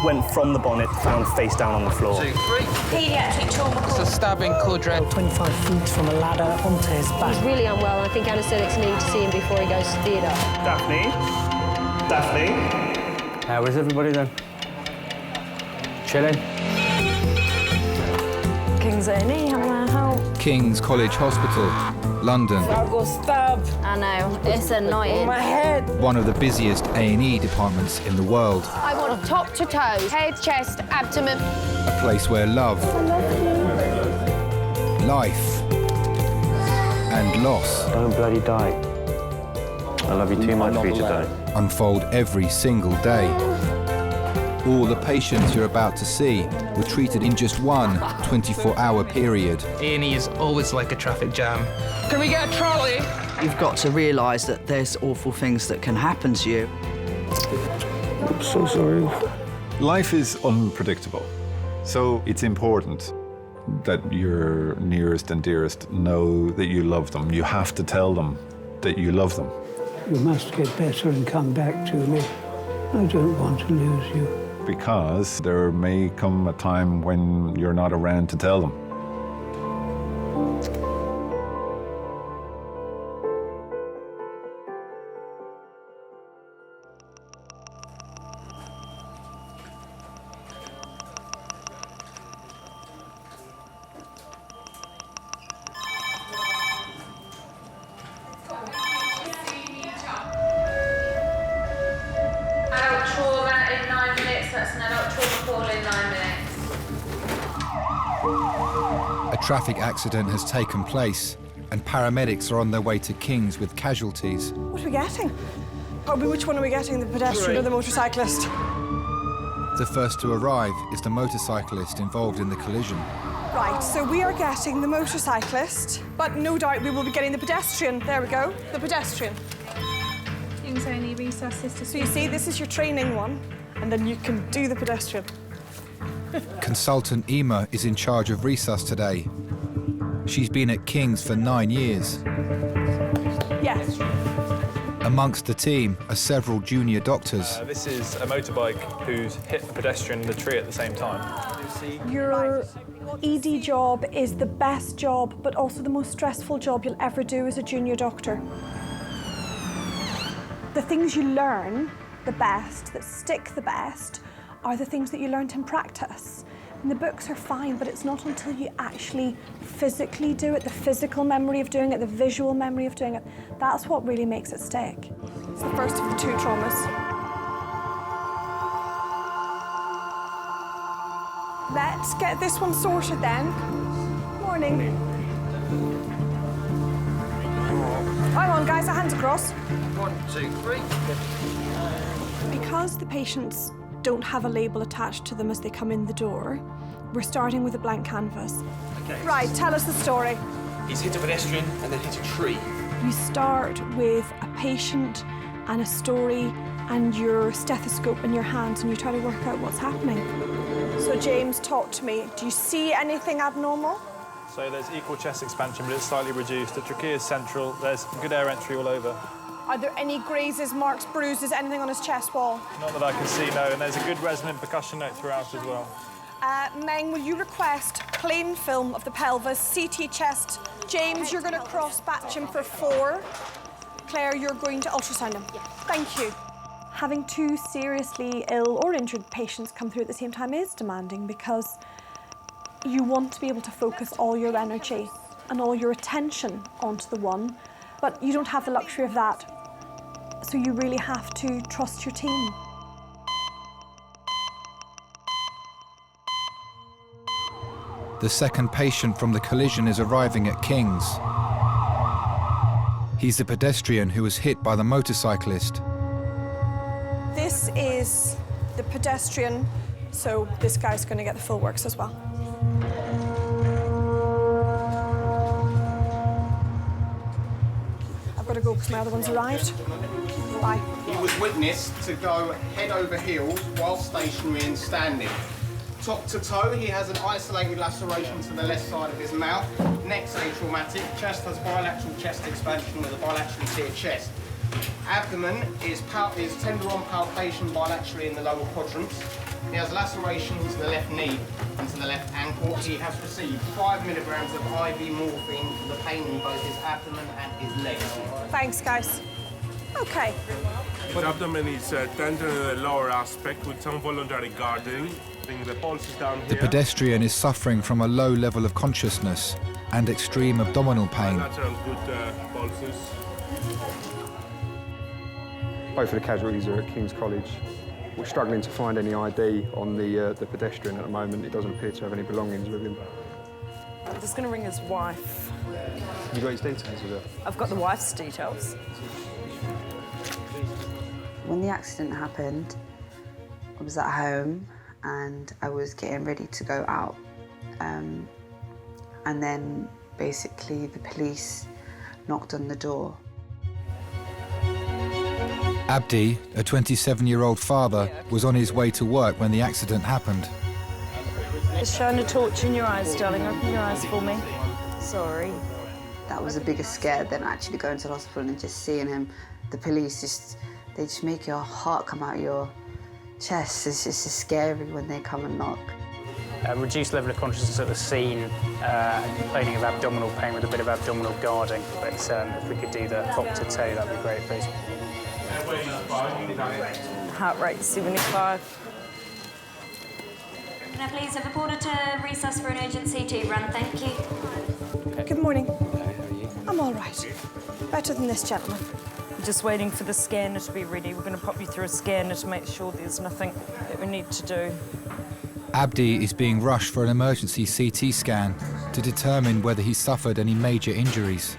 went from the bonnet, found face down on the floor. 2, 3. Paediatric trauma It's call. a stabbing quadrant. 25 feet from a ladder onto his back. He's really unwell, and I think anaesthetics need to see him before he goes to theatre. Daphne? Daphne? How is everybody then? Chilling? King's A&E, how can I help? King's College Hospital, London. I got stabbed. I know, it's annoying. My head. One of the busiest A&E departments in the world. I want top to toe, head, chest, abdomen. A place where love, life, and loss Don't bloody die. I love you too much for you to die. unfold every single day. All the patients you're about to see were treated in just one 24-hour period. A&E is always like a traffic jam. Can we get a trolley? You've got to realise that there's awful things that can happen to you. I'm so sorry. Life is unpredictable, so it's important that your nearest and dearest know that you love them. You have to tell them that you love them. You must get better and come back to me. I don't want to lose you. Because there may come a time when you're not around to tell them. Adult trauma in 9 minutes. That's an adult trauma call in 9 minutes. A traffic accident has taken place, and paramedics are on their way to King's with casualties. What are we getting? Which one are we getting, the pedestrian or the motorcyclist? The first to arrive is the motorcyclist involved in the collision. Right, so we are getting the motorcyclist, but no doubt we will be getting the pedestrian. There we go, the pedestrian. King's A&E resus sister. So you see, this is your training one, and then you can do the pedestrian. Consultant Ema is in charge of resus today. She's been at King's for 9 years. Yes. Amongst the team are several junior doctors. This is a motorbike who's hit a pedestrian in the tree at the same time. Your ED job is the best job, but also the most stressful job you'll ever do as a junior doctor. The things you learn the best, that stick the best, are the things that you learnt in practice. And the books are fine, but it's not until you actually physically do it, the physical memory of doing it, the visual memory of doing it, that's what really makes it stick. It's the first of the 2 traumas. Let's get this one sorted then. Morning. Hang on, guys, our hands across. 1, 2, 3. Because the patients don't have a label attached to them as they come in the door, we're starting with a blank canvas. Okay. Right, tell us the story. He's hit a pedestrian and then hit a tree. You start with a patient and a story and your stethoscope in your hands, and you try to work out what's happening. So James, talk to me. Do you see anything abnormal? So there's equal chest expansion, but it's slightly reduced. The trachea is central. There's good air entry all over. Are there any grazes, marks, bruises, anything on his chest wall? Not that I can see, no. And there's a good resonant percussion note throughout as well. Meng, will you request plain film of the pelvis, CT chest? James, you're going to cross-batch him for 4. Claire, you're going to ultrasound him. Yes. Thank you. Having 2 seriously ill or injured patients come through at the same time is demanding, because you want to be able to focus all your energy and all your attention onto the one, but you don't have the luxury of that. So you really have to trust your team. The second patient from the collision is arriving at King's. He's the pedestrian who was hit by the motorcyclist. This is the pedestrian, so this guy's going to get the full works as well. I've got to go because my other one's arrived. Bye. He was witnessed to go head over heels while stationary and standing. Top to toe, he has an isolated laceration to the left side of his mouth. Neck's atraumatic. Chest has bilateral chest expansion with a bilaterally tiered chest. Abdomen is tender on palpation bilaterally in the lower quadrants. He has lacerations to the left knee and to the left ankle. He has received 5 milligrams of IV morphine for the pain in both his abdomen and his legs. Thanks, guys. Okay. His abdomen is tender in the lower aspect with some voluntary guarding. The pulse is down here. The pedestrian is suffering from a low level of consciousness and extreme abdominal pain. Natural good pulses. Both of the casualties are at King's College. We're struggling to find any ID on the pedestrian at the moment. He doesn't appear to have any belongings with him. I'm just going to ring his wife. You got his details with her? I've got the wife's details. When the accident happened, I was at home and I was getting ready to go out. And then basically the police knocked on the door. Abdi, a 27-year-old father, was on his way to work when the accident happened. Just shine a torch in your eyes, darling. Open your eyes for me. Sorry. That was a bigger scare than actually going to the hospital and just seeing him. The police they just make your heart come out your chest. It's just scary when they come and knock. Reduced level of consciousness at the scene, complaining of abdominal pain with a bit of abdominal guarding. But if we could do the top to toe, that'd be great, please. Heart rate 75. Can I please have a porter to resus for an urgent CT run, thank you. Good morning. I'm all right. Better than this gentleman. I'm just waiting for the scanner to be ready. We're going to pop you through a scanner to make sure there's nothing that we need to do. Abdi is being rushed for an emergency CT scan to determine whether he suffered any major injuries.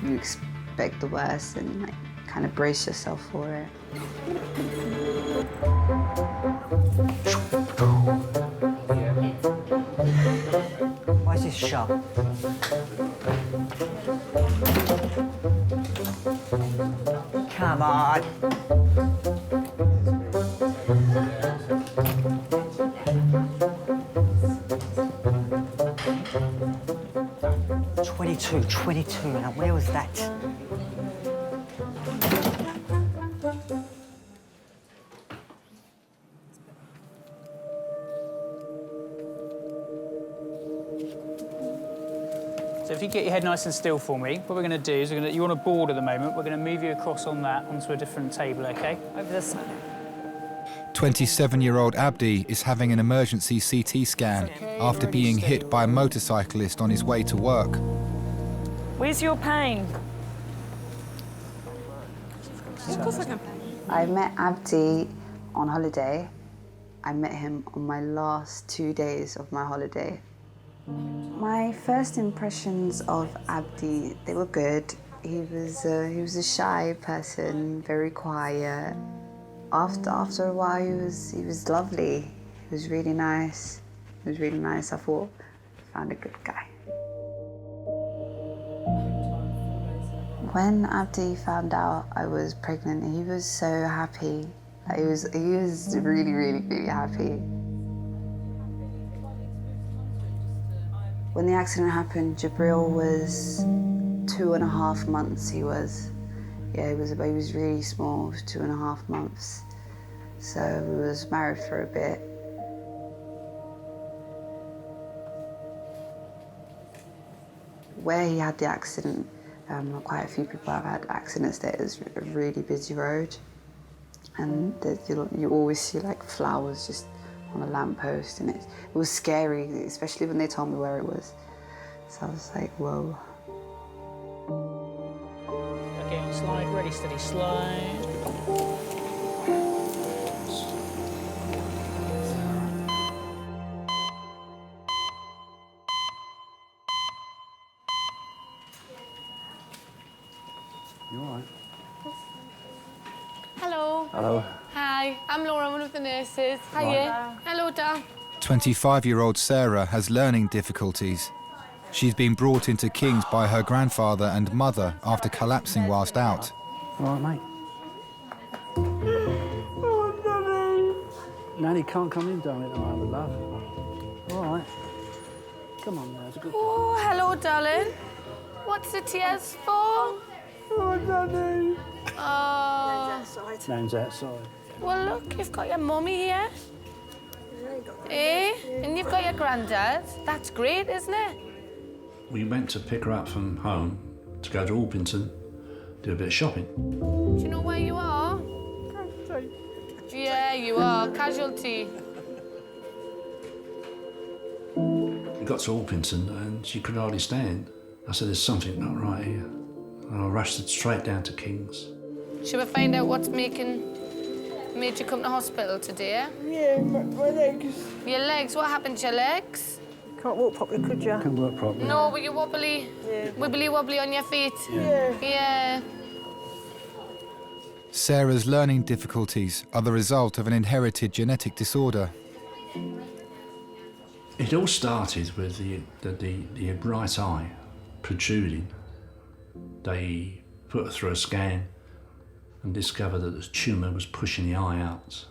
You expect the worst and kind of brace yourself for it. Why is this shut? Come on. $22. Now, where was that? So if you get your head nice and still for me, what we're going to do is you're on a board at the moment. We're going to move you across on that onto a different table, OK? Over this side. 27-year-old Abdi is having an emergency CT scan after being hit by a motorcyclist on his way to work. Where's your pain? Of course I can. I met Abdi on holiday. I met him on my last 2 days of my holiday. My first impressions of Abdi, they were good. He was a shy person, very quiet. After a while, he was lovely. He was really nice. I thought, I found a good guy. When Abdi found out I was pregnant, he was so happy. He was really, really, really happy. When the accident happened, Jabril was 2.5 months. He was really small. He was 2.5 months. So we was married for a bit. Where he had the accident, quite a few people have had accidents there. It's a really busy road, and you always see like flowers just on a lamppost, and it was scary, especially when they told me where it was. So I was like, whoa. OK, on slide, ready, steady, slide. You all right? Hello. Hello. Hi, I'm Laura, one of the nurses. Hiya. Hello, Dad. 25-year-old Sarah has learning difficulties. She's been brought into King's by her grandfather and mother after collapsing whilst out. All right, mate. Nanny can't come in, darling, at the moment, love. All right. Come on now, it's a good Oh, hello, darling. What's the tears for? Oh, Danny. Oh. Nan's outside. Well, look, you've got your mummy here. Eh? And you've got your granddad. That's great, isn't it? We went to pick her up from home to go to Orpington, do a bit of shopping. Do you know where you are? Yeah, you are. Casualty. We got to Orpington and she could hardly stand. I said, there's something not right here. And I rushed it straight down to King's. Should we find out what's made you come to hospital today? Yeah, my legs. Your legs? What happened to your legs? Can't walk properly, could you? Can't walk properly. No, were you wobbly? Yeah. Wibbly-wobbly on your feet? Yeah. Yeah. Sarah's learning difficulties are the result of an inherited genetic disorder. It all started with the right eye protruding. They put her through a scan and discovered that the tumour was pushing the eye out.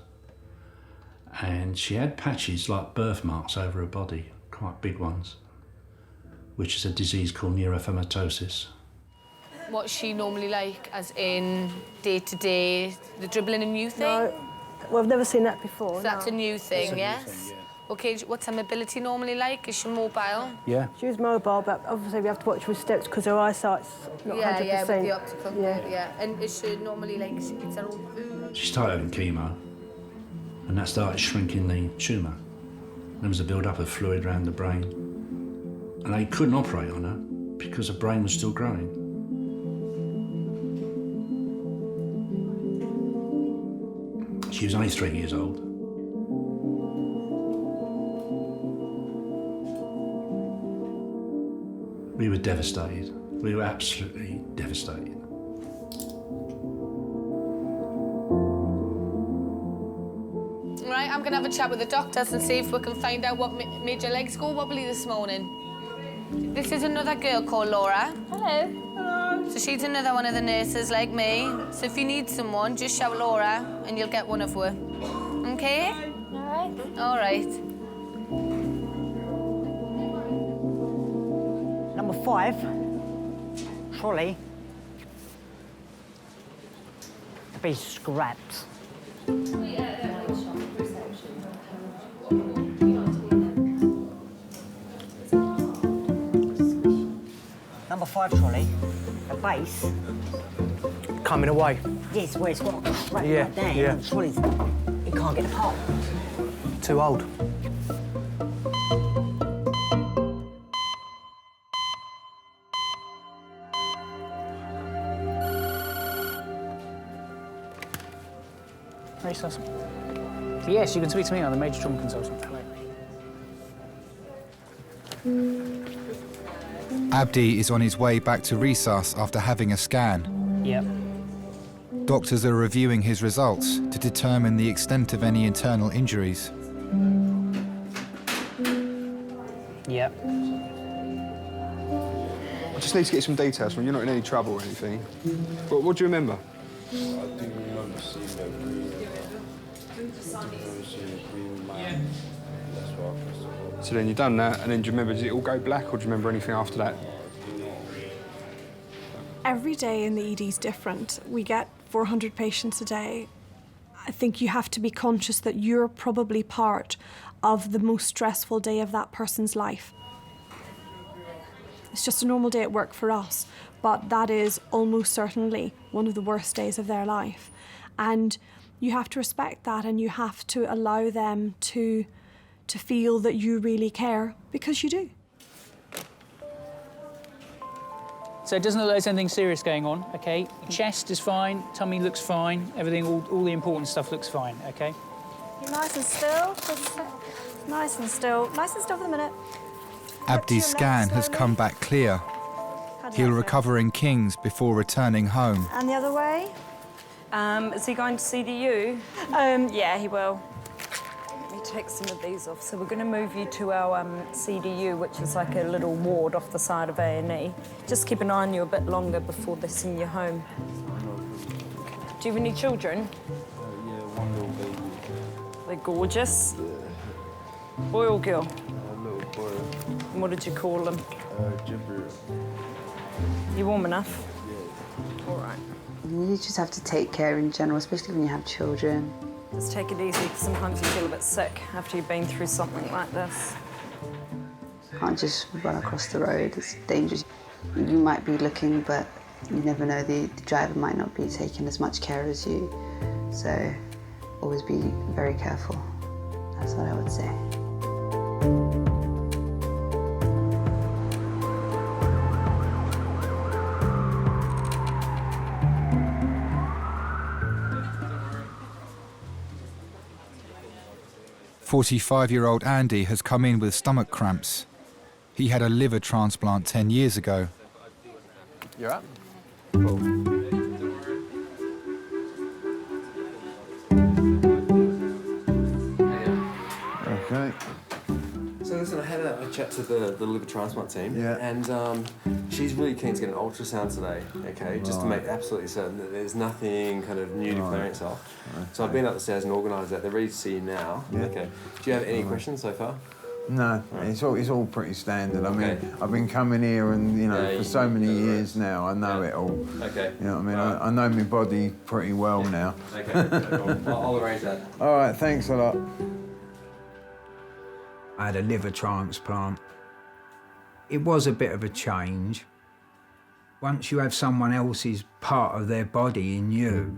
And she had patches like birthmarks over her body, quite big ones, which is a disease called neurofibromatosis. What's she normally like, as in day-to-day, the dribbling a new thing? No, well, I've never seen that before. So that's a new thing, yes? OK, what's her mobility normally like? Is she mobile? Yeah. She was mobile, but obviously we have to watch her steps because her eyesight's not 100%. Yeah, with the optical. Yeah. And is she normally like, it's her own food? She started having chemo, and that started shrinking the tumour. There was a build-up of fluid around the brain. And they couldn't operate on her because her brain was still growing. She was only 3 years old. We were devastated. We were absolutely devastated. Right, I'm going to have a chat with the doctors and see if we can find out what made your legs go wobbly this morning. This is another girl called Laura. Hello. Hello. So she's another one of the nurses like me. So if you need someone, just shout Laura and you'll get one of her. OK? All right. All right. Number 5, trolley, to be scrapped. Number 5 trolley, the base. Coming away. Yes, where it's got a crack right there. Yeah. And the trolley's, it can't get apart. Too old. Resus. Yes, you can speak to me. I'm the major trauma consultant. Hello. Abdi is on his way back to Resus after having a scan. Yep. Doctors are reviewing his results to determine the extent of any internal injuries. Yep. I just need to get some details from you. You're not in any trouble or anything. But what do you remember? I do remember seeing that green. So then you've done that, and then do you remember, did it all go black, or do you remember anything after that? Every day in the ED is different. We get 400 patients a day. I think you have to be conscious that you're probably part of the most stressful day of that person's life. It's just a normal day at work for us, but that is almost certainly one of the worst days of their life. And you have to respect that, and you have to allow them to feel that you really care, because you do. So it doesn't look like there's anything serious going on, OK? Chest is fine, tummy looks fine, everything, all the important stuff looks fine, OK? You're nice and still. Just nice and still. Nice and still for the minute. Abdi's scan has come back clear. He'll recover in King's before returning home. And the other way? Is he going to CDU? Yeah, he will. Let me take some of these off. So we're going to move you to our CDU, which is like a little ward off the side of A&E. Just keep an eye on you a bit longer before they send you home. Do you have any children? Yeah, one little baby. They're gorgeous. Boy or girl? A little boy. And what did you call them? Jibber. You warm enough? Yeah. You just have to take care in general, especially when you have children. Just take it easy, because sometimes you feel a bit sick after you've been through something like this. Can't just run across the road, it's dangerous. You might be looking, but you never know, the driver might not be taking as much care as you. So always be very careful. That's what I would say. "45-year-old Andy has come in with stomach cramps. He had a liver transplant 10 years ago. You're up. Okay. So listen, I had a chat to the liver transplant team, and she's really keen to get an ultrasound today, okay, just to make absolutely certain that there's nothing kind of new to clearance off. So I've been up the stairs and organised that. They're ready to see you now. Okay. Do you have any questions so far? No, it's all pretty standard. I mean, I've been coming here and, you know, for so many years now, I know it all. Okay. You know what I mean? I know my body pretty well now. Okay, no problem. I'll arrange that. All right, thanks a lot. I had a liver transplant. It was a bit of a change. Once you have someone else's part of their body in you,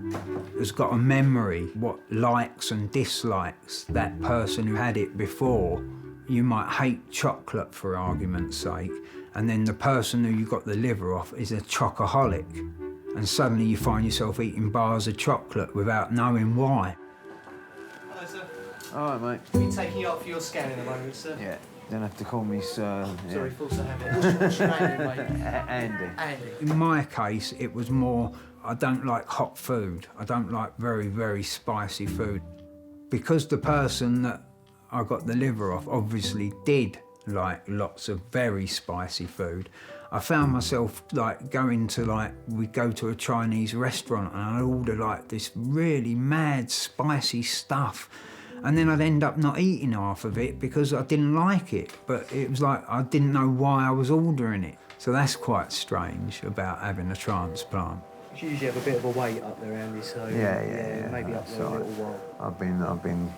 has got a memory, what likes and dislikes that person who had it before. You might hate chocolate, for argument's sake, and then the person who you got the liver off is a chocoholic, and suddenly you find yourself eating bars of chocolate without knowing why. Hello, sir. All right, mate. We'll be taking you up for your scan in a moment, sir. Yeah, don't have to call me sir. Sorry, full to have it. What's your name, mate? Andy. Andy. In my case, it was more, I don't like hot food. I don't like very, very spicy food. Because the person that I got the liver off obviously did like lots of very spicy food, I found myself like going to we'd go to a Chinese restaurant and I'd order like this really mad spicy stuff. And then I'd end up not eating half of it because I didn't like it. But it was like I didn't know why I was ordering it. So that's quite strange about having a transplant. You usually have a bit of a wait up there, Andy, so Yeah. maybe up there a little while. I've been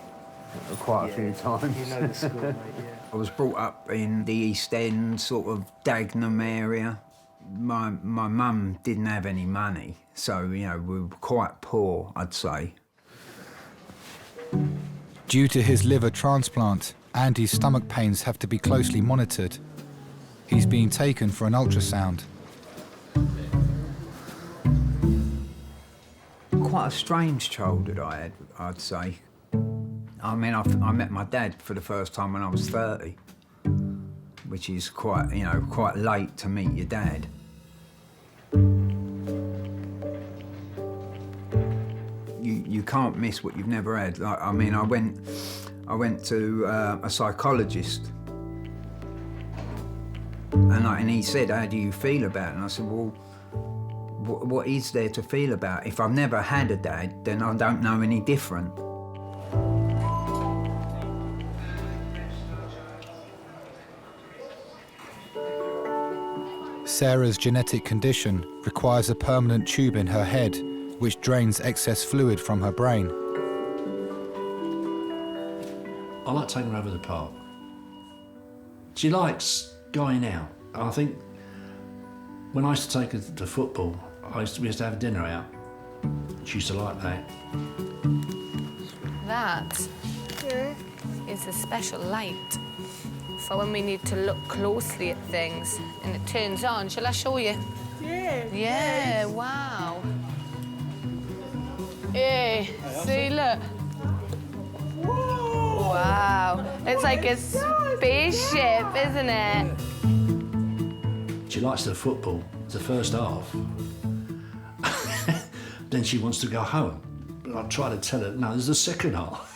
quite a few times. You know the score, mate, yeah. I was brought up in the East End, sort of Dagenham area. My mum didn't have any money, so, you know, we were quite poor, I'd say. Due to his liver transplant, Andy's stomach pains have to be closely monitored. He's being taken for an ultrasound. Quite a strange childhood I had, I'd say. I mean, I met my dad for the first time when I was 30, which is quite, you know, quite late to meet your dad. You can't miss what you've never had. Like, I mean, I went to a psychologist, and he said, "How do you feel about it?" And I said, "Well, what is there to feel about? If I've never had a dad, then I don't know any different." Sarah's genetic condition requires a permanent tube in her head, which drains excess fluid from her brain. I like taking her over the park. She likes going out. I think when I used to take her to football, we used to have dinner out. She used to like that. That is a special light for when we need to look closely at things and it turns on. Shall I show you? Yeah. Yeah, wow. Hey, see, look. Whoa. Wow. It's like a spaceship, isn't it? She likes the football, the first half. Then she wants to go home. But I try to tell her, no, there's the second half.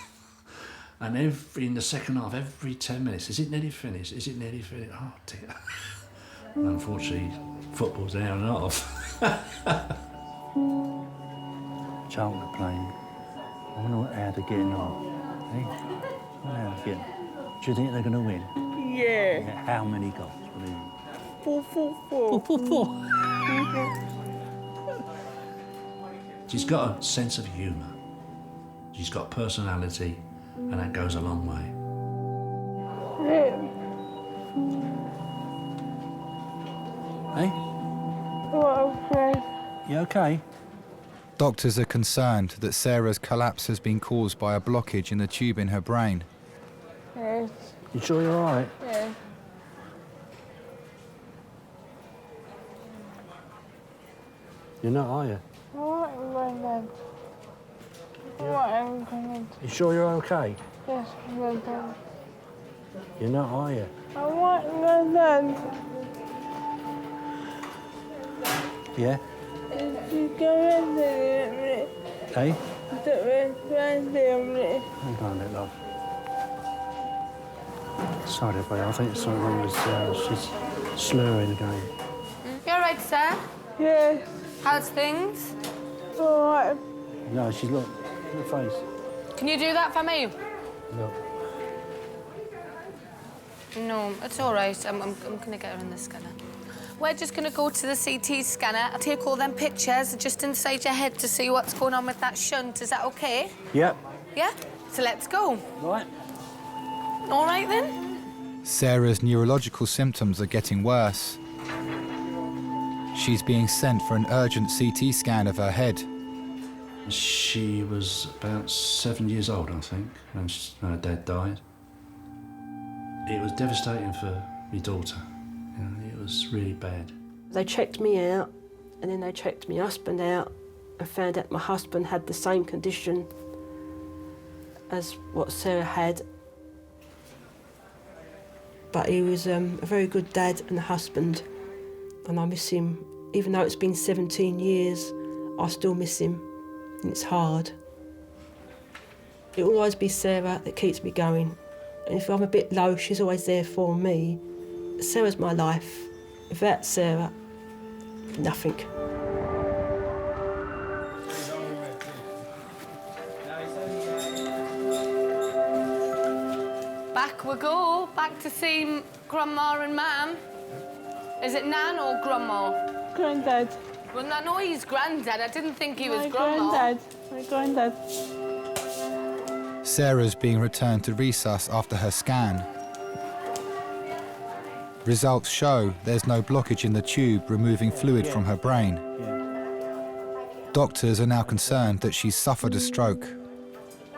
And in the second half, every 10 minutes, is it nearly finished? Is it nearly finished? Oh, dear. And unfortunately, football's an hour and a half. Child are playing. I wonder how they're getting on. Hey? I wonder how they're getting on. Do you think they're going to win? Yeah. How many goals will they win? 4-4-4. 4-4-4. She's got a sense of humour. She's got personality, and that goes a long way. Hey? You okay? Doctors are concerned that Sarah's collapse has been caused by a blockage in the tube in her brain. Yes. You sure you're all right? Yeah. You're not, are you? You sure you're okay? Yes, You're not, are you? I want London. Yeah? You go in there. Hey? Hang Hang on a bit, love. Sorry, buddy. I think something was, she's slurring again. You all right, sir? Yes. How's things? All right. No, she's look at her face. Can you do that for me? Look. No, it's all right. I'm going to get her in the scanner. We're just going to go to the CT scanner. I'll take all them pictures just inside your head to see what's going on with that shunt. Is that OK? Yep. Yeah? So let's go. Right. All right, then. Sarah's neurological symptoms are getting worse. She's being sent for an urgent CT scan of her head. She was about 7 years old, I think, when her dad died. It was devastating for my daughter. You know, it was really bad. They checked me out, and then they checked my husband out and found out my husband had the same condition as what Sarah had. But he was a very good dad and husband, and I miss him. Even though it's been 17 years, I still miss him, and it's hard. It will always be Sarah that keeps me going. And if I'm a bit low, she's always there for me. Sarah's my life. Without Sarah, nothing. Back we go. Back to see Grandma and Mam. Is it Nan or Grandma? Granddad. Well, I know he's Granddad. I didn't think he was My Grandma. granddad. My granddad. Sarah's being returned to resus after her scan. Results show there's no blockage in the tube removing fluid from her brain. Doctors are now concerned that she's suffered a stroke.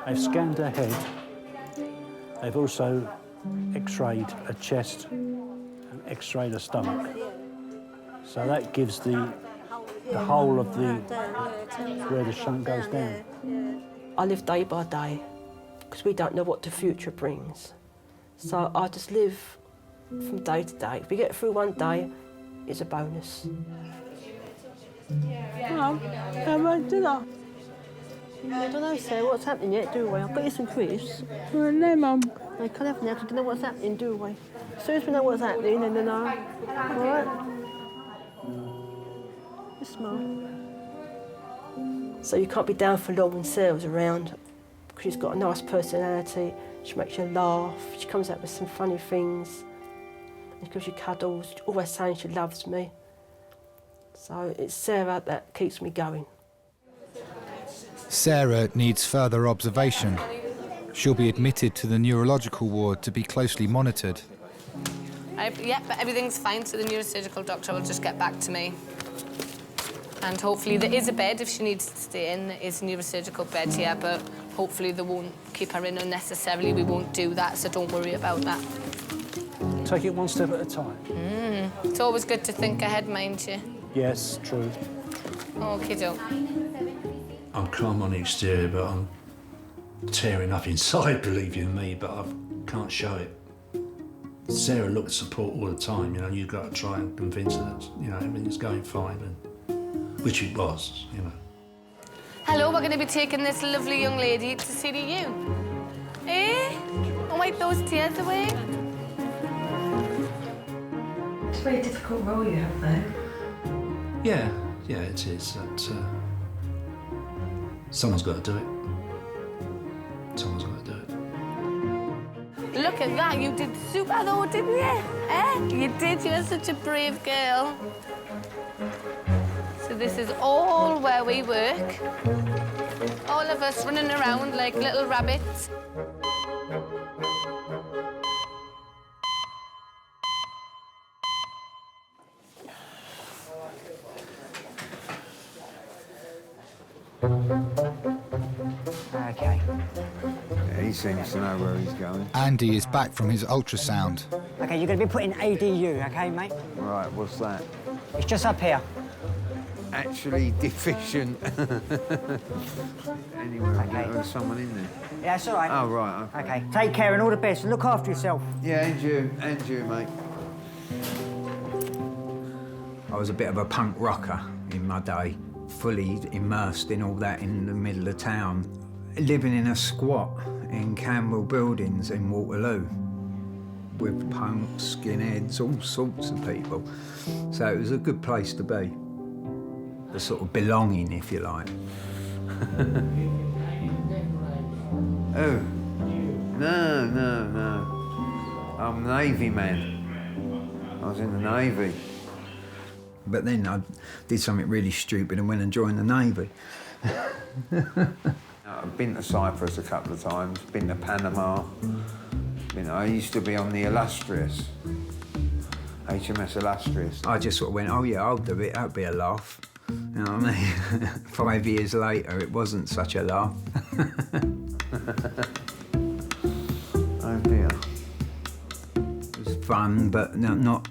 They've scanned her head. They've also x-rayed her chest and x-rayed her stomach. So that gives the whole of the where the shunt goes down. I live day by day because we don't know what the future brings. So I just live from day to day. If we get through one day, it's a bonus. Mum, how about dinner? I don't know, Sarah, what's happening yet, do we? I've got you some crisps. No, Mum. I can't have now because I don't know what's happening, do we? As soon as we know what's happening, then all right? Yes, Mum. So you can't be down for long when Sarah's around because she's got a nice personality. She makes you laugh. She comes out with some funny things. She gives you cuddles. She's always saying she loves me. So it's Sarah that keeps me going. Sarah needs further observation. She'll be admitted to the neurological ward to be closely monitored. Yeah, but everything's fine, so the neurosurgical doctor will just get back to me. And hopefully there is a bed if she needs to stay in. There is a neurosurgical bed here, but hopefully they won't keep her in unnecessarily. We won't do that, so don't worry about that. Take it one step at a time. It's always good to think ahead, mind you. Yes, true. Okie-doke. I'm calm on the exterior, but I'm tearing up inside, believe you me, but I can't show it. Sarah looks support all the time, you know, you've got to try and convince her that, you know, everything's going fine, and which it was, you know. Hello, we're going to be taking this lovely young lady to see you. Eh? I'll wipe those tears away. It's a very difficult role you have, though. Yeah, it is. That, someone's got to do it. Someone's got to do it. Look at that, you did super though, didn't you? Eh? You did, you're such a brave girl. So this is all where we work. All of us running around like little rabbits. Okay. Yeah, he seems to know where he's going. Andy is back from his ultrasound. Okay, you're going to be put in ADU, okay, mate? Right, what's that? It's just up here. Actually deficient. Anyway, Okay. there's someone in there. Yeah, it's all right. Oh, right, okay. Okay, take care and all the best. Look after yourself. Yeah, and you, mate. I was a bit of a punk rocker in my day, fully immersed in all that in the middle of town, living in a squat in Camberwell Buildings in Waterloo with punks, skinheads, all sorts of people. So it was a good place to be. The sort of belonging, if you like. Oh, no. I'm a Navy man. I was in the Navy. But then I did something really stupid and went and joined the Navy. I've been to Cyprus a couple of times, been to Panama. I used to be on the Illustrious, HMS Illustrious. I just sort of went, oh yeah, I'll do it, that'd be a laugh. You know what I mean? 5 years later, it wasn't such a laugh. Oh dear. It was fun, but not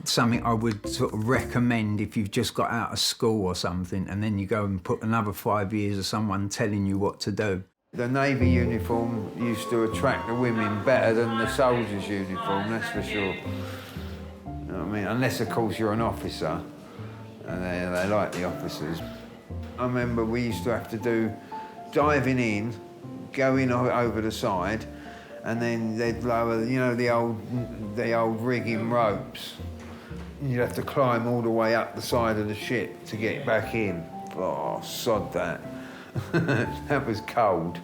something I would sort of recommend if you've just got out of school or something, and then you go and put another 5 years of someone telling you what to do. The Navy uniform used to attract the women better than the soldiers' uniform, that's for sure. You know what I mean? Unless, of course, you're an officer, and they like the officers. I remember we used to have to do diving in, going over the side, and then they'd lower, you know, the old rigging ropes. You'd have to climb all the way up the side of the ship to get back in. Oh, sod that. That was cold.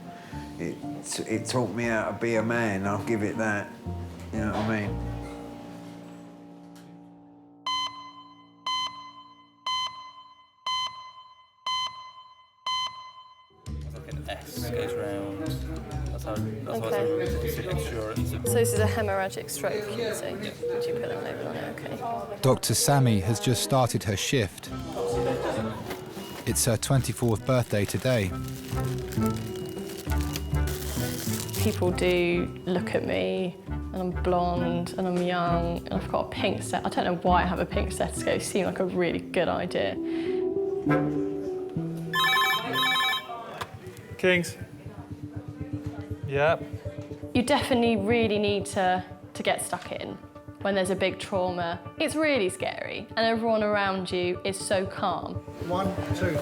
It taught me how to be a man, I'll give it that. You know what I mean? S goes round. That's how Okay. it's insurance. So this is a hemorrhagic stroke, you say? Would you put a label on it? Okay. Dr. Sammy has just started her shift. It's her 24th birthday today. People do look at me, and I'm blonde, and I'm young, and I've got a pink set. I don't know why I have a pink stethoscope. It seemed like a really good idea. Kings. Yep. You definitely really need to get stuck in when there's a big trauma. It's really scary, and everyone around you is so calm. 1, 2, 3.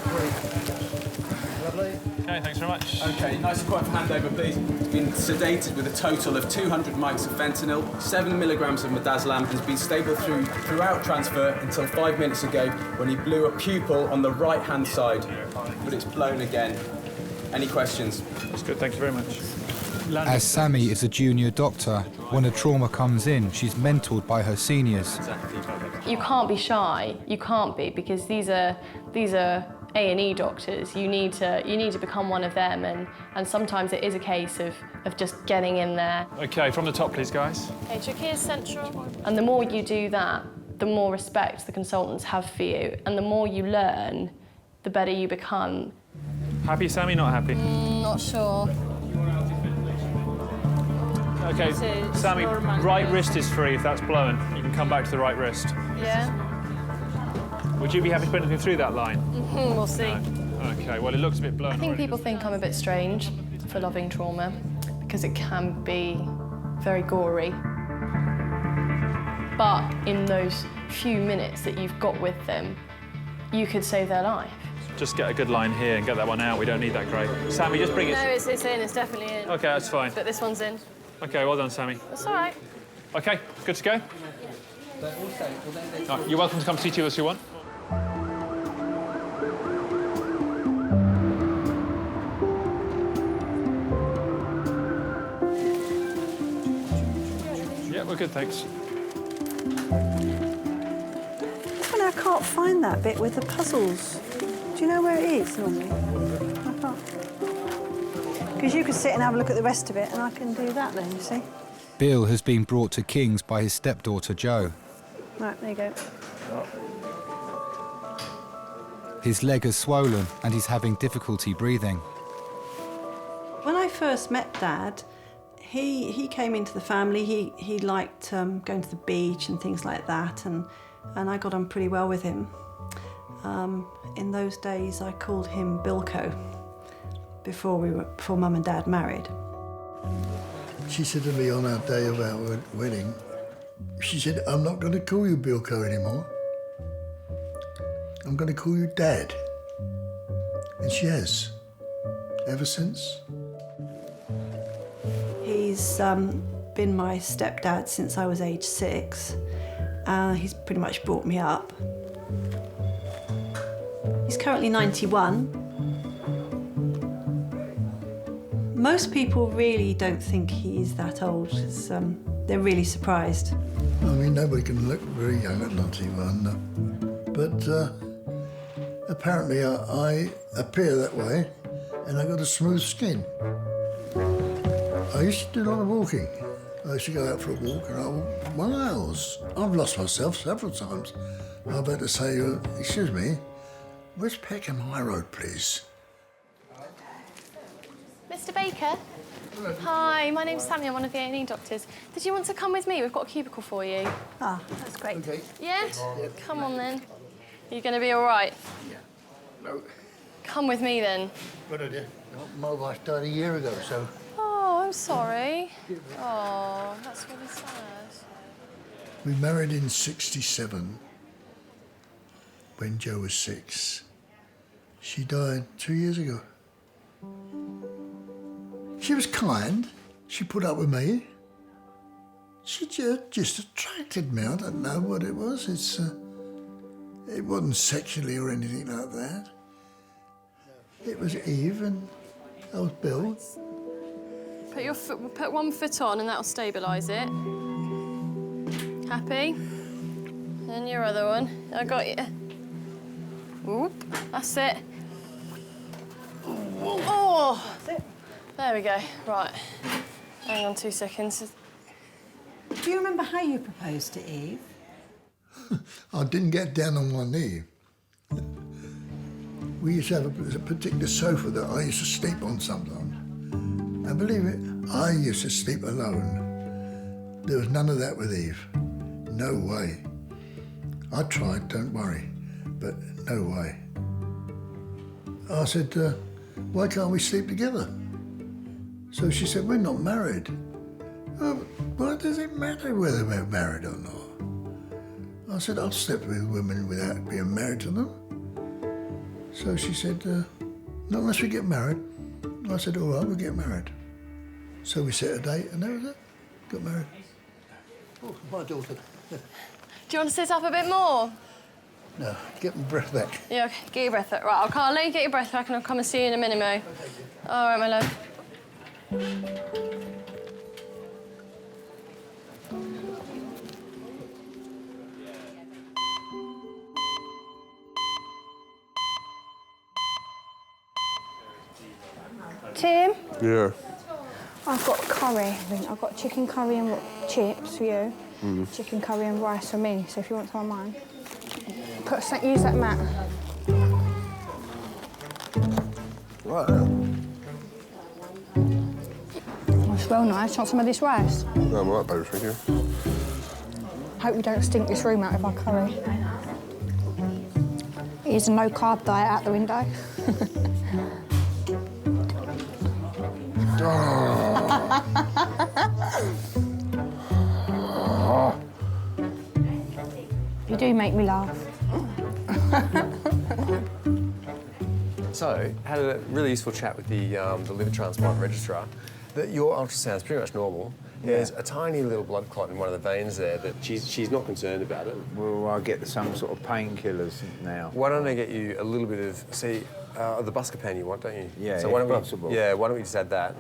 Lovely. Okay, thanks very much. Okay, nice and quiet for handover, please. He's been sedated with a total of 200 mics of fentanyl, 7 milligrams of midazolam, and has been stable throughout transfer until 5 minutes ago when he blew a pupil on the right-hand side, but it's blown again. Any questions? That's good, thank you very much. As Sammy is a junior doctor, when a trauma comes in, she's mentored by her seniors. You can't be shy. You can't be, because these are A&E doctors. You need to become one of them, and sometimes it is a case of just getting in there. Okay, from the top, please, guys. Okay, trachea central. And the more you do that, the more respect the consultants have for you, and the more you learn, the better you become. Happy, Sammy? Not happy? Not sure. Okay, Sammy, right wrist is free if that's blown. You can come back to the right wrist. Yeah? Would you be happy to put anything through that line? We'll see. No. Okay, well, it looks a bit blown. I think people think I'm a bit strange for loving trauma because it can be very gory. But in those few minutes that you've got with them, you could save their life. Just get a good line here and get that one out. We don't need that great. Sammy, just bring it. No, it's in. It's definitely in. Okay, that's fine. But this one's in. Okay, well done, Sammy. That's all right. Okay, good to go? Oh, you're welcome to come see to us if you want. Yeah, we're good, thanks. Just gonna can't find that bit with the puzzles. Do you know where it is normally? I can't. Because you could sit and have a look at the rest of it, and I can do that then, you see? Bill has been brought to King's by his stepdaughter Jo. Right, there you go. His leg has swollen and he's having difficulty breathing. When I first met Dad, he came into the family. He liked going to the beach and things like that, and I got on pretty well with him. In those days, I called him Bilko before Mum and Dad married. She said to me on our day of our wedding, she said, "I'm not going to call you Bilko anymore. I'm going to call you Dad." And she has, ever since. He's been my stepdad since I was age 6. He's pretty much brought me up. He's currently 91. Most people really don't think he's that old. They're really surprised. I mean, nobody can look very young at 91, but apparently I appear that way, and I got a smooth skin. I used to do a lot of walking. I used to go out for a walk, and I walked miles. I've lost myself several times. I've had to say, "Excuse me, where's Peckham High Road, please?" Mr. Baker? Hi, my name's Sammy. I'm one of the A&E doctors. Did you want to come with me? We've got a cubicle for you. Ah, that's great. Okay. Yeah? Come on, then. Are you going to be all right? Yeah. No. Come with me, then. Good idea. My wife died a year ago, so... Oh, I'm sorry. Oh, that's really sad. We married in '67, when Jo was 6. She died 2 years ago. She was kind. She put up with me. She just attracted me. I don't know what it was. It wasn't sexually or anything like that. It was Eve and I was Bill. Put one foot on and that'll stabilise it. Happy? And your other one. I got you. Oop, that's it. Oh! There we go. Right. Hang on 2 seconds. Do you remember how you proposed to Eve? I didn't get down on one knee. We used to have a particular sofa that I used to sleep on sometimes. And believe it, I used to sleep alone. There was none of that with Eve. No way. I tried, don't worry, but no way. I said, why can't we sleep together? So she said, we're not married. Why does it matter whether we're married or not? I said, I'll sleep with women without being married to them. So she said, not unless we get married. I said, all right, we'll get married. So we set a date and that was it. Got married. Oh, my daughter. Do you want to sit up a bit more? No, get my breath back. Yeah, okay. Get your breath back. Right, I'll let you get your breath back and I'll come and see you in a minute, Mo. All right, my love. Tim? Yeah. I've got curry. I've got chicken curry and chips for you. Chicken curry and rice for me. So if you want some of mine, use that mat. Right. It's well nice. Want some of this rice? No, I'm all right, baby, thank you. Hope you don't stink this room out with my curry. Here's a no-carb diet out the window. You do make me laugh. So, had a really useful chat with the liver transplant registrar. That your ultrasound's pretty much normal. There's a tiny little blood clot in one of the veins there that she's not concerned about it. Well, I'll get some sort of painkillers now. Why don't I get you a little bit of, the buscopan you want, don't you? Yeah, so why don't possible. why don't we just add that?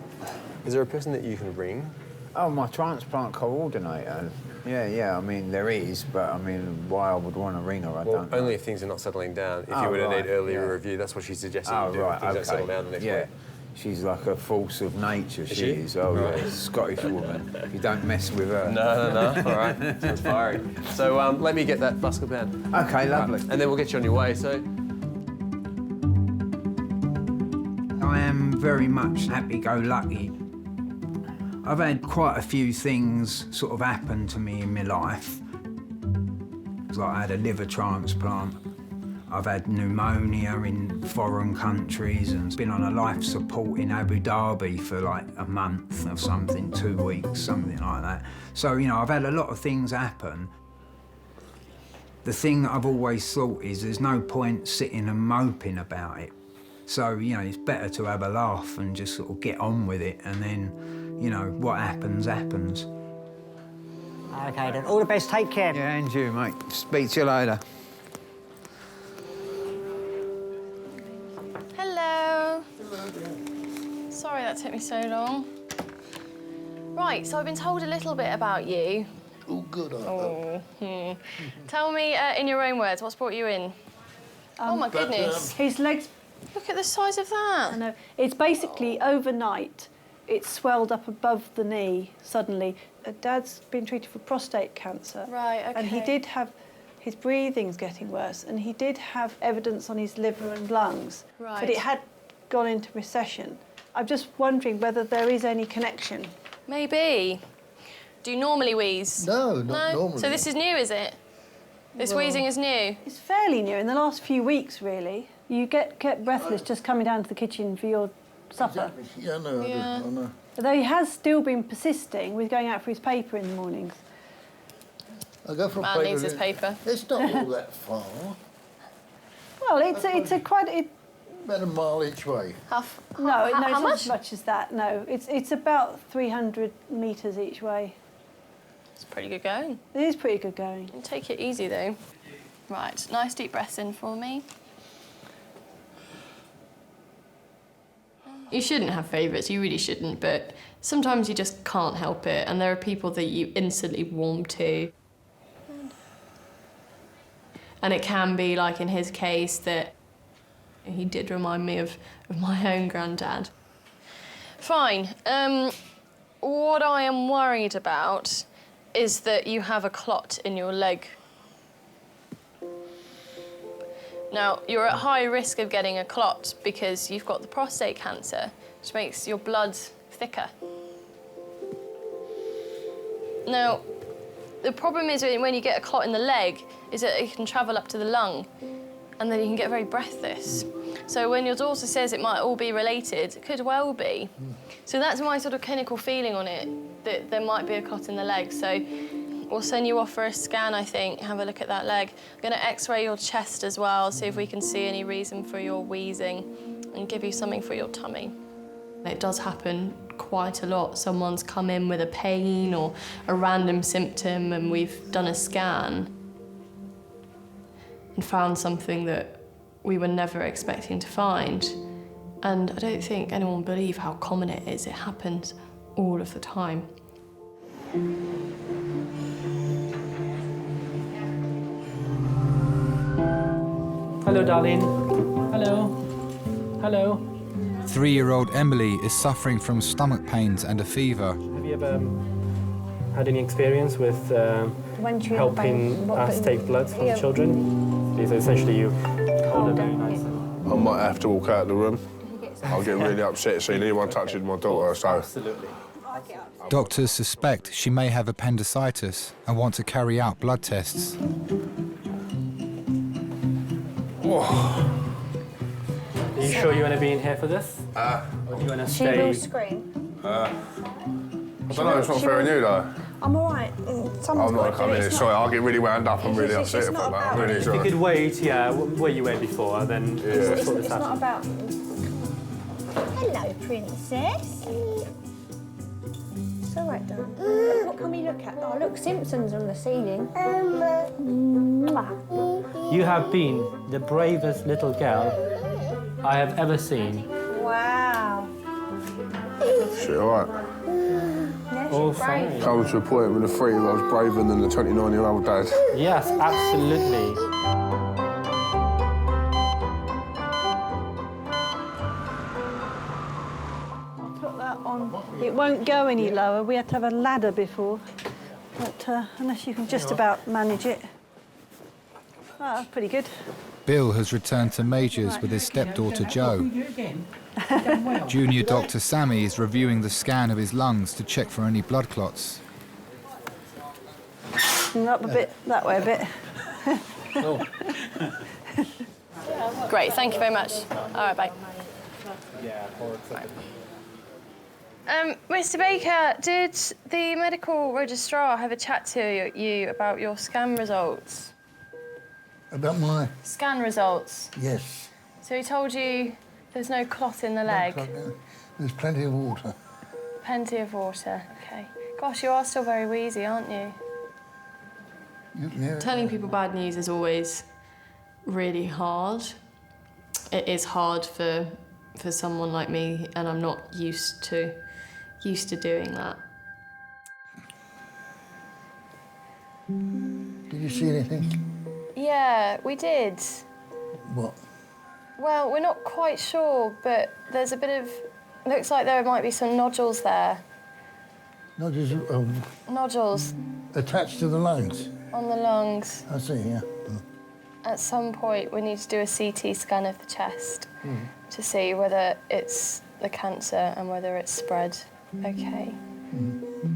Is there a person that you can ring Oh, my transplant coordinator. Yeah, I mean, there is, but I mean, why I would want to ring her, I don't know. Only if things are not settling down. If you were to need earlier review, that's what she's suggesting you do. Right, if things don't settle down the next week. She's like a force of nature, she is. Oh, Right. yeah, Scottish woman. You don't mess with her. No. All right. Sounds fiery. So let me get that buscle pen. OK, lovely. And then we'll get you on your way, so... I am very much happy-go-lucky. I've had quite a few things sort of happen to me in my life. Like I had a liver transplant. I've had pneumonia in foreign countries and been on a life support in Abu Dhabi for like a month or something, 2 weeks, something like that. So, you know, I've had a lot of things happen. The thing that I've always thought is there's no point sitting and moping about it. So, you know, it's better to have a laugh and just sort of get on with it, and then, you know, what happens, happens. OK, then. All the best. Take care. Yeah, and you, mate. Speak to you later. Hello. Sorry that took me so long. Right, so I've been told a little bit about you. Oh, good. Tell me, in your own words, what's brought you in? Oh, my goodness. His legs... Look at the size of that. I know. It's basically overnight. It's swelled up above the knee suddenly. Dad's been treated for prostate cancer. Right, OK. And he did have... His breathing's getting worse, and he did have evidence on his liver and lungs. Right. But it had gone into recession. I'm just wondering whether there is any connection. Maybe. Do you normally wheeze? No, not normally. So this is new, is it? This wheezing is new? It's fairly new, in the last few weeks, really. You get breathless just coming down to the kitchen for your supper. Exactly. Yeah, no, I know. Although he has still been persisting with going out for his paper in the mornings. I go for Man needs his paper. It's not all that far. Well, it's a quite... About a mile each way. No, how it's not much? as much as that, no. It's about 300 metres each way. It's pretty good going. It is pretty good going. Take it easy, though. Right, nice deep breaths in for me. You shouldn't have favourites, you really shouldn't, but sometimes you just can't help it, and there are people that you instantly warm to. And it can be, like in his case, that he did remind me of my own granddad. Fine. What I am worried about is that you have a clot in your leg. Now, you're at high risk of getting a clot because you've got the prostate cancer, which makes your blood thicker. Now, the problem is when you get a clot in the leg is that it can travel up to the lung, and then you can get very breathless. So when your daughter says it might all be related, it could well be. So that's my sort of clinical feeling on it, that there might be a clot in the leg. So we'll send you off for a scan, I think, have a look at that leg. I'm going to x-ray your chest as well, see if we can see any reason for your wheezing and give you something for your tummy. It does happen quite a lot. Someone's come in with a pain or a random symptom and we've done a scan and found something that we were never expecting to find. And I don't think anyone will believe how common it is. It happens all of the time. Hello, darling. Hello. Hello. 3-year-old Emily is suffering from stomach pains and a fever. Have you ever had any experience with helping us take blood from children? So essentially you hold it very nice. I might have to walk out of the room. I'll get really upset seeing anyone touching my daughter, so... Absolutely. Doctors suspect she may have appendicitis and want to carry out blood tests. Are you sure you want to be in here for this? Or do you want to stay? She will scream. I don't know, it's not fair on you, though. I'm all right. I'm not going to come in here. Sorry, I'll get really wound up. I'm really upset about that. I'm really If you sorry. could wait, where you were before, then we'll sort this It's not out. about... Hello, princess. It's all right, darling. What can we look at? Oh, look, Simpsons on the ceiling. You have been the bravest little girl I have ever seen. Wow. Shit, all right. All fine. Coming to a point with a 3-year-old's braver than the 29-year-old dad. Yes, absolutely. Put that on. It won't go any lower. We had to have a ladder before, but unless you can just about manage it. Oh, that's pretty good. Bill has returned to Majors with his stepdaughter Jo. Junior Dr. Sammy is reviewing the scan of his lungs to check for any blood clots. Up a bit, that way a bit. Great, thank you very much. All right, bye. Mr. Baker, did the medical registrar have a chat to you about your scan results? About my... Scan results? Yes. So he told you there's no clot in the leg? There's plenty of water. Plenty of water, OK. Gosh, you are still very wheezy, aren't you? Yeah. Telling people bad news is always really hard. It is hard for someone like me, and I'm not used to doing that. Did you see anything? Yeah, we did. What? Well, we're not quite sure, but there's a bit of... Looks like there might be some nodules there. Nodules? Nodules. Attached to the lungs? On the lungs. I see, yeah. At some point, we need to do a CT scan of the chest to see whether it's the cancer and whether it's spread. OK.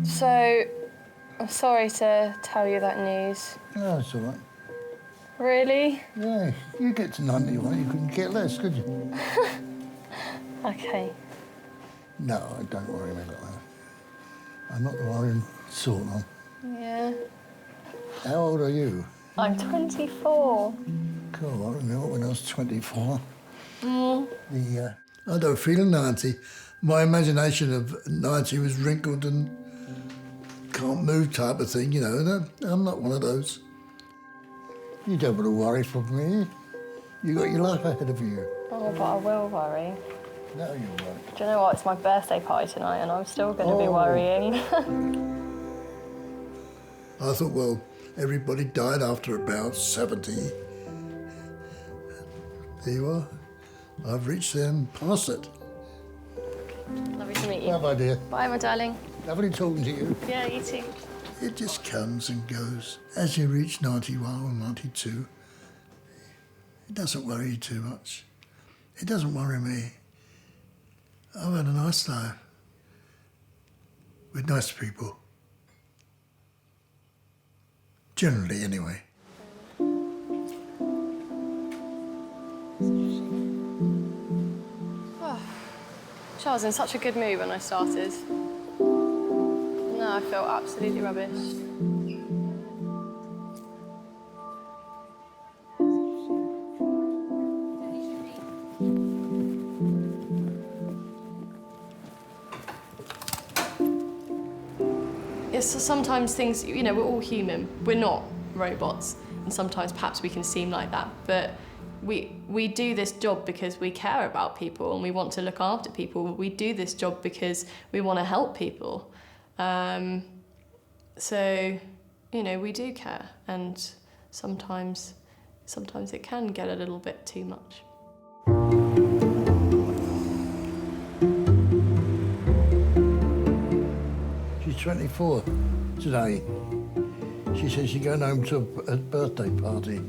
So, I'm sorry to tell you that news. No, it's all right. Really? Yeah, you get to 91, you couldn't get less, could you? OK. No, don't worry about that. I'm not the worrying sort of. Yeah. How old are you? I'm 24. Cool, I remember when I was 24. Mm. I don't feel 90. My imagination of 90 was wrinkled and can't move type of thing, you know, and I'm not one of those. You don't want to worry for me. You got your life ahead of you. Oh, but I will worry. No, you won't. Do you know what? It's my birthday party tonight, and I'm still going to be worrying. I thought, well, everybody died after about 70. There you are. I've reached them past it. Lovely to meet you. Bye-bye, dear. Bye, my darling. Lovely talking to you. Yeah, you too. It just comes and goes. As you reach 91 or 92, it doesn't worry you too much. It doesn't worry me. I've had a nice life with nice people. Generally, anyway. Oh, I was in such a good mood when I started. Now I feel absolutely rubbish. So sometimes things, you know, we're all human. We're not robots. And sometimes perhaps we can seem like that. But we do this job because we care about people and we want to look after people. We do this job because we want to help people. So, you know, we do care. And sometimes it can get a little bit too much. She's 24 today. She says she's going home to a birthday party.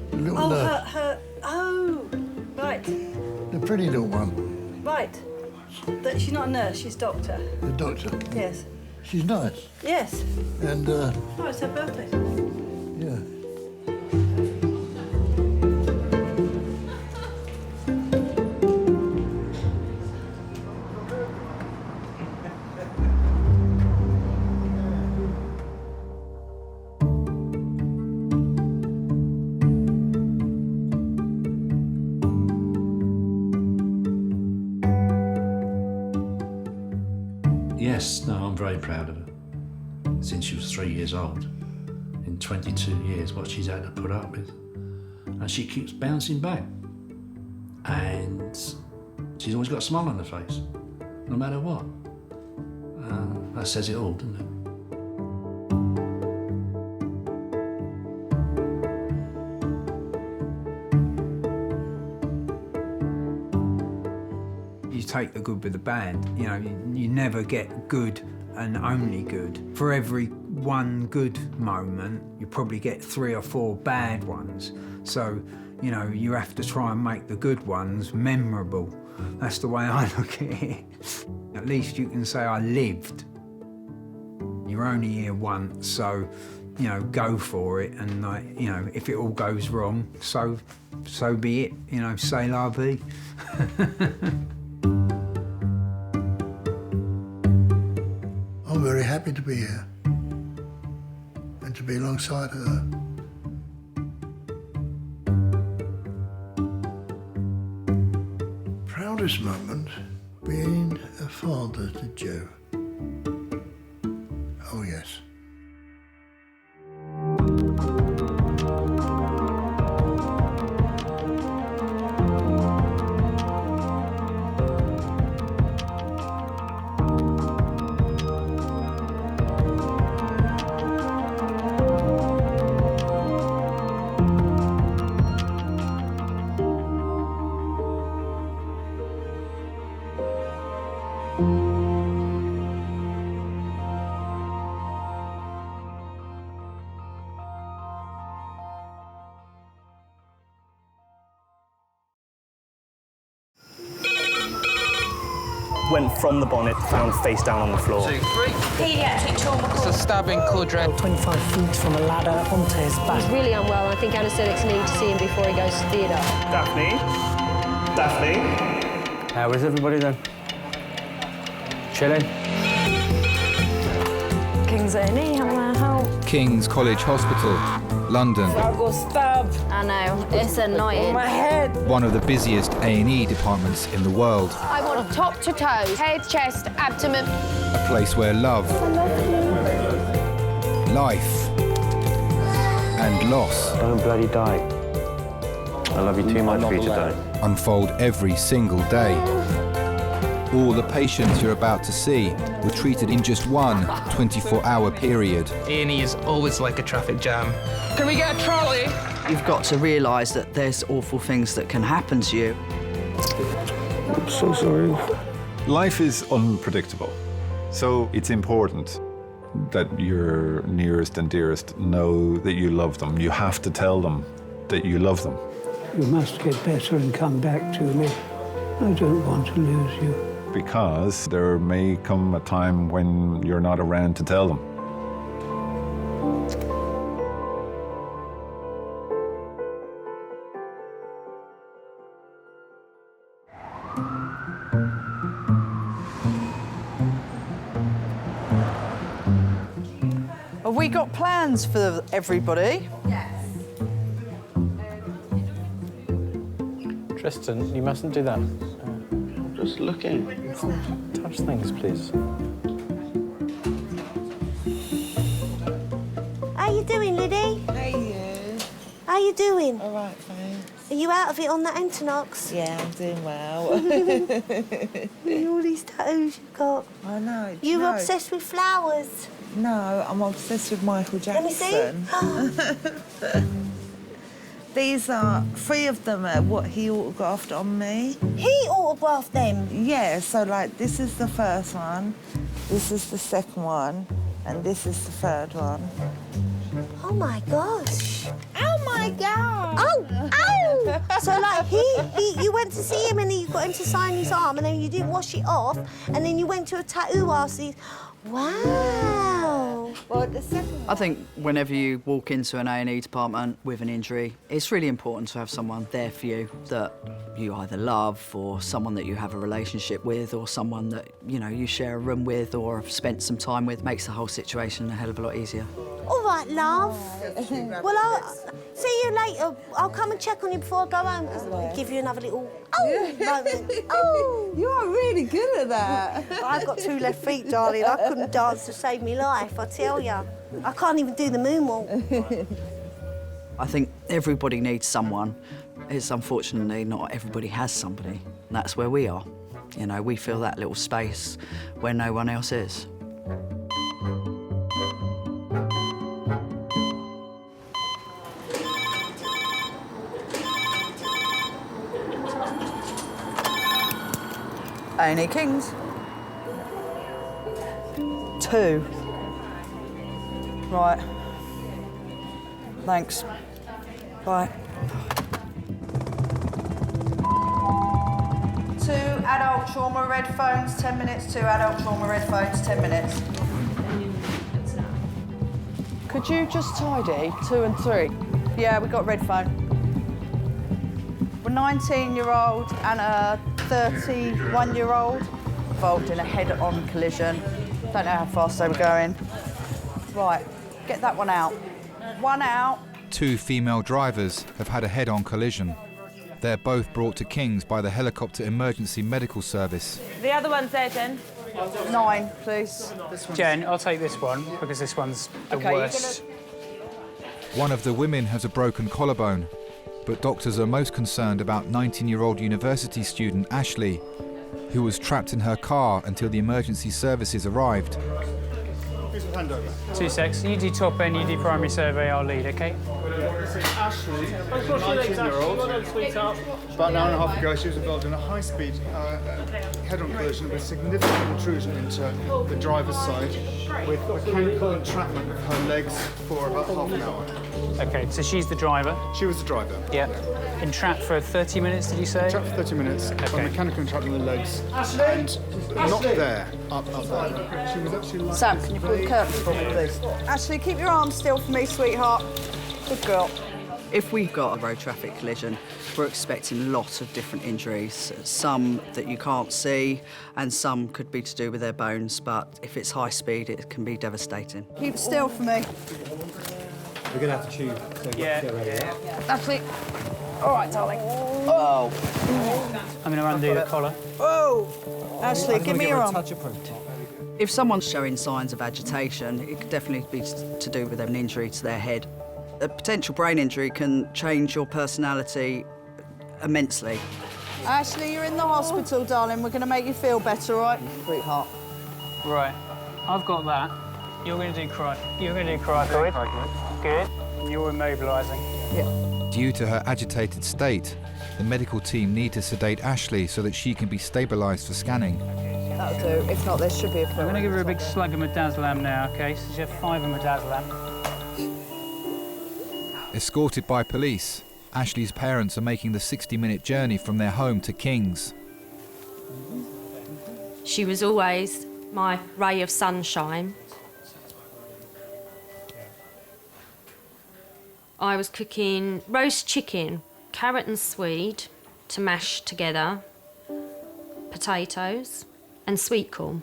The little nurse. Oh, right. The pretty little one. Right. She's not a nurse, she's doctor. The doctor. Yes. She's nice. Yes. And, Oh, it's her birthday. yeah. Yes, no, I'm very proud of her. Since she was 3 years old, in 22 years, what she's had to put up with. And she keeps bouncing back. And she's always got a smile on her face, no matter what. That says it all, doesn't it? You take the good with the bad. You know, you never get good and only good. For every one good moment, you probably get 3 or 4 bad ones. So, you know, you have to try and make the good ones memorable. That's the way I look at it. At least you can say I lived. You're only here once, so, you know, go for it. And, like, you know, if it all goes wrong, so be it. You know, c'est la vie. I'm very happy to be here and to be alongside her. Proudest moment being a father to Joe. Oh yes. Went from the bonnet, found face down on the floor. 2, 3. Pediatric trauma call. It's a stabbing, Cordray. 25 feet from a ladder onto his back. He's really unwell. I think anaesthetics need to see him before he goes to theatre. Daphne? Daphne? How is everybody then? Chilling? King's A&E, how may I help? King's College Hospital, London. I got stabbed. I know, it's annoying. My head. One of the busiest A&E departments in the world. I want top to toe, head, chest, abdomen. A place where love, life, and loss. Don't bloody die. I love you too much for you to die. Unfold every single day. All the patients you're about to see were treated in just one 24-hour period. A&E is always like a traffic jam. Can we get a trolley? You've got to realise that there's awful things that can happen to you. I'm so sorry. Life is unpredictable, so it's important that your nearest and dearest know that you love them. You have to tell them that you love them. You must get better and come back to me. I don't want to lose you. Because there may come a time when you're not around to tell them. Have we got plans for everybody? Yes. Tristan, you mustn't do that. Just looking. Touch things, please. How you doing, Liddy? Hey, you. How you doing? All right, thanks. Are you out of it on that Entonox? Yeah, I'm doing well. All these tattoos you've got. I know. You were obsessed with flowers. No, I'm obsessed with Michael Jackson. Let me see. These are 3 of them are what he autographed on me. He autographed them? Yeah, so like this is the first one, this is the second one, and this is the third one. Oh my gosh. Oh my God. Oh, oh! So like you went to see him and you got him to sign his arm and then you didn't wash it off and then you went to a tattoo artist. Wow. Well, the second one. I think whenever you walk into an A&E department with an injury, it's really important to have someone there for you that you either love or someone that you have a relationship with or someone that, you know, you share a room with or have spent some time with. Makes the whole situation a hell of a lot easier. All right, love. Well, I'll see you later. I'll come and check on you before I go home. I'll give you another little moment. Oh! You are really good at that. I've got 2 left feet, darling. I couldn't dance to save me life, I tell you. I can't even do the moonwalk. I think everybody needs someone. It's unfortunately not everybody has somebody. And that's where we are. You know, we fill that little space where no one else is. A&E Kings. 2. Right. Thanks. Bye. 2 adult trauma red phones, 10 minutes. 2 adult trauma red phones, 10 minutes. Could you just tidy 2 and 3? Yeah, we got red phone. We're 19-year-old and a 31-year-old involved in a head-on collision. Don't know how fast they were going. Right, get that one out. One out. 2 female drivers have had a head-on collision. They're both brought to King's by the helicopter emergency medical service. The other one's there, Jen. 9, please. Jen, I'll take this one because this one's the worst. One of the women has a broken collarbone, but doctors are most concerned about 19-year-old university student Ashley, who was trapped in her car until the emergency services arrived. 2 secs. You do top end, you do primary survey, I'll lead, OK? Ashley, 19-year-old. About an hour and a half ago, she was involved in a high-speed head-on collision with significant intrusion into the driver's side with mechanical entrapment of her legs for about half an hour. OK, so she's the driver? She was the driver. Yeah. Entrapped for 30 minutes, did you say? Entrapped for 30 minutes by mechanical entrapment of the legs and not there, up there. She was actually Sam, can you pull the curtains for me, please? Ashley, keep your arms still for me, sweetheart. Good girl. If we've got a road traffic collision, we're expecting lots of different injuries. Some that you can't see, and some could be to do with their bones, but if it's high speed, it can be devastating. Keep still for me. We're going to have to tube. So Yeah. Ashley. All right, darling. Oh. I'm going to undo the collar. Oh. Ashley, give me your arm. If someone's showing signs of agitation, it could definitely be to do with an injury to their head. A potential brain injury can change your personality immensely. Ashley, you're in the hospital, darling. We're going to make you feel better, all right? Sweetheart. Right. I've got that. You're going to do cryoid. Good. And you're immobilising. Yeah. Due to her agitated state, the medical team need to sedate Ashley so that she can be stabilised for scanning. That'll do. If not, there should be a film. I'm going to give her a big slug of midazolam now, OK? So she has 5 of midazolam. Escorted by police, Ashley's parents are making the 60-minute journey from their home to King's. She was always my ray of sunshine. I was cooking roast chicken, carrot and swede to mash together, potatoes and sweet corn.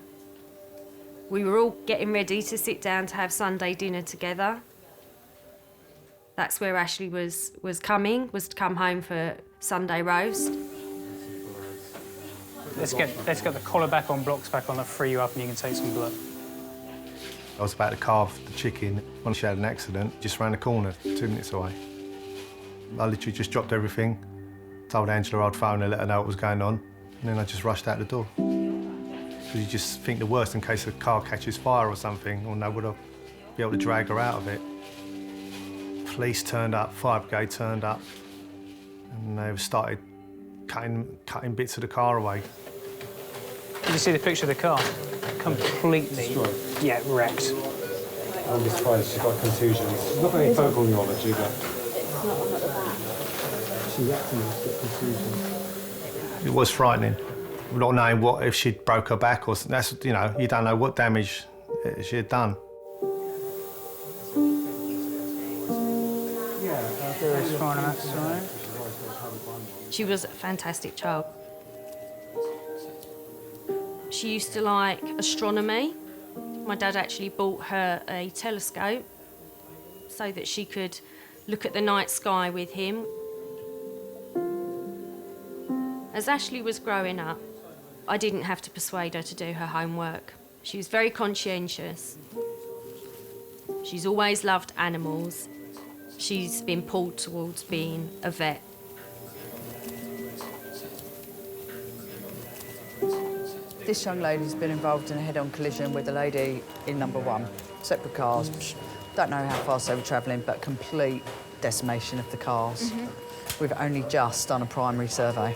We were all getting ready to sit down to have Sunday dinner together. That's where Ashley was to come home for Sunday roast. Let's get the collar back on, blocks back on, I'll free you up and you can take some blood. I was about to carve the chicken when she had an accident, just round the corner, 2 minutes away. I literally just dropped everything, told Angela I'd phone her, let her know what was going on, and then I just rushed out the door. Because you just think the worst in case the car catches fire or something, or no would I be able to drag her out of it. Police turned up, fire brigade turned up, and they started cutting bits of the car away. Did you see the picture of the car? Completely, wrecked. I'm just surprised she's got contusions. She's not got any vocal neurology, but she's acting with contusions. It was frightening. Not knowing what if she'd broke her back or that's you don't know what damage she had done. She was a fantastic child. She used to like astronomy. My dad actually bought her a telescope so that she could look at the night sky with him. As Ashley was growing up, I didn't have to persuade her to do her homework. She was very conscientious. She's always loved animals. She's been pulled towards being a vet. This young lady's been involved in a head-on collision with a lady in number 1. Separate cars. Don't know how fast they were travelling, but complete decimation of the cars. We've only just done a primary survey.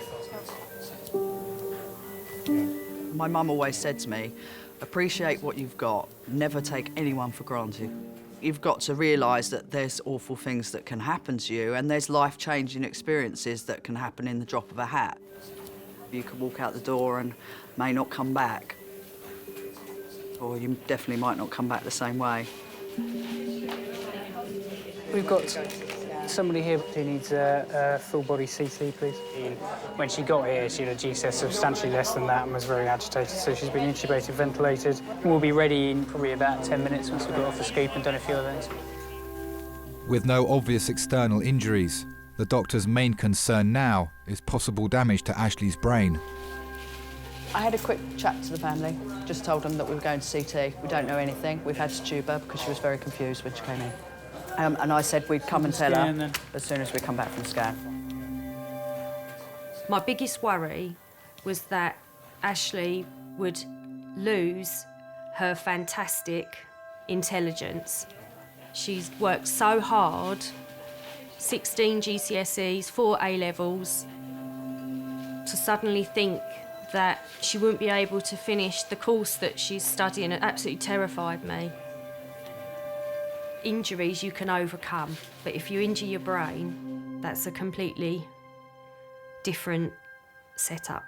My mum always said to me, appreciate what you've got, never take anyone for granted. You've got to realise that there's awful things that can happen to you and there's life-changing experiences that can happen in the drop of a hat. You could walk out the door and may not come back. Or you definitely might not come back the same way. We've got somebody here who needs a full-body CT, please. When she got here, she had a GCS substantially less than that and was very agitated, so she's been intubated, ventilated. We'll be ready in probably about 10 minutes once we've got off the scoop and done a few other things. With no obvious external injuries, the doctor's main concern now is possible damage to Ashley's brain. I had a quick chat to the family, just told them that we were going to CT. We don't know anything. We've had to tube her because she was very confused when she came in. And I said we'd come and tell her as soon as we come back from the scan. My biggest worry was that Ashley would lose her fantastic intelligence. She's worked so hard, 16 GCSEs, 4 A-levels, to suddenly think that she wouldn't be able to finish the course that she's studying. It absolutely terrified me. Injuries you can overcome, but if you injure your brain, that's a completely different setup.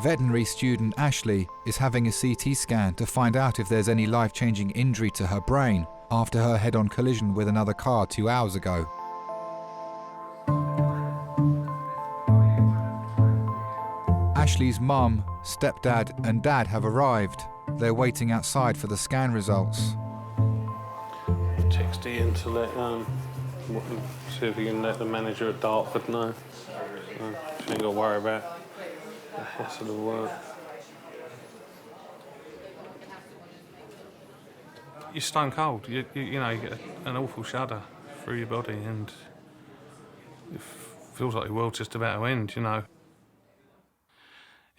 Veterinary student Ashley is having a CT scan to find out if there's any life-changing injury to her brain after her head-on collision with another car 2 hours ago. Ashley's mum, stepdad and dad have arrived. They're waiting outside for the scan results. Text Ian to let see if you can let the manager at Dartford know. She ain't got to worry about the hassle of work. You're stone cold. You know, you get an awful shudder through your body, and it feels like the world's just about to end. You know.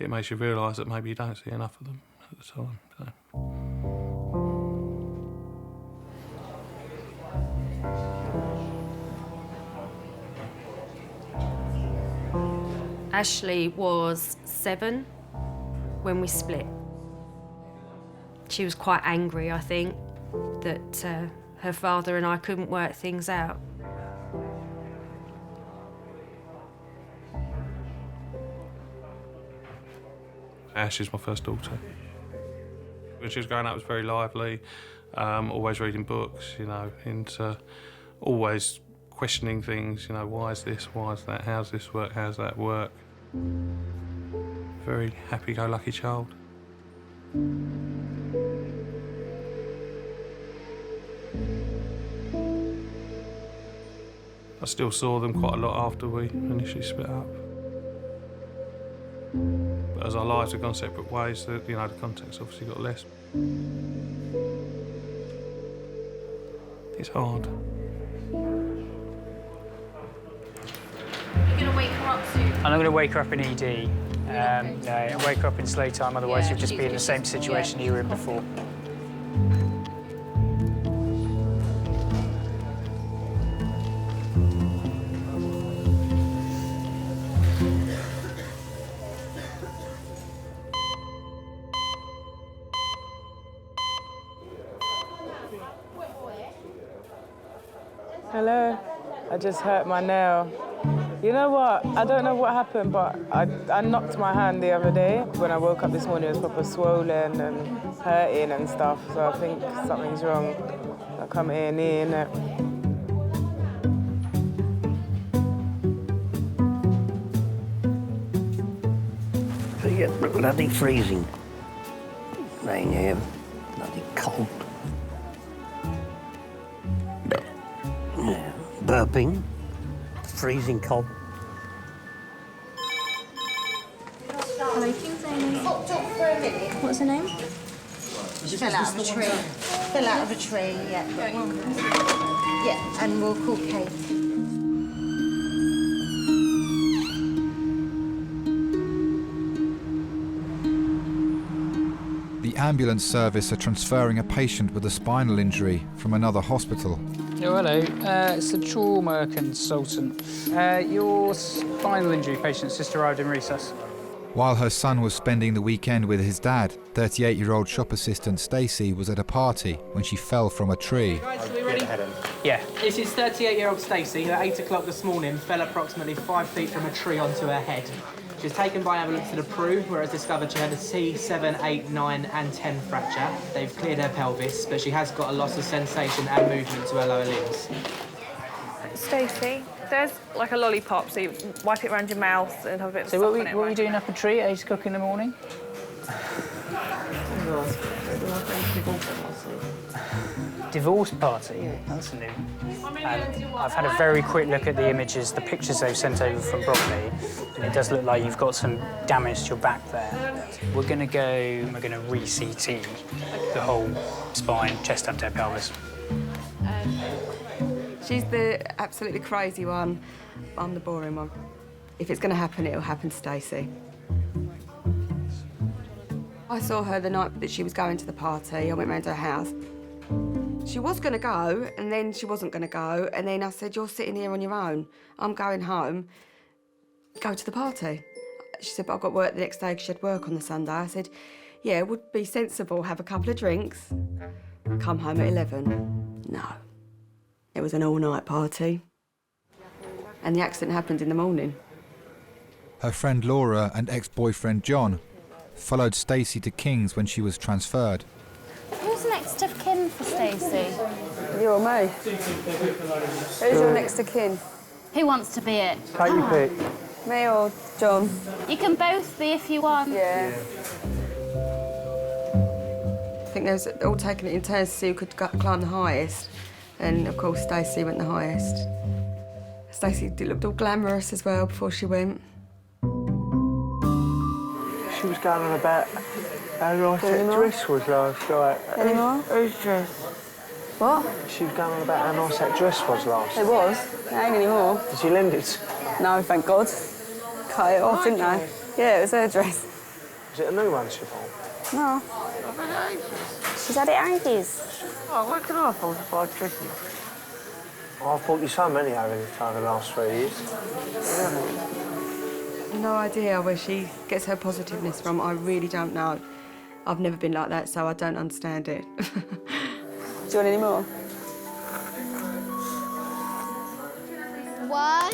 It makes you realise that maybe you don't see enough of them at the time. So. Ashley was 7 when we split. She was quite angry, I think, that her father and I couldn't work things out. Ash is my first daughter. When she was growing up, it was very lively, always reading books, you know, and always questioning things, you know, why is this, why is that, how's this work, how's that work. Very happy-go-lucky child. I still saw them quite a lot after we initially split up. But as our lives have gone separate ways, you know, the contact's obviously got less. It's hard. You're going to wake her up soon? And I'm going to wake her up in ED. And wake her up in sleigh time, otherwise you'll just be in the same situation you were in before. Hello, I just hurt my nail. You know what? I don't know what happened, but I knocked my hand the other day. When I woke up this morning, it was proper swollen and hurting and stuff, so I think something's wrong. I come A&E, innit? So you get bloody freezing rain here, bloody cold. Yeah, burping, freezing cold. Hello, King's A&E. What's her name? fell out of a tree. Fell out of a tree, yeah. Yeah, and we'll call Kate. The ambulance service are transferring a patient with a spinal injury from another hospital. Oh, hello. It's the trauma consultant. Your spinal injury patient's just arrived in recess. While her son was spending the weekend with his dad, 38-year-old shop assistant Stacey was at a party when she fell from a tree. Guys, are we ready? Yeah. This is 38-year-old Stacey, who at 8 o'clock this morning fell approximately 5 feet from a tree onto her head. She was taken by ambulance to the Prue, where it was discovered she had a C7, 8, 9 and 10 fracture. They've cleared her pelvis, but she has got a loss of sensation and movement to her lower limbs. Stacey, there's like a lollipop, so you wipe it around your mouth and have a bit of So stuff what on it. are we doing up a tree at 8 o'clock in the morning? Divorce party? Yeah. That's new. I've had a very quick look at the images, the pictures they've sent over from Bromley, and it does look like you've got some damage to your back there. We're going to re-CT the whole spine, chest, abdomen, pelvis. She's the absolutely crazy one. I'm the boring one. If it's going to happen, it'll happen to Stacey. I saw her the night that she was going to the party. I went round to her house. She was going to go, and then she wasn't going to go, and then I said, you're sitting here on your own. I'm going home. Go to the party. She said, but I've got work the next day because she had work on the Sunday. I said, yeah, it would be sensible, have a couple of drinks, come home at 11. No. It was an all-night party. And the accident happened in the morning. Her friend Laura and ex-boyfriend John followed Stacey to King's when she was transferred. Who's next of kin for Stacey? You or me? Who's your next of kin? Who wants to be it? Take your pick. Me or John? You can both be if you want. Yeah. I think they was all taking it in turns to see who could climb the highest. And, of course, Stacey went the highest. Stacey looked all glamorous as well before she went. She was going on about how nice that dress was last night. Any more? Whose dress? What? She was going on about how nice that dress was last night. It was. It ain't anymore. Did you lend it? No, thank God. Cut it off, didn't they? Yeah, it was her dress. Was it a new one she bought? No. She's had it ages. Oh, where can I afford to buy dresses? I've bought you so many over the last 3 years. No idea where she gets her positiveness from. I really don't know. I've never been like that, so I don't understand it. Do you want any more? 1,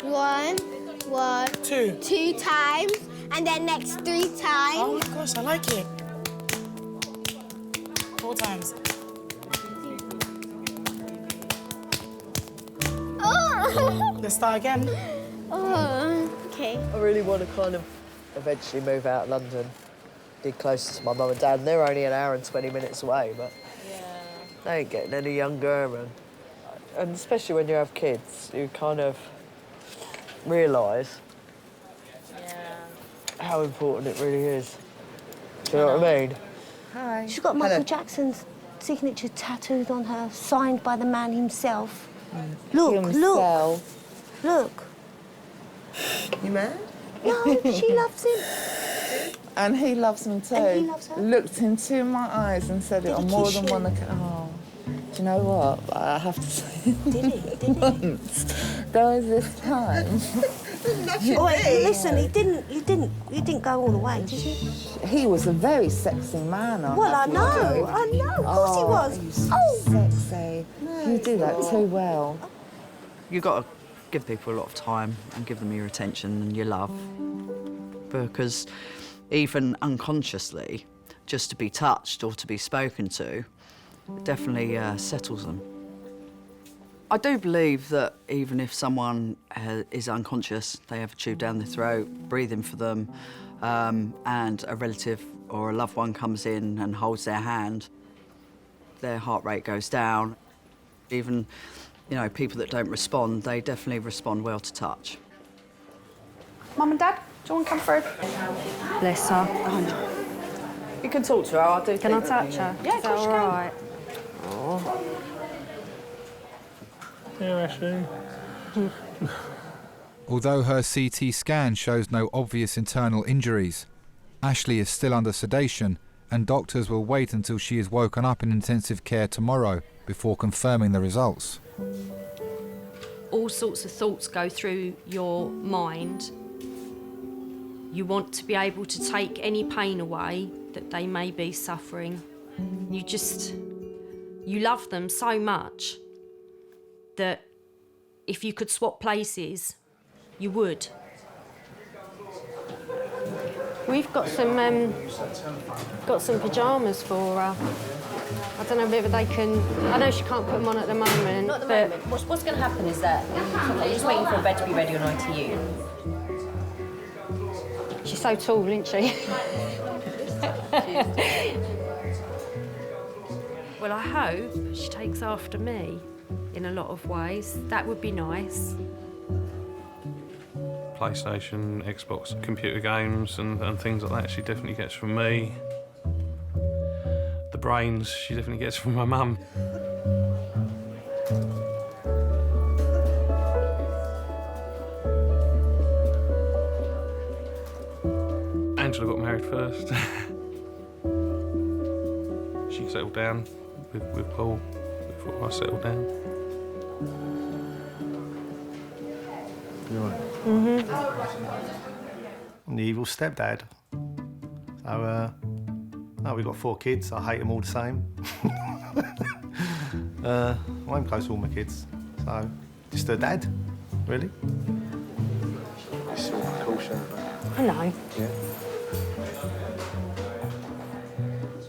1, 1, 2. 2 times, and then next 3 times. Oh my gosh, I like it. 4 times. Oh! Let's start again. Oh, okay. I really want to kind of eventually move out of London, be closer to my mum and dad. And they're only an hour and 20 minutes away, but they ain't getting any younger. And especially when you have kids, you kind of realise how important it really is. Do you know what I mean? Hi. She's got Michael Jackson's signature tattooed on her, signed by the man himself. Look, look. Look. You mad? No, she loves him. And he loves me too. And he loves her. Looked into my eyes and said it on more than one occasion. Oh, do you know what? I have to say. Did he? Did he? Once. There was this time. Oh, wait, listen, you didn't go all the way, did you? He was a very sexy man. Well, I know, of course he was. Sexy. You do that too well. You've got to give people a lot of time and give them your attention and your love. Because even unconsciously, just to be touched or to be spoken to, it definitely settles them. I do believe that even if someone is unconscious, they have a tube down their throat, breathing for them, and a relative or a loved one comes in and holds their hand, their heart rate goes down. Even, you know, people that don't respond, they definitely respond well to touch. Mum and Dad, you want to come through? Bless her. You can talk to her. I do. Can I touch her? Yeah, Is that all right? Oh. Yeah, Ashley. Although her CT scan shows no obvious internal injuries, Ashley is still under sedation and doctors will wait until she is woken up in intensive care tomorrow before confirming the results. All sorts of thoughts go through your mind. You want to be able to take any pain away that they may be suffering. You love them so much that if you could swap places, you would. We've got some pyjamas for her. I don't know whether they can. I know she can't put them on at the moment. Not at the moment. What's going to happen is that you're just waiting for a bed to be ready on ITU. She's so tall, isn't she? Well, I hope she takes after me in a lot of ways. That would be nice. PlayStation, Xbox, computer games and things like that she definitely gets from me. The brains she definitely gets from my mum. Angela got married first. She settled down with Paul before I settled down. You're right. I'm the evil stepdad. So, we've got 4 kids. I hate them all the same. I'm close to all my kids. So, just a dad, really. It's all cool, I know. Yeah.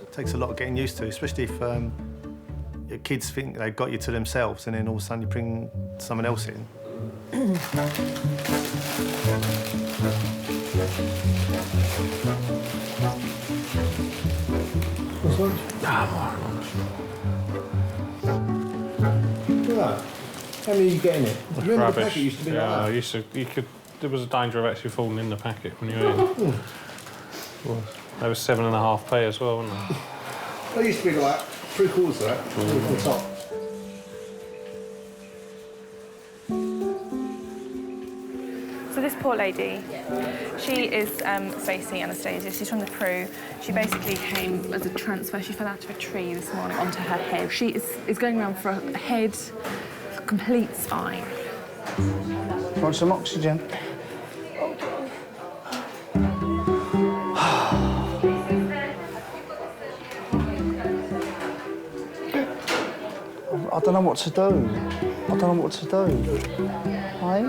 It takes a lot of getting used to, especially if your kids think they've got you to themselves and then all of a sudden you bring someone else in. How many are you getting it? Remember Rubbish. the packet used to be like that? There was a danger of actually falling in the packet when you were in. Well, they were 7.5p as well, weren't they? They used to be like 3/4 of that on top. So this poor lady, she is Stacey Anastasia. She's from the Peru. She basically came as a transfer. She fell out of a tree this morning onto her head. She is going around for a head, complete spine. Want some oxygen? I don't know what to do. Right?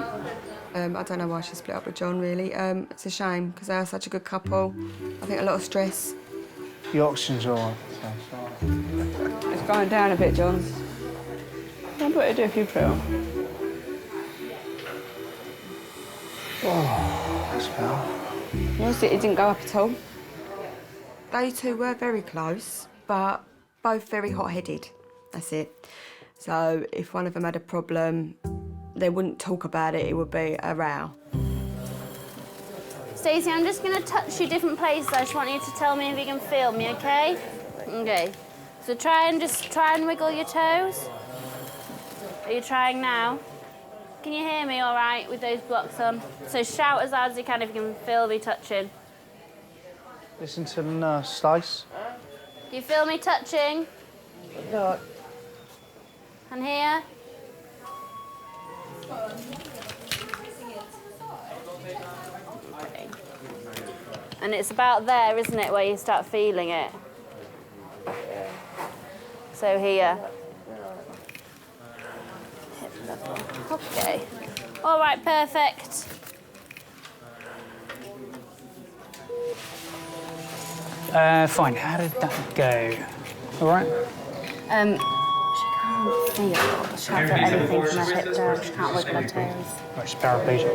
I don't know why she split up with John, really. It's a shame, because they are such a good couple. I think a lot of stress. The oxygen's all right. It's going down a bit, John. What would it do if you put it on? Oh, that's better. Was it? It didn't go up at all. They two were very close, but both very hot-headed. That's it. So if one of them had a problem, they wouldn't talk about it. It would be a row. Stacey, I'm just going to touch you different places. I just want you to tell me if you can feel me, OK? OK. So try and wiggle your toes. Are you trying now? Can you hear me all right with those blocks on? So shout as loud as you can if you can feel me touching. Listen to the nurse, Stace. Do you feel me touching? No. And here? And it's about there, isn't it, where you start feeling it? So here. Okay. All right, perfect. Fine. How did that go? All right? She can't feel. She can't feel anything from her hip down. She can't wiggle her toes. Right, she's paraplegic.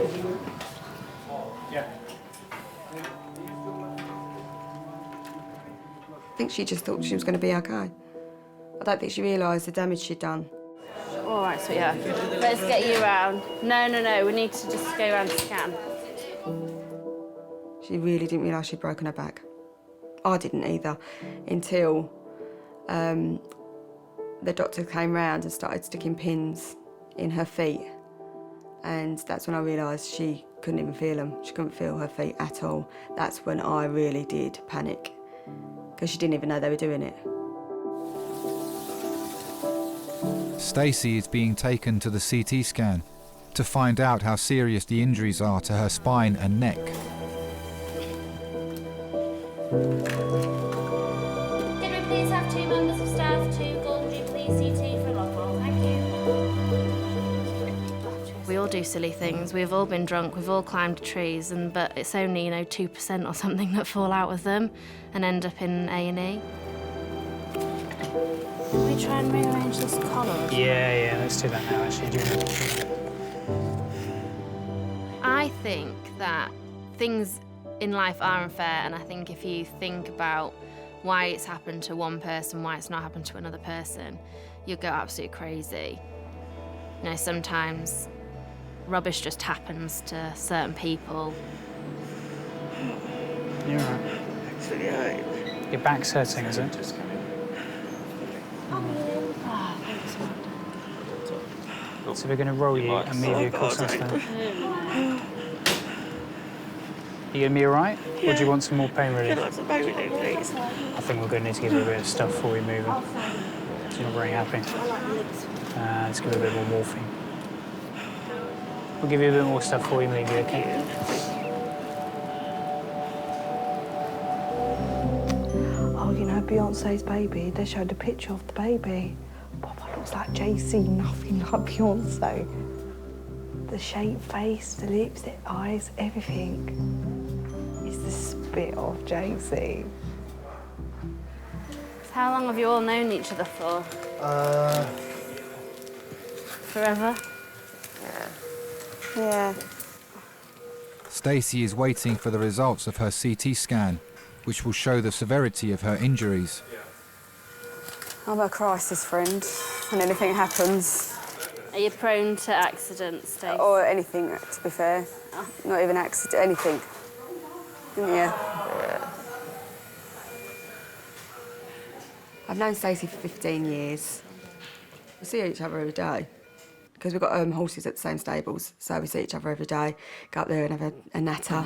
I think she just thought she was going to be OK. I don't think she realised the damage she'd done. All right, sweetheart. Let's get you around. No. We need to just go around and scan. She really didn't realise she'd broken her back. I didn't either, until the doctor came round and started sticking pins in her feet. And that's when I realised she couldn't even feel them. She couldn't feel her feet at all. That's when I really did panic, because she didn't even know they were doing it. Stacey is being taken to the CT scan to find out how serious the injuries are to her spine and neck. Can we please have 2 members of staff to Golden Jubilee CT for a long roll? Thank you. We all do silly things. We've all been drunk. We've all climbed trees, but it's only 2% or something that fall out of them and end up in A&E. Can we try and rearrange this collar? Yeah, let's do that now, actually. Do you want to? I think that things in life are unfair, and I think if you think about why it's happened to one person, why it's not happened to another person, you'll go absolutely crazy. Sometimes rubbish just happens to certain people. You're all right. Your back's hurting, is it? So we're going to roll you and move you across this thing. You going to be all right? Yeah. Or do you want some more pain relief? I'd like some pain relief, please. I think we're going to need to give you a bit of stuff before we move it. So you're not very happy. Let's give you a bit more morphine. We'll give you a bit more stuff before we move you, okay? Oh, Beyonce's baby, they showed a picture of the baby. Papa looks like JC, nothing like Beyonce. The shape, face, the lips, the eyes, everything. It's the spit of JC. How long have you all known each other for? Forever? Yeah. Stacey is waiting for the results of her CT scan, which will show the severity of her injuries. I'm a crisis friend. When anything happens. Are you prone to accidents, Stacey? Or anything, to be fair. Not even accident, anything. Yeah. I've known Stacey for 15 years. We see each other every day, because we've got horses at the same stables, so we see each other every day, go up there and have a natter.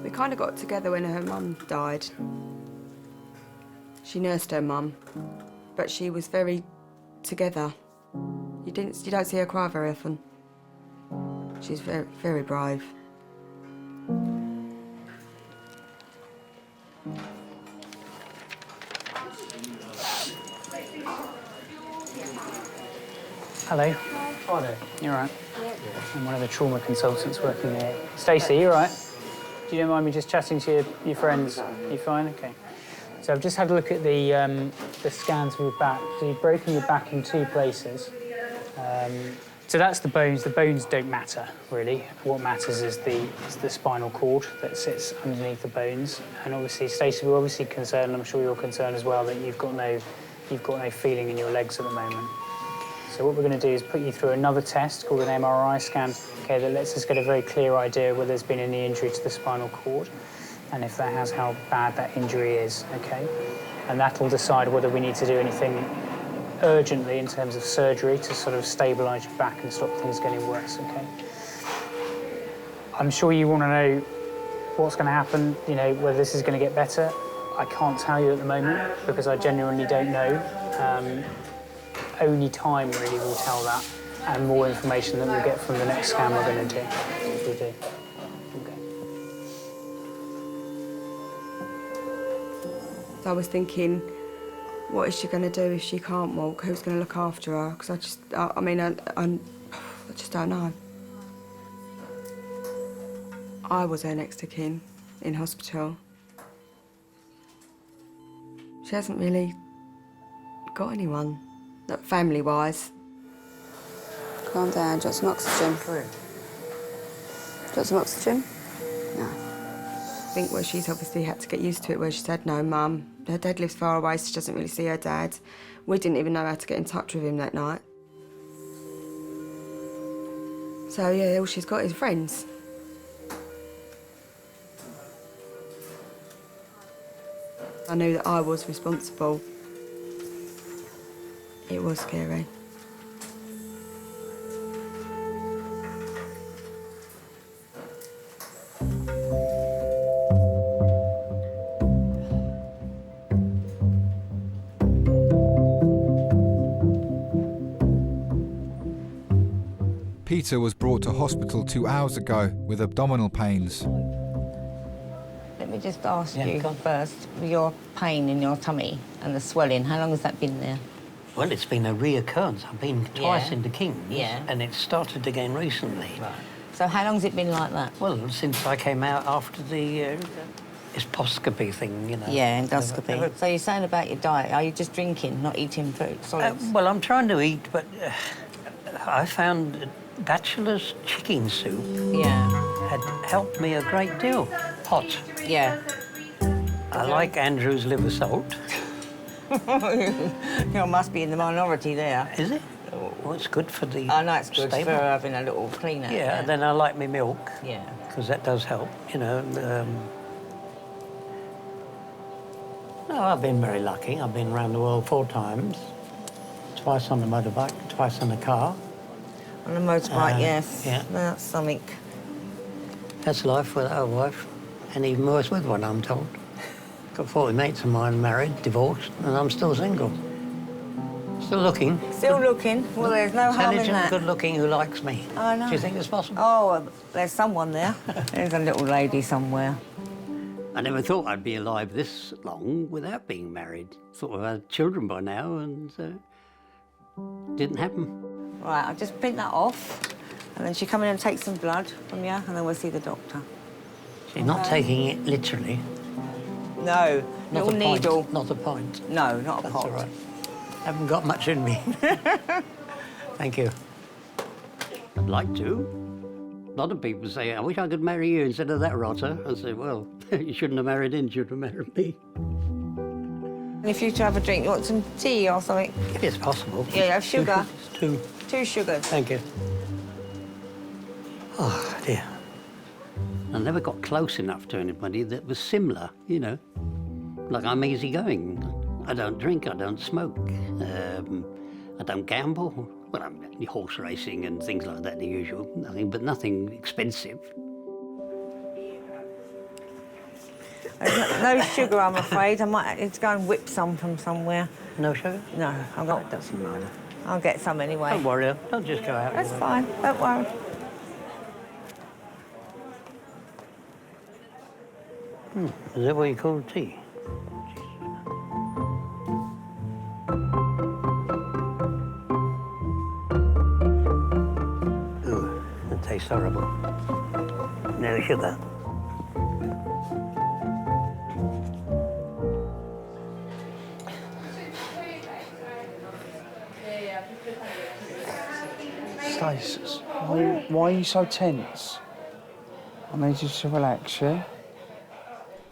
We kind of got together when her mum died. She nursed her mum, but she was very together. You don't see her cry very often. She's very, very brave. Hello. Hi there. You all right? Yeah. I'm one of the trauma consultants working here. Stacey, you all right? Do you don't mind me just chatting to your friends? You fine? Okay. So I've just had a look at the scans of your back. So you've broken your back in 2 places. So that's the bones. The bones don't matter, really. What matters is the spinal cord that sits underneath the bones. And obviously, Stacey, we're obviously concerned, I'm sure you're concerned as well, that you've got no feeling in your legs at the moment. So what we're going to do is put you through another test called an MRI scan, okay, that lets us get a very clear idea whether there's been any injury to the spinal cord, and if that has, how bad that injury is, okay? And that'll decide whether we need to do anything urgently in terms of surgery to sort of stabilise your back and stop things getting worse, okay? I'm sure you want to know what's going to happen, whether this is going to get better. I can't tell you at the moment because I genuinely don't know. Only time really will tell that, and more information that we'll get from the next scan we're going to do. If we do. Okay. So I was thinking, what is she going to do if she can't walk? Who's going to look after her? Because I just don't know. I was her next of kin in hospital. She hasn't really got anyone. Not family-wise. Calm down, do you want some oxygen? Do you want some oxygen? No. I think where she's obviously had to get used to it, where she said, no, Mum, her dad lives far away, so she doesn't really see her dad. We didn't even know how to get in touch with him that night. So, yeah, all she's got is friends. I knew that I was responsible. It was scary. Peter was brought to hospital 2 hours ago with abdominal pains. Let me just ask you first, your pain in your tummy and the swelling, how long has that been there? Well, it's been a reoccurrence. I've been twice Yeah. into King's, Yeah. and it started again recently. Right. So how long's it been like that? Well, since I came out after the endoscopy thing, you know. Yeah, endoscopy. Never- So you're saying about your diet, are you just drinking, not eating food, solids? well, I'm trying to eat, but I found bachelor's chicken soup had helped me a great deal. Hot. Yeah. I like Andrew's liver salt. You must be in the minority there. Is it? Well, it's good for the I know it's good stable. for having a little clean out. Yeah, and then I like my milk. Yeah. Because that does help, you know. No, I've been very lucky. I've been around the world 4 times. Twice on the motorbike, twice on the car. On a motorbike, yes. Yeah. That's something. That's life without a wife, and even worse with one, I'm told. Got 40 mates of mine married, divorced, and I'm still single. Still looking. Still looking? Well, there's no harm in Intelligent, that. good-looking, who likes me. I know. Do you think it's possible? Oh, well, there's someone there. There's a little lady somewhere. I never thought I'd be alive this long without being married. Thought I had children by now, and didn't happen. Right, I'll just print that off, and then she come in and take some blood from you, and then we'll see the doctor. She's not taking it literally. No, Not little a needle. Pint. Not a pint. No, not a That's pot. all right. Haven't got much in me. Thank you. I'd like to. A lot of people say, I wish I could marry you instead of that rotter. I say, well, you shouldn't have married him, you should have married me. And if you to have a drink, you want some tea or something? If it's possible. Yeah, you have sugar. 2. 2 sugars. Thank you. Oh, dear. I never got close enough to anybody that was similar, you know. Like, I'm easygoing. I don't drink, I don't smoke. I don't gamble. Well, I'm horse racing and things like that, the usual. Nothing expensive. No sugar, I'm afraid. I might need to go and whip some from somewhere. No sugar? No, I've got. It doesn't matter. I'll get some anyway. Don't worry, don't just go out. That's fine, don't worry. Is that what you call tea? Ooh, it tastes horrible. No sugar. Stace, why are you so tense? I need you to relax, yeah?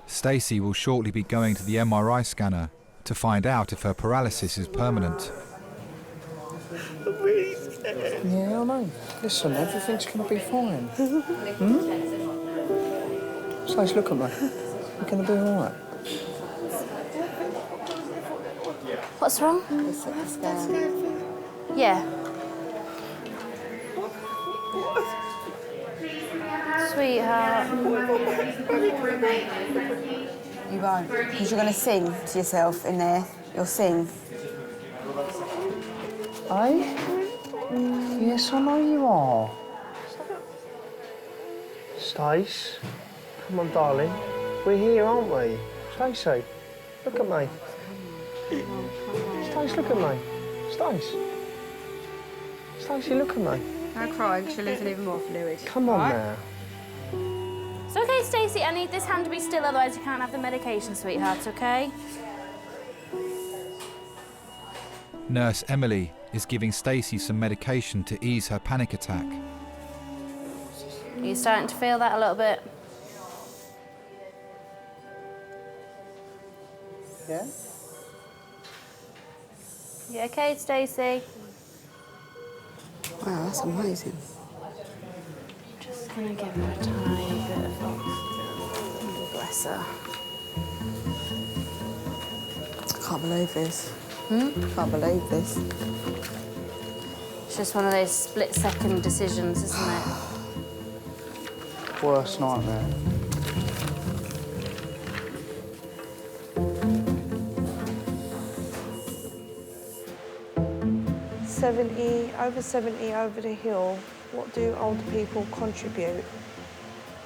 Stacey will shortly be going to the MRI scanner to find out if her paralysis is permanent. I'm really scared. Yeah, I know. Listen, everything's going to be fine. Stace, look at me. You're going to be all right. What's wrong? Yeah. Sweetheart. You won't, because you're going to sing to yourself in there. You'll sing. Eh? Yes, I know you are. Stace, come on, darling. We're here, aren't we? Stacey, look at me. Stace, look at me. Stace. Stacey, look at me. No crying, she'll lose even more fluid. Come on now. It's okay, Stacey. I need this hand to be still, otherwise you can't have the medication, sweetheart, okay? Nurse Emily is giving Stacey some medication to ease her panic attack. Are you starting to feel that a little bit? Yeah? You okay, Stacey? Wow, that's amazing. gonna give her a tiny bit of oxygen. Bless her. I can't believe this. Can't believe this. It's just one of those split-second decisions, isn't it? Worst nightmare. Over 70 over the hill, what do older people contribute?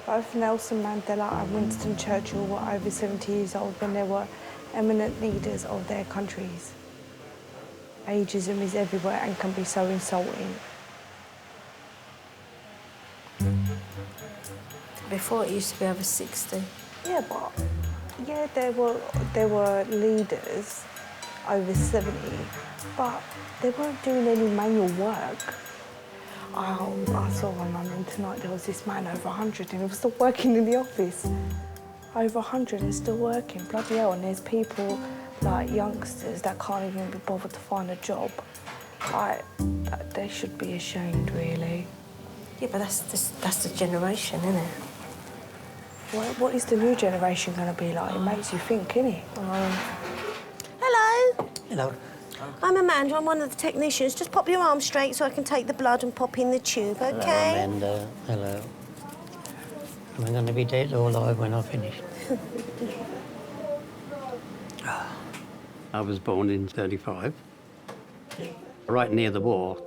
Both Nelson Mandela and Winston Churchill were over 70 years old when they were eminent leaders of their countries. Ageism is everywhere and can be so insulting. Before it used to be over 60. Yeah, but there were leaders over 70, but they weren't doing any manual work. I saw on London tonight there was this man over 100 and he was still working in the office. Over 100 and still working, bloody hell. And there's people like youngsters that can't even be bothered to find a job. They should be ashamed, really. Yeah, but that's the generation, isn't it? What is the new generation going to be like? It makes you think, innit? Hello. Hello. I'm Amanda. I'm one of the technicians. Just pop your arm straight so I can take the blood and pop in the tube, OK? Hello, Amanda. Hello. Am I going to be dead or alive when I finish? I was born in 35, right near the war.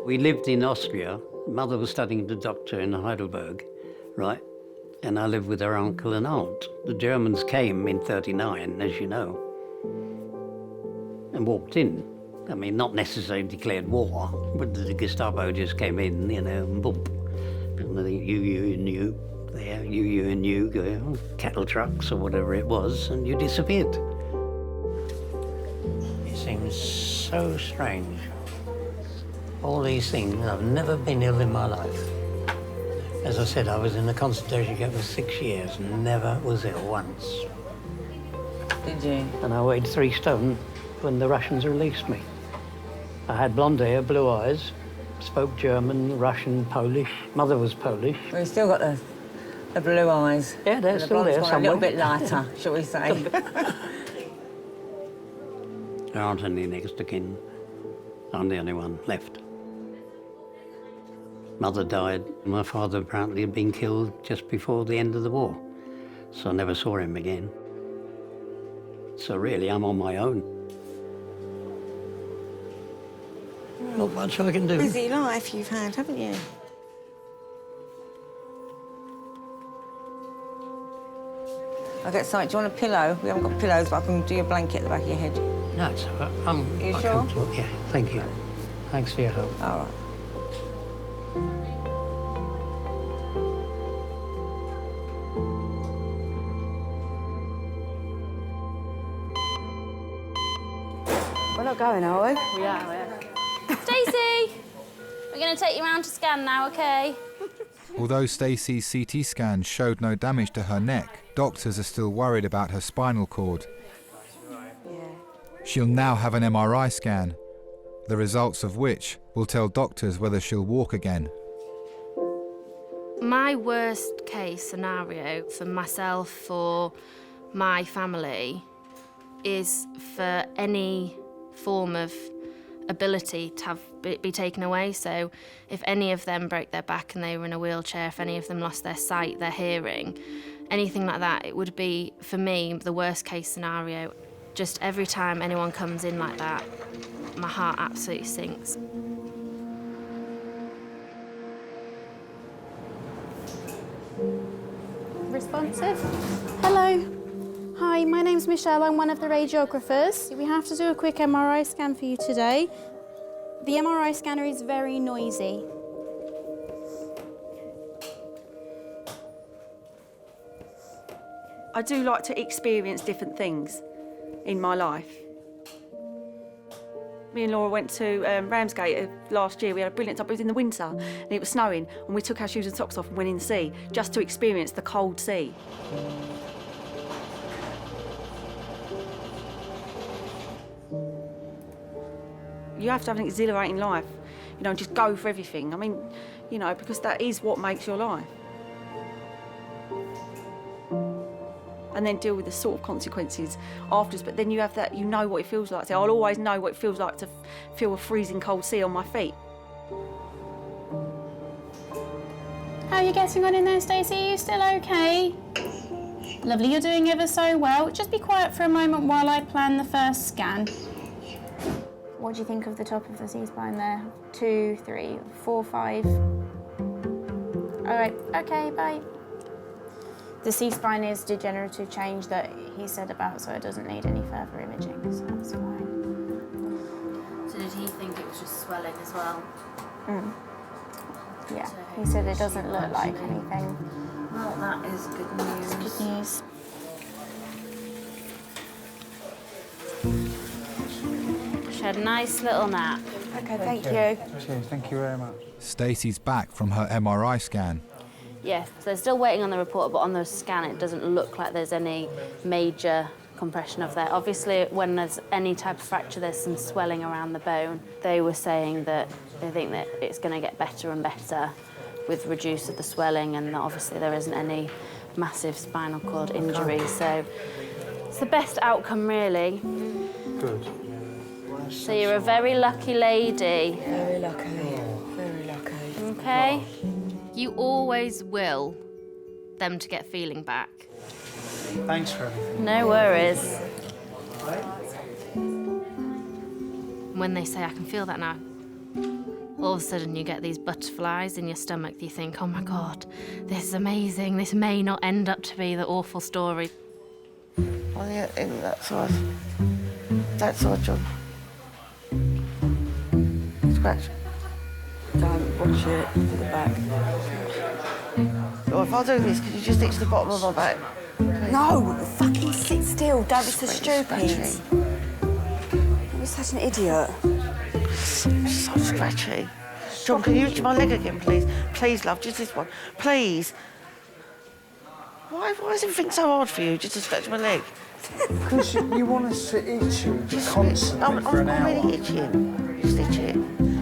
We lived in Austria. Mother was studying the doctor in Heidelberg, right? And I lived with her uncle and aunt. The Germans came in 39, as you know, and walked in. I mean, not necessarily declared war, but the Gestapo just came in, you know, and boom. You and you, there, you and you, go, cattle trucks or whatever it was, and you disappeared. It seems so strange. All these things, I've never been ill in my life. As I said, I was in the concentration camp for 6 years, never was ill once. Did you? And I weighed 3 stone when the Russians released me. I had blonde hair, blue eyes, spoke German, Russian, Polish. Mother was Polish. Well, you've still got the blue eyes. Yeah, they're still there somewhere. A little bit lighter, shall we say. There aren't any next of kin. I'm the only one left. Mother died. My father apparently had been killed just before the end of the war, so I never saw him again. So really, I'm on my own. Not much I can do. Busy life you've had, haven't you? I'll get something. Do you want a pillow? We haven't got pillows, but I can do a blanket at the back of your head. No, it's all right. I'm you quite sure? comfortable. Yeah, thank you. Thanks for your help. All right. We're not going, are we? We are. Stacey! We're going to take you round to scan now, OK? Although Stacey's CT scan showed no damage to her neck, doctors are still worried about her spinal cord. She'll now have an MRI scan, the results of which will tell doctors whether she'll walk again. My worst case scenario for myself, for my family, is for any form of ability to be taken away. So if any of them broke their back and they were in a wheelchair, if any of them lost their sight, their hearing, anything like that, it would be, for me, the worst case scenario. Just every time anyone comes in like that, my heart absolutely sinks. Responsive. Hello. Hi, my name's Michelle. I'm one of the radiographers. We have to do a quick MRI scan for you today. The MRI scanner is very noisy. I do like to experience different things in my life. Me and Laura went to Ramsgate last year. We had a brilliant time. It was in the winter and it was snowing, and we took our shoes and socks off and went in the sea just to experience the cold sea. You have to have an exhilarating life, you know, and just go for everything. I mean, you know, because that is what makes your life. And then deal with the sort of consequences afterwards. But then you have that, you know what it feels like. So I'll always know what it feels like to feel a freezing cold sea on my feet. How are you getting on in there, Stacey? Are you still okay? Lovely, you're doing ever so well. Just be quiet for a moment while I plan the first scan. What do you think of the top of the C-spine there? 2, 3, 4, 5. All right, okay, bye. The C-spine is degenerative change that he said about, so it doesn't need any further imaging, so that's fine. So did he think it was just swelling as well? Yeah, he said it doesn't look like anything. Well, that is good news. It's good news. She had a nice little nap. Okay, thank you. Cheers, thank you very much. Stacey's back from her MRI scan. Yes, so they're still waiting on the report, but on the scan it doesn't look like there's any major compression of there. Obviously, when there's any type of fracture, there's some swelling around the bone. They were saying that they think that it's going to get better and better with reduce of the swelling, and obviously there isn't any massive spinal cord injury, so it's the best outcome, really. Good. So you're a very lucky lady. Very lucky, very lucky. Okay? You always will them to get feeling back. Thanks for everything. No worries. When they say, I can feel that now, all of a sudden you get these butterflies in your stomach. You think, oh my God, this is amazing. This may not end up to be the awful story. On the in that side. That side, John. Scratch. Don't watch it to the back. Or if I do this, could you just stick to the bottom of my back? No, fucking sit still. Don't be so stupid. You're such an idiot. So scratchy. John, can you reach my leg again, please? Please, love, just this one. Please. Why is everything so hard for you, just to scratch my leg? Because you want us to itch you constantly for an hour. I'm really itching. Just itch it.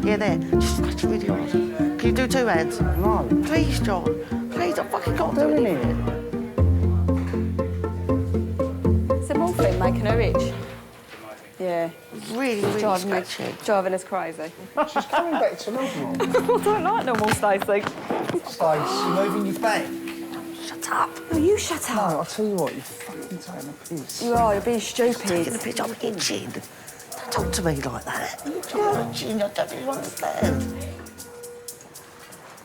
Yeah, there. Just scratch it really hard. Can you do 2 hands? No. Please, John. Please, I fucking can't do anything. Is the morphine making her itch? Yeah. Really scratchy. Driving us crazy. She's coming back to normal. I don't like normal, Stacey. Stacey, moving your back. Shut up. No, you shut up. No, I'll tell you what, you're fucking taking a piss. You are, you're being stupid. Taking a piss, I'm itching. Don't talk to me like that. I'm itching, I don't really understand.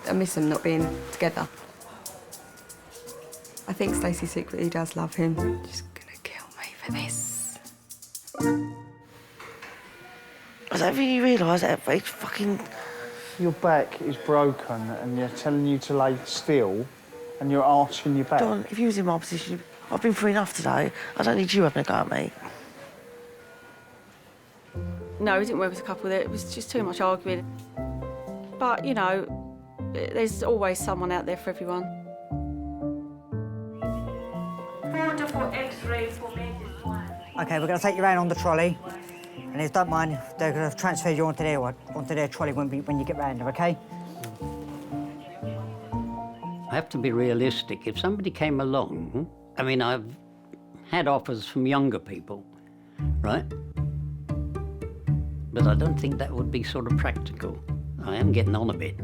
I miss them not being together. I think Stacey secretly does love him. She's gonna kill me for this. I don't think you realise that it's fucking... Your back is broken and they're telling you to lay still and you're arching your back. Don, if you was in my position, I've been through enough today. I don't need you having a go at me. No, we didn't work as a couple. It was just too much arguing. But, you know, there's always someone out there for everyone. OK, we're going to take you around on the trolley. And if you don't mind, they're going to transfer you onto their trolley when you get round there, OK? I have to be realistic. If somebody came along, I mean, I've had offers from younger people, right? But I don't think that would be sort of practical. I am getting on a bit.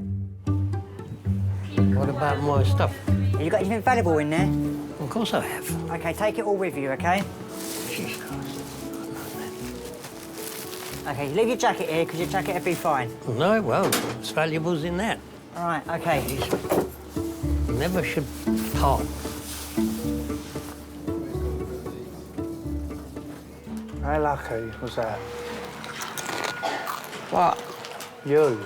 What about my stuff? Have you got anything valuable in there? Of course I have. OK, take it all with you, OK? OK, leave your jacket here, because your jacket will be fine. No, well, it's valuables in that. All right, OK. Never should part. How lucky was that? What? You.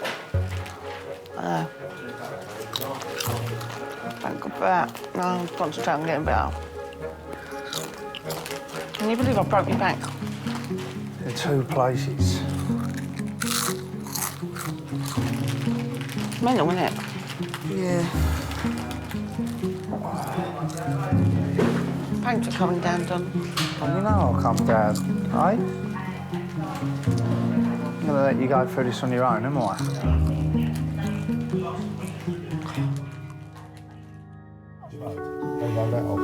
Thank God for that. No, I'm concentrating on getting better. Can you believe I broke my back? In 2 places. Mental, isn't it? Yeah. Thanks for coming down, Don. Oh, you know I'll come down, eh? I'm gonna let you go through this on your own, am I? blow that off.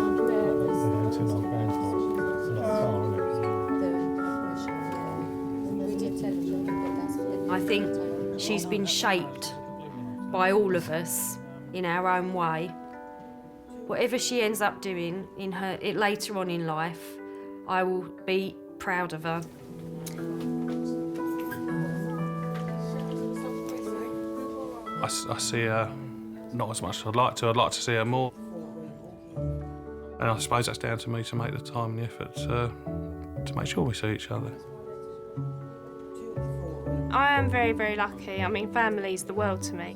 I think she's been shaped by all of us in our own way. Whatever she ends up doing in later on in life, I will be proud of her. I see her not as much as I'd like to. I'd like to see her more. And I suppose that's down to me to make the time and the effort to make sure we see each other. I am very, very lucky. I mean, family's the world to me.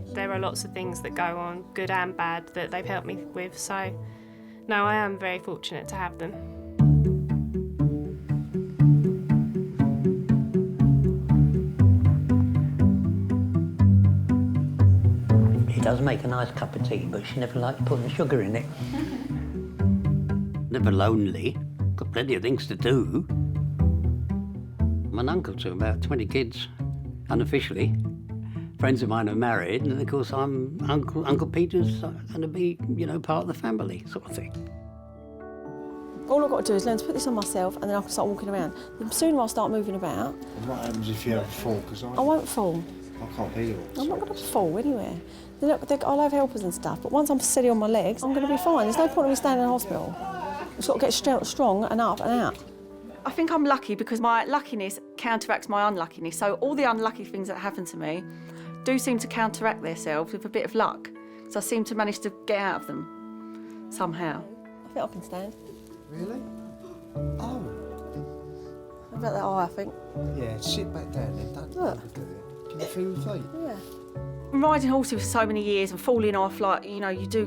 There are lots of things that go on, good and bad, that they've helped me with. So, no, I am very fortunate to have them. She does make a nice cup of tea, but she never likes putting sugar in it. Never lonely. Got plenty of things to do. I'm an uncle to about 20 kids, unofficially. Friends of mine are married, and of course I'm Uncle Peter's going to be, part of the family, sort of thing. All I've got to do is learn to put this on myself, and then I can start walking around. The sooner I start moving about... And what happens if you ever fall? Because I won't fall. I can't hear you. I'm not going to fall anywhere. I'll have helpers and stuff, but once I'm steady on my legs, I'm going to be fine. There's no point in me staying in the hospital. I've just got to get strong and up and out. I think I'm lucky because my luckiness counteracts my unluckiness. So all the unlucky things that happen to me do seem to counteract themselves with a bit of luck. So I seem to manage to get out of them somehow. I think I can stand. Really? Oh. About that eye, I think. Yeah, sit back down then. Don't look at it. Can you feel your feet? Yeah. Riding horses for so many years and falling off, you do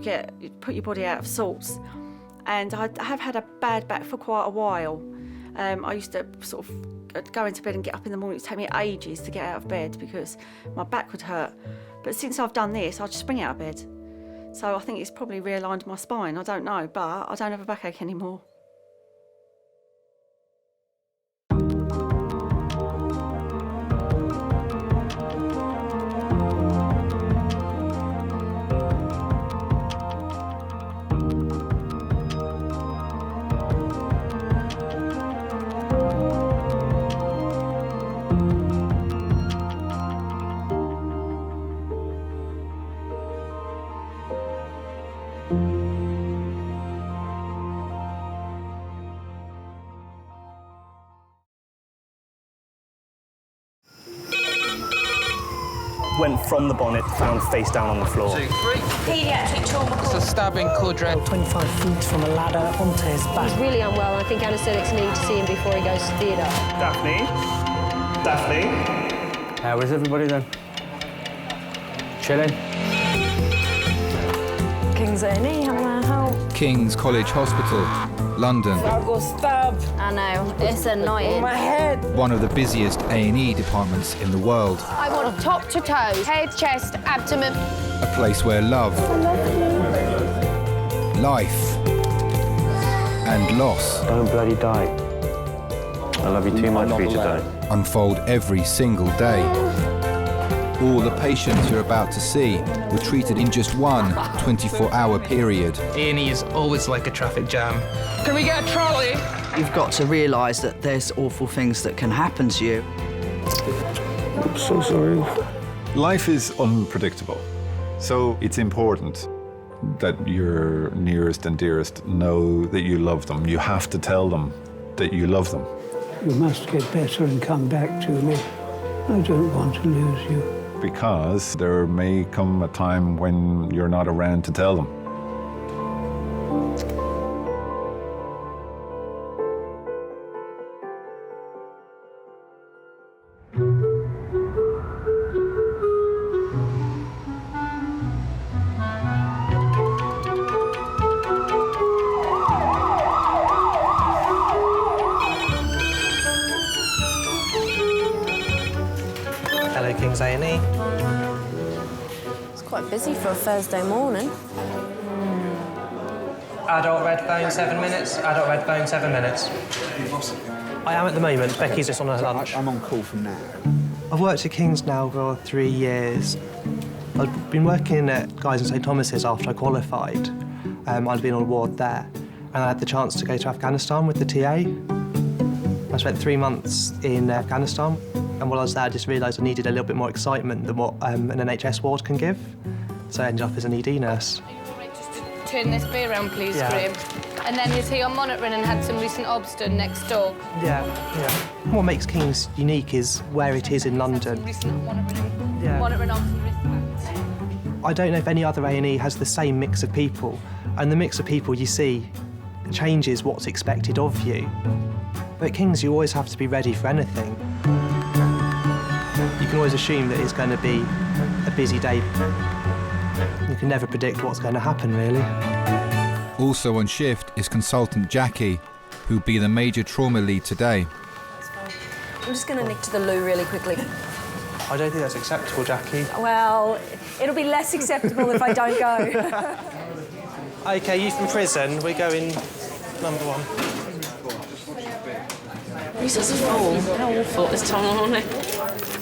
put your body out of sorts. And I have had a bad back for quite a while. I used to sort of go into bed and get up in the morning. It would take me ages to get out of bed because my back would hurt. But since I've done this, I just spring out of bed. So I think it's probably realigned my spine. I don't know, but I don't have a backache anymore. Went from the bonnet, found face down on the floor. 2, 3. Paediatric trauma. It's a stabbing quadrant. 25 feet from a ladder onto his back. He's really unwell. I think anaesthetics need to see him before he goes to theatre. Daphne? Daphne? How is everybody then? Chilling? King's A&E, how may I help? King's College Hospital, London. I got stabbed. I know, it's annoying. My head. One of the busiest A&E departments in the world. I want top to toes, head, chest, abdomen. A place where love, life, and loss. Don't bloody die. I love you too much for you to die. Unfold every single day. All the patients you're about to see were treated in just one 24-hour period. A&E is always like a traffic jam. Can we get a trolley? You've got to realise that there's awful things that can happen to you. I'm so sorry. Life is unpredictable, so it's important that your nearest and dearest know that you love them. You have to tell them that you love them. You must get better and come back to me. I don't want to lose you. Because there may come a time when you're not around to tell them. Hello, King's A&E. It's quite busy for a Thursday morning. Adult red phone, 7 minutes. Adult red phone, 7 minutes. I am at the moment. Becky's just on her lunch. I'm on call from now. I've worked at King's now for 3 years. I've been working at Guy's and St Thomas's after I qualified. I'd been on a ward there, and I had the chance to go to Afghanistan with the TA. I spent 3 months in Afghanistan, and while I was there, I just realised I needed a little bit more excitement than what an NHS ward can give. So I ended up as an ED nurse. Turn this beer around, please, Yeah. Graham. And then is he on monitoring and had some recent obs done next door? Yeah. What makes King's unique is where it is in London. Monitoring obs and wristbands. I don't know if any other A&E has the same mix of people, and the mix of people you see changes what's expected of you. But at King's, you always have to be ready for anything. You can always assume that it's going to be a busy day. You can never predict what's going to happen, really. Also on shift is consultant Jackie, who'll be the major trauma lead today. I'm just going to nick to the loo really quickly. I don't think that's acceptable, Jackie. Well, it'll be less acceptable if I don't go. OK, you from prison. We're going number 1. He's such a fool. How awful this time of morning.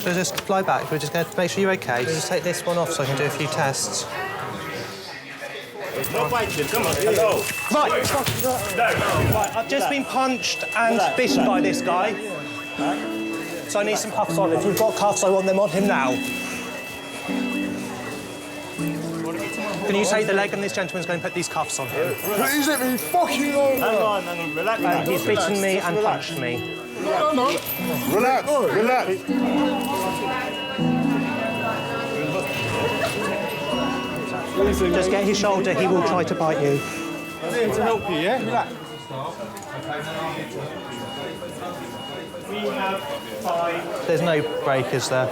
So just fly back. We're just going to make sure you're OK. Just take this one off so I can do a few tests. No fighting, come on, hello. Right. Right, I've just been punched and bitten by this guy. So I need some cuffs on. If you've got cuffs, I want them on him now. Can you take the leg, and this gentleman's going to put these cuffs on him? Please let me fucking over. Hang on, relax. He's beaten me and punched me. No. Relax. Just get his shoulder, he will try to bite you. I'm here to help you, yeah? Relax. We have 5. There's no breakers there.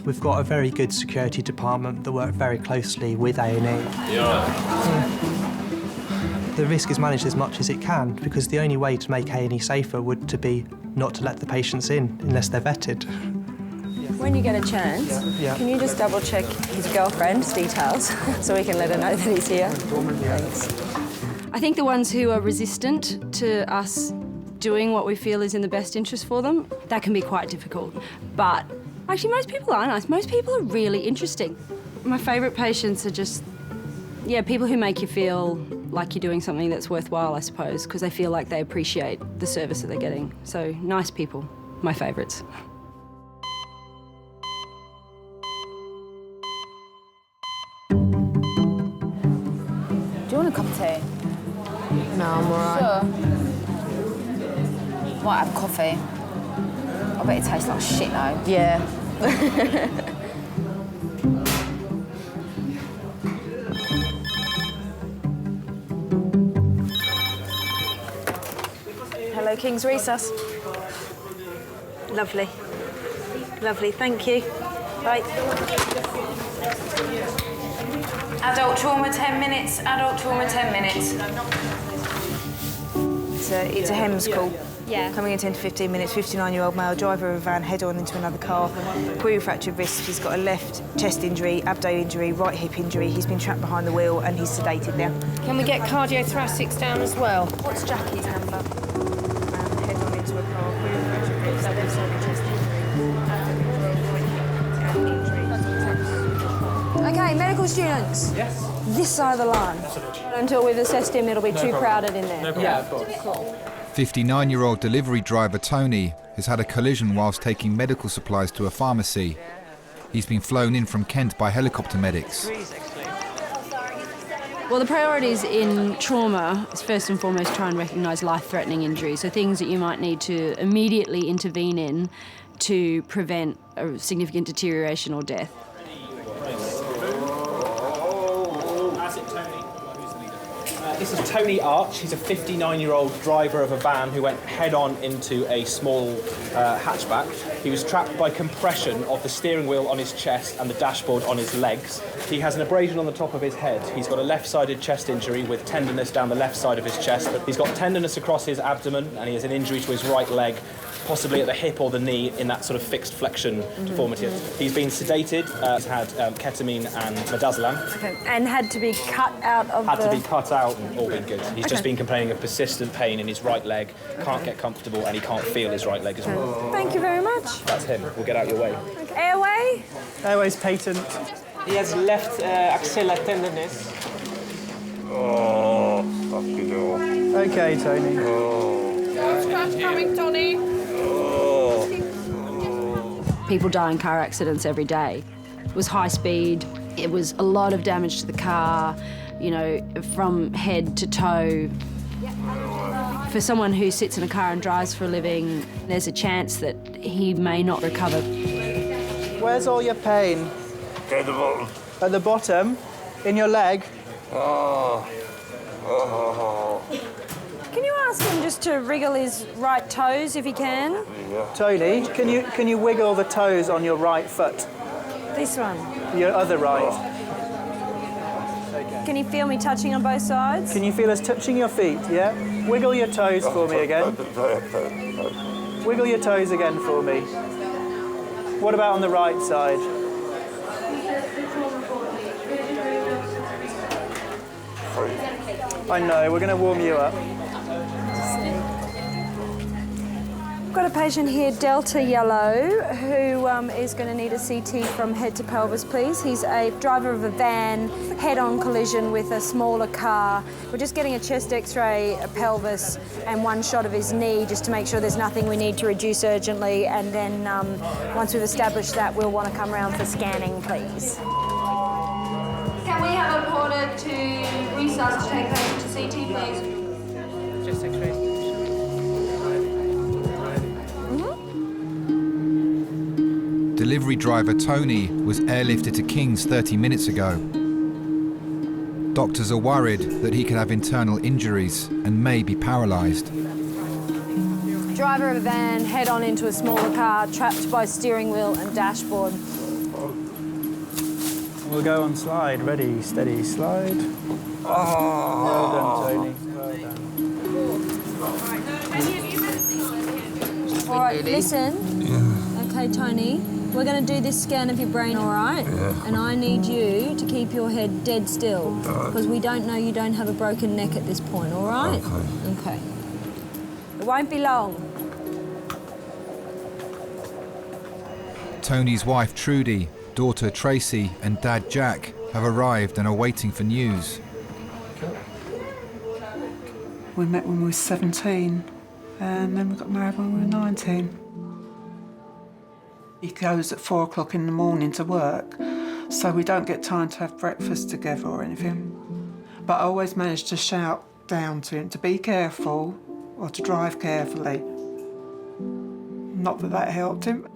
We've got a very good security department that work very closely with A&E. The risk is managed as much as it can, because the only way to make A&E safer would to be not to let the patients in unless they're vetted. When you get a chance, can you just double-check his girlfriend's details so we can let her know that he's here? Thanks. I think the ones who are resistant to us doing what we feel is in the best interest for them, that can be quite difficult. But actually, most people are nice. Most people are really interesting. My favourite patients are just, people who make you feel like you're doing something that's worthwhile, I suppose, because they feel like they appreciate the service that they're getting. So, nice people, my favourites. Do you want a cup of tea? No, I'm all right. Sure. Might have coffee. I bet it tastes like shit, though. Yeah. Hello, King's Recess. Lovely. Lovely, thank you. Bye. Adult trauma, 10 minutes. Adult trauma, 10 minutes. It's a HEMS call. Yeah. Coming in 10 to 15 minutes, 59-year-old male, driver of a van, head-on into another car. Query fractured wrist, he's got a left chest injury, abdo injury, right hip injury. He's been trapped behind the wheel and he's sedated now. Can we get cardiothoracics down as well? What's Jackie's number? Head-on into a car, query fractured wrist, left side chest injury. Okay, medical students. Yes. This side of the line. Until we've assessed him, it'll be too crowded in there. Yeah, of course. Cool. 59-year-old delivery driver Tony has had a collision whilst taking medical supplies to a pharmacy. He's been flown in from Kent by helicopter medics. Well, the priorities in trauma is first and foremost try and recognise life-threatening injuries, so things that you might need to immediately intervene in to prevent a significant deterioration or death. This is Tony Arch. He's a 59-year-old driver of a van who went head-on into a small hatchback. He was trapped by compression of the steering wheel on his chest and the dashboard on his legs. He has an abrasion on the top of his head. He's got a left-sided chest injury with tenderness down the left side of his chest. He's got tenderness across his abdomen, and he has an injury to his right leg, possibly at the hip or the knee in that sort of fixed flexion deformity. He's been sedated, he's had ketamine and midazolam. Okay. And had to be cut out of To be cut out and all been good. He's just been complaining of persistent pain in his right leg, can't get comfortable, and he can't feel his right leg as well. Thank you very much. That's him. We'll get out your way. Airway? Airway's patent. He has left axilla tenderness. Oh, fucking hell. Okay, Tony. Scratch coming, Tony. People die in car accidents every day. It was high speed, it was a lot of damage to the car, you know, from head to toe. For someone who sits in a car and drives for a living, there's a chance that he may not recover. Where's all your pain? At the bottom. At the bottom? In your leg? Oh. Can you ask him just to wriggle his right toes if he can? Yeah. Tony, can you wiggle the toes on your right foot? This one. Your other right. Can you feel me touching on both sides? Can you feel us touching your feet, yeah? Wiggle your toes for me again. Wiggle your toes again for me. What about on the right side? I know, we're going to warm you up. I've got a patient here, Delta Yellow, who is going to need a CT from head to pelvis, please. He's a driver of a van, head-on collision with a smaller car. We're just getting a chest X-ray, a pelvis, and one shot of his knee just to make sure there's nothing we need to reduce urgently. And then once we've established that, we'll want to come around for scanning, please. Can we have a porter to resus to take patient to CT, please? Chest X-ray. Delivery driver Tony was airlifted to King's 30 minutes ago. Doctors are worried that he could have internal injuries and may be paralysed. Driver of a van, head-on into a smaller car, trapped by steering wheel and dashboard. We'll go on slide. Ready, steady, slide. Oh. Well done, Tony. Well done. All right, listen. Okay, Tony. We're going to do this scan of your brain, all right? Yeah. And I need you to keep your head dead still, because we don't know you don't have a broken neck at this point, all right? Okay. It won't be long. Tony's wife Trudy, daughter Tracy and dad Jack have arrived and are waiting for news. We met when we were 17 and then we got married when we were 19. He goes at 4 o'clock in the morning to work, so we don't get time to have breakfast together or anything. But I always manage to shout down to him to be careful or to drive carefully. Not that helped him.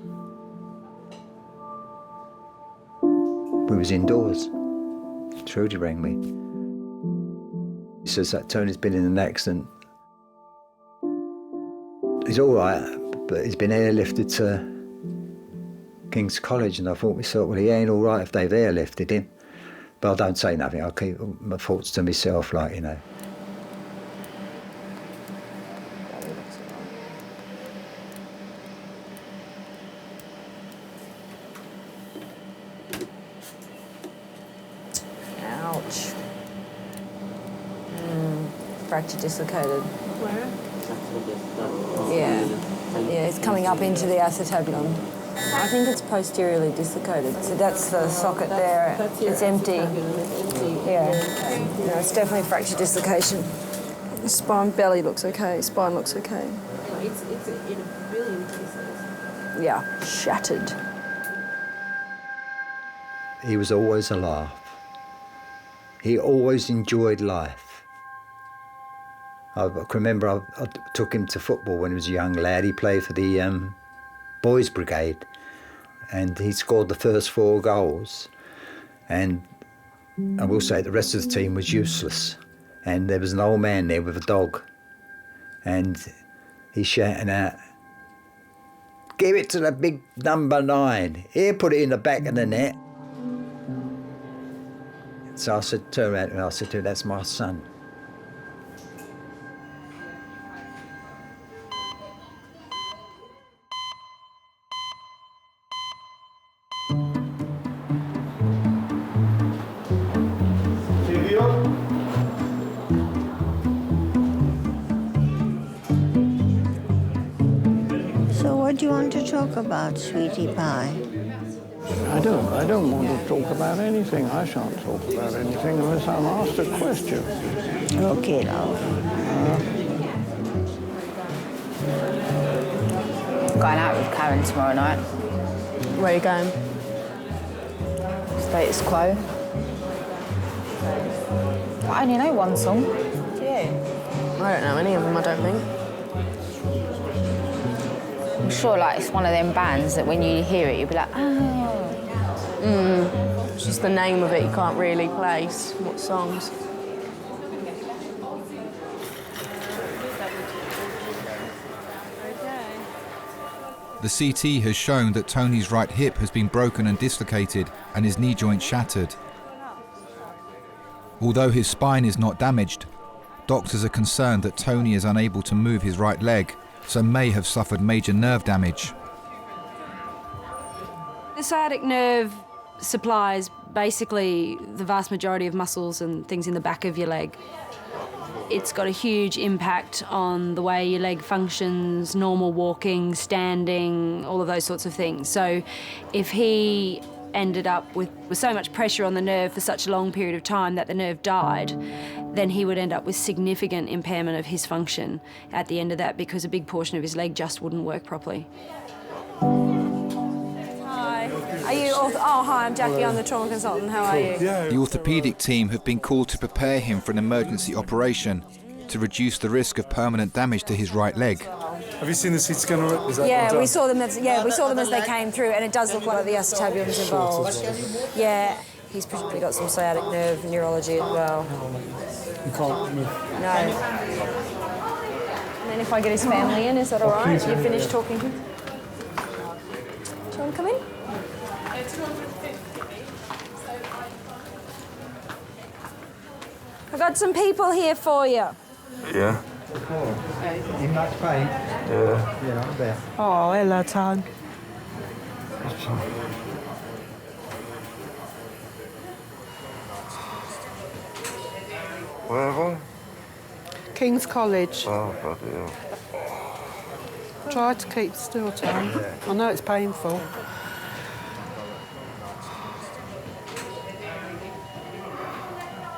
We was indoors. Trudy rang me. He says that Tony's been in an accident. He's all right, but he's been airlifted to King's College, and I thought myself, well, he ain't all right if they've airlifted him. But I don't say nothing. I keep my thoughts to myself, like, you know. Ouch. Fracture dislocated. Where? Yeah, it's coming up into the acetabulum. I think it's posteriorly dislocated. So that's the socket there. It's empty. Yeah. No, it's definitely fracture dislocation. The spine, belly looks okay. Spine looks okay. It's in a billion pieces. Yeah, shattered. He was always a laugh. He always enjoyed life. I can remember I took him to football when he was a young lad. He played for the Boys Brigade, and he scored the first 4 goals. And I will say the rest of the team was useless. And there was an old man there with a dog, and he's shouting out, "Give it to the big number 9. Here, put it in the back of the net." So I said, turn around and I said to him, "That's my son." So what do you want to talk about, sweetie pie? I don't want to talk about anything. I shan't talk about anything unless I'm asked a question. Okay, love. Going out with Karen tomorrow night. Where are you going? Status quo. I only know one song. Do you? I don't know any of them, I don't think. I'm sure like it's one of them bands that when you hear it, you'll be like, oh. It's just the name of it, you can't really place what songs. The CT has shown that Tony's right hip has been broken and dislocated and his knee joint shattered. Although his spine is not damaged, doctors are concerned that Tony is unable to move his right leg, so may have suffered major nerve damage. The sciatic nerve supplies basically the vast majority of muscles and things in the back of your leg. It's got a huge impact on the way your leg functions, normal walking, standing, all of those sorts of things. So if he ended up with so much pressure on the nerve for such a long period of time that the nerve died, then he would end up with significant impairment of his function at the end of that because a big portion of his leg just wouldn't work properly. Hi. Are you... Oh, hi, I'm Jackie, I'm the trauma consultant. How are you? The orthopaedic team have been called to prepare him for an emergency operation to reduce the risk of permanent damage to his right leg. Have you seen the CT scanner? Yeah, we saw them as they came through, and it does look like the acetabulum's involved. Yeah, he's probably got some sciatic nerve neurology as well. You can't move. No. And then if I get his family in, is that all right? You finished talking? Do you want to come in? I've got some people here for you. Yeah. In much pain? Yeah. Yeah, I bet. Oh, hello, Tone. Where am I? King's College. Oh, bloody hell. Try to keep still, Tone. I know it's painful.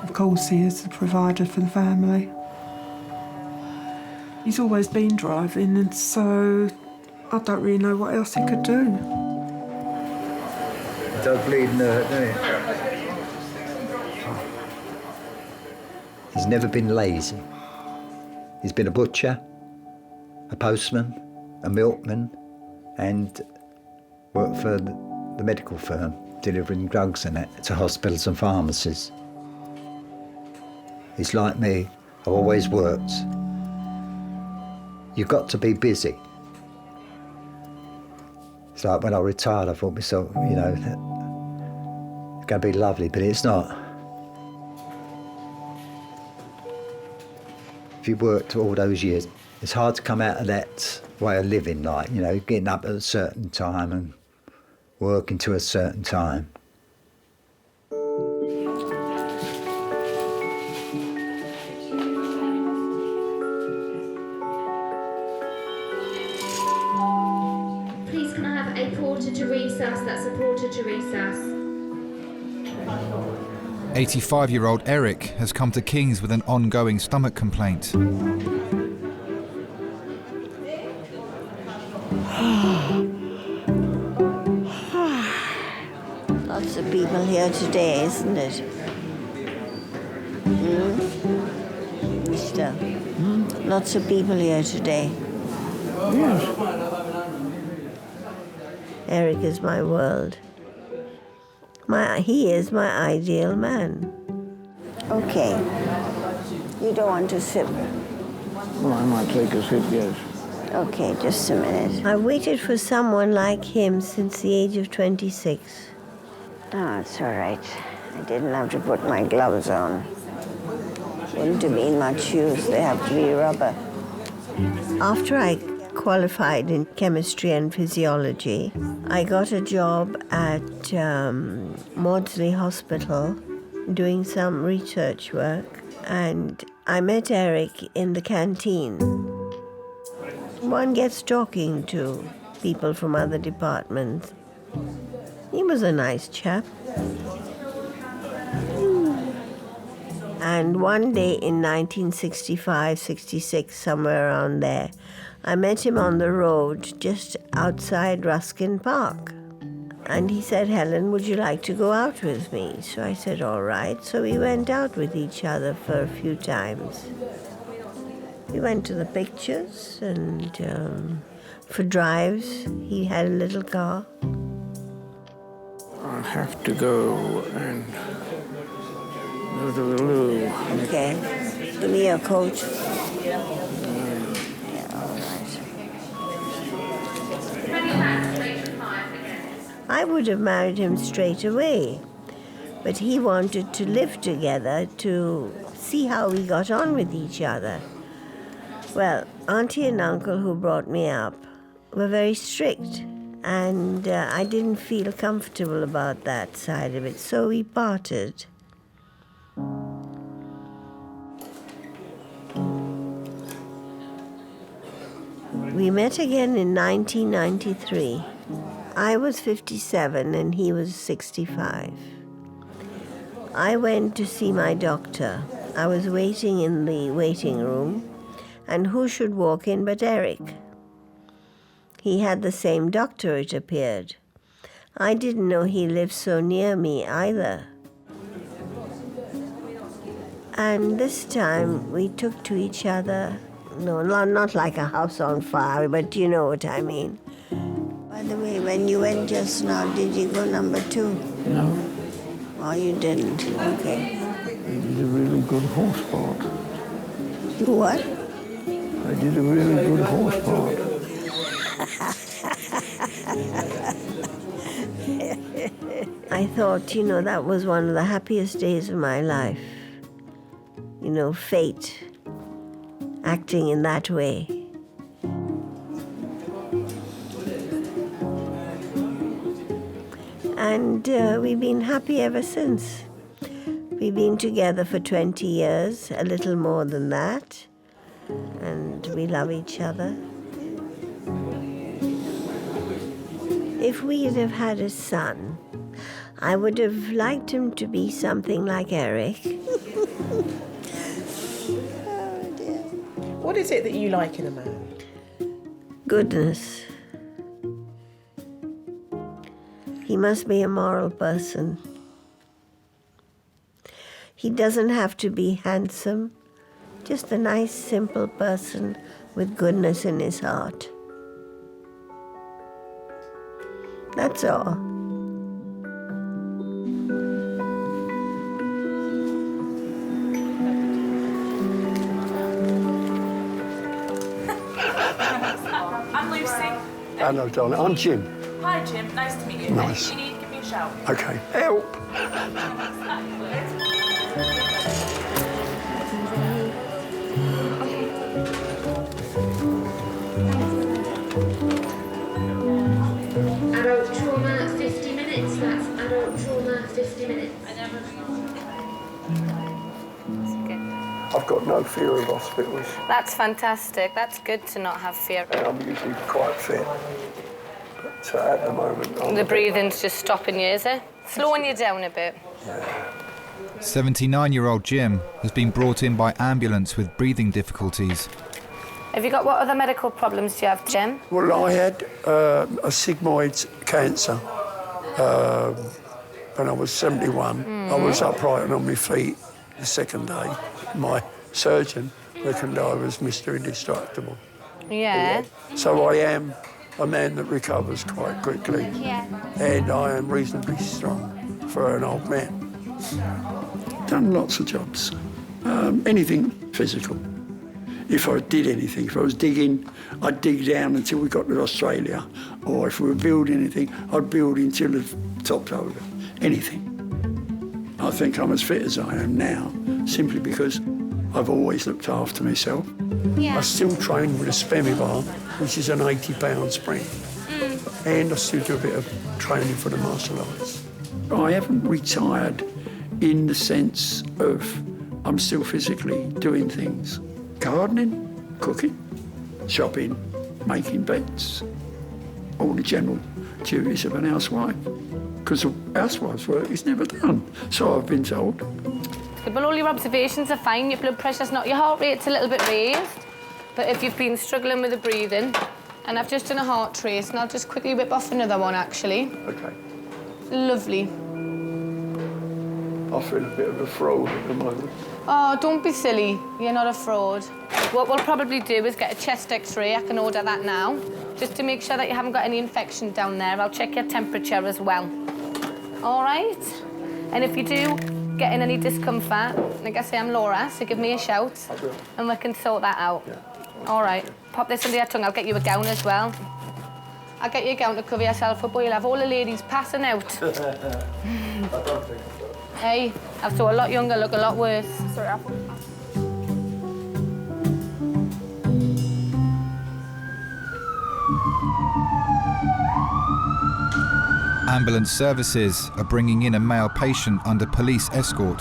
Of course, he is the provider for the family. He's always been driving, and so I don't really know what else he could do. It does bleed and hurt, doesn't it? He's never been lazy. He's been a butcher, a postman, a milkman, and worked for the medical firm, delivering drugs and that to hospitals and pharmacies. He's like me. I've always worked. You've got to be busy. It's like when I retired, I thought to myself, you know, it's going to be lovely, but it's not. If you've worked all those years, it's hard to come out of that way of living, like, you know, getting up at a certain time and working to a certain time. Please can I have a porter to resus? That's a porter to resus. 85-year-old Eric has come to King's with an ongoing stomach complaint. Lots of people here today, isn't it? Mister? Lots of people here today. Yes. Eric is my world. He is my ideal man. Okay. You don't want to sip? Well, I might take a sip, yes. Okay, just a minute. I waited for someone like him since the age of 26. Oh, it's all right. I didn't have to put my gloves on. Wouldn't have been much use. They have to be rubber. After I qualified in chemistry and physiology, I got a job at Maudsley Hospital doing some research work, and I met Eric in the canteen. One gets talking to people from other departments. He was a nice chap. And one day in 1965, 66, somewhere around there, I met him on the road just outside Ruskin Park. And he said, Helen, would you like to go out with me? So I said, all right. So we went out with each other for a few times. We went to the pictures and for drives. He had a little car. I'll have to go and go to the loo. Okay. Give me your coat. I would have married him straight away, but he wanted to live together to see how we got on with each other. Well, Auntie and Uncle who brought me up were very strict, and I didn't feel comfortable about that side of it, so we parted. We met again in 1993. I was 57 and he was 65. I went to see my doctor. I was waiting in the waiting room, and who should walk in but Eric? He had the same doctor, it appeared. I didn't know he lived so near me either. And this time we took to each other, no, not like a house on fire, but you know what I mean. By the way, when you went just now, did you go number 2? No. Oh, you didn't? Okay. I did a really good horse part. You what? I did a really good horse part. I thought, you know, that was one of the happiest days of my life. You know, fate acting in that way. And we've been happy ever since. We've been together for 20 years, a little more than that, and we love each other. If we'd have had a son, I would have liked him to be something like Eric. What is it that you like in a man? Goodness. He must be a moral person. He doesn't have to be handsome, just a nice, simple person with goodness in his heart. That's all. I'm Lucy. Hello, darling. I'm Jim. Hi, Jim. Nice to meet you. Nice. Anything you need, give me a shout. Okay. Help! Adult trauma, 50 minutes. That's adult trauma, 50 minutes. I've got no fear of hospitals. That's fantastic. That's good to not have fear. I'm usually quite fit. But at the moment... The breathing's just stopping you, is it? Slowing you down a bit. 79-year-old Jim has been brought in by ambulance with breathing difficulties. Have you got what other medical problems do you have, Jim? Well, I had a sigmoid cancer when I was 71. I was upright and on my feet the second day. My surgeon reckoned I was Mr. Indestructible. Yeah. So I am a man that recovers quite quickly. Yeah. And I am reasonably strong for an old man. Done lots of jobs. Anything physical. If I did anything, if I was digging, I'd dig down until we got to Australia. Or if we were building anything, I'd build until the top's over. Anything. I think I'm as fit as I am now, simply because I've always looked after myself. Yeah. I still train with a spemi bar, which is an 80-pound spring. And I still do a bit of training for the martial arts. I haven't retired in the sense of I'm still physically doing things. Gardening, cooking, shopping, making beds, all the general duties of an housewife. because housewives' work is never done, so I've been told. But all your observations are fine. Your blood pressure's not, your heart rate's a little bit raised. But if you've been struggling with the breathing, and I've just done a heart trace, and I'll just quickly whip off another one, actually. Okay. Lovely. I feel a bit of a fraud at the moment. Oh, don't be silly. You're not a fraud. What we'll probably do is get a chest X-ray. I can order that now, just to make sure that you haven't got any infection down there. I'll check your temperature as well. All right? And if you do get in any discomfort, like I say, I'm Laura, so give me a shout, and we can sort that out. Yeah. All right. Pop this under your tongue. I'll get you a gown as well. I'll get you a gown to cover yourself up, or you'll have all the ladies passing out. I don't think so. Hey, I've saw a lot younger, look a lot worse. Sorry, Apple. Ambulance services are bringing in a male patient under police escort.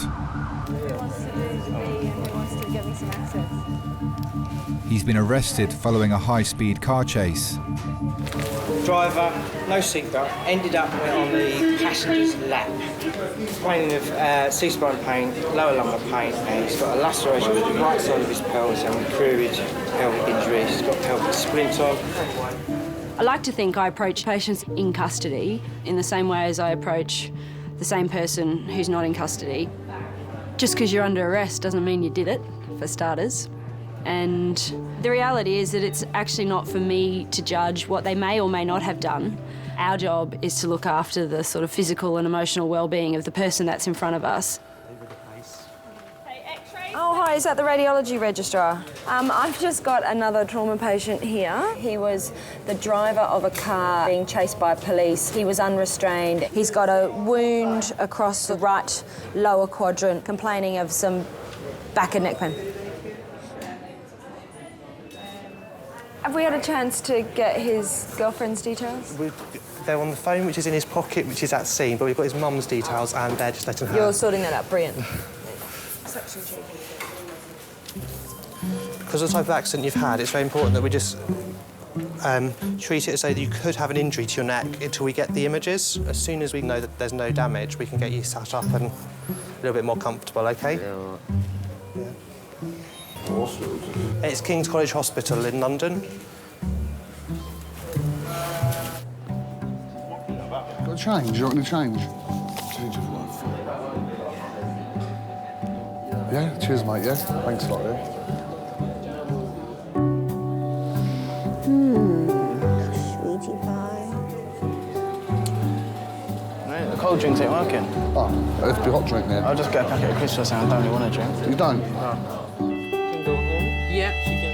He's been arrested following a high-speed car chase. Driver, no seatbelt, ended up on the passenger's lap. Complaining of C-spine pain, lower lumbar pain, and he's got a laceration on the right side of his pelvis and recurred pelvic injury. He's got pelvic splint on. I like to think I approach patients in custody in the same way as I approach the same person who's not in custody. Just because you're under arrest doesn't mean you did it, for starters. And the reality is that it's actually not for me to judge what they may or may not have done. Our job is to look after the sort of physical and emotional well-being of the person that's in front of us. Oh, hi, is that the radiology registrar? I've just got another trauma patient here. He was the driver of a car being chased by police. He was unrestrained. He's got a wound across the right lower quadrant, complaining of some back and neck pain. Have we had a chance to get his girlfriend's details? They're on the phone, which is in his pocket, which is at scene, but we've got his mum's details and they're just letting her... You're sorting that out, brilliant. Section 2. Because of the type of accident you've had, it's very important that we just treat it as though you could have an injury to your neck until we get the images. As soon as we know that there's no damage, we can get you sat up and a little bit more comfortable, OK? Yeah. It's King's College Hospital in London. Got a change? You want to change? Change of life. Yeah, cheers, mate, yeah? Thanks a lot, yeah? Sweetie pie. Right, the cold drinks ain't working. Oh, it'll be hot drink then. I'll just get a packet of Christmas and I don't really want a drink. You don't? No. Yeah, she can.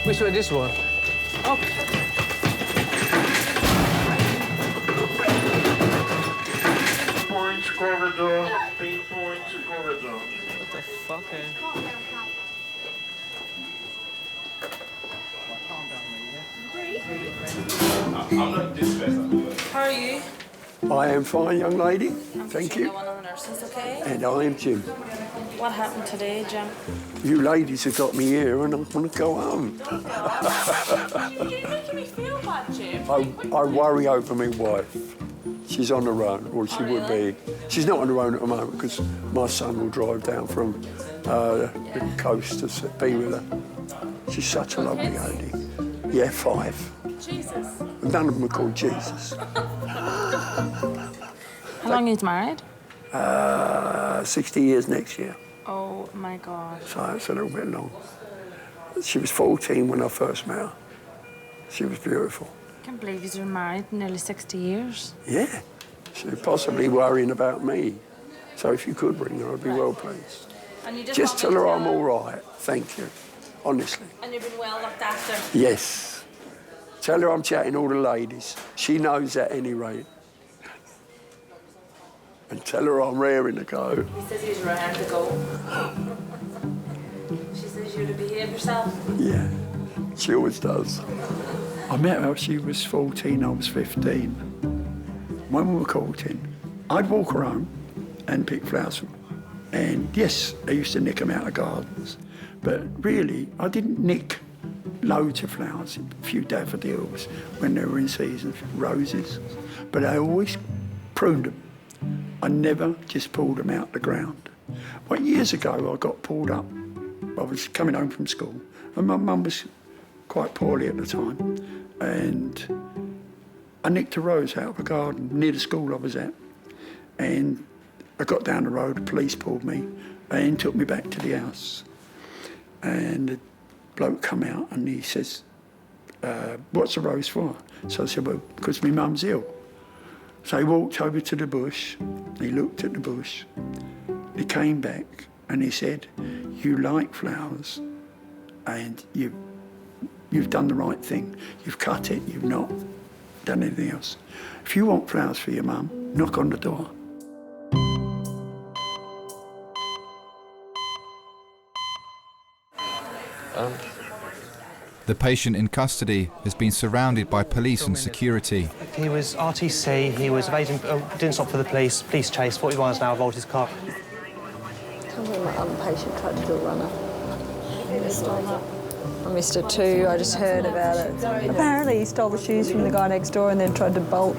Which one? This one? Oh. Point corridor. Pinpoint corridor. What the fuck, eh? How are you? I am fine, young lady. Thank you. One of the nurses, okay? And I am Jim. What happened today, Jim? You ladies have got me here and I want to go home. You're making me feel bad, Jim. I worry over my wife. She's on her own, or she would be. She's not on her own at the moment because my son will drive down from the coast to be with her. She's such a lovely lady. Yeah, 5. Jesus. None of them are called Jesus. How long are you married? 60 years next year. Oh, my God. So it's a little bit long. She was 14 when I first met her. She was beautiful. I can't believe you've been married nearly 60 years. Yeah. She's possibly worrying about me. So if you could bring her, I'd be well pleased. And you Just tell her I'm all right. Thank you. Honestly. And you've been well looked after. Yes. Tell her I'm chatting all the ladies. She knows at any rate. And tell her I'm raring to go. He says he's raring to go. She says you're to behave yourself. Yeah, she always does. I met her, she was 14, I was 15. When we were courting, I'd walk her home and pick flowers from her. And yes, I used to nick them out of gardens. But really, I didn't nick loads of flowers, a few daffodils when they were in season, roses. But I always pruned them. I never just pulled them out the ground. But years ago, I got pulled up. I was coming home from school, and my mum was quite poorly at the time, and I nicked a rose out of a garden near the school I was at, and I got down the road, the police pulled me and took me back to the house. And the bloke come out and he says, what's the rose for? So I said, well, because my mum's ill. So he walked over to the bush, he looked at the bush, he came back and he said, you like flowers and you've done the right thing. You've cut it, you've not done anything else. If you want flowers for your mum, knock on the door. The patient in custody has been surrounded by police and security. He was RTC, he was evading, didn't stop for the police chase, 40 miles an hour, rolled his car. Tell me my other patient tried to do a runner. I missed it too, I just heard about it. Apparently he stole the shoes from the guy next door and then tried to bolt.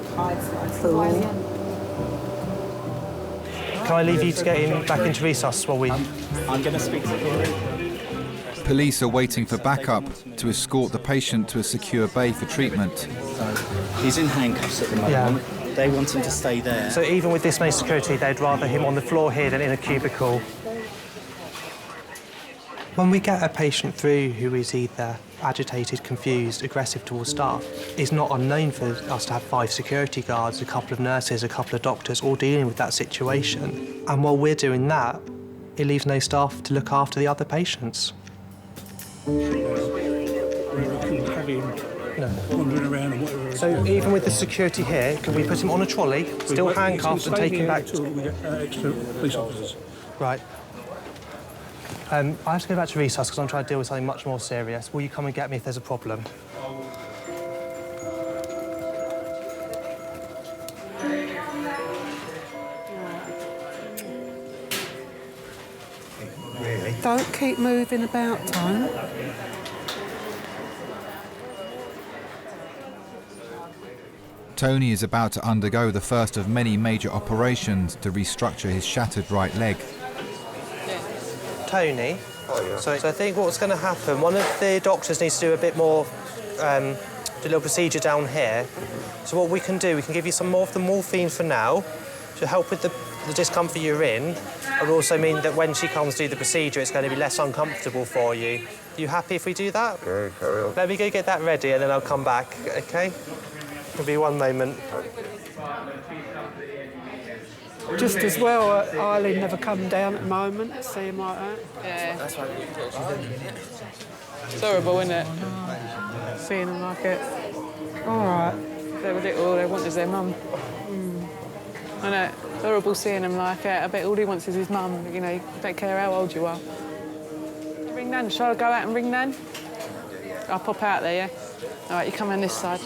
Fool. Can I leave you to get him back into resus while we... I'm going to speak to him. Police are waiting for backup to escort the patient to a secure bay for treatment. He's in handcuffs at the moment. Yeah. They want him to stay there. So even with this many security, they'd rather him on the floor here than in a cubicle. When we get a patient through who is either agitated, confused, aggressive towards staff, it's not unknown for us to have 5 security guards, a couple of nurses, a couple of doctors, all dealing with that situation. And while we're doing that, it leaves no staff to look after the other patients. Wandering around and whatever. So even with the security here, can we put him on a trolley, still handcuffed, and take him back to... We get extra police officers. Right. I have to go back to resus because I'm trying to deal with something much more serious. Will you come and get me if there's a problem? Really? Don't keep moving about, Tone. Tony is about to undergo the first of many major operations to restructure his shattered right leg. Tony, so I think what's going to happen, one of the doctors needs to do a bit more, do a little procedure down here. So what we can do, we can give you some more of the morphine for now to help with the discomfort you're in. It will also mean that when she comes to do the procedure, it's going to be less uncomfortable for you. Are you happy if we do that? Yeah, carry on. Let me go get that ready and then I'll come back, OK? It'll be one moment. Just as well, Eileen never come down at the moment, see him like that. Yeah. That's right. It's horrible, isn't it? Seeing them like it. All right. They were little, all they want is their mum. I know, it's horrible seeing them like it. I bet all he wants is his mum, you know, you don't care how old you are. Ring Nan, shall I go out and ring Nan? I'll pop out there, yeah? All right, you come on this side.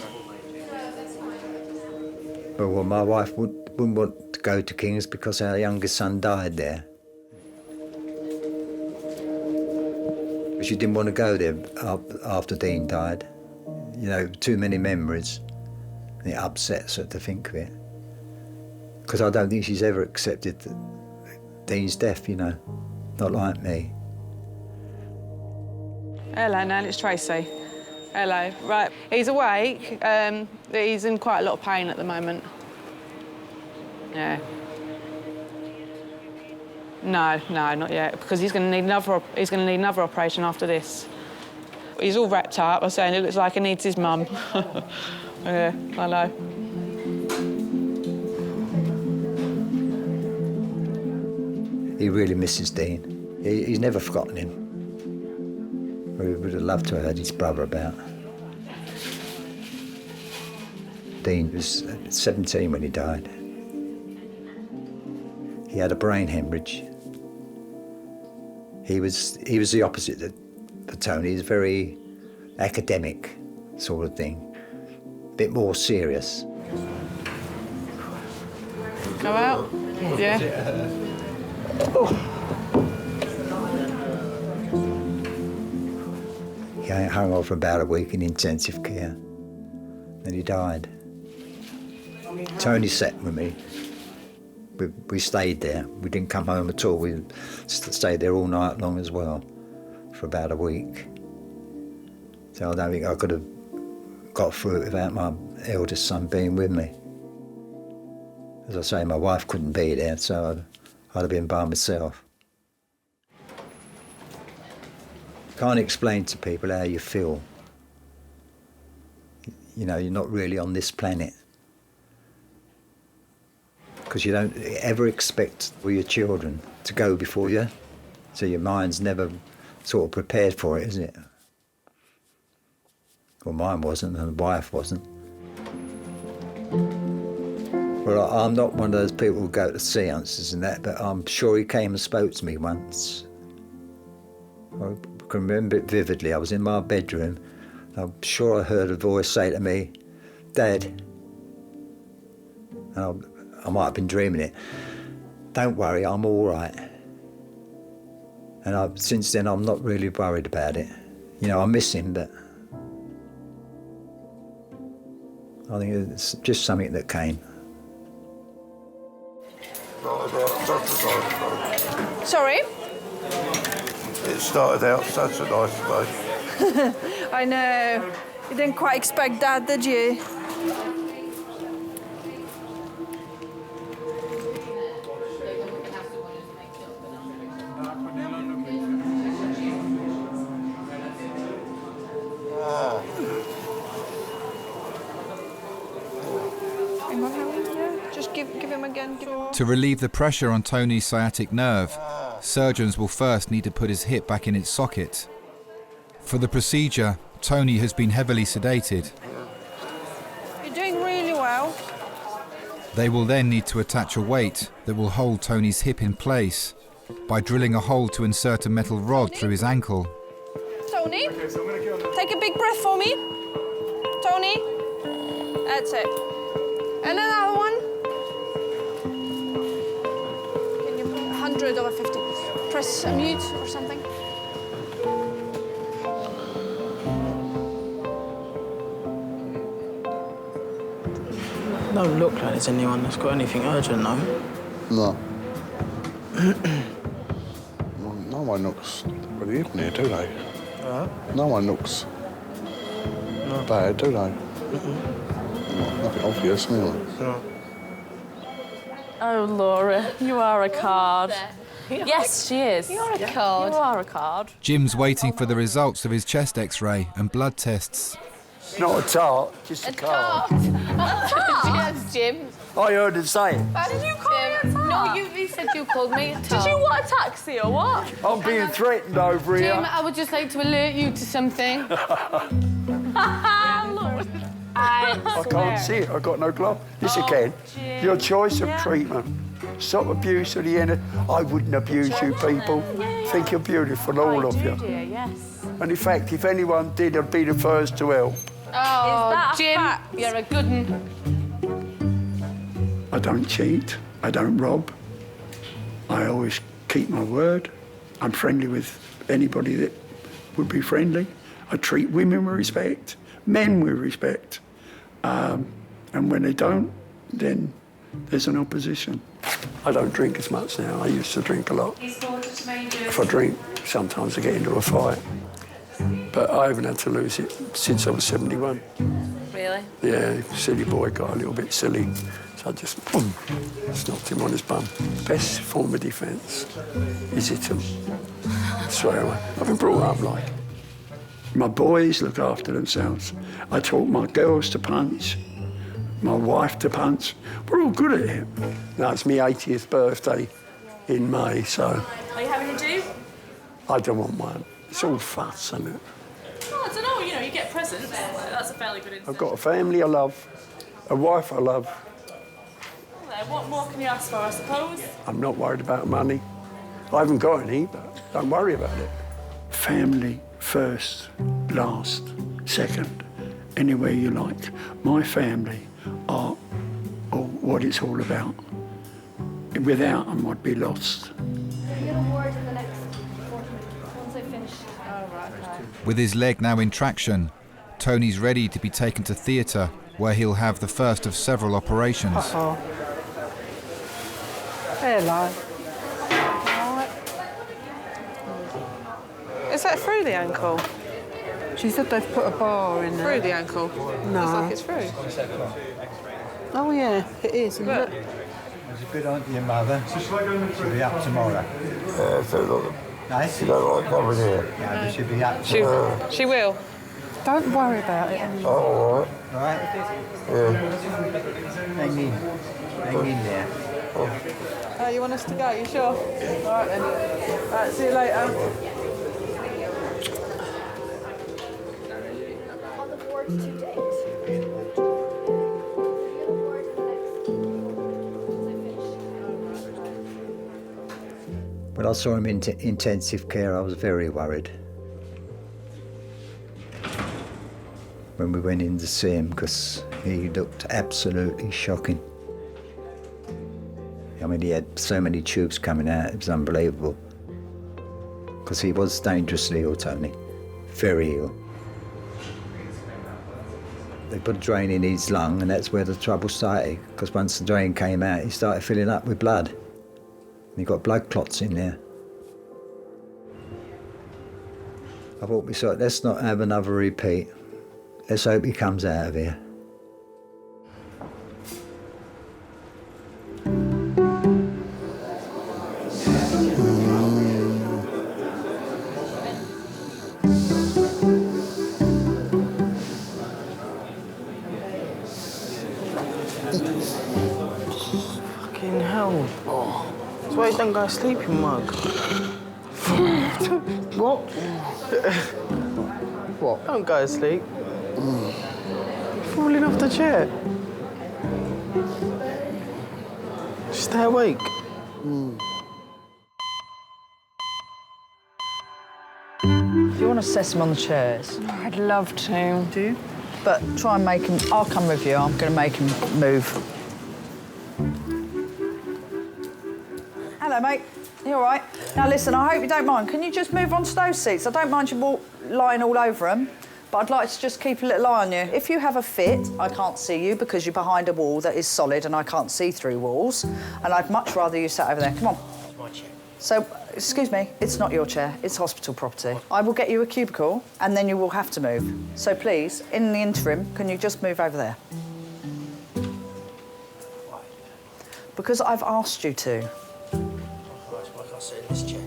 Well, my wife wouldn't want to go to King's because our youngest son died there. But she didn't want to go there after Dean died. You know, too many memories. And it upsets her to think of it. Because I don't think she's ever accepted Dean's death, you know. Not like me. Hello, Nan, it's Tracy. Hello. Right, he's awake. He's in quite a lot of pain at the moment. Yeah. No, not yet, because he's going to need another operation after this. He's all wrapped up. I'm saying it looks like he needs his mum. Yeah, I know. He really misses Dean. He's never forgotten him. We would have loved to have heard his brother about. Dean was 17 when he died. He had a brain hemorrhage. He was the opposite of Tony. He's very academic sort of thing, a bit more serious. Go out? Yeah. He hung on for about a week in intensive care. Then he died. Tony sat with me we stayed there. We didn't come home at all. We stayed there all night long as well, for about a week. So I don't think I could have got through it without my eldest son being with me. As I say, my wife couldn't be there, so I'd have been by myself. Can't explain to people how you feel. You know, you're not really on this planet. Because you don't ever expect for your children to go before you, so your mind's never sort of prepared for it, is it? Well, mine wasn't, and the wife wasn't. Well, I'm not one of those people who go to seances and that, but I'm sure he came and spoke to me once. I can remember it vividly. I was in my bedroom. I'm sure I heard a voice say to me, "Dad," and I might have been dreaming it, "Don't worry, I'm all right." And since then, I'm not really worried about it. You know, I miss him, but I think it's just something that came. Sorry? It started out such a nice day. I know. You didn't quite expect that, did you? Just give him again. To relieve the pressure on Tony's sciatic nerve, surgeons will first need to put his hip back in its socket. For the procedure, Tony has been heavily sedated. You're doing really well. They will then need to attach a weight that will hold Tony's hip in place by drilling a hole to insert a metal rod through his ankle. Tony, take a big breath for me. Tony, that's it. And another one. Can you put 100 over 50? Press a mute or something. Don't look like there's anyone that's got anything urgent, no? No. No one looks really in here, do they? No one looks bad, do they? Nothing obvious, anyway. No. Oh, Laura, you are a card. Yes, she is. You're a card. You are a card. Jim's waiting for the results of his chest X-ray and blood tests. Not a tart, just a card. Yes, Jim. I heard him say it. How did you call me a tart? No, you said you called me a tart. Did you want a taxi or what? I'm being threatened over here. Jim, I would just like to alert you to something. I can't see it, I've got no glove. Yes, you can. Jim. Your choice of treatment. Stop abuse of the end. I wouldn't abuse you people. Think you're beautiful, all of you. Dear, yes. And in fact, if anyone did, I'd be the first to help. Oh, Jim, you're a good one. I don't cheat, I don't rob. I always keep my word. I'm friendly with anybody that would be friendly. I treat women with respect, men with respect. And when they don't, then there's an opposition. I don't drink as much now. I used to drink a lot. If I drink, sometimes I get into a fight. But I haven't had to lose it since I was 71. Really? Yeah, silly boy got a little bit silly. So I just, boom, knocked him on his bum. Best form of defence is hit him. Swear away. I've been brought up like. My boys look after themselves. I taught my girls to punch, my wife to punch. We're all good at it. Now, it's my 80th birthday in May, so Are you having a do? I don't want one. It's all fuss, isn't it? Oh, I don't know, you know, you get presents. That's a fairly good incentive. I've got a family I love, a wife I love. Well, what more can you ask for, I suppose? I'm not worried about money. I haven't got any, but don't worry about it. Family first, last, second, anywhere you like. My family are what it's all about. Without them, I'd be lost. With his leg now in traction, Tony's ready to be taken to theatre, where he'll have the first of several operations. Hello. Is that through the ankle? She said they've put a bar in there. Through the ankle? No. Looks like it's through. Oh, yeah, it is, isn't it? It's a good on to your mother. She'll be up tomorrow. Yeah, so look. Nice. She don't like coming here. No, but she'll be up tomorrow. She will. Don't worry about it. Oh, all right. Right? Yeah. Hang in. Hang in there. Oh, you want us to go? You sure? All right then. All right, see you later. When I saw him in intensive care, I was very worried. When we went in to see him, because he looked absolutely shocking. I mean, he had so many tubes coming out, it was unbelievable. Because he was dangerously ill, Tony. Very ill. They put a drain in his lung, and that's where the trouble started. Because once the drain came out, he started filling up with blood. And he got blood clots in there. I thought, let's not have another repeat. Let's hope he comes out of here. Fucking hell. That's why you don't go to sleep, you mug. What? What? Don't go to sleep. Falling off the chair. Stay awake. Do you want to assess him on the chairs? I'd love to. Do you? But try and make him... I'll come with you. I'm going to make him move. Hello, mate. You all right? Now, listen, I hope you don't mind. Can you just move on to those seats? I don't mind you lying all over them, but I'd like to just keep a little eye on you. If you have a fit, I can't see you because you're behind a wall that is solid and I can't see through walls, and I'd much rather you sat over there. Come on. It's my chair. So, excuse me, it's not your chair, it's hospital property. I will get you a cubicle and then you will have to move. So please, in the interim, can you just move over there? Because I've asked you to. Why can't I sit in this chair?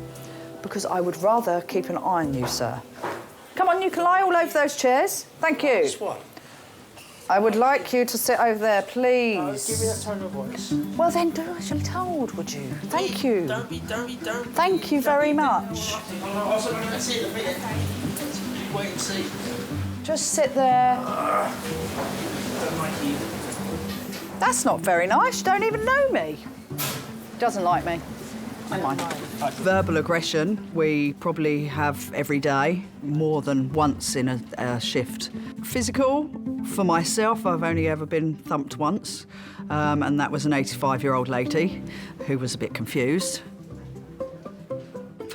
Because I would rather keep an eye on you, sir. Come on, you can lie all over those chairs. Thank you. This one. I would like you to sit over there, please. Give me that tone of voice. Well, then do as you're told, would you? Thank you. Don't be. Thank you very much. That's it, a minute. Wait and see. Just sit there. That's not very nice. You don't even know me. Doesn't like me. Never mind. Verbal aggression, we probably have every day, more than once in a shift. Physical, for myself, I've only ever been thumped once, and that was an 85-year-old lady who was a bit confused.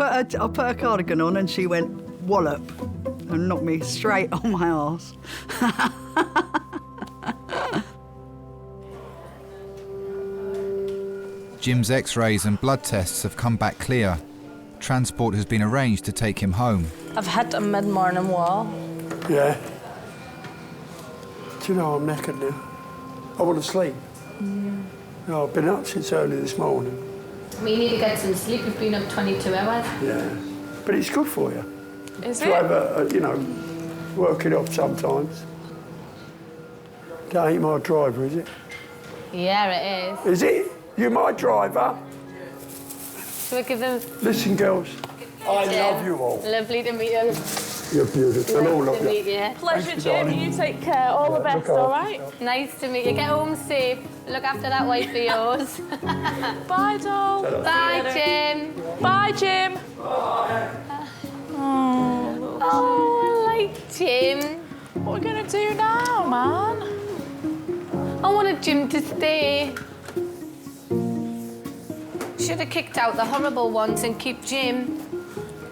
I put her cardigan on and she went wallop and knocked me straight on my arse. Jim's x-rays and blood tests have come back clear. Transport has been arranged to take him home. I've hit a mid-morning wall. Yeah. Do you know, I'm knackered now. I want to sleep. No, I've been up since early this morning. We need to get some sleep. We've been up 22 hours. Yeah. But it's good for you. Is to have you know, work it off sometimes. That ain't my driver, is it? Yeah, it is. Is it? You my driver? Shall we give them... Listen, girls, I love you all. Lovely to meet you. You're beautiful, and all Nice of to you. meet you. Pleasure, Thanks, Jim. darling. You take care. All the best, all right? Nice to meet you. Get home safe. Look after that wife of yours. Bye, doll. Bye, Jim. Bye, Jim. Oh, I like Jim. What are we going to do now, man? I wanted Jim to stay. Should have kicked out the horrible ones and keep Jim.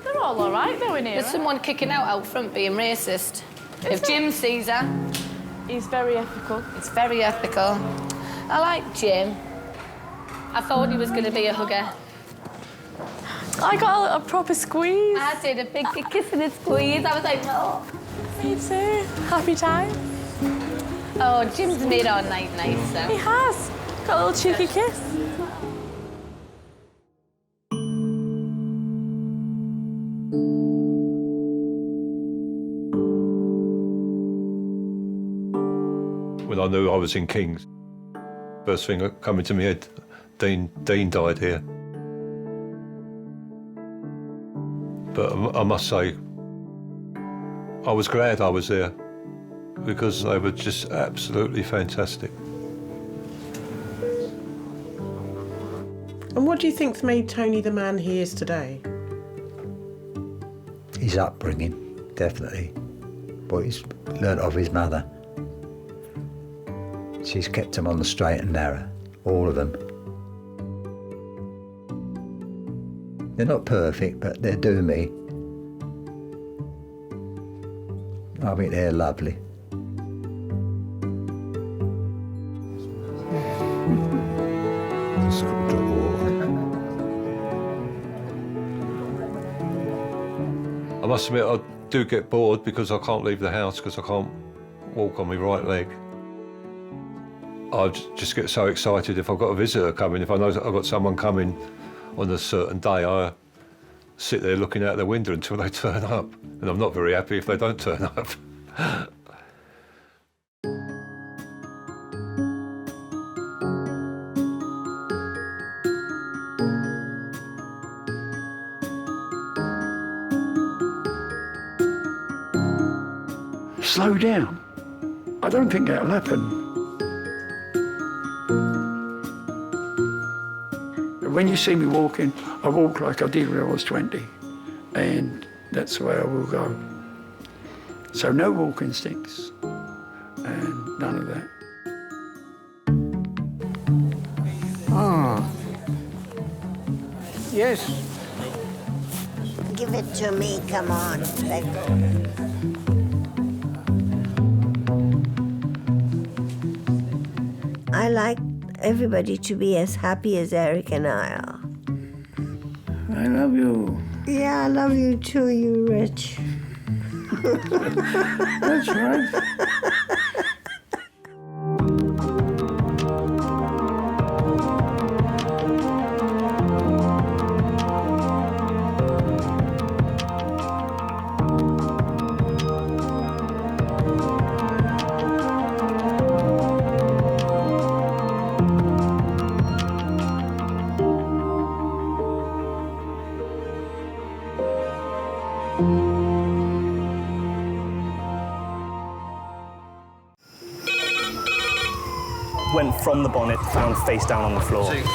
They're all right, though, in here. There's someone kicking out front being racist. If Jim sees her... He's very ethical. It's very ethical. I like Jim. I thought he was going to be a hugger. I got a proper squeeze. I did a big kiss and a squeeze. I was like, oh. Me too. Happy time. Oh, Jim's made our night nicer. He has. Got a little cheeky kiss. When I knew I was in King's, first thing that came into my head, Dean died here. But I must say, I was glad I was there because they were just absolutely fantastic. And what do you think's made Tony the man he is today? His upbringing, definitely. What he's learnt of his mother. She's kept him on the straight and narrow, all of them. They're not perfect, but they do me. I think they're lovely. I must admit, I do get bored because I can't leave the house because I can't walk on my right leg. I just get so excited if I've got a visitor coming. If I know that I've got someone coming on a certain day, I sit there looking out the window until they turn up. And I'm not very happy if they don't turn up. Slow down. I don't think that'll happen. When you see me walking, I walk like I did when I was 20, and that's the way I will go. So no walking sticks, and none of that. Ah. Yes. Give it to me, come on, let go. I like everybody to be as happy as Eric and I are. I love you. Yeah, I love you too, you Rich. That's right. Went from the bonnet, found face down on the floor. 2, 3.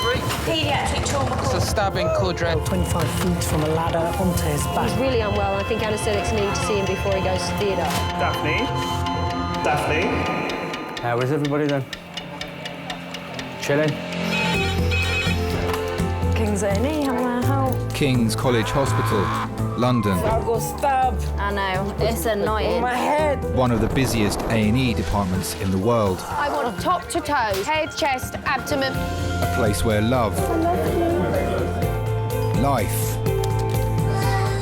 Paediatric trauma. It's a stabbing, Cordred. 25 feet from a ladder onto his back. He's really unwell. I think anaesthetics need to see him before he goes to theatre. Daphne? Daphne? How is everybody then? Chilling? King's A&E, how can I help? King's College Hospital, London. I got stabbed. I know, it's annoying. My head. One of the busiest A&E departments in the world. I want top to toe, head, chest, abdomen. A place where love, life,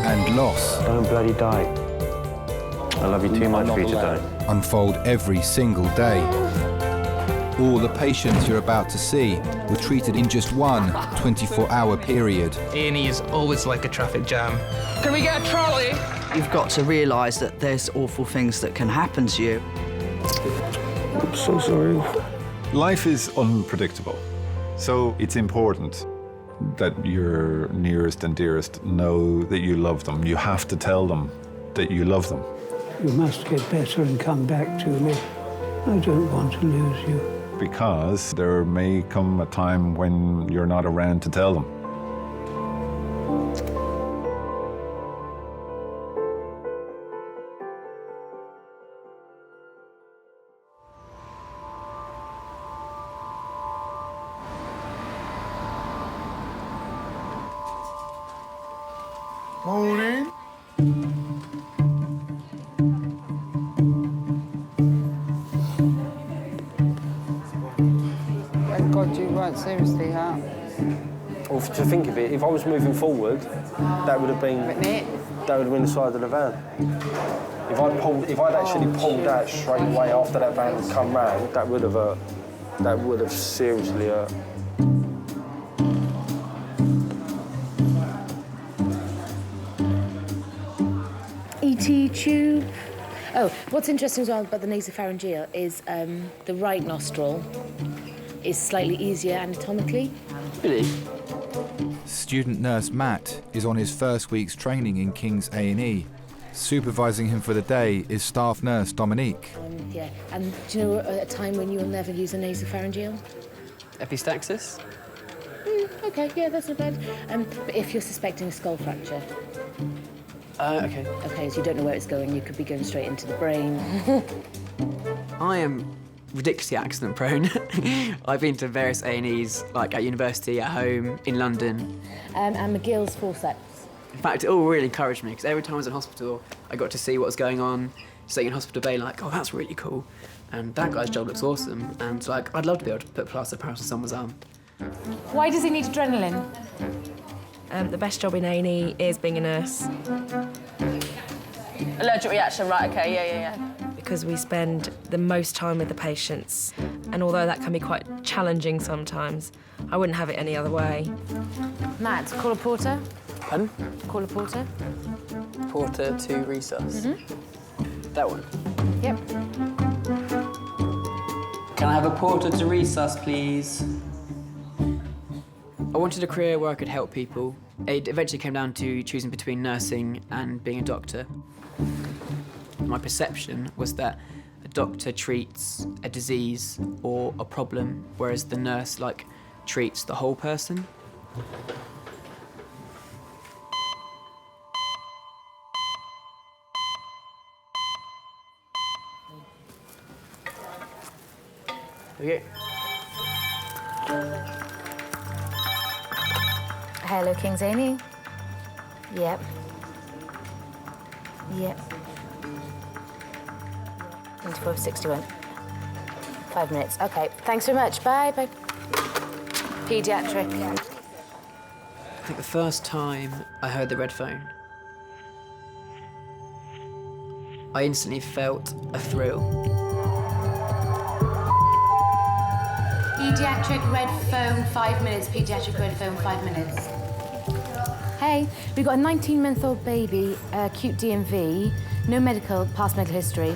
and loss. Don't bloody die. I love you too much for you to die. Unfold every single day. All the patients you're about to see were treated in just one 24-hour period. A&E is always like a traffic jam. Can we get a trolley? You've got to realise that there's awful things that can happen to you. I'm so sorry. Life is unpredictable, so it's important that your nearest and dearest know that you love them. You have to tell them that you love them. You must get better and come back to me. I don't want to lose you. Because there may come a time when you're not around to tell them. Morning. Thank God you weren't seriously hurt. Or to think of it, if I was moving forward, that would have been the side of the van. If I'd actually pulled out straight away after that van had come round, that would have seriously hurt. ET tube. Oh, what's interesting as well about the nasopharyngeal is the right nostril is slightly easier anatomically. Really? Student nurse Matt is on his first week's training in King's A&E. Supervising him for the day is staff nurse Dominique. Yeah, and do you know a time when you'll never use a nasopharyngeal? Epistaxis? Okay, yeah, that's not bad. But if you're suspecting a skull fracture. Okay. Okay, so you don't know where it's going, you could be going straight into the brain. I am ridiculously accident prone. I've been to various A&Es, like at university, at home, in London. And McGill's forceps. In fact, it all really encouraged me, because every time I was in hospital, I got to see what was going on, sitting in hospital bay like, oh, that's really cool. And that guy's job looks awesome. And like, I'd love to be able to put plaster of Paris on someone's arm. Why does he need adrenaline? The best job in A&E is being a nurse. Allergic reaction, right, okay, yeah. Because we spend the most time with the patients. And although that can be quite challenging sometimes, I wouldn't have it any other way. Matt, call a porter. Pardon? Call a porter. Porter to resus. That one? Yep. Can I have a porter to resus, please? I wanted a career where I could help people. It eventually came down to choosing between nursing and being a doctor. My perception was that a doctor treats a disease or a problem, whereas the nurse, treats the whole person. Okay. Hello, King's A&E. Yep. 2461. 5 minutes. Okay. Thanks very much. Bye. Paediatric. I think the first time I heard the red phone, I instantly felt a thrill. Paediatric red phone, 5 minutes. Paediatric red phone, 5 minutes. Hey, we've got a 19-month-old baby, acute DMV, no past medical history,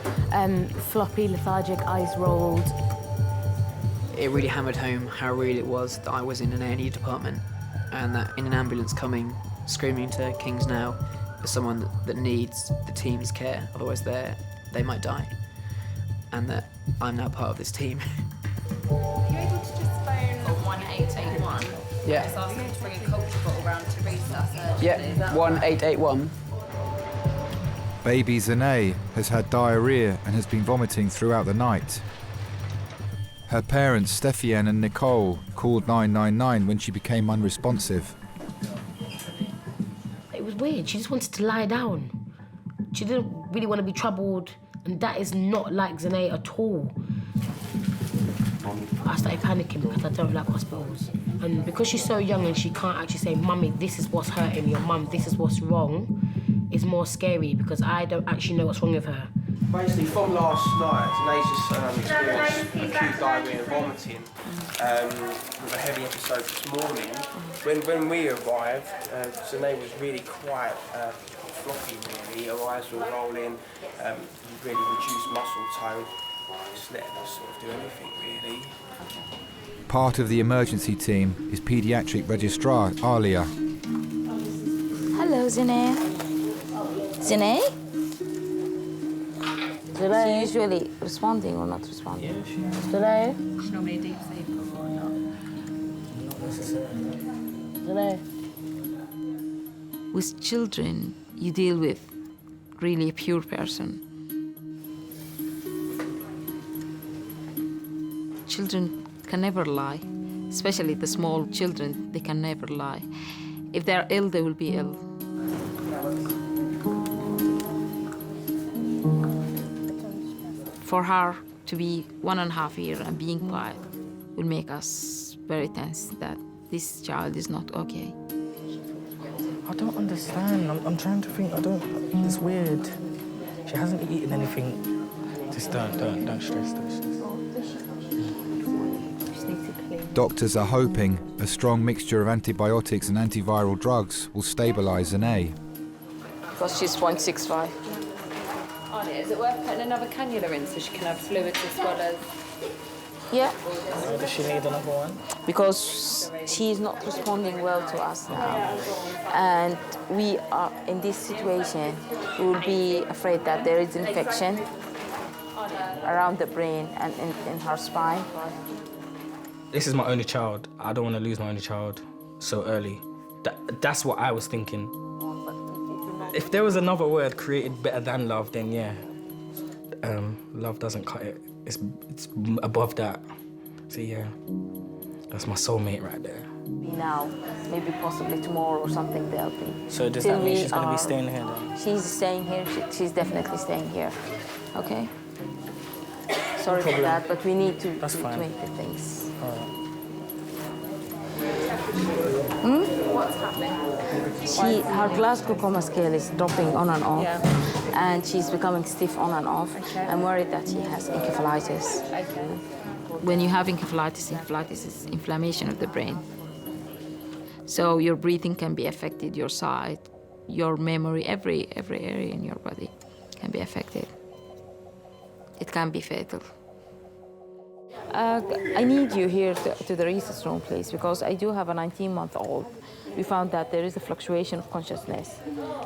floppy, lethargic, eyes rolled. It really hammered home how real it was that I was in an A&E department, and that in an ambulance coming, screaming to King's now, as someone that needs the team's care, otherwise they might die, and that I'm now part of this team. Are you able to just phone 1881? Yeah. Just ask them to bring a culture bottle round to resus urgently. Yeah, 1881. Baby Zane has had diarrhea and has been vomiting throughout the night. Her parents, Steffiane and Nicole, called 999 when she became unresponsive. It was weird. She just wanted to lie down. She didn't really want to be troubled, and that is not like Zane at all. I started panicking because I don't like hospitals. And because she's so young and she can't actually say, Mummy, this is what's hurting me, or Mum, this is what's wrong, it's more scary because I don't actually know what's wrong with her. Basically, from last night, Nate's experienced acute diarrhoea and vomiting with a heavy episode this morning. When we arrived, Zane was really quite floppy, really. Her eyes were rolling, really reduced muscle tone. Just letting us sort of do anything, really. Part of the emergency team is paediatric registrar Alia. Hello, Zane. Zane? Zane usually responding or not responding? Yeah, she is. Zane? She's normally a deep sleeper or not. Not necessarily. Zane? With children, you deal with really a pure person. Children can never lie, especially the small children, they can never lie. If they're ill, they will be ill. For her to be 1.5 years and being quiet will make us very tense that this child is not okay. I don't understand. I'm trying to think. It's weird. She hasn't eaten anything. Just don't stress. Doctors are hoping a strong mixture of antibiotics and antiviral drugs will stabilise Zanae. Because she's 0.65. Is it worth putting another cannula in so she can have fluids as well as... Yeah. Does she need another one? Because she's not responding well to us now. And we are in this situation, we will be afraid that there is infection around the brain and in her spine. This is my only child. I don't want to lose my only child so early. That's what I was thinking. If there was another word created better than love, then yeah. Love doesn't cut it. It's above that. So yeah, that's my soulmate right there. Now, maybe possibly tomorrow or something they'll be. So does that mean she's going to be staying here then? She's staying here. She's definitely staying here. Okay? Sorry for that, but we need to make the things. What's happening? Her glass glaucoma scale is dropping on and off, and she's becoming stiff on and off. Okay. I'm worried that she has encephalitis. Okay. When you have encephalitis is inflammation of the brain. So your breathing can be affected, your sight, your memory, every area in your body can be affected. It can be fatal. I need you here to the resus room, please, because I do have a 19-month-old. We found that there is a fluctuation of consciousness,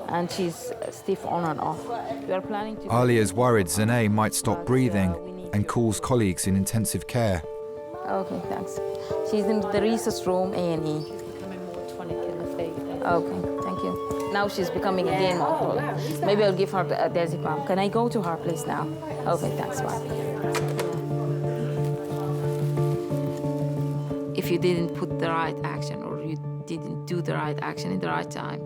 and she's stiff on and off. We are planning to... Alia's worried Zanae might stop breathing and calls colleagues in intensive care. Okay, thanks. She's in the resus room, A&E. She's becoming more tonic in the face. Okay, thank you. Now she's becoming again more tonic. Maybe I'll give her a diazepam. Can I go to her, please, now? Okay, thanks, bye. If you didn't put the right action or you didn't do the right action in the right time,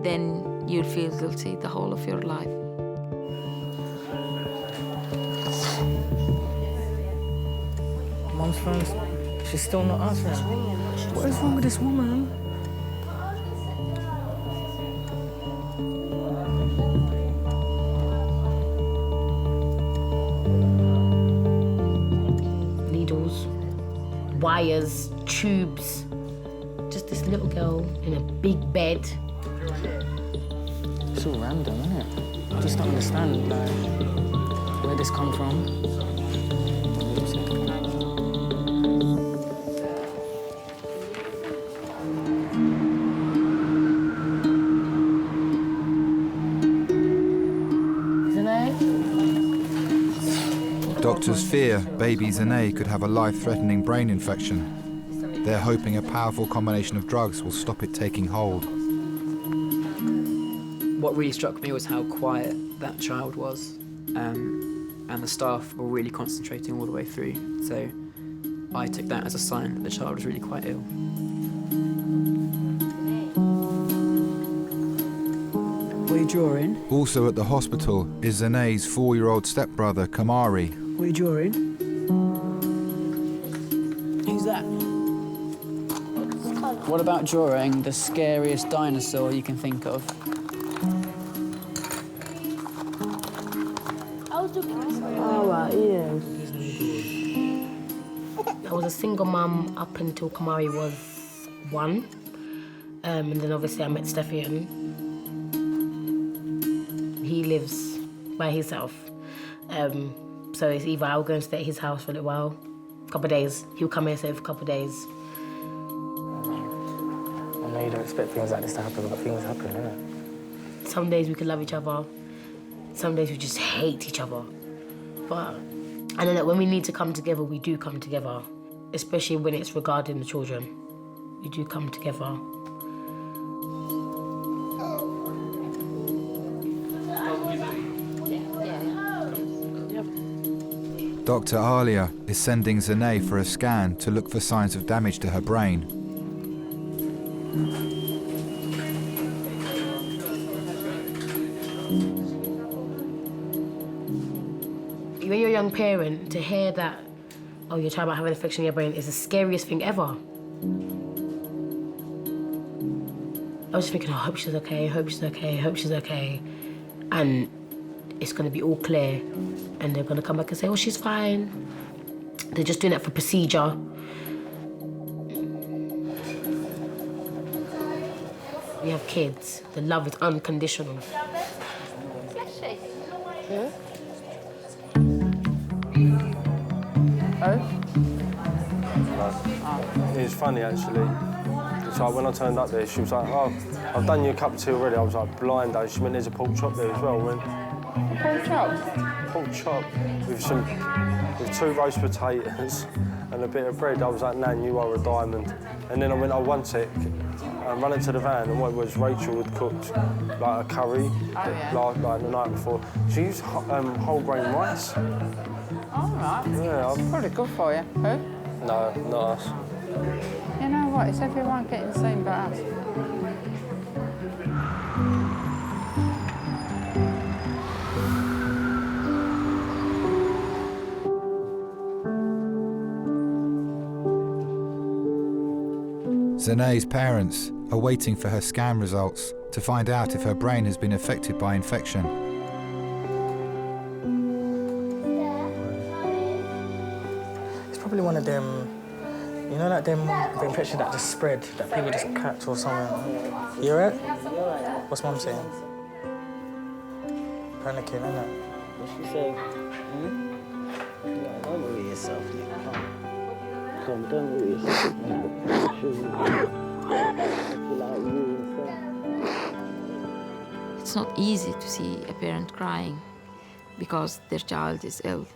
then you'll feel guilty the whole of your life. Mom's phone, she's still not answering. What is wrong with this woman? Needles, wires, tubes. Just this little girl in a big bed. It's all random, isn't it? I just don't understand, like, where this come from. Doctors fear baby Zanae could have a life-threatening brain infection. They're hoping a powerful combination of drugs will stop it taking hold. What really struck me was how quiet that child was, and the staff were really concentrating all the way through. So I took that as a sign that the child was really quite ill. What are you drawing? Also at the hospital is Zanae's 4-year-old stepbrother, Kamari. What are you drawing? Who's that? What about drawing the scariest dinosaur you can think of? Oh, right, yeah. I was a single mum up until Kamari was 1. And then obviously I met Stefan. He lives by himself. So it's either I'll go and stay at his house for a little while, a couple of days. He'll come here, stay for a couple of days. I know you don't expect things like this to happen, but things happen, innit? Some days we can love each other. Some days we just hate each other. But I know that when we need to come together, we do come together, especially when it's regarding the children. We do come together. Dr. Alia is sending Zanae for a scan to look for signs of damage to her brain. When you're a young parent, to hear that oh, your child might have an infection in your brain is the scariest thing ever. I was just thinking, oh, I hope she's okay, I hope she's okay, I hope she's okay. And it's going to be all clear. And they're going to come back and say, oh, she's fine. They're just doing that for procedure. We have kids. The love is unconditional. It's funny, actually. It's like when I turned up there, she was like, oh, I've done you a cup of tea already. I was like, blind, though. She went, there's a pork chop there as well. I went, pork chop? Pork chop with 2 roast potatoes and a bit of bread. I was like, Nan, you are a diamond. And then I went, oh, one sec. I ran into the van, and what it was, Rachel had cooked like a curry like the night before. She used whole grain rice. All right. Yeah, Probably good for you. Who? No, not us. You know what? It's everyone getting the same but us. Zene's parents are waiting for her scan results to find out if her brain has been affected by infection. It's probably one of them, you know, like them the infection that just spread, that people just catch or something. You alright? What's Mum saying? Panicking, isn't it? What's she saying? Don't worry yourself, Come, don't worry yourself. It's not easy to see a parent crying because their child is ill.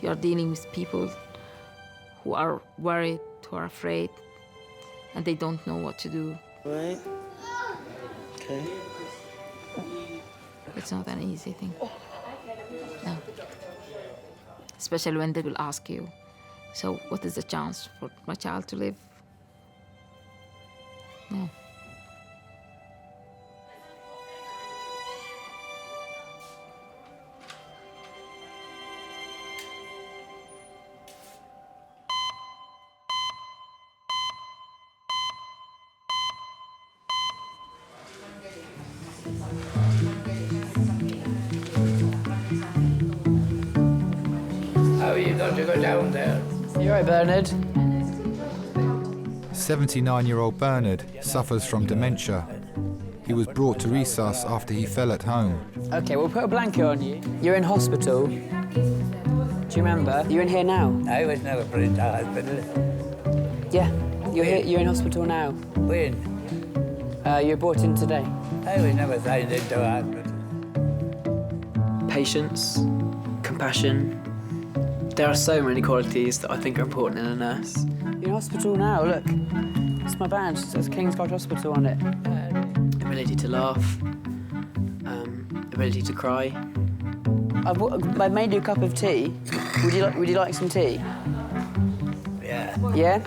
You are dealing with people who are worried, who are afraid, and they don't know what to do. Right? Okay. It's not an easy thing. No. Especially when they will ask you, so what is the chance for my child to live? No. How are you going to go down there? You all right, Bernard? 79-year-old Bernard suffers from dementia. He was brought to resus after he fell at home. OK, we'll put a blanket on you. You're in hospital. Do you remember? You're in here now. I was never put into hospital. Yeah, you're here. You're in hospital now. When? You were brought in today. I was never signed into hospital. Patience, compassion. There are so many qualities that I think are important in a nurse. You're in hospital now, look. It's my badge. It says King's College Hospital on it. Ability to laugh, ability to cry. I've made you a cup of tea. Would you like some tea? Yeah. Yeah?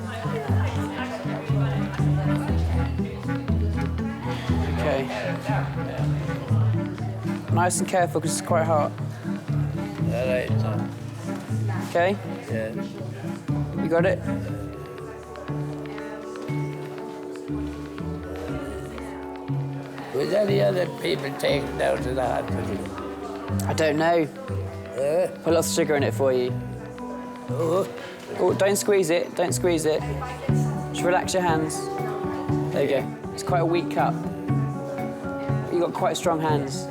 Okay. Nice and careful, because it's quite hot. All right, so. Okay? Yeah. You got it? Was any other people taken down to the hospital? I don't know. Put lots of sugar in it for you. Oh, don't squeeze it. Don't squeeze it. Just relax your hands. There you go. It's quite a weak cup. You've got quite strong hands.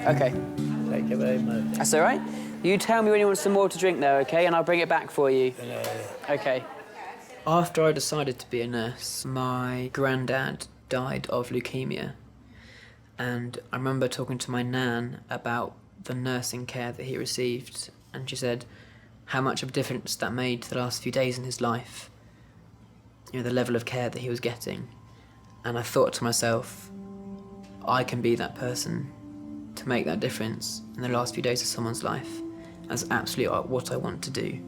Okay. Thank you very much. That's all right. You tell me when you want some more to drink, though, OK? And I'll bring it back for you. OK. After I decided to be a nurse, my granddad died of leukemia. And I remember talking to my nan about the nursing care that he received. And she said how much of a difference that made to the last few days in his life. You know, the level of care that he was getting. And I thought to myself, I can be that person to make that difference in the last few days of someone's life. That's absolutely what I want to do.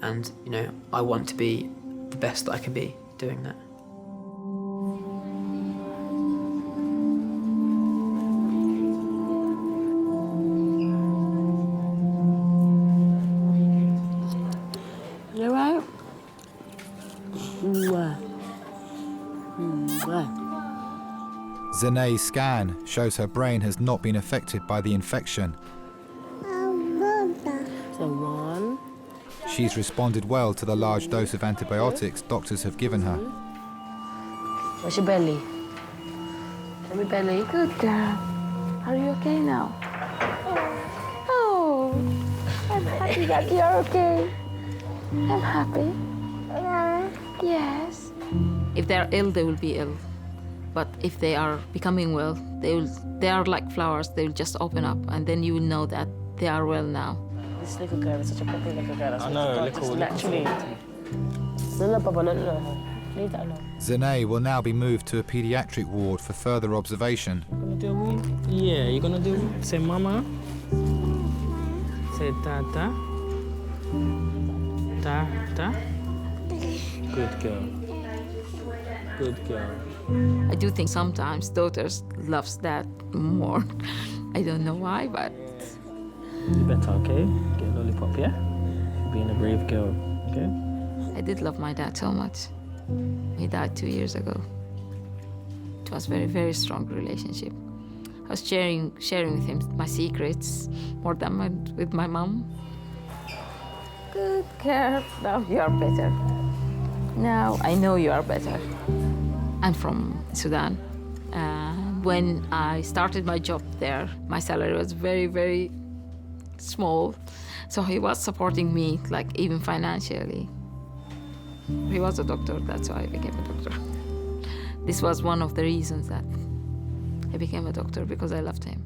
And, you know, I want to be the best that I can be doing that. Zene's scan shows her brain has not been affected by the infection. So 1. She's responded well to the large dose of antibiotics doctors have given her. Where's your belly? Show me belly. Good girl. Are you okay now? Oh, I'm happy that you're okay. I'm happy. Yes. If they're ill, they will be ill. But if they are becoming well, they are like flowers. They will just open up, and then you will know that they are well now. This little girl is such a pretty little girl. I know, little. Naturally. No, Papa, no. Leave that alone. Zene will now be moved to a paediatric ward for further observation. Yeah, you're gonna do. Say mama. Say tata. Ta. Good girl. Good girl. I do think sometimes daughters loves dad more. I don't know why, but... You better, okay? Get a lollipop, yeah? Being a brave girl, okay? I did love my dad so much. He died 2 years ago. It was a very, very strong relationship. I was sharing with him my secrets more than with my mom. Good girl. Now you are better. Now I know you are better. I'm from Sudan. When I started my job there, my salary was very, very small. So he was supporting me, like even financially. He was a doctor, that's why I became a doctor. This was one of the reasons that I became a doctor, because I loved him.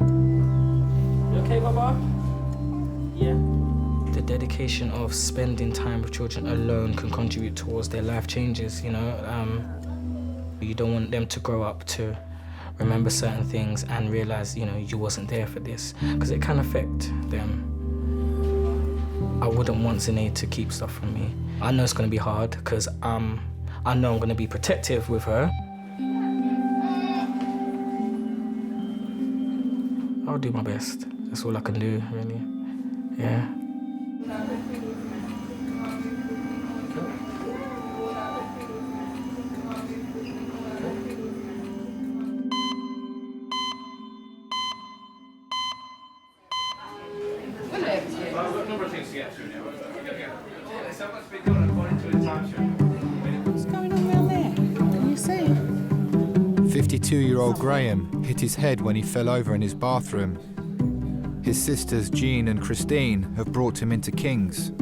You okay, Baba? Yeah. The dedication of spending time with children alone can contribute towards their life changes, you know. You don't want them to grow up to remember certain things and realize, you know, you wasn't there for this, because it can affect them. I wouldn't want Zene to keep stuff from me. I know it's going to be hard, because I know I'm going to be protective with her. I'll do my best. That's all I can do, really. Yeah. What's going on down there? Can you see? 52-year-old Graham hit his head when he fell over in his bathroom. His sisters Jean and Christine have brought him into King's.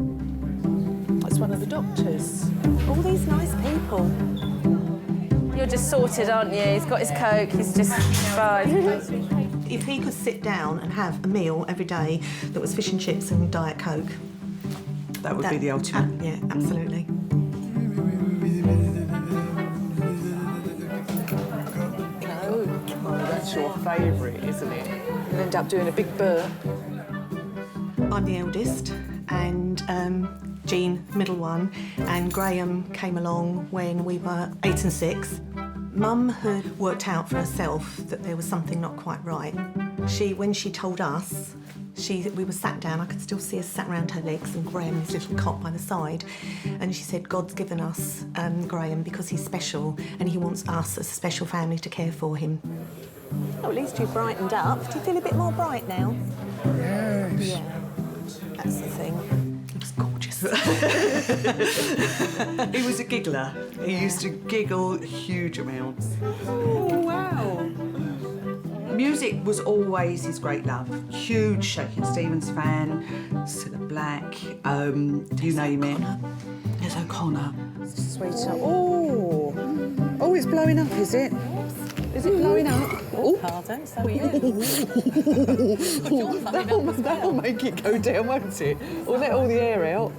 That's one of the doctors. All these nice people. You're just sorted, aren't you? He's got his Coke, he's just fine. If he could sit down and have a meal every day that was fish and chips and Diet Coke, that would be the ultimate. Yeah, absolutely. Oh, that's your favourite, isn't it? You'll end up doing a big burp. I'm the eldest, and Jean, middle one, and Graham came along when we were 8 and 6. Mum had worked out for herself that there was something not quite right. When she told us, we were sat down, I could still see her sat around her legs and Graham's little cot by the side, and she said, God's given us Graham because he's special and he wants us as a special family to care for him. Oh, at least you've brightened up. Do you feel a bit more bright now? Yes. Yeah, that's the thing. He was gorgeous. He was a giggler. He used to giggle huge amounts. Oh, wow. Music was always his great love. Huge Shakin' Stevens fan, Cilla Black, you name it. There's O'Connor. Sweetheart. Oh, it's blowing up, is it? Is it blowing up? Oh, pardon. So that'll make it go down, won't it? Or let all the air out.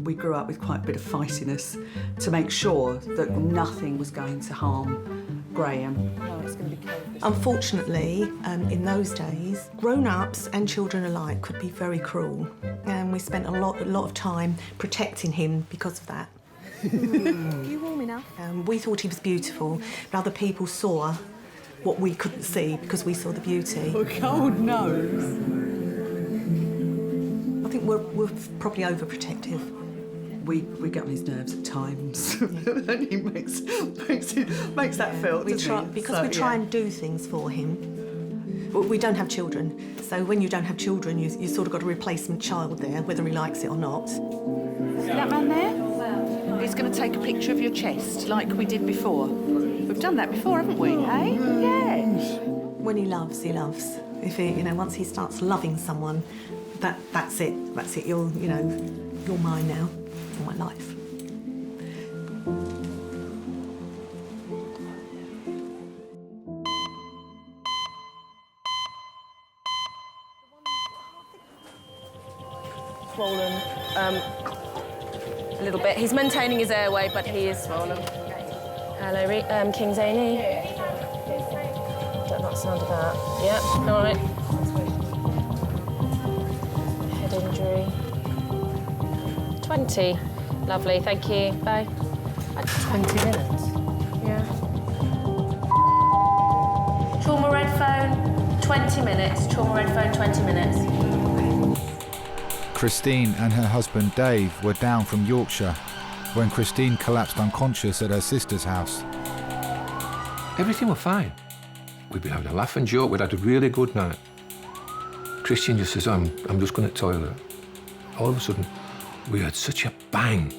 We grew up with quite a bit of fightiness to make sure that nothing was going to harm Graham. No, it's going to be cold. Unfortunately, in those days, grown-ups and children alike could be very cruel, and we spent a lot of time protecting him because of that. Are you warm enough? We thought he was beautiful, but other people saw what we couldn't see because we saw the beauty. Oh, cold nose. I think we're probably overprotective. We get on his nerves at times, and he makes that felt. We try and do things for him. We don't have children, so when you don't have children, you sort of got a replacement child there, whether he likes it or not. See that man there? He's going to take a picture of your chest, like we did before. We've done that before, haven't we? Eh? Yes. When he loves, he loves. If he, once he starts loving someone, that's it. That's it. You're mine now. You're my life. Swollen, a little bit. He's maintaining his airway, but he is swollen. Hello, King's A&E. Don't like the sound of that. Yep, all right. Head injury. 20. Lovely, thank you. Bye. 20 minutes? Yeah. Trauma red phone, 20 minutes. Trauma red phone, 20 minutes. Christine and her husband Dave were down from Yorkshire when Christine collapsed unconscious at her sister's house. Everything was fine. We'd been having a laugh and joke. We'd had a really good night. Christine just says, I'm just going to the toilet. All of a sudden, we heard such a bang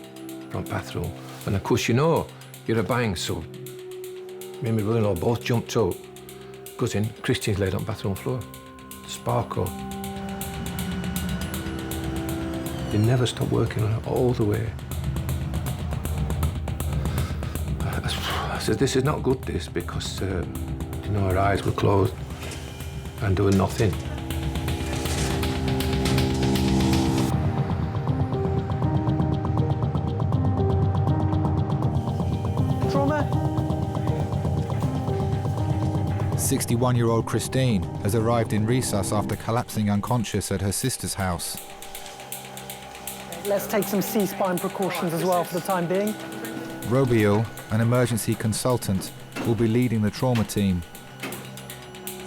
from the bathroom. And of course, you're a bang, so me and my brother-in-law both jumped up. Goes in, Christine's laid on the bathroom floor. Sparkle. They never stopped working on her all the way. I said, this is not good, this, because, her eyes were closed and doing nothing. Trauma. 61-year-old Christine has arrived in resus after collapsing unconscious at her sister's house. Let's take some C-spine precautions as well for the time being. Robiel, an emergency consultant, will be leading the trauma team.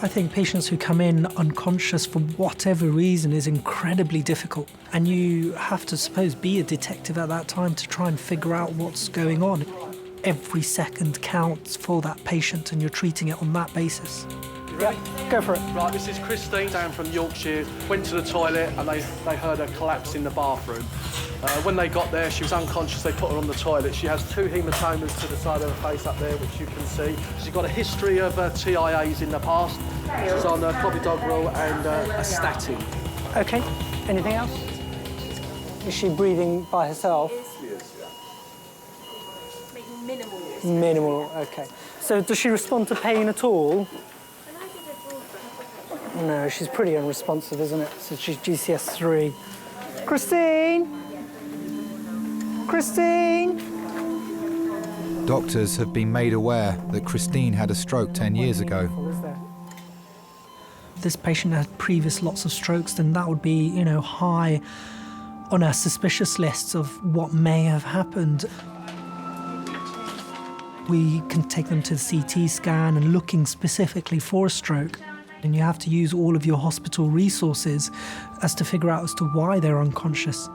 I think patients who come in unconscious for whatever reason is incredibly difficult. And you have to, suppose, be a detective at that time to try and figure out what's going on. Every second counts for that patient and you're treating it on that basis. Yeah, go for it. Right, this is Christine down from Yorkshire. Went to the toilet and they heard her collapse in the bathroom. When they got there, she was unconscious. They put her on the toilet. She has 2 hematomas to the side of her face up there, which you can see. She's got a history of TIAs in the past. She's on clopidogrel and a statin. Okay, anything else? Is she breathing by herself? Yes, yeah. Minimal, okay. So does she respond to pain at all? No, she's pretty unresponsive, isn't it? So she's GCS 3. Christine! Christine! Doctors have been made aware that Christine had a stroke 10 years ago. If this patient had previous lots of strokes, then that would be, high on our suspicious lists of what may have happened. We can take them to the CT scan and looking specifically for a stroke. And you have to use all of your hospital resources as to figure out as to why they're unconscious.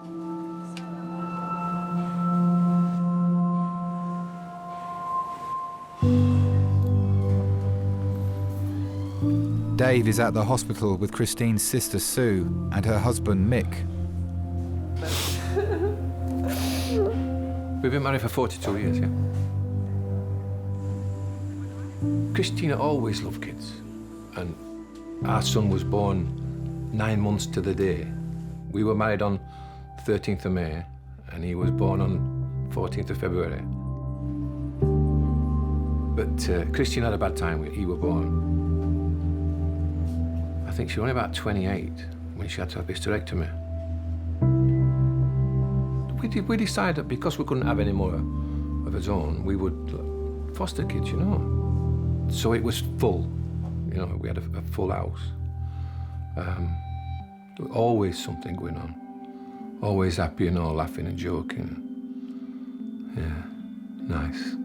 Dave is at the hospital with Christine's sister Sue and her husband Mick. We've been married for 42 years, yeah. Christina always loved kids, and our son was born 9 months to the day. We were married on 13th of May, and he was born on 14th of February. But Christina had a bad time when he was born. I think she was only about 28 when she had to have hysterectomy. We decided that because we couldn't have any more of his own, we would foster kids, So it was full. We had a full house. Always something going on. Always happy, laughing and joking. Yeah, nice.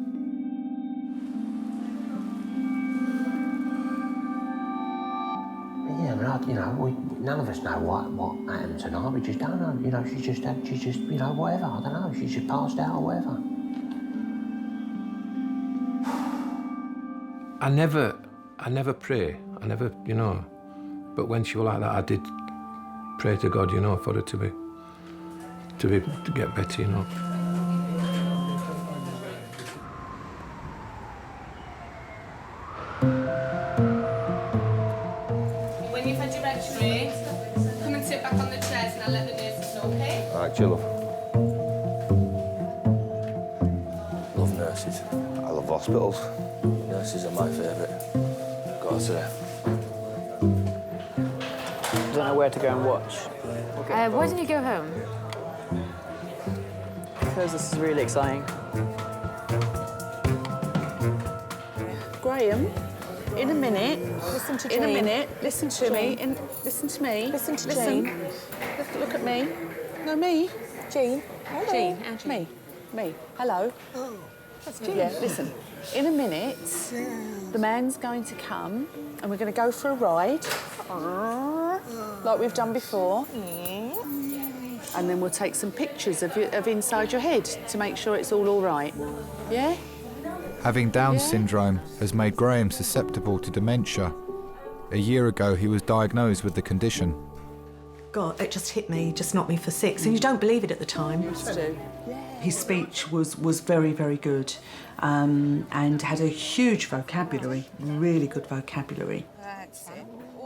Yeah, but I none of us know what happened tonight. We just don't know. You know, she just, whatever. I don't know. She just passed out or whatever. I never pray. I never, But when she was like that, I did pray to God, for her to get better, When you've had your x-ray, come and sit back on the chairs and I'll let the nurses know, okay? All right, chill. Love nurses. I love hospitals. Nurses are my favourite. Gotta say. I don't know where to go and watch. Why didn't you go home? Because this is really exciting. Graham, in a minute. Listen to In a Jane. minute. Listen to me. Listen to me. Listen to Jane. Look at me. No, me. Jane. Hello. Jane. Me. Hello. Oh, that's Jane. Yeah, listen. In a minute, the man's going to come and we're going to go for a ride, like we've done before. And then we'll take some pictures of inside your head to make sure it's all right. Yeah? Having Down syndrome has made Graham susceptible to dementia. A year ago, he was diagnosed with the condition. God, it just hit me, just knocked me for six. And you don't believe it at the time. His speech was very, very good and had a huge vocabulary, really good vocabulary.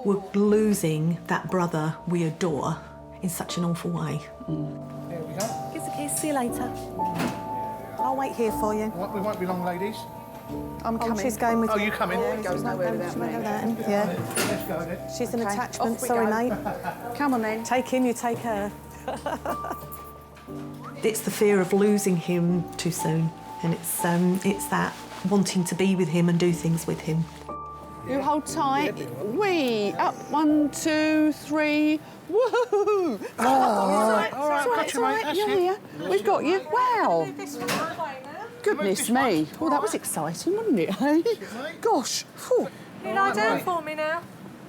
We're losing that brother we adore in such an awful way. There we go. Here's the keys, see you later. I'll wait here for you. We won't be long, ladies. I'm coming. She's going with you. Oh, you coming? Yeah, Goes nowhere without me. Yeah. Let's go then. She's an Okay, attachment, off we sorry, go. mate. Come on then. Take him, you take her. It's the fear of losing him too soon, and it's that wanting to be with him and do things with him. You hold tight. Wee. Up. 1, 2, 3. Woohoo! All right, got you, mate. That's You're it. here. We've got you. Wow. Goodness me. Oh, that was exciting, wasn't it, hey? Gosh. Whew. Can you lie down for me now?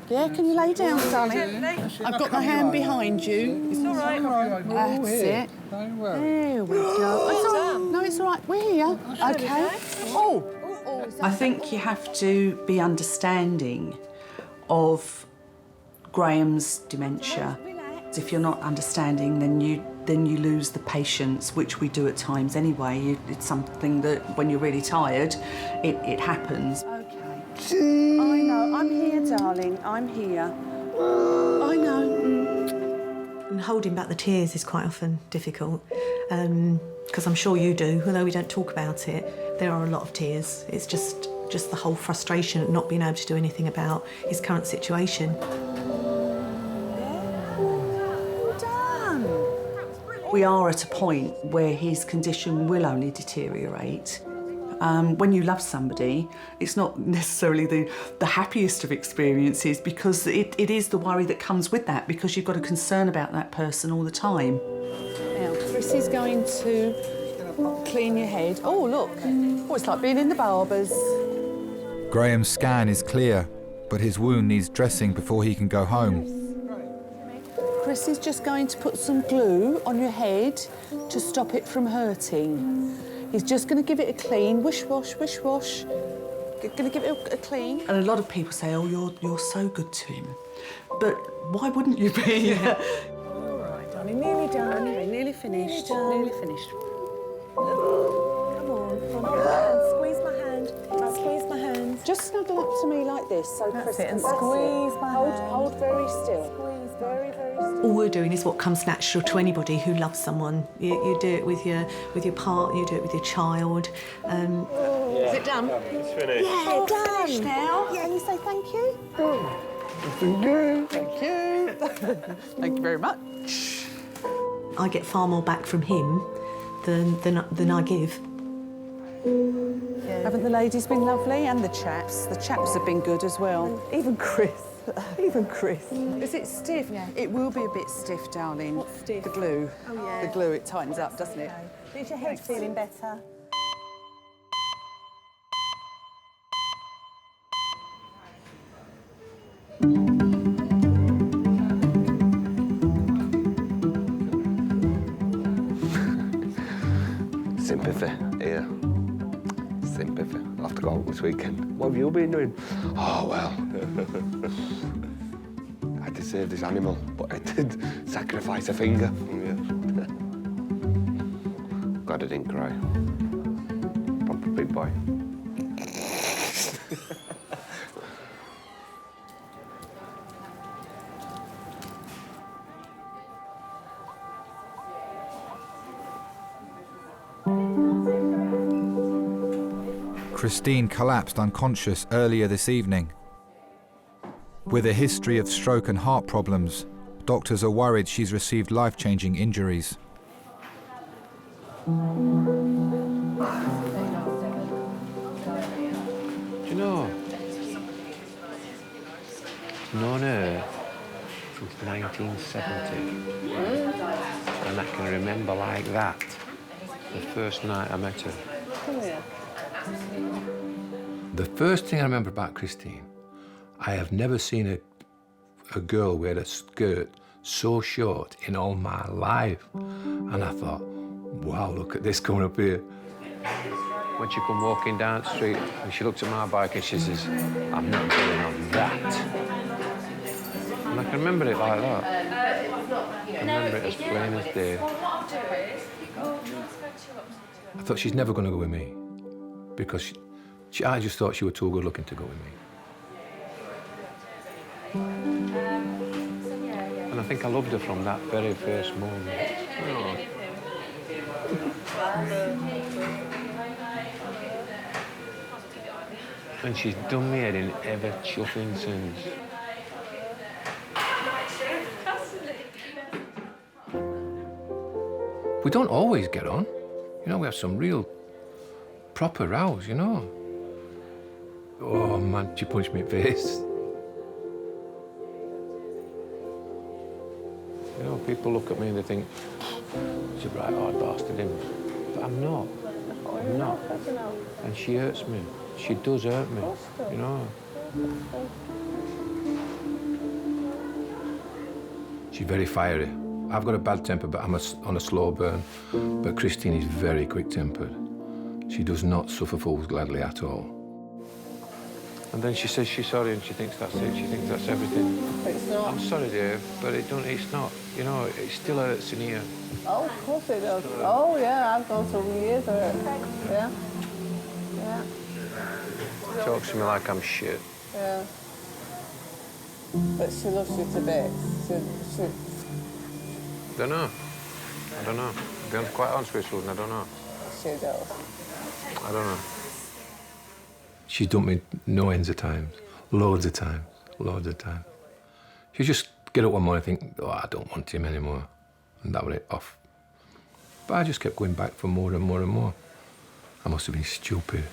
Yeah, can you lay down, darling? Gently. I've got my hand behind you. It's all right. That's it. There we go. It's all right. No, it's all right. We're here. Okay. Oh. I think you have to be understanding of Graham's dementia. If you're not understanding, then you lose the patience, which we do at times anyway. It's something that when you're really tired, it happens. Okay. I know. I'm here, darling. I'm here. I know. And holding back the tears is quite often difficult, because I'm sure you do, although we don't talk about it. There are a lot of tears. It's just the whole frustration of not being able to do anything about his current situation. We are at a point where his condition will only deteriorate. When you love somebody, it's not necessarily the happiest of experiences, because it is the worry that comes with that, because you've got a concern about that person all the time. Now, Chris is going to clean your head. Oh, look. Oh, it's like being in the barber's. Graham's scan is clear, but his wound needs dressing before he can go home. Chris is just going to put some glue on your head to stop it from hurting. He's just going to give it a clean, wish-wash, wish-wash. Going to give it a clean. And a lot of people say, oh, you're so good to him. But why wouldn't you be? All right, darling, nearly done. Okay, nearly finished. Nearly finished. Come on. Squeeze my hand. Squeeze my hand. Just snuggle up to me like this, so Chris it, can and squeeze my hand. Hold very still. Squeeze very, very still. All we're doing is what comes natural to anybody who loves someone. You do it with your partner, you do it with your child. Is it done? It's finished. Yeah, done. Finished now. Yeah, can you say thank you? Thank you. Thank you very much. I get far more back from him than I give. Haven't the ladies been lovely? And the chaps? The chaps have been good as well. Even Chris. Even Chris. Is it stiff? Yeah. It will be a bit stiff, darling. What's stiff? The glue. Oh, yeah. The glue, it tightens up, doesn't it? Is your head feeling better? sympathy here. Sympathy. I'll have to go out this weekend. What have you been doing? Oh, well. I had to save this animal, but I did sacrifice a finger. Yeah. Glad I didn't cry. Proper big boy. Christine collapsed unconscious earlier this evening. With a history of stroke and heart problems, doctors are worried she's received life-changing injuries. Do you know, I've known her since 1970. And I can remember like that, the first night I met her. The first thing I remember about Christine, I have never seen a girl wear a skirt so short in all my life. And I thought, wow, look at this coming up here. When she come walking down the street and she looked at my bike and she says, I'm not going on that. And I can remember it like that. I remember it as plain as day. I thought she's never going to go with me because I just thought she was too good looking to go with me. And I think I loved her from that very first moment. Oh. And she's done me head in ever chuffing since. We don't always get on. You know, we have some real proper rows, you know. Oh, man, she punched me in the face. You know, people look at me and they think, she's a right hard bastard, him. But I'm not. I'm not. And she hurts me. She does hurt me, you know. She's very fiery. I've got a bad temper, but I'm on a slow burn. But Christine is very quick-tempered. She does not suffer fools gladly at all. And then she says she's sorry and she thinks that's it. She thinks that's everything. It's not. I'm sorry, dear, but it's not. You know, it still hurts in here. Oh, of course it does. Oh, yeah, I've gone through years of it. Yeah. Yeah. Talks to me like I'm shit. Yeah. But she loves you to bits. She... Don't know. I don't know. To be quite honest with you, I don't know. She does. I don't know. She's done me no ends of times. Loads of times. Loads of times. She just get up one morning and think, oh, I don't want him anymore. And that was it, off. But I just kept going back for more and more and more. I must have been stupid.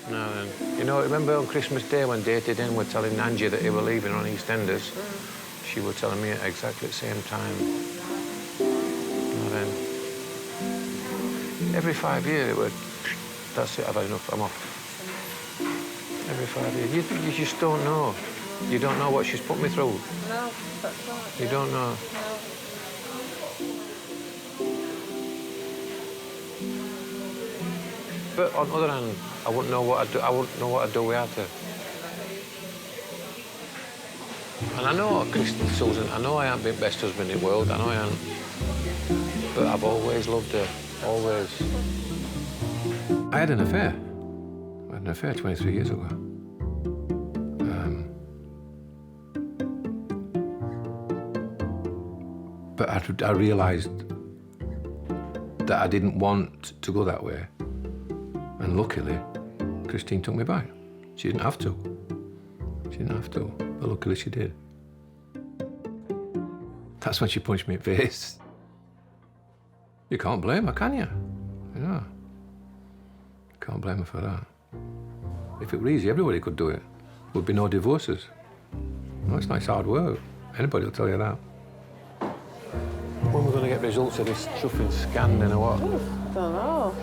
No, then. You know, remember on Christmas Day when Dated In were telling Angie that he were leaving on EastEnders? She was telling me at exactly the same time. No, then. Every 5 years it would, that's it, I've had enough, I'm off. Every 5 years. You just don't know. You don't know what she's put me through. No, that's right. You don't know. No. But on the other hand, I wouldn't know what I'd do. I wouldn't know what I'd do without her. And I know, Susan, I know I haven't been best husband in the world. I know I haven't. But I've always loved her. Always. I had an affair. I had an affair 23 years ago. But I realised that I didn't want to go that way. And luckily, Christine took me back. She didn't have to. She didn't have to, but luckily she did. That's when she punched me in the face. You can't blame her, can you? You know. You can't blame her for that. If it were easy, everybody could do it. There would be no divorces. No, it's nice hard work. Anybody will tell you that. When we're going to get results of this chuffing scan then or what? I don't know.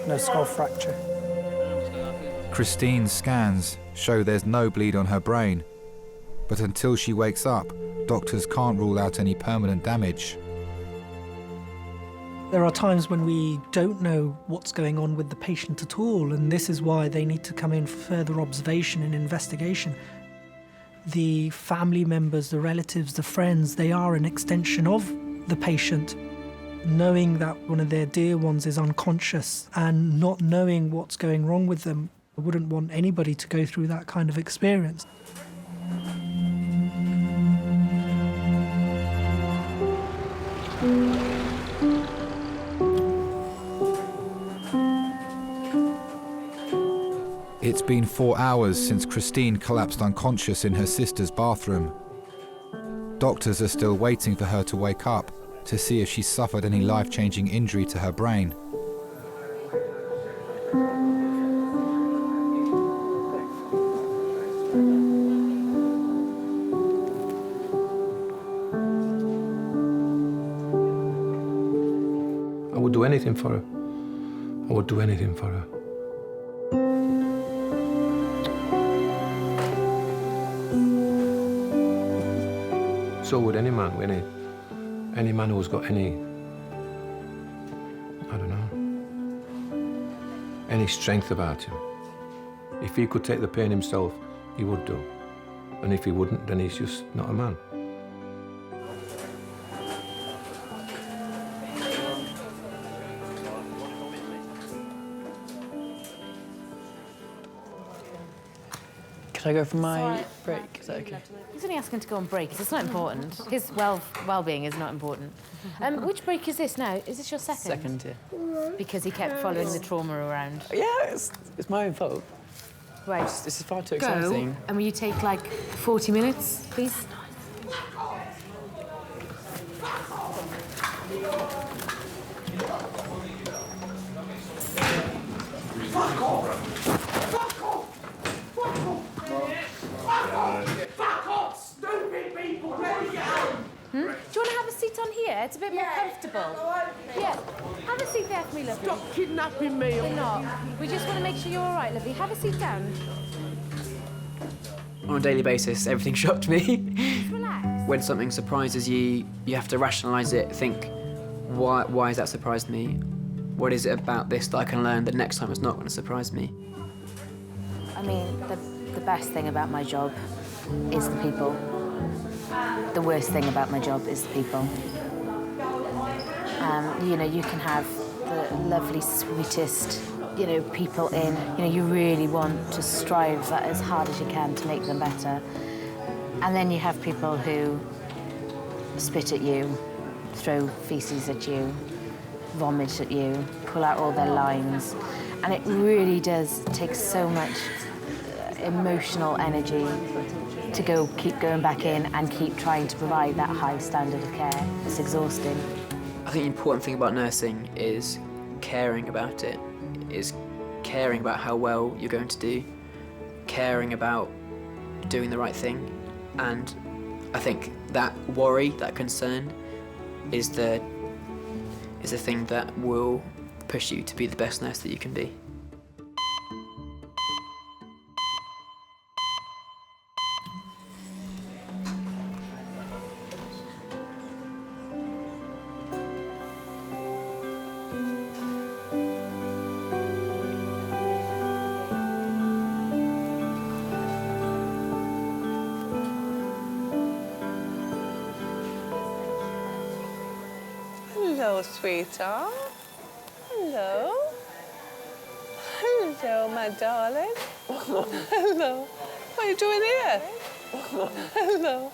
No skull fracture. Christine's scans show there's no bleed on her brain, but until she wakes up, doctors can't rule out any permanent damage. There are times when we don't know what's going on with the patient at all, and this is why they need to come in for further observation and investigation. The family members, the relatives, the friends, they are an extension of the patient. Knowing that one of their dear ones is unconscious and not knowing what's going wrong with them, I wouldn't want anybody to go through that kind of experience. It's been 4 hours since Christine collapsed unconscious in her sister's bathroom. Doctors are still waiting for her to wake up to see if she suffered any life-changing injury to her brain. I would do anything for her. I would do anything for her. So would any man, any man who's got any, I don't know, any strength about him. If he could take the pain himself, he would do. And if he wouldn't, then he's just not a man. Could I go for my break? Is that okay? He's only asking to go on break. It's not important. His well-being is not important. Which break is this now? Is this your second? Second, yeah. Because he kept following the trauma around. Yeah, it's my own fault. Right. This is far too Go. exciting. And will you take like 40 minutes, please? Fuck off! Stupid people! Let me get home! Do you want to have a seat on here? It's a bit more comfortable. Yeah. Have a seat there for me, lovely. Stop kidnapping me! We're not. We just want to make sure you're all right, lovely. Have a seat down. On a daily basis, everything shocked me. Just relax. When something surprises you, you have to rationalise it, think, why has that surprised me? What is it about this that I can learn that next time it's not going to surprise me? I mean, the best thing about my job is the people. The worst thing about my job is the people. You know, you can have the lovely, sweetest, you know, people in. You know, you really want to strive that as hard as you can to make them better. And then you have people who spit at you, throw feces at you, vomit at you, pull out all their lines. And it really does take so much emotional energy to keep going back in and keep trying to provide that high standard of care. It's exhausting. I think the important thing about nursing is caring about it, is caring about how well you're going to do, caring about doing the right thing. And I think that worry, that concern, is the thing that will push you to be the best nurse that you can be. Hello, sweetheart. Hello. Hello, my darling. Hello. What are you doing here? Hello.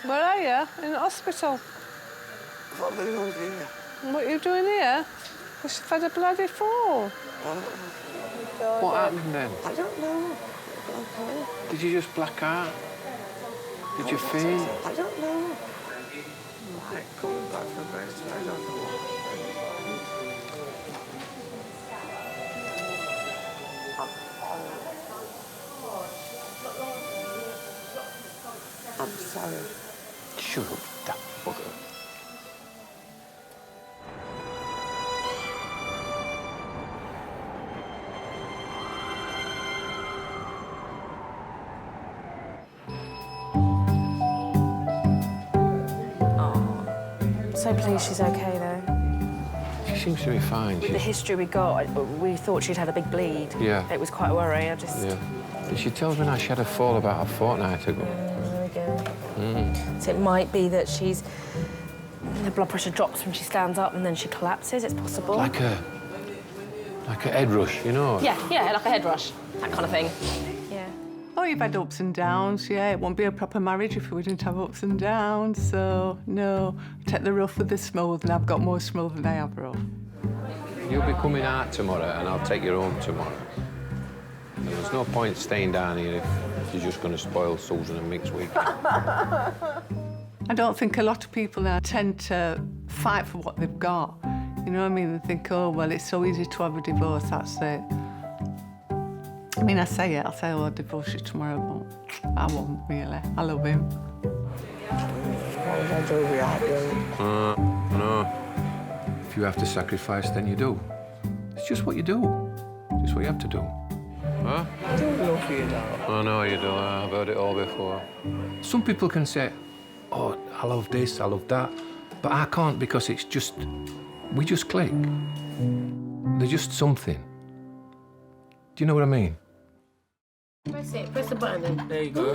Where are you? In the hospital. What are you doing here? What are you doing here? Because you've had a bloody fall. What happened then? I don't know. Did you just black out? Did you faint? I don't know. Like coming back from best, I don't know. I'm sorry. Shut up, that bugger. so pleased she's okay, though. She seems to be fine. With the history we got, we thought she'd had a big bleed. Yeah. It was quite a worry, Yeah. And she tells me now she had a fall about a fortnight ago. There we go. Mm. So it might be that the blood pressure drops when she stands up and then she collapses. It's possible. Like a head rush, you know? Yeah, like a head rush, that kind of thing. Yeah. Oh, you've had ups and downs, yeah. It won't be a proper marriage if we didn't have ups and downs. So, no, take the rough with the smooth, and I've got more smooth than I have rough. You'll be coming out tomorrow, and I'll take you home tomorrow. And there's no point staying down here if you're just going to spoil Susan and Mick's weekend. I don't think a lot of people now tend to fight for what they've got. You know what I mean? They think, oh, well, it's so easy to have a divorce, that's it. I mean, I say it, I'll say, oh, I'll divorce you tomorrow, but I won't, really. I love him. No. If you have to sacrifice, then you do. It's just what you do. Just what you have to do. Huh? I do love you, darling. I know you do. I've heard it all before. Some people can say, oh, I love this, I love that. But I can't because it's just... We just click. They're just something. Do you know what I mean? Press it. Press the button then. There you go.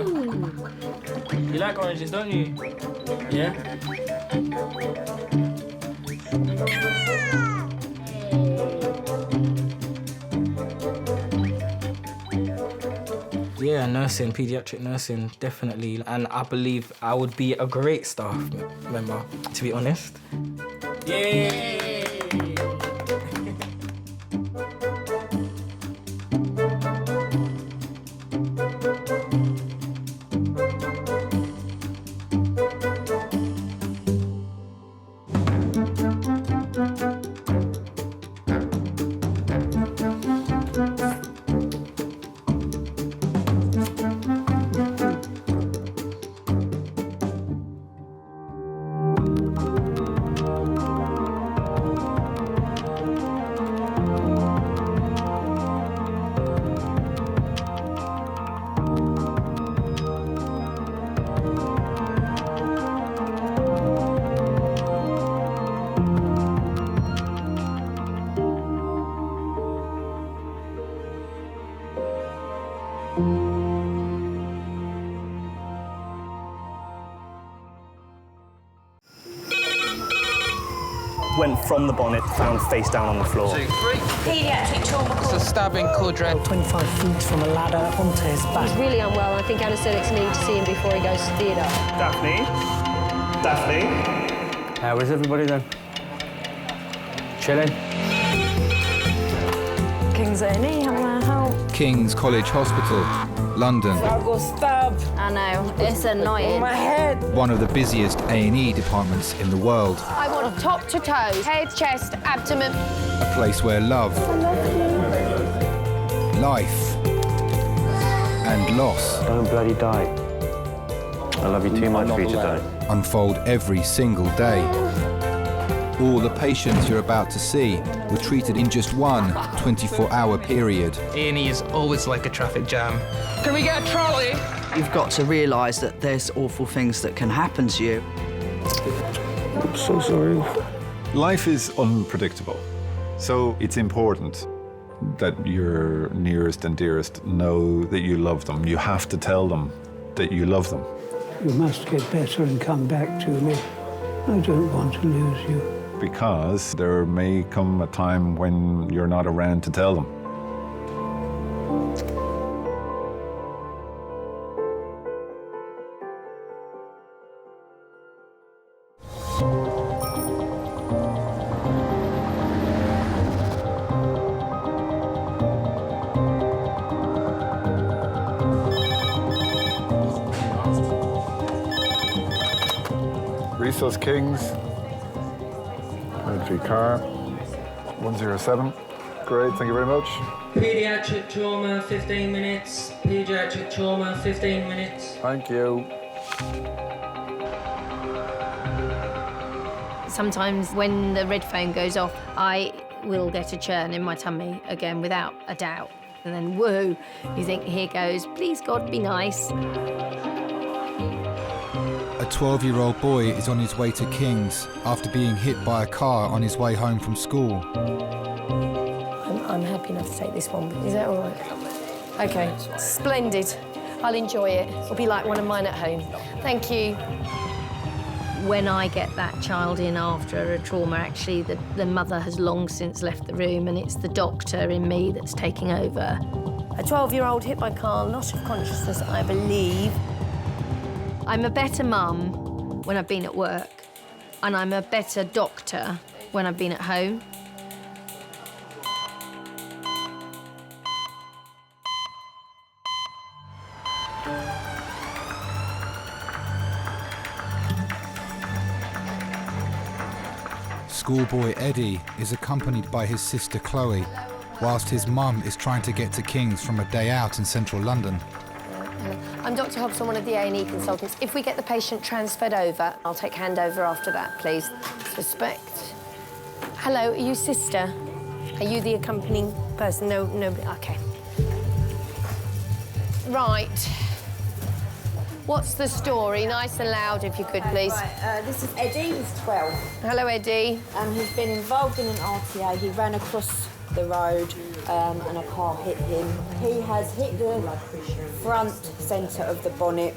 You like oranges, don't you? Yeah? Yeah, nursing, paediatric nursing, definitely. And I believe I would be a great staff member, to be honest. Yay! Went from the bonnet, found face down on the floor. Paediatric trauma. It's a stabbing quadrant. 25 feet from a ladder onto his back. He's really unwell. I think anaesthetics need to see him before he goes to theatre. Daphne? Daphne? How is everybody then? Chilling? King's A&E, how may I help? King's College Hospital, London. I got stabbed. I know, it's annoying. My head. One of the busiest A&E departments in the world. I want top to toe, head, chest, abdomen. A place where love, life, and loss. Don't bloody die. I love you too much for you to die. Unfold every single day. All the patients you're about to see were treated in just one 24-hour period. A&E is always like a traffic jam. Can we get a trolley? You've got to realise that there's awful things that can happen to you. I'm so sorry. Life is unpredictable, so it's important that your nearest and dearest know that you love them. You have to tell them that you love them. You must get better and come back to me. I don't want to lose you. Because there may come a time when you're not around to tell them. Resource Kings. Entry car, 107. Great, thank you very much. Pediatric trauma, 15 minutes. Pediatric trauma, 15 minutes. Thank you. Sometimes when the red phone goes off, I will get a churn in my tummy again without a doubt. And then, woo, you think, here goes, please God, be nice. A 12-year-old boy is on his way to King's after being hit by a car on his way home from school. I'm happy enough to take this one. Is that all right? OK, splendid. I'll enjoy it. It'll be like one of mine at home. Thank you. When I get that child in after a trauma, actually, the mother has long since left the room, and it's the doctor in me that's taking over. A 12-year-old hit by car, loss of consciousness, I believe. I'm a better mum when I've been at work, and I'm a better doctor when I've been at home. Schoolboy Eddie is accompanied by his sister Chloe, whilst his mum is trying to get to King's from a day out in central London. I'm Dr. Hobson, one of the A&E consultants. If we get the patient transferred over, I'll take handover after that, please. Suspect. Hello, are you sister? Are you the accompanying person? No, OK. Right. What's the story? Nice and loud, if you could, please. Right, this is Eddie, he's 12. Hello, Eddie. He's been involved in an RTA. He ran across the road and a car hit him. He has hit the front centre of the bonnet,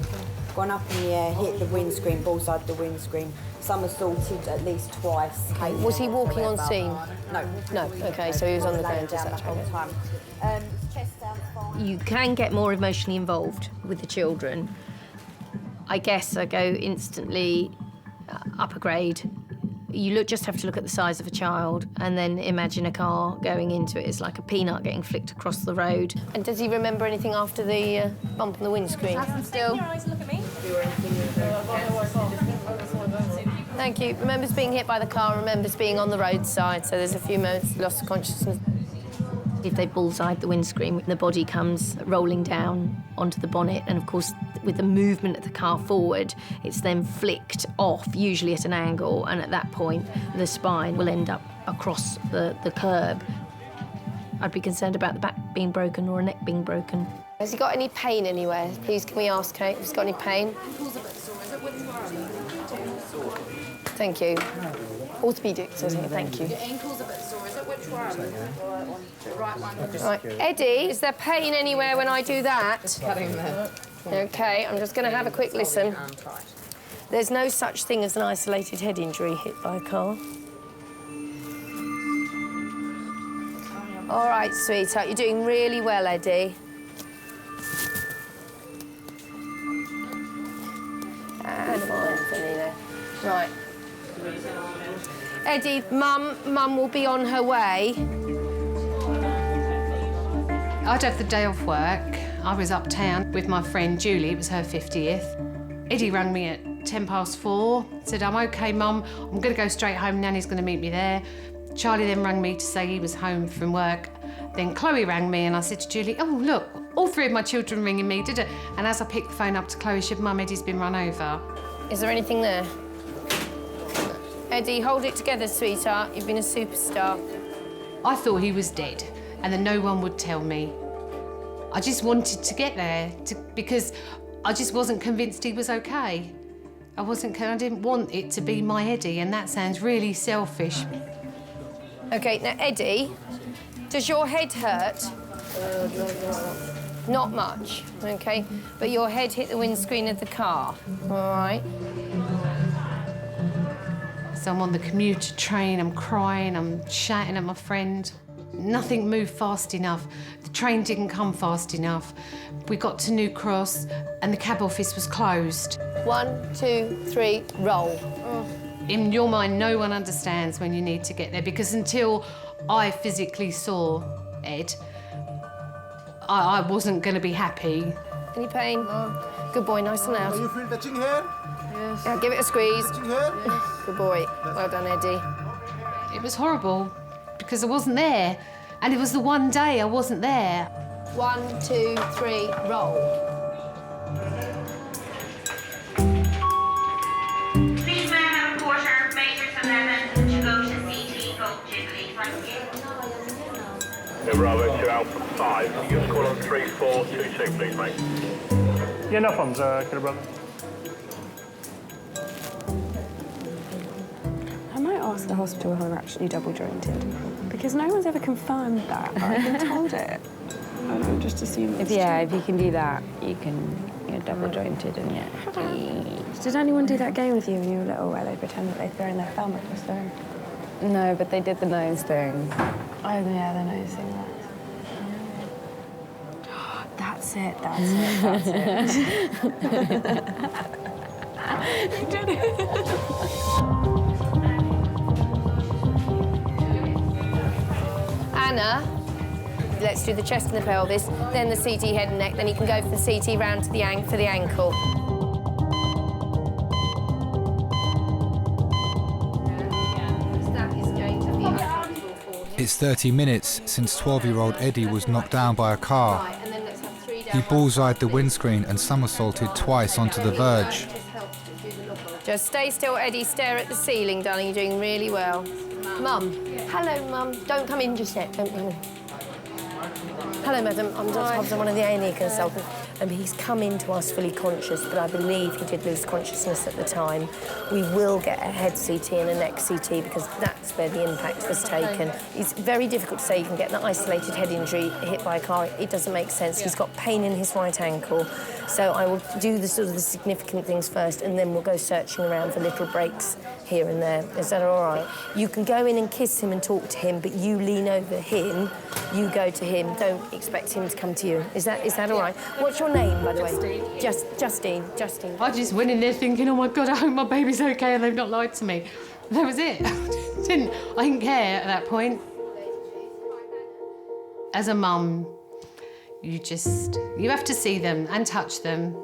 gone up in the air, hit the windscreen, bullseyed the windscreen, somersaulted at least twice. Was he walking on scene? No. No, OK, so he was on the ground at that time. Chest down, spine. You can get more emotionally involved with the children. I guess I go instantly up a grade. You just have to look at the size of a child and then imagine a car going into it. It's like a peanut getting flicked across the road. And does he remember anything after the bump on the windscreen? Still. Look at me. Thank you. Remembers being hit by the car, remembers being on the roadside, so there's a few moments lost of consciousness. If they bullseyed the windscreen, the body comes rolling down onto the bonnet, and of course, with the movement of the car forward, it's then flicked off, usually at an angle, and at that point, the spine will end up across the curb. I'd be concerned about the back being broken or a neck being broken. Has he got any pain anywhere? Please, can we ask Kate if he's got any pain? Thank you. Orthopaedics, isn't it? Thank you. Your ankle's a bit sore, is it? Which one? The right one. Right. Eddie, is there pain anywhere when I do that? OK, I'm just going to have a quick listen. There's no such thing as an isolated head injury hit by a car. All right, sweetheart, you're doing really well, Eddie. And right. Eddie, Mum will be on her way. I'd had the day off work. I was uptown with my friend Julie, it was her 50th. Eddie rang me at 4:10, said, I'm OK, Mum, I'm going to go straight home, Nanny's going to meet me there. Charlie then rang me to say he was home from work. Then Chloe rang me and I said to Julie, oh, look, all three of my children ringing me, did it? And as I picked the phone up to Chloe, she said, Mum, Eddie's been run over. Is there anything there? Eddie, hold it together, sweetheart. You've been a superstar. I thought he was dead and then no one would tell me. I just wanted to get there because I just wasn't convinced he was OK. I didn't want it to be my Eddie, and that sounds really selfish. OK, now, Eddie, does your head hurt? Not much, OK? But your head hit the windscreen of the car, all right? So I'm on the commuter train, I'm crying, I'm shouting at my friend. Nothing moved fast enough. The train didn't come fast enough. We got to New Cross and the cab office was closed. 1, 2, 3, roll. In your mind, no one understands when you need to get there because until I physically saw Ed, I wasn't going to be happy. Any pain? Good boy, nice and loud. Are you feel touching here? Yes. Yeah, give it a squeeze. Touching here? Good boy. Well done, Eddie. It was horrible because I wasn't there. And it was the one day I wasn't there. 1, 2, 3, roll. Please may I have a quarter, Matrix 11, to go to CT, go Jiggly, thank you. Bravo 2 Alpha 5. Give us a call on 3422, please, mate. Yeah, no problems, Bravo. ask the hospital who are actually double jointed, because no one's ever confirmed that. I've been told it. I don't just assume it's If true. you can do that, you're double jointed and Did anyone do that game with you when you were little where they pretend that they're throwing their thumb across the room? No, but they did the nose thing. Oh, yeah, the nose thing. That's it. You did it. Anna, let's do the chest and the pelvis, then the CT head and neck, then you can go for the CT round to the for the ankle. It's 30 minutes since 12-year-old Eddie was knocked down by a car. He bullseyed the windscreen and somersaulted twice onto the verge. Just stay still, Eddie. Stare at the ceiling, darling. You're doing really well. Mum. Hello, Mum. Don't come in just yet. Don't come in. Hello, madam. I'm Dr. Hobbs. I'm one of the A&E consultants. He's come into us fully conscious, but I believe he did lose consciousness at the time. We will get a head CT and a neck CT because that's where the impact was taken. It's very difficult to say you can get an isolated head injury hit by a car. It doesn't make sense. He's got pain in his right ankle. So I will do the sort of the significant things first, and then we'll go searching around for little breaks here and there. Is that all right? You can go in and kiss him and talk to him, but you lean over him, you go to him. Don't expect him to come to you. Is that all right? What's your name, by the way? Justine. I just went in there thinking, oh my God, I hope my baby's okay and they've not lied to me. And that was it. I didn't care at that point. As a mum, you have to see them and touch them.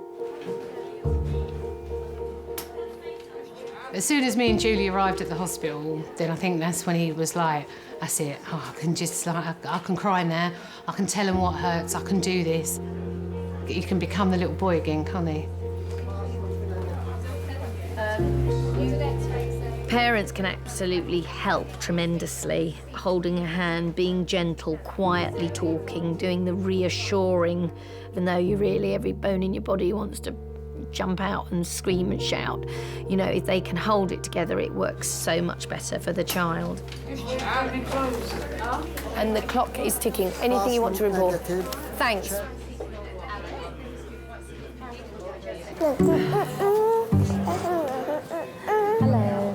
As soon as me and Julie arrived at the hospital, then I think that's when he was like, that's it. Oh, I can cry now. I can tell him what hurts. I can do this. He can become the little boy again, can't he? Parents can absolutely help tremendously. Holding a hand, being gentle, quietly talking, doing the reassuring, even though every bone in your body wants to jump out and scream and shout. You know, if they can hold it together, it works so much better for the child. And the clock is ticking. Anything you want to report? Thanks. Hello.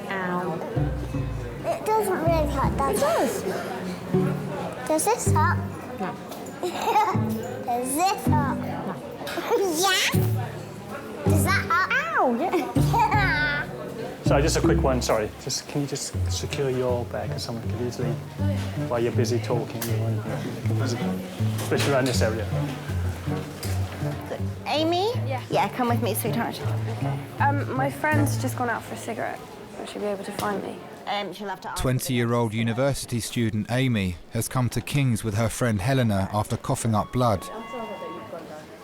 Ow. It doesn't really hurt, does it? Does this hurt? No. Does this hurt? No. Yeah? Does that hurt? Ow! Yeah. Sorry, just a quick one, sorry. Can you just secure your bag because someone could easily, while you're busy talking, especially around this area. Amy? Yeah. Yeah, come with me, sweetheart. My friend's just gone out for a cigarette. Will she be able to find me? She'll have to ask. 20-year-old university student Amy has come to King's with her friend Helena after coughing up blood.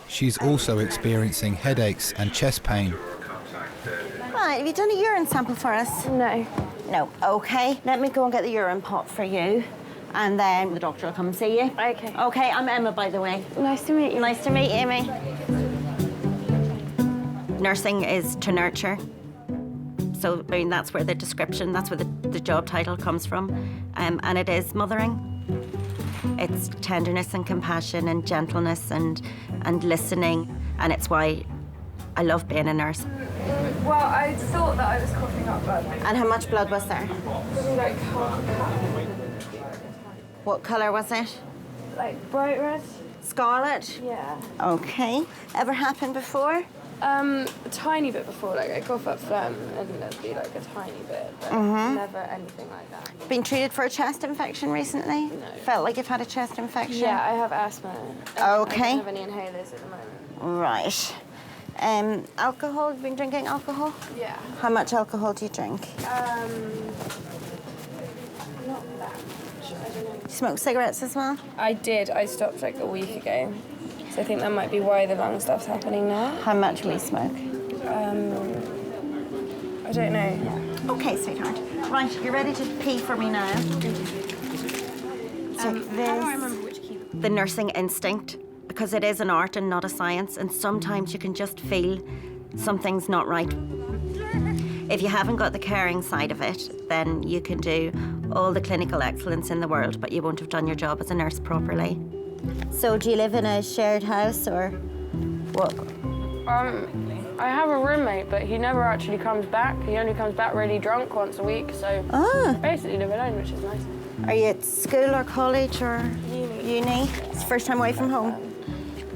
She's also experiencing headaches and chest pain. Right, have you done a urine sample for us? No. No, okay. Let me go and get the urine pot for you. And then the doctor will come and see you. Okay. Okay, I'm Emma, by the way. Nice to meet you. Nice to meet you, Amy. Nursing is to nurture. So, I mean, that's where the description, that's where the job title comes from. And it is mothering. It's tenderness and compassion and gentleness and listening. And it's why I love being a nurse. Well, I thought that I was coughing up blood. And how much blood was there? Probably like half a cup. What colour was it? Like bright red. Scarlet? Yeah. Okay. Ever happened before? A tiny bit before, like I cough up phlegm and there'd be like a tiny bit, but never anything like that. Been treated for a chest infection recently? No. Felt like you've had a chest infection? Yeah, I have asthma. Okay. I don't have any inhalers at the moment. Right. Alcohol? You've been drinking alcohol? Yeah. How much alcohol do you drink? Not that much. I don't know. You smoke cigarettes as well? I did. I stopped like a week ago. So I think that might be why the lung stuff's happening now. How much will you smoke? I don't know. Okay, sweetheart. Right, you're ready to pee for me now. How do I remember which key? The nursing instinct, because it is an art and not a science, and sometimes you can just feel something's not right. If you haven't got the caring side of it, then you can do all the clinical excellence in the world, but you won't have done your job as a nurse properly. So do you live in a shared house or what? I have a roommate, but he never actually comes back. He only comes back really drunk once a week, so basically live alone, which is nice. Are you at school or college or uni? It's the first time away from home?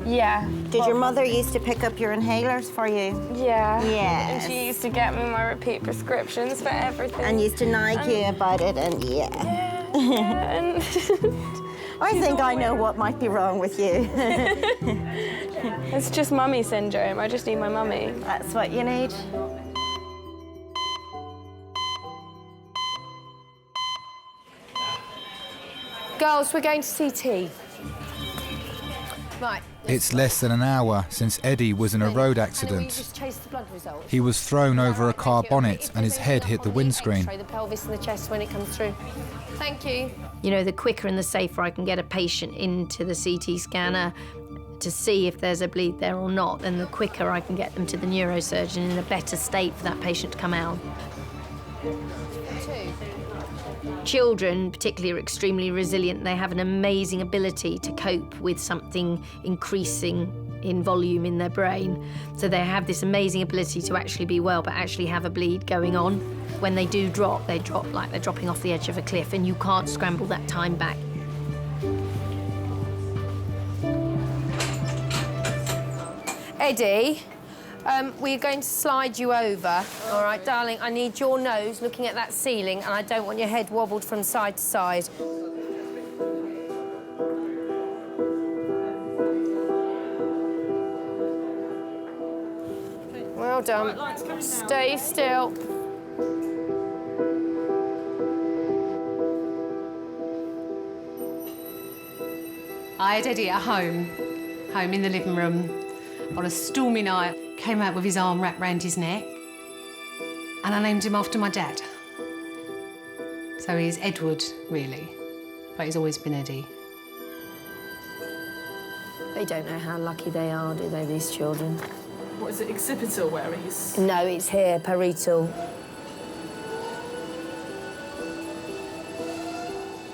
Yeah. Did your mother used to pick up your inhalers for you? Yeah. Yes. And she used to get me my repeat prescriptions for everything. And used to nag you about it, and and I think I know what might be wrong with you. It's just mummy syndrome. I just need my mummy. That's what you need. Girls, we're going to CT. Right. It's less than an hour since Eddie was in a road accident. Just chase the blood results. He was thrown over a car bonnet and his head hit the windscreen. The pelvis and the chest when it comes through. Thank you. You know, the quicker and the safer I can get a patient into the CT scanner to see if there's a bleed there or not, then the quicker I can get them to the neurosurgeon in a better state for that patient to come out. Children, particularly, are extremely resilient. They have an amazing ability to cope with something increasing in volume in their brain. So they have this amazing ability to actually be well, but actually have a bleed going on. When they do drop, they drop like they're dropping off the edge of a cliff, and you can't scramble that time back. Eddie, we're going to slide you over. All right, darling, I need your nose looking at that ceiling, and I don't want your head wobbled from side to side. Well done. Stay still. I had Eddie at home in the living room, on a stormy night. Came out with his arm wrapped round his neck, and I named him after my dad. So he's Edward, really, but he's always been Eddie. They don't know how lucky they are, do they, these children? What is it, occipital where he's... No, it's here, parietal.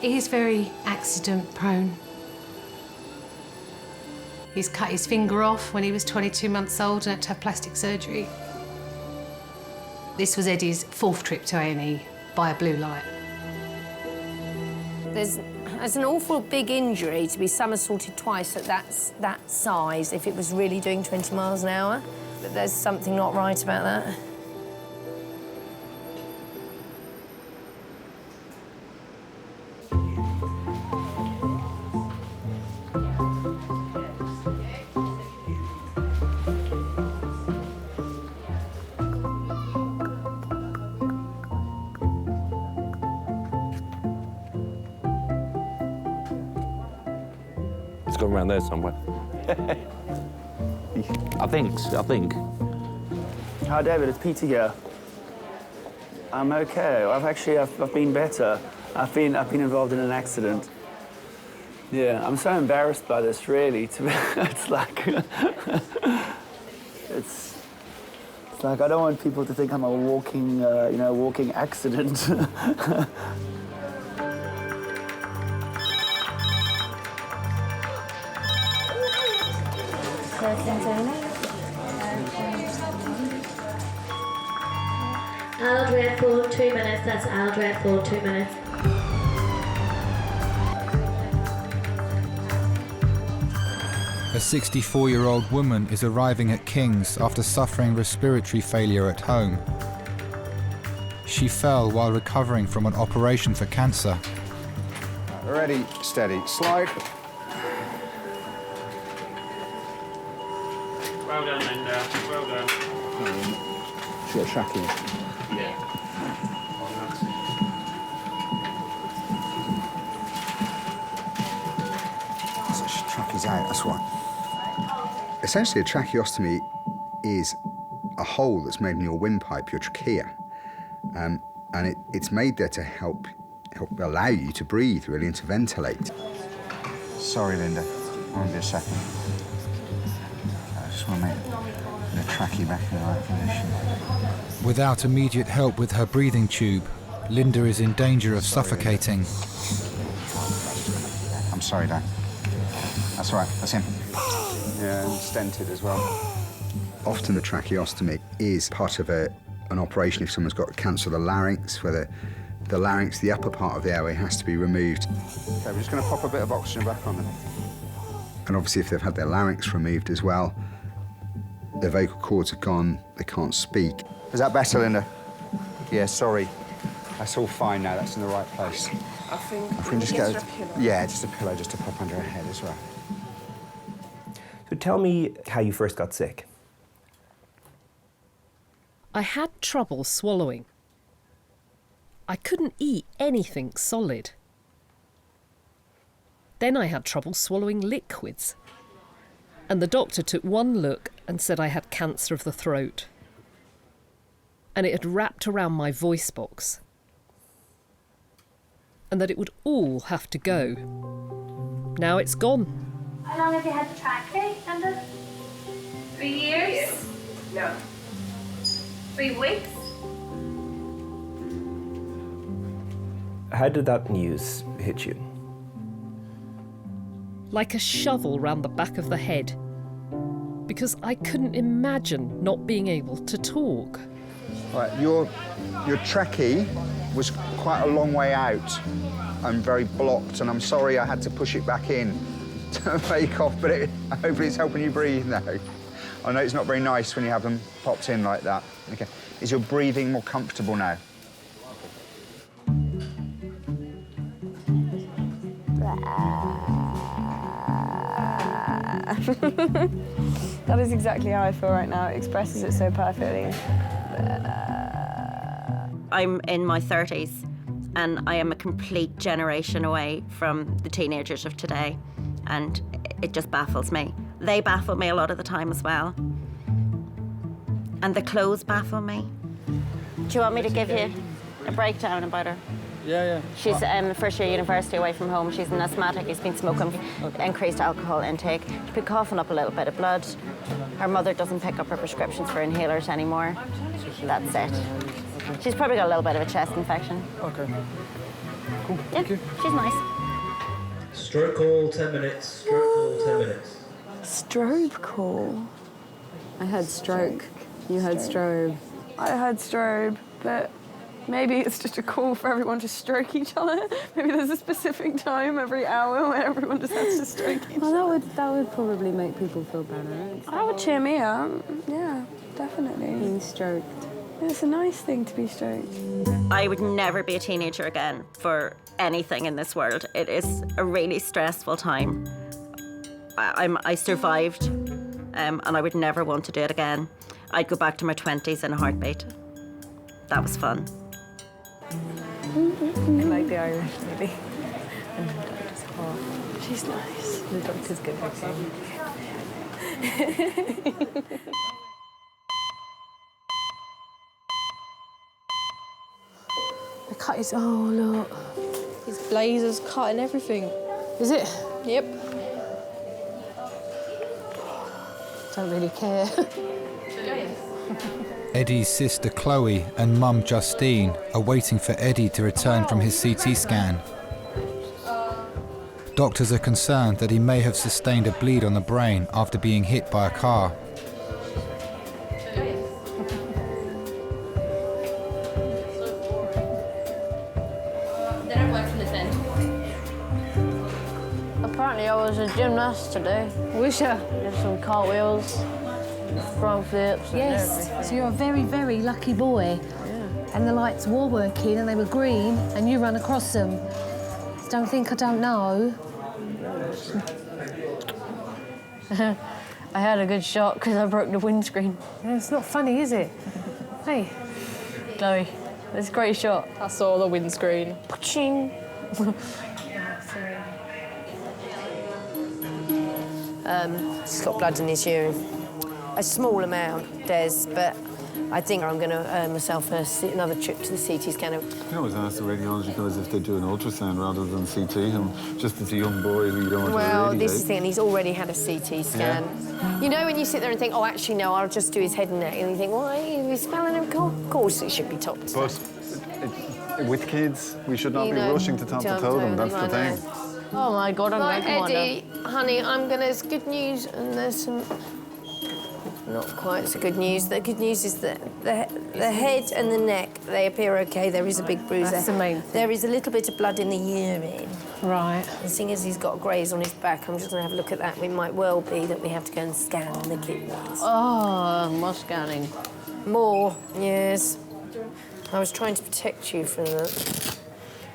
He is very accident-prone. He's cut his finger off when he was 22 months old and had to have plastic surgery. This was Eddie's 4th trip to A&E by a blue light. There's an awful big injury to be somersaulted twice at that size if it was really doing 20 miles an hour. But there's something not right about that. It's gone around there somewhere. I think. Hi, David. It's Peter here. I'm okay. I've been better. I've been involved in an accident. Yeah, I'm so embarrassed by this. Really, it's like it's like I don't want people to think I'm a walking, walking accident. Aldred for 2 minutes, that's Aldred for 2 minutes. A 64-year-old woman is arriving at King's after suffering respiratory failure at home. She fell while recovering from an operation for cancer. Ready, steady, slide. Well done, Linda. Well done. She's got tracking. Yeah. So tracky's out, that's why. Essentially, a tracheostomy is a hole that's made in your windpipe, your trachea. And it's made there to help allow you to breathe, really, and to ventilate. Sorry, Linda. I'll be a second. I just want to make the trachea back in the right position. Without immediate help with her breathing tube, Linda is in danger of suffocating. I'm sorry, Dan. That's all right, that's him. Yeah, and stented as well. Often the tracheostomy is part of an operation if someone's got cancer of the larynx, where the larynx, the upper part of the airway, has to be removed. Okay, we're just going to pop a bit of oxygen back on them. And obviously if they've had their larynx removed as well, their vocal cords are gone, they can't speak. Is that better, Linda? Yeah, sorry. That's all fine now, that's in the right place. I think If we can just get a pillow. Yeah, just a pillow just to pop under her head as well. So tell me how you first got sick. I had trouble swallowing. I couldn't eat anything solid. Then I had trouble swallowing liquids. And the doctor took one look and said I had cancer of the throat. And it had wrapped around my voice box. And that it would all have to go. Now it's gone. How long have you had the trachea, Linda? 3 years? No. 3 weeks? How did that news hit you? Like a shovel round the back of the head. Because I couldn't imagine not being able to talk. Right, your trachea was quite a long way out and very blocked, and I'm sorry I had to push it back in to make off, but hopefully it's helping you breathe now. I know it's not very nice when you have them popped in like that. Okay, is your breathing more comfortable now? That is exactly how I feel right now. It expresses it so perfectly. I'm in my 30s and I am a complete generation away from the teenagers of today, and it just baffles me. They baffle me a lot of the time as well. And the clothes baffle me. Do you want me to give you a breakdown about her? Yeah. She's first year university away from home. She's an asthmatic. She's been smoking, increased alcohol intake. She's been coughing up a little bit of blood. Her mother doesn't pick up her prescriptions for inhalers anymore. That's it. She's probably got a little bit of a chest infection. Okay. Cool. Yeah, Thank you. she's nice. Stroke call, 10 minutes. Stroke call, 10 minutes. Strobe call. I heard stroke. You heard strobe. I heard strobe, but maybe it's just a call for everyone to stroke each other. Maybe there's a specific time every hour where everyone just has to stroke each other. Well, that would probably make people feel better. That would cheer me up. Yeah, definitely. Being stroked. It's a nice thing to be stroked. I would never be a teenager again for anything in this world. It is a really stressful time. I survived, and I would never want to do it again. I'd go back to my 20s in a heartbeat. That was fun. I like the Irish lady. And the doctor's hot. She's nice. The doctor's good looking. The cut is, oh look. His blazer's cutting everything. Is it? Yep. Don't really care. Eddie's sister Chloe and mum Justine are waiting for Eddie to return from his CT scan. Doctors are concerned that he may have sustained a bleed on the brain after being hit by a car. Apparently I was a gymnast today. Wish I did some cartwheels, front flips and everything. So you're a very, very lucky boy. Yeah. And the lights were working and they were green and you ran across them. So don't think I don't know. I had a good shot because I broke the windscreen. Yeah, it's not funny, is it? Hey. Chloe, it's a great shot. I saw the windscreen. Ching. He's got blood in his urine. A small amount, Des, but I think I'm going to myself another trip to the CT scanner. You can always ask the radiology guys if they do an ultrasound rather than CT him, just as a young boy who you don't want to Well, irradiate. this is the thing, he's already had a CT scan. Yeah. You know when you sit there and think, oh, actually, no, I'll just do his head and neck, and you think, why are you smelling him? Of course it should be top to But with kids, we should not You be know, rushing to top to toe them, that's the thing. Oh my God, I'm Right, going to Eddie, honey, there's good news and there's some not quite so good news. The good news is that the head and the neck, they appear okay. There is a big bruise That's there. the main thing. There is a little bit of blood in the urine. Right. And seeing as he's got a graze on his back, I'm just going to have a look at that. It might well be that we have to go and scan the kidneys. Oh, more scanning. More, yes. I was trying to protect you from the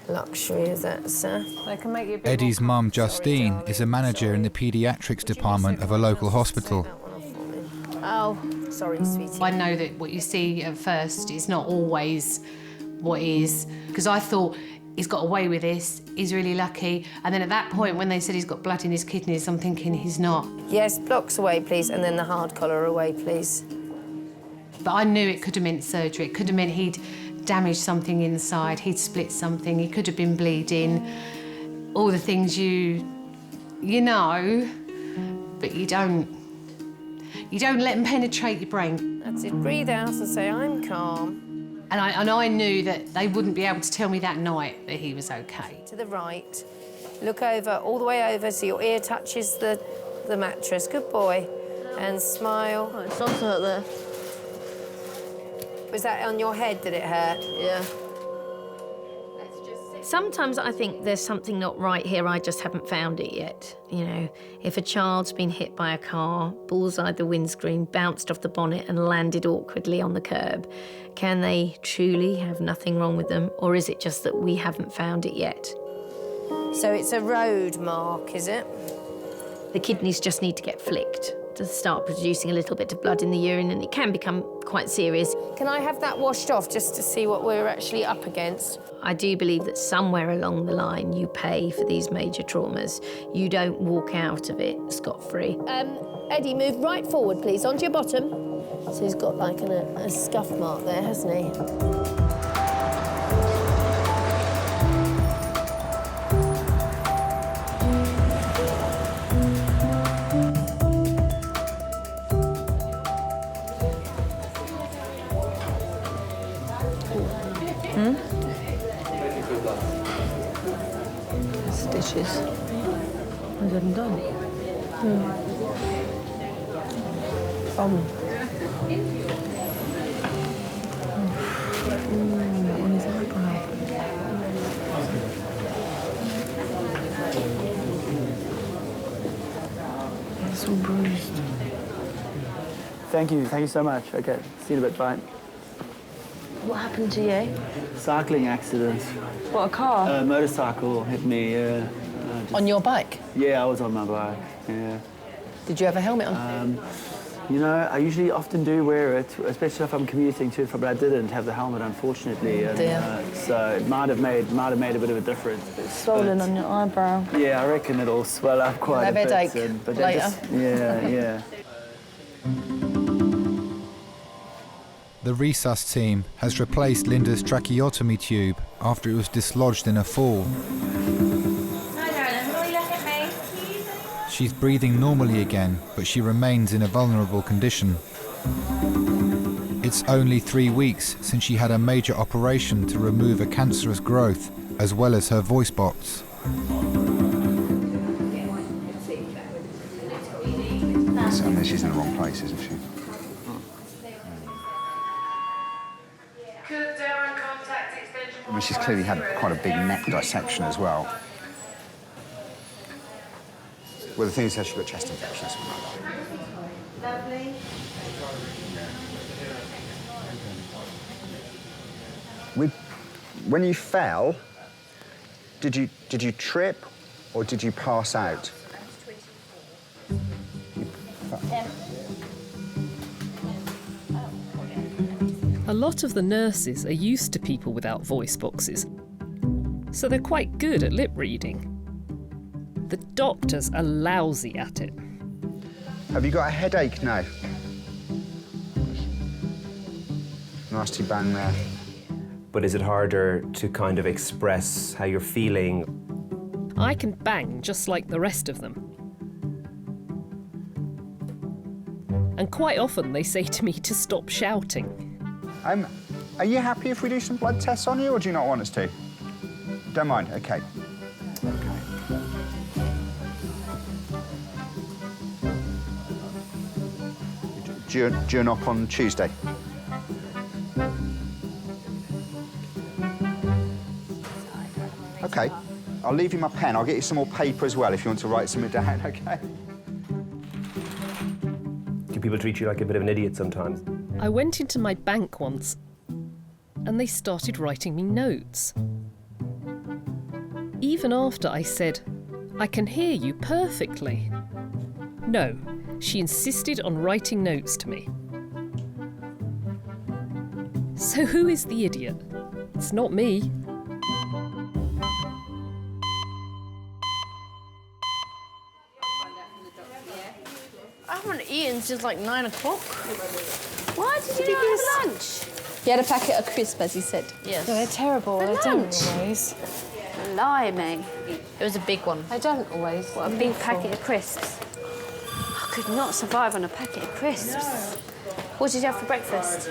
luxury of that, sir. They can make you a bit Eddie's mum, Justine, is a manager in the paediatrics department of a local hospital. Oh, sorry, sweetie. I know that what you see at first is not always what is, because I thought he's got away with this, he's really lucky, and then at that point when they said he's got blood in his kidneys, I'm thinking he's not. Yes, blocks away, please, and then the hard collar away, please. But I knew it could have meant surgery. It could have meant he'd damaged something inside, he'd split something, he could have been bleeding. All the things you know, but you don't let them penetrate your brain. That's it. Breathe out and say, I'm calm. And I knew that they wouldn't be able to tell me that night that he was okay. To the right. Look over, all the way over, so your ear touches the mattress. Good boy. And smile. Oh, it's also hurt there. Was that on your head that it hurt? Yeah. Sometimes I think there's something not right here, I just haven't found it yet. You know, if a child's been hit by a car, bullseyed the windscreen, bounced off the bonnet and landed awkwardly on the curb, can they truly have nothing wrong with them, or is it just that we haven't found it yet? So it's a road mark, is it? The kidneys just need to get flicked to start producing a little bit of blood in the urine, and it can become quite serious. Can I have that washed off just to see what we're actually up against? I do believe that somewhere along the line you pay for these major traumas. You don't walk out of it scot-free. Eddie, move right forward, please, onto your bottom. So he's got like a scuff mark there, hasn't he? Stitches. I didn't done. That one is eyebrow. It's all bruised. Thank you so much. Okay, see you in a bit, bye. What happened to you? Cycling accident. What, a car? Motorcycle hit me, On your bike? Yeah, I was on my bike, yeah. Did you have a helmet on? You know, I usually often do wear it, especially if I'm commuting to it, but I didn't have the helmet, unfortunately. And, so it might have made a bit of a difference. Swollen on your eyebrow. Yeah, I reckon it'll swell up quite a bit. Headache But later. Yeah. The resus team has replaced Linda's tracheotomy tube after it was dislodged in a fall. Hi, darling. Will you look at me? She's breathing normally again, but she remains in a vulnerable condition. It's only 3 weeks since she had a major operation to remove a cancerous growth, as well as her voice box. So, and she's in the wrong place, isn't she? I mean, she's clearly had quite a big neck dissection as well. Well, the thing is, she's got chest infection or something like that. Lovely. When you fell, did you trip or did you pass out? A lot of the nurses are used to people without voice boxes, so they're quite good at lip reading. The doctors are lousy at it. Have you got a headache now? Nasty bang there. But is it harder to kind of express how you're feeling? I can bang just like the rest of them. And quite often they say to me to stop shouting. Are you happy if we do some blood tests on you, or do you not want us to? Don't mind, okay. Do you knock on Tuesday? Okay, I'll leave you my pen. I'll get you some more paper as well if you want to write something down, okay? Do people treat you like a bit of an idiot sometimes? I went into my bank once and they started writing me notes. Even after I said, "I can hear you perfectly." No, she insisted on writing notes to me. So who is the idiot? It's not me. I haven't eaten since like 9 o'clock. Why did you not have lunch? He had a packet of crisps, as he said. Yes. No, they're terrible. For They don't lunch? always. Blimey. It was a big one. They don't always. What, a big packet of crisps? I could not survive on a packet of crisps. What did you have for breakfast?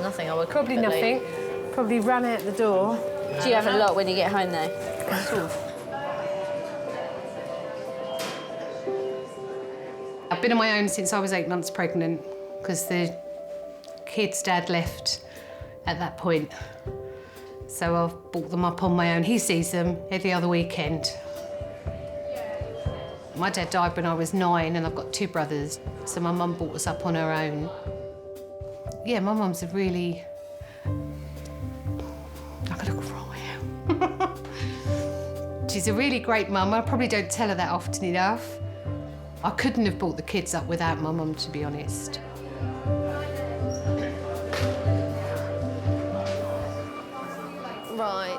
Nothing. I woke Probably up a bit nothing. late. Probably ran out the door. Do you have a lot when you get home, though? I've been on my own since I was 8 months pregnant because the kid's dad left at that point. So I've brought them up on my own. He sees them every other weekend. My dad died when I was 9 and I've got 2 brothers, so my mum brought us up on her own. Yeah, my mum's a really... I'm gonna cry. She's a really great mum. I probably don't tell her that often enough. I couldn't have brought the kids up without my mum, to be honest. Right,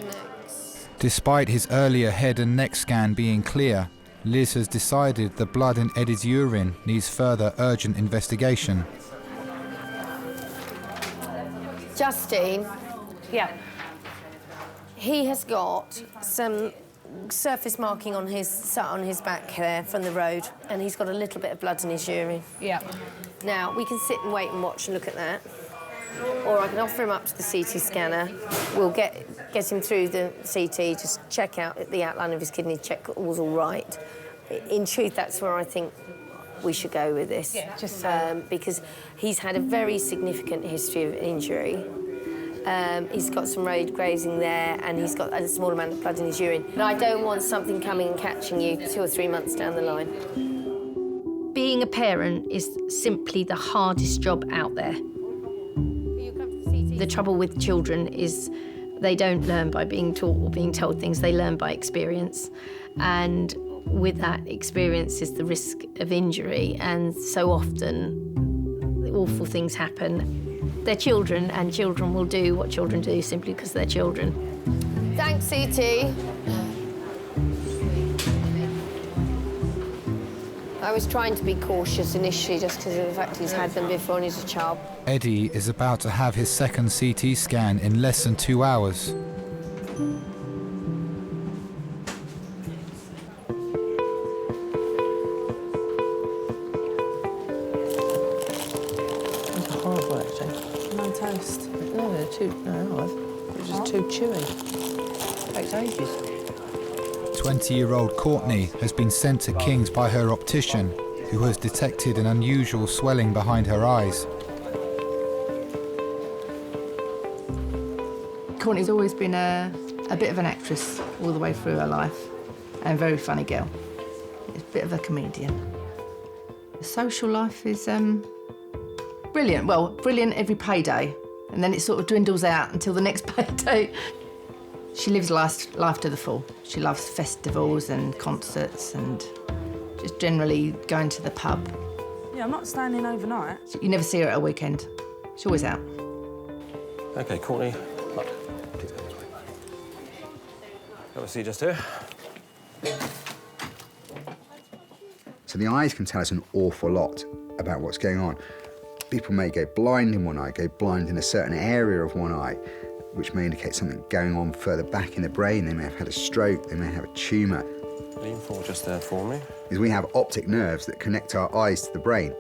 next. Despite his earlier head and neck scan being clear, Liz has decided the blood in Eddie's urine needs further urgent investigation. Justine. Yeah. He has got some surface marking on his back there from the road, and he's got a little bit of blood in his urine. Yeah. Now, we can sit and wait and watch and look at that, or I can offer him up to the CT scanner. We'll get him through the CT, just check out the outline of his kidney, check all's all right. In truth, that's where I think we should go with this. Yeah, just because he's had a very significant history of injury. He's got some road grazing there, and he's got a small amount of blood in his urine. But I don't want something coming and catching you 2 or 3 months down the line. Being a parent is simply the hardest job out there. The trouble with children is they don't learn by being taught or being told things, they learn by experience. And with that experience is the risk of injury, and so often awful things happen. They're children, and children will do what children do simply because they're children. Thanks, CT. I was trying to be cautious initially just because of the fact he's had them before and he's a child. Eddie is about to have his second CT scan in less than 2 hours. It's horrible, actually. No toast. No, they're they're just too chewy. Takes ages. 20-year-old Courtney has been sent to King's by her optician, who has detected an unusual swelling behind her eyes. Courtney's always been a bit of an actress all the way through her life, and a very funny girl. She's a bit of a comedian. The social life is brilliant. Well, brilliant every payday, and then it sort of dwindles out until the next payday. She lives life to the full. She loves festivals and concerts and just generally going to the pub. Yeah, I'm not staying in overnight. You never see her at a weekend. She's always out. OK, Courtney, look, please go this way. Got to see just here. So the eyes can tell us an awful lot about what's going on. People may go blind in one eye, go blind in a certain area of one eye, which may indicate something going on further back in the brain. They may have had a stroke, they may have a tumour. Lean forward just there for me. Is we have optic nerves that connect our eyes to the brain.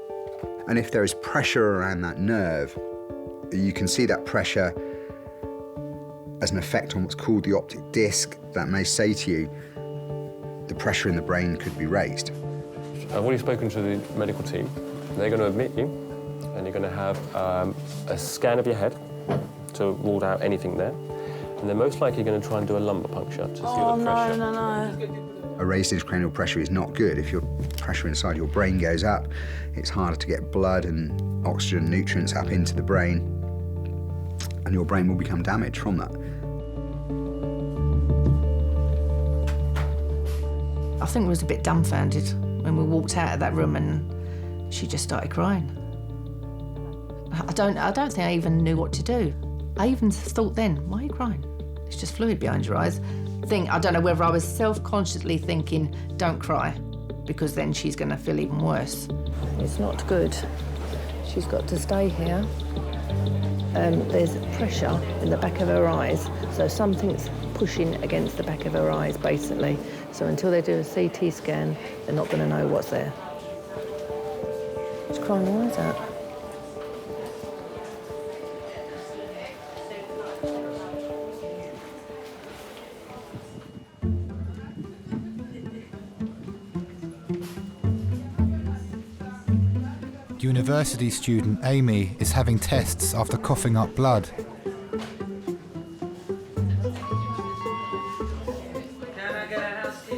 And if there is pressure around that nerve, you can see that pressure as an effect on what's called the optic disc. That may say to you, the pressure in the brain could be raised. I've already spoken to the medical team. They're going to admit you, and you're going to have a scan of your head to rule out anything there. And they're most likely going to try and do a lumbar puncture to see what the pressure. No. A raised intracranial pressure is not good. If your pressure inside your brain goes up, it's harder to get blood and oxygen, nutrients up into the brain, and your brain will become damaged from that. I think we was a bit dumbfounded when we walked out of that room and she just started crying. I don't think I even knew what to do. I even thought then, why are you crying? It's just fluid behind your eyes. I don't know whether I was self-consciously thinking, don't cry, because then she's going to feel even worse. It's not good. She's got to stay here. There's pressure in the back of her eyes, so something's pushing against the back of her eyes, basically. So until they do a CT scan, they're not going to know what's there. She's crying her eyes out. University student Amy is having tests after coughing up blood.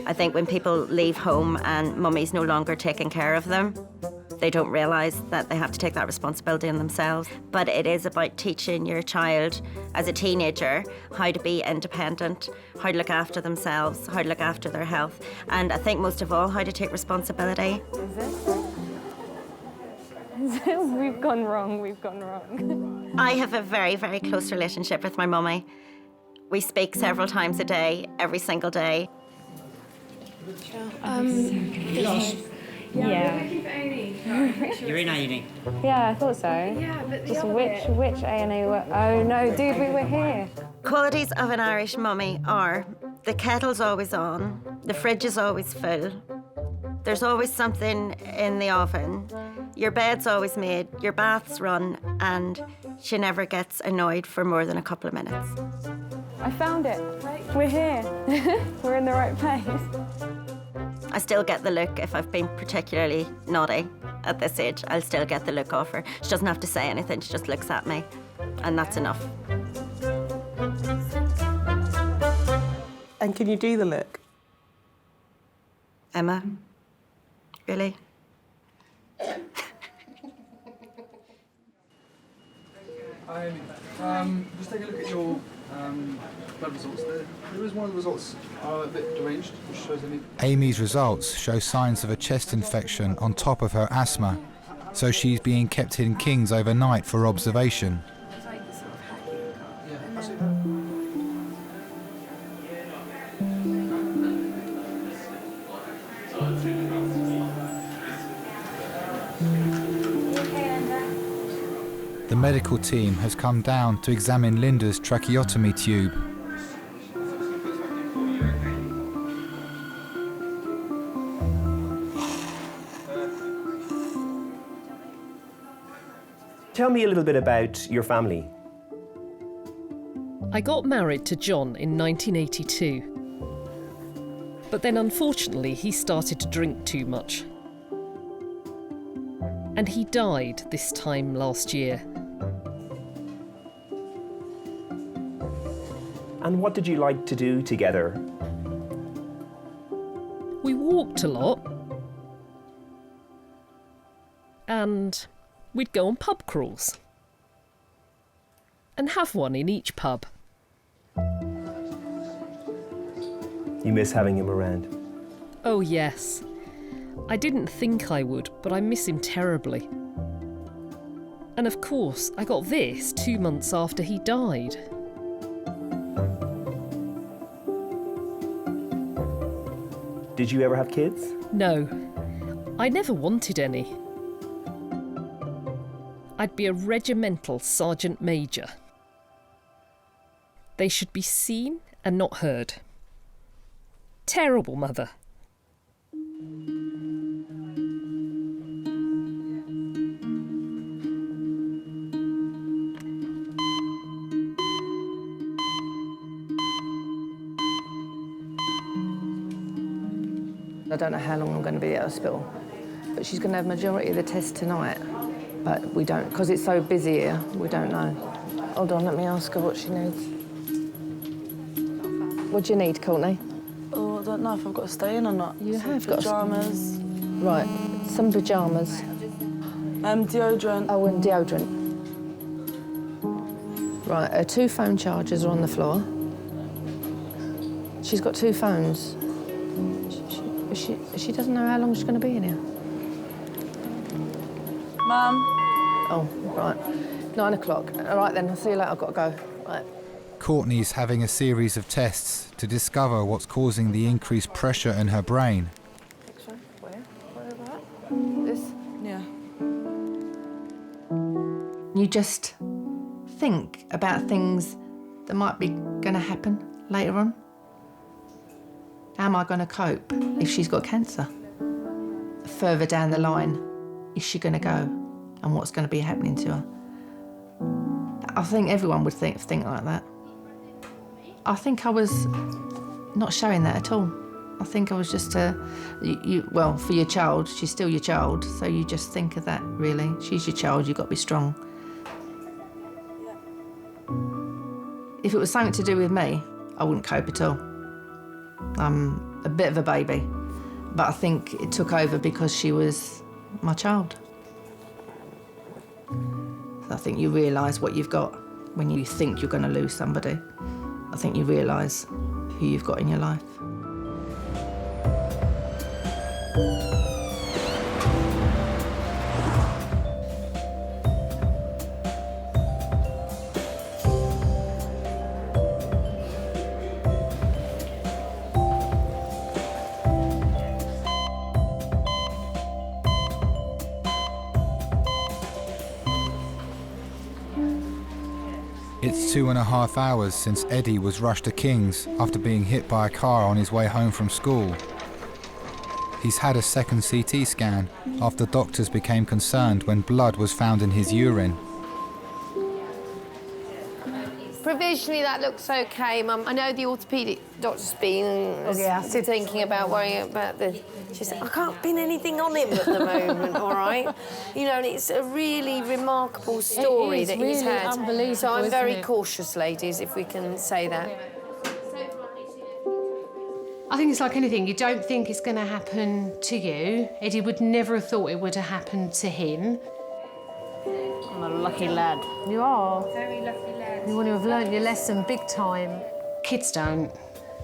I think when people leave home and mummy's no longer taking care of them, they don't realise that they have to take that responsibility on themselves. But it is about teaching your child as a teenager how to be independent, how to look after themselves, how to look after their health, and I think most of all, how to take responsibility. We've gone wrong. I have a very, very close relationship with my mummy. We speak several times a day, every single day. Yeah. You're in A&E? Yeah, I thought so. Yeah, but just which A&E were... Oh, no, dude, we were here. Qualities of an Irish mummy are the kettle's always on, the fridge is always full, there's always something in the oven, your bed's always made, your bath's run, and she never gets annoyed for more than a couple of minutes. I found it. We're here. We're in the right place. I still get the look if I've been particularly naughty at this age. I'll still get the look off her. She doesn't have to say anything, she just looks at me, and that's enough. And can you do the look? Emma? Really? Just take a look at your blood results. There is one of the results a bit deranged, which shows any... Amy's results show signs of a chest infection on top of her asthma, so she's being kept in King's overnight for observation. The medical team has come down to examine Linda's tracheotomy tube. Tell me a little bit about your family. I got married to John in 1982. But then unfortunately he started to drink too much. And he died this time last year. And what did you like to do together? We walked a lot. And we'd go on pub crawls. And have one in each pub. You miss having him around? Oh yes. I didn't think I would, but I miss him terribly. And of course, I got this 2 months after he died. Did you ever have kids? No, I never wanted any. I'd be a regimental sergeant major. They should be seen and not heard. Terrible mother. I don't know how long I'm going to be at hospital, but she's going to have majority of the tests tonight. But we don't, because it's so busy here, we don't know. Hold on, let me ask her what she needs. What do you need, Courtney? Oh, I don't know if I've got to stay in or not. You have got pyjamas. Right, some pyjamas. Deodorant. Oh, and deodorant. Right, her 2 phone chargers are on the floor. She's got 2 phones. She doesn't know how long she's going to be in here. Mum. Oh, right. 9 o'clock. All right then, I'll see you later. I've got to go. Right. Courtney's having a series of tests to discover what's causing the increased pressure in her brain. This? Yeah. You just think about things that might be going to happen later on. How am I going to cope if she's got cancer? Further down the line, is she going to go? And what's going to be happening to her? I think everyone would think like that. I think I was not showing that at all. I think I was just well, for your child, she's still your child, so you just think of that, really. She's your child, you've got to be strong. If it was something to do with me, I wouldn't cope at all. I'm a bit of a baby, but I think it took over because she was my child. I think you realise what you've got when you think you're going to lose somebody. I think you realise who you've got in your life. It's 2.5 hours since Eddie was rushed to King's after being hit by a car on his way home from school. He's had a second CT scan after doctors became concerned when blood was found in his urine. Provisionally, that looks okay, Mum. I know the orthopaedic doctor's been thinking about worrying about the... She said, I can't pin anything on him at the moment, all right? You know, and it's a really remarkable story that he's had. Unbelievable, so I'm very isn't it? cautious, ladies, if we can say that. I think it's like anything. You don't think it's going to happen to you. Eddie would never have thought it would have happened to him. I'm a lucky lad. You are. Very lucky lad. You want to have learnt your lesson big time. Kids don't.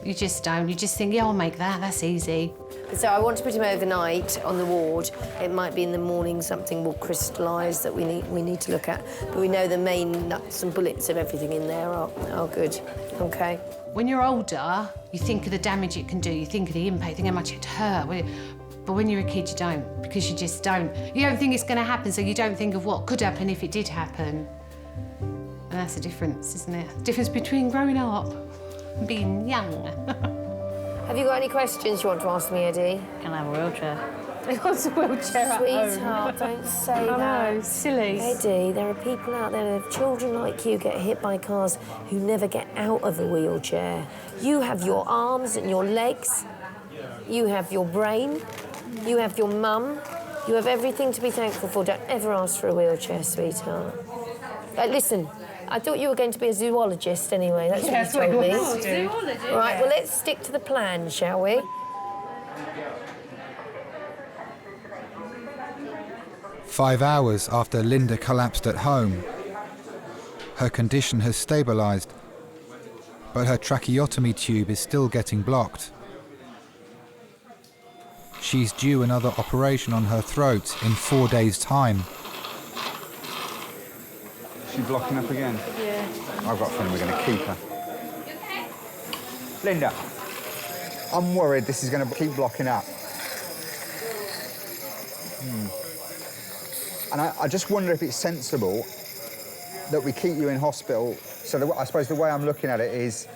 You just don't. You just think, yeah, I'll make that. That's easy. So I want to put him overnight on the ward. It might be in the morning something will crystallise that we need to look at. But we know the main nuts and bullets of everything in there are good. OK. When you're older, you think of the damage it can do. You think of the impact. You think how much it hurt. But when you're a kid, you don't, because you just don't. You don't think it's going to happen, so you don't think of what could happen if it did happen. And that's the difference, isn't it? The difference between growing up and being young. Have you got any questions you want to ask me, Eddie? Can I have a wheelchair? He wants a wheelchair at Sweetheart, don't say that. I know, silly. Eddie, there are people out there, children like you get hit by cars who never get out of a wheelchair. You have your arms and your legs. You have your brain. You have your mum. You have everything to be thankful for. Don't ever ask for a wheelchair, sweetheart. Listen, I thought you were going to be a zoologist anyway. That's what you told me. Zoologist. Right, well, let's stick to the plan, shall we? "5 hours after Linda collapsed at home, her condition has stabilised, but her tracheotomy tube is still getting blocked. She's due another operation on her throat in 4 days' time. Is she blocking up again? Yeah. I've got a feeling we're going to keep her. Linda, I'm worried this is going to keep blocking up. And I just wonder if it's sensible that we keep you in hospital. So I suppose the way I'm looking at it is,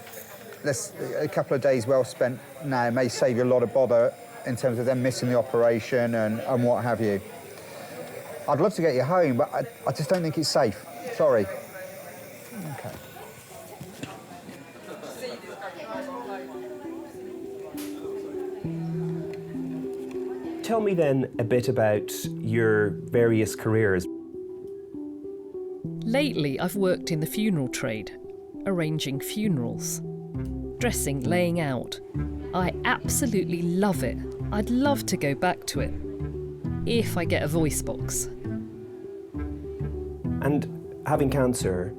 a couple of days well spent now may save you a lot of bother in terms of them missing the operation and what have you. I'd love to get you home, but I just don't think it's safe. Sorry. Okay. Tell me then a bit about your various careers. Lately, I've worked in the funeral trade, arranging funerals, dressing, laying out. I absolutely love it. I'd love to go back to it, if I get a voice box. And having cancer,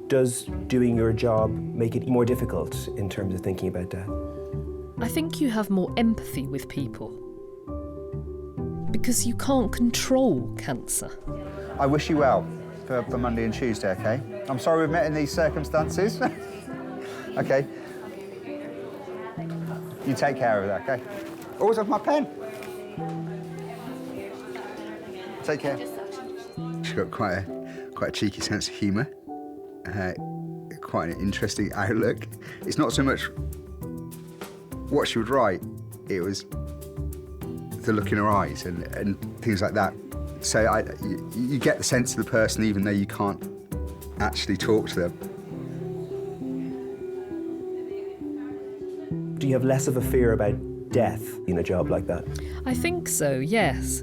does doing your job make it more difficult in terms of thinking about death? I think you have more empathy with people, because you can't control cancer. I wish you well for Monday and Tuesday, OK? I'm sorry we've met in these circumstances. OK. You take care of that, OK? Always have my pen. Take care. She's got quite a cheeky sense of humour. Quite an interesting outlook. It's not so much what she would write, it was the look in her eyes and things like that. So you get the sense of the person even though you can't actually talk to them. Do you have less of a fear about death in a job like that? I think so, yes.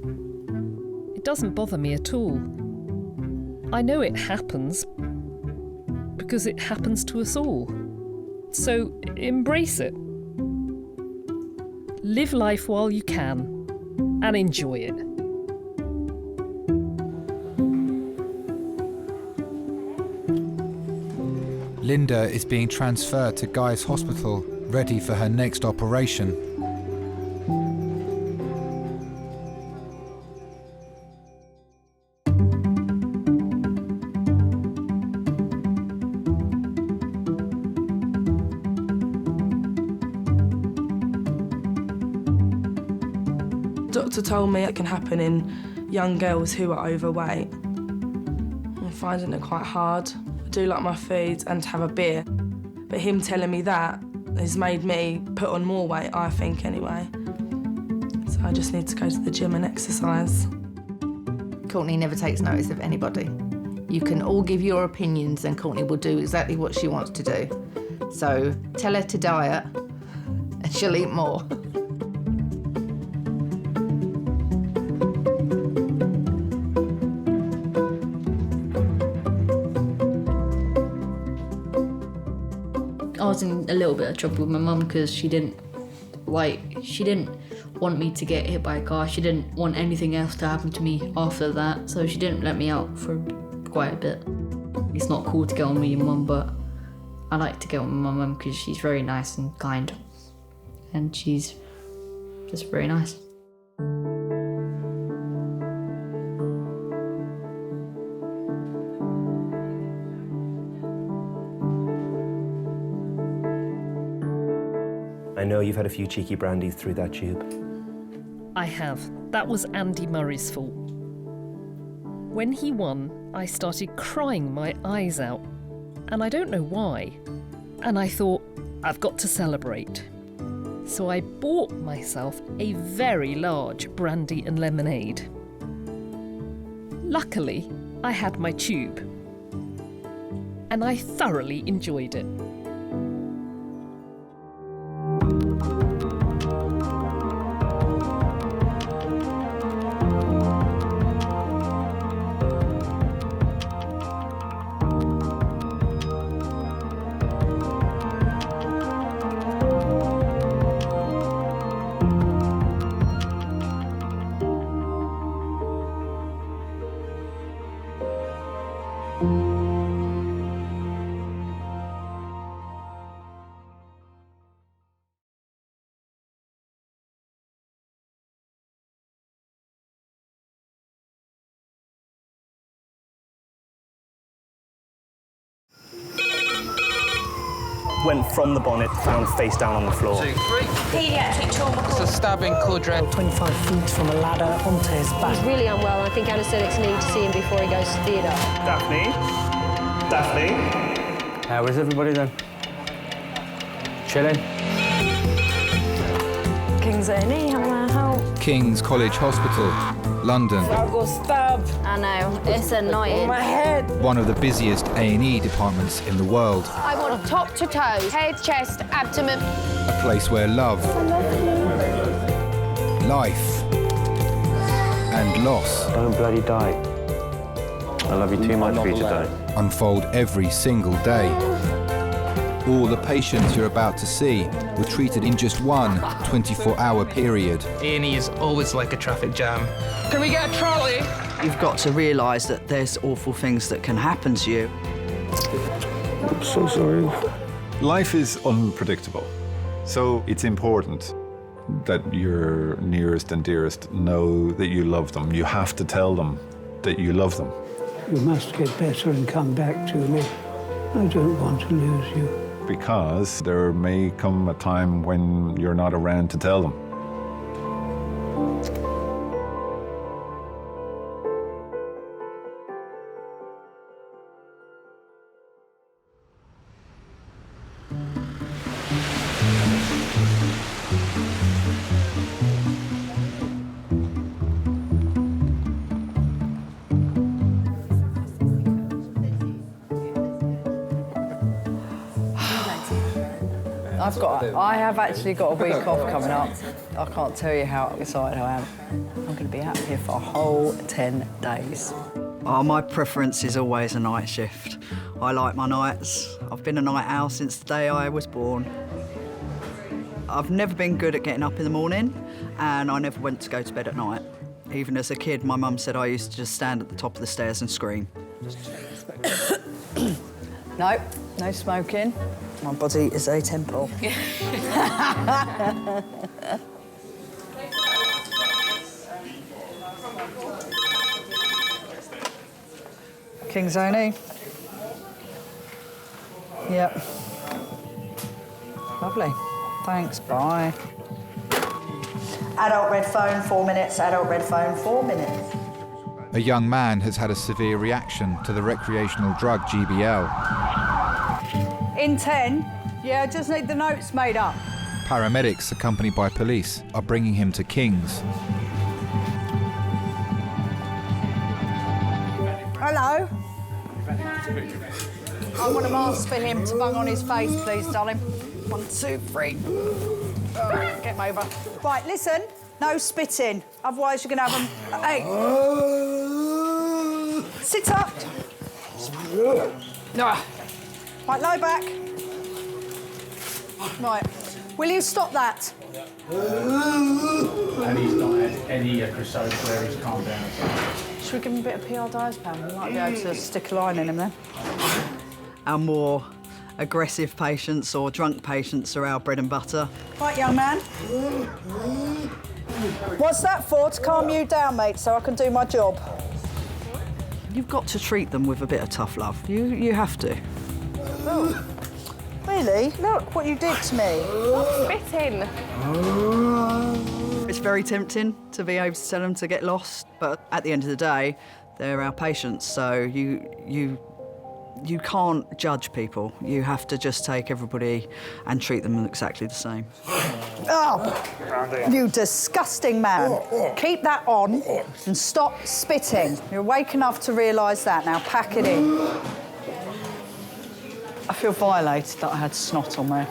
It doesn't bother me at all. I know it happens because it happens to us all. So embrace it. Live life while you can and enjoy it. Linda is being transferred to Guy's Hospital, ready for her next operation. Doctor told me it can happen in young girls who are overweight. I'm finding it quite hard. I do like my food and to have a beer, but him telling me that has made me put on more weight, I think, anyway. So I just need to go to the gym and exercise. Courtney never takes notice of anybody. You can all give your opinions and Courtney will do exactly what she wants to do. So tell her to diet and she'll eat more. I was in a little bit of trouble with my mum because she didn't want me to get hit by a car. She didn't want anything else to happen to me after that, so she didn't let me out for quite a bit. It's not cool to get on with your mum, but I like to get on with my mum because she's very nice and kind, and she's just very nice. I know you've had a few cheeky brandies through that tube. I have. That was Andy Murray's fault. When he won, I started crying my eyes out, and I don't know why. And I thought, I've got to celebrate. So I bought myself a very large brandy and lemonade. Luckily, I had my tube, and I thoroughly enjoyed it. went from the bonnet, found face down on the floor. 2, 3. Paediatric trauma It's a stabbing, Cordray. 25 feet from a ladder onto his back. He's really unwell. I think anaesthetics need to see him before he goes to theatre. Daphne? Daphne? How is everybody then? Chilling? King's A&E, how may I help? King's College Hospital, London. I got stabbed. I know, it's annoying. On my head. One of the busiest A&E departments in the world. I want top to toe, head, chest, abdomen. A place where love, life, and loss. Don't bloody die. I love you too much for you to die. Unfold every single day. All the patients you're about to see were treated in just one 24-hour period. A&E is always like a traffic jam. Can we get a trolley? You've got to realise that there's awful things that can happen to you. I'm so sorry. Life is unpredictable, so it's important that your nearest and dearest know that you love them. You have to tell them that you love them. You must get better and come back to me. I don't want to lose you. Because there may come a time when you're not around to tell them. I have actually got a week off coming up. I can't tell you how excited I am. I'm going to be out here for a whole 10 days. Oh, my preference is always a night shift. I like my nights. I've been a night owl since the day I was born. I've never been good at getting up in the morning, and I never went to go to bed at night. Even as a kid, my mum said I used to just stand at the top of the stairs and scream. No, no smoking. My body is a temple. King's A&E. Yep. Lovely. Thanks, bye. Adult red phone, 4 minutes. Adult red phone, 4 minutes. A young man has had a severe reaction to the recreational drug GBL. In 10, yeah, I just need the notes made up. Paramedics, accompanied by police, are bringing him to King's. Hello. I want a mask for him to bung on his face, please, darling. 1, 2, 3. Get him over. Right, listen, no spitting, otherwise you're going to have him. Hey. Sit up. Right, lie back. Right, will you stop that? And he's not had any episodes where he's calmed down at all. Should we give him a bit of PR diazepam? We might be able to stick a line in him then. Our more aggressive patients or drunk patients are our bread and butter. Right, young man. What's that for? To calm you down, mate, so I can do my job. You've got to treat them with a bit of tough love. You have to. Oh. Really? Look what you did to me. Spitting. It's very tempting to be able to tell them to get lost, but at the end of the day, they're our patients, so you can't judge people. You have to just take everybody and treat them exactly the same. Oh, you disgusting man. Keep that on and stop spitting. You're awake enough to realise that. Now pack it in. I feel violated that I had snot on there.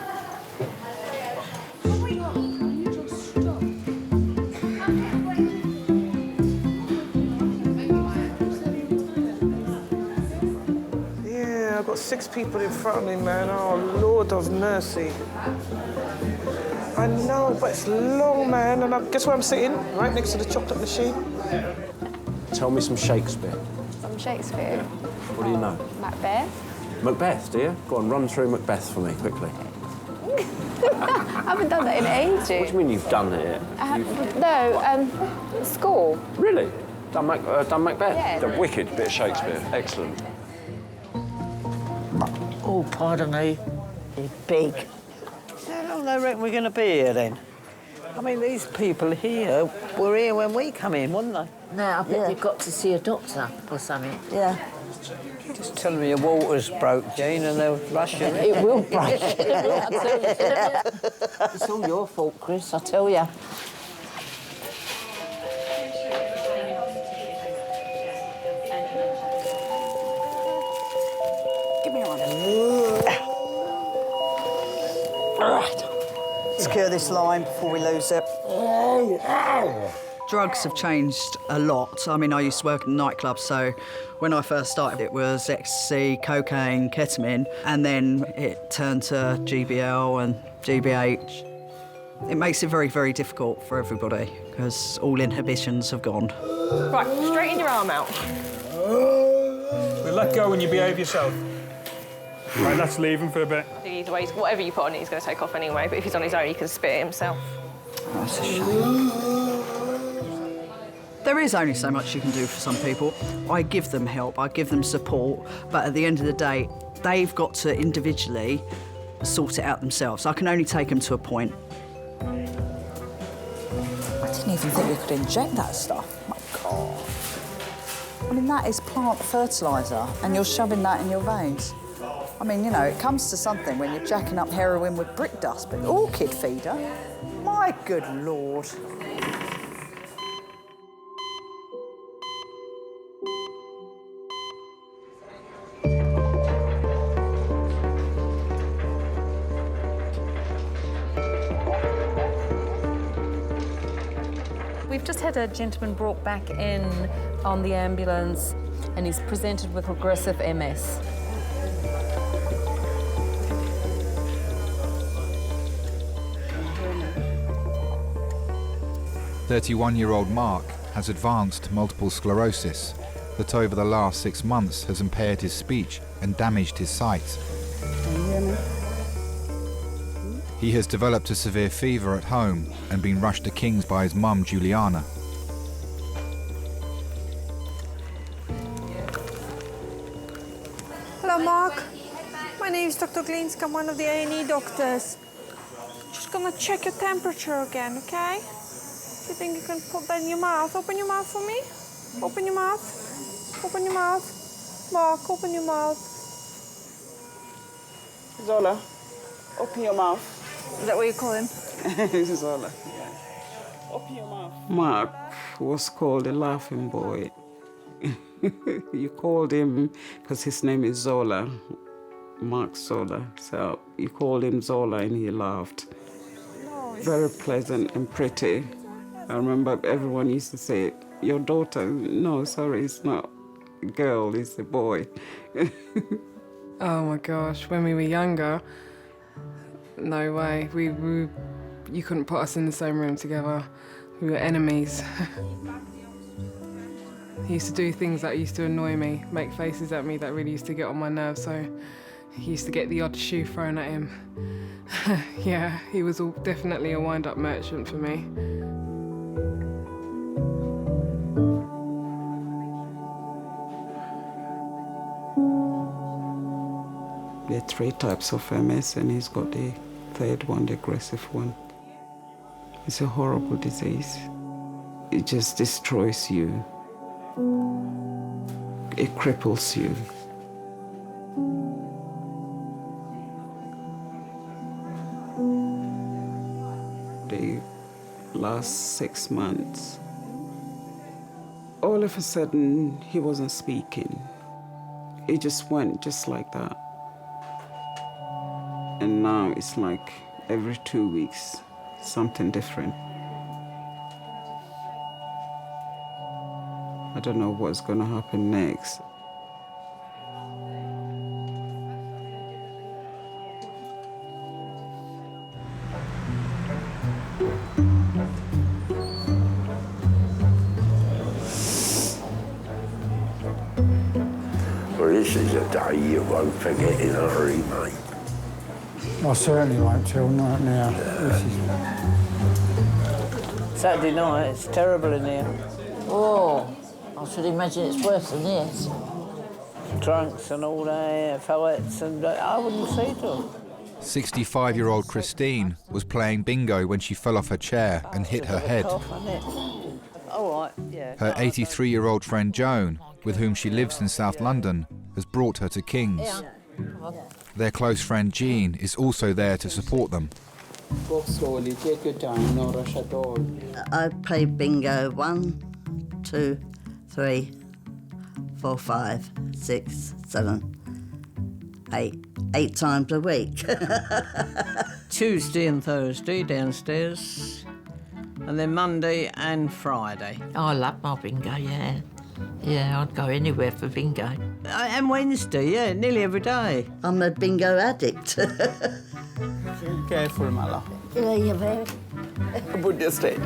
I've got 6 people in front of me, man. Oh, Lord of mercy. I know, but it's long, man. And guess where I'm sitting? Right next to the chopped up machine. Tell me some Shakespeare. Some Shakespeare. What do you know? Macbeth. Macbeth, do you? Go on, run through Macbeth for me, quickly. I haven't done that in ages. What do you mean you've done it? School. Really? Done Macbeth? Yeah. The wicked bit of Shakespeare. Excellent. Oh, pardon me. It's big. How long do they reckon we're going to be here then? I mean, these people here were here when we come in, weren't they? No, I bet you've got to see a doctor or something. Yeah. Just tell them your water's broke, Jane, and they'll rush you. It will break. I tell you. It's all your fault, Chris, I tell you. Give me one. Right. Secure this line before we lose it. Drugs have changed a lot. I mean, I used to work in nightclubs, so when I first started, it was ecstasy, cocaine, ketamine, and then it turned to GBL and GBH. It makes it very, very difficult for everybody because all inhibitions have gone. Right, straighten your arm out. We'll let go when you behave yourself. Right, let's leave him for a bit. Either way, whatever you put on it, he's going to take off anyway, but if he's on his own, he can spit it himself. Oh, that's a shame. There is only so much you can do for some people. I give them help, I give them support, but at the end of the day, they've got to individually sort it out themselves. I can only take them to a point. I didn't even think we could inject that stuff. My God. I mean, that is plant fertiliser, and you're shoving that in your veins. I mean, you know, it comes to something when you're jacking up heroin with brick dust, but orchid feeder? My good Lord. We've just had a gentleman brought back in on the ambulance and he's presented with progressive MS. "31-year-old Mark has advanced multiple sclerosis that over the last 6 months has impaired his speech and damaged his sight. He has developed a severe fever at home and been rushed to King's by his mum, Juliana. Hello, Mark. My name is Dr. Glinska. I'm one of the A&E doctors. Just gonna check your temperature again, okay? You think you can put that in your mouth? Open your mouth for me. Open your mouth. Open your mouth. Mark, open your mouth. Zola, open your mouth. Is that what you call him? Zola. Open your mouth. Mark was called a laughing boy. You called him because his name is Zola, Mark Zola. So you called him Zola and he laughed. Very pleasant and pretty. I remember everyone used to say, your daughter, no, sorry, it's not a girl, it's a boy. Oh my gosh, when we were younger, no way. You couldn't put us in the same room together. We were enemies. He used to do things that used to annoy me, make faces at me that really used to get on my nerves, so he used to get the odd shoe thrown at him. Yeah, he was definitely a wind-up merchant for me. There are 3 types of MS and he's got the 3rd one, the aggressive one. It's a horrible disease. It just destroys you. It cripples you. The last 6 months, all of a sudden, he wasn't speaking. It just went just like that. And now it's like every 2 weeks, something different. I don't know what's going to happen next. Well, this is a day you won't forget in a hurry, mate. I certainly won't tell, not now. Saturday night, it's terrible in here. Oh, I should imagine it's worse than this. Drunks and all that, fights, and I wouldn't say to them. 65-year-old Christine was playing bingo when she fell off her chair and hit her head. Her 83-year-old friend Joan, with whom she lives in South London, has brought her to King's. Their close friend Jean is also there to support them. Go slowly, take your time, no rush at all. I play bingo 1, 2, 3, 4, 5, 6, 7, 8. 8 times a week. Tuesday and Thursday downstairs, and then Monday and Friday. I love my bingo, yeah. Yeah, I'd go anywhere for bingo. And Wednesday, yeah, nearly every day. I'm a bingo addict. Careful, my love. Yeah, you're very... Put your straight.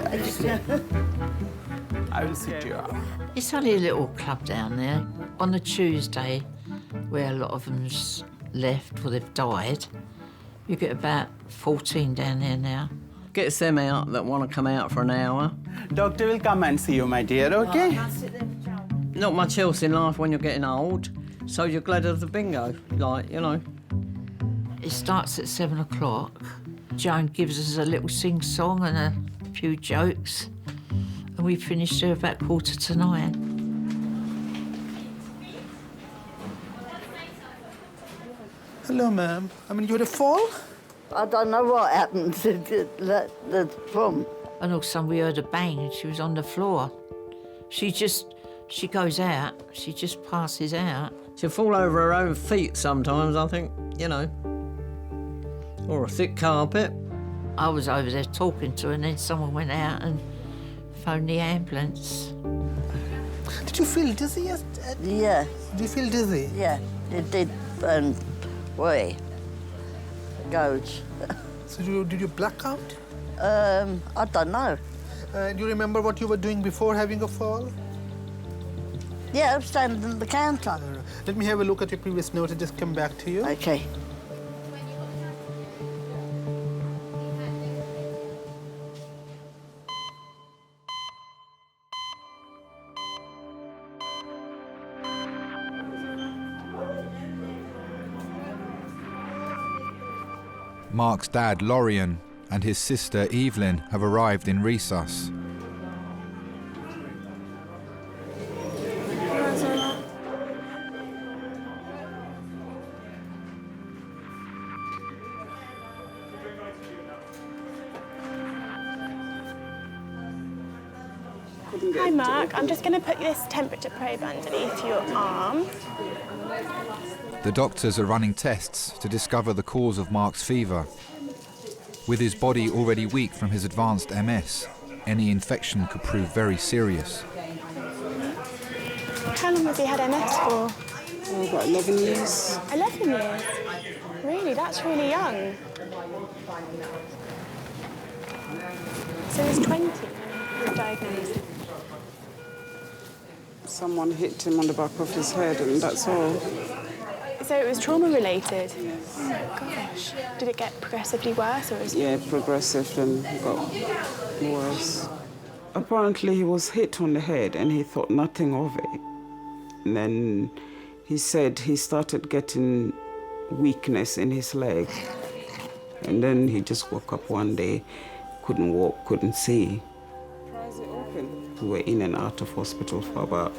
I will sit you up. It's only a little club down there. On a Tuesday, where a lot of them's left or they've died, you get about 14 down there now. Gets them out that want to come out for an hour. Doctor will come and see you, my dear, okay? Not much else in life when you're getting old, so you're glad of the bingo, like, you know. It starts at 7 o'clock. Joan gives us a little sing-song and a few jokes, and we finish there about 8:45. Hello, ma'am. I mean, you had a fall? I don't know what happened to the pump. And all of a sudden we heard a bang and she was on the floor. She goes out, she just passes out. She'll fall over her own feet sometimes, I think, you know. Or a thick carpet. I was over there talking to her and then someone went out and phoned the ambulance. Did you feel dizzy? Yeah. Did you feel dizzy? Yeah, it did. Way goes. So did you black out? I don't know. Do you remember what you were doing before having a fall? Yeah, I'm standing at the counter. Let me have a look at your previous note and just come back to you. Okay. Mark's dad, Lorian, and his sister, Evelyn, have arrived in resus. Hi, Mark. I'm just going to put this temperature probe underneath your arm. The doctors are running tests to discover the cause of Mark's fever. With his body already weak from his advanced MS, any infection could prove very serious. How long has he had MS for? Oh, about 11 years. 11 years? Really? That's really young. So he's 20 when he was diagnosed. Someone hit him on the back of his head, and that's all. So it was trauma-related? Oh, my gosh. Did it get progressively worse, or is it... Yeah, progressive, and got worse. Apparently, he was hit on the head, and he thought nothing of it. And then he said he started getting weakness in his leg. And then he just woke up one day, couldn't walk, couldn't see. We were in and out of hospital for about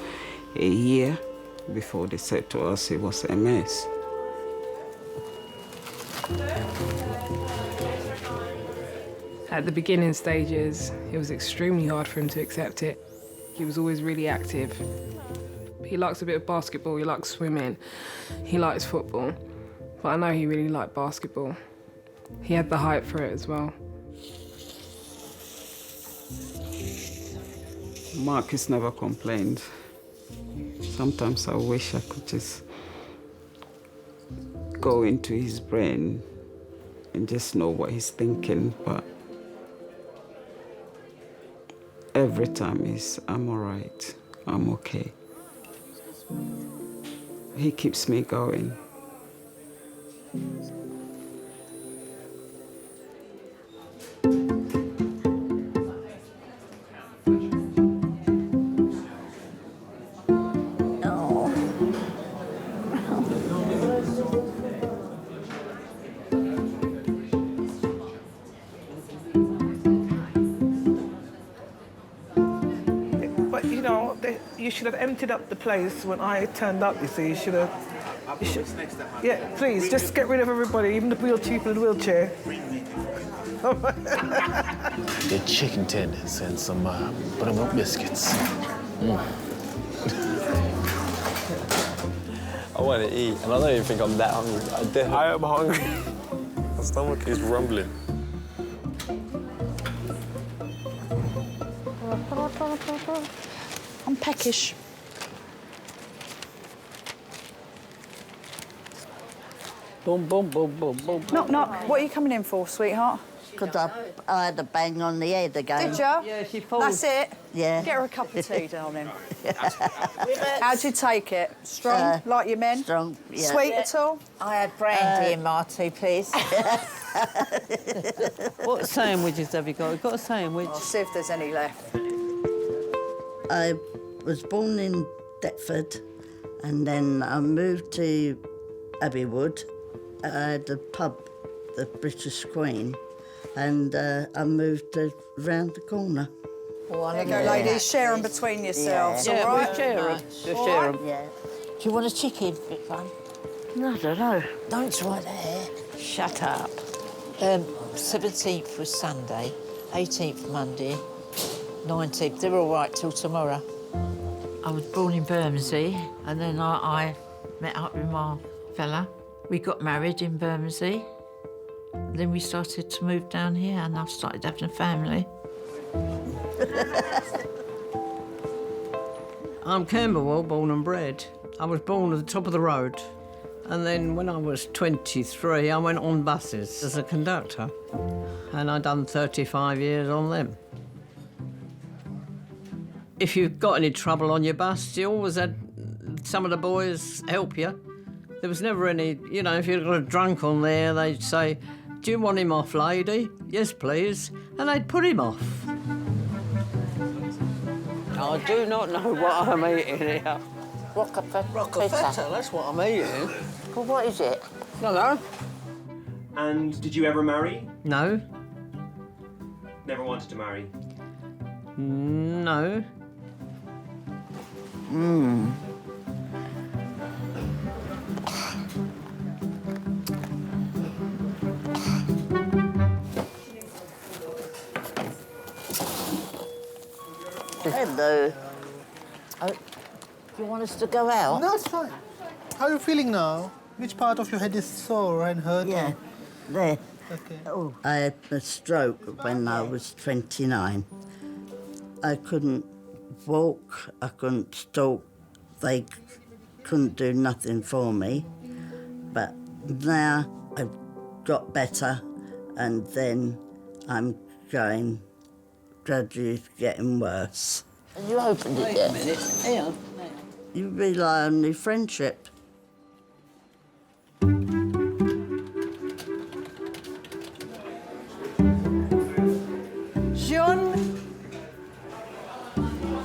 a year before they said to us it was MS. At the beginning stages, it was extremely hard for him to accept it. He was always really active. He likes a bit of basketball, he likes swimming, he likes football. But I know he really liked basketball. He had the height for it as well. Marcus never complained. Sometimes I wish I could just go into his brain and just know what he's thinking, but every time he's, I'm all right, I'm okay. He keeps me going. you know, you should have emptied up the place when I turned up, you see. You should have... Yeah, please, just get rid of everybody, even the people in the wheelchair. The chicken tenders and some buttermilk biscuits. I want to eat, and I don't even think I'm that hungry. I am hungry. My stomach is rumbling. I'm peckish. Boom, boom, boom, boom, boom. Knock, knock. What are you coming in for, sweetheart? Because I had a bang on the head again. Did ya? Yeah, she falls. That's it? Yeah. Get her a cup of tea, darling. How'd you take it? Strong, like your men? Strong, yeah. Sweet at all? I had brandy in my tea, please. What sandwiches have you got? You've got a sandwich? I'll see if there's any left. I was born in Deptford and then I moved to Abbeywood. I had a pub, the British Queen, and I moved around the corner. There you go, ladies. Share them between yourselves, all right? We'll share them. Just share them. Yeah. Do you want a chicken? Bit fun. No, I don't know. Don't right there. Shut up. 17th was Sunday, 18th Monday, 19th. They're all right till tomorrow. I was born in Bermondsey, and then I met up with my fella. We got married in Bermondsey. Then we started to move down here, and I started having a family. I'm Camberwell, born and bred. I was born at the top of the road. And then when I was 23, I went on buses as a conductor. And I'd done 35 years on them. If you've got any trouble on your bus, you always had some of the boys help you. There was never any, you know, if you got a drunk on there, they'd say, "Do you want him off, lady?" "Yes, please." And they'd put him off. I do not know what I'm eating here. Rockafetta, that's what I'm eating. Well, what is it? No. And did you ever marry? No. Never wanted to marry? No. Hello. Oh, do you want us to go out? No, it's fine. How are you feeling now? Which part of your head is sore and hurting? Yeah, there. Okay. Oh. I had a stroke when I was 29. I couldn't walk, I couldn't talk. They couldn't do nothing for me. But now I've got better, and then I'm going gradually getting worse. Have you opened it yet? Wait a minute. Here. You rely on your friendship. Jean.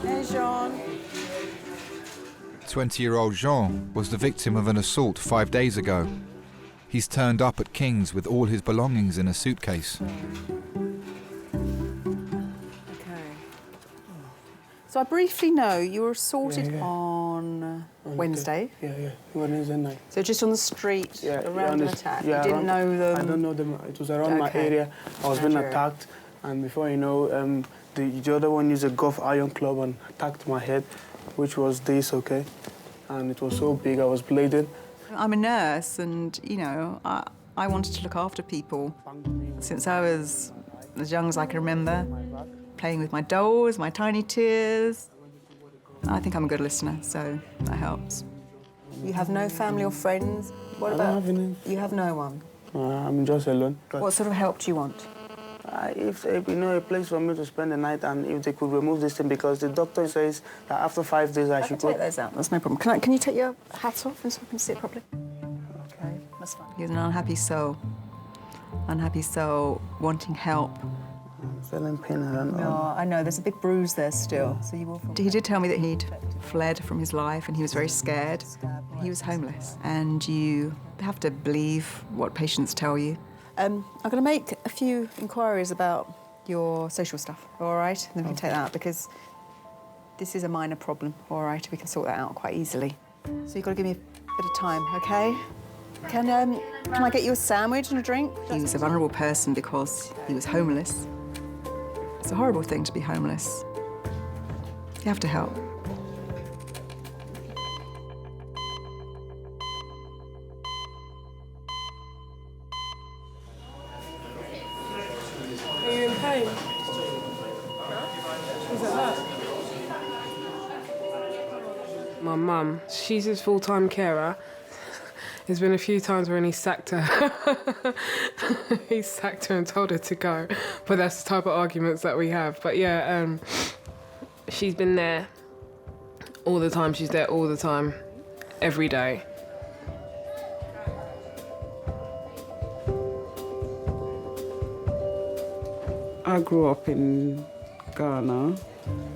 Hey, Jean. 20-year-old Jean was the victim of an assault 5 days ago. He's turned up at King's with all his belongings in a suitcase. So I briefly know you were assaulted on Wednesday. Yeah, Wednesday night. So just on the street, a random attack. Yeah, you didn't know them? I don't know them. It was around my area. I was being attacked, and before you know, the other one used a golf iron club and attacked my head, which was this, okay? And it was so big, I was bleeding. I'm a nurse, and, you know, I wanted to look after people since I was as young as I can remember. Playing with my dolls, my tiny tears. I think I'm a good listener, so that helps. You have no family or friends? What about? I don't have any. You have no one? I'm just alone. What sort of help do you want? If you know, a place for me to spend the night, and if they could remove this thing, because the doctor says that after 5 days I should go. Take those out. That's no problem. Can you take your hat off and so I can see it properly? Okay, that's fine. You're an unhappy soul. Unhappy soul wanting help. I'm feeling pain, I don't know. No, I know. There's a big bruise there still, so you will. He did tell me that he'd fled from his life and he was very scared. He was homeless, and you have to believe what patients tell you. I'm going to make a few inquiries about your social stuff, all right? And then we can take that out, because This is a minor problem, all right? We can sort that out quite easily. So you've got to give me a bit of time, OK? Can I get you a sandwich and a drink? He was a vulnerable person because he was homeless. It's a horrible thing to be homeless. You have to help. Are you in pain? Is it hurt? My mum, she's his full-time carer. There's been a few times when he sacked her. He sacked her and told her to go. But that's the type of arguments that we have. But yeah, she's been there all the time. She's there all the time, every day. I grew up in Ghana.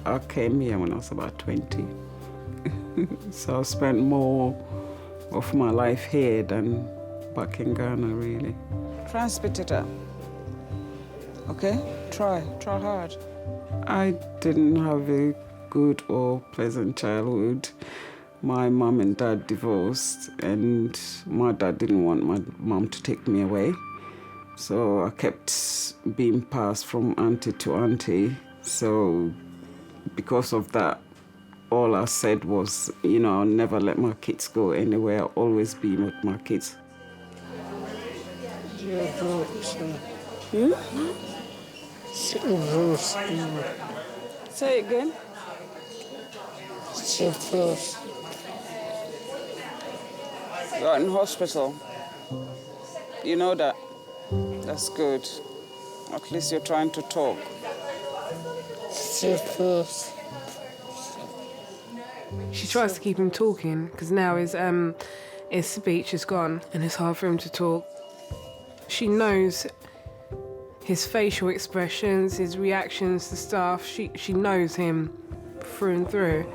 I came here when I was about 20. So I spent more of my life here than back in Ghana, really. Try and spit it up. OK? Try hard. I didn't have a good or pleasant childhood. My mum and dad divorced, and my dad didn't want my mum to take me away. So I kept being passed from auntie to auntie. So because of that, all I said was, you know, I'll never let my kids go anywhere. I'll always be with my kids. Say it again. You're in hospital. You know that? That's good. At least you're trying to talk. She tries to keep him talking because now his speech is gone and it's hard for him to talk. She knows his facial expressions, his reactions to stuff. She knows him through and through.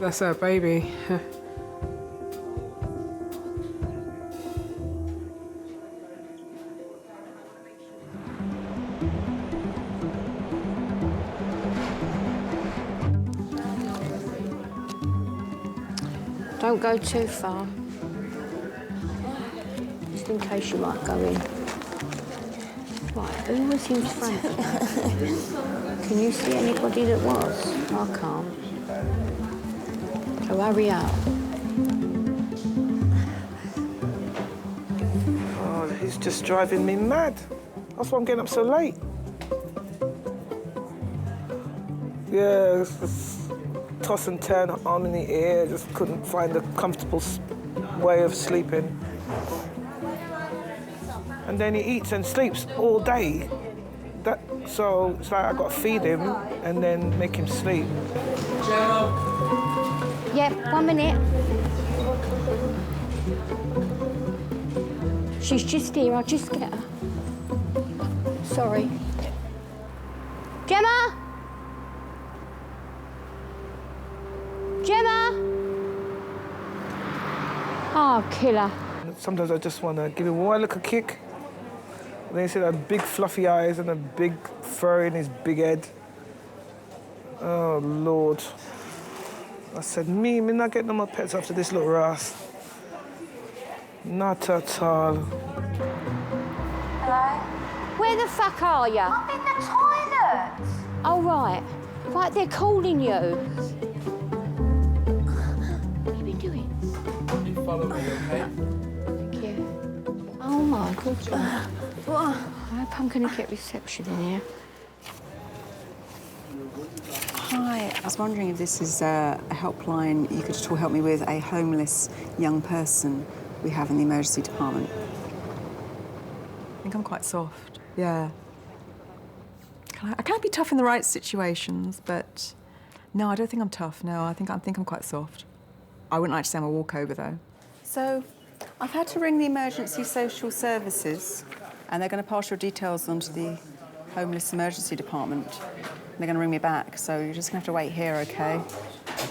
That's her baby. Don't go too far. Just in case you might go in. Right, who was in front? Can you see anybody that was? I can't. So hurry up. Oh, he's just driving me mad. That's why I'm getting up so late. Yeah, it's just toss and turn, arm in the air, just couldn't find a comfortable way of sleeping. And then he eats and sleeps all day. So it's like I got to feed him and then make him sleep. Yeah, 1 minute. She's just here, I'll just get her. Sorry. Gemma? Gemma? Oh, killer. Sometimes I just want to give him one little kick. And then he said had big fluffy eyes and a big fur in his big head. Oh, Lord. I said, me not getting no more pets after this little ras. Not at all. Hello? Where the fuck are you? I'm in the toilet. Oh, right. Right, they're calling you. What have you been doing? You follow me, okay? Thank you. Oh, my goodness. I hope I'm going to get reception in here. Hi, I was wondering if this is a helpline you could at all help me with a homeless young person we have in the emergency department. I think I'm quite soft, yeah. I can be tough in the right situations, but no, I don't think I'm tough, no. I think I'm quite soft. I wouldn't like to say I'm a walkover, though. So, I've had to ring the emergency social services, and they're going to pass your details on to the homeless emergency department. They're going to ring me back, so you're just going to have to wait here, OK?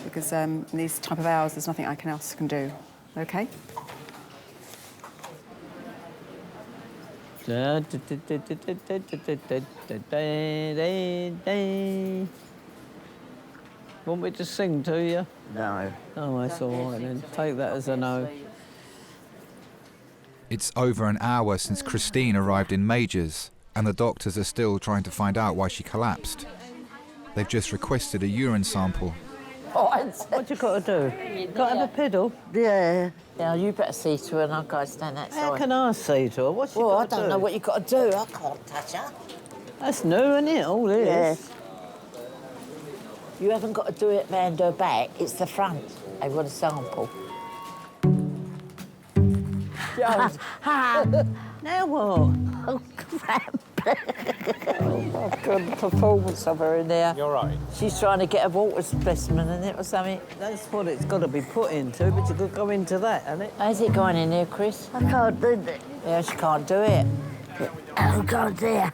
Because in these type of hours, there's nothing else can do, OK? Want me to sing to you? No. Oh, that's all right then. Take that as a no. It's over an hour since Christine arrived in Majors, and the doctors are still trying to find out why she collapsed. They've just requested a urine sample. What you got to do? Got to have a piddle? Yeah. Yeah, you better see to her and I'll go stand outside. How can I see to her? What's she Well, I got to don't do? know what you got to do. I can't touch her. That's new, isn't it, all this? Yes. You haven't got to do it round her back, it's the front. They want a sample. Jones. Now what? Oh, crap. Oh, I've got the performance of her in there. You're right. She's trying to get a water specimen in it or something. That's what it's got to be put into, but you could go into that, hasn't it? How's it going in there, Chris? I can't do that. Yeah, she can't do it. Oh, God, dear.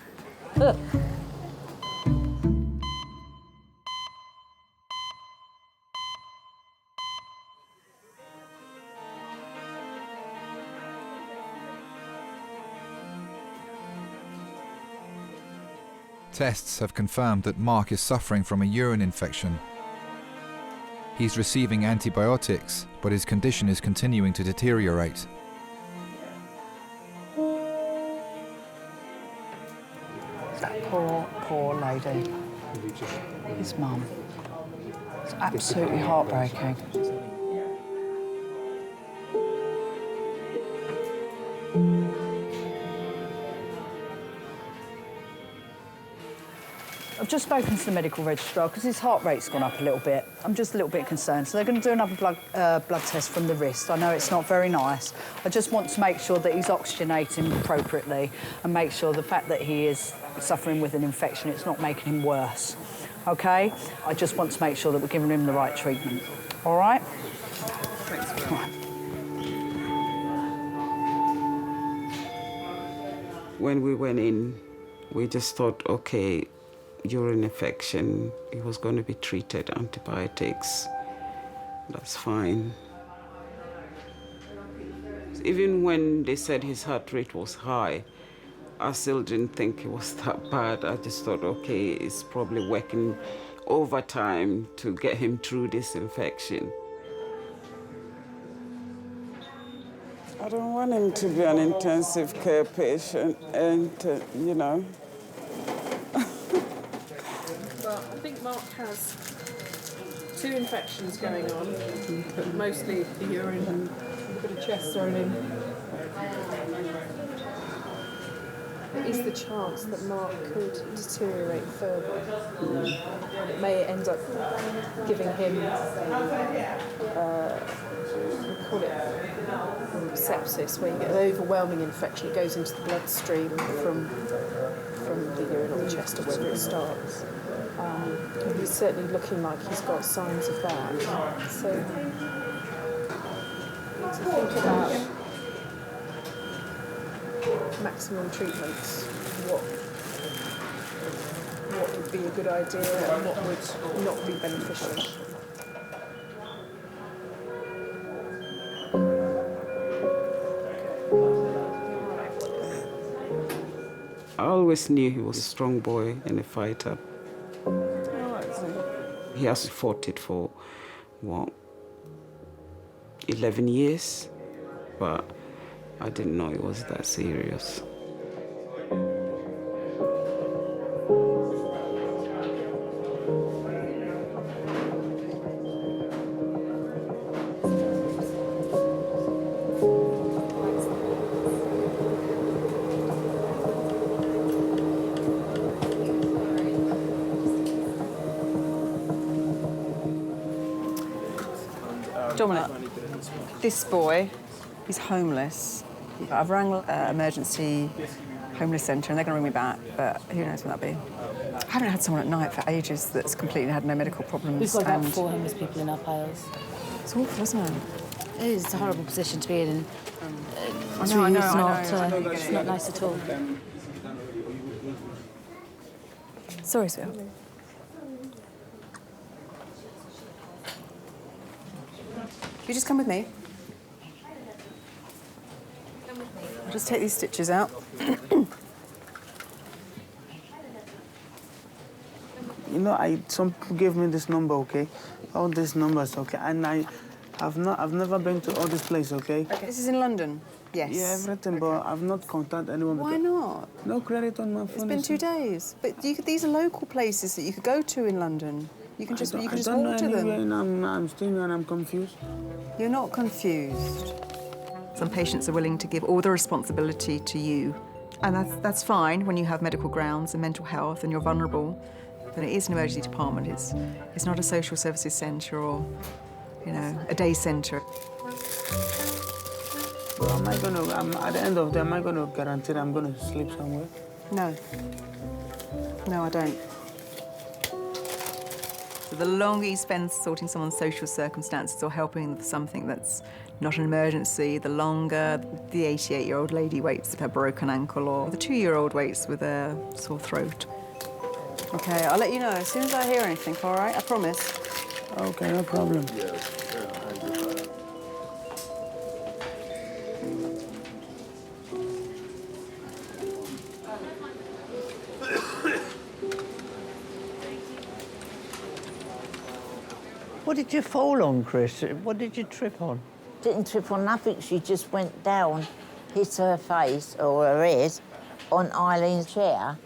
Tests have confirmed that Mark is suffering from a urine infection. He's receiving antibiotics, but his condition is continuing to deteriorate. That poor lady. His mum. It's absolutely heartbreaking. I've just spoken to the medical registrar because his heart rate's gone up a little bit. I'm just a little bit concerned. So they're going to do another blood test from the wrist. I know it's not very nice. I just want to make sure that he's oxygenating appropriately and make sure the fact that he is suffering with an infection, it's not making him worse. OK? I just want to make sure that we're giving him the right treatment. All right? Thanks very much. When we went in, we just thought, OK, urine infection, it was going to be treated, antibiotics, that's fine. Even when they said his heart rate was high, I still didn't think it was that bad. I just thought, okay, it's probably working overtime to get him through this infection. I don't want him to be an intensive care patient and, you know. I think Mark has 2 infections going on, but mostly the urine and a bit of chest thrown in. There is the chance that Mark could deteriorate further. It may end up giving him, we call it sepsis, where you get an overwhelming infection. It goes into the bloodstream from the urine or the chest or wherever it starts. He's certainly looking like he's got signs of that. So, to think about maximum treatments, what would be a good idea and what would not be beneficial. I always knew he was a strong boy and a fighter. He has fought it for, 11 years, but I didn't know it was that serious. Dominic, this boy, he's homeless. I've rang emergency homeless centre and they're going to ring me back, but who knows when that'll be. I haven't had someone at night for ages that's completely had no medical problems. We've got about 4 homeless people in our piles. It's awful, isn't it? It is. It's a horrible position to be in. It's I know, really I know. it's not nice at all. Sorry, sweetheart. You just come with me. I'll just take these stitches out. some people gave me this number, okay? All these numbers, okay? And I've never been to all this place, okay? This is in London? Yes. Yeah, everything, but I've not contacted anyone. Why not? No credit on my It's phone. been 2 days. But these are local places that you could go to in London. You can just walk to them. I'm still here and I'm confused. You're not confused. Some patients are willing to give all the responsibility to you. And that's fine when you have medical grounds and mental health and you're vulnerable. But it is an emergency department. It's not a social services centre or, a day centre. Well, at the end of the day, am I going to guarantee that I'm going to sleep somewhere? No. No, I don't. So the longer you spend sorting someone's social circumstances or helping with something that's not an emergency, the longer the 88-year-old lady waits with her broken ankle or the 2-year-old waits with a sore throat. OK, I'll let you know as soon as I hear anything, all right? I promise. OK, no problem. What did you fall on, Chris? What did you trip on? Didn't trip on nothing. She just went down, hit her face or her head on Eileen's chair.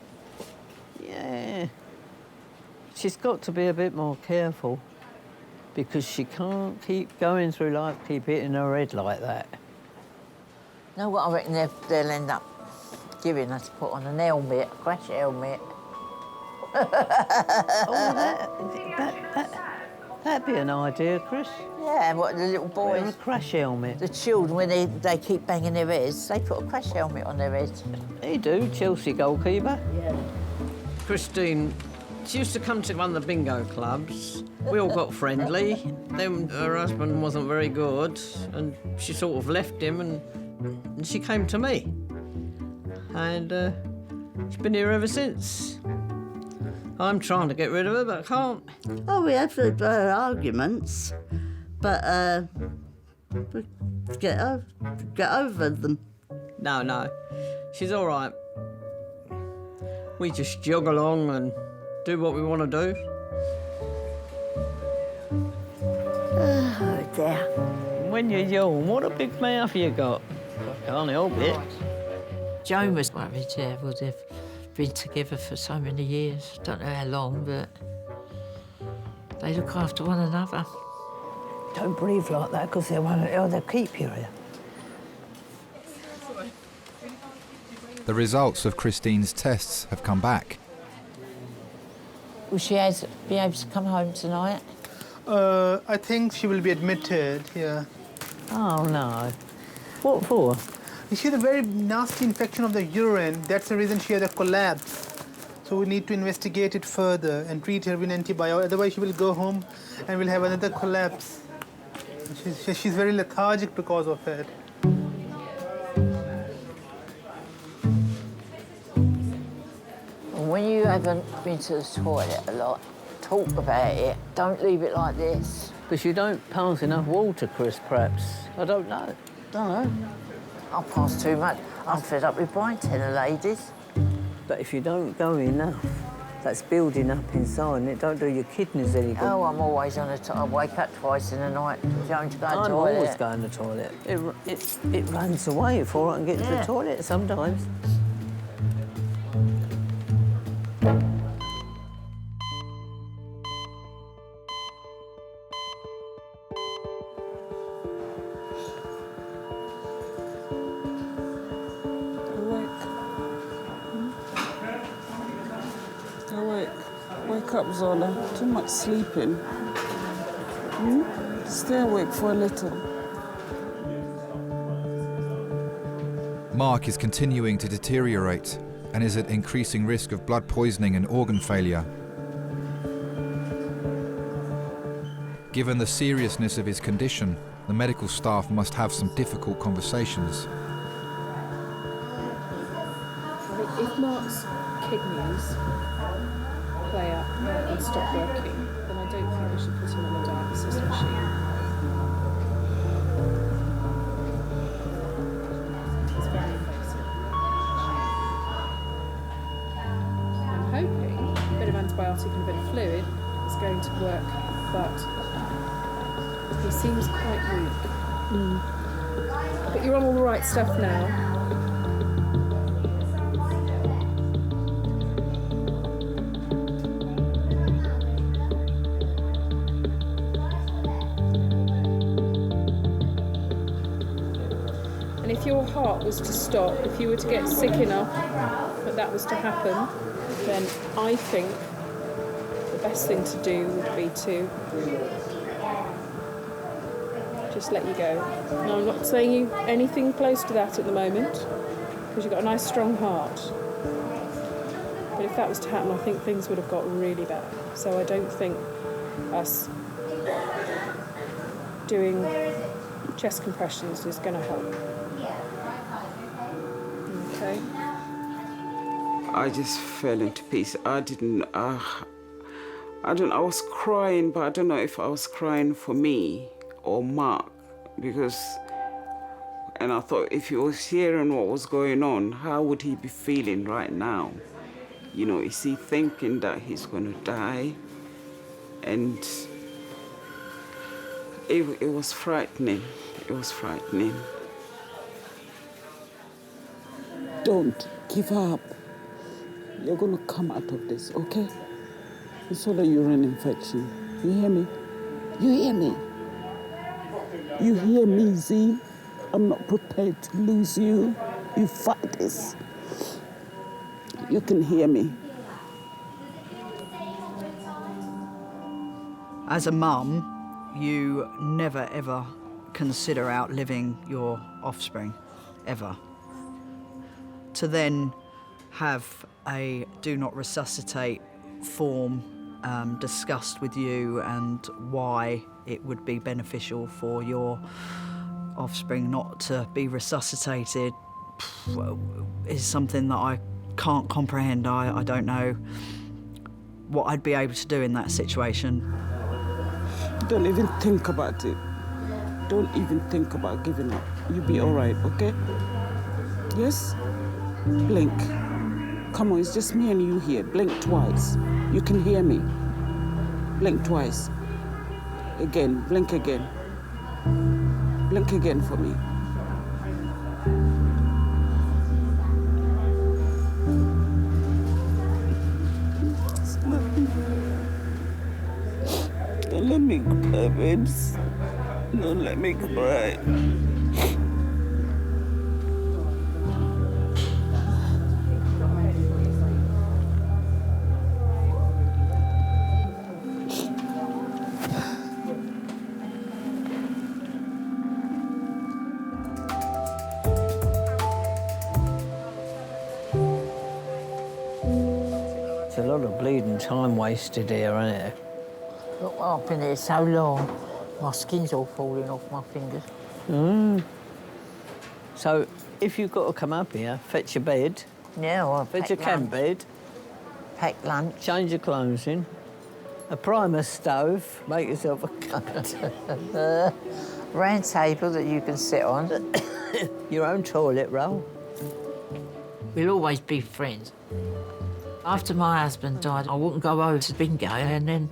Yeah. She's got to be a bit more careful because she can't keep going through life, keep hitting her head like that. Know what I reckon they'll end up giving her to put on an helmet, a crash helmet. That'd be an idea, Chris. Yeah, what the little boys... Wear a crash helmet. The children, when they keep banging their heads, they put a crash helmet on their heads. They do, Chelsea goalkeeper. Yeah. Christine, she used to come to one of the bingo clubs. We all got friendly. Then her husband wasn't very good, and she sort of left him, and she came to me. And she's been here ever since. I'm trying to get rid of her, but I can't. Oh, we had arguments, but we get over them. No, she's all right. We just jog along and do what we want to do. Oh, dear. When you yawn, what a big mouth you got. I can't help it. Joan was worried, yeah, well, they've been together for so many years. Don't know how long, but they look after one another. Don't breathe like that, because they'll keep you here. The results of Christine's tests have come back. Will she be able to come home tonight? I think she will be admitted here. Oh, no. What for? She had a very nasty infection of the urine. That's the reason she had a collapse. So we need to investigate it further and treat her with antibiotics. Otherwise, she will go home and will have another collapse. She's very lethargic because of it. When you haven't been to the toilet a lot, talk about it. Don't leave it like this. Because you don't pass enough water, Chris, perhaps. I don't know. I pass too much. I'm fed up with buying tenner ladies. But if you don't go enough, that's building up inside and it don't do your kidneys any good. Oh, I'm always on the toilet. I wake up twice in the night going to go to the toilet. I'm always going to the toilet. It runs away before I can get to the toilet sometimes. Wake up, Zola. Too much sleeping. Stay awake for a little. Mark is continuing to deteriorate and is at increasing risk of blood poisoning and organ failure. Given the seriousness of his condition, the medical staff must have some difficult conversations. If Mark's kidneys play up and stop working, then I don't think we should put him on a dialysis machine. It's very invasive. I'm hoping a bit of antibiotics antibiotic and a bit of fluid is going to work, but he seems quite weak. But you're on all the right stuff now. And if your heart was to stop, if you were to get sick enough that was to happen, then I think the best thing to do would be to just let you go. Now, I'm not saying you anything close to that at the moment, because you've got a nice strong heart. But if that was to happen, I think things would have got really bad. So I don't think us doing chest compressions is going to help. Okay. I just fell into pieces. I was crying, but I don't know if I was crying for me or Mark, and I thought if he was hearing what was going on, how would he be feeling right now? You know, is he thinking that he's going to die? And it was frightening. It was frightening. Don't give up. You're going to come out of this, okay? It's all a urine infection. You hear me? You hear me? You hear me, Z? I'm not prepared to lose you. You fight this. You can hear me. As a mum, you never, ever consider outliving your offspring, ever. To then have a do not resuscitate form discussed with you and why it would be beneficial for your offspring not to be resuscitated is something that I can't comprehend. I don't know what I'd be able to do in that situation. Don't even think about it. Don't even think about giving up. You'll be all right, okay? Yes? Blink. Come on, it's just me and you here. Blink twice. You can hear me. Blink twice. Again, blink again. Blink again for me. Don't let me cry, babes. Don't let me cry. It's a lot of bleeding time wasted here, isn't it? Look, I've been here so long, my skin's all falling off my fingers. So, if you've got to come up here, fetch your bed. Yeah, well, fetch your camp bed. Pack lunch. Change your clothes in. A primer stove. Make yourself a cup. Round table that you can sit on. Your own toilet roll. We'll always be friends. After my husband died, I wouldn't go over to Bingo, and then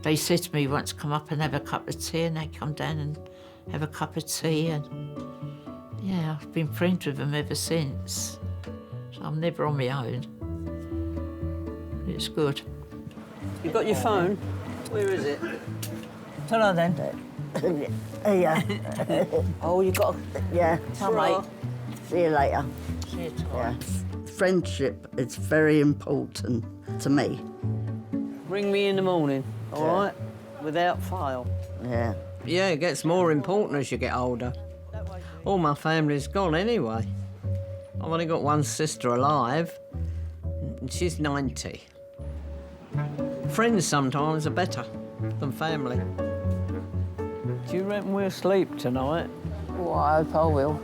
they said to me once, come up and have a cup of tea, and they come down and have a cup of tea, and yeah, I've been friends with them ever since. So I'm never on my own. It's good. You got your phone? Where is it? Turn on then. Yeah. Oh, you got. Yeah. Come, mate. See you later. See you tomorrow. Friendship is very important to me. Ring me in the morning, all right? Without fail. Yeah. Yeah, it gets more important as you get older. All my family's gone anyway. I've only got one sister alive, and she's 90. Friends sometimes are better than family. Do you reckon we'll sleep tonight? Oh, I hope I will.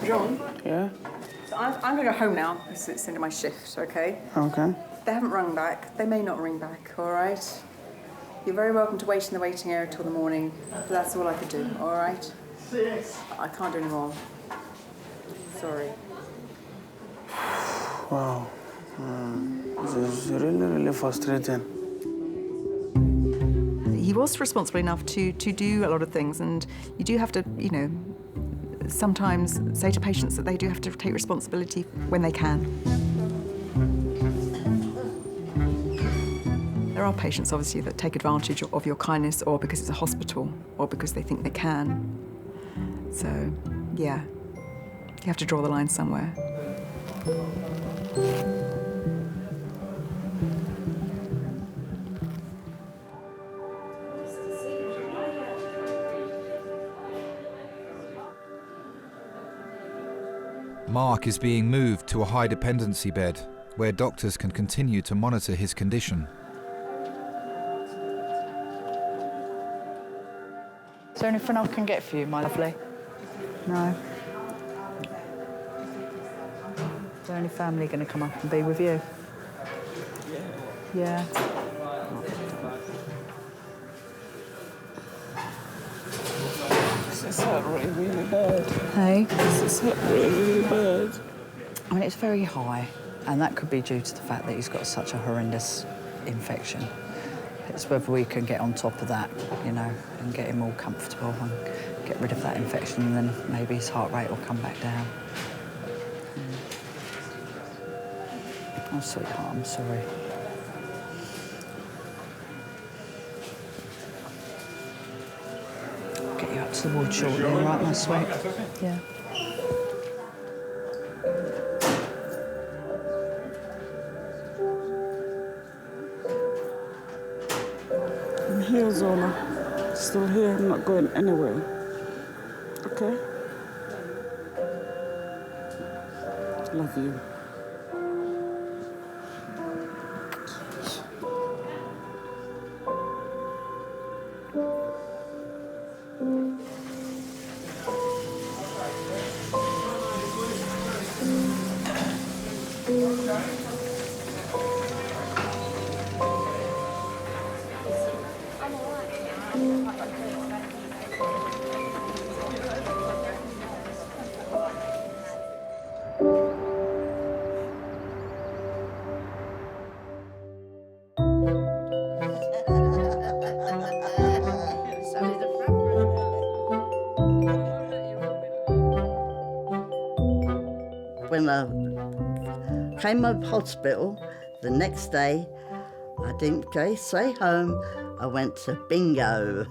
John? Yeah? So I'm going to go home now. It's the end of my shift, OK? Okay. They haven't rung back. They may not ring back, all right? You're very welcome to wait in the waiting area till the morning, but that's all I could do, all right? I can't do any more. Sorry. Wow. This is really frustrating. He was responsible enough to do a lot of things, and you do have to, you know, sometimes say to patients that they do have to take responsibility when they can. There are patients, obviously, that take advantage of your kindness, or because it's a hospital, or because they think they can. So, yeah, you have to draw the line somewhere. Mark is being moved to a high dependency bed where doctors can continue to monitor his condition. Is there anything I can get for you, my lovely? No. Is there any family going to come up and be with you? Yeah. This is hurt really bad. Hey? This is hurt really bad. I mean, it's very high, and that could be due to the fact that he's got such a horrendous infection. It's whether we can get on top of that, you know, and get him all comfortable and get rid of that infection, and then maybe his heart rate will come back down. Oh, sweetheart, I'm sorry. I'll get you up to the ward shortly, all right, my sweet? Yeah. I'm here, Zola. Still here, I'm not going anywhere. Okay? Love you. When I came out of hospital, the next day, I didn't go straight home. I went to bingo.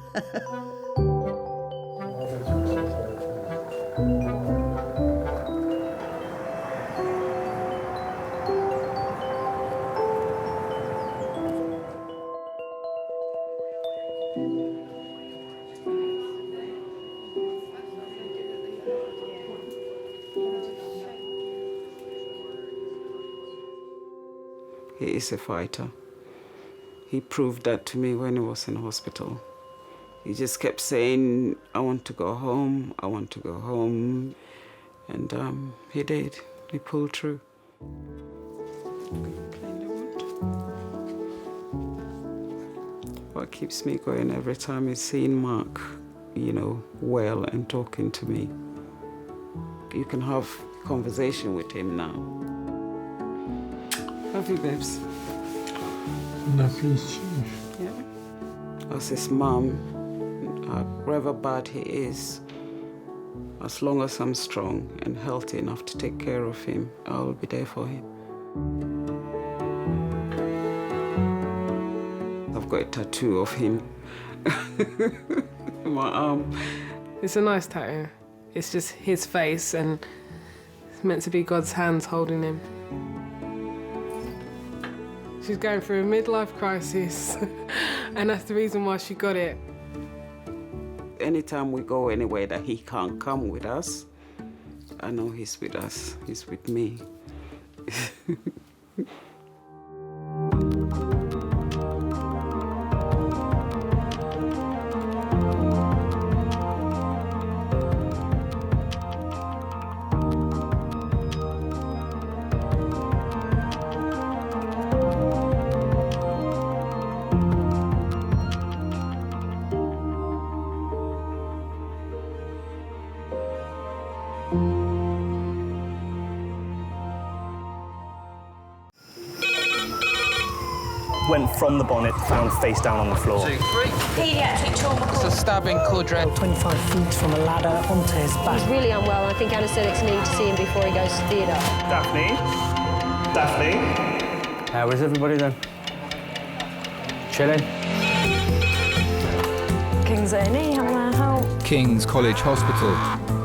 He is a fighter. He proved that to me when he was in hospital. He just kept saying, I want to go home, I want to go home. And he did. He pulled through. What keeps me going every time is seeing Mark, you know, well and talking to me. You can have a conversation with him now. Love you, babes. Love you too. Yeah. As his mom, however bad he is, as long as I'm strong and healthy enough to take care of him, I'll be there for him. I've got a tattoo of him on my arm. It's a nice tattoo. It's just his face, and it's meant to be God's hands holding him. She's going through a midlife crisis, and that's the reason why she got it. Anytime we go anywhere that he can't come with us, I know he's with us, he's with me. Went from the bonnet, found face down on the floor. Paediatric trauma. It's a stabbing quadrant. 25 feet from a ladder onto his back. He's really unwell. I think anaesthetics need to see him before he goes to theatre. Daphne? Daphne? How is everybody then? Chilling? King's A&E, how may I help? King's College Hospital,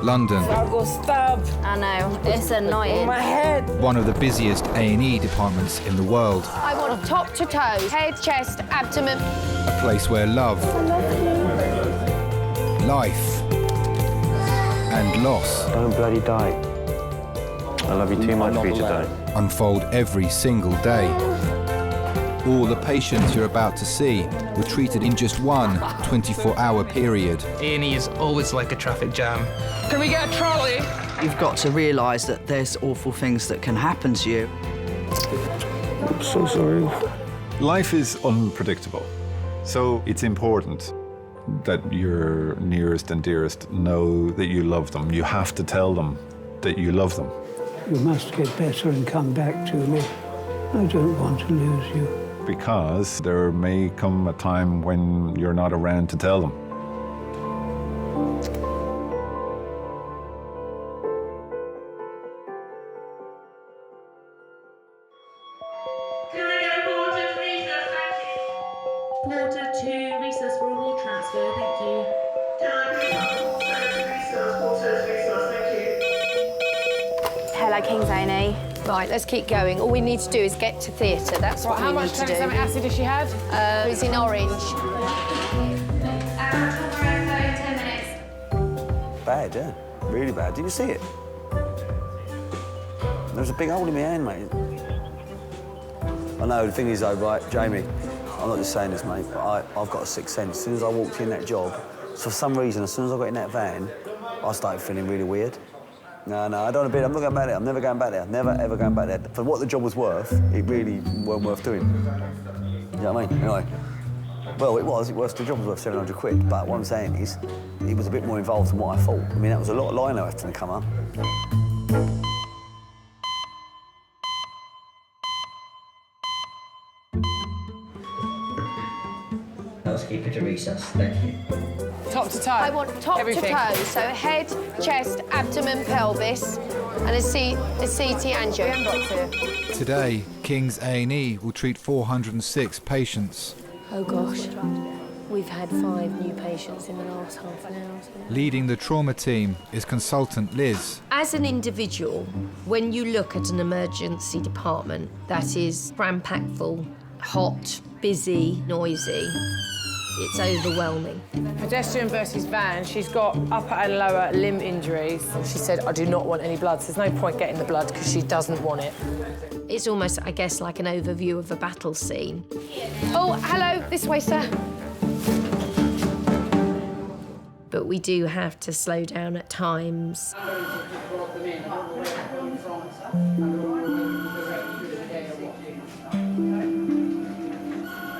London. I got stabbed. I know, it's annoying. My head. One of the busiest A&E departments in the world. I want top to toes, head, chest, abdomen. A place where love, life, and loss Don't bloody die. I love you too much for you to die. unfold every single day. All the patients you're about to see were treated in just one 24-hour period. A&E is always like a traffic jam. Can we get a trolley? You've got to realise that there's awful things that can happen to you. I'm so sorry. Life is unpredictable, so it's important that your nearest and dearest know that you love them. You have to tell them that you love them. You must get better and come back to me. I don't want to lose you. Because there may come a time when you're not around to tell them. Can I get a porter to recess, thank you? Porter to recess for a ward transfer, thank you. Can I please have porter to recess, thank you? Hello, King's A&E. Right, let's keep going. All we need to do is get to theatre. That's what How we much need to do. tranexamic acid has she had? It's in orange. Bad, yeah. Really bad. Did you see it? There was a big hole in my hand, mate. I know, the thing is though, right, Jamie, I'm not just saying this, mate, but I've got a sixth sense. As soon as I walked in that job, for some reason, as soon as I got in that van, I started feeling really weird. No, I don't want to be there. I'm not going back there. I'm never going back there. Never, ever going back there. For what the job was worth, it really weren't worth doing. You know what I mean? Anyway. Well, it was. The job was worth 700 quid, but what I'm saying is, it was a bit more involved than what I thought. I mean, that was a lot of lino having to come up. Housekeeper to recess, thank you. Top to toe? I want top Everything. to toe, so head, chest, abdomen, pelvis, and a CT angio. Today, King's A&E will treat 406 patients. Oh gosh, we've had 5 new patients in the last half an hour. Leading the trauma team is consultant Liz. As an individual, when you look at an emergency department that is cram-packed full, hot, busy, noisy, it's overwhelming. Pedestrian versus van, she's got upper and lower limb injuries. She said, I do not want any blood, so there's no point getting the blood because she doesn't want it. It's almost, I guess, like an overview of a battle scene. Oh, hello, this way, sir. But we do have to slow down at times.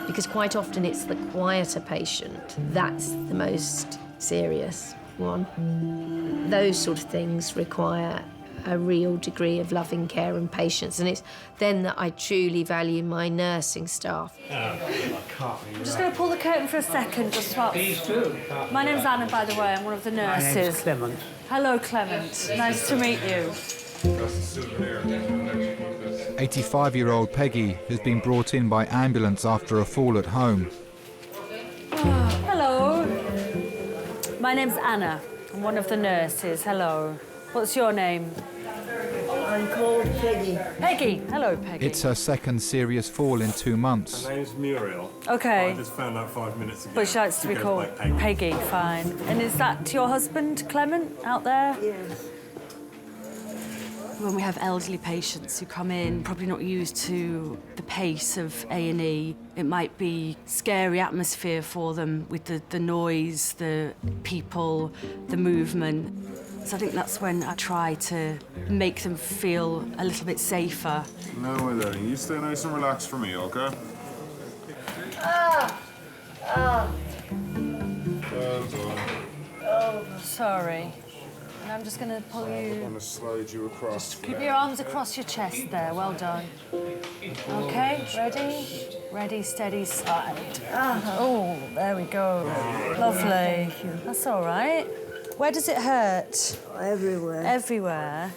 Because quite often it's the quieter patient that's the most serious one. Those sort of things require a real degree of loving care and patience, and it's then that I truly value my nursing staff. I'm just going to pull the curtain for a second, just swap. Please do. My name's Anna, by the way. I'm one of the nurses. My name's Clement. Hello, Clement. Nice to meet you. 85-year-old Peggy has been brought in by ambulance after a fall at home. Hello. My name's Anna. I'm one of the nurses. Hello. What's your name? I'm called Peggy. Peggy. Hello, Peggy. It's her second serious fall in 2 months. My name's Muriel. Okay. I just found out 5 minutes ago. But she likes to be goes called by Peggy. Peggy, fine. And is that your husband, Clement, out there? Yes. When we have elderly patients who come in, probably not used to the pace of A&E, it might be scary atmosphere for them with the noise, the people, the movement. So I think that's when I try to make them feel a little bit safer. No way, darling. You stay nice and relaxed for me, okay? Oh, sorry. And I'm just going to pull I'm you... going to slide you across. Keep your arms across your chest there. Well done. OK, ready? Ready, steady, slide. Oh, there we go. Lovely. That's all right. Where does it hurt? Everywhere. Everywhere.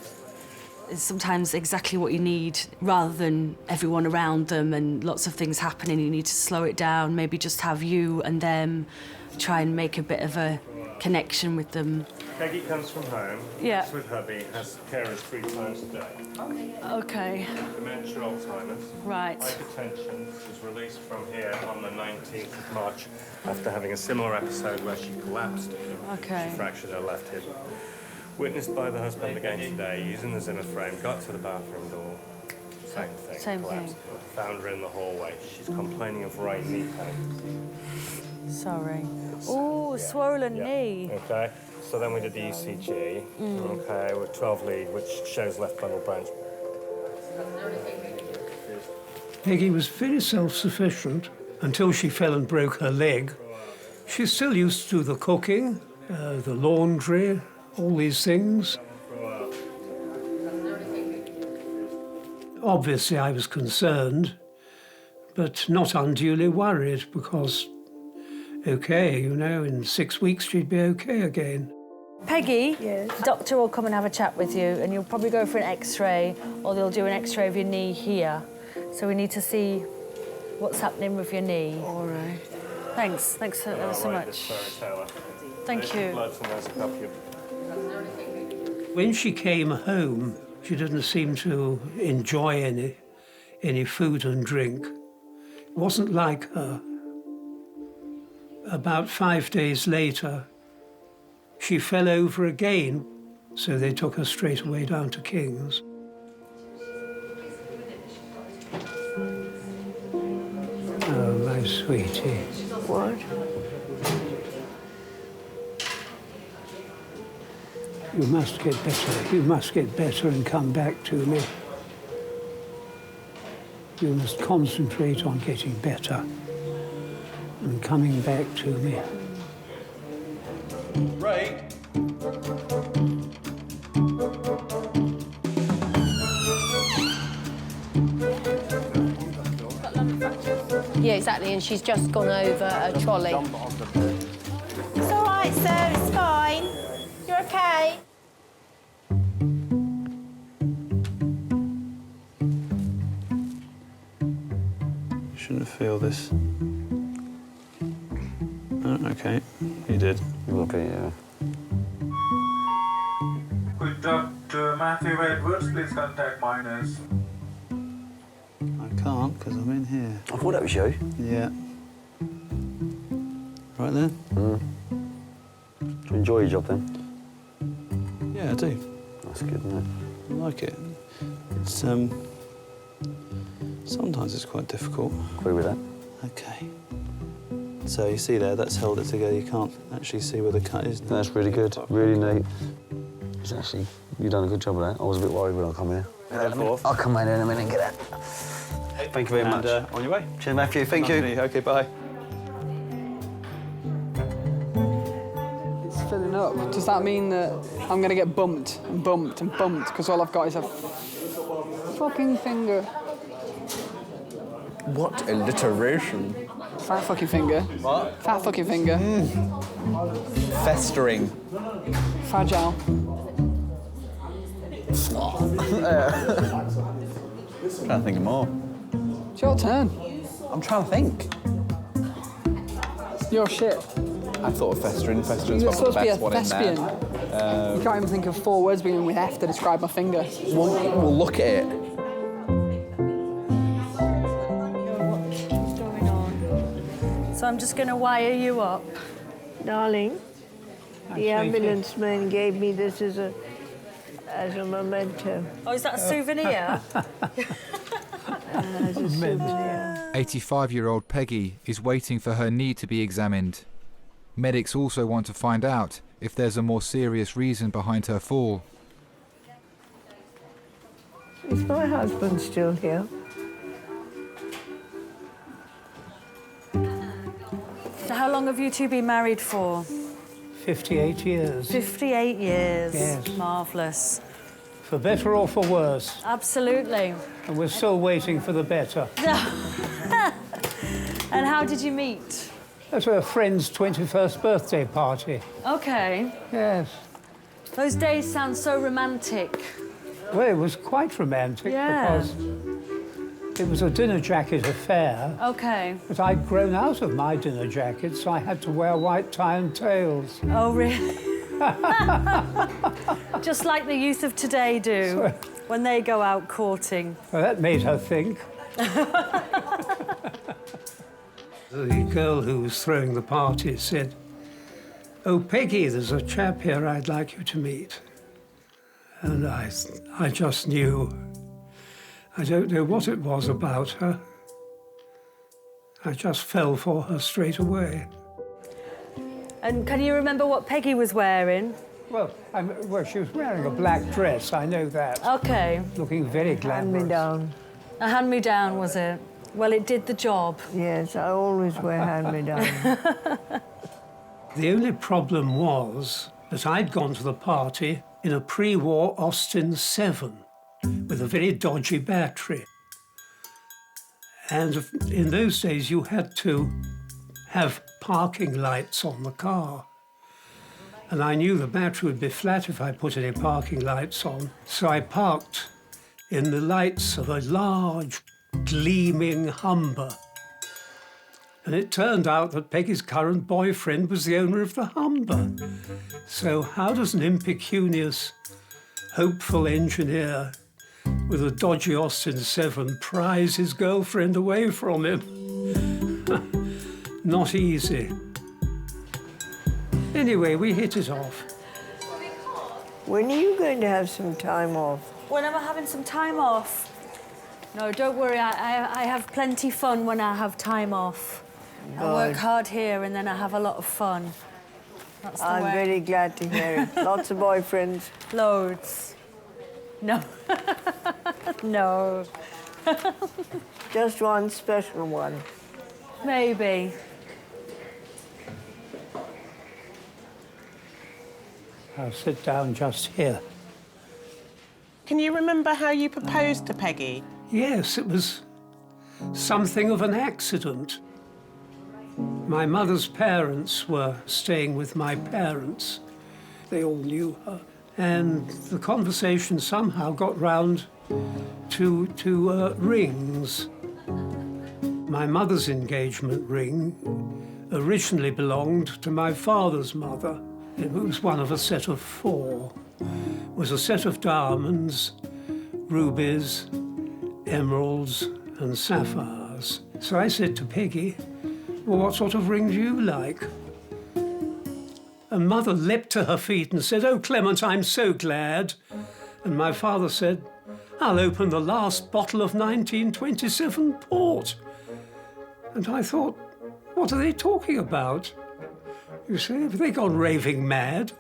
It's sometimes exactly what you need, rather than everyone around them and lots of things happening. You need to slow it down, maybe just have you and them, try and make a bit of a connection with them. Peggy comes from home, Yeah. lives with hubby, has carers 3 times a day. OK. Dementia, Alzheimer's. Right. Hypertension was released from here on the 19th of March after having a similar episode where she collapsed. OK. She fractured her left hip. Witnessed by the husband again today, using the Zimmer frame, got to the bathroom door. Same thing. Same collapsed. Found her in the hallway. She's complaining of right knee pain. Sorry. Oh, swollen knee. Okay. So then we did the ECG. Okay, with 12 lead, which shows left bundle branch. Peggy was very self-sufficient until she fell and broke her leg. She still used to do the cooking, the laundry, all these things. Obviously, I was concerned, but not unduly worried because, OK, you know, in 6 weeks she'd be OK again. Peggy, doctor will come and have a chat with you and you'll probably go for an X-ray or they'll do an X-ray of your knee here. So we need to see what's happening with your knee. All right. Thanks ever so much. Thank you. When she came home, she didn't seem to enjoy any food and drink. It wasn't like her. About 5 days later, she fell over again, so they took her straight away down to King's. Oh, my sweetie. What? You must get better. You must get better and come back to me. You must concentrate on getting better and coming back to me. Right. Yeah, exactly, and she's just gone over a trolley. It's all right, sir, it's fine. You're okay. Shouldn't feel this. Oh, OK, you did. Okay, yeah. Could Dr. Matthew Edwards please contact minors? I can't, because I'm in here. I thought that was you. Yeah. Right then? Do you enjoy your job then? Yeah, I do. That's good, isn't it? I like it. It's, sometimes it's quite difficult. Agree with that. OK. So you see there, that's held it together. You can't actually see where the cut is. That's really good, really neat. It's actually, you've done a good job of that. I was a bit worried when I come here. I'll come in a minute and get that. Thank you very much. On your way. Cheers, Matthew. Thank you. OK, bye. It's filling up. Does that mean that I'm going to get bumped and bumped and bumped because all I've got is a fucking finger? What alliteration. Fat fucking finger. What? Fat fucking finger. Festering. Fragile. Trying to think of more. It's your turn. I'm trying to think. Your shit. I thought of festering. Festering's You're probably the supposed to be best a one in thespian. there. You can't even think of 4 words beginning with F to describe my finger. We'll look at it. So I'm just going to wire you up. Darling, the ambulance man gave me this as a memento. Oh, is that a souvenir? As a souvenir. 85-year-old Peggy is waiting for her knee to be examined. Medics also want to find out if there's a more serious reason behind her fall. Is my husband still here? So how long have you two been married for? 58 years. 58 years. Yes. Marvellous. For better or for worse. Absolutely. And we're still waiting for the better. And how did you meet? At a friend's 21st birthday party. Okay. Yes. Those days sound so romantic. Well, it was quite romantic Yeah. because it was a dinner jacket affair. Okay. But I'd grown out of my dinner jacket, so I had to wear white tie and tails. Oh, really? Just like the youth of today do when they go out courting. Well, that made her think. The girl who was throwing the party said, "Oh, Peggy, there's a chap here I'd like you to meet." And I just knew. I don't know what it was about her. I just fell for her straight away. And can you remember what Peggy was wearing? Well, she was wearing a black dress, I know that. Okay. Looking very glamorous. Hand-me-down. A hand-me-down, was it? Well, it did the job. Yes, I always wear hand-me-down. The only problem was that I'd gone to the party in a pre-war Austin 7 with a very dodgy battery. And in those days, you had to have parking lights on the car. And I knew the battery would be flat if I put any parking lights on. So I parked in the lights of a large, gleaming Humber. And it turned out that Peggy's current boyfriend was the owner of the Humber. So how does an impecunious, hopeful engineer with a dodgy Austin 7 prize his girlfriend away from him? Not easy. Anyway, we hit it off. When are you going to have some time off? When am I having some time off? No, don't worry, I have plenty fun when I have time off. I work hard here and then I have a lot of fun. That's the I'm way. very glad to hear it. Lots of boyfriends. Loads. No. No. Just one special one. Maybe. I'll sit down just here. Can you remember how you proposed to Peggy? Yes, it was something of an accident. My mother's parents were staying with my parents. They all knew her. And the conversation somehow got round to rings. My mother's engagement ring originally belonged to my father's mother. It was one of a set of 4. It was a set of diamonds, rubies, emeralds, and sapphires. So I said to Peggy, "Well, what sort of ring do you like?" And Mother leapt to her feet and said, "Oh, Clement, I'm so glad." And my father said, "I'll open the last bottle of 1927 port." And I thought, what are they talking about? You see, have they gone raving mad?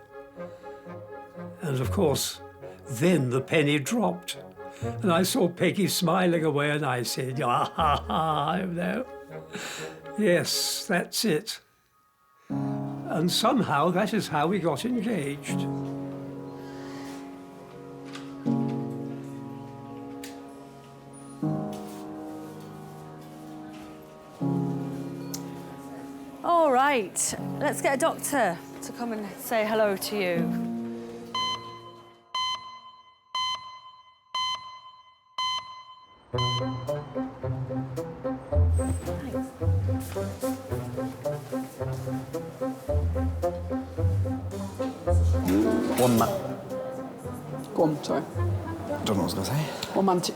And of course, then the penny dropped. And I saw Peggy smiling away and I said, "Ah, ha, ha, no. Yes, that's it." And somehow that is how we got engaged. All right, let's get a doctor to come and say hello to you. One man. Go on, sorry. I don't know what I was going to say. One man, two...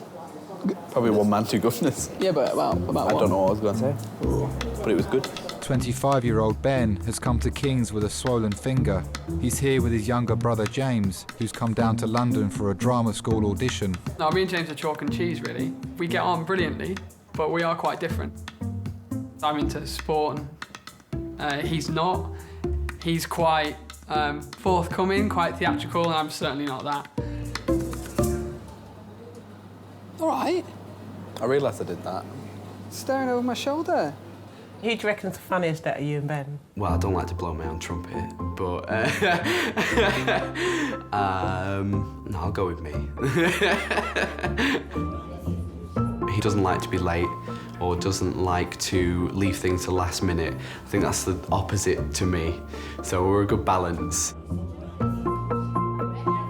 Probably one man, two governors. Yeah, but about I what? don't know what I was going to say. But it was good. 25-year-old Ben has come to King's with a swollen finger. He's here with his younger brother James, who's come down to London for a drama school audition. No, me and James are chalk and cheese, really. We get on brilliantly, but we are quite different. I'm into sport, and he's not. He's quite forthcoming, quite theatrical, and I'm certainly not that. All right. I realised I did that. Staring over my shoulder. Who do you reckon's the funniest out of you and Ben? Well, I don't like to blow my own trumpet, but no, I'll go with me. He doesn't like to be late or doesn't like to leave things to last minute. I think that's the opposite to me, so we're a good balance.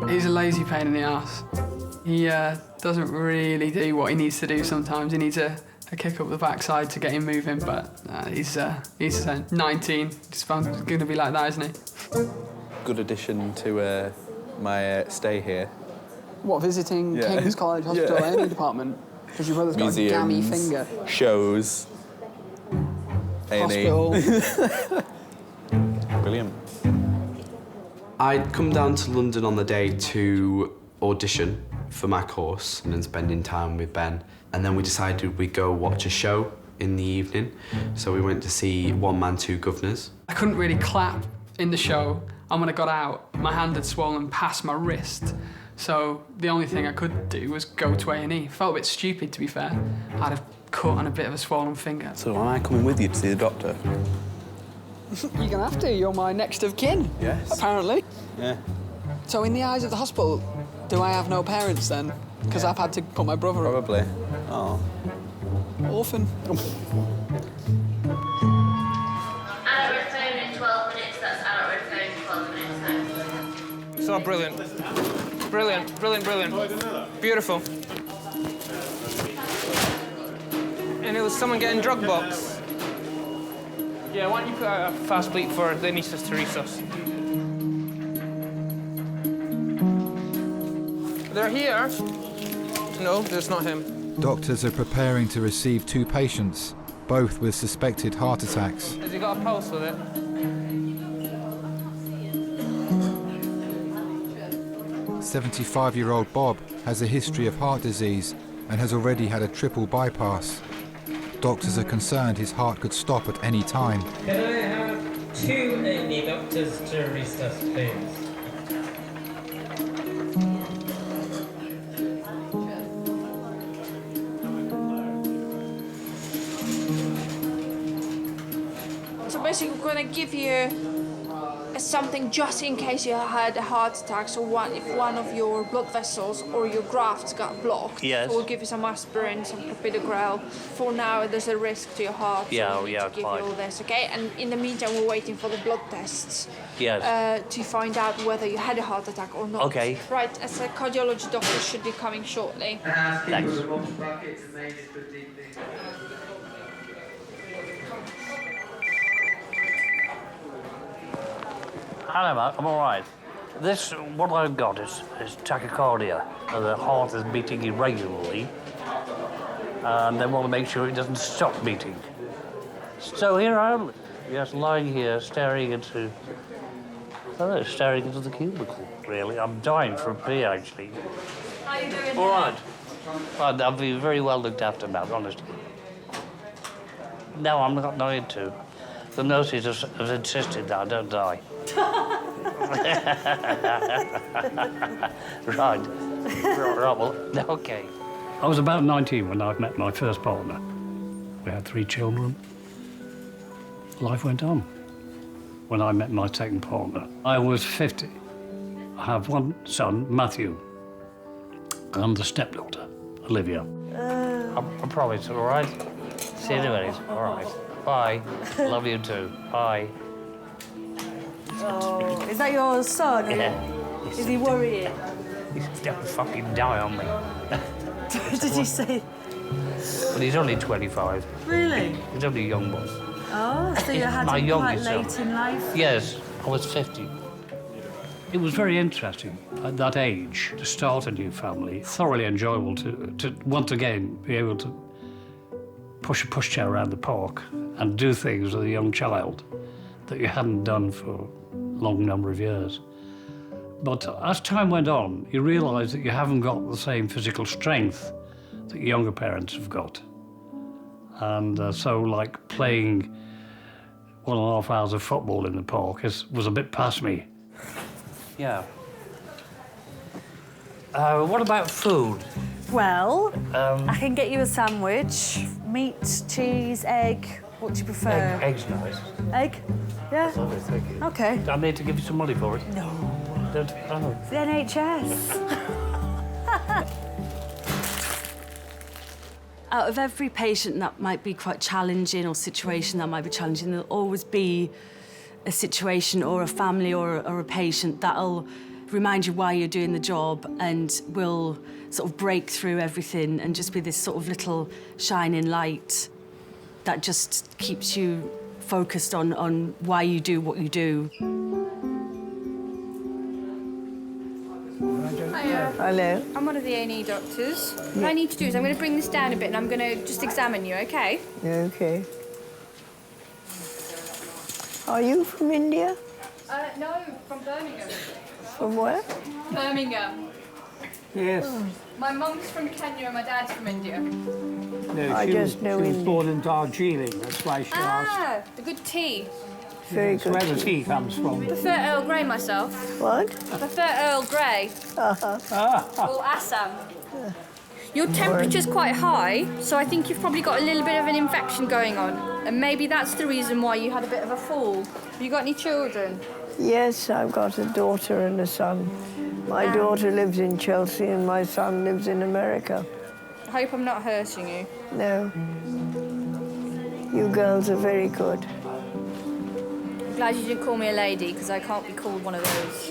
He's a lazy pain in the ass. He doesn't really do what he needs to do sometimes. He needs a kick up the backside to get him moving, but he's 19. He's going to be like that, isn't he? Good addition to my stay here. What, visiting King's College Hospital A&E department? Because your brother's got a gammy finger. Shows. A&E. Hospital. Brilliant. I'd come down to London on the day to audition for my course and then spending time with Ben. And then we decided we'd go watch a show in the evening. So we went to see One Man, Two Guvnors. I couldn't really clap in the show, and when I got out, my hand had swollen past my wrist. So the only thing I could do was go to A&E. Felt a bit stupid, to be fair. I had a cut and a bit of a swollen finger. So am I coming with you to see the doctor? You're gonna have to. You're my next of kin. Yes. Apparently. Yeah. So in the eyes of the hospital, do I have no parents then? Because I've had to put my brother up. Probably. Oh. Orphan. Adult red phone in 12 minutes. That's adult red phone in 12 minutes. So brilliant. Brilliant, brilliant, brilliant. Oh, I didn't know that. Beautiful. And it was someone getting drug box. Yeah, why don't you put out a fast bleep for the anaesthetist to resus? They're here. No, that's not him. Doctors are preparing to receive 2 patients, both with suspected heart attacks. Has he got a pulse with it? 75-year-old Bob has a history of heart disease and has already had a triple bypass. Doctors are concerned his heart could stop at any time. Can I have 2 A&E doctors to resus, please? So basically, we're going to give you something just in case you had a heart attack. So if one of your blood vessels or your grafts got blocked, Yes. so we'll give you some aspirin, some clopidogrel. For now, there's a risk to your heart. So Yeah, we need yeah, to give fine. you all this, okay? And in the meantime, we're waiting for the blood tests. Yes. To find out whether you had a heart attack or not. Okay. Right, as a cardiology doctor should be coming shortly. Thanks. Hello, Mark. I'm all right. What I've got is tachycardia. The heart is beating irregularly, and they want to make sure it doesn't stop beating. So here I am, just lying here, staring into the cubicle, really. I'm dying for a pee, actually. How are you doing? All right. I've been very well looked after, Matt, honestly. No, I'm not going to. The nurses have insisted that I don't die. Right. Right, well, okay. I was about 19 when I met my first partner. We had 3 children. Life went on. When I met my second partner, I was 50. I have 1 son, Matthew, and a stepdaughter, Olivia. I promise, all right? See you in a minute. All right. Bye. Love you too. Bye. Oh, is that your son? Yeah. Is he worrying? He's gonna fucking die on me. Did you say? But he's only 25. Really? He's only a young boy. Oh, so you had My him quite youngest late son. in life? Yes, I was 50. It was very interesting at that age to start a new family. Thoroughly enjoyable to once again be able to push a pushchair around the park and do things with a young child that you hadn't done for a long number of years. But as time went on, you realise that you haven't got the same physical strength that younger parents have got. And so, like, playing 1.5 hours of football in the park was a bit past me. Yeah. What about food? Well, I can get you a sandwich, meat, cheese, egg, What do you prefer? Egg's nice. Egg? Yeah? That's lovely, thank you. OK. Do I need to give you some money for it? No. Don't, oh. It's the NHS. Out of every patient that might be quite challenging or situation that might be challenging, there'll always be a situation or a family or a patient that'll remind you why you're doing the job and will sort of break through everything and just be this sort of little shining light that just keeps you focused on why you do what you do. Hiya. Hello. I'm one of the A&E doctors. What I need to do is I'm going to bring this down a bit and I'm going to just examine you, OK? Okay. Are you from India? No, from Birmingham. From where? Birmingham. Yes. My mum's from Kenya and my dad's from India. No, I she just was, know she was India. born in Darjeeling, that's why she asked. The good tea. Very That's good. where the tea comes from. I prefer Earl Grey myself. What? I prefer Earl Grey. Or Assam. Your temperature's quite high, so I think you've probably got a little bit of an infection going on. And maybe that's the reason why you had a bit of a fall. Have you got any children? Yes, I've got a daughter and a son. My daughter lives in Chelsea and my son lives in America. I hope I'm not hurting you. No. You girls are very good. I'm glad you didn't call me a lady, because I can't be called one of those.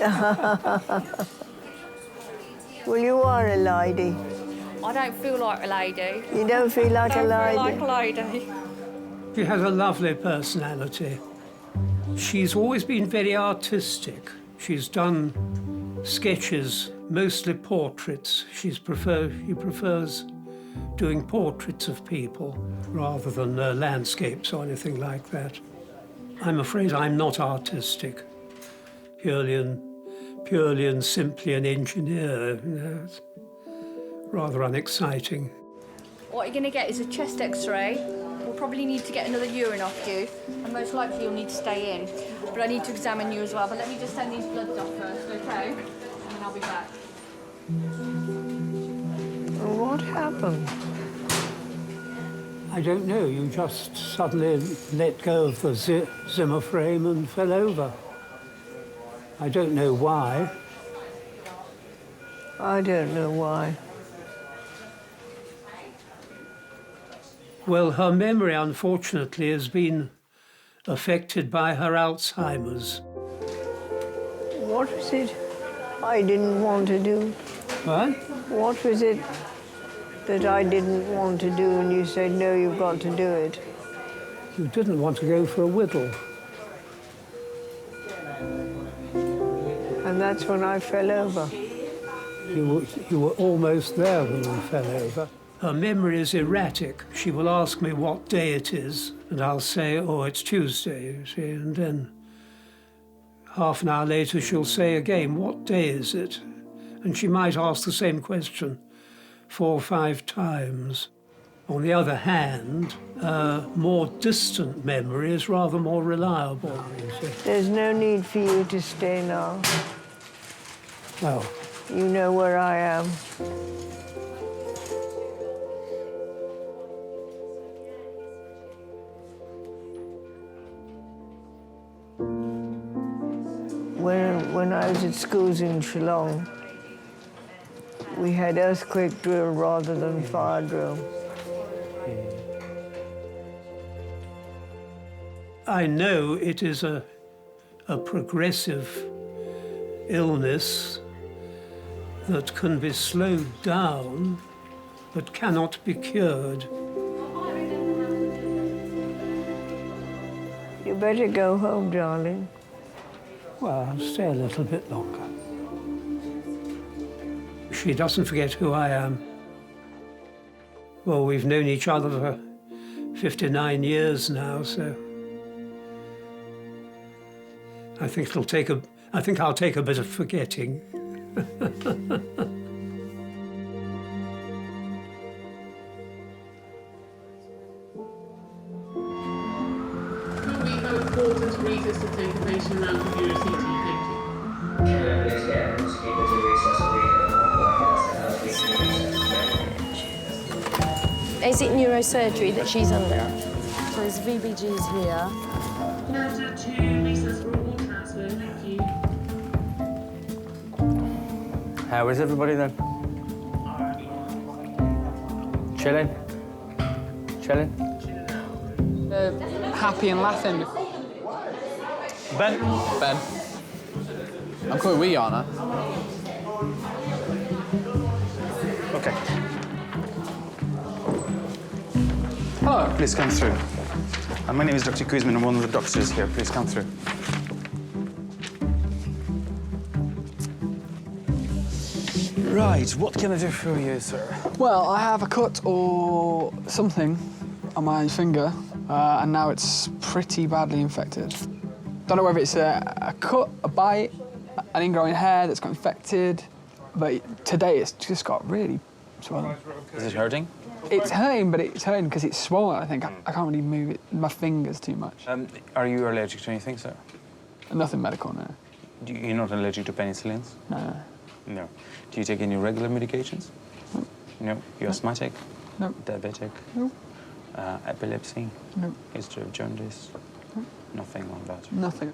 Well, you are a lady. I don't feel like a lady. You don't feel like a I lady? don't feel like a lady. She has a lovely personality. She's always been very artistic. She's done sketches, mostly portraits. She prefers doing portraits of people rather than landscapes or anything like that. I'm afraid I'm not artistic, purely and simply an engineer. You know, it's rather unexciting. What you're going to get is a chest X-ray. We'll probably need to get another urine off you, and most likely you'll need to stay in. But I need to examine you as well. But let me just send these bloods off first, okay? And then I'll be back. What happened? I don't know, you just suddenly let go of the Zimmer frame and fell over. I don't know why. I don't know why. Well, her memory, unfortunately, has been affected by her Alzheimer's. What was it I didn't want to do? What? What was it that I didn't want to do and you said, no, you've got to do it? You didn't want to go for a whittle. And that's when I fell over. You were almost there when you fell over. Her memory is erratic. She will ask me what day it is, and I'll say, oh, it's Tuesday, you see, and then half an hour later she'll say again, what day is it? And she might ask the same question 4 or 5 times. On the other hand, more distant memory is rather more reliable, you see. There's no need for you to stay now. Well, you know where I am. When I was at schools in Shillong, we had earthquake drill rather than fire drill. I know it is a progressive illness that can be slowed down but cannot be cured. You better go home, darling. Well, I'll stay a little bit longer. She doesn't forget who I am. Well, we've known each other for 59 years now, so I think I'll take a bit of forgetting. Could we have porters Regus to take a patient out of your CT? Is it neurosurgery that she's under? So his VBG's here. Quarter to recess for a ward transfer, thank you. How is everybody then? Chilling? Chilling? Happy and laughing. Ben. I'm calling we, aren't I? Okay. Hello. Please come through. My name is Dr. Kuzmin. I'm one of the doctors here. Please come through. Right, what can I do for you, sir? Well, I have a cut or something on my finger, and now it's pretty badly infected. Don't know whether it's a cut, a bite, an ingrowing hair that's got infected, but today it's just got really swollen. Is it hurting? It's hurting, but it's hurting because it's swollen, I think. I can't really move it, my fingers too much. Are you allergic to anything, sir? Nothing medical, no. You're not allergic to penicillins? No. No. Do you take any regular medications? No. No. You're asthmatic? No. Diabetic? No. Epilepsy? No. History of jaundice? No. Nothing like that? Nothing.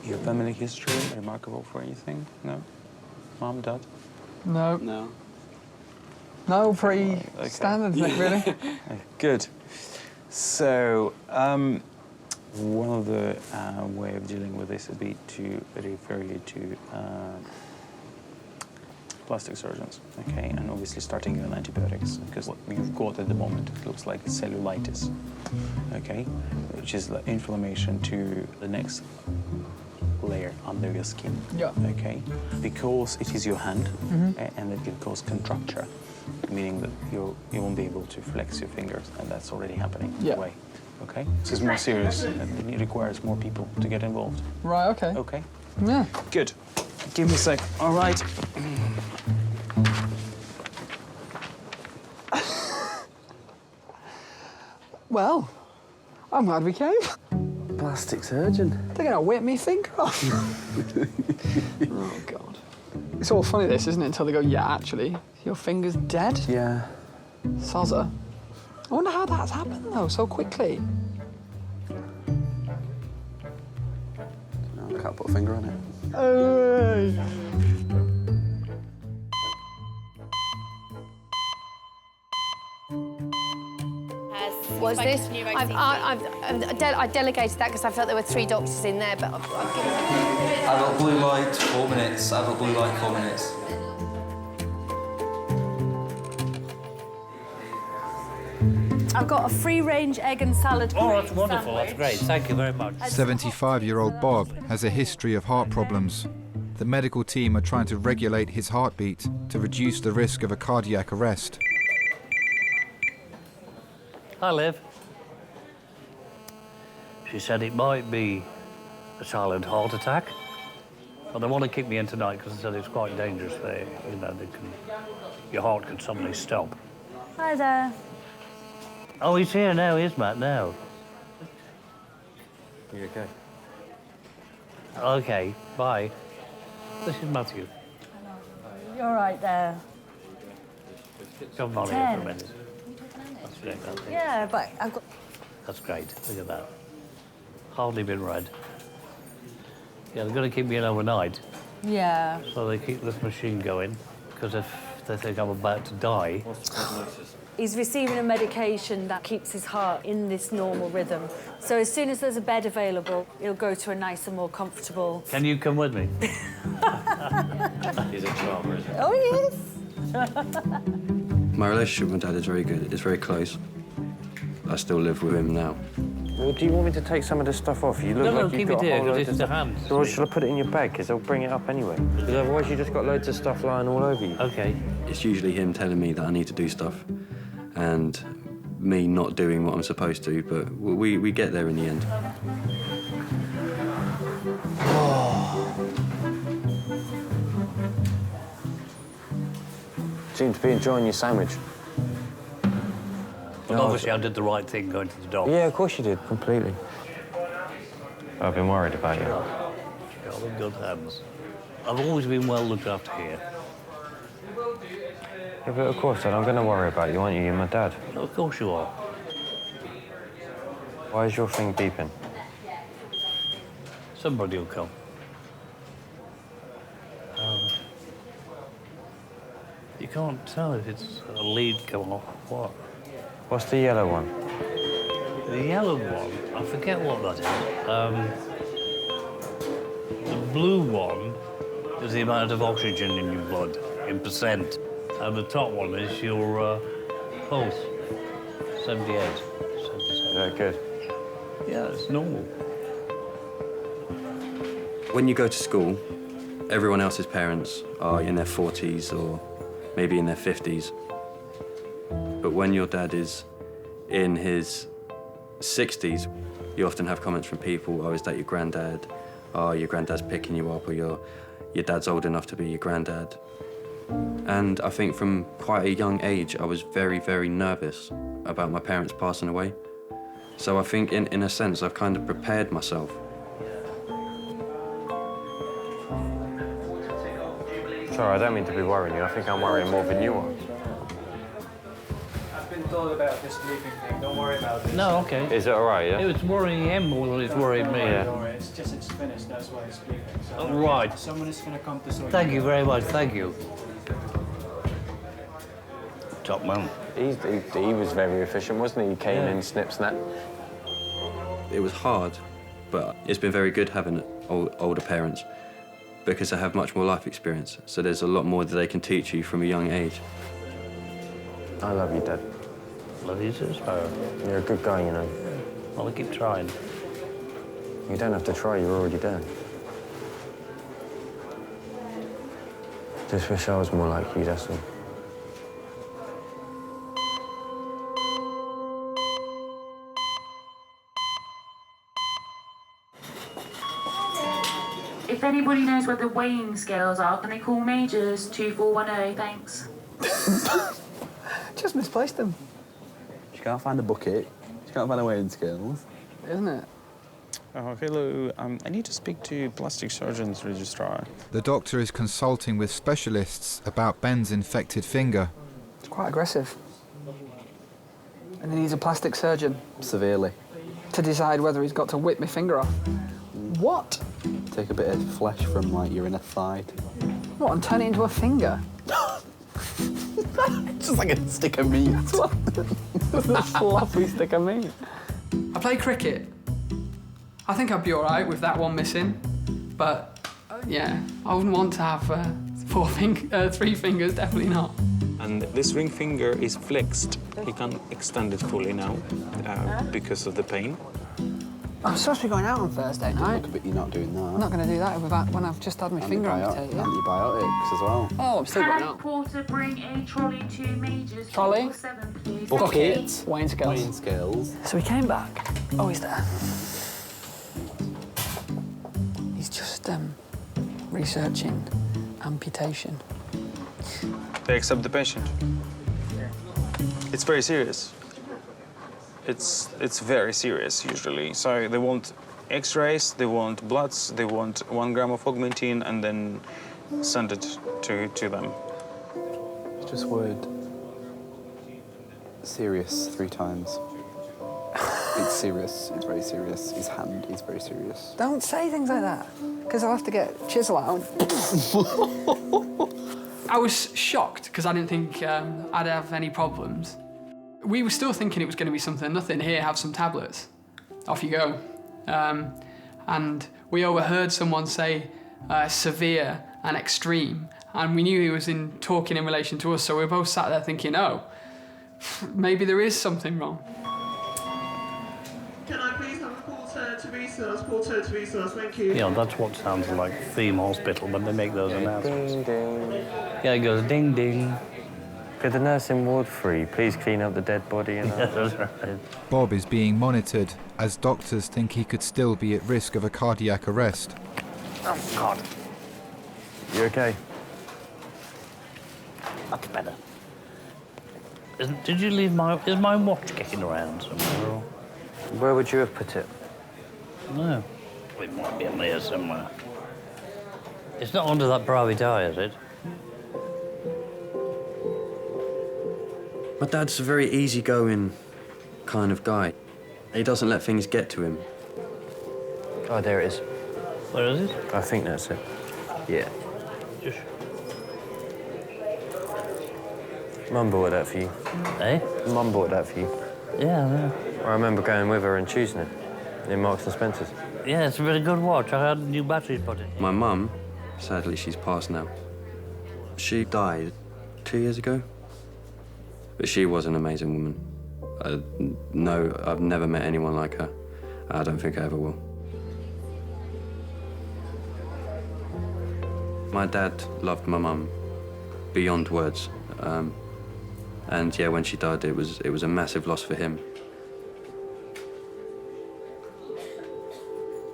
Your family history, remarkable for anything? No? Mom, dad? No. No. No, pretty standard, really. Good. So, one of the way of dealing with this would be to refer you to plastic surgeons, okay? And obviously starting you on antibiotics, because what you've got at the moment, it looks like cellulitis, okay? Which is the inflammation to the next layer under your skin, okay? Because it is your hand, and it can cause contracture, meaning that you won't be able to flex your fingers, and that's already happening away. Okay? This is more serious, and it requires more people to get involved. Right, okay. Okay? Yeah. Good. Give me a sec. All right. Well, I'm glad we came. Plastic surgeon. They're gonna whip me finger off. Oh, God. It's all funny, this, isn't it? Until they go, yeah, actually, your finger's dead. Yeah. Sozza. I wonder how that's happened, though, so quickly. No, I can't put a finger on it. Oh. Was this? I delegated that because I felt there were 3 doctors in there, but I've given... Adult blue light, 4 minutes. Adult blue light, 4 minutes. I've got a free-range egg and salad. Oh, that's wonderful. That's great. Thank you very much. 75-year-old Bob has a history of heart problems. The medical team are trying to regulate his heartbeat to reduce the risk of a cardiac arrest. Hi, Liv. She said it might be a silent heart attack, but they want to keep me in tonight because they said it's quite dangerous. Your heart could suddenly stop. Hi there. Oh, he's here now, is Matt, now? You okay? Okay, bye. This is Matthew. You're right there. Come on here for a minute. Yeah, but I've got... That's great. Look at that. Hardly been read. Yeah, they're going to keep me in overnight. Yeah. So they keep this machine going, because if they think I'm about to die... What's the prognosis? He's receiving a medication that keeps his heart in this normal rhythm. So as soon as there's a bed available, he'll go to a nicer, more comfortable... Can you come with me? He's a charmer, isn't he? Oh, yes! My relationship with my dad is very good. It's very close. I still live with him now. Well, do you want me to take some of this stuff off? You look like you've got a whole load of the hand. Or shall I put it in your bag? Because they'll bring it up anyway. Because otherwise you just got loads of stuff lying all over you. Okay. It's usually him telling me that I need to do stuff and me not doing what I'm supposed to, but we get there in the end. Seem to be enjoying your sandwich. But obviously I did the right thing going to the doctor. Yeah, of course you did, completely. I've been worried about you. You're in good hands. I've always been well looked after here. Yeah, but of course, Dad, I'm going to worry about you, aren't you? You're my dad. Of course you are. Why is your thing beeping? Somebody will come. You can't tell if it's a lead come off or what. What's the yellow one? The yellow one, I forget what that is. The blue one is the amount of oxygen in your blood, in percent. And the top one is your pulse, 78, 77. Very good. Yeah, it's normal. When you go to school, everyone else's parents are in their 40s or maybe in their 50s. But when your dad is in his 60s, you often have comments from people, oh, is that your granddad? Oh, your granddad's picking you up, or your dad's old enough to be your granddad. And I think from quite a young age, I was very, very nervous about my parents passing away. So I think in a sense, I've kind of prepared myself. Sorry, I don't mean to be worrying you. I think I'm worrying more than you are. I've been told about this sleeping thing. Don't worry about it. No, okay. Is it all right, yeah? It was worrying him more than it's worrying me. Don't worry, it's finished, that's why it's sleeping. So Oh, right. Someone is going to come to sort Thank you very much, thank you. Top man. He was very efficient, wasn't he? He came in, snip, snap. It was hard, but it's been very good having older parents because they have much more life experience. So there's a lot more that they can teach you from a young age. I love you, Dad. Love you too, Sparrow. You're a good guy, you know. I'll keep trying. You don't have to try, you're already there. Just wish I was more like you, that's all. If anybody knows where the weighing scales are, can they call Majors 2410? Thanks. Just misplaced them. She can't find a bucket. She can't find a weighing scales. Isn't it? Oh, hello. I need to speak to plastic surgeon's registrar. The doctor is consulting with specialists about Ben's infected finger. It's quite aggressive. And he needs a plastic surgeon. Severely. To decide whether he's got to whip my finger off. What? Take a bit of flesh from, like, your inner thigh. What, and turn it into a finger? Just like a stick of meat. A floppy stick of meat. I play cricket. I think I'd be all right with that one missing, but yeah, I wouldn't want to have 3 fingers, definitely not. And this ring finger is flexed. He can't extend it fully now because of the pain. I'm supposed to be going out on Thursday night. But you're not doing that. I'm not going to do that when I've just had my finger amputated. Antibiotics as well. Oh, I'm still going Can out. Porter bring a trolley to Majors Trolley? 447, please? Bucket. Weighing scales. Weighing scales. So he came back. Oh, he's there. He's just researching amputation. They accept the patient. It's very serious. It's very serious usually. So they want X-rays, they want bloods, they want 1 gram of augmentin, and then send it to them. Just word serious 3 times. It's serious. It's very serious. His hand is very serious. Don't say things like that, because I'll have to get chisel out. I was shocked because I didn't think I'd have any problems. We were still thinking it was going to be something, nothing, here, have some tablets. Off you go. And we overheard someone say severe and extreme, and we knew he was talking in relation to us, so we were both sat there thinking, oh, maybe there is something wrong. Can I please have a porter to resource, thank you. Yeah, that's what sounds like Theme Hospital when they make those announcements. Ding, ding. Yeah, it goes ding, ding. Could the nurse in Ward 3 please clean up the dead body? And Yeah, that's right. Bob is being monitored as doctors think he could still be at risk of a cardiac arrest. Oh, God. You okay? That's better. Did you leave is my watch kicking around somewhere? Or? Where would you have put it? No. It might be in there somewhere. It's not under that private eye, is it? My dad's a very easygoing kind of guy. He doesn't let things get to him. Oh, there it is. Where is it? I think that's it. Yeah. Just... Mum bought that for you. Eh? Mum bought that for you. Yeah. I remember going with her and choosing it in Marks and Spencer's. Yeah, it's a very good watch. I had new batteries put in. My mum, sadly, she's passed now. She died 2 years ago. But she was an amazing woman. No, I've never met anyone like her. I don't think I ever will. My dad loved my mum beyond words. And yeah, when she died, it was a massive loss for him.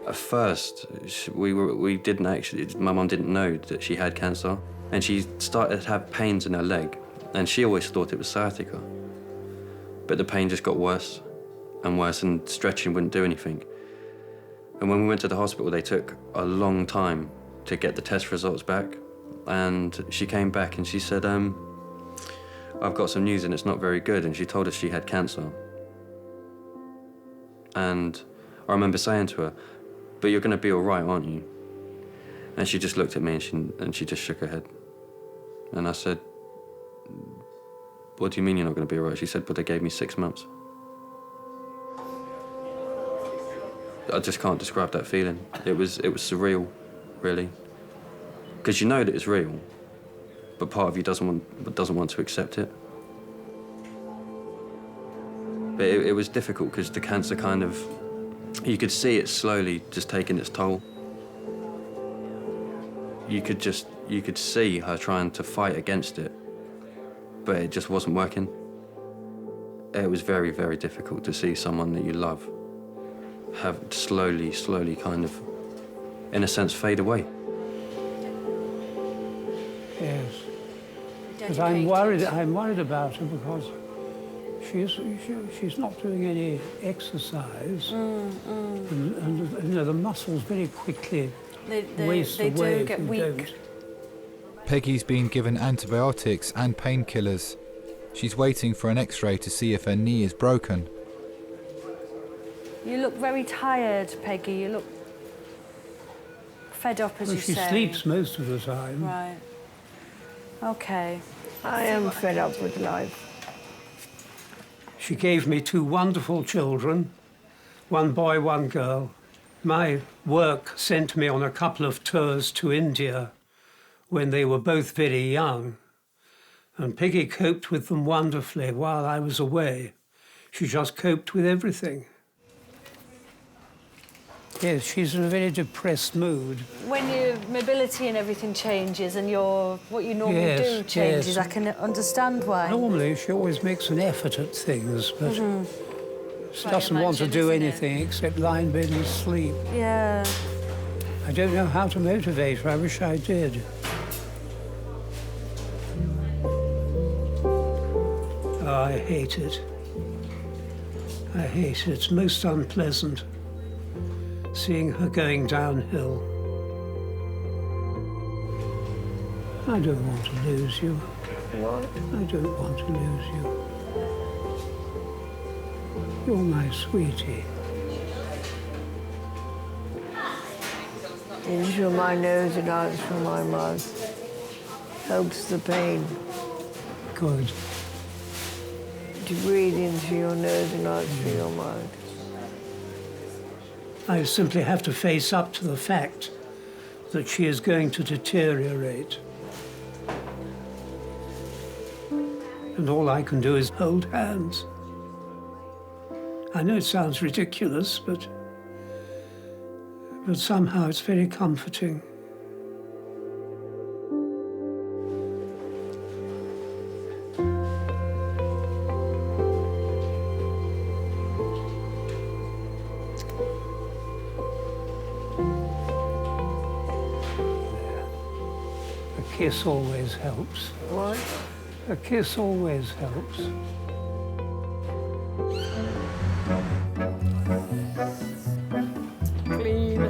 At first, we didn't actually, my mum didn't know that she had cancer, and she started to have pains in her leg, and she always thought it was sciatica. But the pain just got worse and worse, and stretching wouldn't do anything. And when we went to the hospital, they took a long time to get the test results back, and she came back and she said, I've got some news and it's not very good, and she told us she had cancer. And I remember saying to her, but you're going to be all right, aren't you? And she just looked at me and she just shook her head. And I said, what do you mean you're not going to be all right? She said, but they gave me 6 months. I just can't describe that feeling. It was surreal, really. Because you know that it's real, but part of you doesn't want to accept it. But it was difficult because the cancer kind of, you could see it slowly just taking its toll. You could see her trying to fight against it, but it just wasn't working. It was very, very difficult to see someone that you love have slowly kind of, in a sense, fade away. Yes. But I'm worried about her because she's not doing any exercise, and you know, the muscles very quickly waste away do get if you weak. don't. Peggy's been given antibiotics and painkillers. She's waiting for an X-ray to see if her knee is broken. You look very tired, Peggy. You look fed up, as you She say. sleeps most of the time. Right. Okay. I am fed up with life. She gave me 2 wonderful children, 1 boy, 1 girl. My work sent me on a couple of tours to India when they were both very young, and Peggy coped with them wonderfully while I was away. She just coped with everything. Yes, she's in a very depressed mood. When your mobility and everything changes and what you normally do changes, yes. I can understand why. Normally, she always makes an effort at things, but she doesn't want to do anything except lie in bed and sleep. Yeah. I don't know how to motivate her. I wish I did. Oh, I hate it. I hate it. It's most unpleasant, seeing her going downhill. I don't want to lose you. What? I don't want to lose you. You're my sweetie. In through my nose and out through my mouth. Helps the pain. Good. To breathe in through your nose and out through your mouth. I simply have to face up to the fact that she is going to deteriorate. And all I can do is hold hands. I know it sounds ridiculous, but somehow it's very comforting. A kiss always helps. What? A kiss always helps. Clean.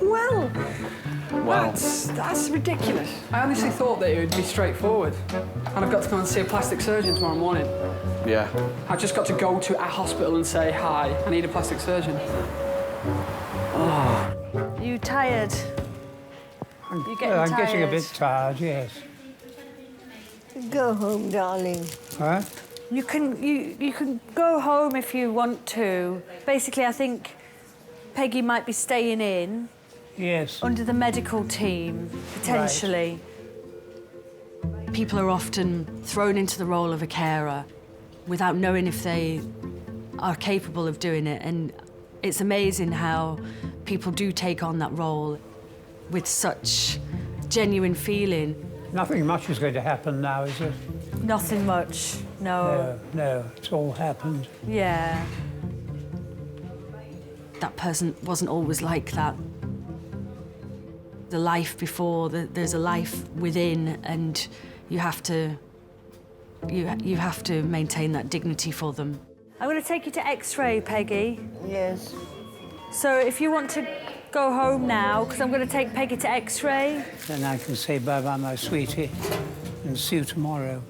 Well, That's ridiculous. I honestly thought that it would be straightforward. And I've got to come and see a plastic surgeon tomorrow morning. Yeah. I've just got to go to a hospital and say, hi, I need a plastic surgeon. Are you tired? You getting I'm tired? getting a bit tired, yes. Go home, darling. Huh? You can go home if you want to. Basically, I think Peggy might be staying in. Yes. Under the medical team, potentially. Right. People are often thrown into the role of a carer without knowing if they are capable of doing it. And it's amazing how people do take on that role with such genuine feeling. Nothing much is going to happen now, is it? Nothing much, no. No, it's all happened. Yeah. That person wasn't always like that. The life before, there's a life within, and you have to maintain that dignity for them. I'm going to take you to X-ray, Peggy. Yes. So if you want to go home now, because I'm going to take Peggy to X-ray. Then I can say bye-bye, my sweetie, and see you tomorrow.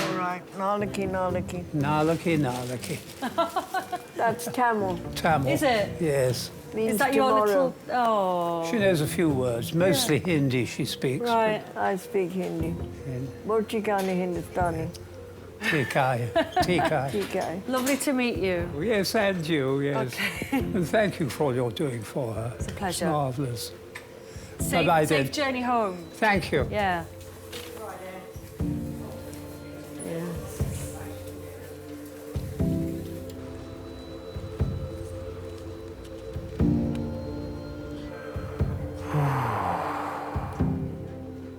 All right. Nalaki, nalaki. Nalaki, nalaki. That's Tamil. Tamil. Is it? Yes. Means Is that tomorrow. your little... Oh. She knows a few words, mostly Hindi she speaks. Right. I speak Hindi. Borchikani Hindustani. Tikai. Tikai. Tikai. Lovely to meet you. Yes, and you, yes. Okay. And thank you for all you're doing for her. It's a pleasure. It's marvellous. Safe, then. safe journey home. Thank you. Yeah.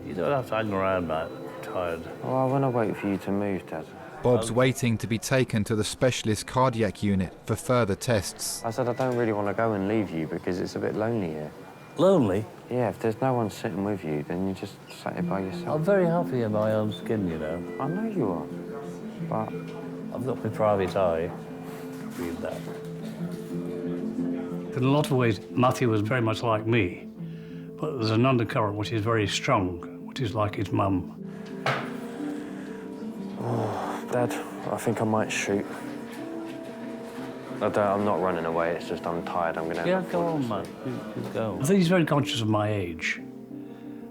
You don't have to hang around, mate. I'm tired. Oh, I want to wait for you to move, Dad. Bob's waiting to be taken to the specialist cardiac unit for further tests. I said I don't really want to go and leave you because it's a bit lonely here. Lonely? Yeah, if there's no one sitting with you, then you just sat here by yourself. I'm very happy in my own skin, you know. I know you are, but... I've got my private eye. Read that. In a lot of ways, Matthew was very much like me, but there's an undercurrent which is very strong, which is like his mum. Oh, Dad, I think I might shoot. I'm not running away, it's just I'm tired, I'm gonna... Yeah, go on, man. You go. I think he's very conscious of my age,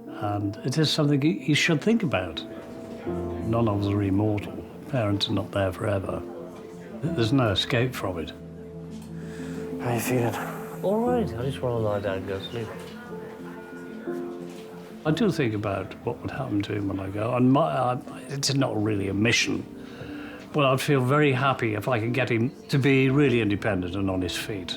and it is something he should think about. None of us are immortal. Parents are not there forever. There's no escape from it. How are you feeling? All right, I just want to lie down and go to sleep. I do think about what would happen to him when I go, and it's not really a mission. But I'd feel very happy if I could get him to be really independent and on his feet,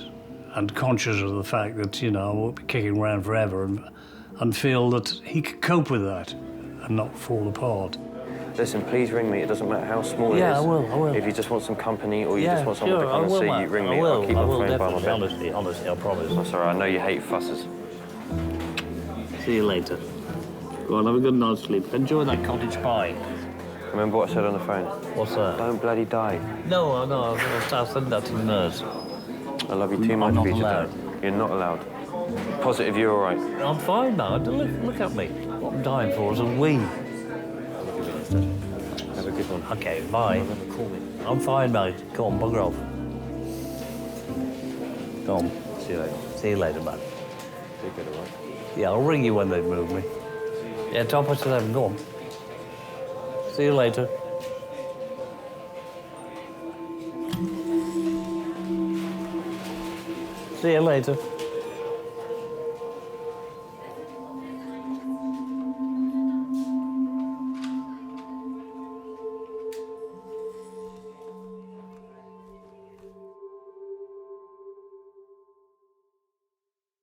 and conscious of the fact that, you know, I won't be kicking around forever, and feel that he could cope with that and not fall apart. Listen, please ring me. It doesn't matter how small it is. Yeah, I will. If you just want some company or you Yeah, just want someone sure, to come and I will, see you, Matt. ring me. I will, I'll keep I my will, phone by my definitely, bed. honestly, I promise. That's all right. I know you hate fusses. See you later. Go on, have a good night's sleep. Enjoy that cottage pie. Remember what I said on the phone? What's that? Don't bloody die. No, I'll send that to the nurse. I love you too much, not Peter. allowed. You're not allowed. Positive, you're all right. I'm fine now. Look at me. What I'm dying for is a wee. Have a good one. Okay, bye. I'm fine, mate. Go on, bugger off. Go on. See you later. See you later, man. You're good, all right? Yeah, I'll ring you when they move me. Yeah, 11:30. Go on. See you later. See you later.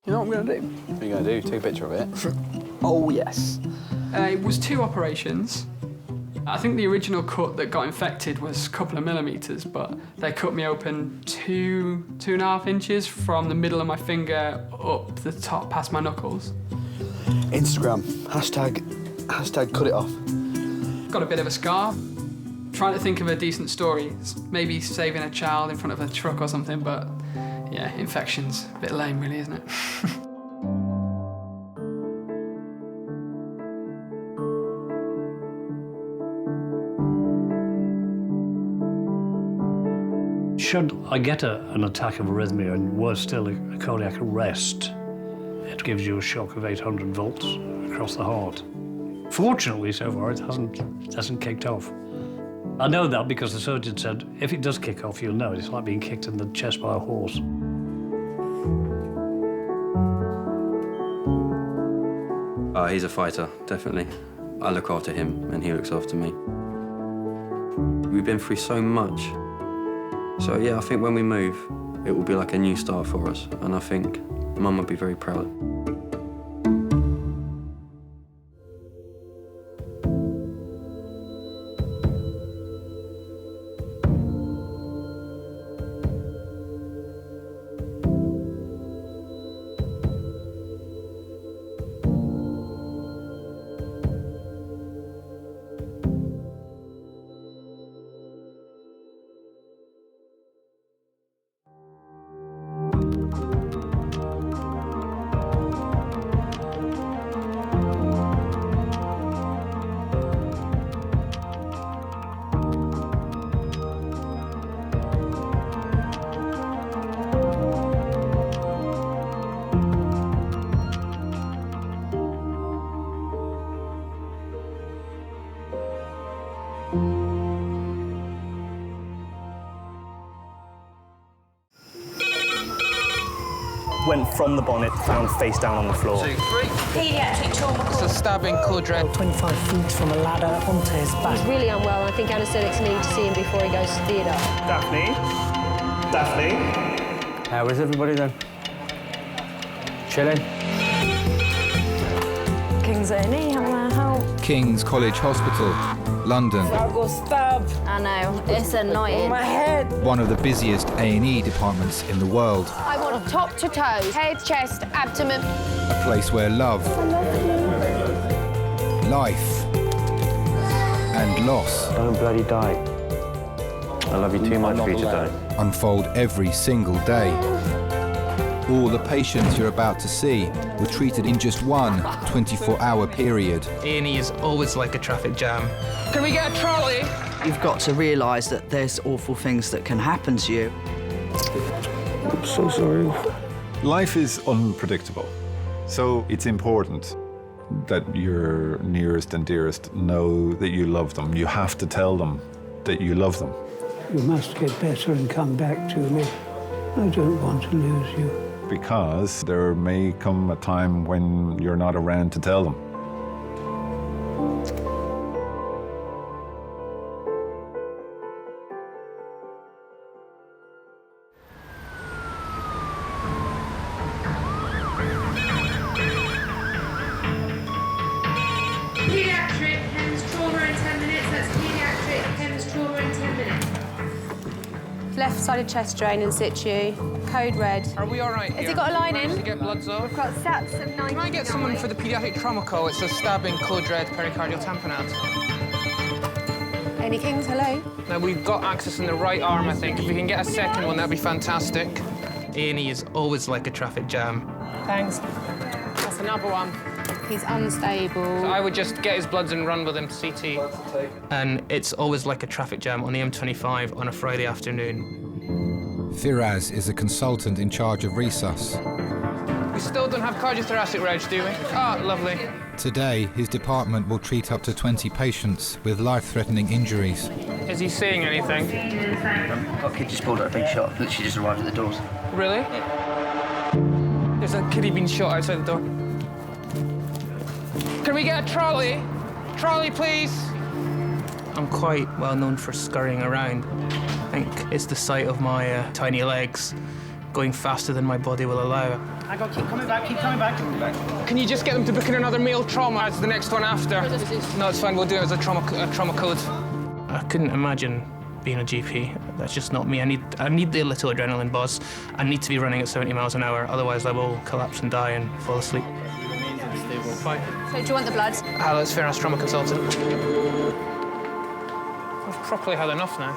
You know what I'm going to do? What are you going to do? Take a picture of it? Oh, yes. It was 2 operations. I think the original cut that got infected was a couple of millimetres, but they cut me open 2.5 inches from the middle of my finger up the top past my knuckles. Instagram, hashtag cut it off. Got a bit of a scar. Trying to think of a decent story. Maybe saving a child in front of a truck or something, but yeah, infection's a bit lame really, isn't it? Should I get an attack of arrhythmia and worse still, a cardiac arrest, it gives you a shock of 800 volts across the heart. Fortunately, so far, it hasn't kicked off. I know that because the surgeon said, if it does kick off, you'll know. It's like being kicked in the chest by a horse. He's a fighter, definitely. I look after him and he looks after me. We've been through so much. So yeah, I think when we move, it will be like a new start for us. And I think Mum would be very proud. Went from the bonnet, found face down on the floor. 2, 3. Paediatric trauma. It's a stabbing, code-red. 25 feet from a ladder onto his back. He's really unwell. I think anaesthetics need to see him before he goes to theatre. Daphne? Daphne? How is everybody then? Chilling? King's A&E, how may I help? King's College Hospital, London. I got stabbed. I know, it's annoying. My head. One of the busiest A&E departments in the world. I want top to toe, head, chest, abdomen. A place where love, life, and loss Don't bloody die. I love you too much for you to die. unfold every single day. All the patients you're about to see were treated in just one 24-hour period. A&E is always like a traffic jam. Can we get a trolley? You've got to realise that there's awful things that can happen to you. I'm so sorry. Life is unpredictable, so it's important that your nearest and dearest know that you love them. You have to tell them that you love them. You must get better and come back to me. I don't want to lose you. Because there may come a time when you're not around to tell them. Paediatric Hems trauma in 10 minutes. That's paediatric Hems trauma in 10 minutes. Left-sided chest drain in situ, code red. Are we all right Has here? he got a line Managed in? to get bloods off? We've got stats of 99. Can I get someone for the paediatric trauma call? It's a stabbing, code-red, pericardial tamponade. Any Kings, hello? Now, we've got access in the right arm, I think. If we can get a second one, that'd be fantastic. A&E is always like a traffic jam. Thanks. That's another one. He's unstable. So I would just get his bloods and run with him to CT. And it's always like a traffic jam on the M25 on a Friday afternoon. Firaz is a consultant in charge of resus. We still don't have cardiothoracic reg, do we? Ah, lovely. Today, his department will treat up to 20 patients with life-threatening injuries. Is he seeing anything? Got a kid just pulled out a big shot, literally just arrived at the doors. Really? There's a kiddie being shot outside the door. Can we get a trolley? Trolley, please. I'm quite well known for scurrying around. I think it's the sight of my tiny legs going faster than my body will allow. I got keep coming back, keep coming back. Can you just get them to book in another meal trauma as the next one after? No, it's fine. We'll do it as a trauma code. I couldn't imagine being a GP. That's just not me. I need the little adrenaline buzz. I need to be running at 70 miles an hour, otherwise I will collapse and die and fall asleep. Fine. So do you want the bloods? Hello, it's Firas, trauma consultant. I've properly had enough now.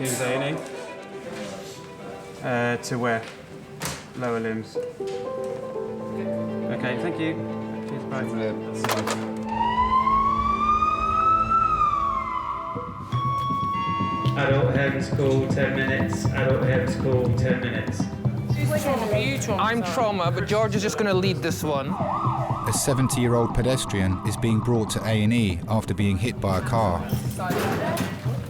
King's A&E. To where? Lower limbs. Okay, thank you. Cheers, bye. Adult Hems call, 10 minutes. Adult Hems call, 10 minutes. I'm trauma, but George is just going to lead this one. A 70-year-old pedestrian is being brought to A&E after being hit by a car.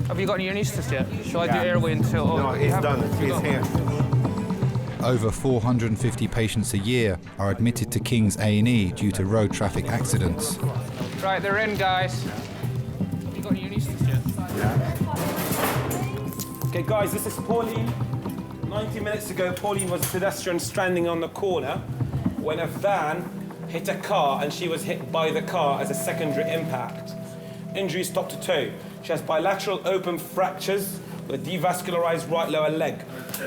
Have you got any anaesthetist yet? Shall I do airway until... No, he's done. He's here. Over 450 patients a year are admitted to King's A&E due to road traffic accidents. Right, they're in, guys. Have you got any anaesthetist yet? Okay, guys, this is Pauline. 90 minutes ago, Pauline was a pedestrian stranding on the corner when a van hit a car and she was hit by the car as a secondary impact. Injuries top to toe. She has bilateral open fractures with devascularized right lower leg.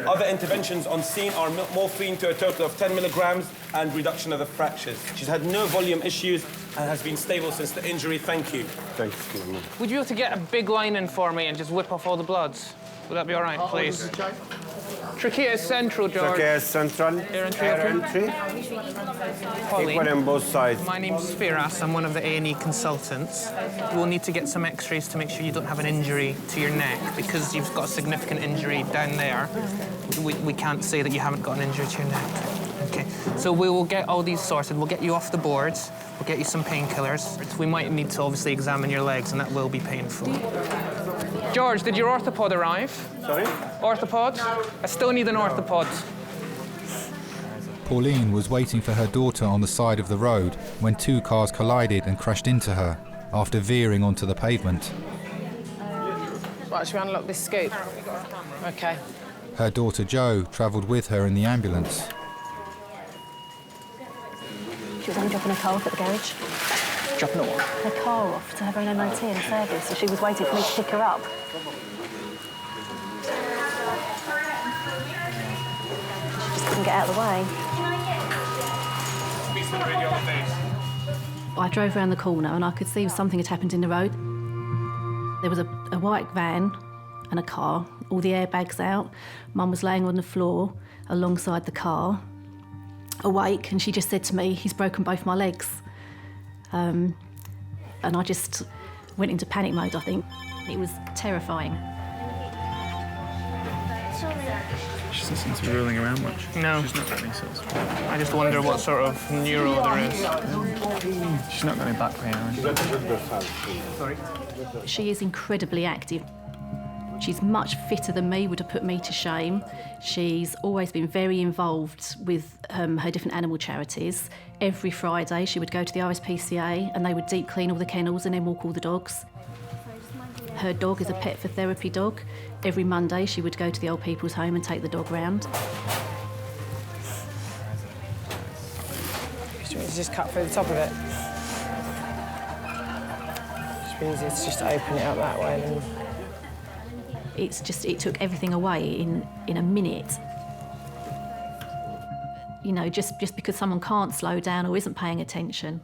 Other interventions on scene are morphine to a total of 10 milligrams and reduction of the fractures. She's had no volume issues and has been stable since the injury. Thank you. Thanks. Would you be able to get a big line in for me and just whip off all the bloods? Would that be all right, please? Trachea is central, George. Trachea is central. Air entry. Polly, equal on both sides. my name's Firas. I'm one of the A&E consultants. We'll need to get some x-rays to make sure you don't have an injury to your neck. Because you've got a significant injury down there, we can't say that you haven't got an injury to your neck. Okay, so we will get all these sorted. We'll get you off the boards. We'll get you some painkillers. We might need to obviously examine your legs, and that will be painful. George, did your orthopod arrive? Sorry? Orthopod? I still need an orthopod. Pauline was waiting for her daughter on the side of the road when two cars collided and crashed into her after veering onto the pavement. Right, should we unlock this scoop? Okay. Her daughter Jo travelled with her in the ambulance. She was only dropping her car off at the garage. Dropping her what? Her car off to have her MOT in service, so she was waiting for me to pick her up. She just couldn't get out of the way. I drove around the corner and I could see something had happened in the road. There was a white van and a car, all the airbags out. Mum was laying on the floor alongside the car, awake, and she just said to me, "He's broken both my legs." And I just went into panic mode, I think. It was terrifying. She doesn't seem to be rolling around much. No. She's not got any sort of... I just wonder what sort of neuro there is. She's not got any back pain or anything. Sorry? She is incredibly active. She's much fitter than me, would have put me to shame. She's always been very involved with her different animal charities. Every Friday she would go to the RSPCA and they would deep clean all the kennels and then walk all the dogs. Her dog is a pet for therapy dog. Every Monday she would go to the old people's home and take the dog round. Just cut through the top of it. It's easier to just open it up that way. And... It took everything away in a minute. You know, just because someone can't slow down or isn't paying attention.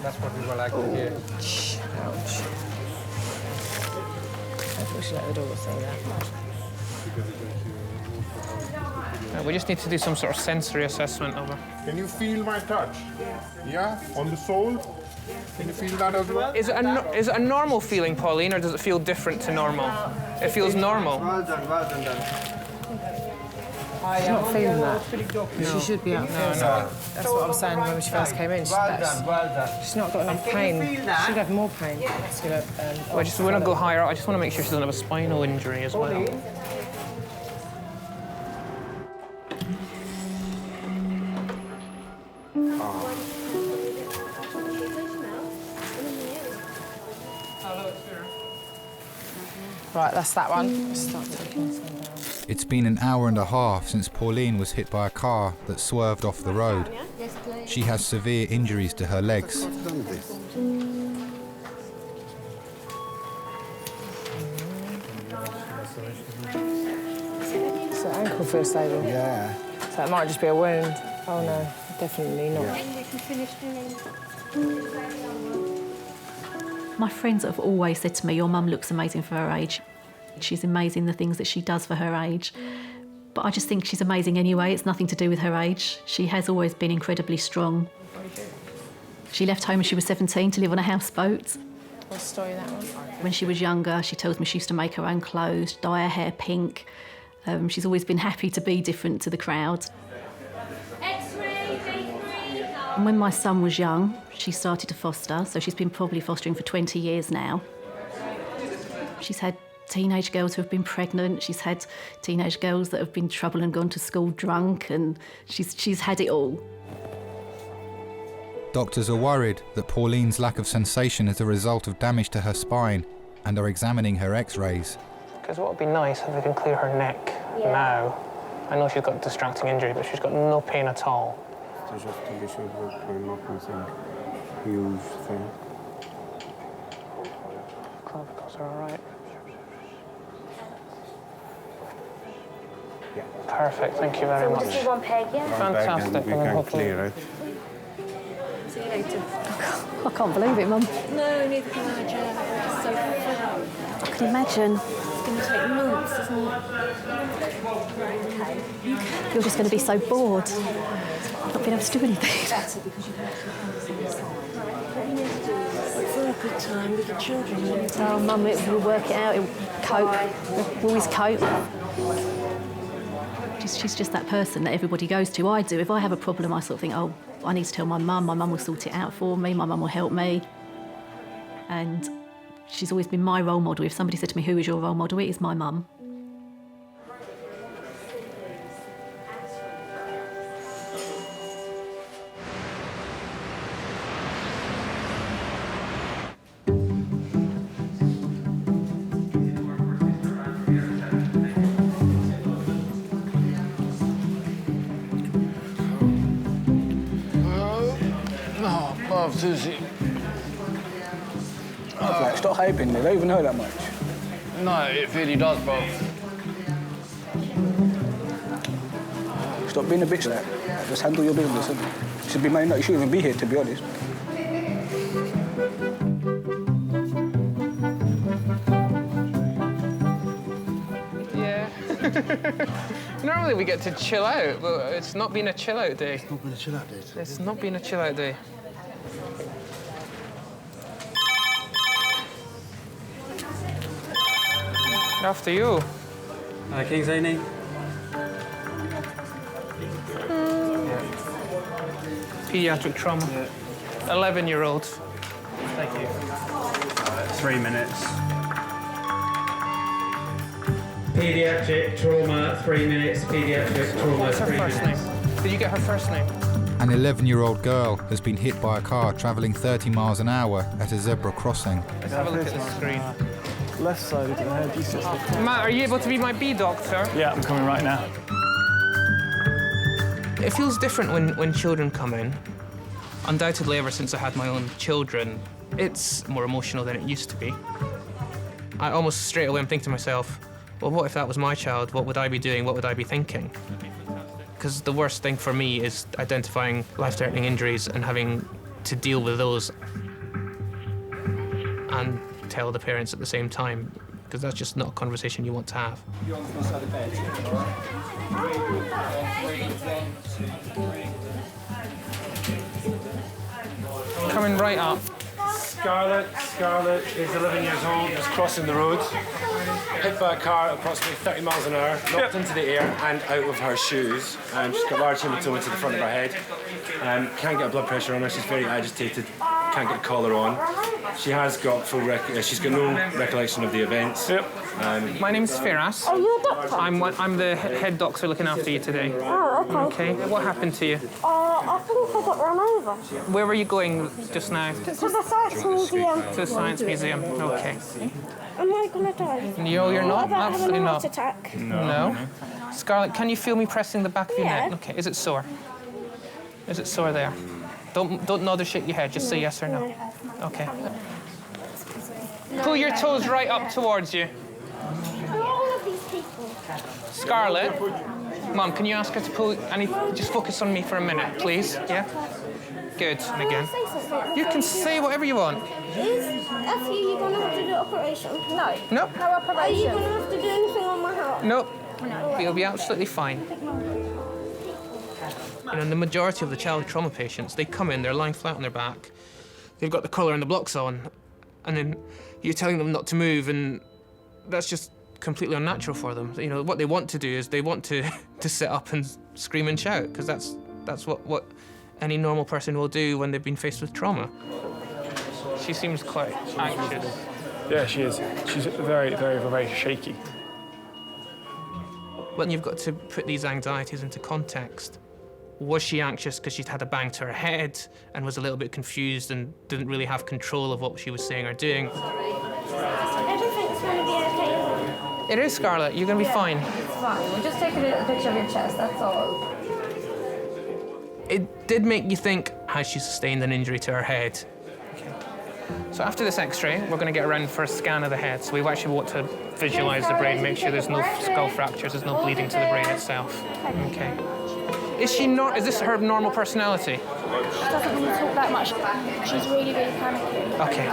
That's what we were like to hear. Ouch. I think we should let the dog say that. We just need to do some sort of sensory assessment of her. Can you feel my touch? Yeah? On the sole? Can you feel that as well? Is it a normal feeling, Pauline, or does it feel different to normal? It feels normal. Well done. She's not feeling that. No. She should be out there. No. That's what I was saying when she first came in. She's not got enough pain. She should have more pain. I just want to go higher. I just want to make sure she doesn't have a spinal injury as well. Right, that's that one. Let's start taking this one down. It's been an hour and a half since Pauline was hit by a car that swerved off the road. She has severe injuries to her legs. So ankle feels stable. Yeah. So it might just be a wound. Oh no, definitely not. My friends have always said to me, your mum looks amazing for her age. She's amazing, the things that she does for her age. But I just think she's amazing anyway. It's nothing to do with her age. She has always been incredibly strong. She left home when she was 17 to live on a houseboat. What story that one? When she was younger, she tells me she used to make her own clothes, dye her hair pink. She's always been happy to be different to the crowd. And when my son was young, she started to foster, so she's been probably fostering for 20 years now. She's had teenage girls who have been pregnant, she's had teenage girls that have been in trouble and gone to school drunk, and she's had it all. Doctors are worried that Pauline's lack of sensation is a result of damage to her spine and are examining her x-rays. Because what would be nice if we can clear her neck now. I know she's got distracting injury, but she's got no pain at all. Just to be sure we're not missing huge thing. Clavicles are all right. Yeah. Perfect, thank you very much. So we'll just do one peg, yeah? Fantastic. We can clear it. See you later. I can't believe it, Mum. No, neither can I, Jade. It's so fun. I can imagine. It's going to take months, isn't it? You're just going to be so bored, not being able to do anything. For a good time with the children. Oh, Mum, we'll work it out. We'll cope. We'll always cope. She's just that person that everybody goes to. I do. If I have a problem, I sort of think, oh, I need to tell my mum. My mum will sort it out for me. My mum will help me. And she's always been my role model. If somebody said to me, who is your role model? It is my mum. Susie. Stop hyping, they don't even know that much. No, it really does, bro. Stop being a bitch like that. Just handle your business. You should be minding that you shouldn't even be here, to be honest. Yeah. Normally we get to chill out, but it's not been a chill out day. It's not been a chill out day. It's not been a chill out day. After you. King's A&E. Pediatric trauma. 11-year-old. Thank you. 3 minutes. Pediatric trauma, 3 minutes. Pediatric trauma, What's her 3 first minutes. name? Did you get her first name? An 11-year-old girl has been hit by a car travelling 30 miles an hour at a zebra crossing. Let's have a look at the screen. Left side of the head, you sit there. Matt, are you able to be my bee doctor? Yeah, I'm coming right now. It feels different when children come in. Undoubtedly, ever since I had my own children, it's more emotional than it used to be. I almost straight away am thinking to myself, well, what if that was my child? What would I be doing? What would I be thinking? Because the worst thing for me is identifying life-threatening injuries and having to deal with those and tell the parents at the same time, because that's just not a conversation you want to have. You're on the side of bed. Coming right up. Scarlett is 11 years old, just crossing the road. Hit by a car at approximately 30 miles an hour, knocked into the air and out of her shoes. She's got large hematoma to the front of her head. Can't get blood pressure on her, she's very agitated, can't get a collar on. She has got she's got no recollection of the events. My name's Firas. Oh, you're a doctor? I'm the head doctor looking after you today. Oh, okay. What happened to you? I think I got run over. Where were you going just now? To the Science Museum. To the Science Museum. Okay. Am I gonna die? No, you're not. What about Absolutely having a heart not. attack? No. Scarlett, can you feel me pressing the back of your Yeah. neck? Okay. Is it sore? Is it sore there? Don't nod or shake your head. Just say yes or no. Okay. Pull your toes right up towards you. Who are all of these people? Scarlett, Mum, can you ask her to pull? Just focus on me for a minute, please. Yeah. Good. And again. Say something. You can say whatever you want. Is Effie, you gonna have to do operation? No. Nope. No operation. Are you gonna have to do anything on my heart? Nope. You'll be absolutely fine. You know, the majority of the child trauma patients, they come in, they're lying flat on their back, they've got the collar and the blocks on, and then you're telling them not to move, and that's just completely unnatural for them. You know, what they want to do is they want to sit up and scream and shout, because that's what any normal person will do when they've been faced with trauma. She seems quite anxious. Yeah, she is. She's very, very, very shaky. When you've got to put these anxieties into context, was she anxious because she'd had a bang to her head and was a little bit confused and didn't really have control of what she was saying or doing? Everything's gonna be okay. It is, Scarlett. You're going to be fine. It's fine. We'll just take a picture of your chest, that's all. It did make you think, has she sustained an injury to her head? So after this X-ray, we're going to get around for a scan of the head. So we actually want to visualise the brain, make sure there's no skull fractures, there's no bleeding to the brain itself. Okay. Is this her normal personality? She doesn't really talk that much. She's really, really panicky. Okay.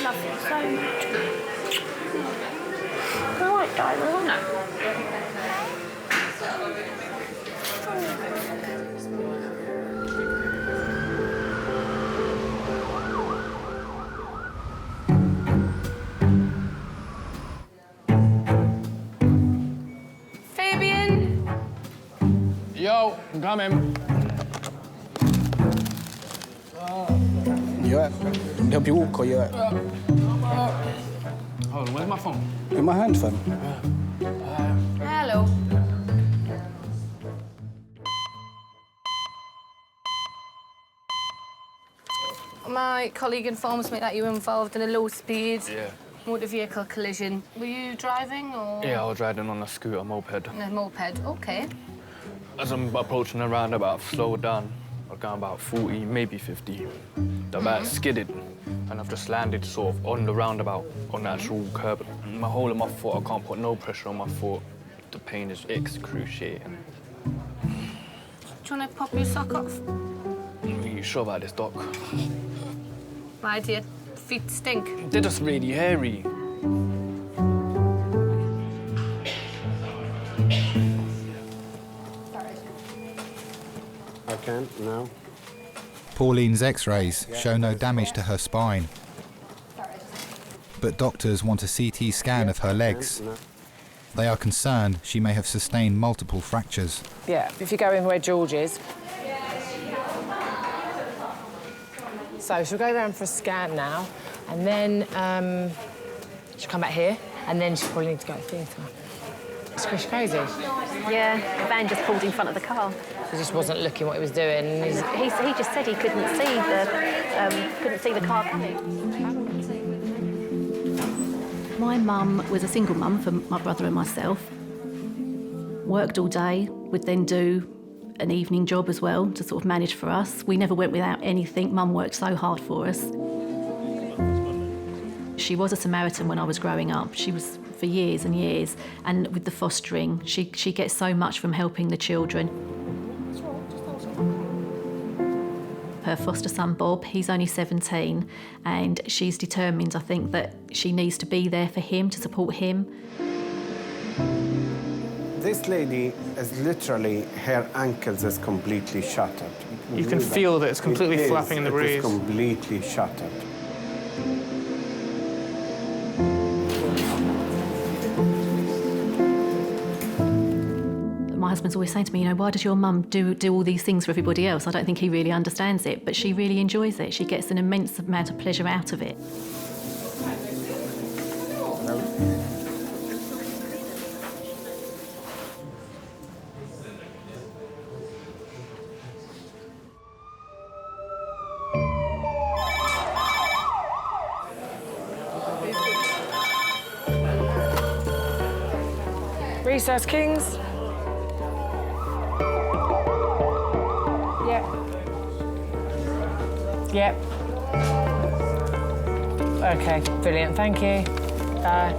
Love you so much. I like Diamond. No. Fabian! Yo, I'm coming. You alright? Can I help you walk or you alright? Hold on, where's my phone? In my hand, fam. Hello. My colleague informs me that you were involved in a low-speed motor vehicle collision. Were you driving or...? Yeah, I was riding on a scooter moped. On a moped, OK. As I'm approaching the roundabout, I've slowed down. I've gone about 40, maybe 50. The bike skidded, and I've just landed sort of on the roundabout, on the actual curb. My whole of my foot, I can't put no pressure on my foot. The pain is excruciating. Do you want to pop your sock off? Are you sure about this, Doc? Why do your feet stink? They're just really hairy. I can't now. Pauline's x-rays show no damage to her spine, but doctors want a CT scan of her legs. They are concerned she may have sustained multiple fractures. Yeah, if you go in where George is. So she'll go around for a scan now, and then she'll come back here, and then she'll probably need to go to the theatre. It's crazy. Yeah, the van just pulled in front of the car. He just wasn't looking what he was doing. He just said he couldn't see the car coming. My mum was a single mum for my brother and myself. Worked all day, would then do an evening job as well to sort of manage for us. We never went without anything. Mum worked so hard for us. She was a Samaritan when I was growing up. She was for years and years. And with the fostering, she gets so much from helping the children. Her foster son, Bob, he's only 17, and she's determined, I think, that she needs to be there for him, to support him. This lady is literally, her ankles is completely shattered. You can feel that it's completely flapping in the breeze. It is completely shattered. My husband's always saying to me, you know, why does your mum do all these things for everybody else? I don't think he really understands it, but she really enjoys it. She gets an immense amount of pleasure out of it. Research Kings. Yep. Okay, brilliant, thank you. Bye.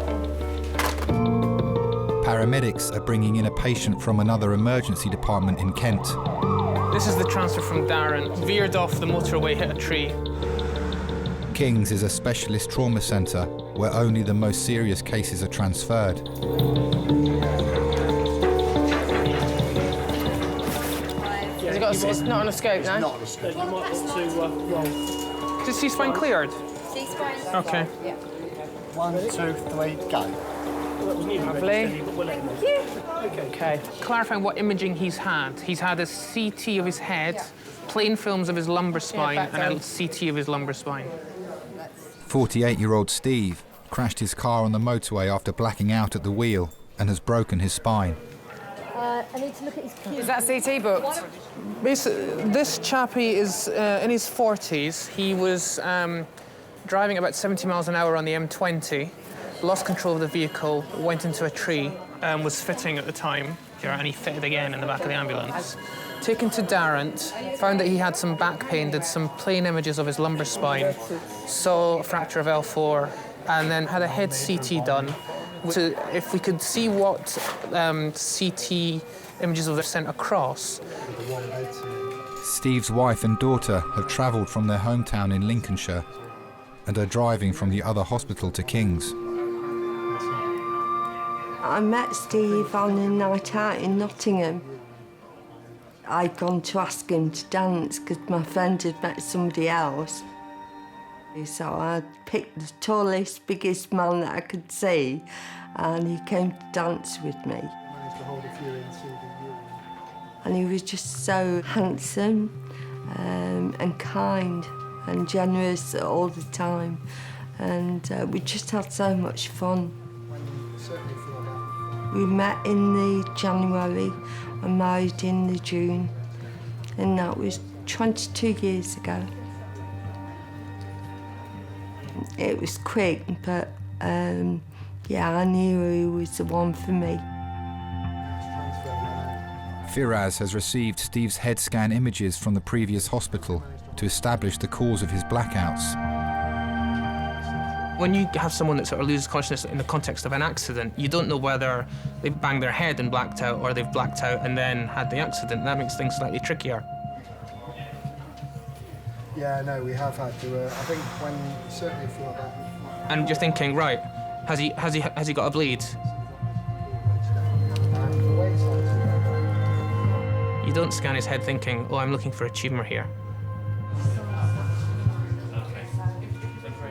Paramedics are bringing in a patient from another emergency department in Kent. This is the transfer from Darren. Veered off the motorway, hit a tree. King's is a specialist trauma centre where only the most serious cases are transferred. It's not on a scope, no? Not on a scope. You might want to roll. Is C-spine cleared? C-spine. Okay. 1, 2, 3, go. Lovely. Thank you. Okay. Clarifying what imaging he's had. He's had a CT of his head, plain films of his lumbar spine, and a CT of his lumbar spine. 48-year-old Steve crashed his car on the motorway after blacking out at the wheel and has broken his spine. I need to look at his cues. Is that CT booked? This chappie is in his 40s. He was driving about 70 miles an hour on the M20, lost control of the vehicle, went into a tree, was fitting at the time, and he fitted again in the back of the ambulance. Taken to Darrant, found that he had some back pain, did some plain images of his lumbar spine, saw a fracture of L4, and then had a head CT done. If we could see what CT images were sent across. Steve's wife and daughter have travelled from their hometown in Lincolnshire and are driving from the other hospital to King's. I met Steve on a night out in Nottingham. I'd gone to ask him to dance because my friend had met somebody else. So I picked the tallest, biggest man that I could see, and he came to dance with me. And he was just so handsome and kind and generous all the time. And we just had so much fun. We met in the January and married in the June, and that was 22 years ago. It was quick, but yeah, I knew he was the one for me. Firaz has received Steve's head scan images from the previous hospital to establish the cause of his blackouts. When you have someone that sort of loses consciousness in the context of an accident, you don't know whether they've banged their head and blacked out or they've blacked out and then had the accident. That makes things slightly trickier. Yeah, no, we have had to. I think when certainly for that. And you're thinking, right, has he got a bleed? You don't scan his head thinking, oh, I'm looking for a tumour here.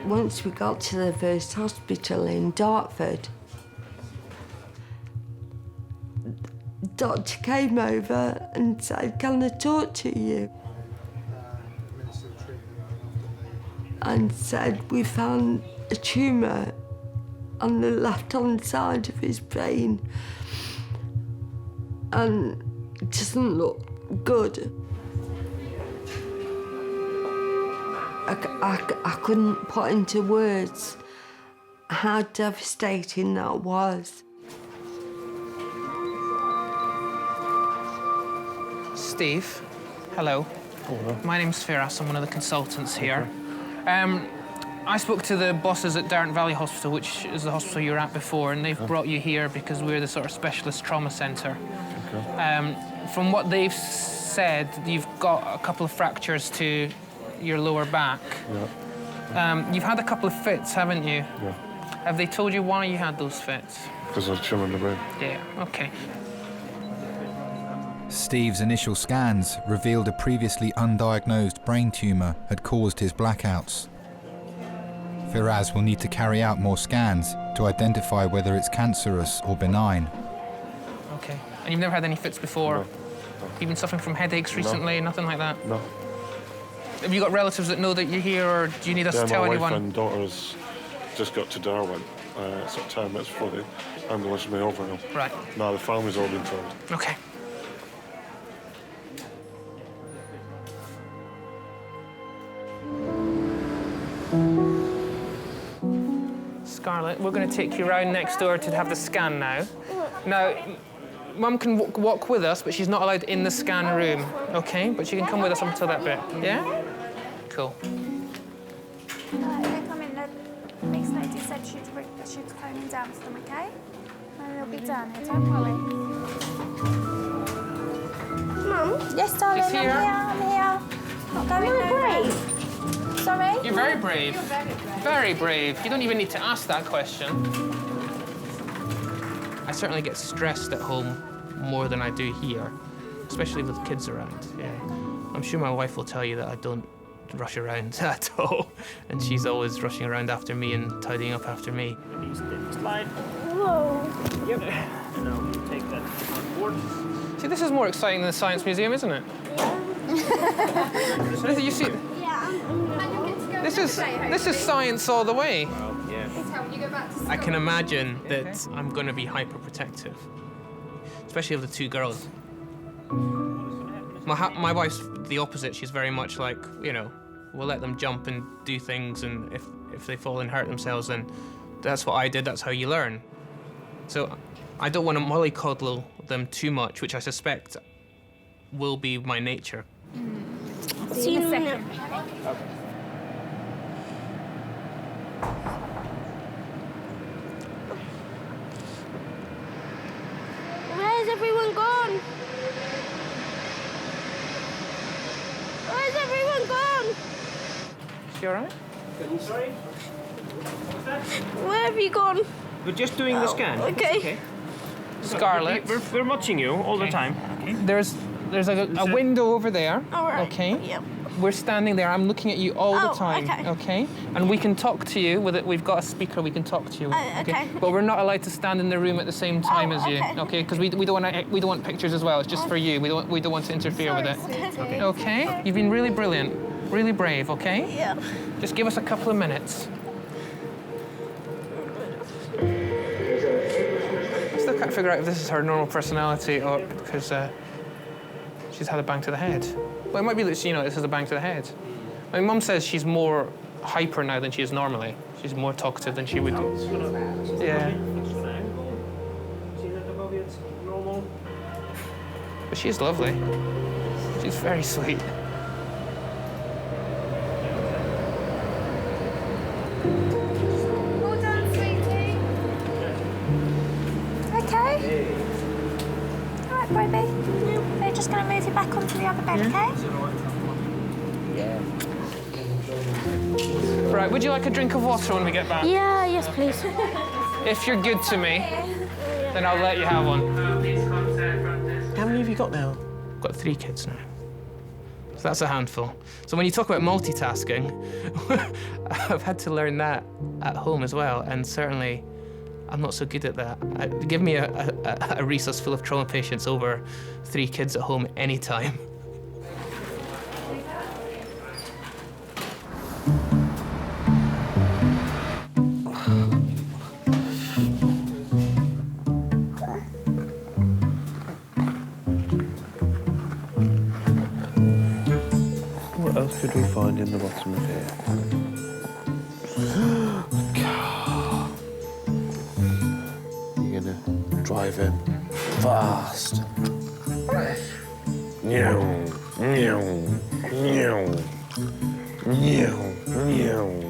Once we got to the first hospital in Dartford, the doctor came over and said, "Can I talk to you?" And said, "We found a tumour on the left-hand side of his brain, and it doesn't look good." I couldn't put into words how devastating that was. Steve, hello. Hello. My name's Firas, I'm one of the consultants here. I spoke to the bosses at Darrant Valley Hospital, which is the hospital you were at before, and they've brought you here because we're the sort of specialist trauma centre. Okay. From what they've said, you've got a couple of fractures to your lower back. Yeah. You've had a couple of fits, haven't you? Yeah. Have they told you why you had those fits? Because I was tumour in the brain. Yeah, okay. Steve's initial scans revealed a previously undiagnosed brain tumour had caused his blackouts. Firaz will need to carry out more scans to identify whether it's cancerous or benign. Okay. And you've never had any fits before? No. You've been suffering from headaches recently? No. Nothing like that? No. Have you got relatives that know that you're here, or do you need us to tell anyone? My wife and daughter's just got to Darwin. It's at 10 minutes before the ambulance may over now. Right. No, the family's all been told. Okay. Scarlett, we're going to take you round next door to have the scan now. Now, Mum can walk with us, but she's not allowed in the scan room, OK? But she can come with us up until that bit, yeah? Cool. They come in, the next lady said she'd phone him down for them, okay? No it'll be done. Don't worry. Mum? Yes, darling. She's here. I'm here. Not going nowhere. Sorry? You're very brave. You're very brave. Very brave. You don't even need to ask that question. I certainly get stressed at home more than I do here, especially with kids around. Yeah. I'm sure my wife will tell you that I don't rush around at all, and she's always rushing around after me and tidying up after me. Slide. Whoa. Yep. And I'll take that on board. See, this is more exciting than the Science Museum, isn't it? Yeah. You see, this is science all the way. I can imagine that I'm going to be hyper protective, especially of the two girls. My wife's the opposite. She's very much like, you know, we'll let them jump and do things, and if they fall and hurt themselves, then that's what I did, that's how you learn. So I don't want to mollycoddle them too much, which I suspect will be my nature. See you in a second. Okay. Where's everyone gone? Where's everyone gone? Is she all right? Sorry? Where have you gone? We're just doing the scan. Okay. Scarlett. We're watching you all the time. Okay. There's a window over there. All right. Okay. Yep. We're standing there. I'm looking at you all the time. Okay. Okay. And we can talk to you with it. We've got a speaker. We can talk to you. Okay. But we're not allowed to stand in the room at the same time as you. okay. Okay. Because we don't want pictures as well. It's just for you. We don't want to interfere with it. Okay. Okay. You've been really brilliant. Really brave. Okay. Yeah. Just give us a couple of minutes. I still can't figure out if this is her normal personality or because she's had a bang to the head. Well, it might be that this is a bang to the head. My mum says she's more hyper now than she is normally. She's more talkative than she would do. Yeah. See that above you? It's normal. But she's lovely. She's very sweet. Well done, sweetie. Okay. All right, baby. We're just going to move you back onto the other bed, okay? Yeah. Right, would you like a drink of water when we get back? Yeah, yes, please. If you're good to me, then I'll let you have one. How many have you got now? I've got 3 kids now. So that's a handful. So when you talk about multitasking, I've had to learn that at home as well, and certainly I'm not so good at that. Give me a resource full of trauma patients over 3 kids at home anytime. What else could we find in the bottom of here? Car. You're gonna drive him fast. Meow, meow, meow, meow, meow.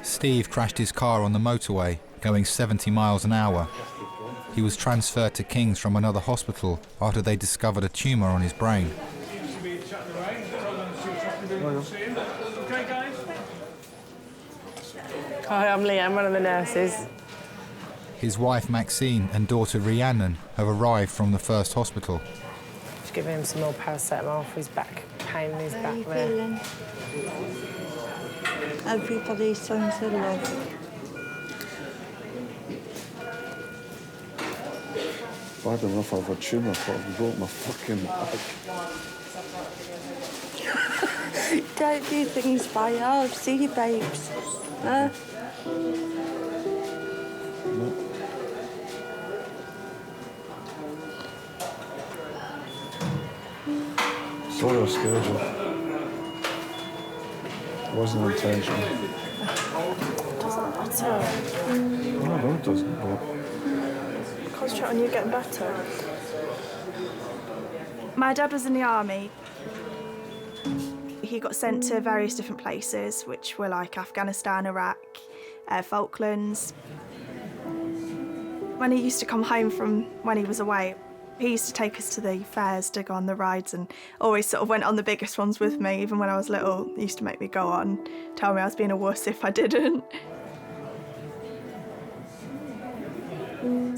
Steve crashed his car on the motorway, going 70 miles an hour. He was transferred to King's from another hospital after they discovered a tumour on his brain. Hi, I'm Leah. I'm one of the nurses. His wife Maxine and daughter Rhiannon have arrived from the first hospital. Just giving him some more paracetamol for his back pain in his How are back you there. feeling? Everybody sends a love. If I had enough of a tumour, I thought I broke my fucking back. Don't do things by yourself. See you, babes. Huh? Sorry I scared you. It wasn't intentional. Doesn't matter. better? No, it doesn't. Concentrate on you getting better. My dad was in the army. He got sent to various different places, which were like Afghanistan, Iraq, Falklands. When he used to come home from when he was away, he used to take us to the fairs to go on the rides and always sort of went on the biggest ones with me. Even when I was little, he used to make me go on, tell me I was being a wuss if I didn't.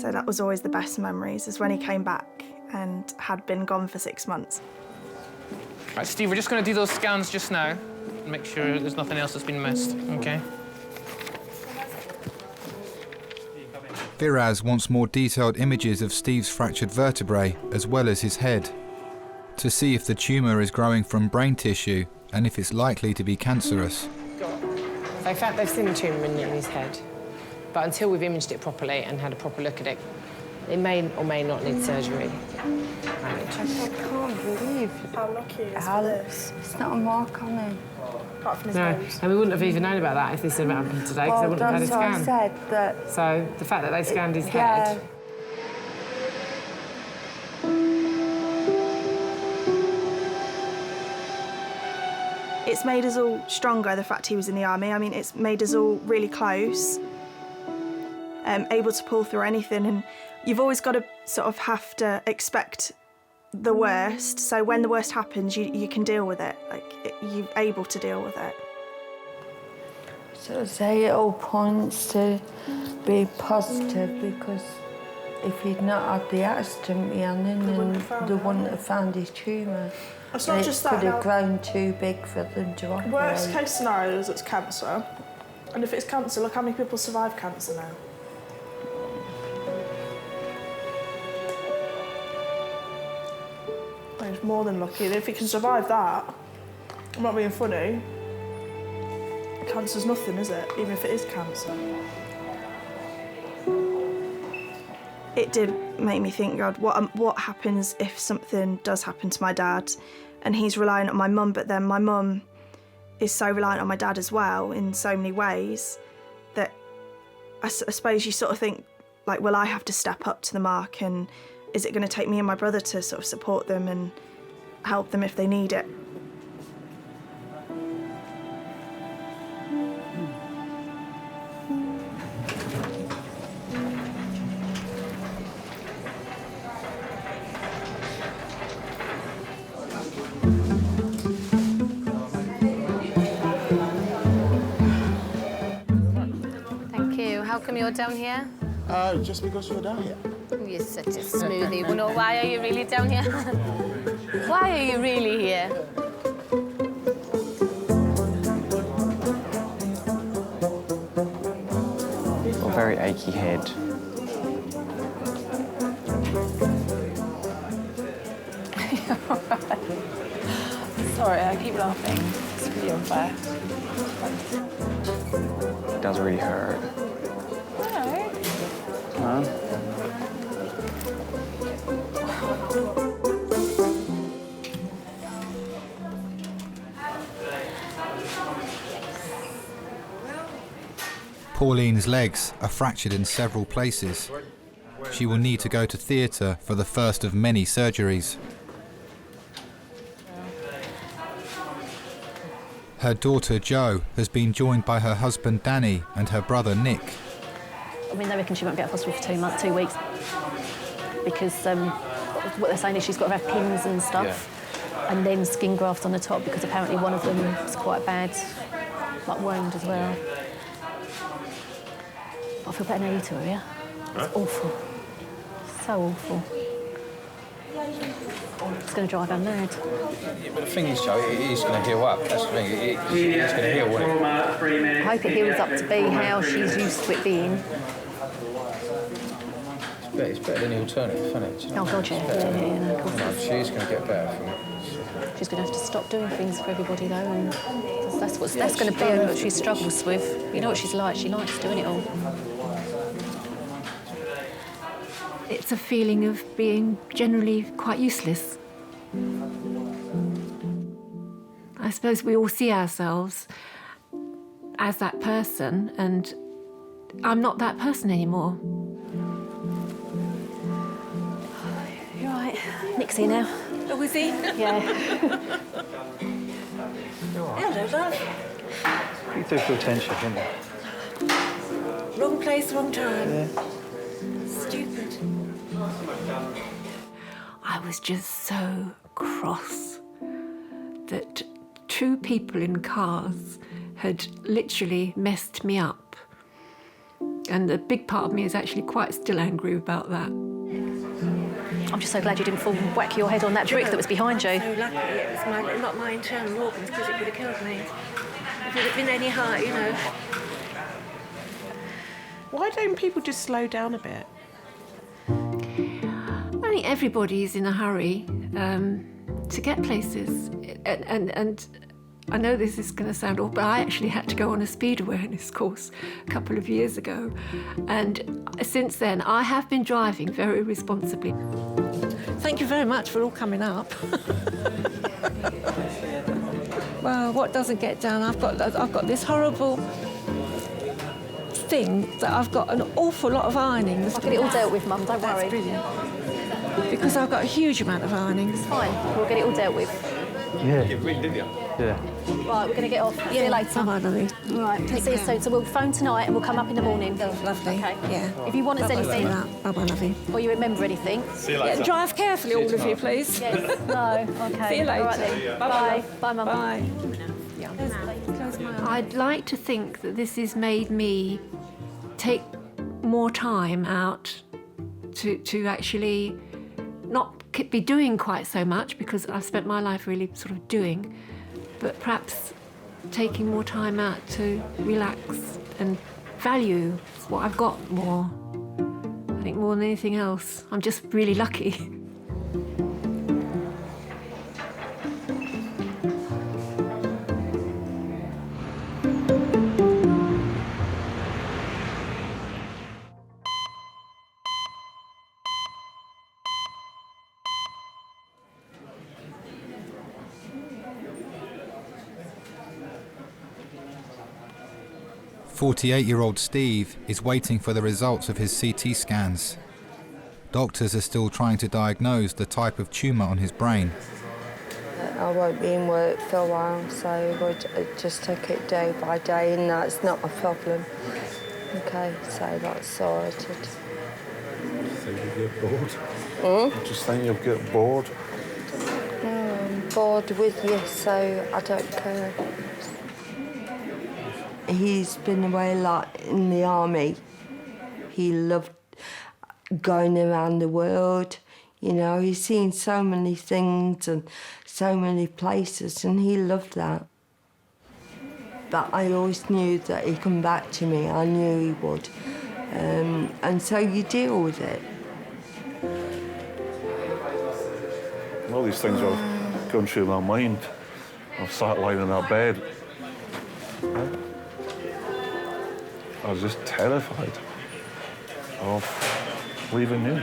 So that was always the best memories, is when he came back and had been gone for 6 months. Right, Steve, we're just going to do those scans just now and make sure there's nothing else that's been missed, OK? Firaz wants more detailed images of Steve's fractured vertebrae as well as his head, to see if the tumour is growing from brain tissue and if it's likely to be cancerous. They've seen the tumour in his head, but until we've imaged it properly and had a proper look at it, it may or may not need surgery. I can't believe how lucky he is for this. It's not a mark on him. Apart from his No, nose. and we wouldn't have even known about that if this had happened today, because they wouldn't have had a scan. I said that. So the fact that they scanned his head. It's made us all stronger, the fact he was in the army. I mean, it's made us all really close, able to pull through anything. And you've always got to sort of have to expect the worst. So when the worst happens, you can deal with it. Like, you're able to deal with it. So say it all points to be positive, because if he'd not had the accident, Rhiannon, then they wouldn't have found his tumour. It's not just that. It could have grown too big for them to operate. Worst case scenario is it's cancer. And if it's cancer, look how many people survive cancer now. He's more than lucky. If he can survive that, I'm not being funny, cancer's nothing, is it? Even if it is cancer. It did make me think, God, what happens if something does happen to my dad? And he's reliant on my mum, but then my mum is so reliant on my dad as well in so many ways that I suppose you sort of think, like, will I have to step up to the mark, and is it going to take me and my brother to sort of support them and help them if they need it? Thank you. How come you're down here? Just because you're down here. You're such a smoothie. Well, no, why are you really down here? Why are you really here? Got a very achy head. Sorry, I keep laughing. It's really unfair. It does really hurt. No. Huh? Pauline's legs are fractured in several places. She will need to go to theatre for the first of many surgeries. Her daughter Jo has been joined by her husband Danny and her brother Nick. I mean, they reckon she won't be out of hospital for 2 weeks because what they're saying is she's got to have pins and stuff, and then skin grafts on the top, because apparently one of them is quite bad, like wound as well. I feel better now you two are here. It's awful. So awful. It's going to drive her mad. Yeah, but the thing is, Joe, it is going to heal up. That's the thing. It's going to heal, won't it? I hope it heals up to be how she's used to it being. It's better than the alternative, isn't it? Oh, God, yeah. No, of course. No, she's going to get better from it. She's going to have to stop doing things for everybody, though, and that's going to be what she struggles with. You know what she's like. She likes doing it all. It's a feeling of being generally quite useless. I suppose we all see ourselves as that person, and I'm not that person anymore. You're right. Nick's here now. Oh, is he? Yeah. Hello, love. You do feel tension, don't you? Wrong place, wrong time. Yeah. Stupid. I was just so cross that two people in cars had literally messed me up. And a big part of me is actually quite still angry about that. I'm just so glad you didn't fall and whack your head on that brick that was behind you. So lucky it was not my internal organs, because it would have killed me. If it had been any higher, you know. Why don't people just slow down a bit? I think everybody's in a hurry to get places. And I know this is going to sound awful, but I actually had to go on a speed awareness course a couple of years ago. And since then, I have been driving very responsibly. Thank you very much for all coming up. Well, what doesn't get done? I've got this horrible thing that I've got an awful lot of ironings. I'll get it all dealt with, Mum, don't worry. That's brilliant. Because I've got a huge amount of ironings. It's fine, we'll get it all dealt with. Yeah. Get rid, didn't you? Yeah. Right, we're going to get off. See you later. Bye, lovely. All right, see you soon. So we'll phone tonight and we'll come up in the morning. Lovely. Okay. Yeah. If you want us anything, Bye-bye, lovely. or you remember anything. See you later. Drive carefully, all of you, please. Yes. No. Okay. See you later. All right, then. Bye-bye. Bye, Mum. Bye. I'd like to think that this has made me take more time out to actually not be doing quite so much, because I've spent my life really sort of doing, but perhaps taking more time out to relax and value what I've got more. I think more than anything else. I'm just really lucky. "48-year-old Steve is waiting for the results of his CT scans. Doctors are still trying to diagnose the type of tumour on his brain. I won't be in work for a while, so we'll just take it day by day, and that's not a problem. Okay, so that's sorted. Think you get bored? Hmm? I just think you'll get bored. No, I'm bored with you, so I don't care. He's been away a lot in the army. He loved going around the world. You know, he's seen so many things and so many places, and he loved that. But I always knew that he'd come back to me. I knew he would. And so you deal with it. All these things are going through my mind. I've sat lying in that bed. I was just terrified of leaving you.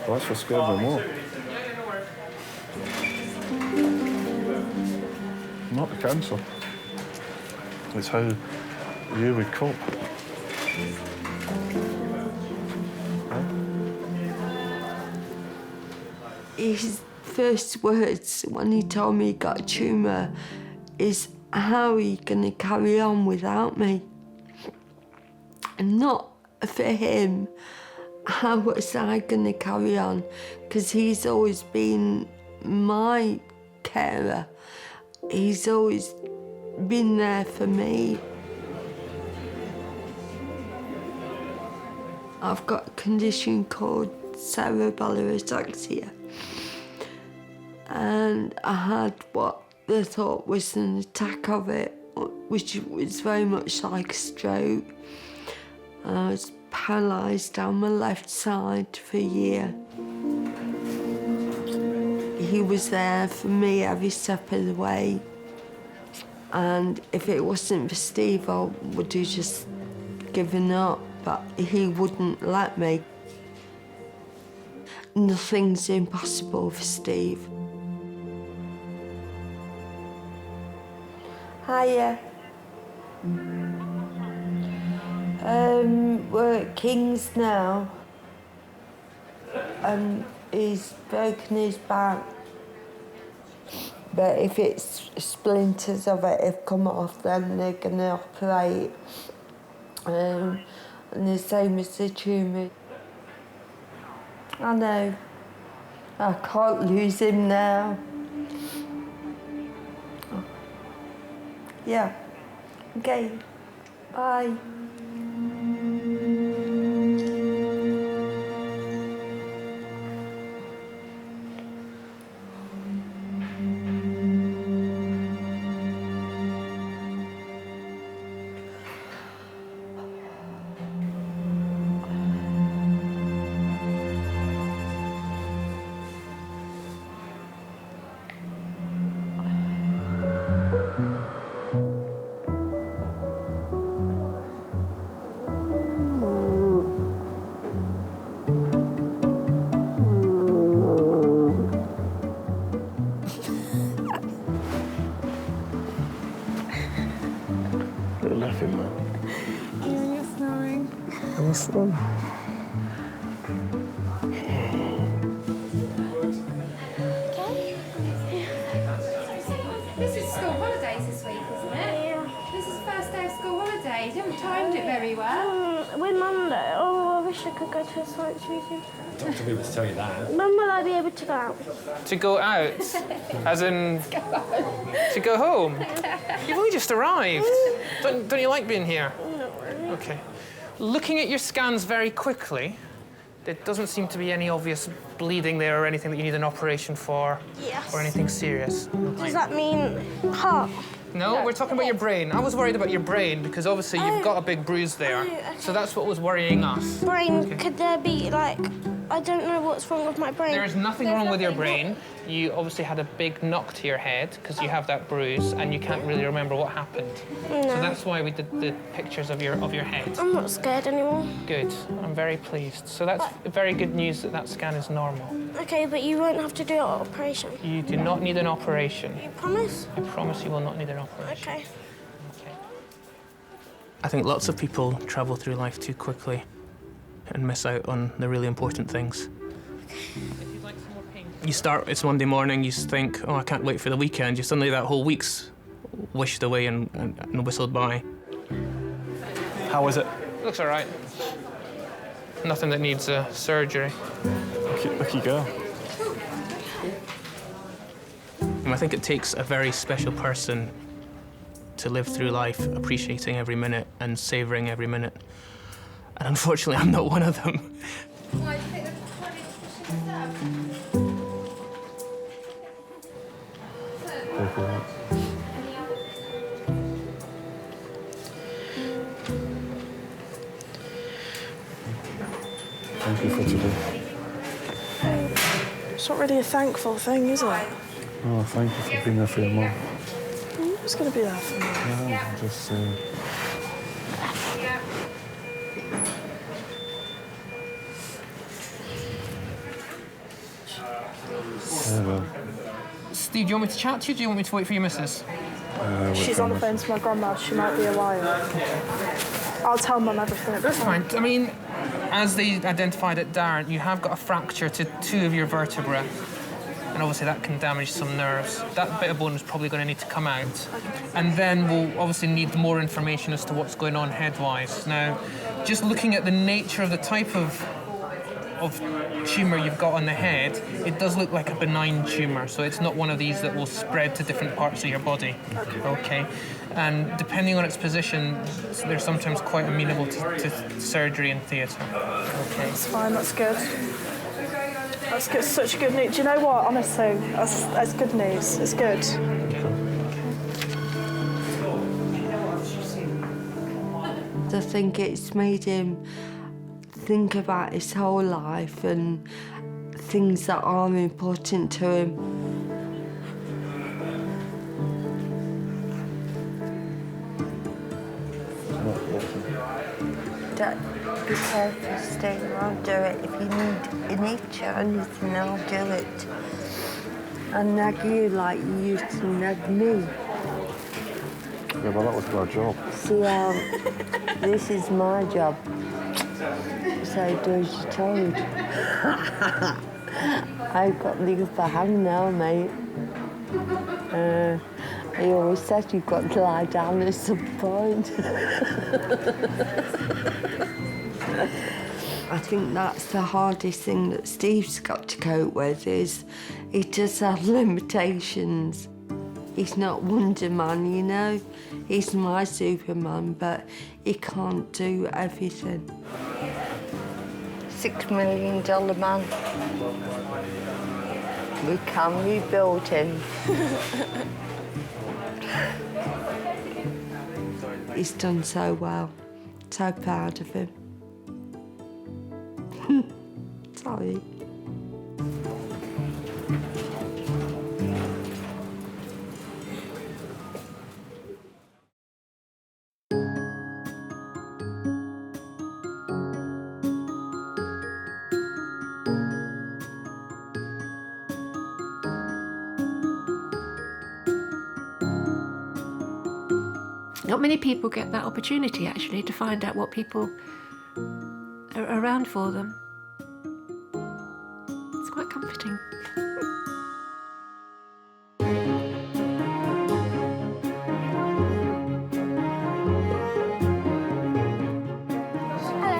Well, that's what scared me more. Not the cancer. It's how you would cope. His first words when he told me he got a tumour is, "How are you going to carry on without me?" And not for him, how was I going to carry on? Because he's always been my carer. He's always been there for me. I've got a condition called cerebellar ataxia. And I had what they thought was an attack of it, which was very much like a stroke. I was paralysed down my left side for a year. He was there for me every step of the way. And if it wasn't for Steve, I would have just given up, but he wouldn't let me. Nothing's impossible for Steve. Hiya. We're at King's now, and he's broken his back. But if it's splinters of it have come off, then they're going to operate. And the same as the tumour. I know. I can't lose him now. Yeah. Okay. Bye. Nothing, man. You're snoring. I'm snoring. This is school holidays this week, isn't it? Yeah. This is the first day of school holidays. You haven't timed it very well. With Monday. Oh, I wish I could go to a science museum. Not to be able to tell you that. When will I be able to go out? To go out? As in... to go home? You've only just arrived. Don't you like being here? Not really. OK. Looking at your scans very quickly, there doesn't seem to be any obvious bleeding there or anything that you need an operation for. Yes. Or anything serious. Does that mean heart? No, we're talking about your brain. I was worried about your brain because obviously you've got a big bruise there. Okay. So that's what was worrying us. Brain, could there be, like, I don't know what's wrong with my brain. There is nothing wrong with your brain. You obviously had a big knock to your head because you have that bruise and you can't really remember what happened. No. So that's why we did the pictures of your head. I'm not scared anymore. Good. I'm very pleased. So that's very good news that that scan is normal. Okay, but you won't have to do an operation. You do not need an operation. You promise? I promise you will not need an operation. Okay. I think lots of people travel through life too quickly and miss out on the really important things. You start, it's Monday morning, you think, oh, I can't wait for the weekend. You suddenly, that whole week's wished away and whistled by. How was it? Looks all right. Nothing that needs surgery. Lucky girl. And I think it takes a very special person to live through life appreciating every minute and savouring every minute. And unfortunately, I'm not one of them. Why do you think Thank you for today. It's not really a thankful thing, is it? Oh, thank you for being there for your mum. Who's going to be there for me? Yeah, I'm just saying. Well. Steve, do you want me to chat to you, or do you want me to wait for your missus? She's on the phone to my grandma. She might be a while. I'll tell Mum everything. That's fine. I mean, as they identified at Darren, you have got a fracture to 2 of your vertebrae. And obviously that can damage some nerves. That bit of bone is probably going to need to come out. And then we'll obviously need more information as to what's going on head-wise. Now, just looking at the nature of the type of tumour you've got on the head, it does look like a benign tumour, so it's not one of these that will spread to different parts of your body. Okay. And depending on its position, they're sometimes quite amenable to surgery and theatre. Okay. That's fine, that's good. That's good, such good news. Do you know what, honestly, that's good news. It's good. I think it's made him think about his whole life and things that are important to him. Dad, be careful, Steve. I'll do it. If you need to anything, I'll do it. I'll nag you like you used to nag me. Yeah, well, that was our job. See how this is my job. So do as you're told. I've got the upper hand now, mate. He always said you've got to lie down at some point. I think that's the hardest thing that Steve's got to cope with, is he does have limitations. He's not Wonder Man, you know. He's my Superman, but he can't do everything. $6 million man. We can rebuild him. He's done so well. So proud of him. Sorry. Not many people get that opportunity, actually, to find out what people are around for them. It's quite comforting.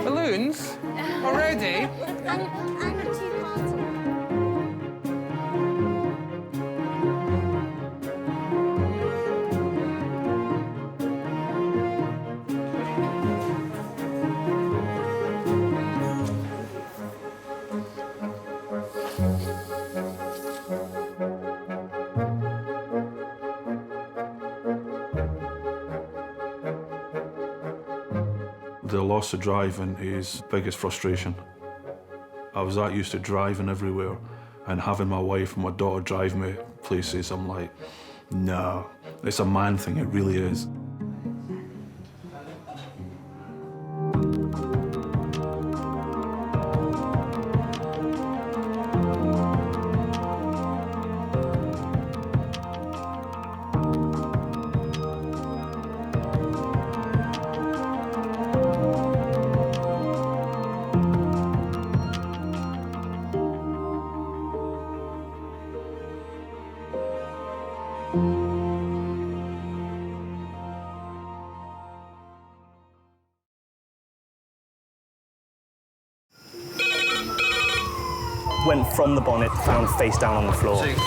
Balloons? Already? The loss of driving is biggest frustration. I was that used to driving everywhere and having my wife and my daughter drive me places. I'm like, no, it's a man thing, it really is. Went from the bonnet, found face down on the floor. 2, 3.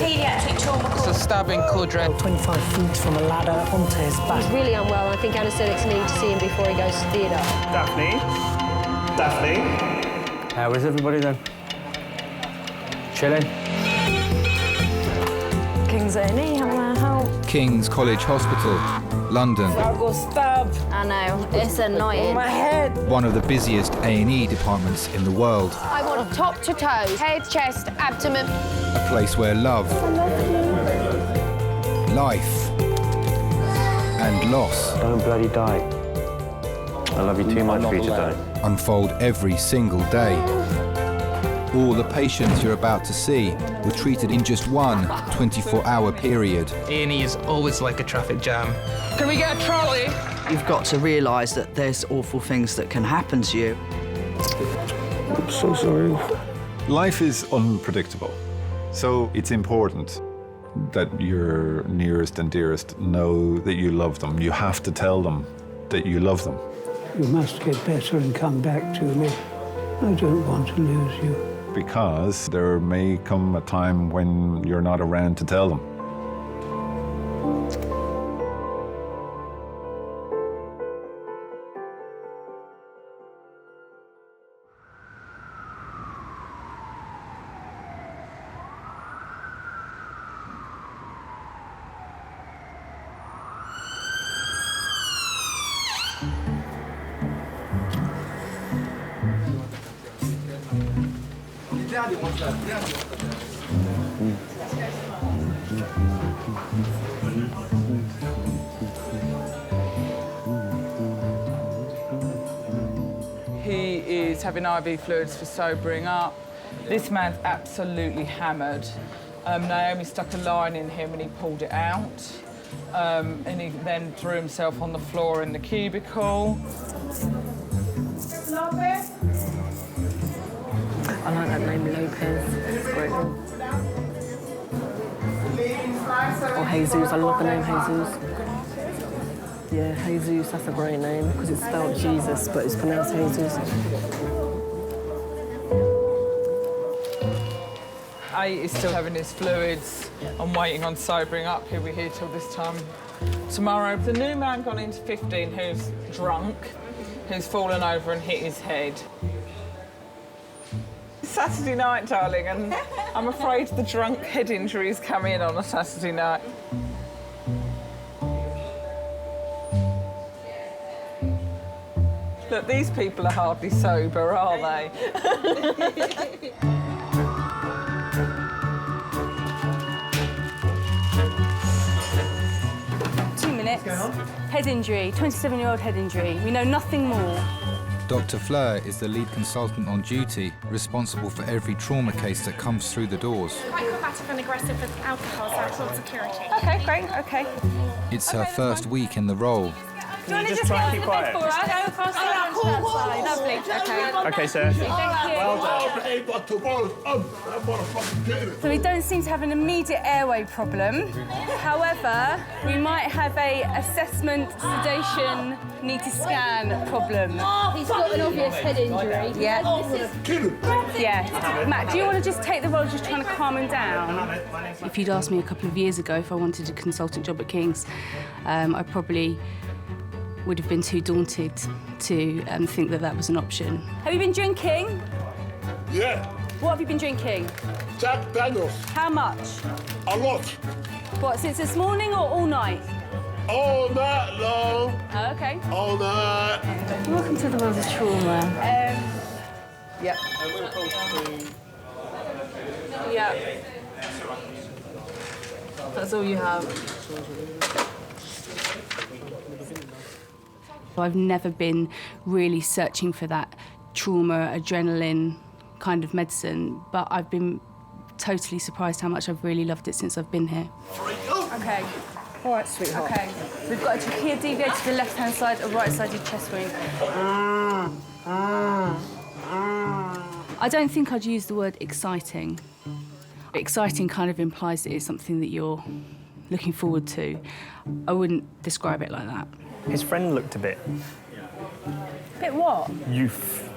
Paediatric trauma. It's a stabbing quadrant. 25 feet from a ladder onto his back. He's really unwell. I think anaesthetics need to see him before he goes to theatre. Daphne? Daphne? How is everybody then? Chilling? King's A&E, how may I help? King's College Hospital, London. I got stabbed. I know, it's annoying. My head. One of the busiest A&E departments in the world. I want top to toe, head, chest, abdomen. A place where love, life, and loss Don't bloody die. I love you too much for you to die. unfold every single day. All the patients you're about to see were treated in just one 24-hour period. A&E is always like a traffic jam. Can we get a trolley? You've got to realise that there's awful things that can happen to you. I'm so sorry. Life is unpredictable, so it's important that your nearest and dearest know that you love them. You have to tell them that you love them. You must get better and come back to me. I don't want to lose you. Because there may come a time when you're not around to tell them. He is having IV fluids for sobering up. This man's absolutely hammered. Naomi stuck a line in him and he pulled it out. And he then threw himself on the floor in the cubicle. I like that name, Lopez. It's a great name. Or Jesus, I love the name Jesus. Yeah, Jesus, that's a great name because it's spelled Jesus, but it's pronounced Jesus. A is still having his fluids. I'm waiting on sobering up. He'll be here till this time tomorrow. The new man gone into 15 who's drunk, who's fallen over and hit his head. It's Saturday night, darling, and I'm afraid the drunk head injuries come in on a Saturday night. Look, these people are hardly sober, are they? 2 minutes. Head injury, 27-year-old head injury. We know nothing more. Dr. Fleur is the lead consultant on duty, responsible for every trauma case that comes through the doors. Quite combative and aggressive with alcohol, so that's on security. OK, great, OK. It's her first week in the role. Do you want to just try and keep quiet? Go across that side. Lovely. OK. OK, sir. Thank you. Well done. So we don't seem to have an immediate airway problem. However, we might have a assessment, sedation, need to scan problem. He's got an obvious head injury. Yeah. Yeah. Matt, do you want to just take the role of just trying to calm him down? If you'd asked me a couple of years ago if I wanted a consultant job at King's, I probably would have been too daunted to think that that was an option. Have you been drinking? Yeah. What have you been drinking? Jack Daniels. How much? A lot. What, since this morning or all night? All night long. Oh, OK. All night. Welcome to the world of trauma. Yep. Yeah. That's all you have. I've never been really searching for that trauma, adrenaline kind of medicine, but I've been totally surprised how much I've really loved it since I've been here. OK. All right, sweetheart. OK. We've got a trachea deviated to the left-hand side, a right-sided chest wound. I don't think I'd use the word exciting. Exciting kind of implies it is something that you're looking forward to. I wouldn't describe it like that. His friend looked a bit... Bit what? Youth.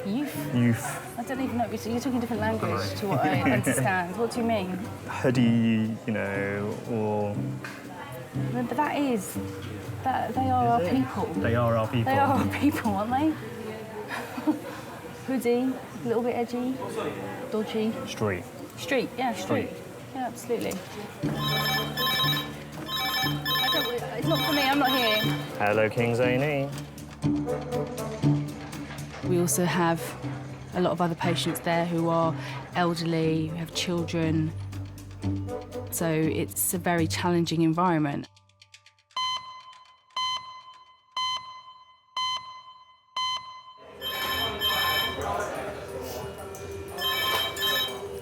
Youth? Youth. I don't even know. You're talking different language to what I understand. What do you mean? Hoodie, you know, or... But that is... they are our people. They are our people. They are our people, aren't they? Hoodie, a little bit edgy, dodgy. Street. Street, yeah, street. Yeah, absolutely. It's not for me, I'm not here. Hello, King's A&E. We also have a lot of other patients there who are elderly, who have children. So it's a very challenging environment.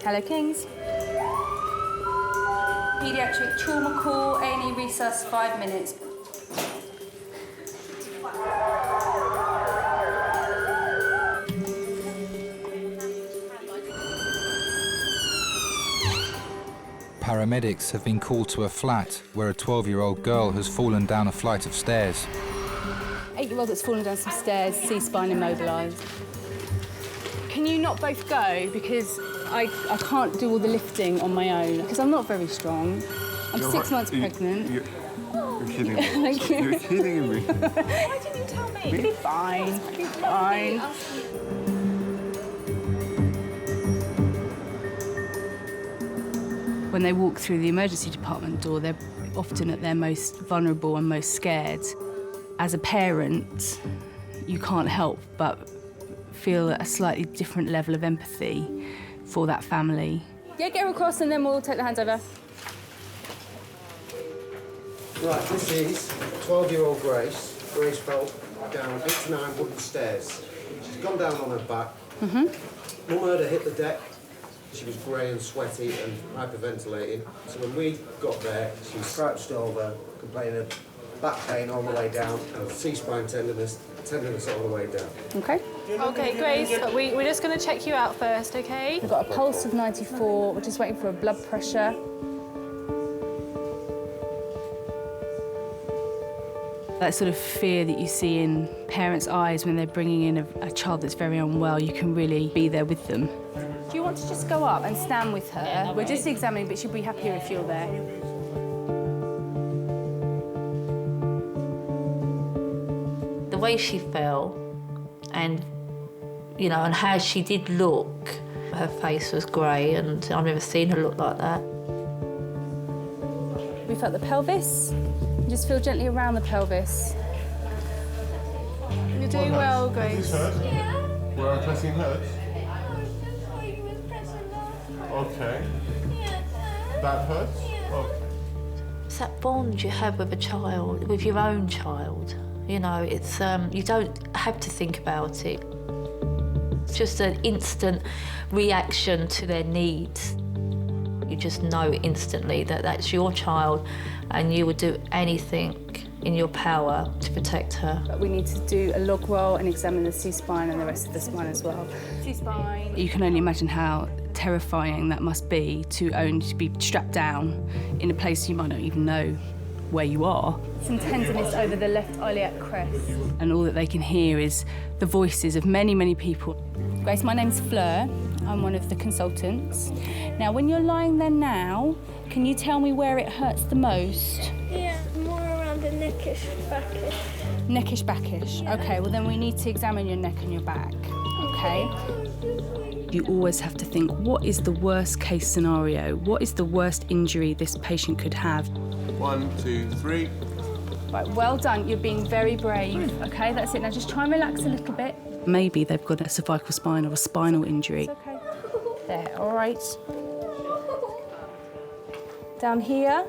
Hello, Kings. Paediatric trauma call, A&E resus, 5 minutes. Paramedics have been called to a flat where a 12-year-old girl has fallen down a flight of stairs. 8-year-old that's fallen down some stairs, C-spine immobilised. Can you not both go? Because I can't do all the lifting on my own, because I'm not very strong. I'm 6 months pregnant. You're kidding me. Thank you. You're kidding me. Why didn't you tell me? It'll be fine. It'll be fine. When they walk through the emergency department door, they're often at their most vulnerable and most scared. As a parent, you can't help but feel a slightly different level of empathy for that family. Yeah, get her across and then we'll take the hands over. Right, this is 12-year-old Grace. Grace fell down 8 to 9 wooden stairs. She's gone down on her back. Mum heard her hit the deck. She was grey and sweaty and hyperventilating. So when we got there, she was crouched over, complaining of back pain all the way down and C-spine tenderness all the way down. Okay. OK, Grace, we're just going to check you out first, OK? We've got a pulse of 94. We're just waiting for a blood pressure. That sort of fear that you see in parents' eyes when they're bringing in a child that's very unwell, you can really be there with them. Do you want to just go up and stand with her? Yeah, we're just examining, but she'll be happier if you're there. The way she fell and, you know, and how she did look, her face was grey and I've never seen her look like that. We felt the pelvis. Just feel gently around the pelvis. You're doing well, Grace. Yeah. Where I'm pressing hurts? Okay. That hurts? Okay. It's that bond you have with a child, with your own child. You know, it's you don't have to think about it. It's just an instant reaction to their needs. You just know instantly that that's your child and you would do anything in your power to protect her. But we need to do a log roll and examine the C-spine and the rest of the spine as well. C-spine. You can only imagine how terrifying that must be to be strapped down in a place you might not even know where you are. Some tenderness over the left iliac crest. And all that they can hear is the voices of many, many people. Grace, my name's Fleur. I'm one of the consultants. Now, when you're lying there now, can you tell me where it hurts the most? Yeah, more around the neckish, backish. Neckish, backish. Yeah. OK, well then we need to examine your neck and your back, OK? You always have to think, what is the worst case scenario? What is the worst injury this patient could have? 1, 2, 3. Right, well done. You're being very brave. OK, that's it. Now just try and relax a little bit. Maybe they've got a cervical spine or a spinal injury. It's okay. There, all right. Down here.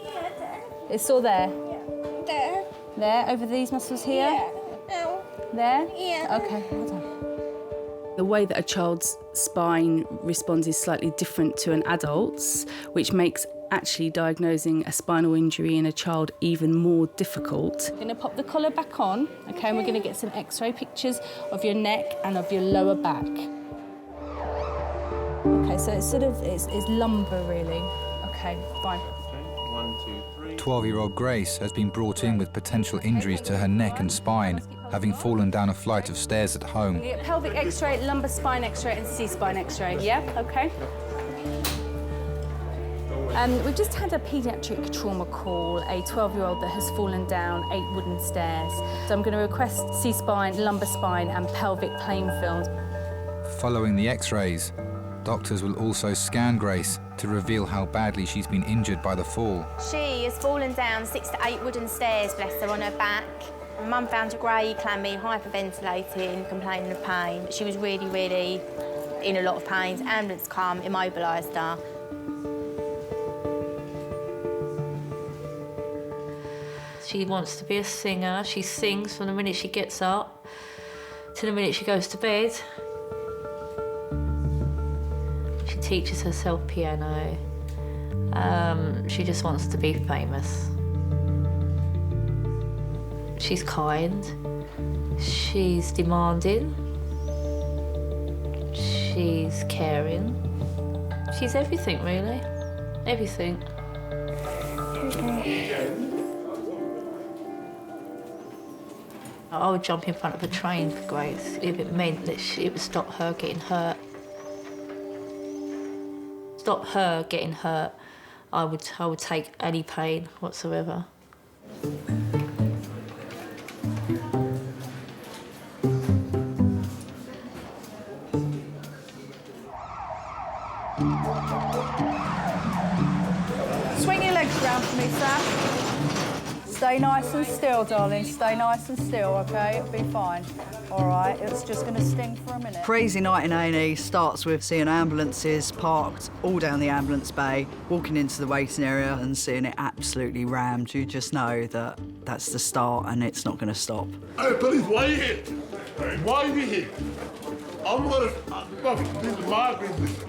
Yeah, there. It's all there. Yeah. There. There, over these muscles here. Yeah. No. There? Yeah. OK, well done. The way that a child's spine responds is slightly different to an adult's, which makes actually diagnosing a spinal injury in a child even more difficult. We're going to pop the collar back on, OK, and we're going to get some X-ray pictures of your neck and of your lower back. OK, so it's sort of, it's lumbar, really. OK, fine. 1, 2, 3. 12-year-old Grace has been brought in with potential injuries to her neck and spine, having fallen down a flight of stairs at home. We get pelvic X-ray, lumbar spine X-ray and C-spine X-ray, yeah? OK. We've just had a paediatric trauma call, a 12-year-old that has fallen down 8 wooden stairs. So I'm going to request C-spine, lumbar spine and pelvic plane films. Following the X-rays, doctors will also scan Grace to reveal how badly she's been injured by the fall. She has fallen down 6 to 8 wooden stairs, bless her, on her back. Mum found her grey, clammy, hyperventilating, complaining of pain. She was really, really in a lot of pain. Ambulance come, immobilised her. She wants to be a singer. She sings from the minute she gets up to the minute she goes to bed. She teaches herself piano. She just wants to be famous. She's kind. She's demanding. She's caring. She's everything, really. Everything. I would jump in front of a train for Grace if it meant that it would stop her getting hurt. Stop her getting hurt, I would take any pain whatsoever. Swing your legs round for me, Sam. Stay nice and still, darling. Stay nice and still, OK? It'll be fine. All right, it's just going to sting for a minute. Crazy night in A&E starts with seeing ambulances parked all down the ambulance bay, walking into the waiting area and seeing it absolutely rammed. You just know that that's the start and it's not going to stop. Hey, please, why you here? Why you here? I'm gonna... This is my business.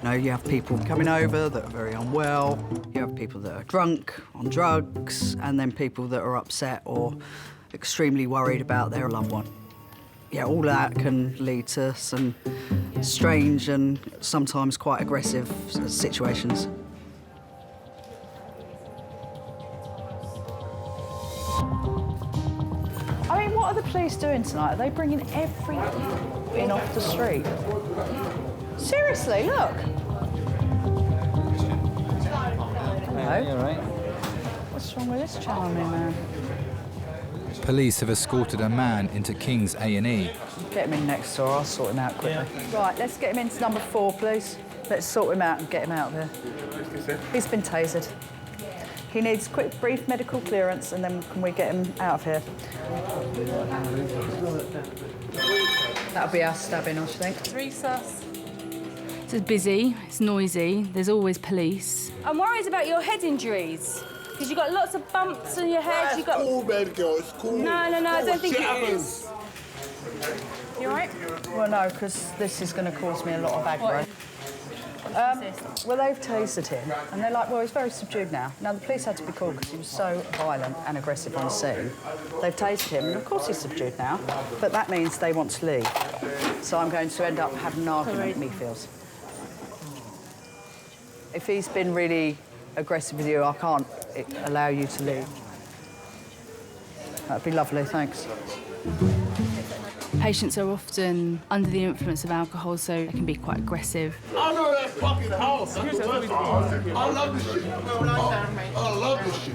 You know, you have people coming over that are very unwell, you have people that are drunk, on drugs, and then people that are upset or extremely worried about their loved one. Yeah, all of that can lead to some strange and sometimes quite aggressive situations. I mean, what are the police doing tonight? Are they bringing everything in off the street? Seriously, look. Hello. You all right? What's wrong with this charming man? Police have escorted a man into King's A&E. Get him in next door, I'll sort him out quickly. Right, let's get him into number 4, please. Let's sort him out and get him out there. He's been tasered. He needs quick, brief medical clearance, and then can we get him out of here? That'll be our stabbing, I think. Resus. It's busy, it's noisy, there's always police. I'm worried about your head injuries. Because you've got lots of bumps on your head. You've got... cool, baby girl, it's cool. No, I don't think Shit it is. You all right? Well, no, because this is going to cause me a lot of aggro. Well, they've tasered him, and they're like, well, he's very subdued now. Now, the police had to be called because he was so violent and aggressive on scene. They've tasered him, and of course he's subdued now, but that means they want to leave. So I'm going to end up having an argument, me feels. If he's been really aggressive with you, I can't allow you to leave. That'd be lovely, thanks. Patients are often under the influence of alcohol, so they can be quite aggressive. I know that fucking house. I love this shit. I love this shit.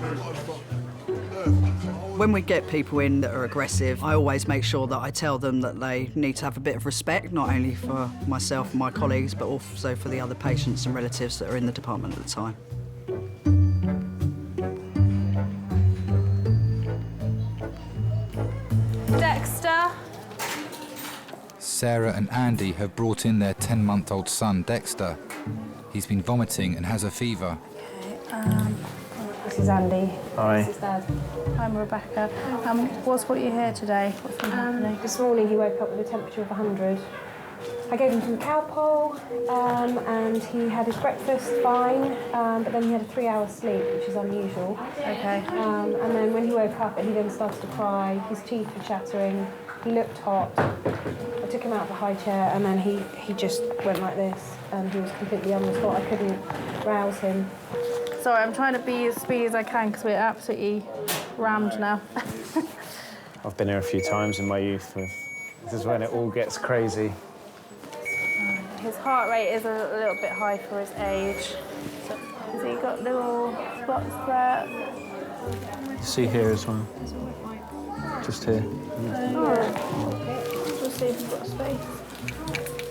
When we get people in that are aggressive, I always make sure that I tell them that they need to have a bit of respect, not only for myself and my colleagues, but also for the other patients and relatives that are in the department at the time. Dexter. Sarah and Andy have brought in their 10-month-old son, Dexter. He's been vomiting and has a fever. This is Andy. Hi. This is Dad. I'm Rebecca. What's brought you here today? What's been happening? This morning he woke up with a temperature of 100. I gave him some Calpol, and he had his breakfast fine, but then he had a 3-hour sleep, which is unusual. Okay. And then when he woke up, he then started to cry. His teeth were chattering. He looked hot. I took him out of the high chair, and then he just went like this, and he was completely on the spot. I couldn't rouse him. Sorry, I'm trying to be as speedy as I can because we're absolutely rammed now. I've been here a few times in my youth. This is when it all gets crazy. His heart rate is a little bit high for his age. So, has he got little spots there? See here as well. Just here. We'll see if we've got space.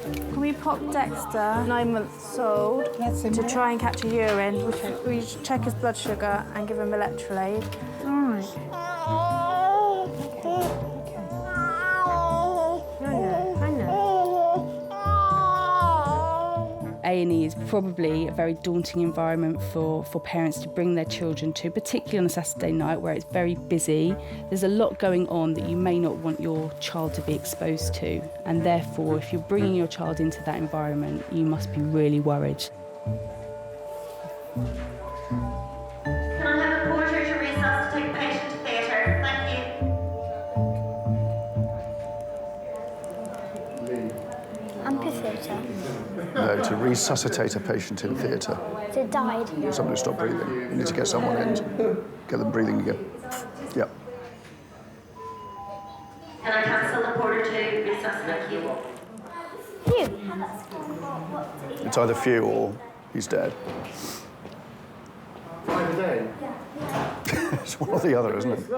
Can we pop Dexter, 9 months old, to try and catch a urine? We check his blood sugar and give him electrolyte. A&E is probably a very daunting environment for parents to bring their children to, particularly on a Saturday night where it's very busy. There's a lot going on that you may not want your child to be exposed to, and therefore, if you're bringing your child into that environment, you must be really worried. Can I have a porter to resuscitate the patient to theatre? Thank you. Amphitheatre. No, to resuscitate a patient in theatre. So it died. Somebody who stopped breathing. You need to get someone in, get them breathing again. Yep. Can I cancel the porter to resuscitate you? It's either few or he's dead. It's one or the other, isn't it?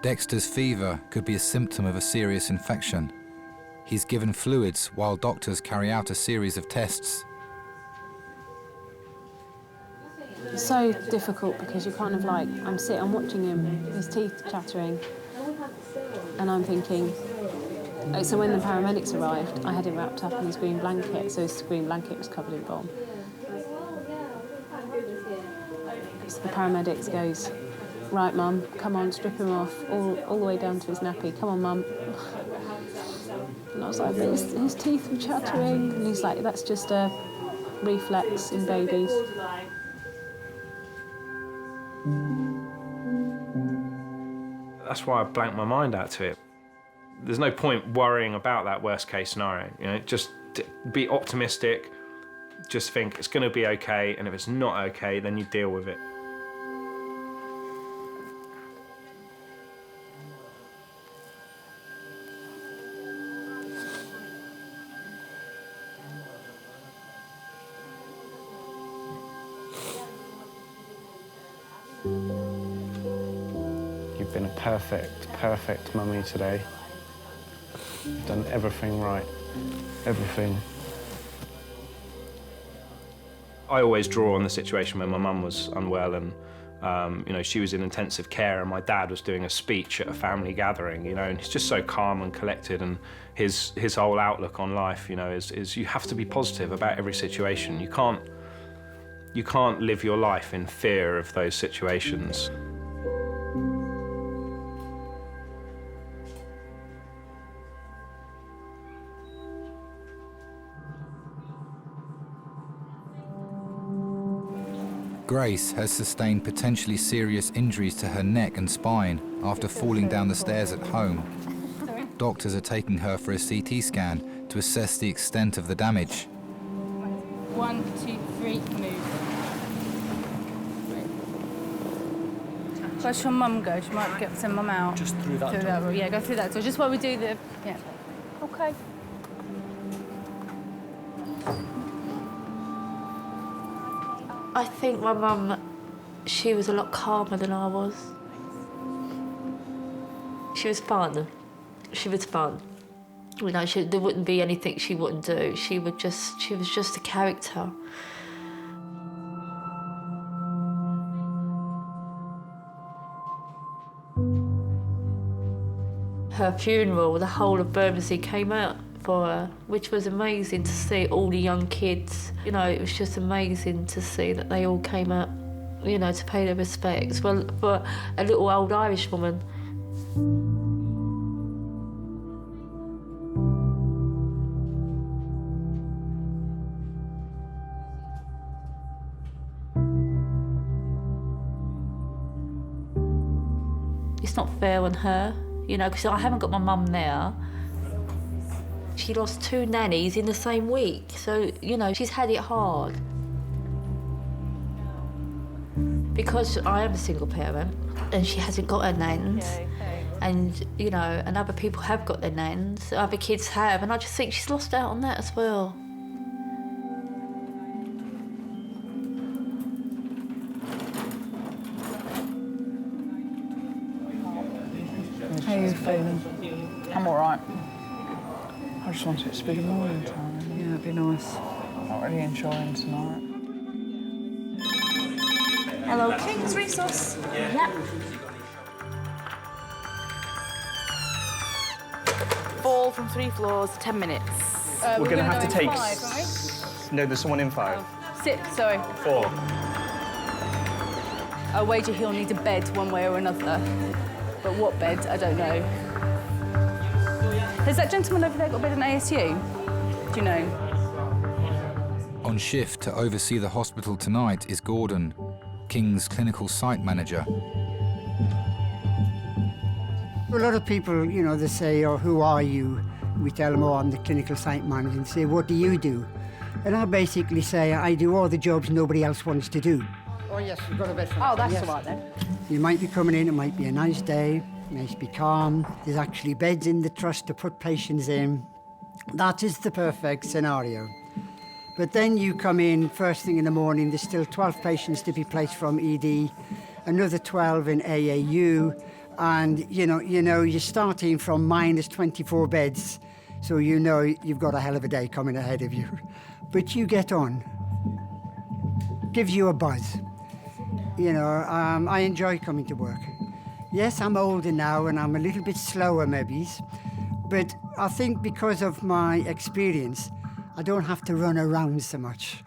Dexter's fever could be a symptom of a serious infection. He's given fluids while doctors carry out a series of tests. It's so difficult because you kind of like, I'm watching him, his teeth chattering, and I'm thinking, so when the paramedics arrived, I had him wrapped up in his green blanket, so his green blanket was covered in bomb. So the paramedics goes, right, Mum, come on, strip him off, all the way down to his nappy. Come on, Mum. And I was like, but his teeth were chattering. And he's like, that's just a reflex in babies. That's why I blanked my mind out to it. There's no point worrying about that worst case scenario. You know, just be optimistic, just think it's going to be okay, and if it's not okay, then you deal with it. You've been a perfect mummy today. You've done everything right, everything. I always draw on the situation when my mum was unwell and you know, she was in intensive care and my dad was doing a speech at a family gathering, you know, and he's just so calm and collected, and his whole outlook on life, you know, is you have to be positive about every situation. You can't live your life in fear of those situations. Grace has sustained potentially serious injuries to her neck and spine after falling down the stairs at home. Doctors are taking her for a CT scan to assess the extent of the damage. 1, 2, 3, move. Where's your mum go? She might send mum out. Just through that door. Yeah, go through that door. Just while we do the... Yeah. OK. I think my mum, she was a lot calmer than I was. She was fun. She was fun. You know, there wouldn't be anything she wouldn't do. She was just a character. Her funeral, the whole of Bermondsey came out for her, which was amazing to see, all the young kids. You know, it was just amazing to see that they all came out, you know, to pay their respects. Well, for a little old Irish woman. It's not fair on her, you know, because I haven't got my mum now. She lost 2 nannies in the same week, so, you know, she's had it hard. Because I am a single parent, and she hasn't got her nans, and, you know, and other people have got their nans, other kids have, and I just think she's lost out on that as well. How are you feeling? I'm all right. I just want it to be the morning time. Yeah, it'd be nice. I'm not really enjoying tonight. Hello, King's Resource. Yep. 4 from 3 floors, 10 minutes. We're going to have to take... 5, aren't No, there's someone in 5. we? 6, sorry. 4. I wager he'll need a bed one way or another. But what bed, I don't know. Has that gentleman over there got a bed in ASU? Do you know? On shift to oversee the hospital tonight is Gordon, King's clinical site manager. A lot of people, you know, they say, oh, who are you? We tell them, oh, I'm the clinical site manager, and say, what do you do? And I basically say, I do all the jobs nobody else wants to do. Oh, yes, you've got a bed. Oh, that's all right then. You might be coming in, it might be a nice day, nice be calm. There's actually beds in the trust to put patients in. That is the perfect scenario. But then you come in first thing in the morning, there's still 12 patients to be placed from ED, another 12 in AAU, and you know, you're starting from minus 24 beds, so you know you've got a hell of a day coming ahead of you. But you get on. Gives you a buzz. You know, I enjoy coming to work. Yes, I'm older now and I'm a little bit slower maybe, but I think because of my experience, I don't have to run around so much.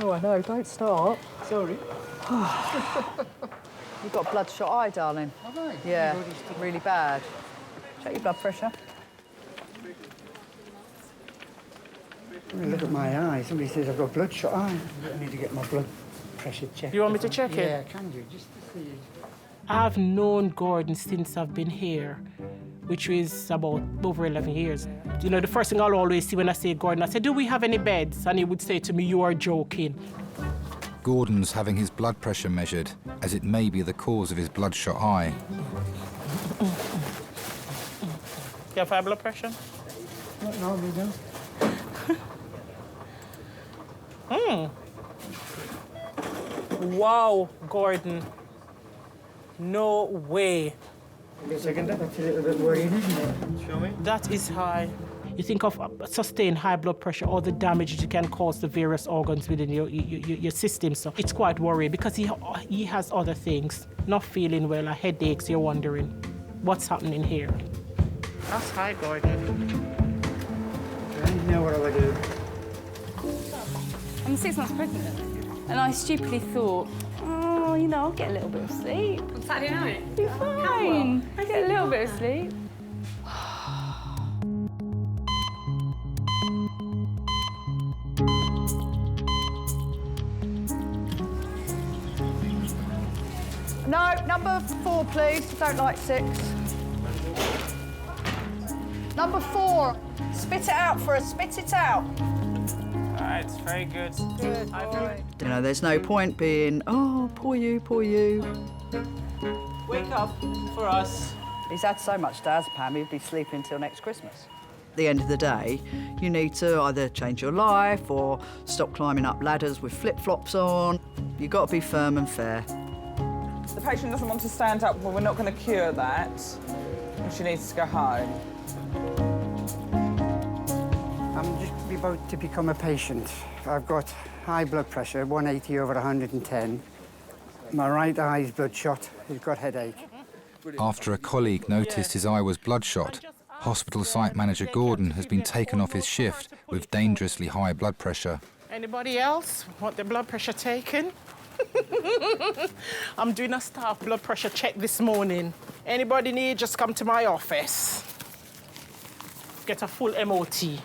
Oh, I know, don't start. Sorry. You've got bloodshot eye, darling. Have I? Yeah, really bad. Check your blood pressure. Look at my eye. Somebody says I've got bloodshot eye. I need to get my blood pressure checked. You want me to check it? Yeah, can you? Just to see. I've known Gordon since I've been here, which is about over 11 years. You know, the first thing I'll always see when I say Gordon, I say, do we have any beds? And he would say to me, you are joking. Gordon's having his blood pressure measured, as it may be the cause of his bloodshot eye. You have high blood pressure? No, we don't. Wow, Gordon. No way. Second, that's a little bit worrying, isn't it? Show me. That is high. You think of sustained high blood pressure, all the damage it can cause to various organs within your system. So it's quite worrying because he has other things. Not feeling well, headaches, you're wondering what's happening here. That's high, Gordon. I don't know what I would do. I'm 6 months pregnant, and I stupidly thought, oh, you know, I'll get a little bit of sleep. On Saturday night? You're fine. I get a little bit of sleep. No, number 4, please. Don't like 6. Number 4. Spit it out for us. Spit it out. All right, it's very good. Good boy. You know, there's no point being, oh, poor you, poor you. Wake up for us. He's had so much diazepam, he'd be sleeping till next Christmas. At the end of the day, you need to either change your life or stop climbing up ladders with flip-flops on. You've got to be firm and fair. The patient doesn't want to stand up, well, we're not going to cure that. And she needs to go home. I'm just about to become a patient. I've got high blood pressure, 180 over 110. My right eye's bloodshot. He's got headache. After a colleague noticed his eye was bloodshot, hospital site manager Gordon has been taken off his shift with dangerously high blood pressure. Anybody else want their blood pressure taken? I'm doing a staff blood pressure check this morning. Anybody need, just come to my office. Get a full MOT.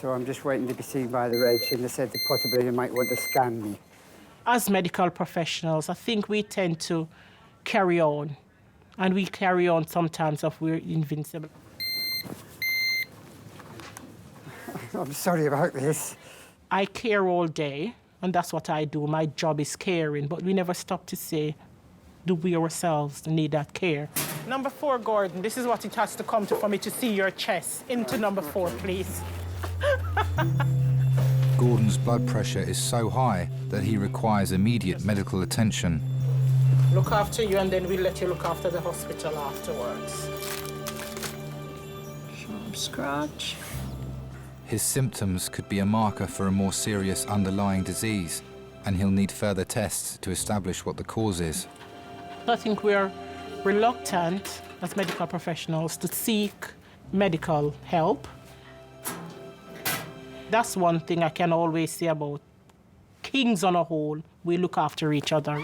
So I'm just waiting to be seen by the reg, and they said that possibly they might want to scan me. As medical professionals, I think we tend to carry on. And we carry on sometimes if we're invincible. I'm sorry about this. I care all day, and that's what I do. My job is caring, but we never stop to say, do we ourselves need that care? Number 4, Gordon, this is what it has to come to for me to see your chest. Into number 4, please. Gordon's blood pressure is so high that he requires immediate medical attention. Look after you, and then we'll let you look after the hospital afterwards. Sharp scratch. His symptoms could be a marker for a more serious underlying disease, and he'll need further tests to establish what the cause is. I think we're reluctant as medical professionals to seek medical help. That's one thing I can always say about kings on a whole. We look after each other.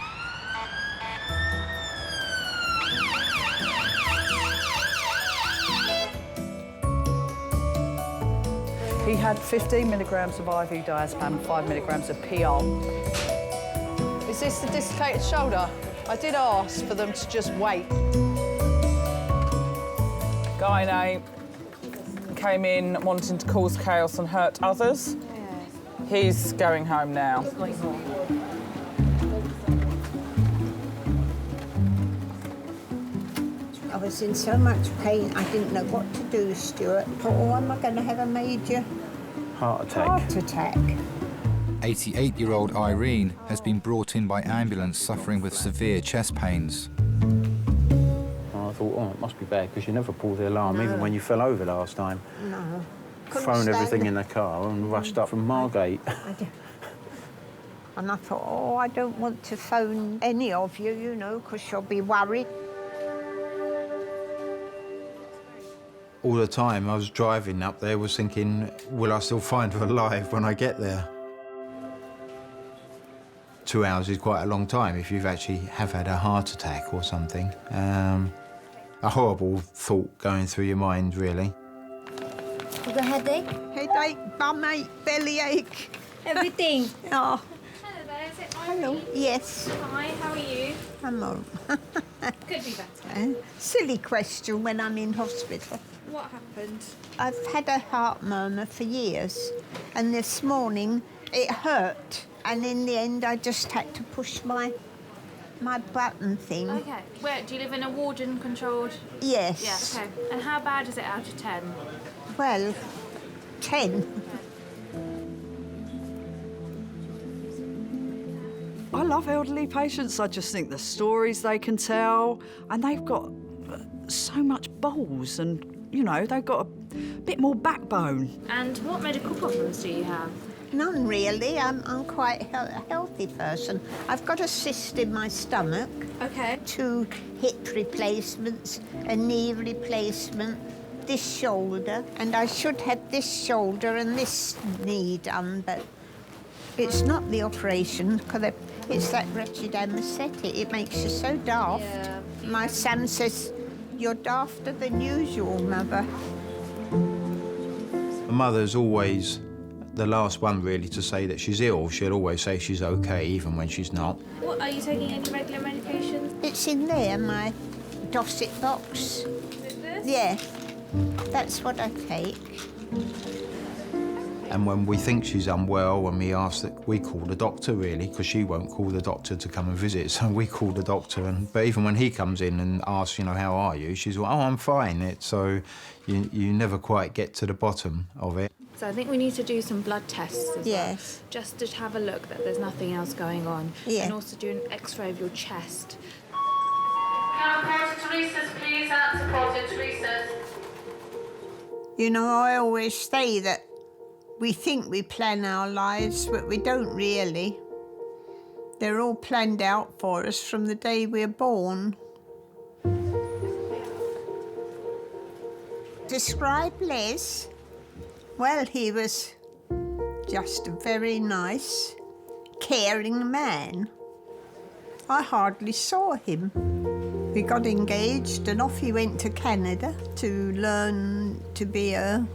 He had 15 milligrams of IV diazepam, 5 milligrams of PR. Is this the dislocated shoulder? I did ask for them to just wait. Gynae came in wanting to cause chaos and hurt others. He's going home now. I was in so much pain, I didn't know what to do, Stuart. I thought, oh, am I going to have a major heart attack? 88-year-old Irene has been brought in by ambulance suffering with severe chest pains. I thought, oh, it must be bad, because you never pulled the alarm, even when you fell over last time. No. Thrown everything in the car and rushed up from Margate. And I thought, oh, I don't want to phone any of you, you know, because you'll be worried. All the time I was driving up there was thinking, will I still find her alive when I get there? 2 hours is quite a long time if you've actually had a heart attack or something. A horrible thought going through your mind, really. You got a headache? Headache, bum-ache, bellyache. Everything. Oh. Hello there, is it Hello. Yes. Hi, how are you? I'm all Could be better. Silly question when I'm in hospital. What happened? I've had a heart murmur for years, and this morning it hurt, and in the end I just had to push my button thing. Okay. Where, do you live in a warden-controlled? Yes. Yeah, okay. And how bad is it out of 10? Well, 10. I love elderly patients. I just think the stories they can tell, and they've got so much balls, and, you know, they've got a bit more backbone. And what medical problems do you have? None really. I'm quite a healthy person. I've got a cyst in my stomach. Okay. 2 hip replacements, a knee replacement, this shoulder, and I should have this shoulder and this knee done, but it's not the operation because it's that wretched anaesthetic. It makes you so daft. Yeah. My son says, "You're dafter than usual, Mother." My mother's always the last one, really, to say that she's ill. She'll always say she's okay, even when she's not. What, are you taking any regular medications? It's in there, my Dorset box. Is it this? Yeah, that's what I take. And when we think she's unwell, when we ask that, we call the doctor, really, because she won't call the doctor to come and visit, so we call the doctor. But even when he comes in and asks, you know, how are you, she's like, oh, I'm fine. So you never quite get to the bottom of it. So I think we need to do some blood tests as well. Yes. Just to have a look that there's nothing else going on. Yeah. And also do an X-ray of your chest. Can I report to recess, please? That's reported to recess. You know, I always say that we think we plan our lives, but we don't really. They're all planned out for us from the day we're born. Describe Les. Well, he was just a very nice, caring man. I hardly saw him. We got engaged and off he went to Canada to learn to be a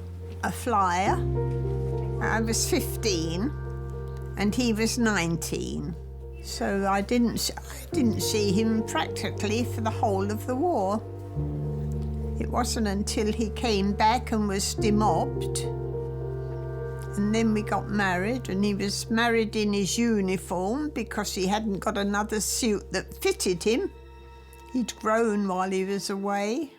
flyer. I was 15 and he was 19. So I didn't see him practically for the whole of the war. It wasn't until he came back and was demobbed. And then we got married, and he was married in his uniform because he hadn't got another suit that fitted him. He'd grown while he was away.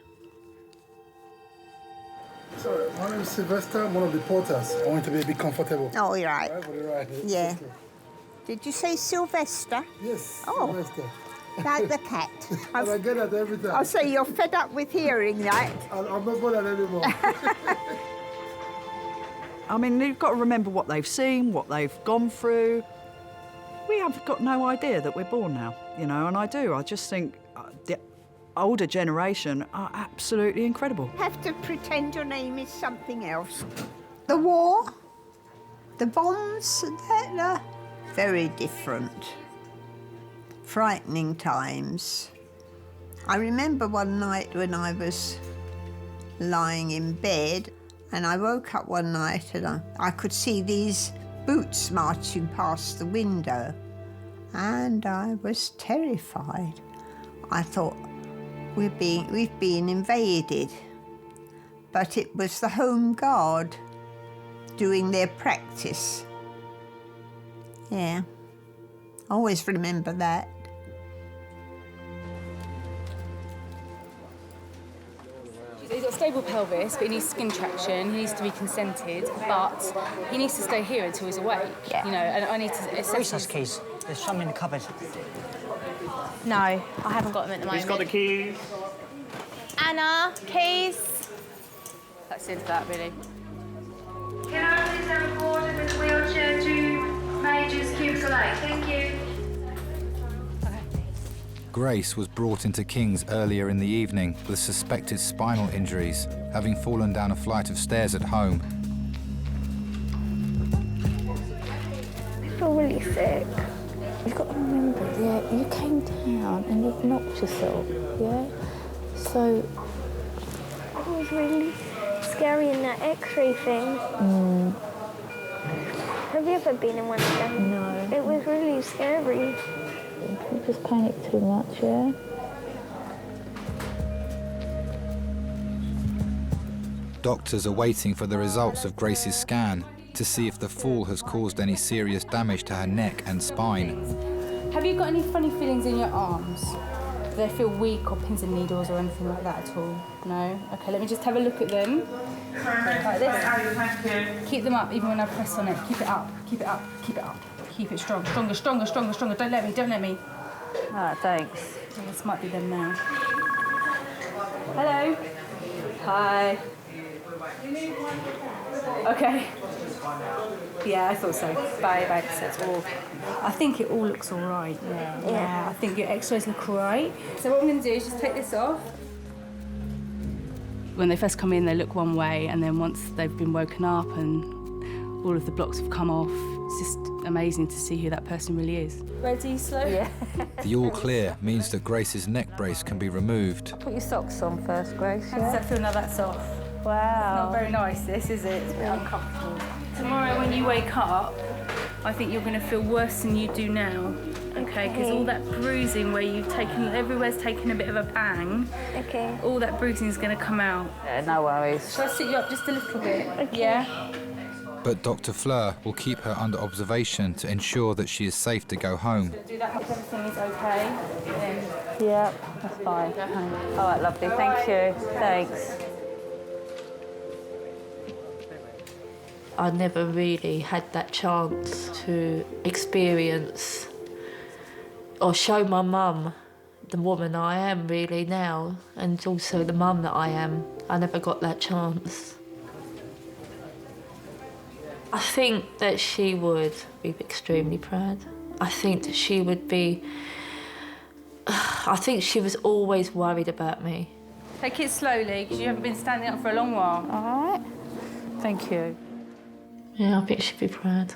Sorry, my name is Sylvester, I'm one of the porters. I want to be a bit comfortable. Oh, you're right. Right. Yeah. Did you say Sylvester? Yes, Oh. Sylvester. Like the cat. And I get that every time. I'll say you're fed up with hearing that. I'm not bothered anymore. I mean, you've got to remember what they've seen, what they've gone through. We have got no idea that we're born now, you know, and I do. I just think the older generation are absolutely incredible. Have to pretend your name is something else. The war, the bombs, they're very different. Frightening times. I remember one night when I was lying in bed and I woke up one night and I could see these boots marching past the window and I was terrified. I thought, we've been invaded. But it was the Home Guard doing their practice. Yeah, always remember that. He's got a stable pelvis, but he needs skin traction. He needs to be consented, but he needs to stay here until he's awake. Yeah. You know, and I need to assess. Recess keys. There's some in the cupboard. No, I haven't got them at the moment. Who's got the keys? Anna, keys. That's it for that, really. Can I please have a reporter with a wheelchair to Major's Cubicle 8? Thank you. Grace was brought into King's earlier in the evening with suspected spinal injuries, having fallen down a flight of stairs at home. I feel really sick. You've got to remember, yeah, you came down and you've knocked yourself, yeah? So... It was really scary in that X-ray thing. Have you ever been in one of them? No. It was really scary. You just panicked too much, yeah? Doctors are waiting for the results of Grace's scan to see if the fall has caused any serious damage to her neck and spine. Have you got any funny feelings in your arms? Do they feel weak or pins and needles or anything like that at all? No? Okay, let me just have a look at them. Like this. Keep them up even when I press on it. Keep it up, keep it up, keep it up. Keep it strong. Stronger, stronger, stronger, stronger. Don't let me, don't let me. Ah, thanks. Oh, this might be them now. Hello. Hi. Okay. Yeah, I thought so. Bye, bye. That's all. I think it all looks all right. Yeah. I think your X-rays look all right. So what I'm going to do is just take this off. When they first come in, they look one way, and then once they've been woken up and all of the blocks have come off, it's just amazing to see who that person really is. Ready, slow? Yeah. The all clear means that Grace's neck brace can be removed. Put your socks on first, Grace. How does that feel now that's off? Wow. Not very nice, this, is it? It's very uncomfortable. Tomorrow when you wake up, I think you're going to feel worse than you do now. Okay, because all that bruising where you've taken, everywhere's taken a bit of a bang. Okay. All that bruising is going to come out. Yeah, no worries. Shall I sit you up just a little bit? Okay. Yeah? But Dr. Fleur will keep her under observation to ensure that she is safe to go home. Do that if everything is okay. Then... Yeah, that's fine. Go home. All right, lovely. Thank you. Thanks. I never really had that chance to experience or show my mum the woman I am really now, and also the mum that I am. I never got that chance. I think that she would be extremely proud. I think that she would be... I think she was always worried about me. Take it slowly, because you haven't been standing up for a long while. All right. Thank you. Yeah, I think she'd be proud.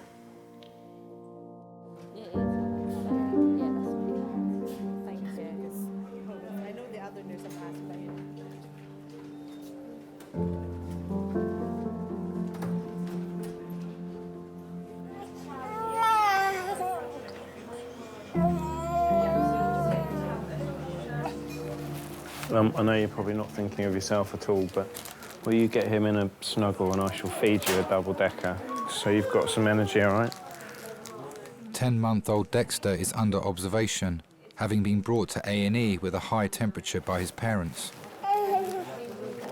I know you're probably not thinking of yourself at all, but will you get him in a snuggle and I shall feed you a double-decker so you've got some energy, all right? 10-month-old Dexter is under observation, having been brought to A&E with a high temperature by his parents.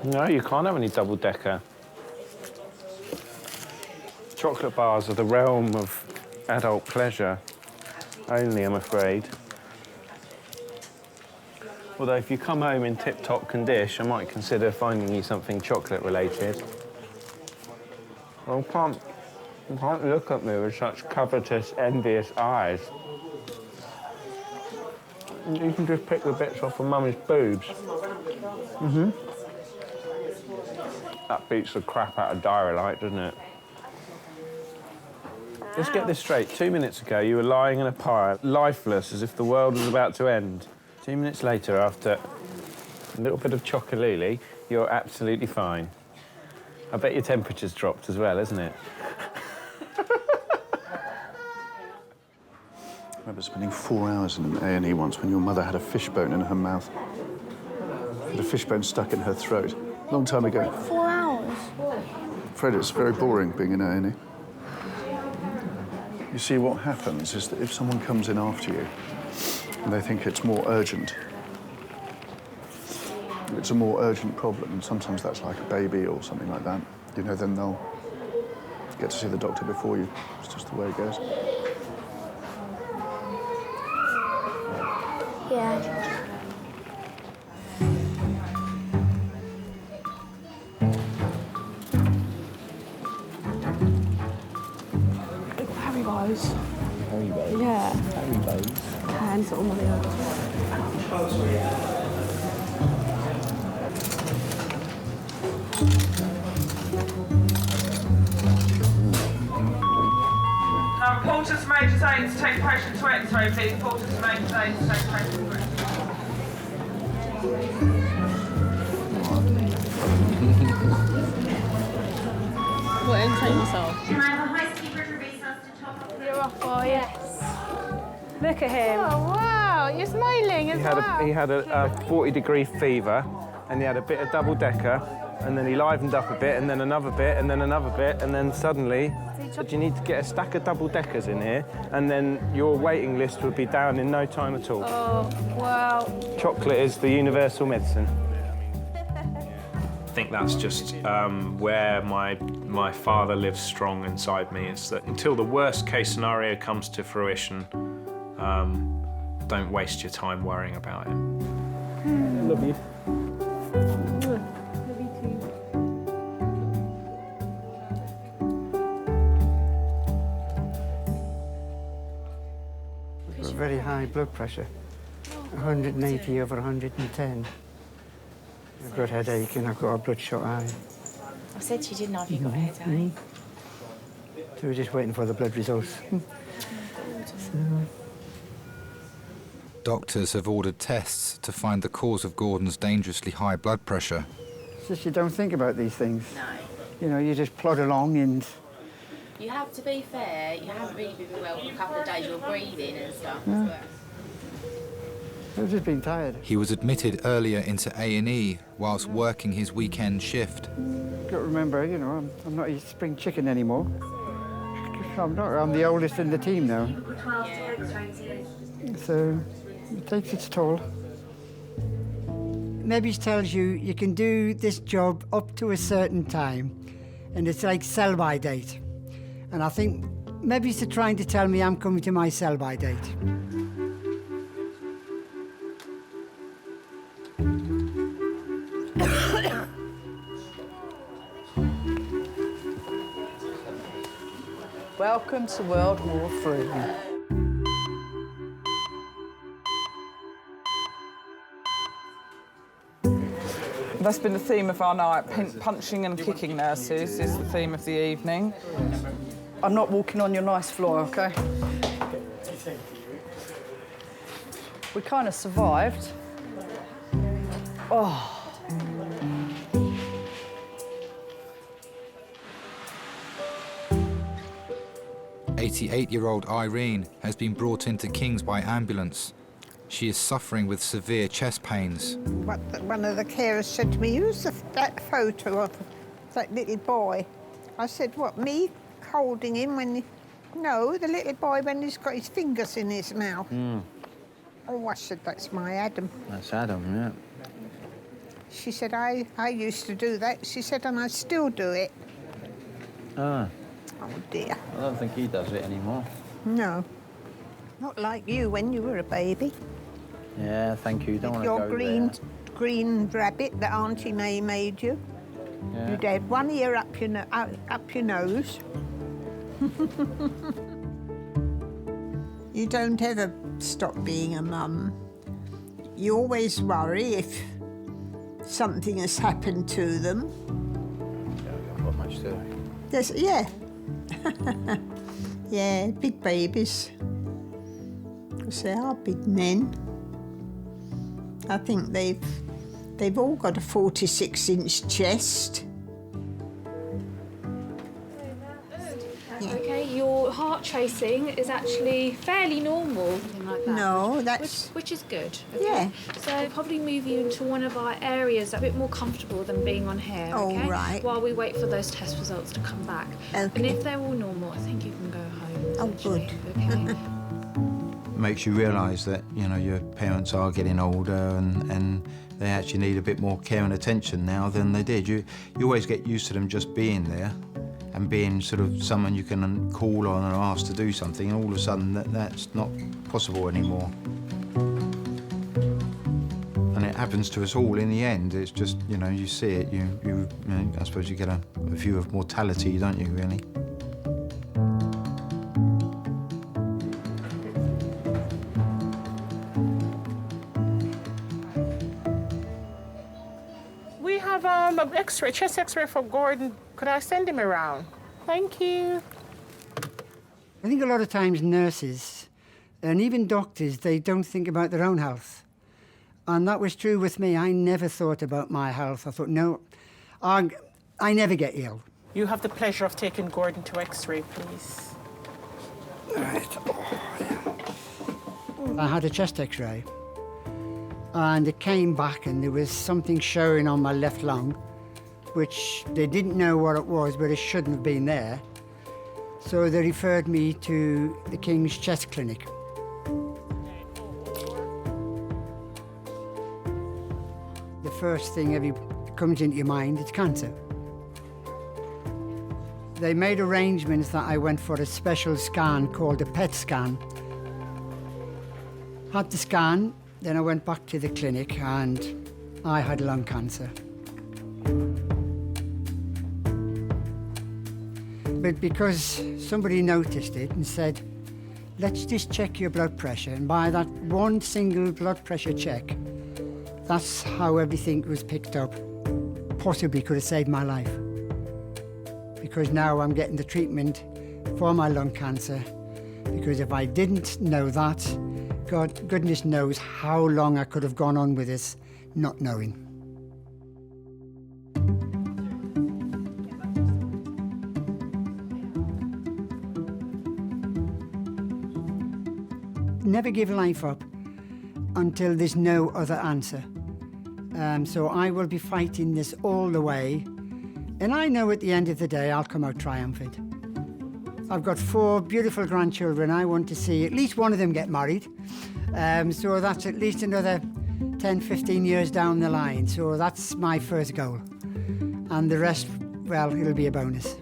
No, you can't have any double-decker. Chocolate bars are the realm of adult pleasure only, I'm afraid. Although if you come home in tip-top condition, I might consider finding you something chocolate-related. Well, you can't look at me with such covetous, envious eyes. You can just pick the bits off of Mummy's boobs. That beats the crap out of Diary Light, doesn't it? Let's get this straight. 2 minutes ago, you were lying in a pile, lifeless, as if the world was about to end. 2 minutes later, after a little bit of chocolate, you're absolutely fine. I bet your temperature's dropped as well, isn't it? I remember spending 4 hours in A&E once when your mother had a fishbone in her mouth. She had a fishbone stuck in her throat. Long time ago. 4 hours? I'm afraid it's very boring being in A&E. You see, what happens is that if someone comes in after you and they think it's more urgent, it's a more urgent problem, and sometimes that's like a baby or something like that, you know, then they'll get to see the doctor before you. It's just the way it goes. Yeah. Haribos. Haribos? Yeah. Haribos? Cans on the other. Porter to Major Zane to take patient to X-ray, please. Porter to Major Zane to take patient to X-ray. What, entertain yourself? Can I have a housekeeper to race us to top of the... You're off, boy. Yes. Look at him. Oh, wow. You're smiling as well. He had a 40-degree fever, and he had a bit of double-decker, and then he livened up a bit, and then another bit, and then another bit, and then suddenly said, you need to get a stack of double-deckers in here, and then your waiting list would be down in no time at all. Oh, wow. Chocolate is the universal medicine. I think that's just where my father lives strong inside me, is that until the worst case scenario comes to fruition, don't waste your time worrying about it. Love you. Love you too. I've got very high blood pressure, 180 over 110. I've got a headache and I've got a bloodshot eye. I said to you, didn't I, if you got a headache? So we're just waiting for the blood results. Doctors have ordered tests to find the cause of Gordon's dangerously high blood pressure. It's just you don't think about these things. No. You know, you just plod along and... You have to be fair, you haven't really been well for a couple of days, you're breathing and stuff as Yeah. well. I've just been tired. He was admitted earlier into A&E whilst working his weekend shift. Got to remember, you know, I'm not a spring chicken anymore. I'm not. I'm the oldest in the team now. So it takes its toll. Maybe tells you you can do this job up to a certain time, and it's like sell-by date. And I think maybe they're trying to tell me I'm coming to my sell-by date. Welcome to World War III. That's been the theme of our night. Punching and kicking nurses is the theme of the evening. I'm not walking on your nice floor, OK? We kind of survived. Oh. 88-year-old Irene has been brought into King's by ambulance. She is suffering with severe chest pains. One of the carers said to me, "Who's that photo of that little boy?" I said, "What, me holding him when he..." "No, the little boy when he's got his fingers in his mouth." Oh, I said, "That's my Adam." That's Adam, yeah. She said, I used to do that. She said, and I still do it. Ah. Oh, dear. I don't think he does it anymore. No. Not like you when you were a baby. Yeah, thank you. Don't want to Your go green rabbit that Auntie May made you. there. You'd had one ear up your nose. You don't ever stop being a mum. You always worry if something has happened to them. Not much to do. Yeah. Yeah, big babies. Because they are big men. I think they've all got a 46-inch chest. Okay, your heart tracing is actually fairly normal. Like that, No, that's... Which is good. Okay? Yeah. So probably move you into one of our areas that's a bit more comfortable than being on here, Oh, okay? right. While we wait for those test results to come back. Okay. And if they're all normal, I think you can go home. Oh, essentially, good. Okay. Makes you realise that, you know, your parents are getting older and they actually need a bit more care and attention now than they did. You always get used to them just being there and being sort of someone you can call on or ask to do something, and all of a sudden that's not possible anymore. And it happens to us all in the end. It's just, you know, you see it, you know, I suppose you get a view of mortality, don't you, really? We have an X-ray, chest X-ray for Gordon. Could I send him around? Thank you. I think a lot of times nurses and even doctors, they don't think about their own health. And that was true with me. I never thought about my health. I thought, no, I never get ill. You have the pleasure of taking Gordon to X-ray, please. Right. I had a chest X-ray, and it came back, and there was something showing on my left lung, which they didn't know what it was, but it shouldn't have been there. So they referred me to the King's Chest Clinic. The first thing that comes into your mind is cancer. They made arrangements that I went for a special scan called a PET scan. Had the scan, then I went back to the clinic and I had lung cancer. But because somebody noticed it and said, let's just check your blood pressure, and by that one single blood pressure check, that's how everything was picked up. Possibly could have saved my life. Because now I'm getting the treatment for my lung cancer. Because if I didn't know that, goodness knows how long I could have gone on with this, not knowing. Never give life up until there's no other answer. So I will be fighting this all the way. And I know at the end of the day, I'll come out triumphant. I've got 4 beautiful grandchildren. I want to see at least one of them get married. So that's at least another 10, 15 years down the line. So that's my first goal. And the rest, well, it'll be a bonus.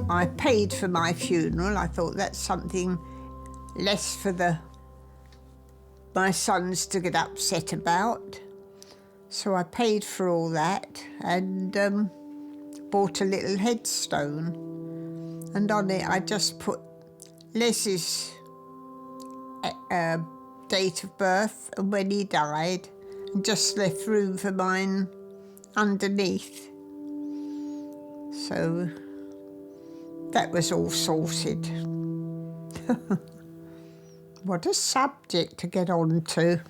I paid for my funeral. I thought that's something less for my sons to get upset about. So I paid for all that and bought a little headstone. And on it I just put Les's date of birth and when he died, and just left room for mine underneath. So that was all sorted. What a subject to get on to.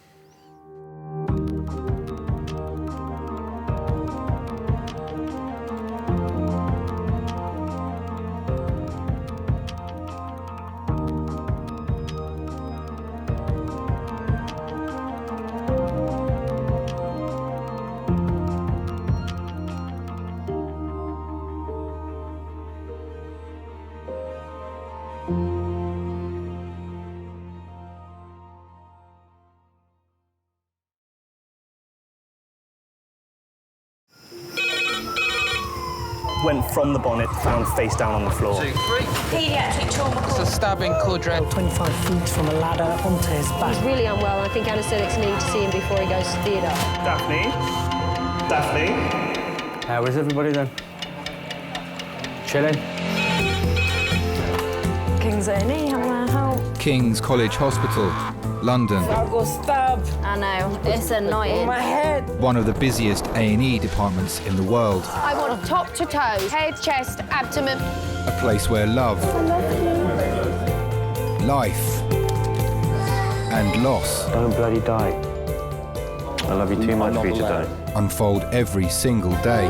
Went from the bonnet, found face down on the floor. 2, 3. Paediatric trauma. It's a stabbing, Claudre. 25 feet from a ladder onto his back. He's really unwell. I think anaesthetics need to see him before he goes to theatre. Daphne? Daphne? How is everybody then? Chilling? King's A&E, how may I help? King's College Hospital, London. I got stabbed. I know, it's annoying. My head. One of the busiest A&E departments in the world. I want top to toe, head, chest, abdomen. A place where love, life, and loss. Don't bloody die. I love you too much for you to die. Unfold every single day.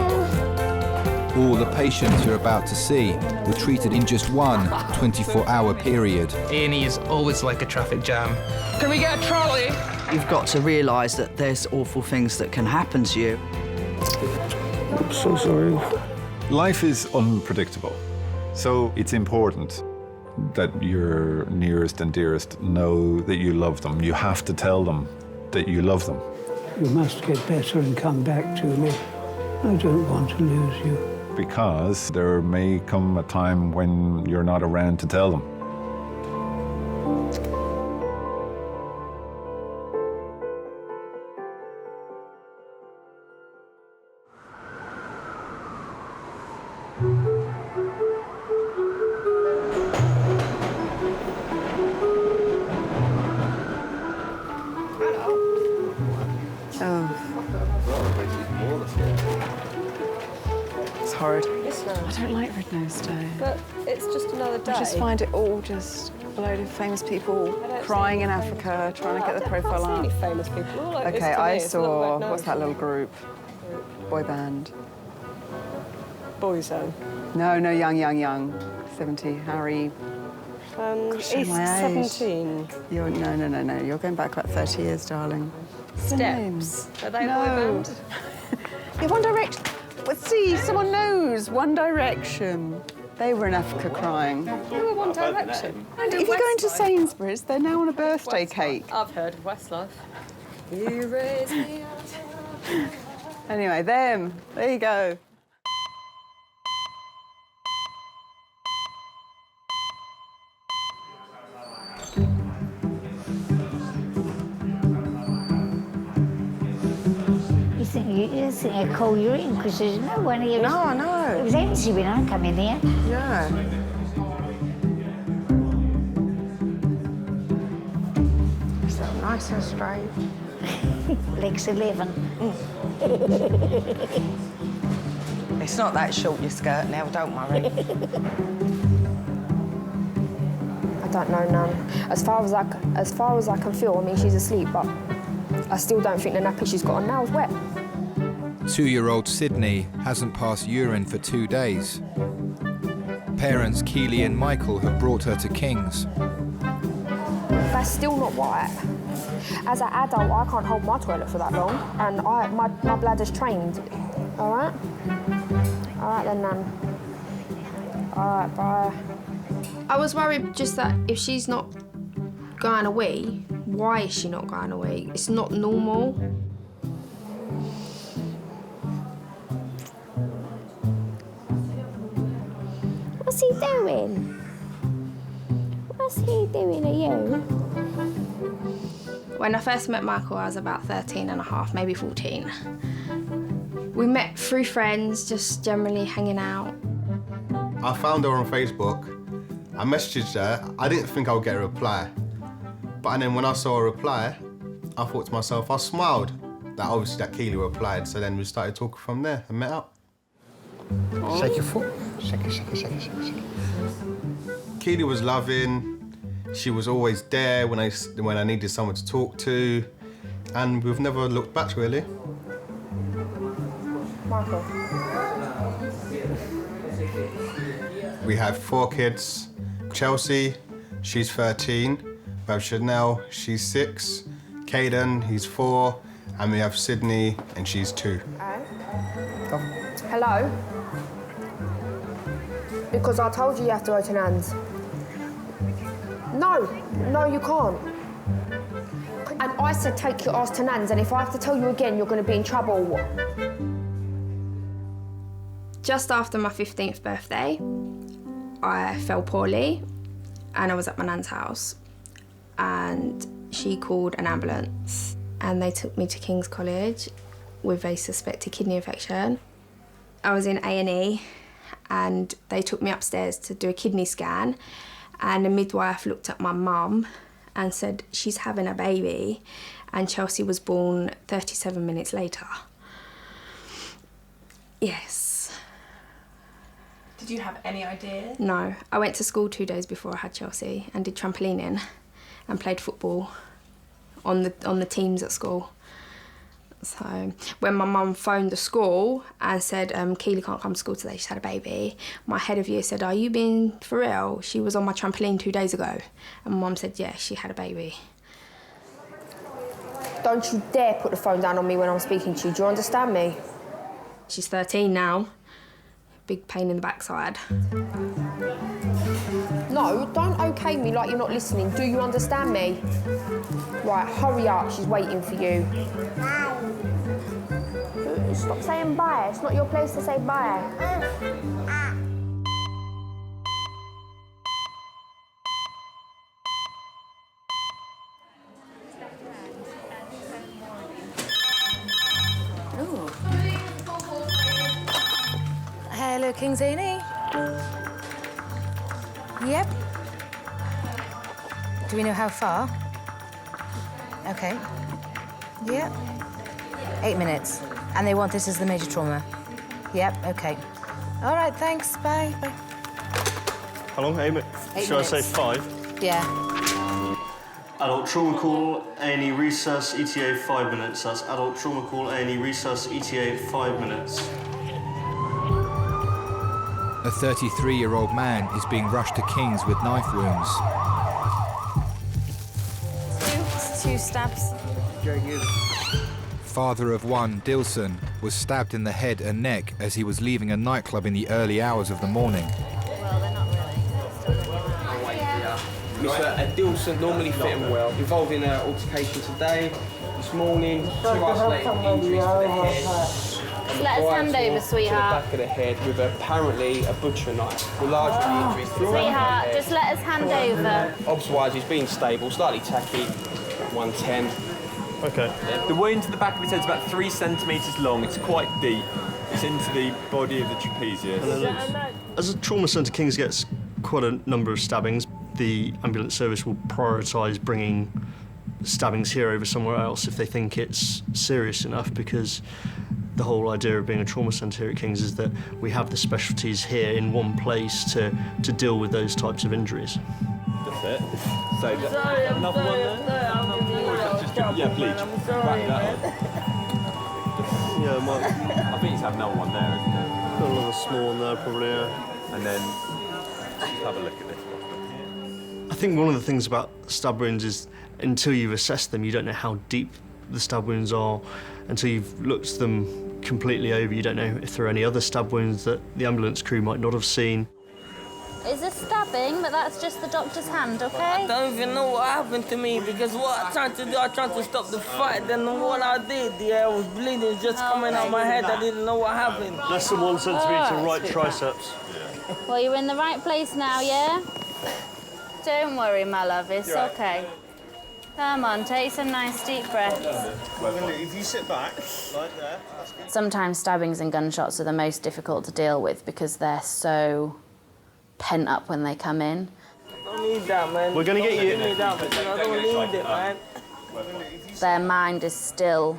All the patients you're about to see were treated in just one 24-hour period. A&E is always like a traffic jam. Can we get a trolley? You've got to realise that there's awful things that can happen to you. I'm so sorry. Life is unpredictable, so it's important that your nearest and dearest know that you love them. You have to tell them that you love them. You must get better and come back to me. I don't want to lose you. Because there may come a time when you're not around to tell them. It's horrid. I don't like Red Nose Day. But it's just another day. I just find it all just a load of famous people crying in Africa, trying to get the profile up. Famous people. All like this Okay, to I me. It's not saw, Red what's Nose. that little group? Boy band. Boyzone. No, young. 70, Harry. Gosh, He's my age. 17. You're, no. You're going back about 30 years, darling. What's the name? Steps. Are they No. a boy band? Yeah, One Direction. Well, see, someone knows. One Direction. They were in Africa crying. Who are One Direction? And if you go into Sainsbury's, they're now on a birthday cake. I've heard of Westlife. You raise me up. Anyway, them. There you go. You think I call you in because there's no one here. No, I know. It was empty when I come in here. Yeah. So nice and straight. Legs 11. It's not that short, your skirt now, don't worry. I don't know, Nan. As far as I can feel, I mean, she's asleep, but I still don't think the nappy she's got on now is wet. 2-year-old Sydney hasn't passed urine for 2 days. Parents Keely and Michael have brought her to King's. That's still not right. As an adult, I can't hold my toilet for that long, and my bladder's trained. All right? All right then, Nan. All right, bye. I was worried just that if she's not going away, why is she not going away? It's not normal. What's he doing? What's he doing to you? When I first met Michael, I was about 13 and a half, maybe 14. We met through friends, just generally hanging out. I found her on Facebook. I messaged her. I didn't think I would get a reply. But then when I saw a reply, I thought to myself, I smiled that obviously that Keely replied. So then we started talking from there and met up. Shake your foot. Shake it. Keely was loving. She was always there when I needed someone to talk to. And we've never looked back, really. Michael. We have 4 kids. Chelsea, she's 13. We have Chanel, she's 6. Caden, he's 4. And we have Sydney, and she's 2. Hello? Because I told you have to go to Nan's. No, you can't. And I said take your ass to Nan's, and if I have to tell you again, you're going to be in trouble. Just after my 15th birthday, I fell poorly and I was at my nan's house and she called an ambulance and they took me to King's College with a suspected kidney infection. I was in A&E and they took me upstairs to do a kidney scan and the midwife looked at my mum and said she's having a baby and Chelsea was born 37 minutes later. Yes. Did you have any idea? No, I went to school 2 days before I had Chelsea and did trampolining and played football on the teams at school. So when my mum phoned the school and said, Keely can't come to school today, she's had a baby, my head of year said, are you being for real? She was on my trampoline 2 days ago. And Mum said, yeah, she had a baby. Don't you dare put the phone down on me when I'm speaking to you. Do you understand me? She's 13 now. Big pain in the backside. No, don't okay me like you're not listening. Do you understand me? Right, hurry up. She's waiting for you. Stop saying bye. It's not your place to say bye. King's A&E. Yep. Do we know how far? Okay. Yep. 8 minutes. And they want this as the major trauma? Yep, okay. All right, thanks, bye. Bye. How long? 8 minutes? Should I say 5? Yeah. Adult trauma call, A&E recess, ETA 5 minutes. That's adult trauma call, A&E recess, ETA 5 minutes. A 33-year-old man is being rushed to King's with knife wounds. Two stabs. Father of one, Dilson, was stabbed in the head and neck as he was leaving a nightclub in the early hours of the morning. Mr. Dilson normally fit him well, involved in an altercation today, this morning, 2 isolated injuries to the head. Just let us hand over, To sweetheart. the back of the head with apparently a butcher knife. The larger injuries to the back Sweetheart, of the just let us hand over. Obs-wise, he's been stable, slightly tacky, 110. Okay. The wound to the back of his head is about 3 centimetres long. It's quite deep. It's into the body of the trapezius. As a trauma centre, King's gets quite a number of stabbings. The ambulance service will prioritise bringing stabbings here over somewhere else if they think it's serious enough, because the whole idea of being a trauma centre here at King's is that we have the specialties here in one place to deal with those types of injuries. That's it. So, another one there? Yeah, please. Back that up. Yeah, I think he's had another one there, isn't there? Got another small one there, probably, yeah. And then, just have a look at this one. I think one of the things about stab wounds is until you've assessed them, you don't know how deep the stab wounds are. Until you've looked them completely over, you don't know if there are any other stab wounds that the ambulance crew might not have seen. It's a stabbing, but that's just the doctor's hand, okay? I don't even know what happened to me, because what I tried to do, I tried to stop the fight, then what I did, I was bleeding just coming out my head. I didn't know what happened. Less than 1 centimetre right triceps. Well, you're in the right place now, yeah? Don't worry, my love, it's okay. Come on, take some nice deep breaths. If you sit back, like there. Sometimes stabbings and gunshots are the most difficult to deal with because they're so pent up when they come in. I don't need that, man. We're going to get you. Give me that, but I don't need it, man. Their mind is still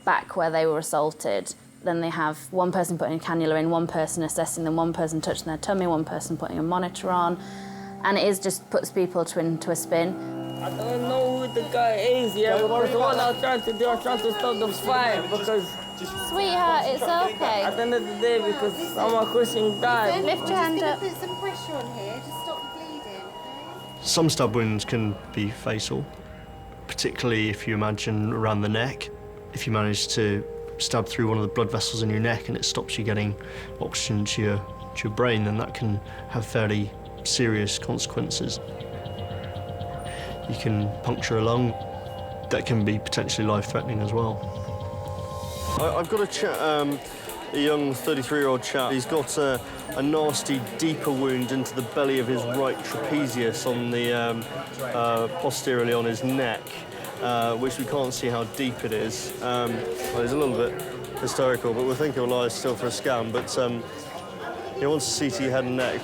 back where they were assaulted. Then they have one person putting a cannula in, one person assessing them, one person touching their tummy, one person putting a monitor on. And it just puts people into a spin. I don't know who the guy is, because what I was trying to do, I was trying to stop the fight, because... Sweetheart, it's okay. At the end of the day, because I'm a Christian guy. Lift your hand up. Put some pressure on here to stop the bleeding. Some stab wounds can be fatal, particularly if you imagine around the neck. If you manage to stab through one of the blood vessels in your neck and it stops you getting oxygen to your brain, then that can have fairly serious consequences. You can puncture a lung. That can be potentially life-threatening as well. I've got a young 33-year-old chap. He's got a nasty, deeper wound into the belly of his right trapezius on the posteriorly on his neck, which we can't see how deep it is. Well, he's a little bit hysterical, but we'll think he'll lie still for a scan. But he wants to CT head and neck.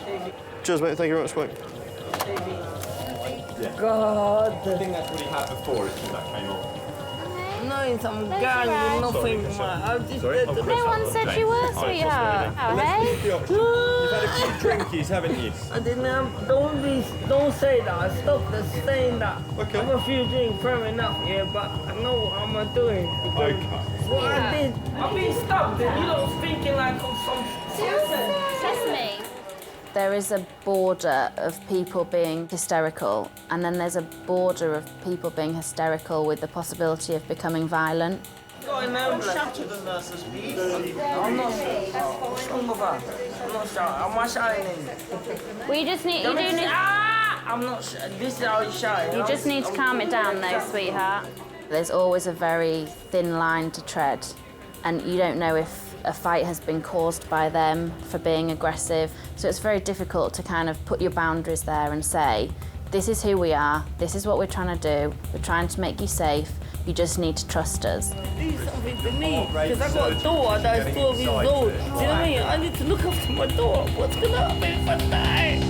Cheers, mate. Thank you very much, mate. Yeah. God. I think that's what he had before, is that came off. No, some guy with nothing, man. I just did the... No one said you were, sweetheart. Oh, hey? You've had a few drinkies, haven't you? I didn't have... Don't say that. I stopped saying that. Okay. I have a few drinks, fair enough, yeah, but I know what I'm doing. Okay. What I did, I've been stopped, and you don't speaking like some... Sesame. There is a border of people being hysterical, and then there's a border of people being hysterical with the possibility of becoming violent. I'm not shouting. I'm not shouting. I'm not shouting. We just need... I'm not... This is how you shout. You just need to calm it down, though, sweetheart. There's always a very thin line to tread, and you don't know if a fight has been caused by them for being aggressive. So it's very difficult to kind of put your boundaries there and say, This is who we are. This is what we're trying to do. We're trying to make you safe. You just need to trust us. Do something to me, because I got a daughter that is 12 years old. Do you know what I mean? I need to look after my daughter. What's going to happen if I die?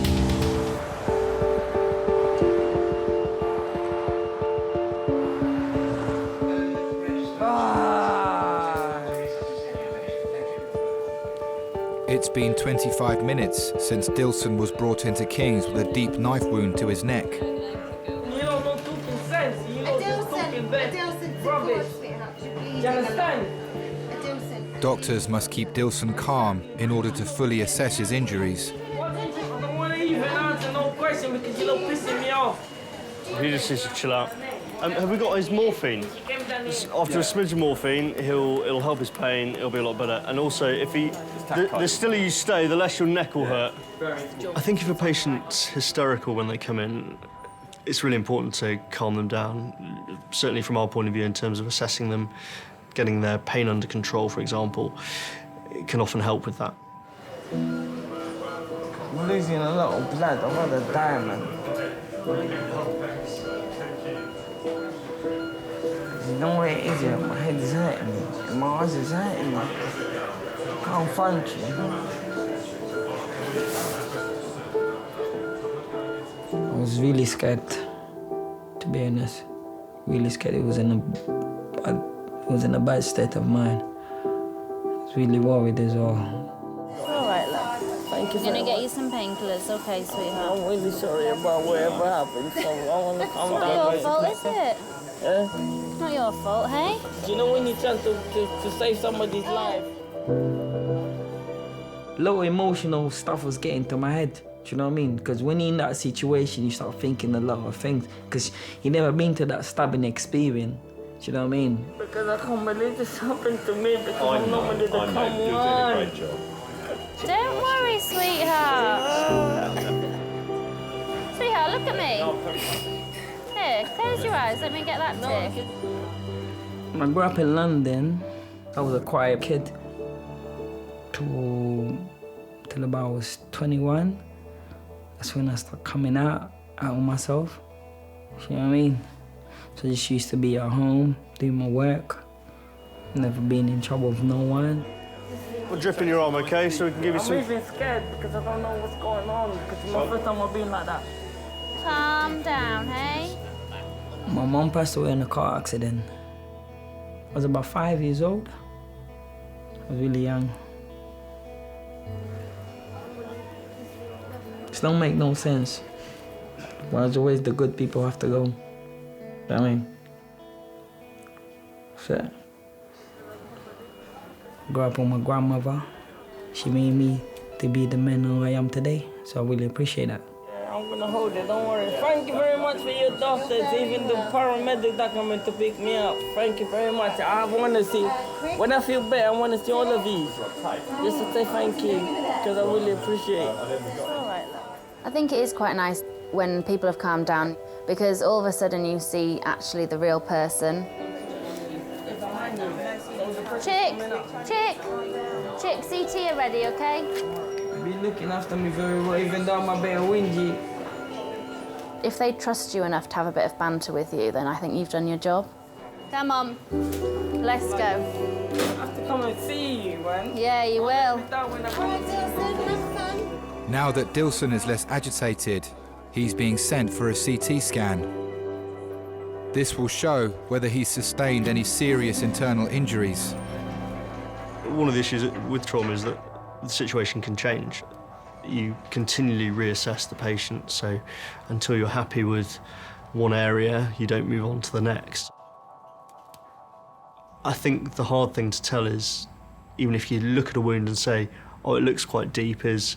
It's been 25 minutes since Dilson was brought into King's with a deep knife wound to his neck. You don't know talking sense. You don't just talking rubbish. Do you understand? Doctors must keep Dilson calm in order to fully assess his injuries. I don't want to even answer no question because you're pissing me off. He just needs to chill out. Have we got his morphine? After a smidge of morphine, it'll help his pain. It'll be a lot better. And also, if the stiller you stay, the less your neck will hurt. I think if a patient's hysterical when they come in, it's really important to calm them down. Certainly from our point of view, in terms of assessing them, getting their pain under control, for example, it can often help with that. I'm losing a lot of blood. I'd rather die, man. You know what it is, yeah? My head is hurting me. And my eyes is hurting me. I can't function. I was really scared, to be honest. Really scared. It was in a bad state of mind. I was really worried as well. All right, love. Thank you. I'm gonna get you some painkillers, okay, sweetheart? I'm really sorry about whatever happened, so I want to calm It's down. not your fault, is it? It's not your fault, hey? Do you know when you're trying to save somebody's life? Low emotional stuff was getting to my head. Do you know what I mean? Because when you're in that situation, you start thinking a lot of things. Because you never been to that stabbing experience. Do you know what I mean? Because I can't believe this happened to me because I'm normally the calm one. Don't worry, sweetheart. Sweetheart, look at me. Here, close your eyes. Let me get that too. I grew up in London. I was a quiet kid till about I was 21. That's when I started coming out of myself. You know what I mean? So I just used to be at home, doing my work, never been in trouble with no one. We'll drip in your arm, okay? So we can give you some... I'm even scared because I don't know what's going on because it's my first time I've been like that. Calm down, hey? My mom passed away in a car accident. I was about 5 years old. I was really young. It don't make no sense. But it's always the good people have to go. You know what I mean? So, grew up with my grandmother. She made me to be the man who I am today. So I really appreciate that. I'm gonna hold it, don't worry. Thank you very much for your doctors, even the paramedic that coming to pick me up. Thank you very much. I want to see, when I feel better, I want to see all of you. Just to say thank you, because I really appreciate it. I think it is quite nice when people have calmed down because all of a sudden you see actually the real person. Chick, CT are ready, okay? Be looking after me very well, even though I'm a bit whingy. If they trust you enough to have a bit of banter with you, then I think you've done your job. Come on, let's go. I have to come and see you, man. Yeah, you will. Now that Dilson is less agitated, he's being sent for a CT scan. This will show whether he's sustained any serious internal injuries. One of the issues with trauma is that the situation can change. You continually reassess the patient, so until you're happy with one area, you don't move on to the next. I think the hard thing to tell is, even if you look at a wound and say, oh, it looks quite deep, is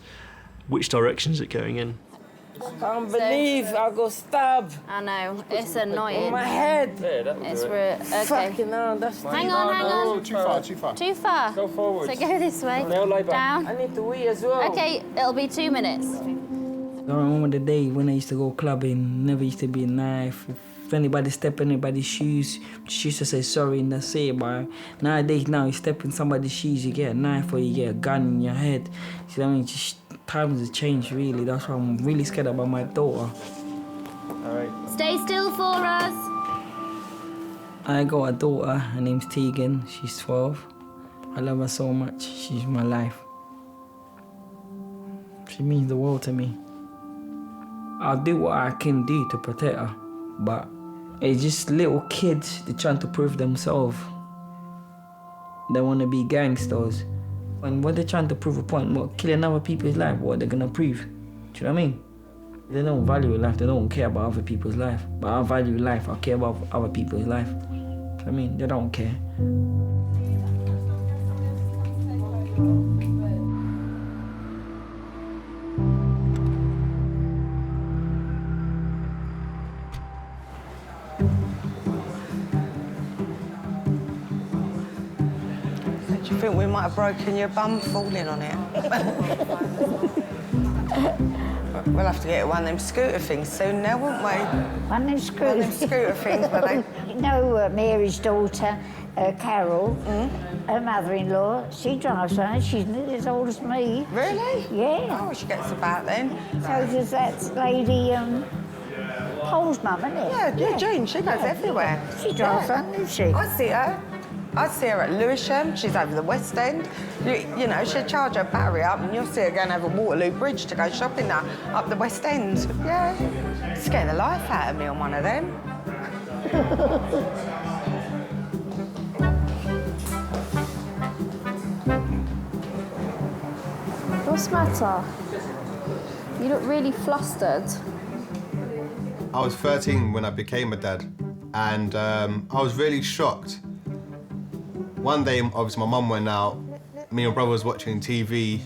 which direction is it going in? I can't believe I got stabbed. I know, it's annoying. On my head. It's okay. Fucking hell, that's hang on. Too far, too far. Too far? Go forward. So go this way. Down. I need to wee as well. Okay, it'll be 2 minutes. I remember the day when I used to go clubbing, never used to be a knife. If anybody step in anybody's shoes, just used to say sorry and that's it, but nowadays you step in somebody's shoes, you get a knife or you get a gun in your head. You know what I mean? Just times have changed really, that's why I'm really scared about my daughter. Stay still for us. I got a daughter, her name's Tegan, she's 12. I love her so much, she's my life. She means the world to me. I'll do what I can do to protect her, but it's just little kids, they're trying to prove themselves. They want to be gangsters. And what they're trying to prove a point, what, killing other people's life, what they're gonna prove. Do you know what I mean? They don't value life, they don't care about other people's life. But I value life, I care about other people's life. Do you know what I mean? They don't care. Do you think we might have broken your bum falling on it? We'll have to get one of them scooter things soon now, won't we? One of them scooter, One of them scooter things, will they? You know, Mary's daughter, Carol, her mother-in-law, she drives one. She's nearly as old as me. Really? Yeah. Oh, she gets about then. So does that lady, Paul's mum, isn't it? Yeah, Jane, she goes everywhere. She drives one, doesn't she? I see her. I see her at Lewisham, she's over the West End. You know, she'll charge her battery up and you'll see her going over Waterloo Bridge to go shopping now, up the West End. Yeah. Scare the life out of me on one of them. What's the matter? You look really flustered. I was 13 when I became a dad, and I was really shocked. One day, obviously, my mum went out. Me and my brother was watching TV.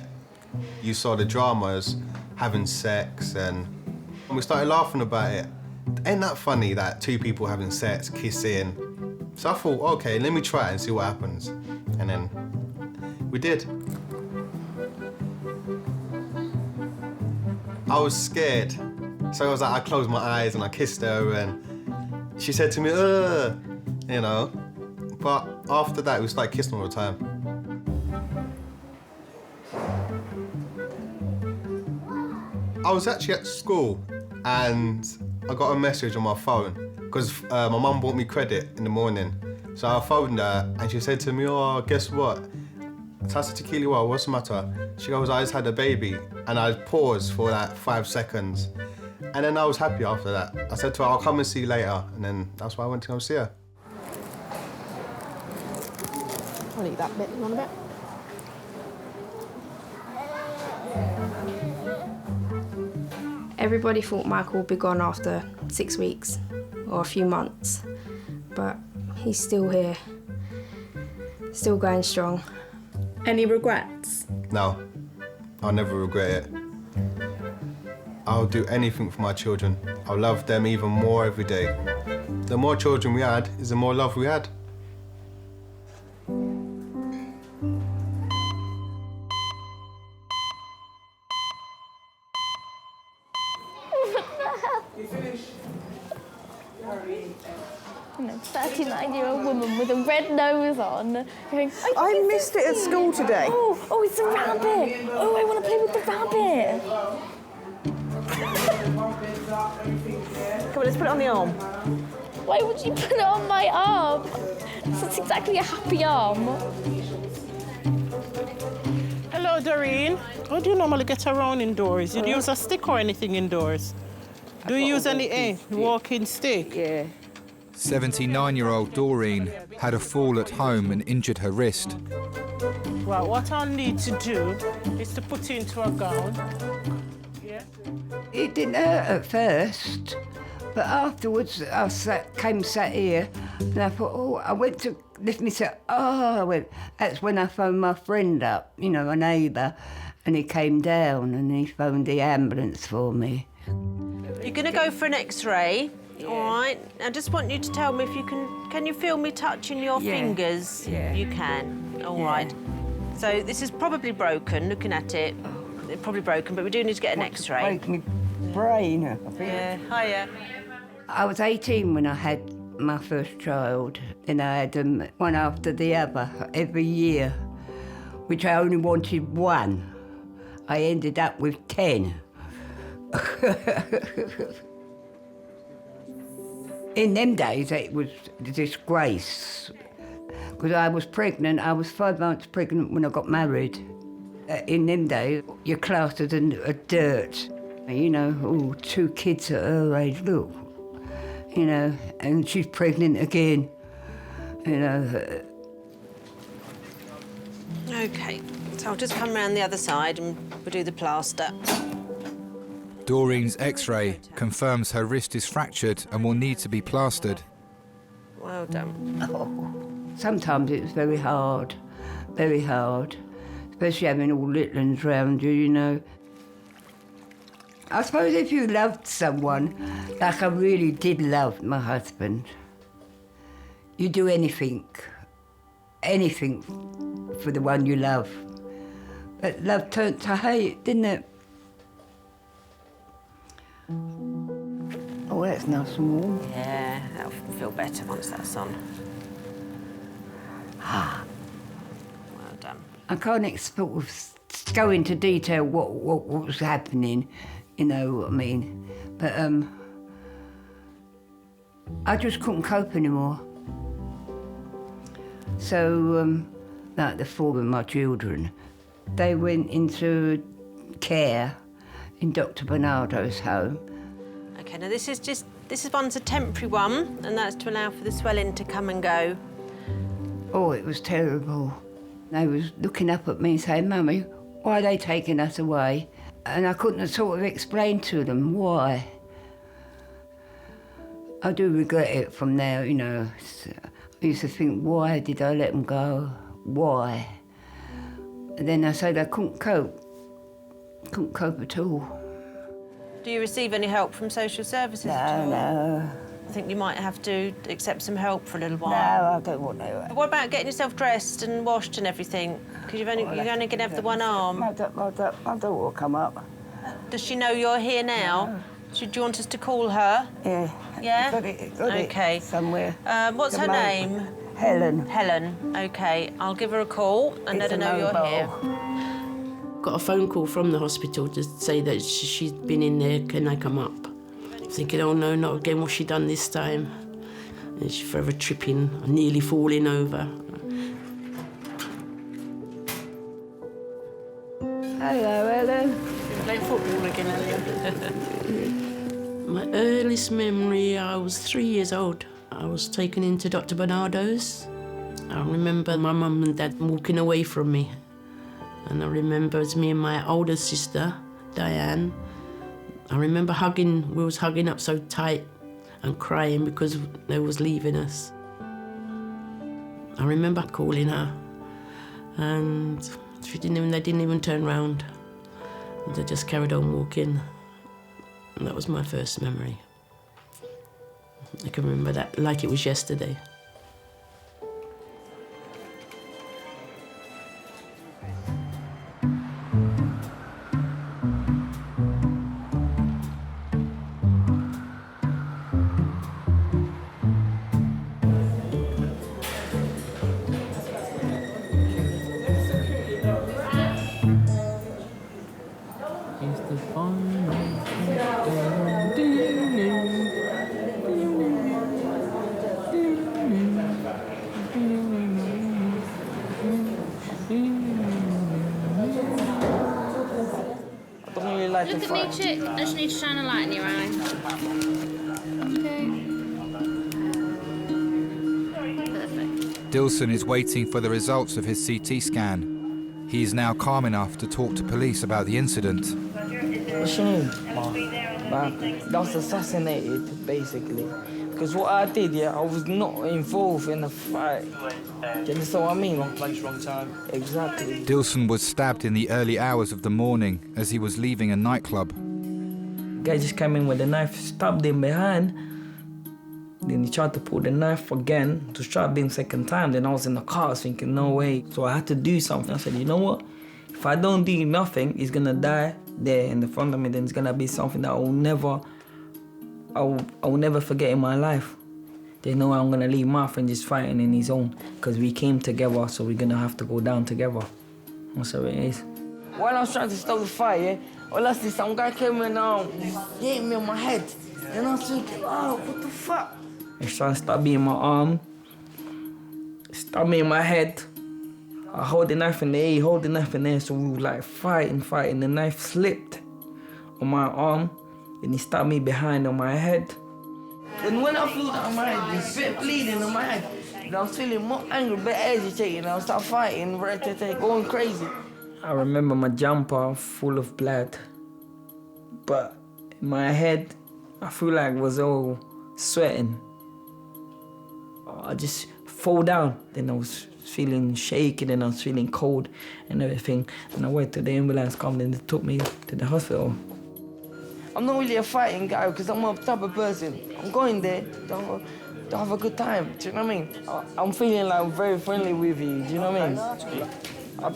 You saw the dramas, having sex, and we started laughing about it. Ain't that funny that two people having sex, kissing? So I thought, okay, let me try it and see what happens. And then we did. I was scared. So I was like, I closed my eyes and I kissed her, and she said to me, ugh, you know. But after that, we started kissing all the time. I was actually at school and I got a message on my phone because my mum bought me credit in the morning. So I phoned her and she said to me, oh, guess what? So I said to Keely, well, what's the matter? She goes, I just had a baby. And I paused for like 5 seconds. And then I was happy after that. I said to her, I'll come and see you later. And then that's why I went to go see her. I'll eat that bit. You want a bit? Everybody thought Michael would be gone after 6 weeks or a few months, but he's still here, still going strong. Any regrets? No, I'll never regret it. I'll do anything for my children. I'll love them even more every day. The more children we had is the more love we had. A 39-year-old woman with a red nose on. Going, I missed it at school today. Oh, it's a rabbit. Oh, I want to play with the rabbit. Come on, let's put it on the arm. Why would you put it on my arm? That's exactly a happy arm. Hello, Doreen. How do you normally get around indoors? You use a stick or anything indoors? Do you use any walking stick? Yeah. 79-year-old Doreen had a fall at home and injured her wrist. Well, what I'll need to do is to put you into a gown. Yeah. It didn't hurt at first, but afterwards I came sat here and I thought, oh, I went to lift myself. Oh, I went. That's when I phoned my friend up, you know, a neighbour, and he came down and he phoned the ambulance for me. You're going to go for an X-ray. Yeah. All right. I just want you to tell me if you can you feel me touching your fingers? Yeah. You can. All right. So this is probably broken, looking at it. It's probably broken, but we do need to get an X-ray. Break my brain, I think. Yeah. Hiya. I was 18 when I had my first child, and I had them one after the other every year, which I only wanted one. I ended up with 10. In them days, it was a disgrace. Because I was pregnant, I was 5 months pregnant when I got married. In them days, you're classed as a dirt. You know, oh, 2 kids at her age, look. You know, and she's pregnant again. You know. OK, so I'll just come round the other side and we'll do the plaster. Doreen's X-ray confirms her wrist is fractured and will need to be plastered. Well done. Oh, sometimes it's very hard, especially having all little ones round you, you know. I suppose if you loved someone, like I really did love my husband, you'd do anything for the one you love. But love turned to hate, didn't it? Oh, that's nice and warm. Yeah, that'll feel better once that's on. Well done. I can't sort of go into detail what was happening, you know what I mean. But I just couldn't cope anymore. So, like the 4 of my children, they went into care in Dr. Bernardo's home. OK, now this one's a temporary one, and that's to allow for the swelling to come and go. Oh, it was terrible. They was looking up at me and saying, Mummy, why are they taking us away? And I couldn't sort of explain to them why. I do regret it from now, you know. I used to think, why did I let them go? Why? And then I said I couldn't cope. Couldn't cope at all. Do you receive any help from social services at all? No. I think you might have to accept some help for a little while. No, I don't want to. But what about getting yourself dressed and washed and everything? Because you're only going to have the one arm. My daughter will come up. Does she know you're here now? Do you want us to call her? Yeah. Yeah? Got it OK. somewhere. What's her name? Helen. Helen. OK. I'll give her a call and let her know you're here. Got a phone call from the hospital to say that she's been in there, can I come up? Thinking, oh no, not again, what's she done this time? And she's forever tripping, nearly falling over. Hello, Helen. Playing football again, Helen. My earliest memory, I was 3 years old. I was taken into Dr. Bernardo's. I remember my mum and dad walking away from me. And I remember it was me and my older sister, Diane. I remember we was hugging up so tight and crying because they was leaving us. I remember calling her and they didn't even turn round. They just carried on walking. And that was my first memory. I can remember that like it was yesterday. Look at me, chick. I just need to shine a light in your eye. Okay. Perfect. Dilson is waiting for the results of his CT scan. He is now calm enough to talk to police about the incident. What she knew? I was assassinated, basically. Because what I did, I was not involved in a fight. Do you understand what I mean? Wrong place, wrong time. Exactly. Dilson was stabbed in the early hours of the morning as he was leaving a nightclub. Guy just came in with a knife, stabbed him behind. Then he tried to pull the knife again to stab him second time. Then I was in the car thinking, no way. So I had to do something. I said, you know what? If I don't do nothing, he's gonna die there in the front of me. Then it's gonna be something that I will never forget in my life. There's no way I'm gonna leave my friend just fighting in his own, because we came together, so we're gonna have to go down together. That's how it is. While I was trying to stop the fight, all I see, some guy came in, he hit me on my head. And I was thinking, oh, what the fuck? It's trying to stab me in my arm, stab me in my head. I hold the knife in the air, he hold the knife in the air, so we were like fighting. The knife slipped on my arm, and he stabbed me behind on my head. And when I flew down my head, there's a bit bleeding on my head. And I was feeling more angry, a bit agitated, and I started fighting, going crazy. I remember my jumper full of blood, but in my head, I feel like I was all sweating. I just fall down, then I was feeling shaky, then I was feeling cold and everything. And I went to the ambulance, come, and they took me to the hospital. I'm not really a fighting guy because I'm a type of person. I'm going there to have a good time, do you know what I mean? I'm feeling like I'm very friendly with you, do you know what I mean? I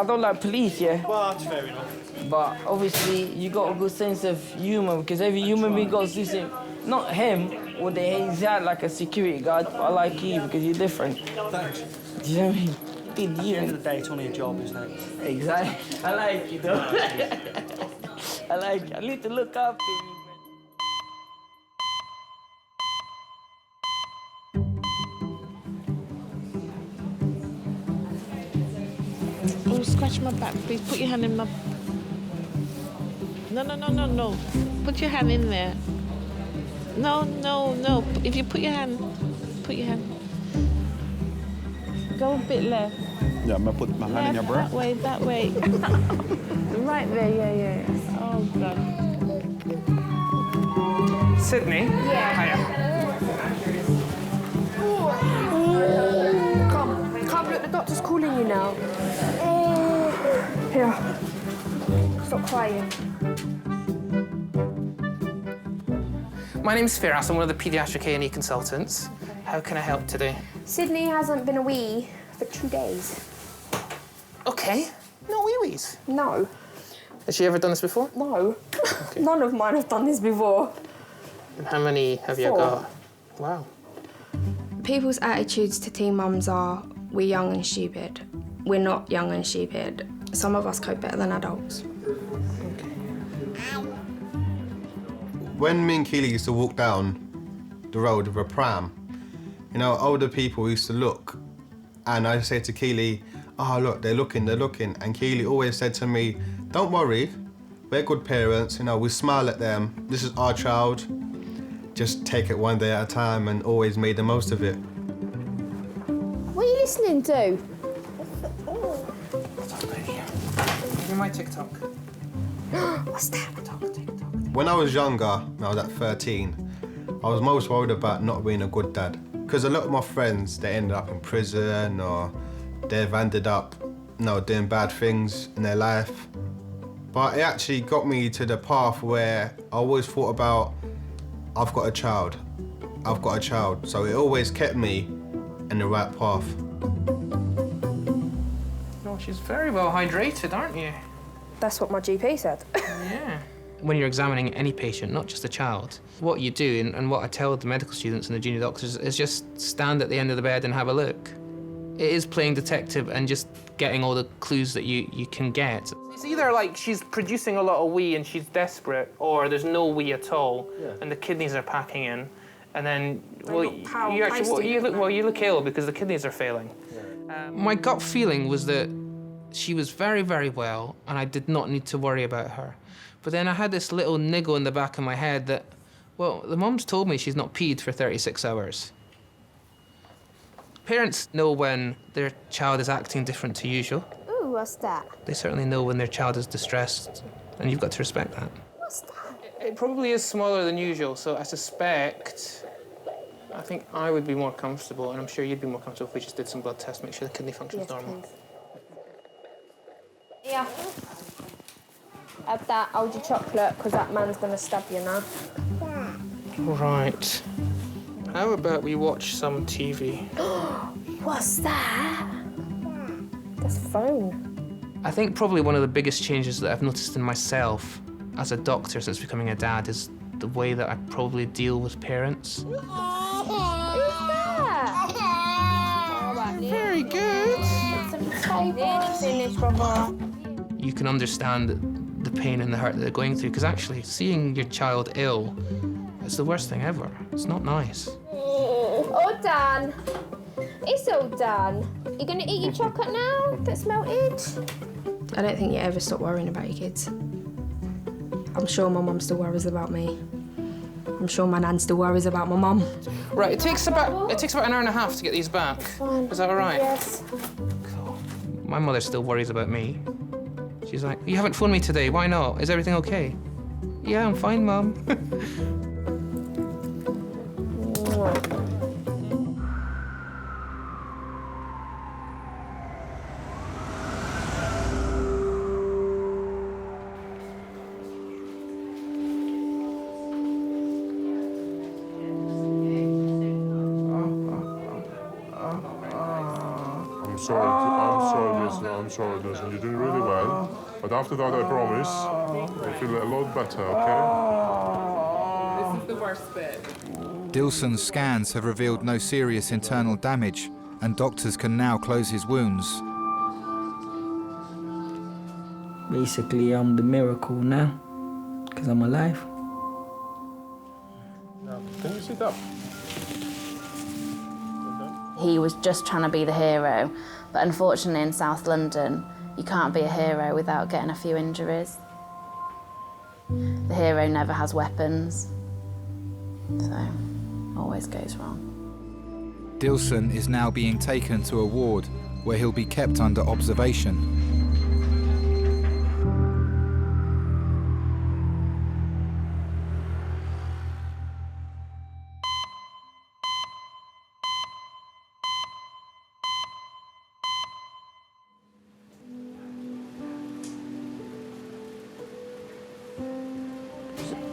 don't like police, yeah? Well, that's fair enough. But obviously, you got a good sense of humour because every human being got this thing. Not him, or he's out like a security guard, but I like you because you're different. Thanks. Do you know what I mean? Been At the end of the day, it's only a job, isn't it? Exactly. I like you, though. I like you. I need to look after you. Oh, scratch my back, please. Put your hand in my... No. Put your hand in there. No. If you put your hand... Go a bit left. Yeah, I'm gonna put my hand in your breast. That way. Right there, yeah. Oh, God. Sydney? Yeah. Hiya. Come, look, the doctor's calling you now. Here. Stop crying. My name's Firas. I'm one of the paediatric A&E consultants. How can I help today? Sydney hasn't been a wee for 2 days. Okay. No wee-wees? No. Has she ever done this before? No. None of mine have done this before. And how many have you 4. got? Wow. People's attitudes to teen mums are, we're young and stupid. We're not young and stupid. Some of us cope better than adults. When me and Keely used to walk down the road with a pram, you know, older people used to look, and I say to Keely, oh, look, they're looking. And Keely always said to me, don't worry, we're good parents, you know, we smile at them. This is our child. Just take it one day at a time and always made the most of it. What are you listening to? Give me my TikTok. What's that? When I was younger, when I was at 13, I was most worried about not being a good dad. Because a lot of my friends, they ended up in prison or they've ended up, you know, doing bad things in their life. But it actually got me to the path where I always thought about, I've got a child. So it always kept me in the right path. No, she's very well hydrated, aren't you? That's what my GP said. Yeah. When you're examining any patient, not just a child, what you do, and what I tell the medical students and the junior doctors, is just stand at the end of the bed and have a look. It is playing detective and just getting all the clues that you can get. It's either like she's producing a lot of wee and she's desperate, or there's no wee at all, and the kidneys are packing in, and then, you look ill because the kidneys are failing. My gut feeling was that she was very, very well, and I did not need to worry about her. But then I had this little niggle in the back of my head that, well, the mum's told me she's not peed for 36 hours. Parents know when their child is acting different to usual. Ooh, what's that? They certainly know when their child is distressed, and you've got to respect that. What's that? It probably is smaller than usual, so I suspect, I think I would be more comfortable, and I'm sure you'd be more comfortable if we just did some blood tests, make sure the kidney function's normal. Please. Yeah. Have that, hold your chocolate, because that man's going to stab you now. Right. How about we watch some TV? What's that? That's a phone. I think probably one of the biggest changes that I've noticed in myself as a doctor since becoming a dad is the way that I probably deal with parents. Who's that? Very good. Finish, brother. You can understand the pain and the hurt that they're going through, because actually seeing your child ill is the worst thing ever. It's not nice. all done. It's all done. You gonna eat your chocolate now that's melted? I don't think you ever stop worrying about your kids. I'm sure my mum still worries about me. I'm sure my nan still worries about my mum. Right, it takes about an hour and a half to get these back. Fine. Is that all right? Yes. My mother still worries about me. She's like, you haven't phoned me today, why not? Is everything okay? Yeah, I'm fine, Mum. I'm sorry, listen, you're doing really well. But after that, I promise, you'll feel a lot better, okay? This is the worst bit. Dilson's scans have revealed no serious internal damage, and doctors can now close his wounds. Basically, I'm the miracle now, because I'm alive. Can you sit up? He was just trying to be the hero, but unfortunately in South London, you can't be a hero without getting a few injuries. The hero never has weapons, so always goes wrong. Dilson is now being taken to a ward where he'll be kept under observation.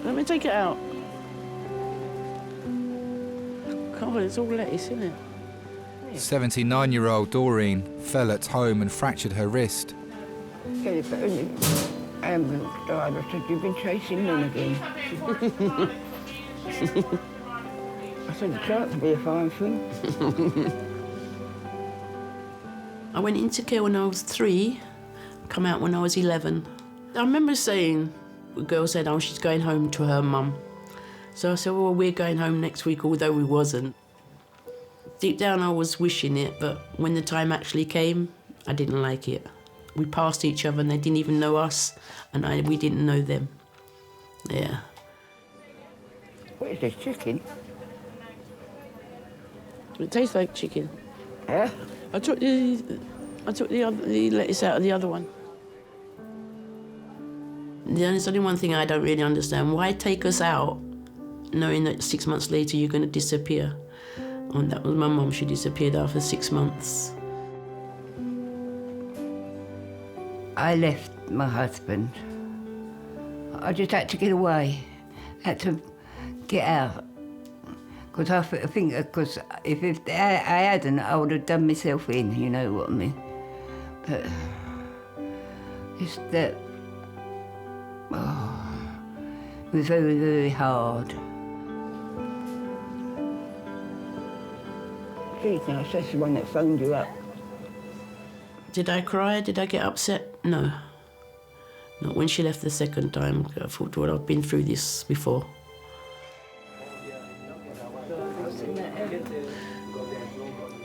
Let me take it out. God, it's all lettuce, isn't it? 79-year-old Doreen fell at home and fractured her wrist. Ambulance driver said you've been chasing men again. I said it can't be a fine thing. I went into care when I was 3, come out when I was 11. I remember saying, the girl said, oh, she's going home to her mum. So I said, well, we're going home next week, although we wasn't. Deep down, I was wishing it, but when the time actually came, I didn't like it. We passed each other and they didn't even know us, and we didn't know them. Yeah. What is this, chicken? It tastes like chicken. Yeah? I took the lettuce out of the other one. There's only one thing I don't really understand. Why take us out knowing that 6 months later you're going to disappear? And that was my mum. She disappeared after 6 months. I left my husband. I just had to get away. Had to get out. Because I think, because if I hadn't, I would have done myself in, you know what I mean? But it's that, oh, it was very, very hard. Geez, now, that's the one that phoned you up. Did I cry? Did I get upset? No. Not when she left the second time. I thought, well, I've been through this before.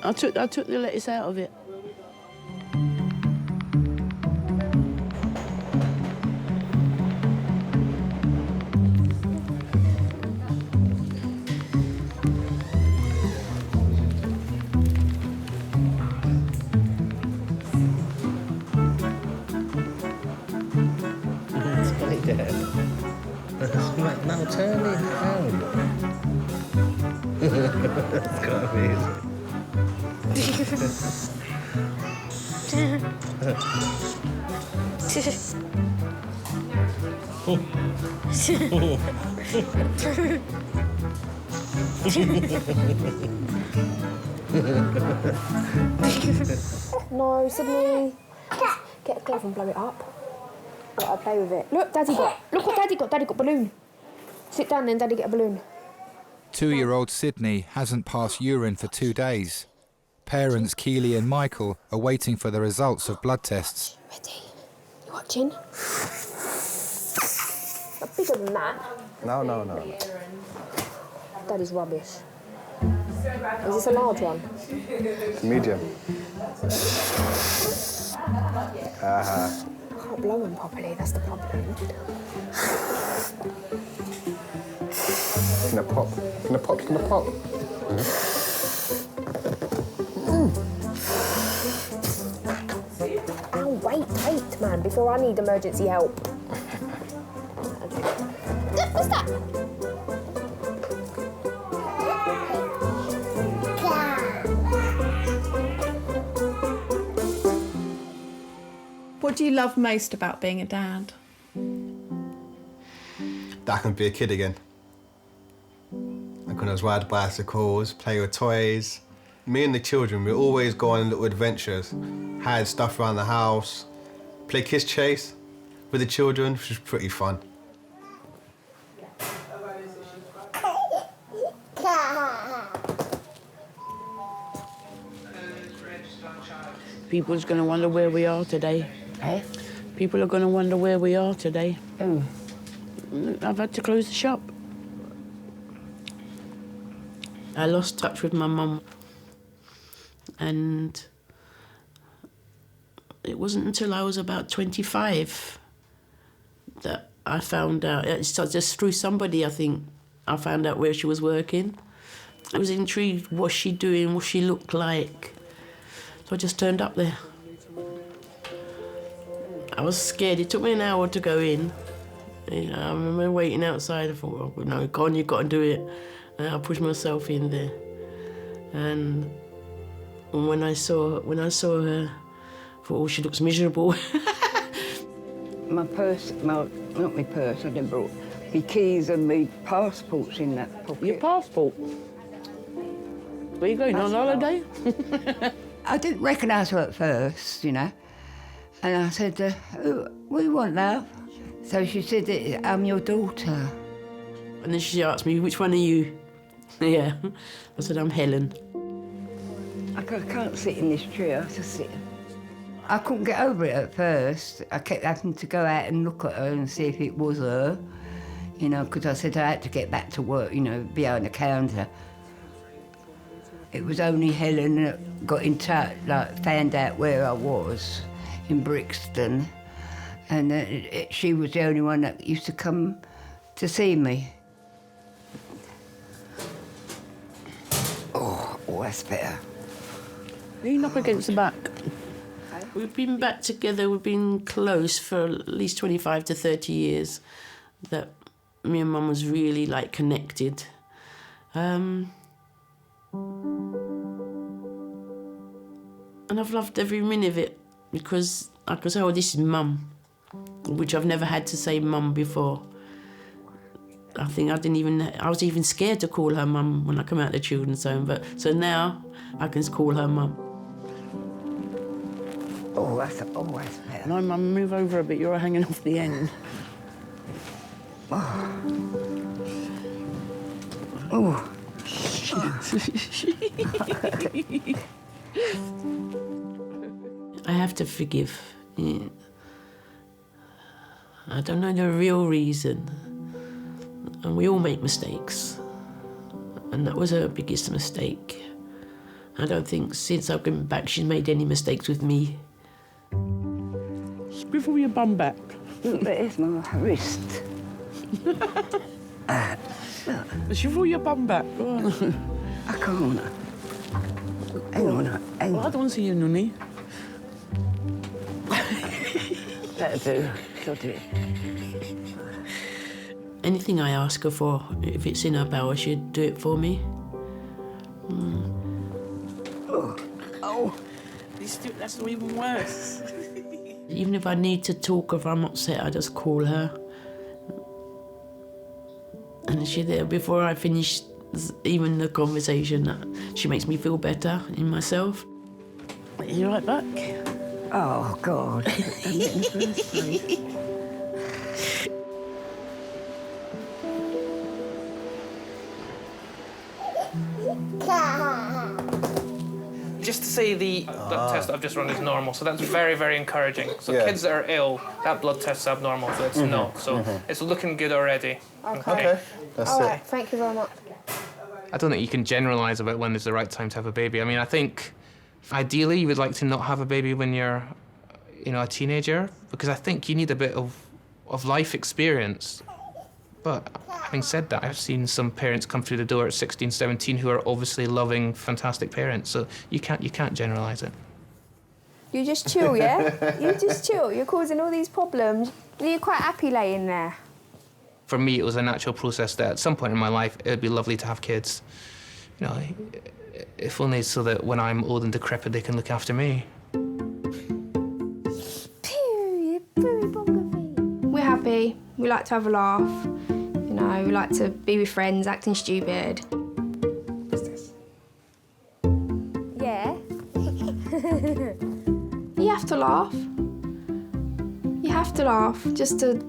I took the lettuce out of it. Now turn it down. It's got amazing. No, Sydney. Get a cloth and blow it up. I'll play with it. Look, Daddy got. Look what Daddy got. Daddy got a balloon. Sit down then, Daddy get a balloon. 2-year-old Sydney hasn't passed urine for 2 days. Parents Keely and Michael are waiting for the results of blood tests. Ready? You watching? Not bigger than that. No. Daddy's rubbish. Is this a large one? Medium. I can't blow them properly, that's the problem. Gonna pop. Gonna pop. Gonna pop. Oh, wait, man, before I need emergency help. What's that? What do you love most about being a dad? That I can be a kid again. Like when I was riding bicycles, play with toys. Me and the children, we always go on little adventures, hide stuff around the house, play kiss chase with the children, which was pretty fun. People's going to wonder where we are today. Eh? People are going to wonder where we are today. Oh. I've had to close the shop. I lost touch with my mum. And it wasn't until I was about 25 that I found out, it's just through somebody, I think, I found out where she was working. I was intrigued, what's she doing, what she looked like. So I just turned up there. I was scared. It took me an hour to go in. You know, I remember waiting outside. I thought, oh, no, Con, you've got to do it. And I pushed myself in there. And when I saw her, I thought, oh, she looks miserable. My purse, not my purse, I didn't brought my keys and my passport's in that pocket. Your passport? Where you going, on holiday? I didn't recognise her at first, you know. And I said, what do you want, love? So she said, I'm your daughter. And then she asked me, which one are you? Yeah. I said, I'm Helen. I can't sit in this chair, I just sit. I couldn't get over it at first. I kept having to go out and look at her and see if it was her, you know, because I said I had to get back to work, you know, behind the counter. It was only Helen that got in touch, like, found out where I was in Brixton, and she was the only one that used to come to see me. Oh, that's better. Lean up against the back. We've been back together, we've been close for at least 25 to 30 years, that me and Mum was really, like, connected. And I've loved every minute of it, because I could say, oh, this is Mum, which I've never had to say Mum before. I think I was even scared to call her Mum when I come out of the children's home, but so now I can call her Mum. Oh, that's better. No, Mum, move over a bit, you're hanging off the end. Oh. Oh. I have to forgive. Yeah. I don't know the real reason. And we all make mistakes. And that was her biggest mistake. I don't think since I've been back she's made any mistakes with me. Swivel your bum back. Look, there's my wrist. Swivel your bum back. I can't. Hang on. I don't want to see you, Nunny. That'll do. That'll do. Anything I ask her for, if it's in her power, she'd do it for me. Oh. That's even worse. Even if I need to talk, if I'm upset, I just call her. And she's there before I finish even the conversation. She makes me feel better in myself. Are you right back? Oh, God. I'm in the first place. Just to say the blood test I've just run is normal, so that's very, very encouraging. So kids that are ill, that blood test's abnormal, so it's not. So it's looking good already. Okay. That's All it. right, thank you very much. I don't think you can generalise about when is the right time to have a baby. I mean, I think ideally you would like to not have a baby when you're, a teenager, because I think you need a bit of life experience. But having said that, I've seen some parents come through the door at 16, 17 who are obviously loving, fantastic parents, so you can't generalise it. You just chill, yeah? You just chill. You're causing all these problems. You're quite happy laying there. For me, it was a natural process that at some point in my life, it would be lovely to have kids. If only so that when I'm old and decrepit, they can look after me. We're happy. We like to have a laugh. We like to be with friends, acting stupid. What's this? Yeah. You have to laugh. You have to laugh just to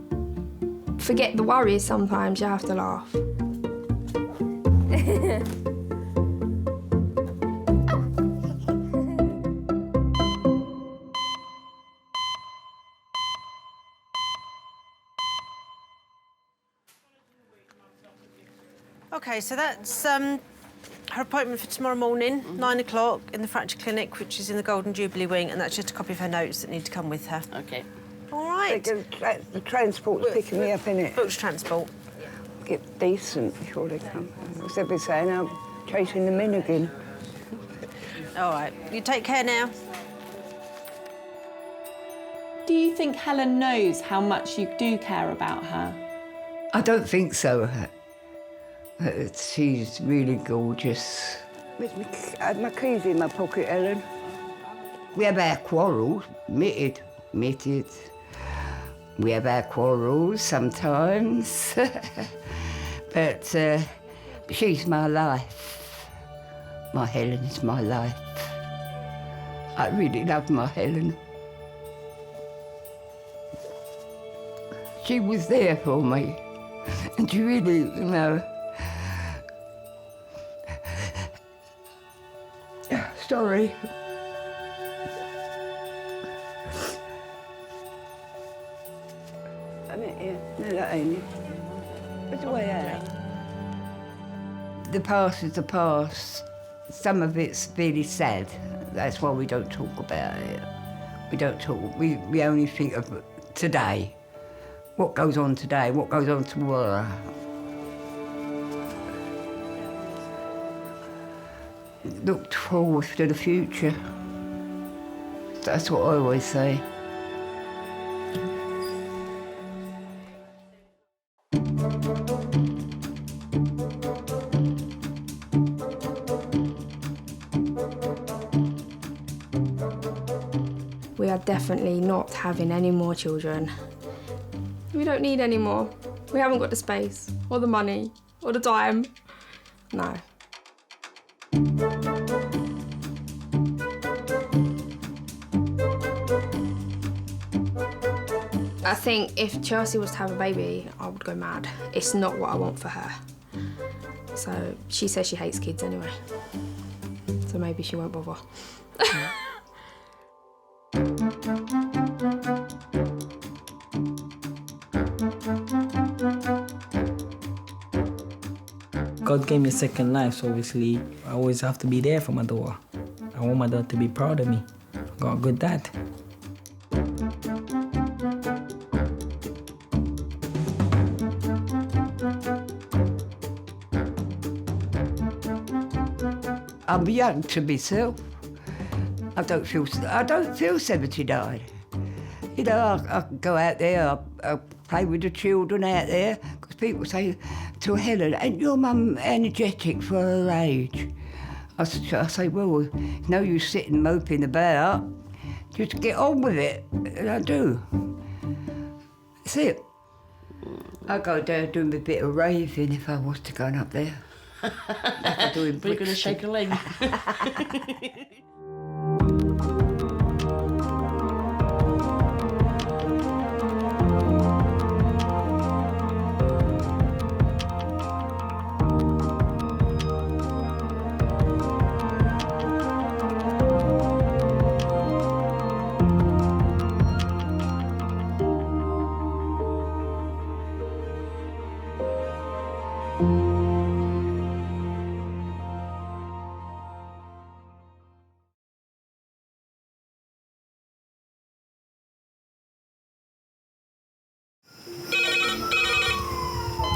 forget the worries sometimes. You have to laugh. OK, so that's her appointment for tomorrow morning, 9 o'clock, in the fracture clinic, which is in the Golden Jubilee wing, and that's just a copy of her notes that need to come with her. OK. All right. The transport's picking me up, innit? Booked transport. Get decent before they come. As they've been saying, I'm chasing them in again. All right. You take care now. Do you think Helen knows how much you do care about her? I don't think so. She's really gorgeous. I had my keys in my pocket, Helen. We have our quarrels, admitted. We have our quarrels sometimes. But she's my life. My Helen is my life. I really love my Helen. She was there for me. And she really, Sorry. I mean, yeah, no, that ain't it. Put the way out. The past is the past. Some of it's really sad. That's why we don't talk about it. We don't talk. We only think of today. What goes on today? What goes on tomorrow? Look forward to the future. That's what I always say. We are definitely not having any more children. We don't need any more. We haven't got the space, or the money, or the time. No. I think if Chelsea was to have a baby, I would go mad. It's not what I want for her. So she says she hates kids anyway. So maybe she won't bother. God gave me a second life, so obviously I always have to be there for my daughter. I want my daughter to be proud of me. I got a good dad. I'm young to myself. I don't feel 79. I can go out there, I play with the children out there, because people say to Helen, ain't your mum energetic for her age? I say, well, no use sitting moping about, just get on with it, and I do. That's it. I go down doing a bit of raving if I was to go up there. Like We're going to shake a leg.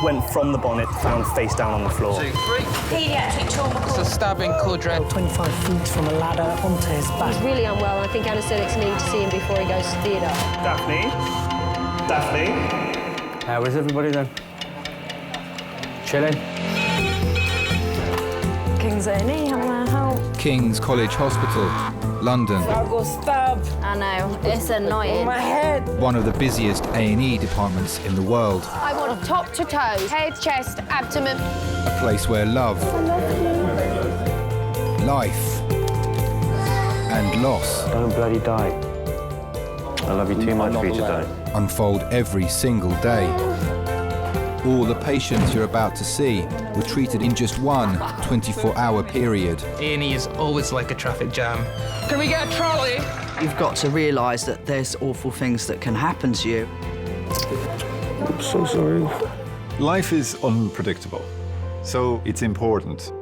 went from the bonnet, found face down on the floor. 2, 3. Paediatric trauma It's a stabbing quadra. 25 feet from a ladder onto his back. He's really unwell, and I think anaesthetics need to see him before he goes to theatre. Daphne? How is everybody then? Chilling? King's A&E, how may I help? King's College Hospital, London. I got stabbed. I know, it's annoying. On my head. One of the busiest A&E departments in the world. I want top to toe, head, chest, abdomen. A place where love, life, and loss. Don't bloody die. I love you too much for you to die. Unfold every single day. All the patients you're about to see were treated in just one 24-hour period. A&E is always like a traffic jam. Can we get a trolley? You've got to realise that there's awful things that can happen to you. I'm so sorry. Life is unpredictable, so it's important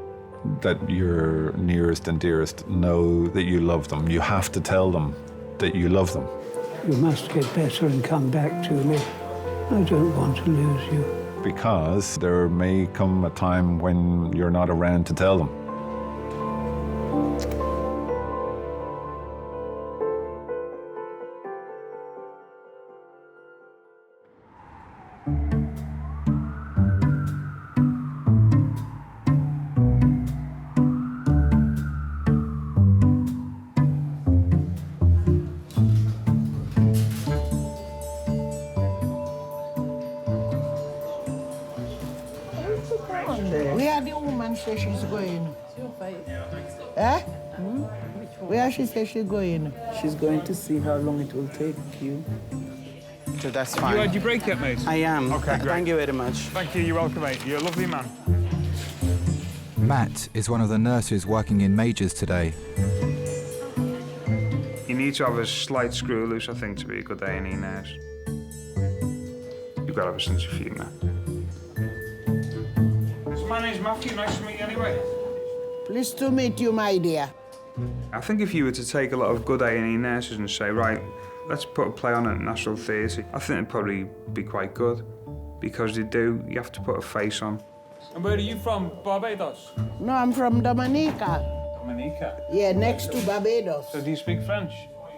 that your nearest and dearest know that you love them. You have to tell them that you love them. You must get better and come back to me. I don't want to lose you. Because there may come a time when you're not around to tell them. Where the woman say she's going? Eh? Where she say she's going? She's going to see how long it will take you. So that's fine. You had your break yet, mate? I am. Okay, great. Thank you very much. Thank you, you're welcome, mate. You're a lovely man. Matt is one of the nurses working in Majors today. You need to have a slight screw loose, I think, to be a good A&E nurse. You've got to have a sense of humour. My name's Matthew, nice to meet you anyway. Pleased to meet you, my dear. I think if you were to take a lot of good A&E nurses and say, right, let's put a play on at National Theatre, I think it'd probably be quite good. Because you have to put a face on. And where are you from, Barbados? No, I'm from Dominica. Dominica? Yeah, next to Barbados. So do you speak French?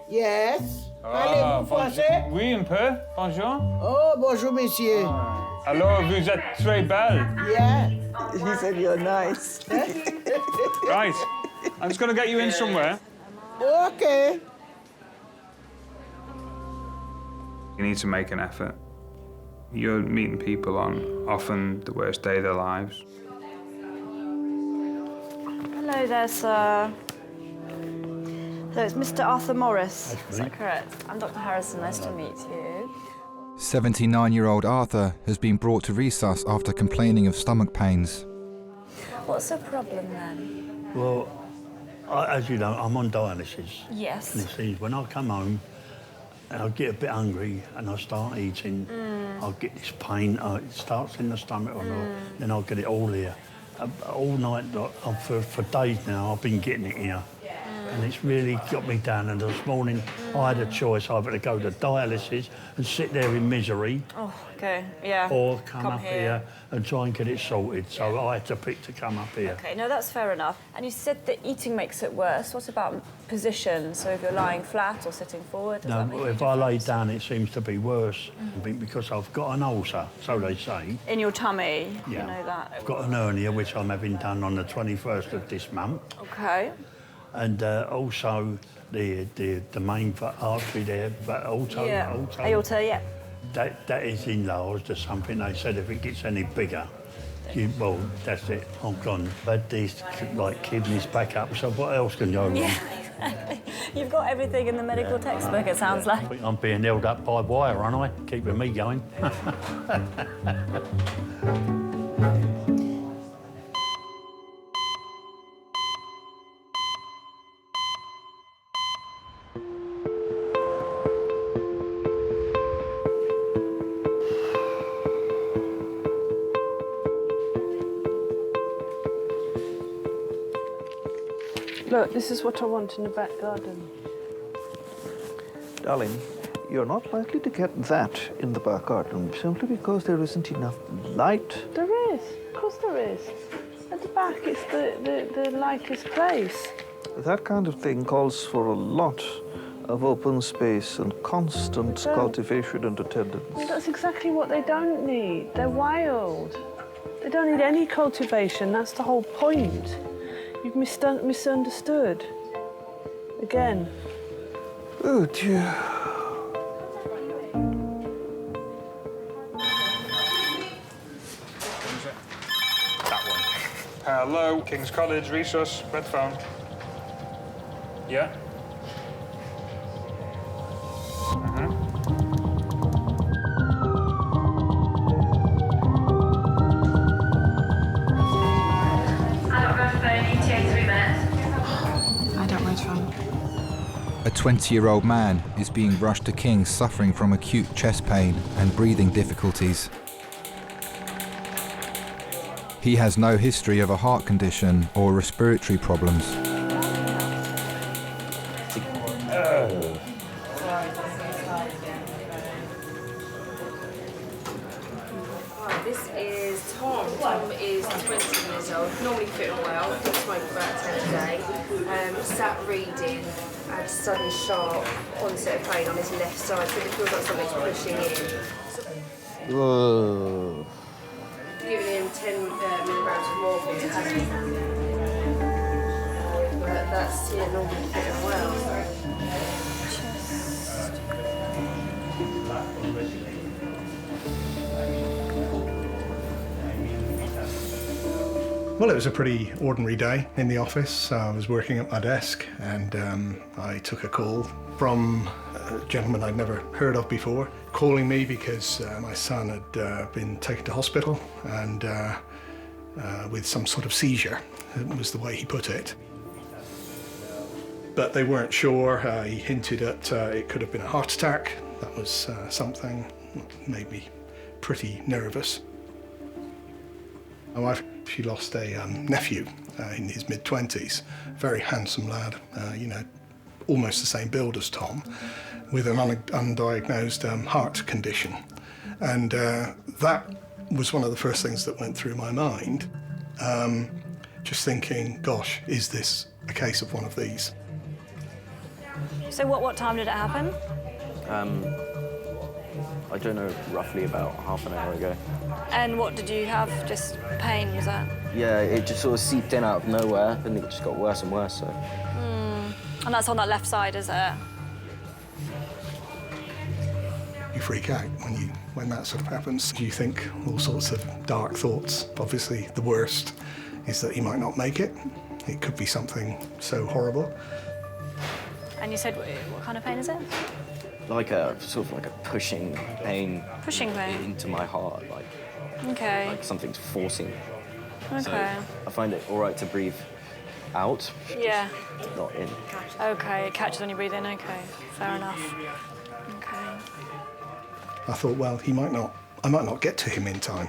Yes. Ah, Parlez-vous français? Oui, un peu. Bonjour. Oh, bonjour, monsieur. Alors, vous êtes très belle. Yeah. He said you're nice. Right. I'm just going to get you in somewhere. Okay. You need to make an effort. You're meeting people on often the worst day of their lives. Hello there, sir. So it's Mr. Arthur Morris. Is that correct? I'm Dr. Harrison. Nice to meet you. 79-year-old Arthur has been brought to resus after complaining of stomach pains. What's the problem then? Well, as you know, I'm on dialysis. Yes. And you see, when I come home, and I get a bit hungry and I start eating, I'll get this pain. It starts in the stomach, then I'll get it all here. All night, for days now, I've been getting it here. And it's really got me down. And this morning, I had a choice either to go to dialysis and sit there in misery, Oh, okay. Yeah. or come up here and try and get it sorted. So I had to pick to come up here. Okay, no, that's fair enough. And you said that eating makes it worse. What about position? So if you're lying flat or sitting forward, does that make No, a if I lay down, it seems to be worse. I think because I've got an ulcer, so they say. in your tummy? Yeah. You know that. I've got an hernia, which I'm having done on the 21st of this month. Okay. And also the main artery there, but also Yeah. Aorta, yeah. that is enlarged or something. They said if it gets any bigger, well, that's it. I'm gone. But these kidneys back up. So what else can go wrong? Yeah, exactly. You've got everything in the medical textbook, it sounds like. I'm being held up by wire, aren't I? Keeping me going. Look, this is what I want in the back garden. Darling, You're not likely to get that in the back garden simply because there isn't enough light. There is, of course there is. At the back, it's the lightest place. That kind of thing calls for a lot of open space and constant cultivation and attendance. Well, that's exactly what they don't need. They're wild. They don't need any cultivation. That's the whole point. You've misunderstood. Again. Oh, dear. That one. Hello, King's College, Resource, red phone. Yeah? I don't red phone. A 20-year-old man is being rushed to King's suffering from acute chest pain and breathing difficulties. He has no history of a heart condition or respiratory problems. This is Tom. Tom is 20 years old, normally fit and well, smoke about 10 a day. Sat reading, had sudden sharp onset of pain on his left side, so it feels like something's pushing in. Whoa. Giving him 10 milligrams of morphine to have. But that's normally fit and well. Well, it was a pretty ordinary day in the office. I was working at my desk and I took a call from a gentleman I'd never heard of before, calling me because my son had been taken to hospital and with some sort of seizure, was the way he put it. But they weren't sure. He hinted at it could have been a heart attack. That was something that made me pretty nervous. My wife, she lost a nephew in his mid-20s, very handsome lad, almost the same build as Tom, with an undiagnosed heart condition. And that was one of the first things that went through my mind, just thinking, gosh, is this a case of one of these? So what time did it happen? I don't know, roughly about half an hour ago. And what did you have? Just pain, was that? Yeah, it just sort of seeped in out of nowhere, and it just got worse and worse, so. And that's on that left side, is it? You freak out when that sort of happens. You think all sorts of dark thoughts. Obviously, the worst is that he might not make it. It could be something so horrible. And you said, what kind of pain is it? Like a sort of like a pushing pain. Pushing pain? Into my heart, like. Okay. Like something's forcing me. Okay. So I find it all right to breathe out. Yeah. Not in. Okay, it catches when you breathe in. Okay, fair enough. Okay. I thought, well, I might not get to him in time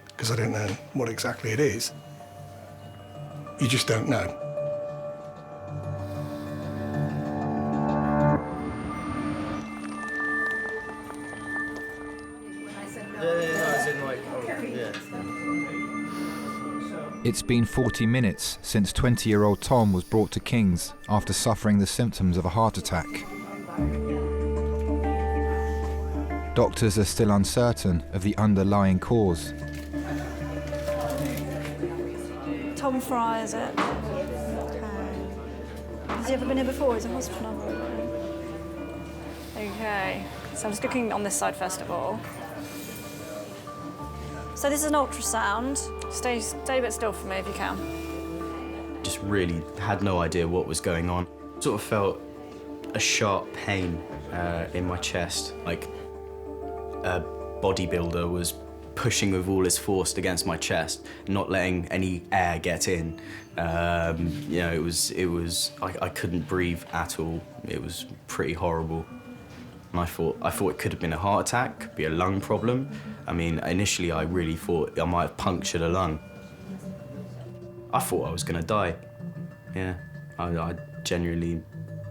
because I don't know what exactly it is. You just don't know. It's been 40 minutes since 20-year-old Tom was brought to King's after suffering the symptoms of a heart attack. Doctors are still uncertain of the underlying cause. Tom Fry, is it? Okay. Has he ever been here before? He's a hospital number. Okay. So I'm just looking on this side first of all. So this is an ultrasound. Stay a bit still for me if you can. Just really had no idea what was going on. Sort of felt a sharp pain in my chest, like a bodybuilder was pushing with all his force against my chest, not letting any air get in. It was I couldn't breathe at all. It was pretty horrible. And I thought it could have been a heart attack, could be a lung problem. I mean, initially I really thought I might have punctured a lung. I thought I was gonna die. Yeah, I genuinely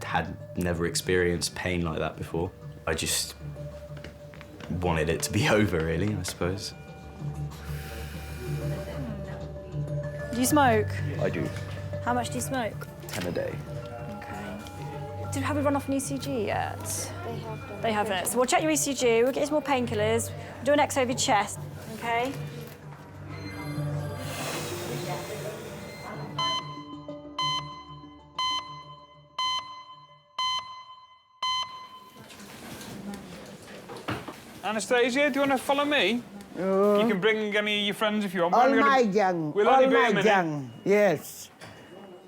had never experienced pain like that before. I just wanted it to be over, really, I suppose. Do you smoke? I do. How much do you smoke? 10 a day. Okay. Have we run off an ECG yet? They haven't. So we'll check your ECG, we'll get you some more painkillers, we'll do an X over your chest, okay? Anastasia, do you want to follow me? You can bring any of your friends if you want. All my gang. We'll all only be a my minute. gang. Yes.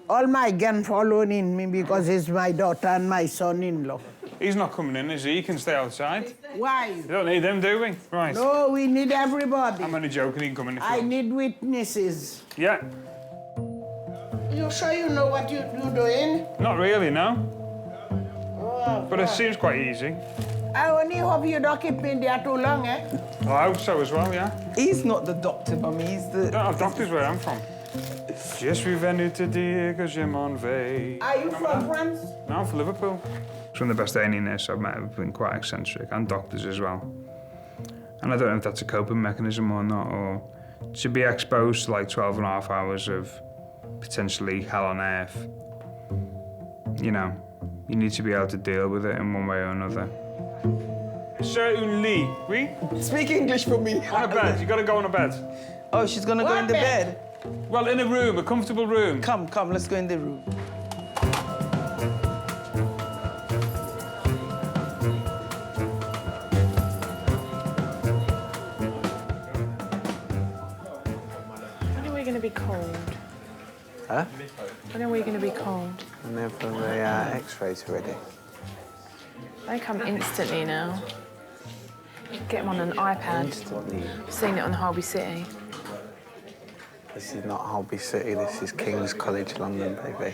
All my gang following me because it's my daughter and my son-in-law. He's not coming in, is he? He can stay outside. Why? We don't need them, do we? Right. No, we need everybody. I'm only joking, he can come in if I you want. need witnesses. Yeah. You sure you know what you're doing? Not really, no. Oh, But it seems quite easy. I only hope you don't keep me there too long, eh? I hope so as well, yeah. He's not the doctor, Mummy, he's the... Don't have doctors where I'm from. Je suis venu te dire que je m'en vais. Are you from France? No, I'm from Liverpool. Some of the best A&E nurses I've met have been quite eccentric, and doctors as well. And I don't know if that's a coping mechanism or not, or to be exposed to like 12 and a half hours of potentially hell on earth. You know, you need to be able to deal with it in one way or another. Certainly, oui? Speak English for me. On a bed, you gotta go on a bed. Oh, she's gonna go in the bed? Well, in a room, a comfortable room. Come, let's go in the room. When are we going to be cold? Huh? When are we going to be cold? Whenever the X-rays are ready. They come instantly now. Get them on an iPad. I've seen it on Holby City. This is not Holby City, this is King's College London, baby.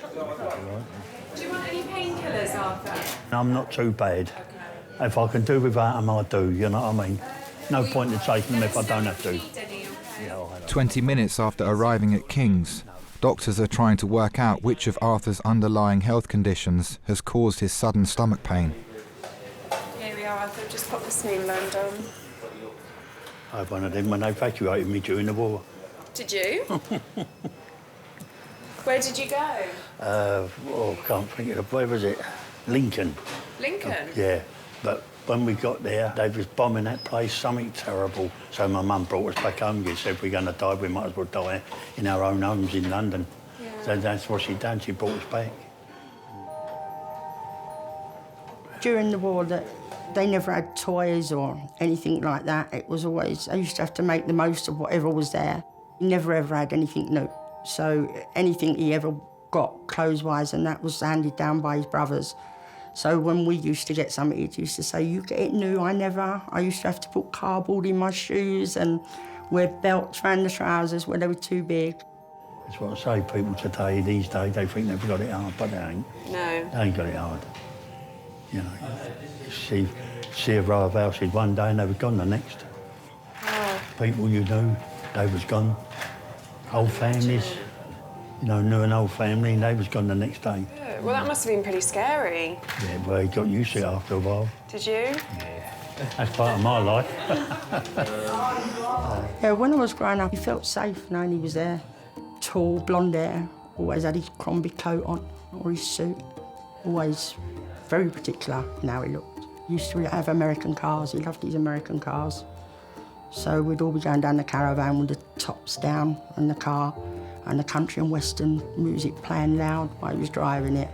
Do you want any painkillers, Arthur? I'm not too bad. If I can do without them, I do, you know what I mean? No point in taking them if I don't have to. 20 minutes after arriving at King's, doctors are trying to work out which of Arthur's underlying health conditions has caused his sudden stomach pain. Here we are, Arthur. Just pop the smear band on. I had one of them when they evacuated me during the war. Did you? Where did you go? I can't think of where was it? Lincoln. Lincoln? Yeah, but when we got there, they was bombing that place, something terrible. So my mum brought us back home. She said, if we're going to die, we might as well die in our own homes in London. Yeah. So that's what she done, she brought us back. During the war, they never had toys or anything like that. It was always, I used to have to make the most of whatever was there. He never ever had anything new. So anything he ever got clothes-wise, and that was handed down by his brothers. So when we used to get something, he used to say, you get it new, I never. I used to have to put cardboard in my shoes and wear belts around the trousers when they were too big. That's what I say, people today, these days, they think they've got it hard, but they ain't. No. They ain't got it hard. You know, see a row of houses one day and they were gone the next. Oh. People you knew, they was gone. Whole families, you know, knew an old family and they was gone the next day. Yeah, well, that must have been pretty scary. Yeah, well, he got used to it after a while. Did you? That's part of my life. Yeah, when I was growing up, he felt safe knowing he was there. Tall, blonde hair, always had his Crombie coat on, or his suit. Always very particular in how he looked. He used to have American cars, he loved his American cars. So we'd all be going down the caravan with the tops down in the car and the country and western music playing loud while he was driving it.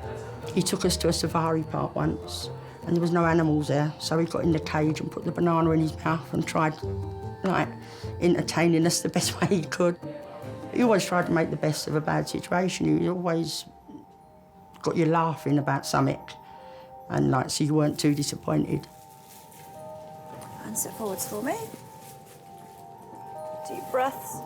He took us to a safari park once and there was no animals there, so he got in the cage and put the banana in his mouth and tried, like, entertaining us the best way he could. He always tried to make the best of a bad situation. He always got you laughing about something and, like, so you weren't too disappointed. And sit forwards for me. Deep breaths.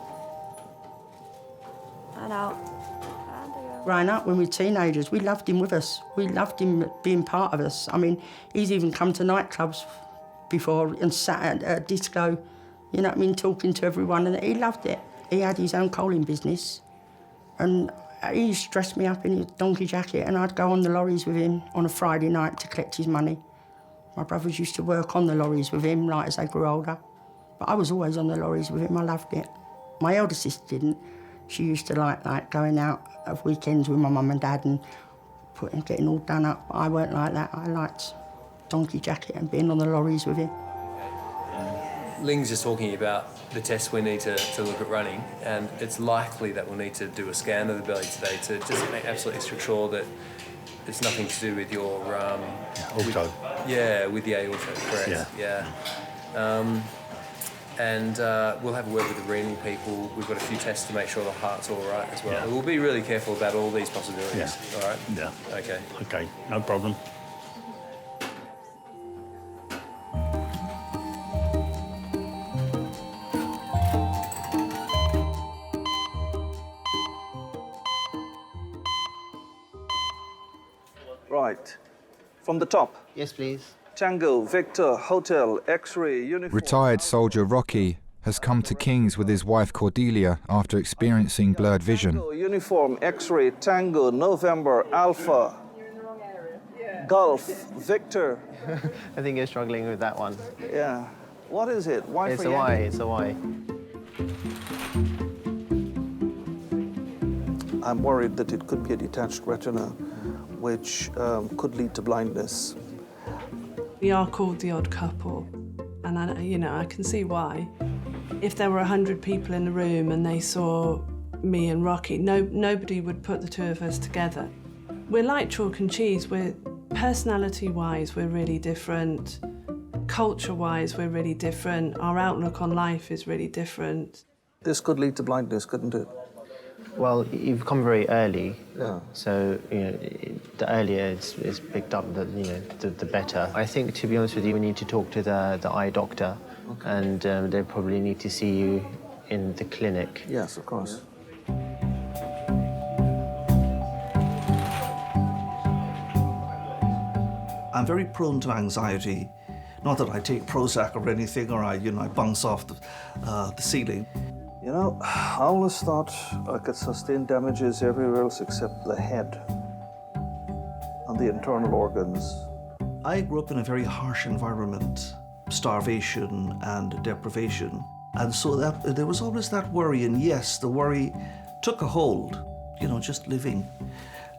And out. And again. Growing up, when we were teenagers, we loved him with us. We loved him being part of us. I mean, he's even come to nightclubs before and sat at a disco, you know what I mean, talking to everyone, and he loved it. He had his own coaling business, and he used to dress me up in his donkey jacket, and I'd go on the lorries with him on a Friday night to collect his money My brothers used to work on the lorries with him, like, as they grew older. But I was always on the lorries with him, I loved it. My elder sister didn't. She used to like going out of weekends with my mum and dad and getting all done up. I weren't like that. I liked donkey jacket and being on the lorries with him. Ling's just talking about the tests we need to look at running, and it's likely that we'll need to do a scan of the belly today to just make absolutely sure that it's nothing to do with your... auto. With the aorta, correct. Yeah. And we'll have a word with the renal people. We've got a few tests to make sure the heart's all right as well. Yeah. We'll be really careful about all these possibilities. Yeah. All right? Yeah. Okay. Okay, no problem. Right. From the top. Yes, please. Tango, Victor, Hotel, X-ray, uniform. Retired soldier Rocky has come to King's with his wife Cordelia after experiencing blurred vision. Tango, uniform, X-ray, Tango, November, Alpha, Golf, Victor. I think you're struggling with that one. Yeah. What is it? Why It's for a Y, Yankee? it's a Y. I'm worried that it could be a detached retina, which could lead to blindness. We are called the odd couple, and I can see why. If there were 100 people in the room and they saw me and Rocky, nobody would put the two of us together. We're like chalk and cheese. We're personality-wise, we're really different. Culture-wise, we're really different. Our outlook on life is really different. This could lead to blindness, couldn't it? Well, you've come very early. Yeah. So, the earlier it's picked up, the better. I think, to be honest with you, we need to talk to the eye doctor. Okay. And they probably need to see you in the clinic. Yes, of course. I'm very prone to anxiety. Not that I take Prozac or anything, or I bounce off the ceiling. I always thought I could sustain damages everywhere else except the head and the internal organs. I grew up in a very harsh environment, starvation and deprivation. And so there was always that worry, and yes, the worry took a hold, just living.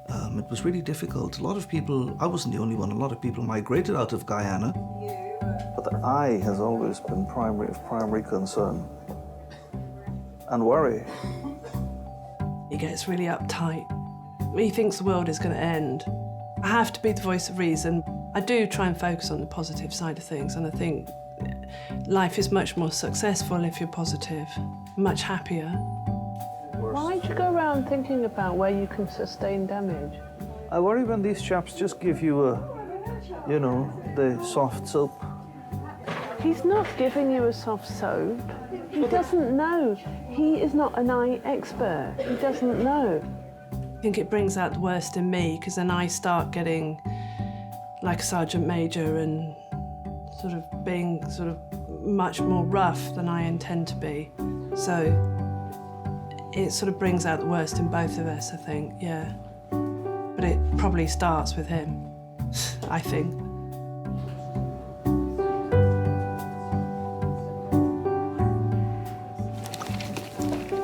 It was really difficult. A lot of people, I wasn't the only one, a lot of people migrated out of Guyana. But the eye has always been primary concern. And worry. He gets really uptight. He thinks the world is going to end. I have to be the voice of reason. I do try and focus on the positive side of things, and I think life is much more successful if you're positive, much happier. Why do you go around thinking about where you can sustain damage? I worry when these chaps just give you the soft soap. He's not giving you a soft soap. He doesn't know. He is not an eye expert. He doesn't know. I think it brings out the worst in me, because then I start getting like a sergeant major and sort of being much more rough than I intend to be. So it sort of brings out the worst in both of us, I think, yeah. But it probably starts with him, I think.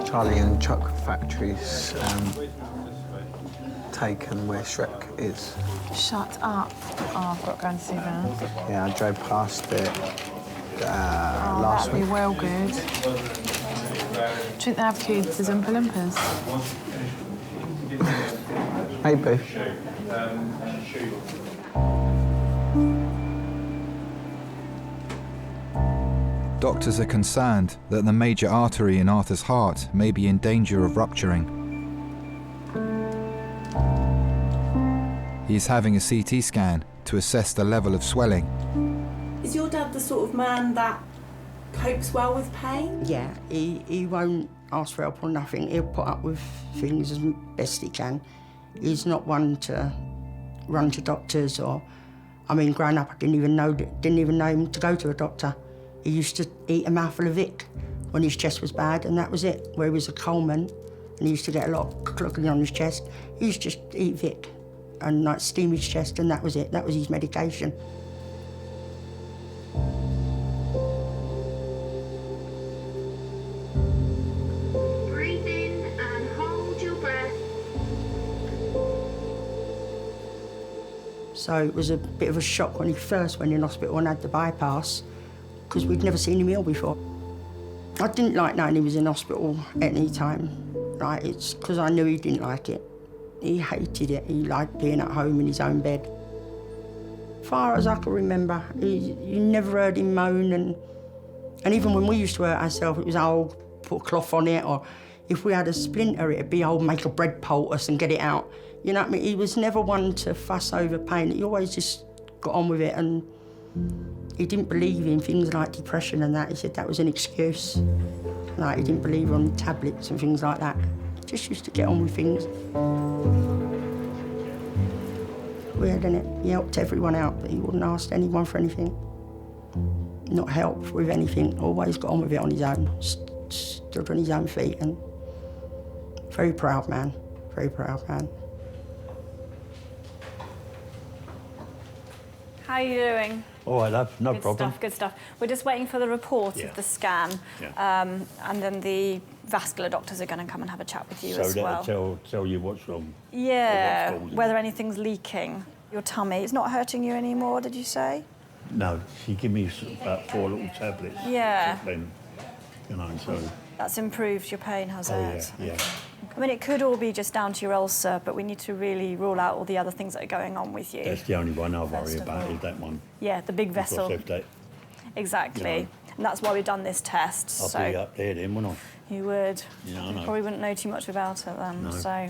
Charlie and Chuck factories taken where Shrek is. Shut up. Oh, I've got to go and see that. Yeah, I drove past it last that'd week. be well good. Do you think they have kids as Oompa Loompas? Maybe. Doctors are concerned that the major artery in Arthur's heart may be in danger of rupturing. He is having a CT scan to assess the level of swelling. Is your dad the sort of man that copes well with pain? Yeah, he won't ask for help or nothing. He'll put up with things as best he can. He's not one to run to doctors or... growing up, I didn't even know him to go to a doctor. He used to eat a mouthful of Vic when his chest was bad, and that was it. Where he was a coalman, and he used to get a lot of clogging on his chest. He used to just eat Vic and steam his chest, and that was it. That was his medication. So it was a bit of a shock when he first went in hospital and had the bypass, because we'd never seen him ill before. I didn't like knowing he was in hospital at any time. Right, it's because I knew he didn't like it. He hated it. He liked being at home in his own bed. As far as I can remember, you never heard him moan, and even when we used to hurt ourselves, it was, oh, put a cloth on it, or if we had a splinter, it'd be, oh, make a bread poultice and get it out. You know what I mean? He was never one to fuss over pain. He always just got on with it, and he didn't believe in things like depression and that. He said that was an excuse. Like, he didn't believe on tablets and things like that. He just used to get on with things. Weird, isn't it? He helped everyone out, but he wouldn't ask anyone for anything. Not help with anything. Always got on with it on his own. Stood on his own feet, and very proud man. Very proud man. How are you doing? All right, love, no problem. Good stuff. We're just waiting for the report of the scan, and then the vascular doctors are going to come and have a chat with you as well. So they'll tell you what's wrong? Yeah, whether anything's leaking. Your tummy, it's not hurting you anymore, did you say? No, she gave me about 4 little tablets. Yeah. Then, you know, so... That's improved your pain, has it? Yeah. I mean, it could all be just down to your ulcer, but we need to really rule out all the other things that are going on with you. That's the only one I worry about, is that one. Yeah, the big vessel. Exactly. You know, and that's why we've done this test. I'll be up there then, wouldn't I? You would. Yeah, I know. You probably wouldn't know too much about it then. No. So.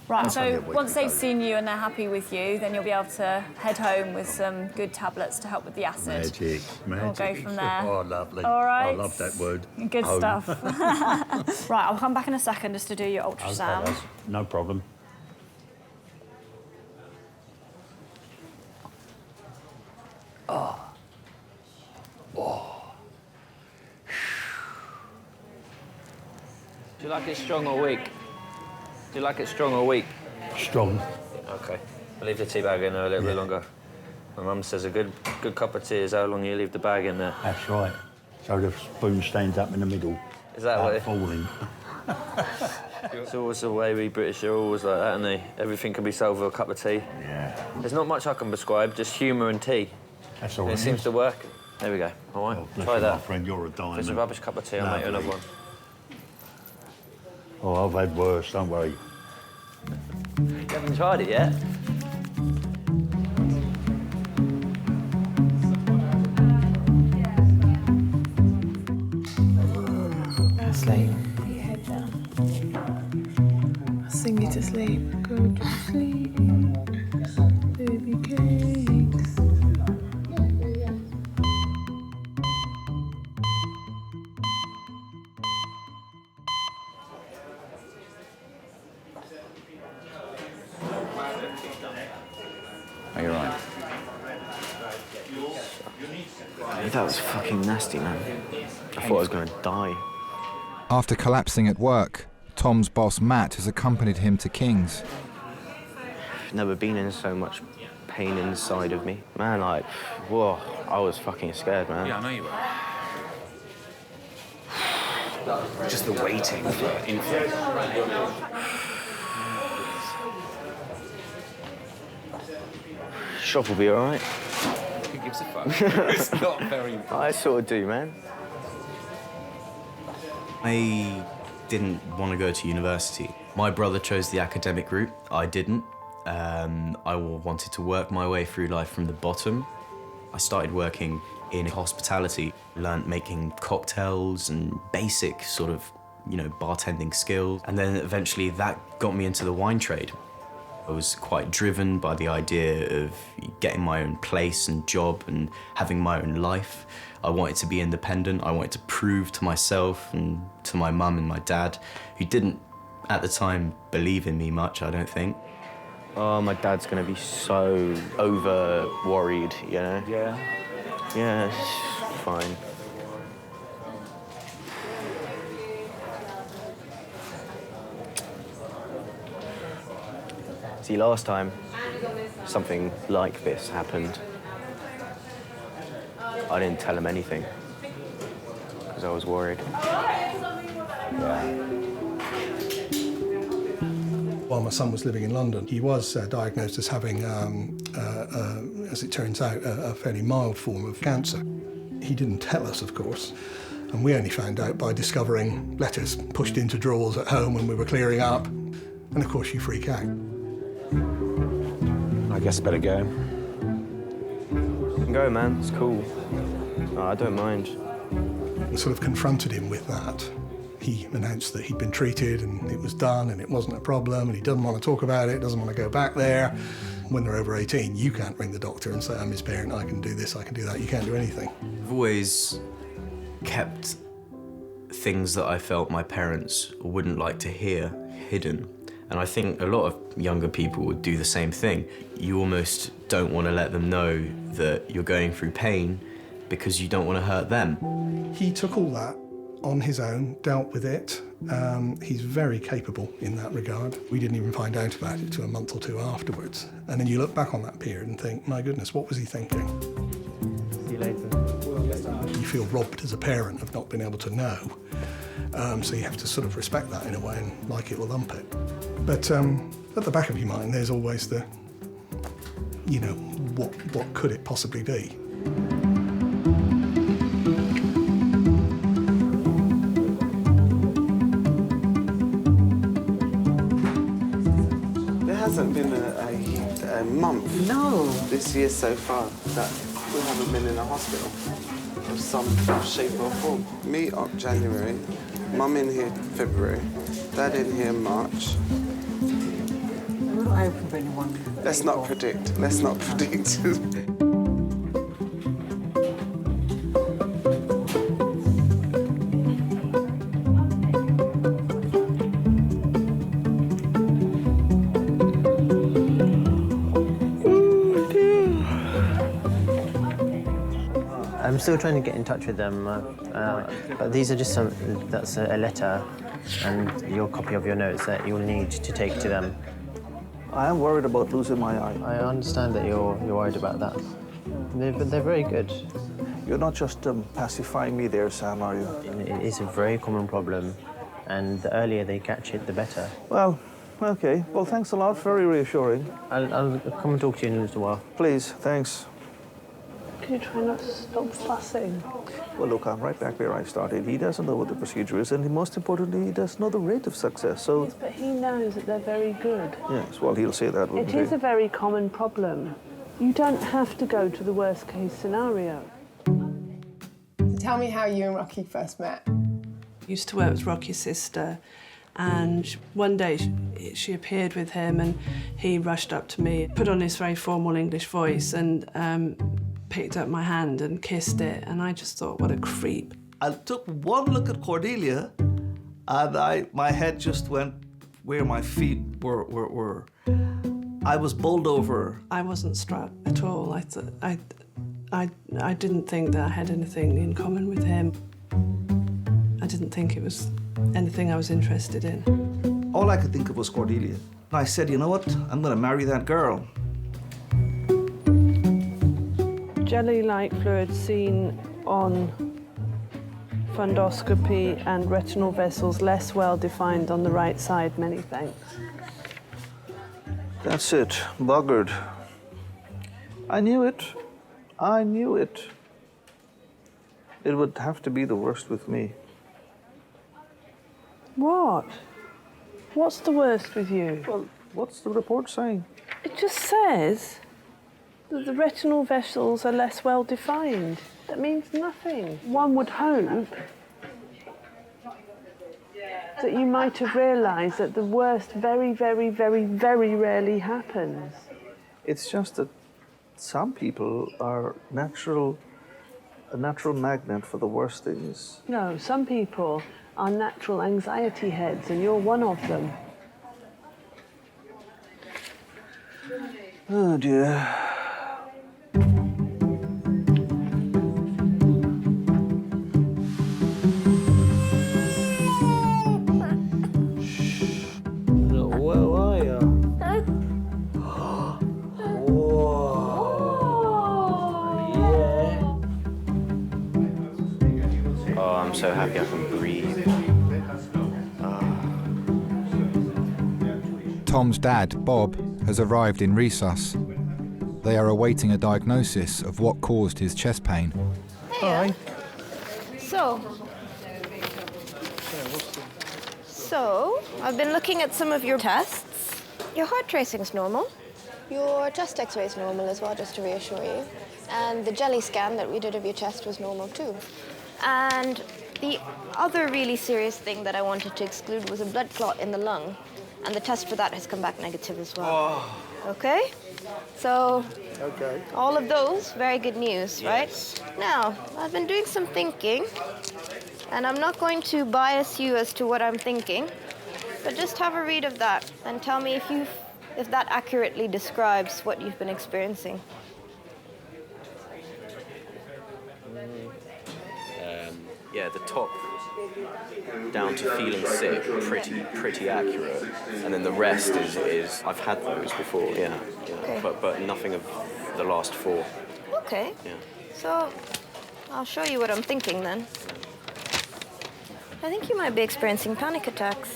Right, so once they've seen you and they're happy with you, then you'll be able to head home with some good tablets to help with the acid. Magic. We'll go from there. Oh, lovely. All right. I love that word. Good Home. stuff. Right, I'll come back in a second just to do your ultrasound. Okay, no problem. Oh. Do you like it strong or weak? Do you like it strong or weak? Strong. Okay. I'll leave the tea bag in there a little bit longer. My mum says a good cup of tea is how long you leave the bag in there. That's right. So the spoon stands up in the middle. Is that what it... falling. It's always the way we British are always like that, aren't they? Everything can be solved with a cup of tea. Yeah. There's not much I can prescribe, just humour and tea. That's all right. It seems to work. There we go. All right, bless try you, that. my friend, you're a diamond. If it's a rubbish cup of tea, I'll make you another one. Oh, I've had worse, don't worry. You haven't tried it yet? Sleep. Put your head down. I'll sing you to sleep. Go to sleep. Baby cakes. Are you right? That was fucking nasty, man. I thought I was going to die. After collapsing at work, Tom's boss Matt has accompanied him to King's. I've never been in so much pain inside of me. Man, like, whoa, I was fucking scared, man. Yeah, I know you were. Just the waiting for info. Shop will be all right. Who gives a fuck? It's not very important. I sort of do, man. I didn't want to go to university. My brother chose the academic route. I didn't. I wanted to work my way through life from the bottom. I started working in hospitality, learned making cocktails and basic sort of, bartending skills. And then eventually that got me into the wine trade. I was quite driven by the idea of getting my own place and job and having my own life. I wanted to be independent. I wanted to prove to myself and to my mum and my dad, who didn't, at the time, believe in me much, I don't think. Oh, my dad's going to be so over-worried, you know? Yeah. Yeah, it's fine. See, last time something like this happened, I didn't tell him anything because I was worried. Yeah. While my son was living in London, he was diagnosed as having, as it turns out, a fairly mild form of cancer. He didn't tell us, of course, and we only found out by discovering letters pushed into drawers at home when we were clearing up. And of course, you freak out. I guess I better go. You can go, man. It's cool. Oh, I don't mind. I sort of confronted him with that. He announced that he'd been treated and it was done and it wasn't a problem and he doesn't want to talk about it, doesn't want to go back there. When they're over 18, you can't ring the doctor and say, I'm his parent, I can do this, I can do that. You can't do anything. I've always kept things that I felt my parents wouldn't like to hear hidden. And I think a lot of younger people would do the same thing. You almost don't want to let them know that you're going through pain because you don't want to hurt them. He took all that on his own, dealt with it. He's very capable in that regard. We didn't even find out about it till a month or two afterwards. And then you look back on that period and think, my goodness, what was he thinking? See you later. You feel robbed as a parent of not being able to know. So you have to sort of respect that in a way and like it or lump it. But at the back of your mind, there's always the, you know, what could it possibly be? There hasn't been a month this year so far that we haven't been in a hospital of some shape or form. Me up January, Mum in here February, Dad in here March. I hope anyone. Let's not predict. Let's not predict. I'm still trying to get in touch with them, but these are just that's a letter and your copy of your notes that you'll need to take to them. I am worried about losing my eye. I understand that you're worried about that. They're very good. You're not just pacifying me there, Sam, are you? It is a very common problem, and the earlier they catch it, the better. Well, okay. Well, thanks a lot. Very reassuring. I'll come and talk to you in a little while. Please, thanks. Can you try not to stop fussing? Well, look, I'm right back where I started. He doesn't know what the procedure is, and most importantly, he doesn't know the rate of success, so... Yes, but he knows that they're very good. Yes, well, he'll say that, wouldn't he? It is a very common problem. You don't have to go to the worst-case scenario. So tell me how you and Rocky first met. Used to work with Rocky's sister, and one day she appeared with him, and he rushed up to me, put on his very formal English voice, and picked up my hand and kissed it, and I just thought, what a creep. I took one look at Cordelia, and my head just went where my feet were. I was bowled over. I wasn't struck at all. I didn't think that I had anything in common with him. I didn't think it was anything I was interested in. All I could think of was Cordelia. I said, you know what? I'm going to marry that girl. Jelly-like fluid seen on fundoscopy and retinal vessels less well defined on the right side. Many thanks. That's it. Buggered. I knew it. I knew it. It would have to be the worst with me. What? What's the worst with you? Well, what's the report saying? It just says that the retinal vessels are less well defined. That means nothing. One would hope that you might have realised that the worst very, very, very, very rarely happens. It's just that some people are a natural magnet for the worst things. No, some people are natural anxiety heads, and you're one of them. Oh, dear. I'm so happy I can breathe. Tom Tom's dad, Bob, has arrived in resus. They are awaiting a diagnosis of what caused his chest pain. Hi. So, I've been looking at some of your tests. Your heart tracing's normal. Your chest x-ray's normal as well, just to reassure you. And the jelly scan that we did of your chest was normal too. And the other really serious thing that I wanted to exclude was a blood clot in the lung. And the test for that has come back negative as well. Oh. Okay? So, Okay. all of those, very good news, right? Now, I've been doing some thinking, and I'm not going to bias you as to what I'm thinking, but just have a read of that and tell me if that accurately describes what you've been experiencing. Yeah, the top down to feeling sick, pretty accurate, and then the rest is I've had those before, yeah. Okay. But nothing of the last 4. Okay. Yeah. So, I'll show you what I'm thinking then. I think you might be experiencing panic attacks.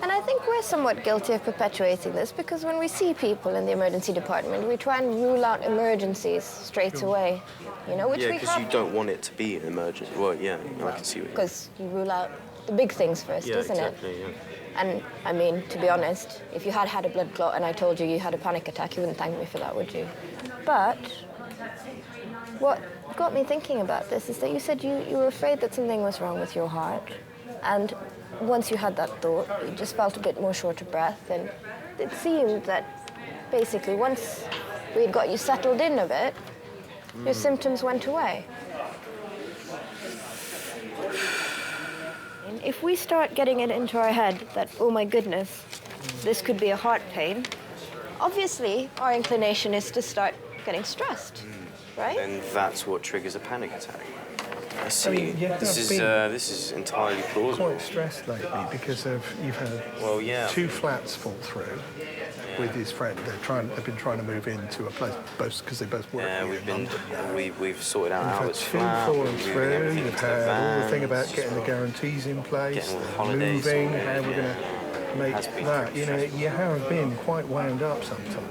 And I think we're somewhat guilty of perpetuating this because when we see people in the emergency department, we try and rule out emergencies straight away. You know, which yeah, we because you don't want it to be an emergency. Well, yeah, I can see what you mean. Because you rule out the big things first, Yeah, isn't exactly, it? yeah. And I mean, to be honest, if you had had a blood clot and I told you you had a panic attack, you wouldn't thank me for that, would you? But what got me thinking about this is that you said you were afraid that something was wrong with your heart. And once you had that thought, you just felt a bit more short of breath. And it seemed that basically once we'd got you settled in a bit, your symptoms went away. And if we start getting it into our head that, oh my goodness, this could be a heart pain, obviously our inclination is to start getting stressed, right? And that's what triggers a panic attack. I see. I mean, yeah, this is entirely plausible. Quite stressed lately because you've had 2 flats fall through with his friend. They've been trying to move into a place because they both work. Yeah, we've sorted out Albert's You've flat. had 2 falling through. You've had all the thing about getting the guarantees in place, getting all the holidays moving, sorted, how we're going to make that. You know, you have been quite wound up sometimes.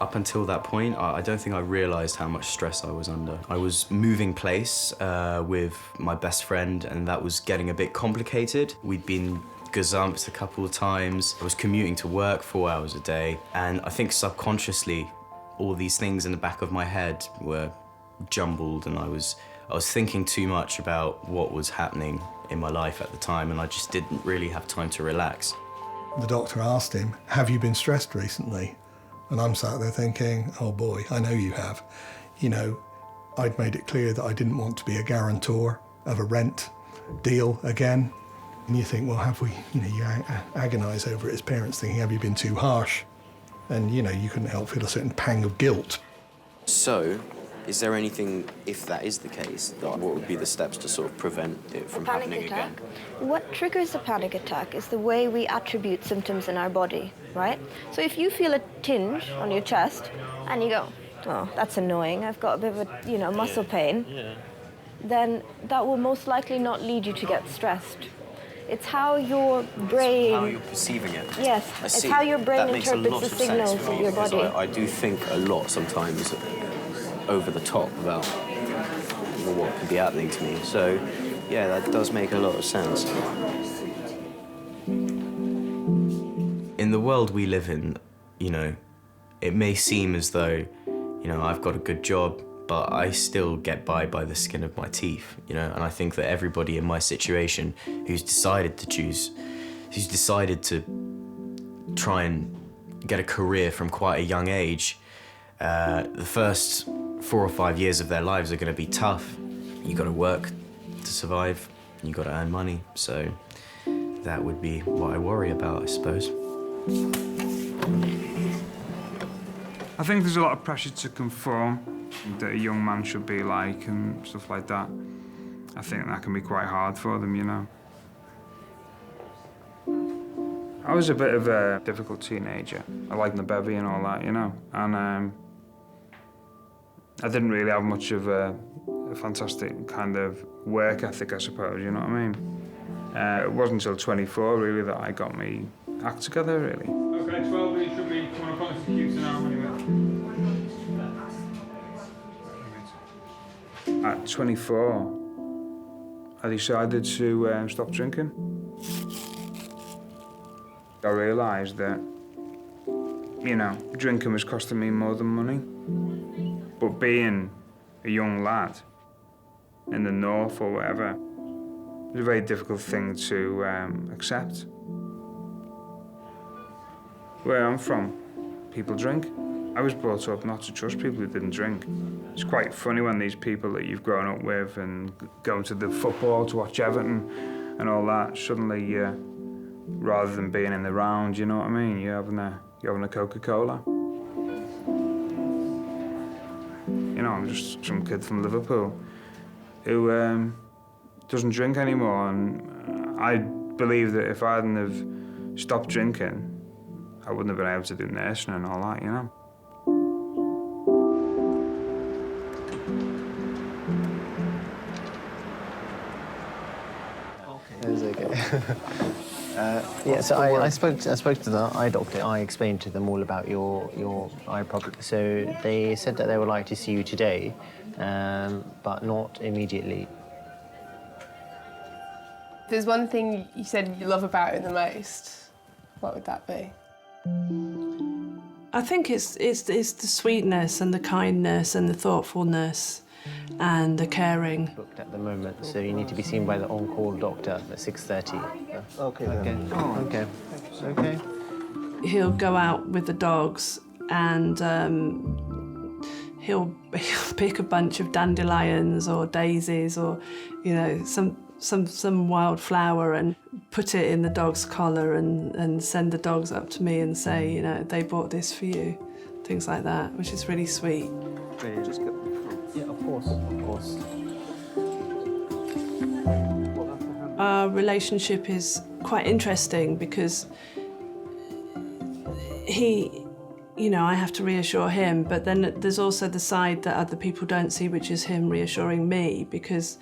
Up until that point, I don't think I realised how much stress I was under. I was moving place with my best friend, and that was getting a bit complicated. We'd been gazumped a couple of times. I was commuting to work 4 hours a day, and I think subconsciously, all these things in the back of my head were jumbled, and I was thinking too much about what was happening in my life at the time, and I just didn't really have time to relax. The doctor asked him, "Have you been stressed recently?" And I'm sat there thinking, oh boy, I know you have. You know, I'd made it clear that I didn't want to be a guarantor of a rent deal again. And you think, well, have we, you know, you agonise over it as parents thinking, have you been too harsh? And, you know, you couldn't help feel a certain pang of guilt. So, is there anything, if that is the case, what would be the steps to sort of prevent it from happening again? What triggers a panic attack is the way we attribute symptoms in our body, right? So if you feel a tinge on your chest and you go, oh, that's annoying, I've got a bit of a, you know, muscle pain, then that will most likely not lead you to get stressed. It's how your brain... How you're perceiving it. Yes, it's how your brain interprets the signals of your body. I do think a lot sometimes over the top about what could be happening to me. So, yeah, that does make a lot of sense. In the world we live in, you know, it may seem as though, you know, I've got a good job, but I still get by the skin of my teeth, you know, and I think that everybody in my situation who's decided to try and get a career from quite a young age, the first 4 or 5 years of their lives are going to be tough. You got to work to survive. You got to earn money. So that would be what I worry about, I suppose. I think there's a lot of pressure to conform, that a young man should be like and stuff like that. I think that can be quite hard for them, you know. I was a bit of a difficult teenager. I liked the bevy and all that, you know, and I didn't really have much of a fantastic kind of work ethic, I suppose, you know what I mean? It wasn't until 24 really that I got me act together really. Okay, 12 minutes should be 1 o'clock to computer now anyway. At 24, I decided to stop drinking. I realised that, you know, drinking was costing me more than money. But being a young lad in the north or whatever, it was a very difficult thing to accept. Where I'm from, people drink. I was brought up not to trust people who didn't drink. It's quite funny when these people that you've grown up with and going to the football to watch Everton and all that, suddenly, rather than being in the round, you know what I mean? You're having a Coca-Cola. You know, I'm just some kid from Liverpool who doesn't drink anymore, and I believe that if I hadn't have stopped drinking, I wouldn't have been able to do nursing and all that, you know? It's okay. Yeah, so I spoke to the eye doctor. I explained to them all about your eye problem. So they said that they would like to see you today, but not immediately. If there's one thing you said you love about it the most, what would that be? I think it's the sweetness and the kindness and the thoughtfulness and the caring. Booked at the moment, so you need to be seen by the on-call doctor at 6:30. Okay. Okay. Okay. He'll go out with the dogs and he'll pick a bunch of dandelions or daisies or, you know, some wild flower and put it in the dog's collar and send the dogs up to me and say, you know, they bought this for you, things like that, which is really sweet. Yeah, of course. Our relationship is quite interesting because you know, I have to reassure him, but then there's also the side that other people don't see, which is him reassuring me, because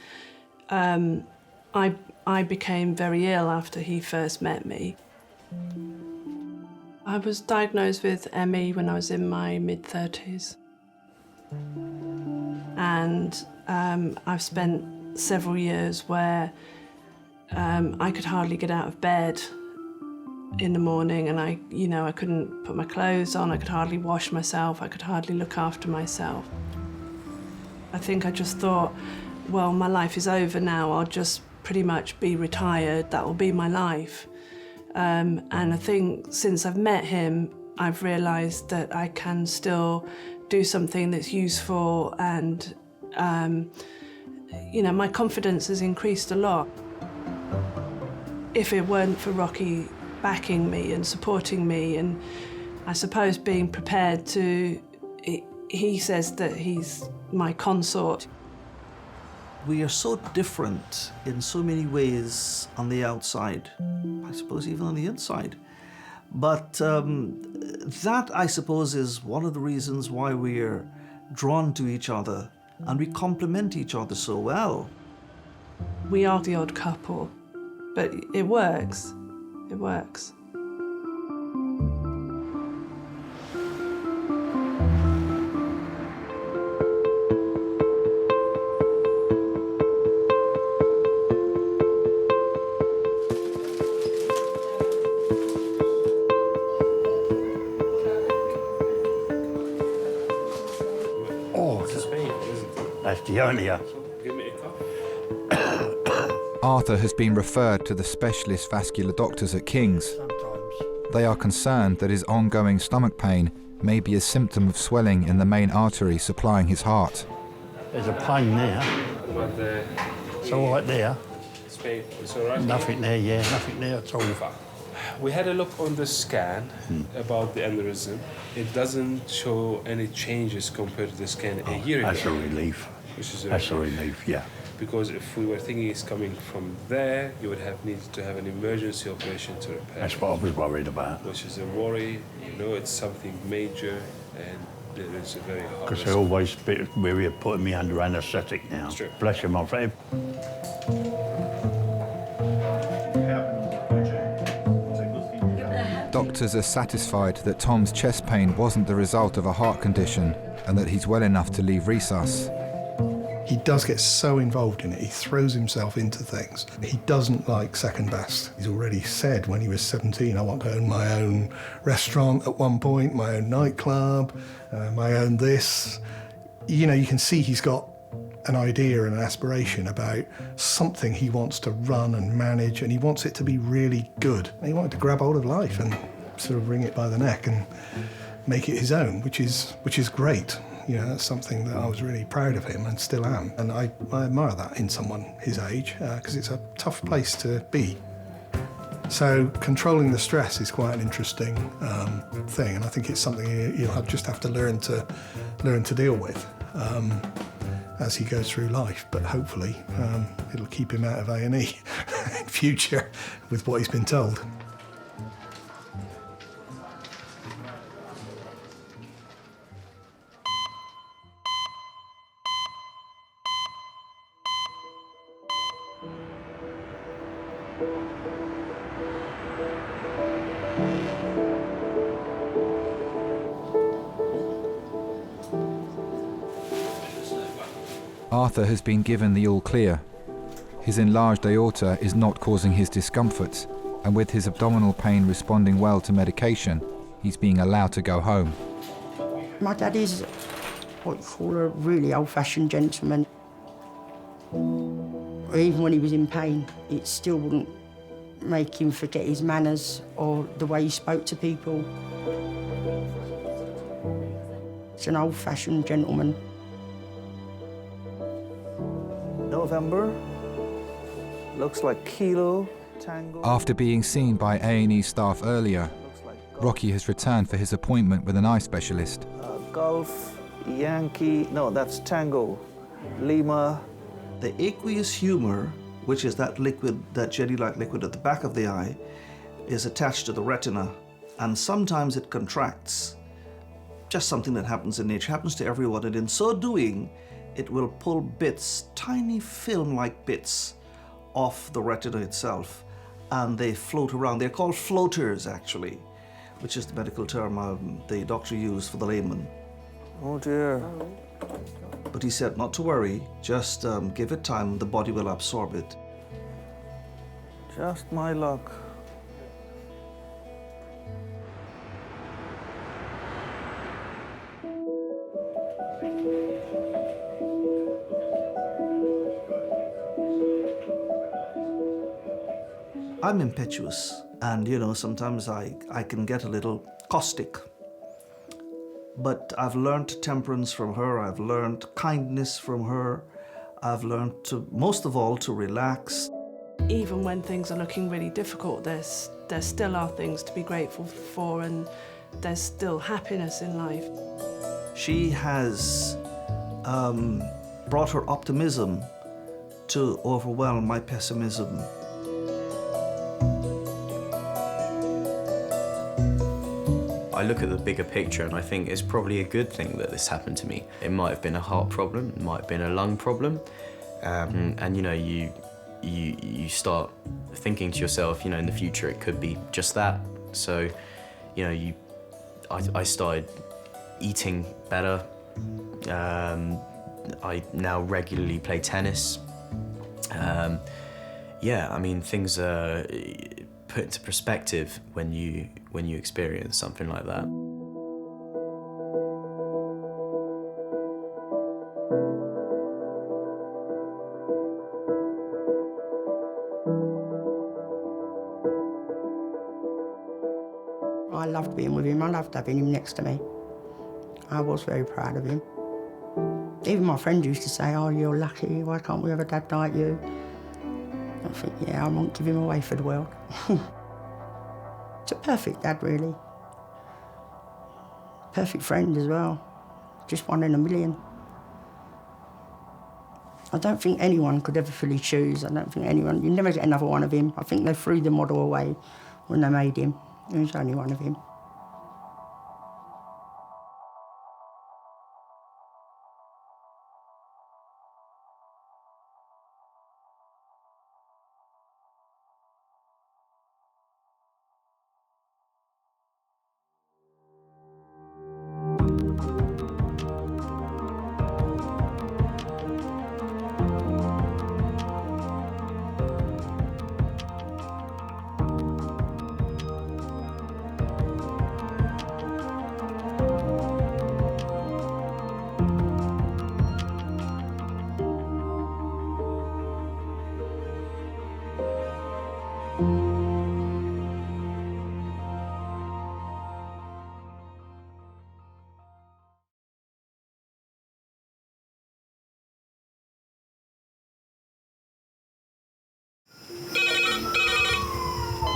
I became very ill after he first met me. I was diagnosed with ME when I was in my mid-30s. And I've spent several years where I could hardly get out of bed in the morning, and I couldn't put my clothes on, I could hardly wash myself, I could hardly look after myself. I think I just thought, well, my life is over now, I'll just pretty much be retired, that will be my life. And I think since I've met him, I've realised that I can still do something that's useful, and you know, my confidence has increased a lot. If it weren't for Rocky backing me and supporting me, and I suppose being prepared to, he says that he's my consort. We are so different in so many ways on the outside, I suppose even on the inside. But that, I suppose, is one of the reasons why we're drawn to each other and we complement each other so well. We are the odd couple, but it works. It works. That's the only. Arthur has been referred to the specialist vascular doctors at King's. They are concerned that his ongoing stomach pain may be a symptom of swelling in the main artery supplying his heart. There's a pain there. It's all right there. It's all right? Nothing there, yeah, nothing there at all. We had a look on the scan about the aneurysm. It doesn't show any changes compared to the scan a year ago. That's a relief. Which is That's a relief, yeah. Because if we were thinking it's coming from there, you would have needed to have an emergency operation to repair. That's what I was worried about. Which is a worry. You know, it's something major, and there is a very hard. Because they're always weary of putting me under anaesthetic now. That's true. Bless you, my friend. Doctors are satisfied that Tom's chest pain wasn't the result of a heart condition and that he's well enough to leave resus. He does get so involved in it, he throws himself into things. He doesn't like second best. He's already said when he was 17, I want to own my own restaurant at one point, my own nightclub, my own this. You know, you can see he's got an idea and an aspiration about something he wants to run and manage, and he wants it to be really good. And he wanted to grab hold of life and sort of wring it by the neck and make it his own, which is great. You know, that's something that I was really proud of him and still am. And I admire that in someone his age, because it's a tough place to be. So controlling the stress is quite an interesting thing, and I think it's something you'll just have to learn to deal with as he goes through life. But hopefully it'll keep him out of A&E in future with what he's been told. Arthur has been given the all clear. His enlarged aorta is not causing his discomforts, and with his abdominal pain responding well to medication, he's being allowed to go home. My dad is what you call a really old-fashioned gentleman. Even when he was in pain, it still wouldn't make him forget his manners or the way he spoke to people. He's an old-fashioned gentleman. November, looks like Kilo, Tango. After being seen by A&E staff earlier, Rocky has returned for his appointment with an eye specialist. Golf, Yankee, no, that's Tango, Lima. The aqueous humor, which is that liquid, that jelly-like liquid at the back of the eye, is attached to the retina, and sometimes it contracts. Just something that happens in nature, happens to everyone, and in so doing, it will pull bits, tiny film-like bits, off the retina itself, and they float around. They're called floaters, actually, which is the medical term the doctor used for the layman. Oh dear. But he said not to worry, just give it time, the body will absorb it. Just my luck. I'm impetuous, and you know, sometimes I can get a little caustic. But I've learned temperance from her, I've learned kindness from her, I've learned to, most of all, to relax. Even when things are looking really difficult, there still are things to be grateful for, and there's still happiness in life. She has brought her optimism to overwhelm my pessimism. I look at the bigger picture and I think it's probably a good thing that this happened to me. It might have been a heart problem, it might have been a lung problem, and you know, you start thinking to yourself, you know, in the future it could be just that. So, you know, I started eating better. I now regularly play tennis. Yeah, I mean, things are put into perspective when you experience something like that. I loved being with him. I loved having him next to me. I was very proud of him. Even my friends used to say, "Oh, you're lucky. Why can't we have a dad like you?" I think, yeah, I won't give him away for the world. It's a perfect dad, really. Perfect friend as well. Just one in a million. I don't think anyone could ever fill his shoes. I don't think anyone, you never get another one of him. I think they threw the model away when they made him. There's only one of him.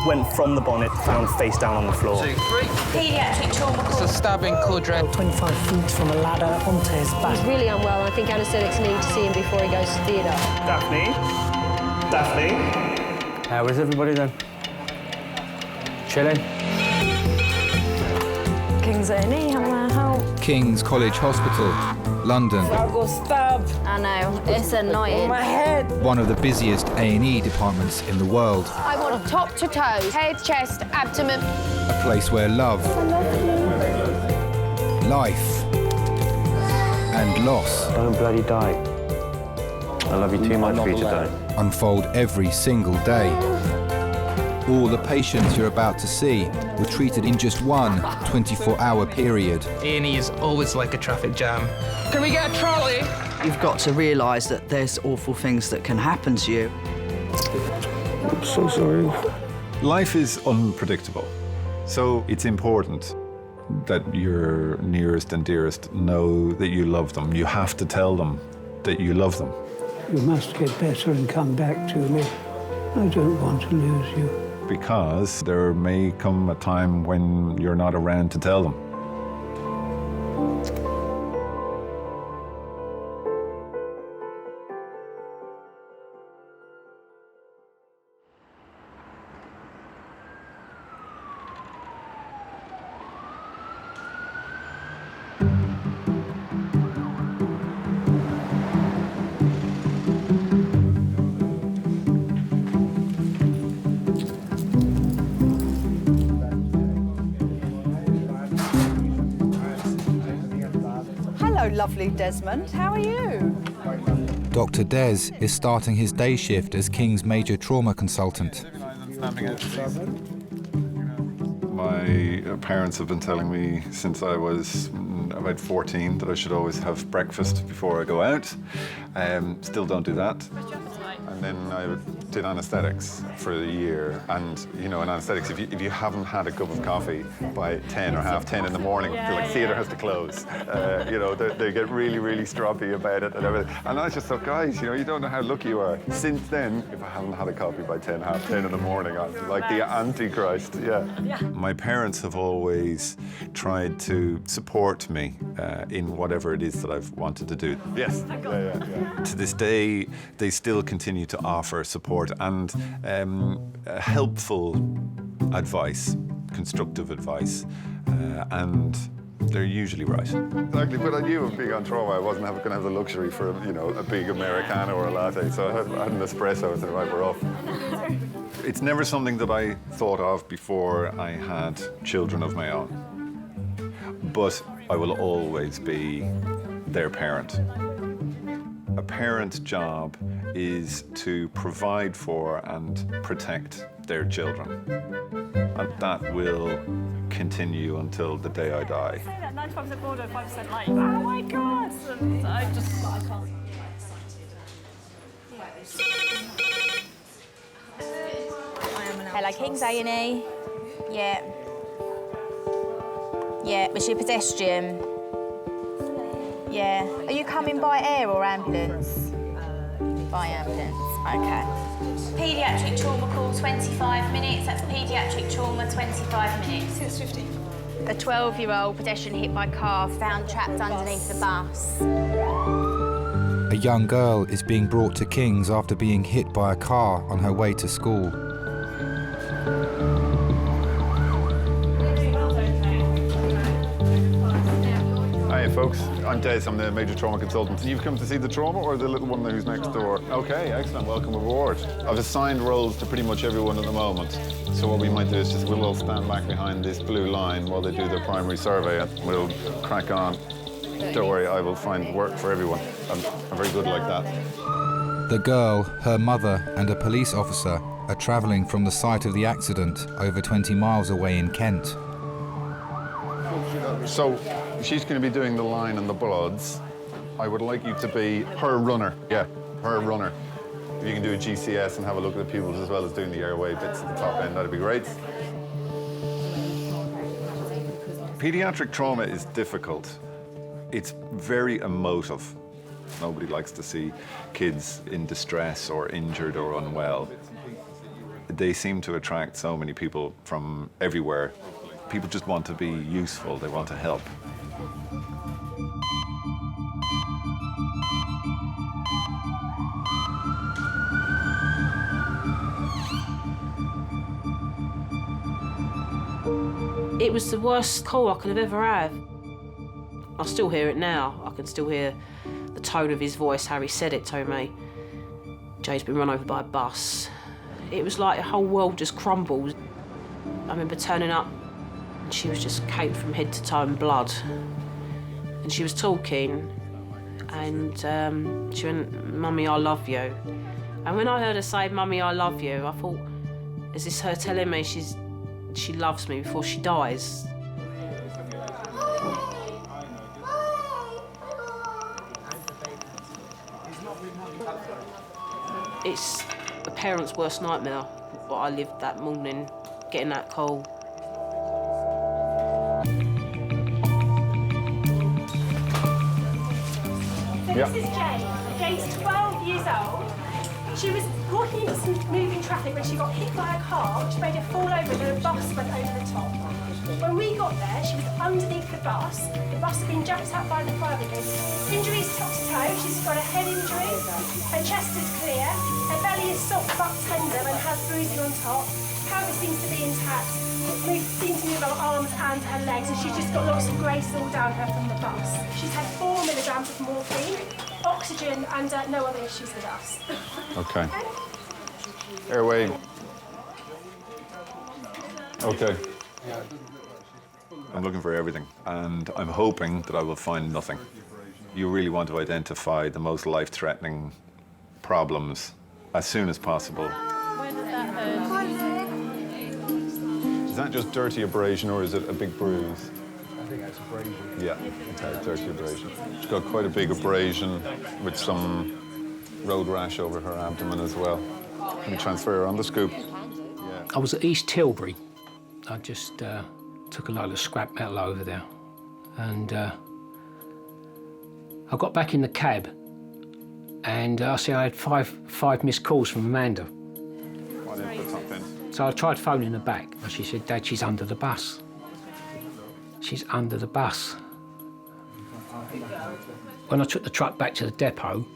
went from the bonnet, found face down on the floor. Paediatric trauma call. It's a stabbing quadrant. 25 feet from a ladder onto his back. He's really unwell, and I think anaesthetics need to see him before he goes to theatre. Daphne? Daphne? How is everybody then? Chilling? King's A&E, how may I help? King's College Hospital, London. I got stabbed. I know, it's annoying. My head. One of the busiest A&E departments in the world. I want top to toe, head, chest, abdomen. A place where love, life, and loss Don't bloody die. I love you too much for you to die. unfold every single day. All the patients you're about to see were treated in just one 24-hour period. A&E is always like a traffic jam. Can we get a trolley? You've got to realise that there's awful things that can happen to you. I'm so sorry. Life is unpredictable, so it's important that your nearest and dearest know that you love them. You have to tell them that you love them. You must get better and come back to me. I don't want to lose you. Because there may come a time when you're not around to tell them. Hello, lovely Desmond. How are you? Dr. Des is starting his day shift as King's major trauma consultant. My parents have been telling me since I was about 14 that I should always have breakfast before I go out. Still don't do that. And then I did anaesthetics for a year. And, you know, in anaesthetics, if you haven't had a cup of coffee by 10 or half 10 in the morning, I feel like theatre has to close. You know, they get really, really stroppy about it and everything. And I just thought, guys, you know, you don't know how lucky you are. Since then, if I haven't had a coffee by 10, half 10 in the morning, I'm like the Antichrist, yeah. My parents have always tried to support me in whatever it is that I've wanted to do. Yes. Yeah. To this day, they still continue to offer support and helpful advice, constructive advice, and they're usually right. Exactly, but I knew of being on trauma, I wasn't going to have the luxury for, you know, a big Americano or a latte, so I had an espresso and said, right, we're off. It's never something that I thought of before I had children of my own, but I will always be their parent. A parent's job is to provide for and protect their children. And that will continue until the day I die. Say that 95% border, 5% like, oh my God! And I can't. Hello, King's A&E. Yeah. Yeah, was she a pedestrian? Yeah. Are you coming by air or ambulance? By ambulance, okay. Paediatric trauma call, 25 minutes. That's paediatric trauma, 25 minutes. 6:50. A 12-year-old pedestrian hit by car, found trapped underneath the bus. A young girl is being brought to King's after being hit by a car on her way to school. Hi folks, I'm Des, I'm the major trauma consultant. You've come to see the trauma or the little one who's next door? Okay, excellent, welcome aboard. I've assigned roles to pretty much everyone at the moment. So what we might do is just we'll all stand back behind this blue line while they do their primary survey and we'll crack on. Don't worry, I will find work for everyone. I'm very good like that. The girl, her mother and a police officer are travelling from the site of the accident over 20 miles away in Kent. So she's going to be doing the line and the bloods. I would like you to be her runner. Yeah, her runner. If you can do a GCS and have a look at the pupils as well as doing the airway bits at the top end, that'd be great. Pediatric trauma is difficult. It's very emotive. Nobody likes to see kids in distress or injured or unwell. they seem to attract so many people from everywhere. People just want to be useful, they want to help. It was the worst call I could have ever had. I still hear it now. I can still hear the tone of his voice, how he said it to me. Jade's been run over by a bus. It was like the whole world just crumbled. I remember turning up and she was just caked from head to toe in blood. And she was talking and she went, "Mummy, I love you." And when I heard her say, "Mummy, I love you," I thought, is this her telling me she loves me before she dies? It's a parent's worst nightmare, what I lived that morning, getting that call. So this is Jade. Jade's 12 years old. She was walking into some moving traffic when she got hit by a car, which made her fall over and then a bus went over the top. When we got there, she was underneath the bus. The bus had been jumped out by the fire brigade. Injuries top to toe. She's got a head injury. Her chest is clear. Her belly is soft but tender and has bruising on top. Pelvis seems to be intact. Seems to move her arms and her legs, and she's just got lots of grace all down her from the bus. She's had 4 milligrams of morphine, oxygen, and no other issues with us. Okay. Airway. Okay. I'm looking for everything, and I'm hoping that I will find nothing. You really want to identify the most life-threatening problems as soon as possible. Where did that hurt? Is that just dirty abrasion, or is it a big bruise? I think that's abrasion. Yeah, it's a dirty abrasion. She's got quite a big abrasion with some road rash over her abdomen as well. Can we transfer her on the scoop? I was at East Tilbury. I just took a load of scrap metal over there. And I got back in the cab and I see I had five missed calls from Amanda. Why didn't put something? So I tried phoning her back and she said, "Dad, she's under the bus. She's under the bus." When I took the truck back to the depot,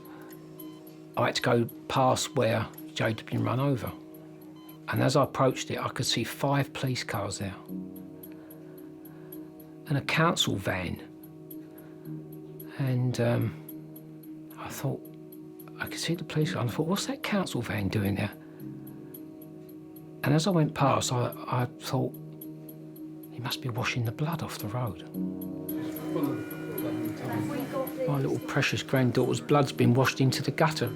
I had to go past where Jade had been run over. And as I approached it, I could see 5 police cars there. And a council van. And I thought, I could see the police car, and I thought, what's that council van doing there? And as I went past, I thought, he must be washing the blood off the road. My little precious granddaughter's blood's been washed into the gutter.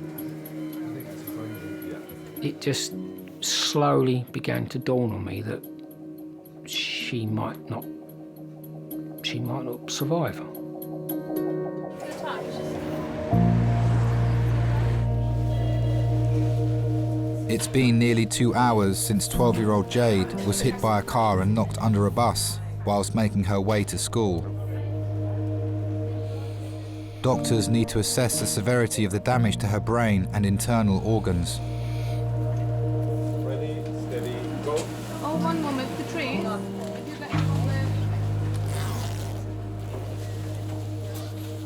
It just slowly began to dawn on me that she might not survive. It's been nearly 2 hours since 12-year-old Jade was hit by a car and knocked under a bus whilst making her way to school. Doctors need to assess the severity of the damage to her brain and internal organs. Ready, steady, go. Oh, one moment, Katrine.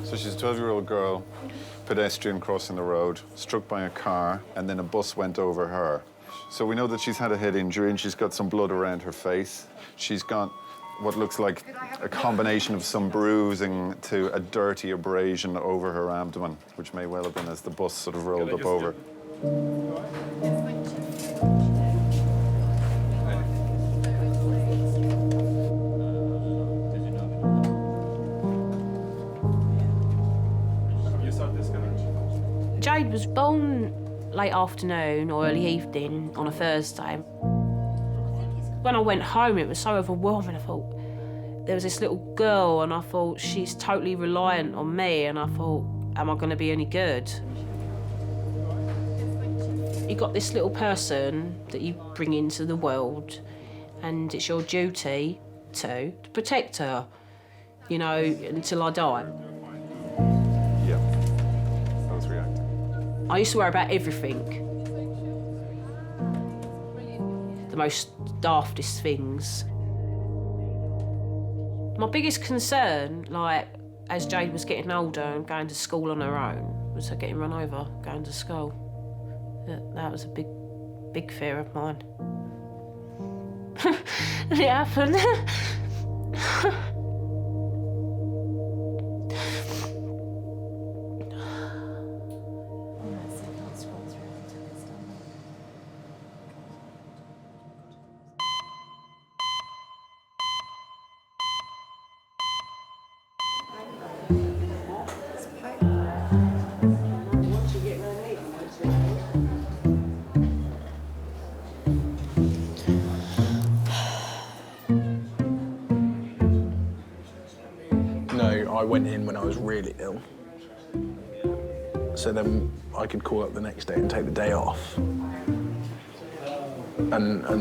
So she's a 12-year-old girl, pedestrian crossing the road, struck by a car, and then a bus went over her. So we know that she's had a head injury and she's got some blood around her face. She's got what looks like a combination of some bruising to a dirty abrasion over her abdomen, which may well have been as the bus sort of rolled up over. Jade was born late afternoon or early evening on a Thursday. When I went home, it was so overwhelming. I thought, there was this little girl, and I thought, she's totally reliant on me, and I thought, am I going to be any good? You got this little person that you bring into the world, and it's your duty to protect her, you know, until I die. Yeah, I was reacting. I used to worry about everything. most daftest things. My biggest concern, like, as Jade was getting older and going to school on her own, was her getting run over going to school. That was a big fear of mine. And it happened. I went in when I was really ill. So then I could call up the next day and take the day off and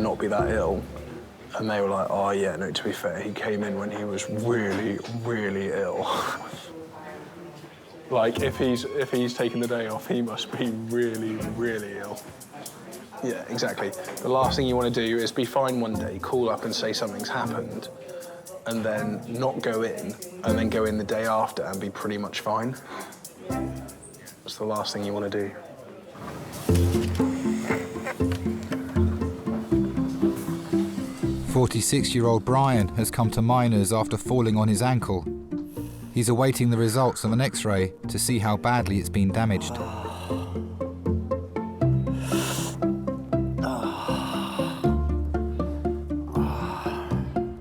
not be that ill. And they were like, oh yeah, no, to be fair, he came in when he was really, really ill. Like, if he's taking the day off, he must be really, really ill. Yeah, exactly. The last thing you want to do is be fine one day, call up and say something's happened, and then not go in, and then go in the day after and be pretty much fine. That's the last thing you want to do. "46-year-old Brian has come to Miners after falling on his ankle. He's awaiting the results of an X-ray to see how badly it's been damaged.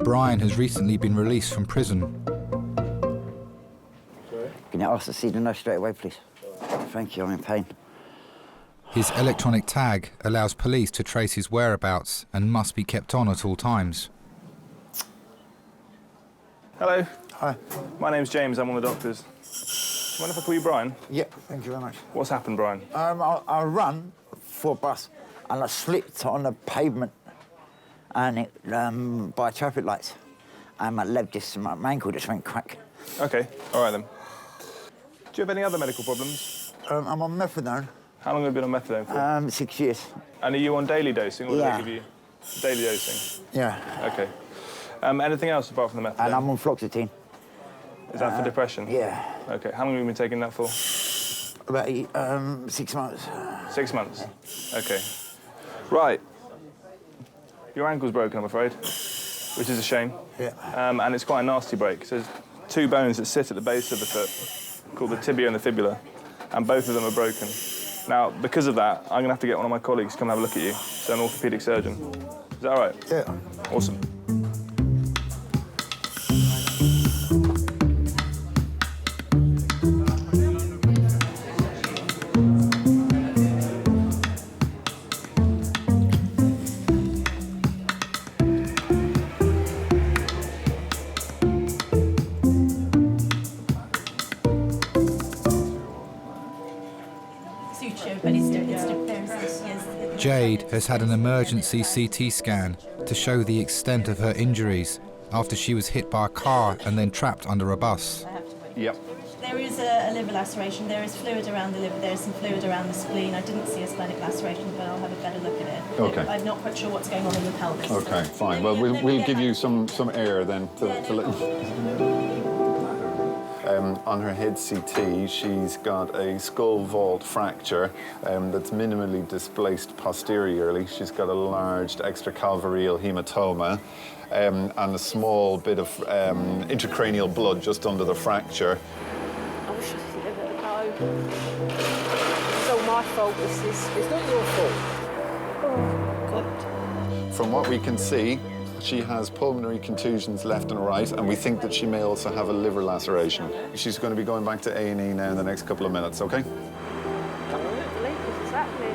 Brian has recently been released from prison. Can you ask to see the nurse straight away, please? Thank you, I'm in pain. His electronic tag allows police to trace his whereabouts and must be kept on at all times. Hello. Hi. My name's James, I'm one of the doctors. Mind if I call you Brian? Yeah, thank you very much. What's happened, Brian? I ran for a bus and I slipped on the pavement and it, by traffic lights. And my leg just, my ankle just went crack. OK, all right then. Do you have any other medical problems? I'm on methadone. How long have you been on methadone for? 6 years. And are you on daily dosing, or do Yeah. they give you daily dosing? Yeah. OK. Anything else apart from the methadone? And I'm on fluoxetine. Is that for depression? Yeah. OK, how long have you been taking that for? About 6 months. 6 months? OK. Right. Your ankle's broken, I'm afraid, which is a shame. Yeah. And it's quite a nasty break. So there's two bones that sit at the base of the foot, called the tibia and the fibula, and both of them are broken. Now, because of that, I'm going to have to get one of my colleagues to come have a look at you, so an orthopaedic surgeon. Is that all right? Yeah. Awesome. Jade has had an emergency CT scan to show the extent of her injuries after she was hit by a car and then trapped under a bus. Yep. There is a liver laceration, there is fluid around the liver, there is some fluid around the spleen. I didn't see a splenic laceration, but I'll have a better look at it. Okay. I'm not quite sure what's going on in the pelvis. Okay, fine. Well, we'll give you some air then to let on her head CT, she's got a skull vault fracture that's minimally displaced posteriorly. She's got a large extracalvareal hematoma and a small bit of intracranial blood just under the fracture. I wish I didn't let it go. It's all my fault. It's not your fault. Oh, God. From what we can see, she has pulmonary contusions left and right, and we think that she may also have a liver laceration. She's going to be going back to A&E now in the next couple of minutes, OK? I can't believe this is happening.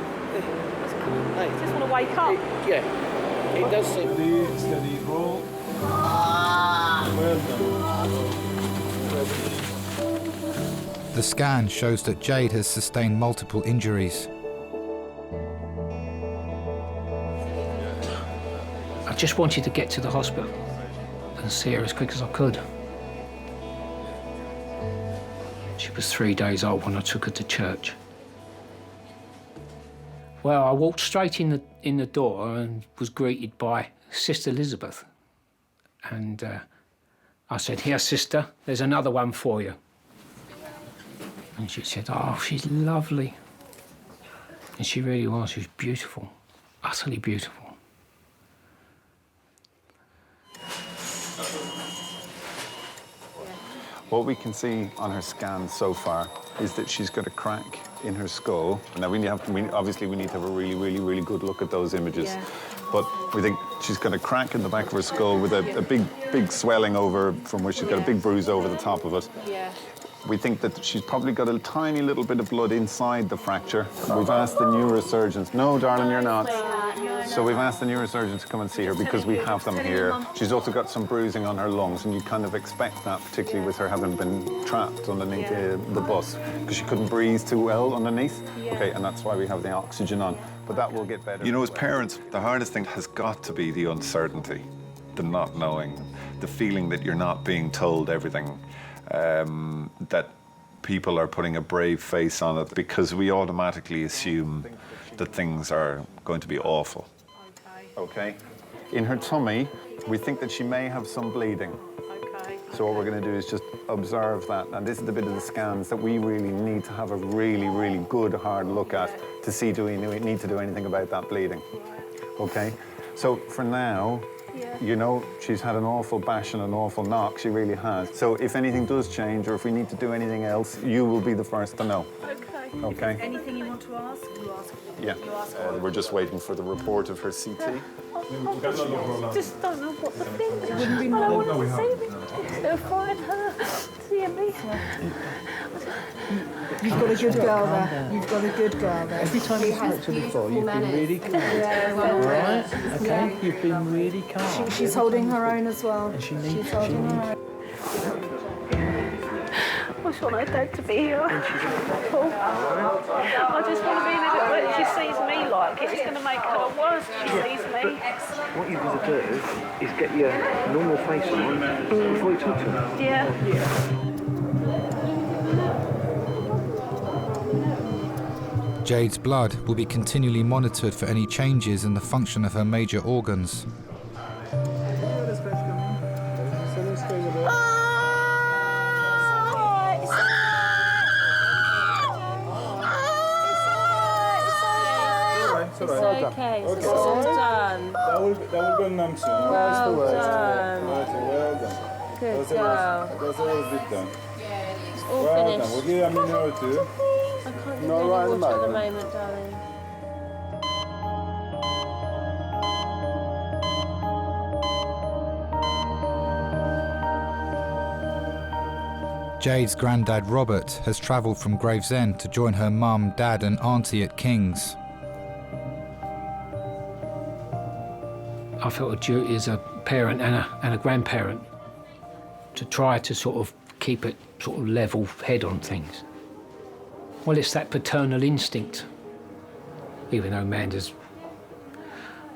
I just want to wake up. Yeah, it does seem. Steady roll. Well done. The scan shows that Jade has sustained multiple injuries. I just wanted to get to the hospital and see her as quick as I could. She was 3 days old when I took her to church. Well, I walked straight in the door and was greeted by Sister Elizabeth. And I said, "Here, sister, there's another one for you." And she said, "Oh, she's lovely." And she really was. She was beautiful, utterly beautiful. What we can see on her scan so far is that she's got a crack in her skull. Now, obviously we need to have a really, really, really good look at those images. Yeah. But we think she's got a crack in the back of her skull with a big swelling over from where she's got a big bruise over the top of it. Yeah. We think that she's probably got a tiny little bit of blood inside the fracture. We've asked the neurosurgeons. No, darling, you're not. So we've asked the neurosurgeons to come and see her because we have them here. She's also got some bruising on her lungs, and you kind of expect that, particularly with her having been trapped underneath the bus, because she couldn't breathe too well underneath. Okay, and that's why we have the oxygen on. But that will get better. You know, as parents, the hardest thing has got to be the uncertainty, the not knowing, the feeling that you're not being told everything, that people are putting a brave face on it because we automatically assume that things are going to be awful. Okay. In her tummy, we think that she may have some bleeding. Okay. So what we're going to do is just observe that. And this is the bit of the scans that we really need to have a really, really good, hard look at to see do we need to do anything about that bleeding. Okay? So for now, you know, she's had an awful bash and an awful knock. She really has. So if anything does change or if we need to do anything else, you will be the first to know. Okay. Okay? Anything you want to ask, you ask. Yeah. We're just waiting for the report of her CT. Just don't know what to think. I don't want to see me. They'll find her. Seeing me. You've got a good girl there. You've got a good girl there. Every time you spoke to her before, you've been really calm. All right? Okay? You've been really calm. She's holding her own as well. And she She's needs... holding her own. I just want her dad to be here. Paul. I just want to be in a bit where she sees me like it. It's going to make her worse if she sees me. What you've got to do is get your normal face on before you talk to her. Yeah. Jade's blood will be continually monitored for any changes in the function of her major organs. It's okay. It's all done. That will go numb soon. Well done. Well done. Good girl. That's all bit done. It's all Well finished. done. We'll give you a minute or two. I can't give No, you right any at the water at the moment. moment, darling. Jade's granddad Robert has travelled from Gravesend to join her mum, dad and auntie at King's. I felt a duty as a parent and a grandparent to try to sort of keep it sort of level head on things. Well, it's that paternal instinct. Even though Amanda's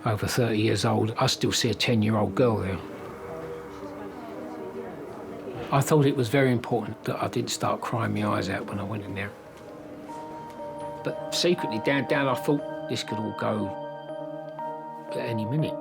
over 30 years old, I still see a 10-year-old girl there. I thought it was very important that I didn't start crying my eyes out when I went in there. But secretly, down, I thought this could all go at any minute.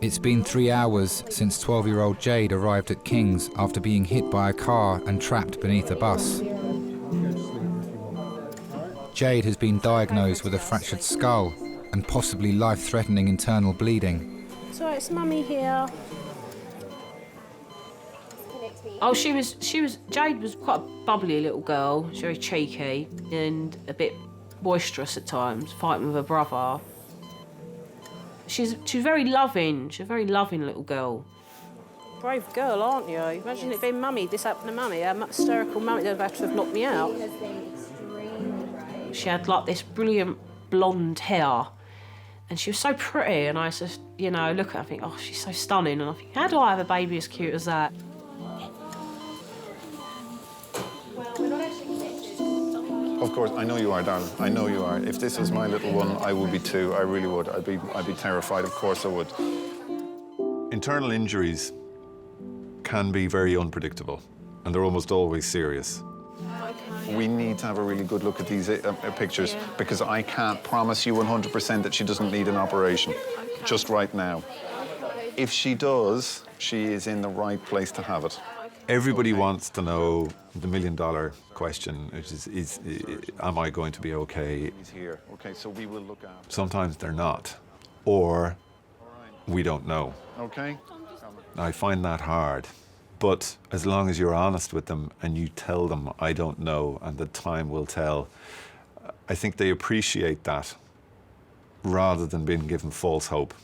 It's been 3 hours since 12-year-old Jade arrived at King's after being hit by a car and trapped beneath a bus. Jade has been diagnosed with a fractured skull and possibly life-threatening internal bleeding. So it's Mummy here. Oh, Jade was quite a bubbly little girl. She's very cheeky and a bit boisterous at times, fighting with her brother. She's very loving. She's a very loving little girl. Brave girl, aren't you? Imagine it being Mummy. This happened to Mummy. A hysterical Mummy that would have to have knocked me out. She had like this brilliant blonde hair, and she was so pretty. And I just, look at her and think, oh, she's so stunning. And I think, how do I have a baby as cute as that? Well, we're not actually connected. Of course, I know you are, darling. I know you are. If this was my little one, I would be too. I really would. I'd be terrified. Of course I would. Internal injuries can be very unpredictable, and they're almost always serious. We need to have a really good look at these pictures because I can't promise you 100% that she doesn't need an operation just right now. If she does, she is in the right place to have it. Everybody wants to know the $1 million question, which is am I going to be okay? He's here. Okay, so we will look after. Sometimes they're not, or we don't know. Okay. I find that hard. But as long as you're honest with them and you tell them, I don't know, and the time will tell, I think they appreciate that rather than being given false hope.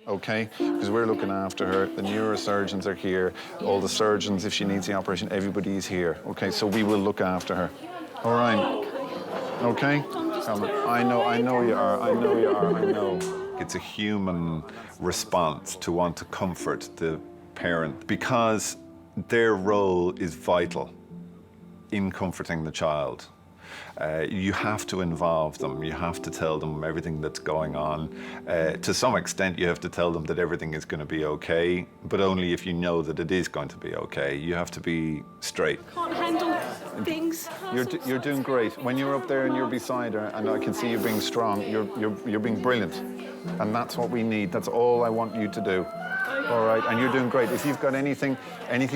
Okay? Because we're looking after her. The neurosurgeons are here. All the surgeons, if she needs the operation, everybody is here. Okay? So we will look after her. All right? Okay? I know you are. I know you are. I know. It's a human response to want to comfort the parent because their role is vital in comforting the child. You have to involve them. You have to tell them everything that's going on. To some extent, you have to tell them that everything is going to be okay, but only if you know that it is going to be okay. You have to be straight. Can't handle things. You're doing great. When you're up there and you're beside her, and I can see you being strong, you're being brilliant. And that's what we need. That's all I want you to do. All right, and you're doing great. If you've got anything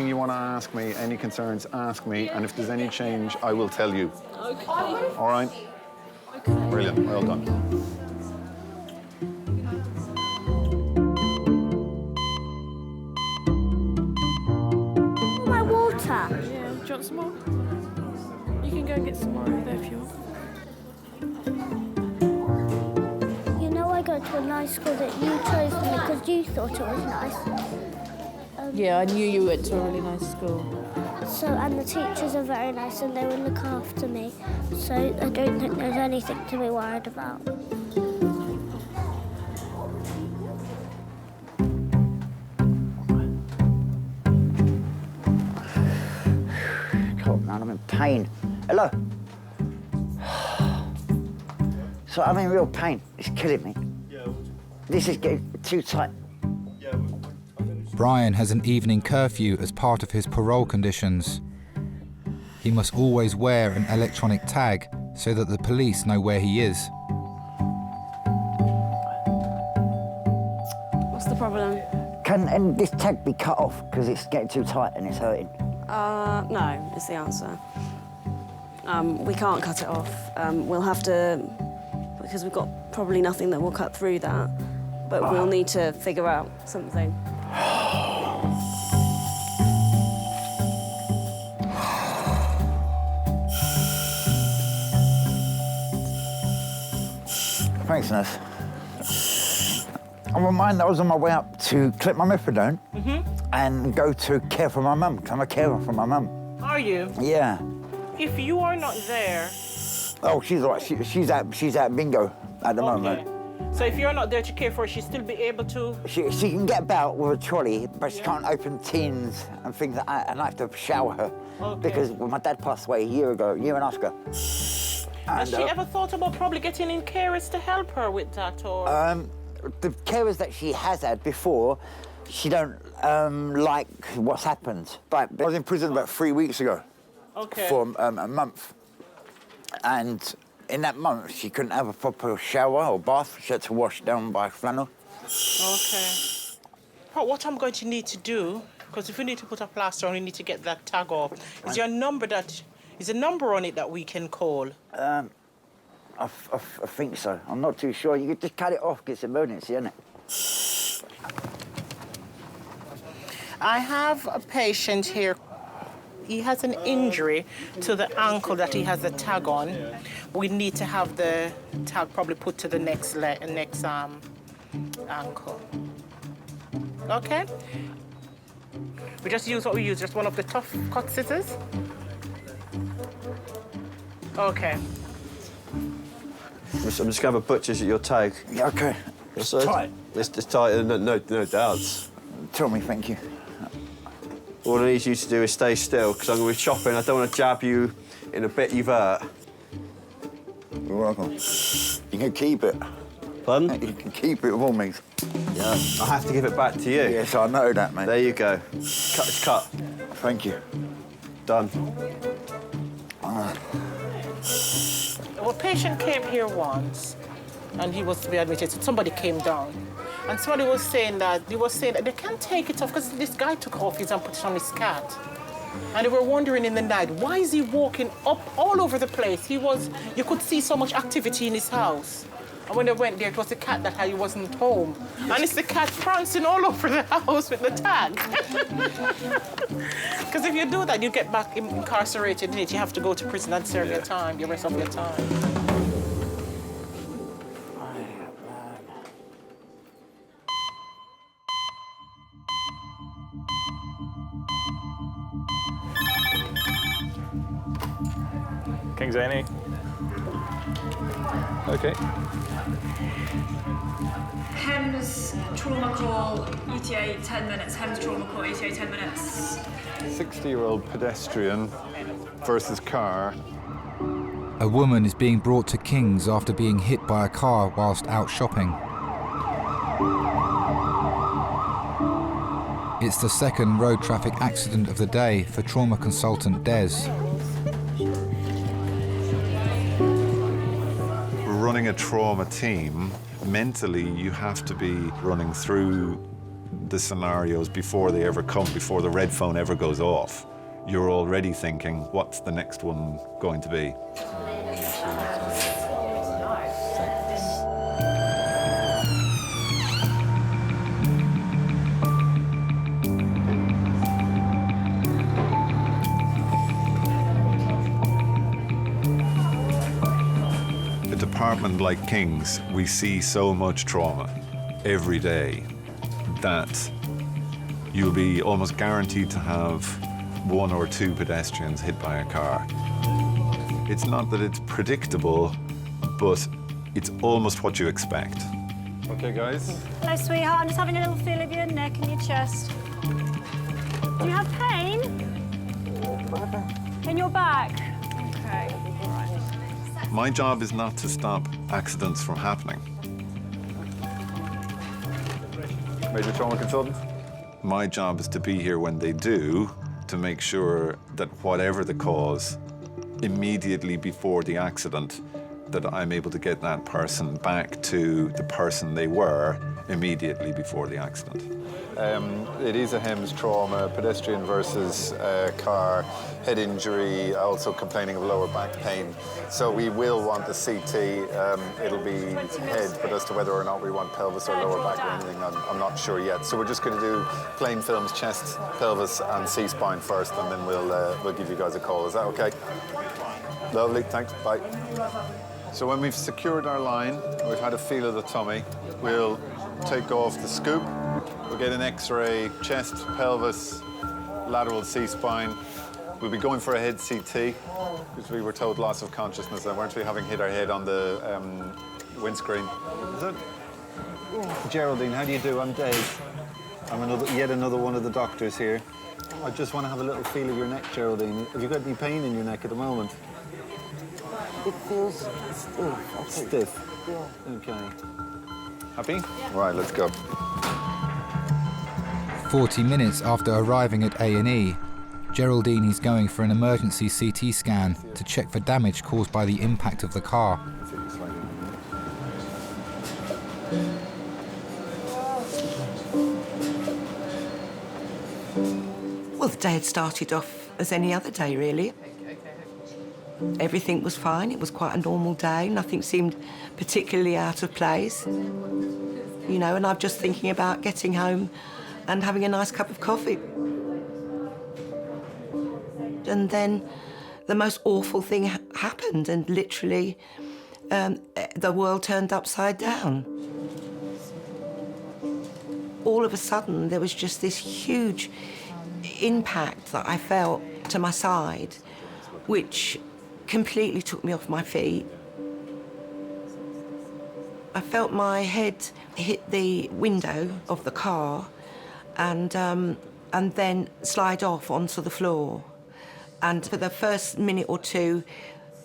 you want to ask me, any concerns, ask me. And if there's any change, I will tell you. Okay. All right? Okay. Brilliant. Well done. My water. Yeah, do you want some more? You can go and get some more over there if you want. I go to a nice school that you chose for me because you thought it was nice. Yeah, I knew you went to a really nice school. So, and the teachers are very nice and they will look after me. So I don't think there's anything to be worried about. God, man, I'm in pain. Hello? So I'm in real pain. It's killing me. This is getting too tight. Brian has an evening curfew as part of his parole conditions. He must always wear an electronic tag so that the police know where he is. What's the problem? Can this tag be cut off because it's getting too tight and it's hurting? No, is the answer. We can't cut it off. We'll have to, because we've got probably nothing that will cut through that, but we'll need to figure out something. Thanks, nurse. I'm reminded I was on my way up to collect my methadone and go to care for my mum. I'm a carer for my mum. Are you? Yeah. If you are not there... Oh, she's all right. She's at bingo at the moment. So if you're not there to care for her, she'll still be able to... She can get about with a trolley, but she can't open tins and things like that, and I have to shower her. Because my dad passed away a year and a half ago. Has she ever thought about probably getting in carers to help her with that, or...? The carers that she has had before, she don't like what's happened. But I was in prison about 3 weeks ago for a month. And in that month, she couldn't have a proper shower or bath. She had to wash down by flannel. Okay. Well, what I'm going to need to do, because if we need to put a plaster on, we need to get that tag off. Is there a number on it that we can call? I think so. I'm not too sure. You could just cut it off because it's an emergency, isn't it? I have a patient here. He has an injury to the ankle that he has a tag on. We need to have the tag probably put to the next ankle. Okay? We just use what we use, just one of the tough cut scissors. Okay. I'm just going to have a butcher's at your tag. Yeah, OK. It's tight. It's tight, no doubts. Tell me, thank you. All I need you to do is stay still, because I'm going to be chopping. I don't want to jab you in a bit you've hurt. You're welcome. You can keep it. Pardon? You can keep it for me. Yeah, I have to give it back to you. Yes, I know that, mate. There you go. Cut, cut. Thank you. Done. Our patient came here once, and he was to be admitted. So somebody came down, and somebody was saying that they can't take it off because this guy took off his and put it on his cat. And they were wondering in the night, why is he walking up all over the place? You could see so much activity in his house. And when they went there, it was the cat that he wasn't home. And it's the cat prancing all over the house with the tag. Because if you do that, you get back incarcerated in it. You have to go to prison and serve your time, the rest of your time. King's A&E. Okay. HEMS trauma call, ETA 10 minutes. HEMS trauma call, ETA 10 minutes. 60-year-old pedestrian versus car. A woman is being brought to King's after being hit by a car whilst out shopping. It's the second road traffic accident of the day for trauma consultant Des. Running a trauma team, mentally you have to be running through the scenarios before they ever come, before the red phone ever goes off. You're already thinking, what's the next one going to be? A department like King's, we see so much trauma every day that you'll be almost guaranteed to have 1 or 2 pedestrians hit by a car. It's not that it's predictable, but it's almost what you expect. Okay, guys? Hello, sweetheart. I'm just having a little feel of your neck and your chest. Do you have pain? In your back? Okay. My job is not to stop accidents from happening. Major trauma consultant? My job is to be here when they do, to make sure that whatever the cause, immediately before the accident, that I'm able to get that person back to the person they were immediately before the accident. It is a HEMS trauma, pedestrian versus car, head injury, also complaining of lower back pain. So we will want the CT, it'll be head, but as to whether or not we want pelvis or lower back or anything, I'm not sure yet. So we're just going to do plain films, chest, pelvis and C-spine first, and then we'll give you guys a call. Is that okay? Lovely, thanks, bye. So when we've secured our line, we've had a feel of the tummy, we'll take off the scoop. We'll get an X-ray, chest, pelvis, lateral C-spine. We'll be going for a head CT, because we were told loss of consciousness, and weren't we having hit our head on the windscreen? Is it? Geraldine, how do you do? I'm Dave. I'm yet another one of the doctors here. I just want to have a little feel of your neck, Geraldine. Have you got any pain in your neck at the moment? It feels stiff. Stiff? Yeah. Okay. Happy? Yeah. Right, let's go. 40 minutes after arriving at A&E, Geraldine is going for an emergency CT scan to check for damage caused by the impact of the car. Well, the day had started off as any other day, really. Everything was fine. It was quite a normal day. Nothing seemed particularly out of place. You know, and I'm just thinking about getting home and having a nice cup of coffee. And then the most awful thing happened, and literally the world turned upside down. All of a sudden, there was just this huge impact that I felt to my side, which completely took me off my feet. I felt my head hit the window of the car and then slide off onto the floor. And for the first minute or two,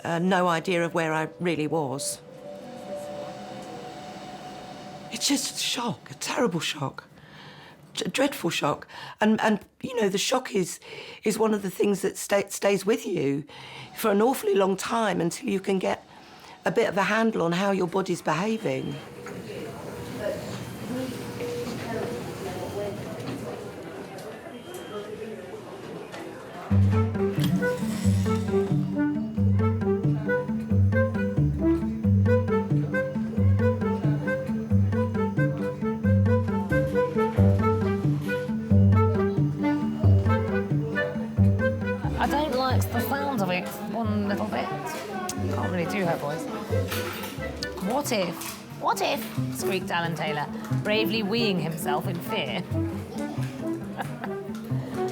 no idea of where I really was. It's just a shock, a terrible shock, a dreadful shock. And you know, the shock is one of the things that stays with you for an awfully long time until you can get a bit of a handle on how your body's behaving. I don't like the sound of it one little bit. Can't really do her voice. What if, squeaked Alan Taylor, bravely weeing himself in fear.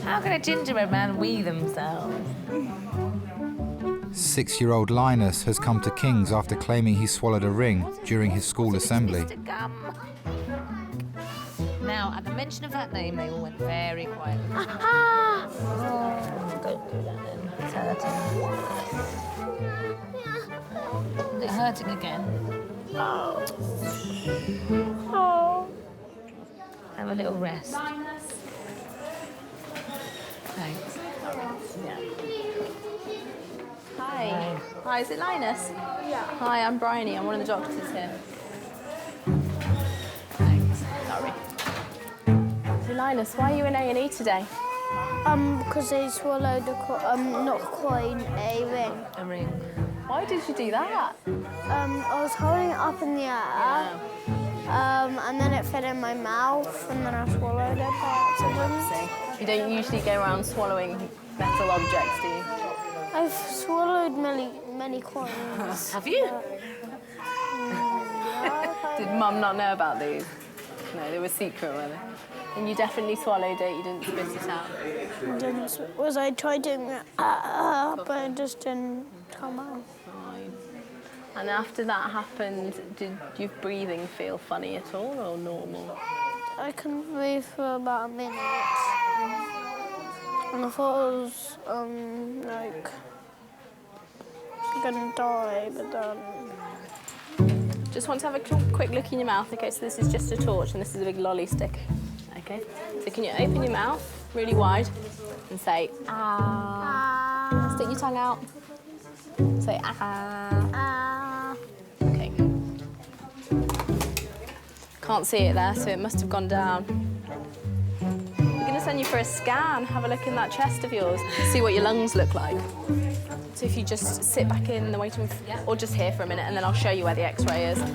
How can a gingerbread man wee themselves? 6-year-old Linus has come to King's after claiming he swallowed a ring during his school assembly. Now, at the mention of that name, they all went very quiet. Oh, don't do that then. It's hurting. Is it hurting again? Oh. Have a little rest. Thanks. Yeah. Hi. Hi, is it Linus? Yeah. Hi, I'm Bryony. I'm one of the doctors here. Thanks. Sorry. So, Linus, why are you in A&E today? Because they swallowed not quite a ring. A ring. Why did you do that? I was holding it up in the air, and then it fell in my mouth, and then I swallowed it by accident. You don't usually go around swallowing metal objects, do you? I've swallowed many coins. Have you? Did Mum not know about these? No, they were secret, were they? And you definitely swallowed it, you didn't spit it out? I tried doing it, but it just didn't come out. Fine. And after that happened, did your breathing feel funny at all or normal? I couldn't breathe for about a minute. And I thought I was, like, gonna die, but then... Just want to have a quick look in your mouth. Okay, so this is just a torch and this is a big lolly stick. Okay, so can you open your mouth really wide and say, ah. Stick your tongue out. Say, ah. Ah. Okay, good. Can't see it there, so it must have gone down. We're going to send you for a scan. Have a look in that chest of yours. See what your lungs look like. So if you just sit back in the waiting room, or just here for a minute, and then I'll show you where the X-ray is. I've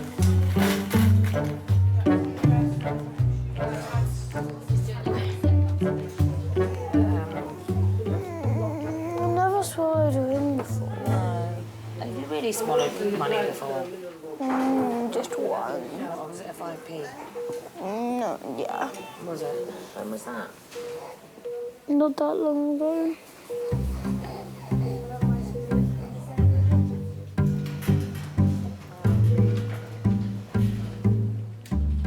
never swallowed a ring before. No. Have you really swallowed money before? Just one. Or was it a 5p? No, yeah. Was it? When was that? Not that long ago.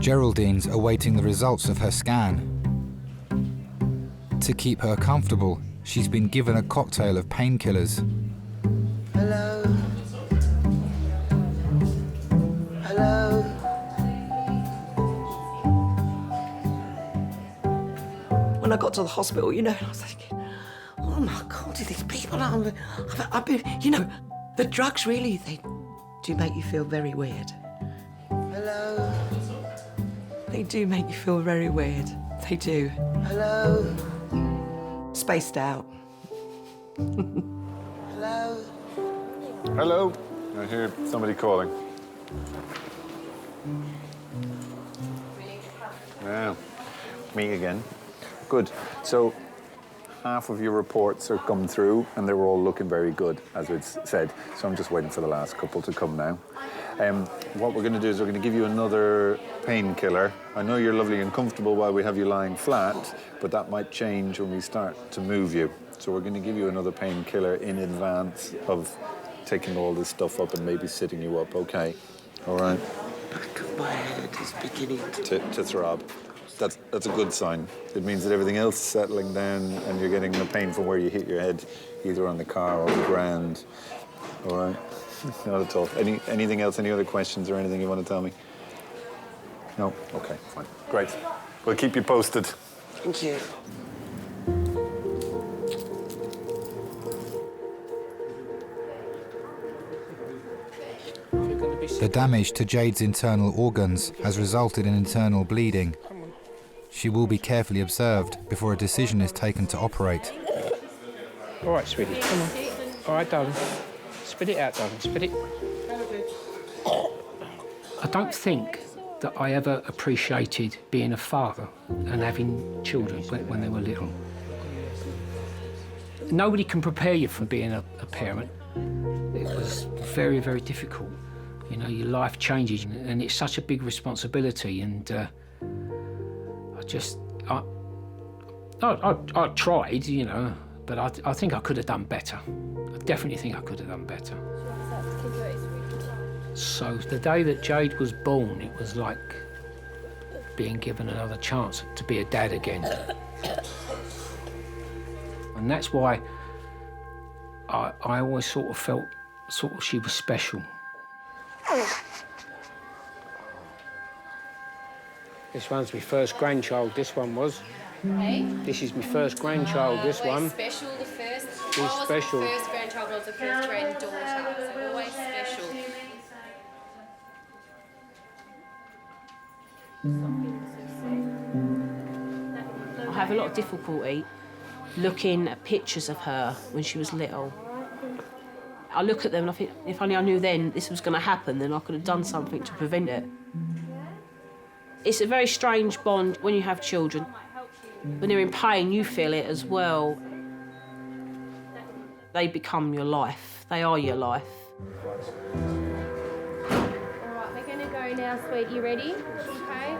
Geraldine's awaiting the results of her scan. To keep her comfortable, she's been given a cocktail of painkillers. Hello? Hello? When I got to the hospital, you know, I was thinking, oh my God, these people are... I've been, you know, the drugs really, they do make you feel very weird. Hello? They do make you feel very weird. They do. Hello? Spaced out. Hello? Hello? I hear somebody calling. Yeah, me again. Good. So, half of your reports are come through, and they were all looking very good, as it's said. So I'm just waiting for the last couple to come now. What we're going to do is we're going to give you another painkiller. I know you're lovely and comfortable while we have you lying flat, but that might change when we start to move you. So we're going to give you another painkiller in advance of taking all this stuff up and maybe sitting you up, okay? All right? Back of my head is beginning to throb. That's a good sign. It means that everything else is settling down and you're getting the pain from where you hit your head, either on the car or the ground. All right. Not at all. Anything else? Any other questions or anything you want to tell me? No? Okay, fine. Great. We'll keep you posted. Thank you. The damage to Jade's internal organs has resulted in internal bleeding. She will be carefully observed before a decision is taken to operate. All right, sweetie, come on. All right, darling. Spit it out, darling, spit it. I don't think that I ever appreciated being a father and having children when they were little. Nobody can prepare you for being a parent. It was very, very difficult. You know, your life changes and it's such a big responsibility, and I tried, you know, but I think I could have done better. I definitely think I could have done better. So the day that Jade was born, it was like being given another chance to be a dad again. And that's why I always sort of felt she was special. This one's my first grandchild, this one was. Hey? This is my first grandchild, this one. Special, the first. It's special. The first grandchild was the first granddaughter, so always special. I have a lot of difficulty looking at pictures of her when she was little. I look at them and I think, if only I knew then this was going to happen, then I could have done something to prevent it. It's a very strange bond when you have children. When they're in pain, you feel it as well. They become your life. They are your life. All right, we're going to go now, sweet. You ready? Okay.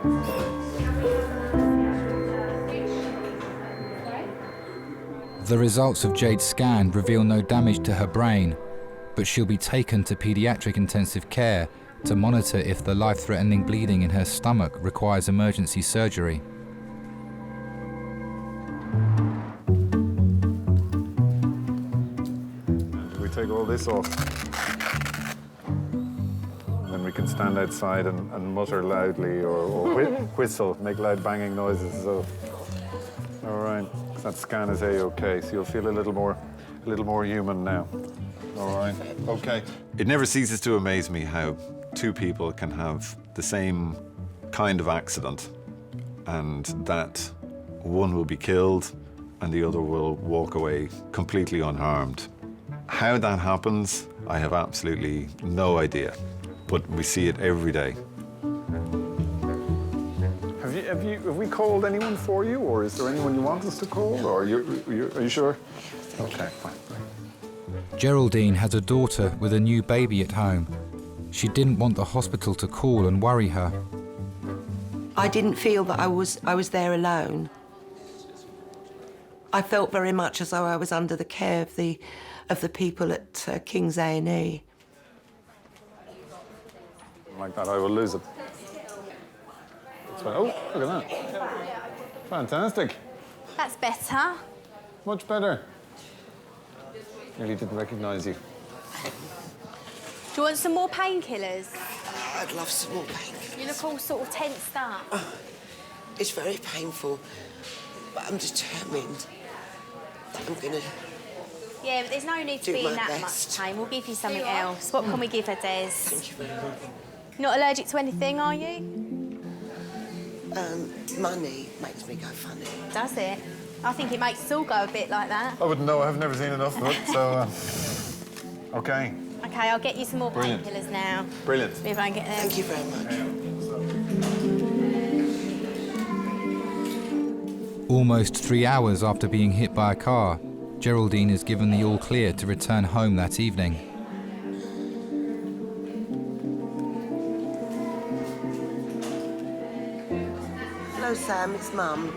The results of Jade's scan reveal no damage to her brain, but she'll be taken to paediatric intensive care to monitor if the life-threatening bleeding in her stomach requires emergency surgery. We take all this off. And then we can stand outside and mutter loudly or whistle, make loud banging noises. So, all right, that scan is A-OK, so you'll feel a little more human now. All right, okay. It never ceases to amaze me how two people can have the same kind of accident and that one will be killed and the other will walk away completely unharmed. How that happens, I have absolutely no idea, but we see it every day. Have we called anyone for you, or is there anyone you want us to call, or are you sure? Okay, fine. Geraldine has a daughter with a new baby at home. She didn't want the hospital to call and worry her. I didn't feel that I was there alone. I felt very much as though I was under the care of the people at King's A&E. Like that, I will lose it. Oh, look at that. Fantastic. That's better. Much better. Nearly didn't recognise you. Do you want some more painkillers? I'd love some more painkillers. You look all sort of tensed up. It's very painful, but I'm determined that I'm gonna. Yeah, but there's no need to be in that much pain. We'll give you something else. What can we give her, Des? Thank you very much. Not allergic to anything, are you? Money makes me go funny. Does it? I think it makes us all go a bit like that. I wouldn't know. I've never seen enough of it, so... OK. OK, I'll get you some more painkillers now. Brilliant. See if I can get them. Thank you very much. Almost 3 hours after being hit by a car, Geraldine is given the all-clear to return home that evening. Hello, Sam, it's Mum.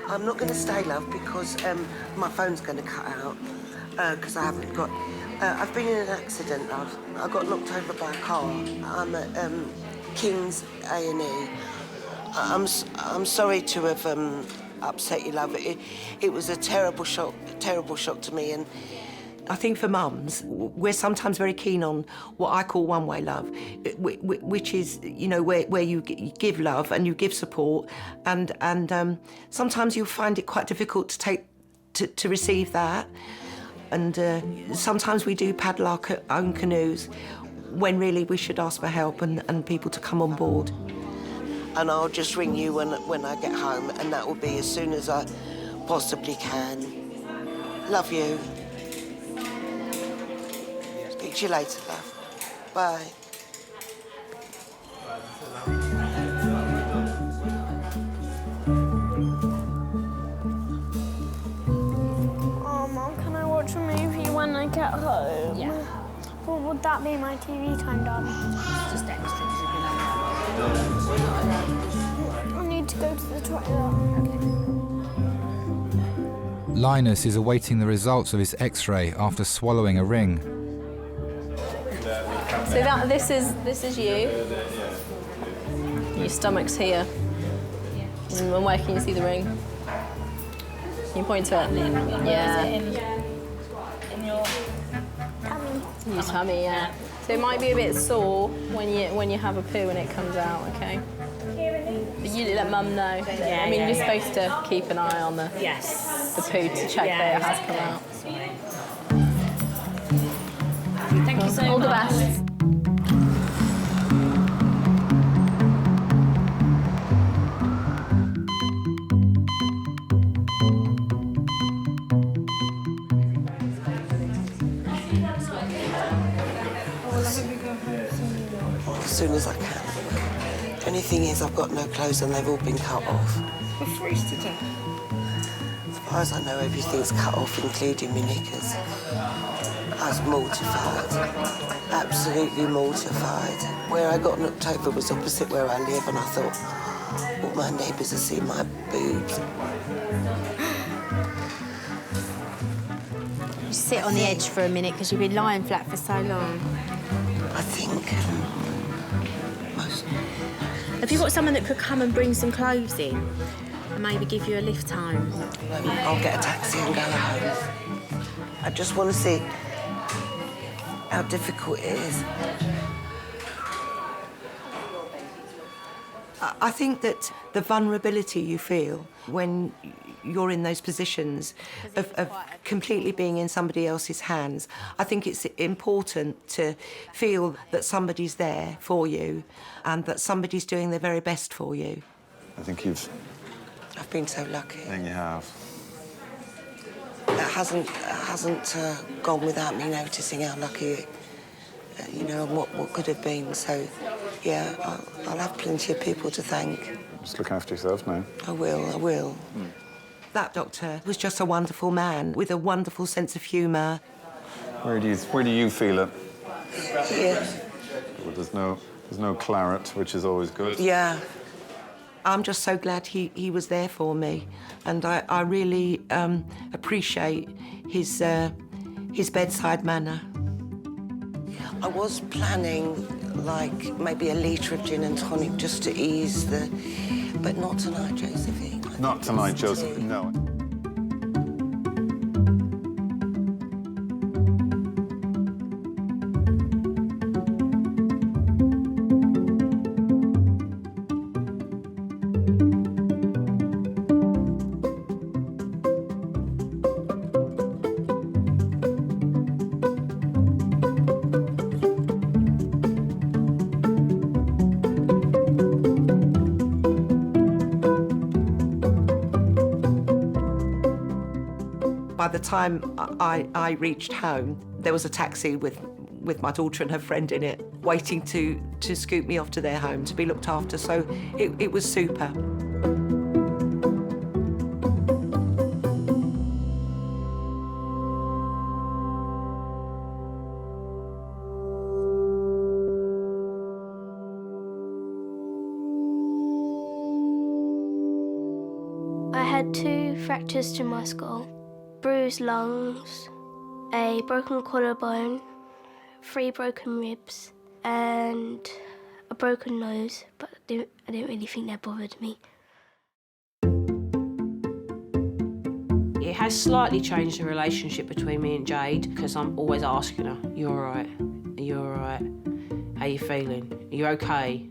I'm not going to stay, love, because my phone's going to cut out, because I haven't got... I've been in an accident, love. I got knocked over by a car. I'm at King's A&E. I'm sorry to have upset you, love. It was a terrible shock to me. And I think for mums, we're sometimes very keen on what I call one-way love, which is, you know, where you give love and you give support, and sometimes you find it quite difficult to receive that. And sometimes we do paddle our own canoes when really we should ask for help and people to come on board. And I'll just ring you when I get home, and that will be as soon as I possibly can. Love you. Speak to you later, love. Bye. Oh, Mum, can I watch a movie when I get home? Yeah. What would that be my TV time done? Just extra. I need to go to the toilet. Linus is awaiting the results of his X-ray after swallowing a ring. So this is you. Your stomach's here. And where can you see the ring? Can you point to it? Yeah. In your tummy. Your tummy, yeah. So it might be a bit sore when you have a poo and it comes out, okay? But you let Mum know. Yeah, I mean, yeah, you're yeah. supposed to keep an eye on the poo to check that it has come out. Thank you so much. All the best. As soon as I can. The only thing is I've got no clothes and they've all been cut off. We're freezed to death. As far as I know, everything's cut off, including my knickers. I was mortified. Absolutely mortified. Where I got knocked over was opposite where I live, and I thought, all my neighbours have seen my boobs. Sit on the edge for a minute because you've been lying flat for so long. I think Have you got someone that could come and bring some clothes in and maybe give you a lift home? I'll get a taxi and go home. I just want to see how difficult it is. I think that the vulnerability you feel when you're in those positions of completely being in somebody else's hands, I think it's important to feel that somebody's there for you and that somebody's doing their very best for you. I think I've been so lucky. I think you have. It hasn't gone without me noticing how lucky, you know, and what could have been. So, yeah, I'll have plenty of people to thank. Just look after yourself now. I will. That doctor was just a wonderful man with a wonderful sense of humour. Where do you feel it? Here. Well, there's no claret, which is always good. Yeah. I'm just so glad he was there for me, and I really appreciate his bedside manner. I was planning, like, maybe a litre of gin and tonic just to ease the... But not tonight, Josephine. Not tonight, Josephine, no. By the time I reached home, there was a taxi with my daughter and her friend in it, waiting to scoop me off to their home to be looked after. So it was super. I had 2 fractures to my skull, bruised lungs, a broken collarbone, 3 broken ribs, and a broken nose, but I didn't really think that bothered me. has slightly changed the relationship between me and Jade, because I'm always asking her, "You all right? Are you all right? How you feeling? Are you okay?"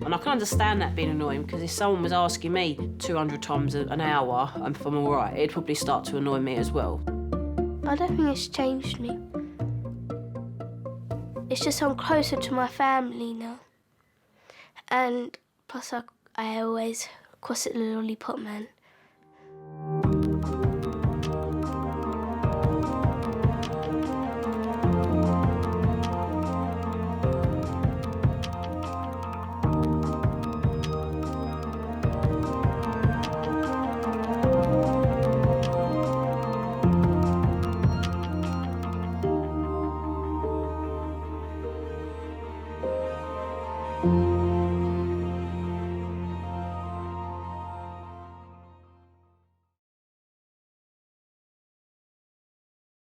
And I can understand that being annoying, because if someone was asking me 200 times an hour if I'm all right, it'd probably start to annoy me as well. I don't think it's changed me. It's just I'm closer to my family now. And plus I always call it the lollipop man.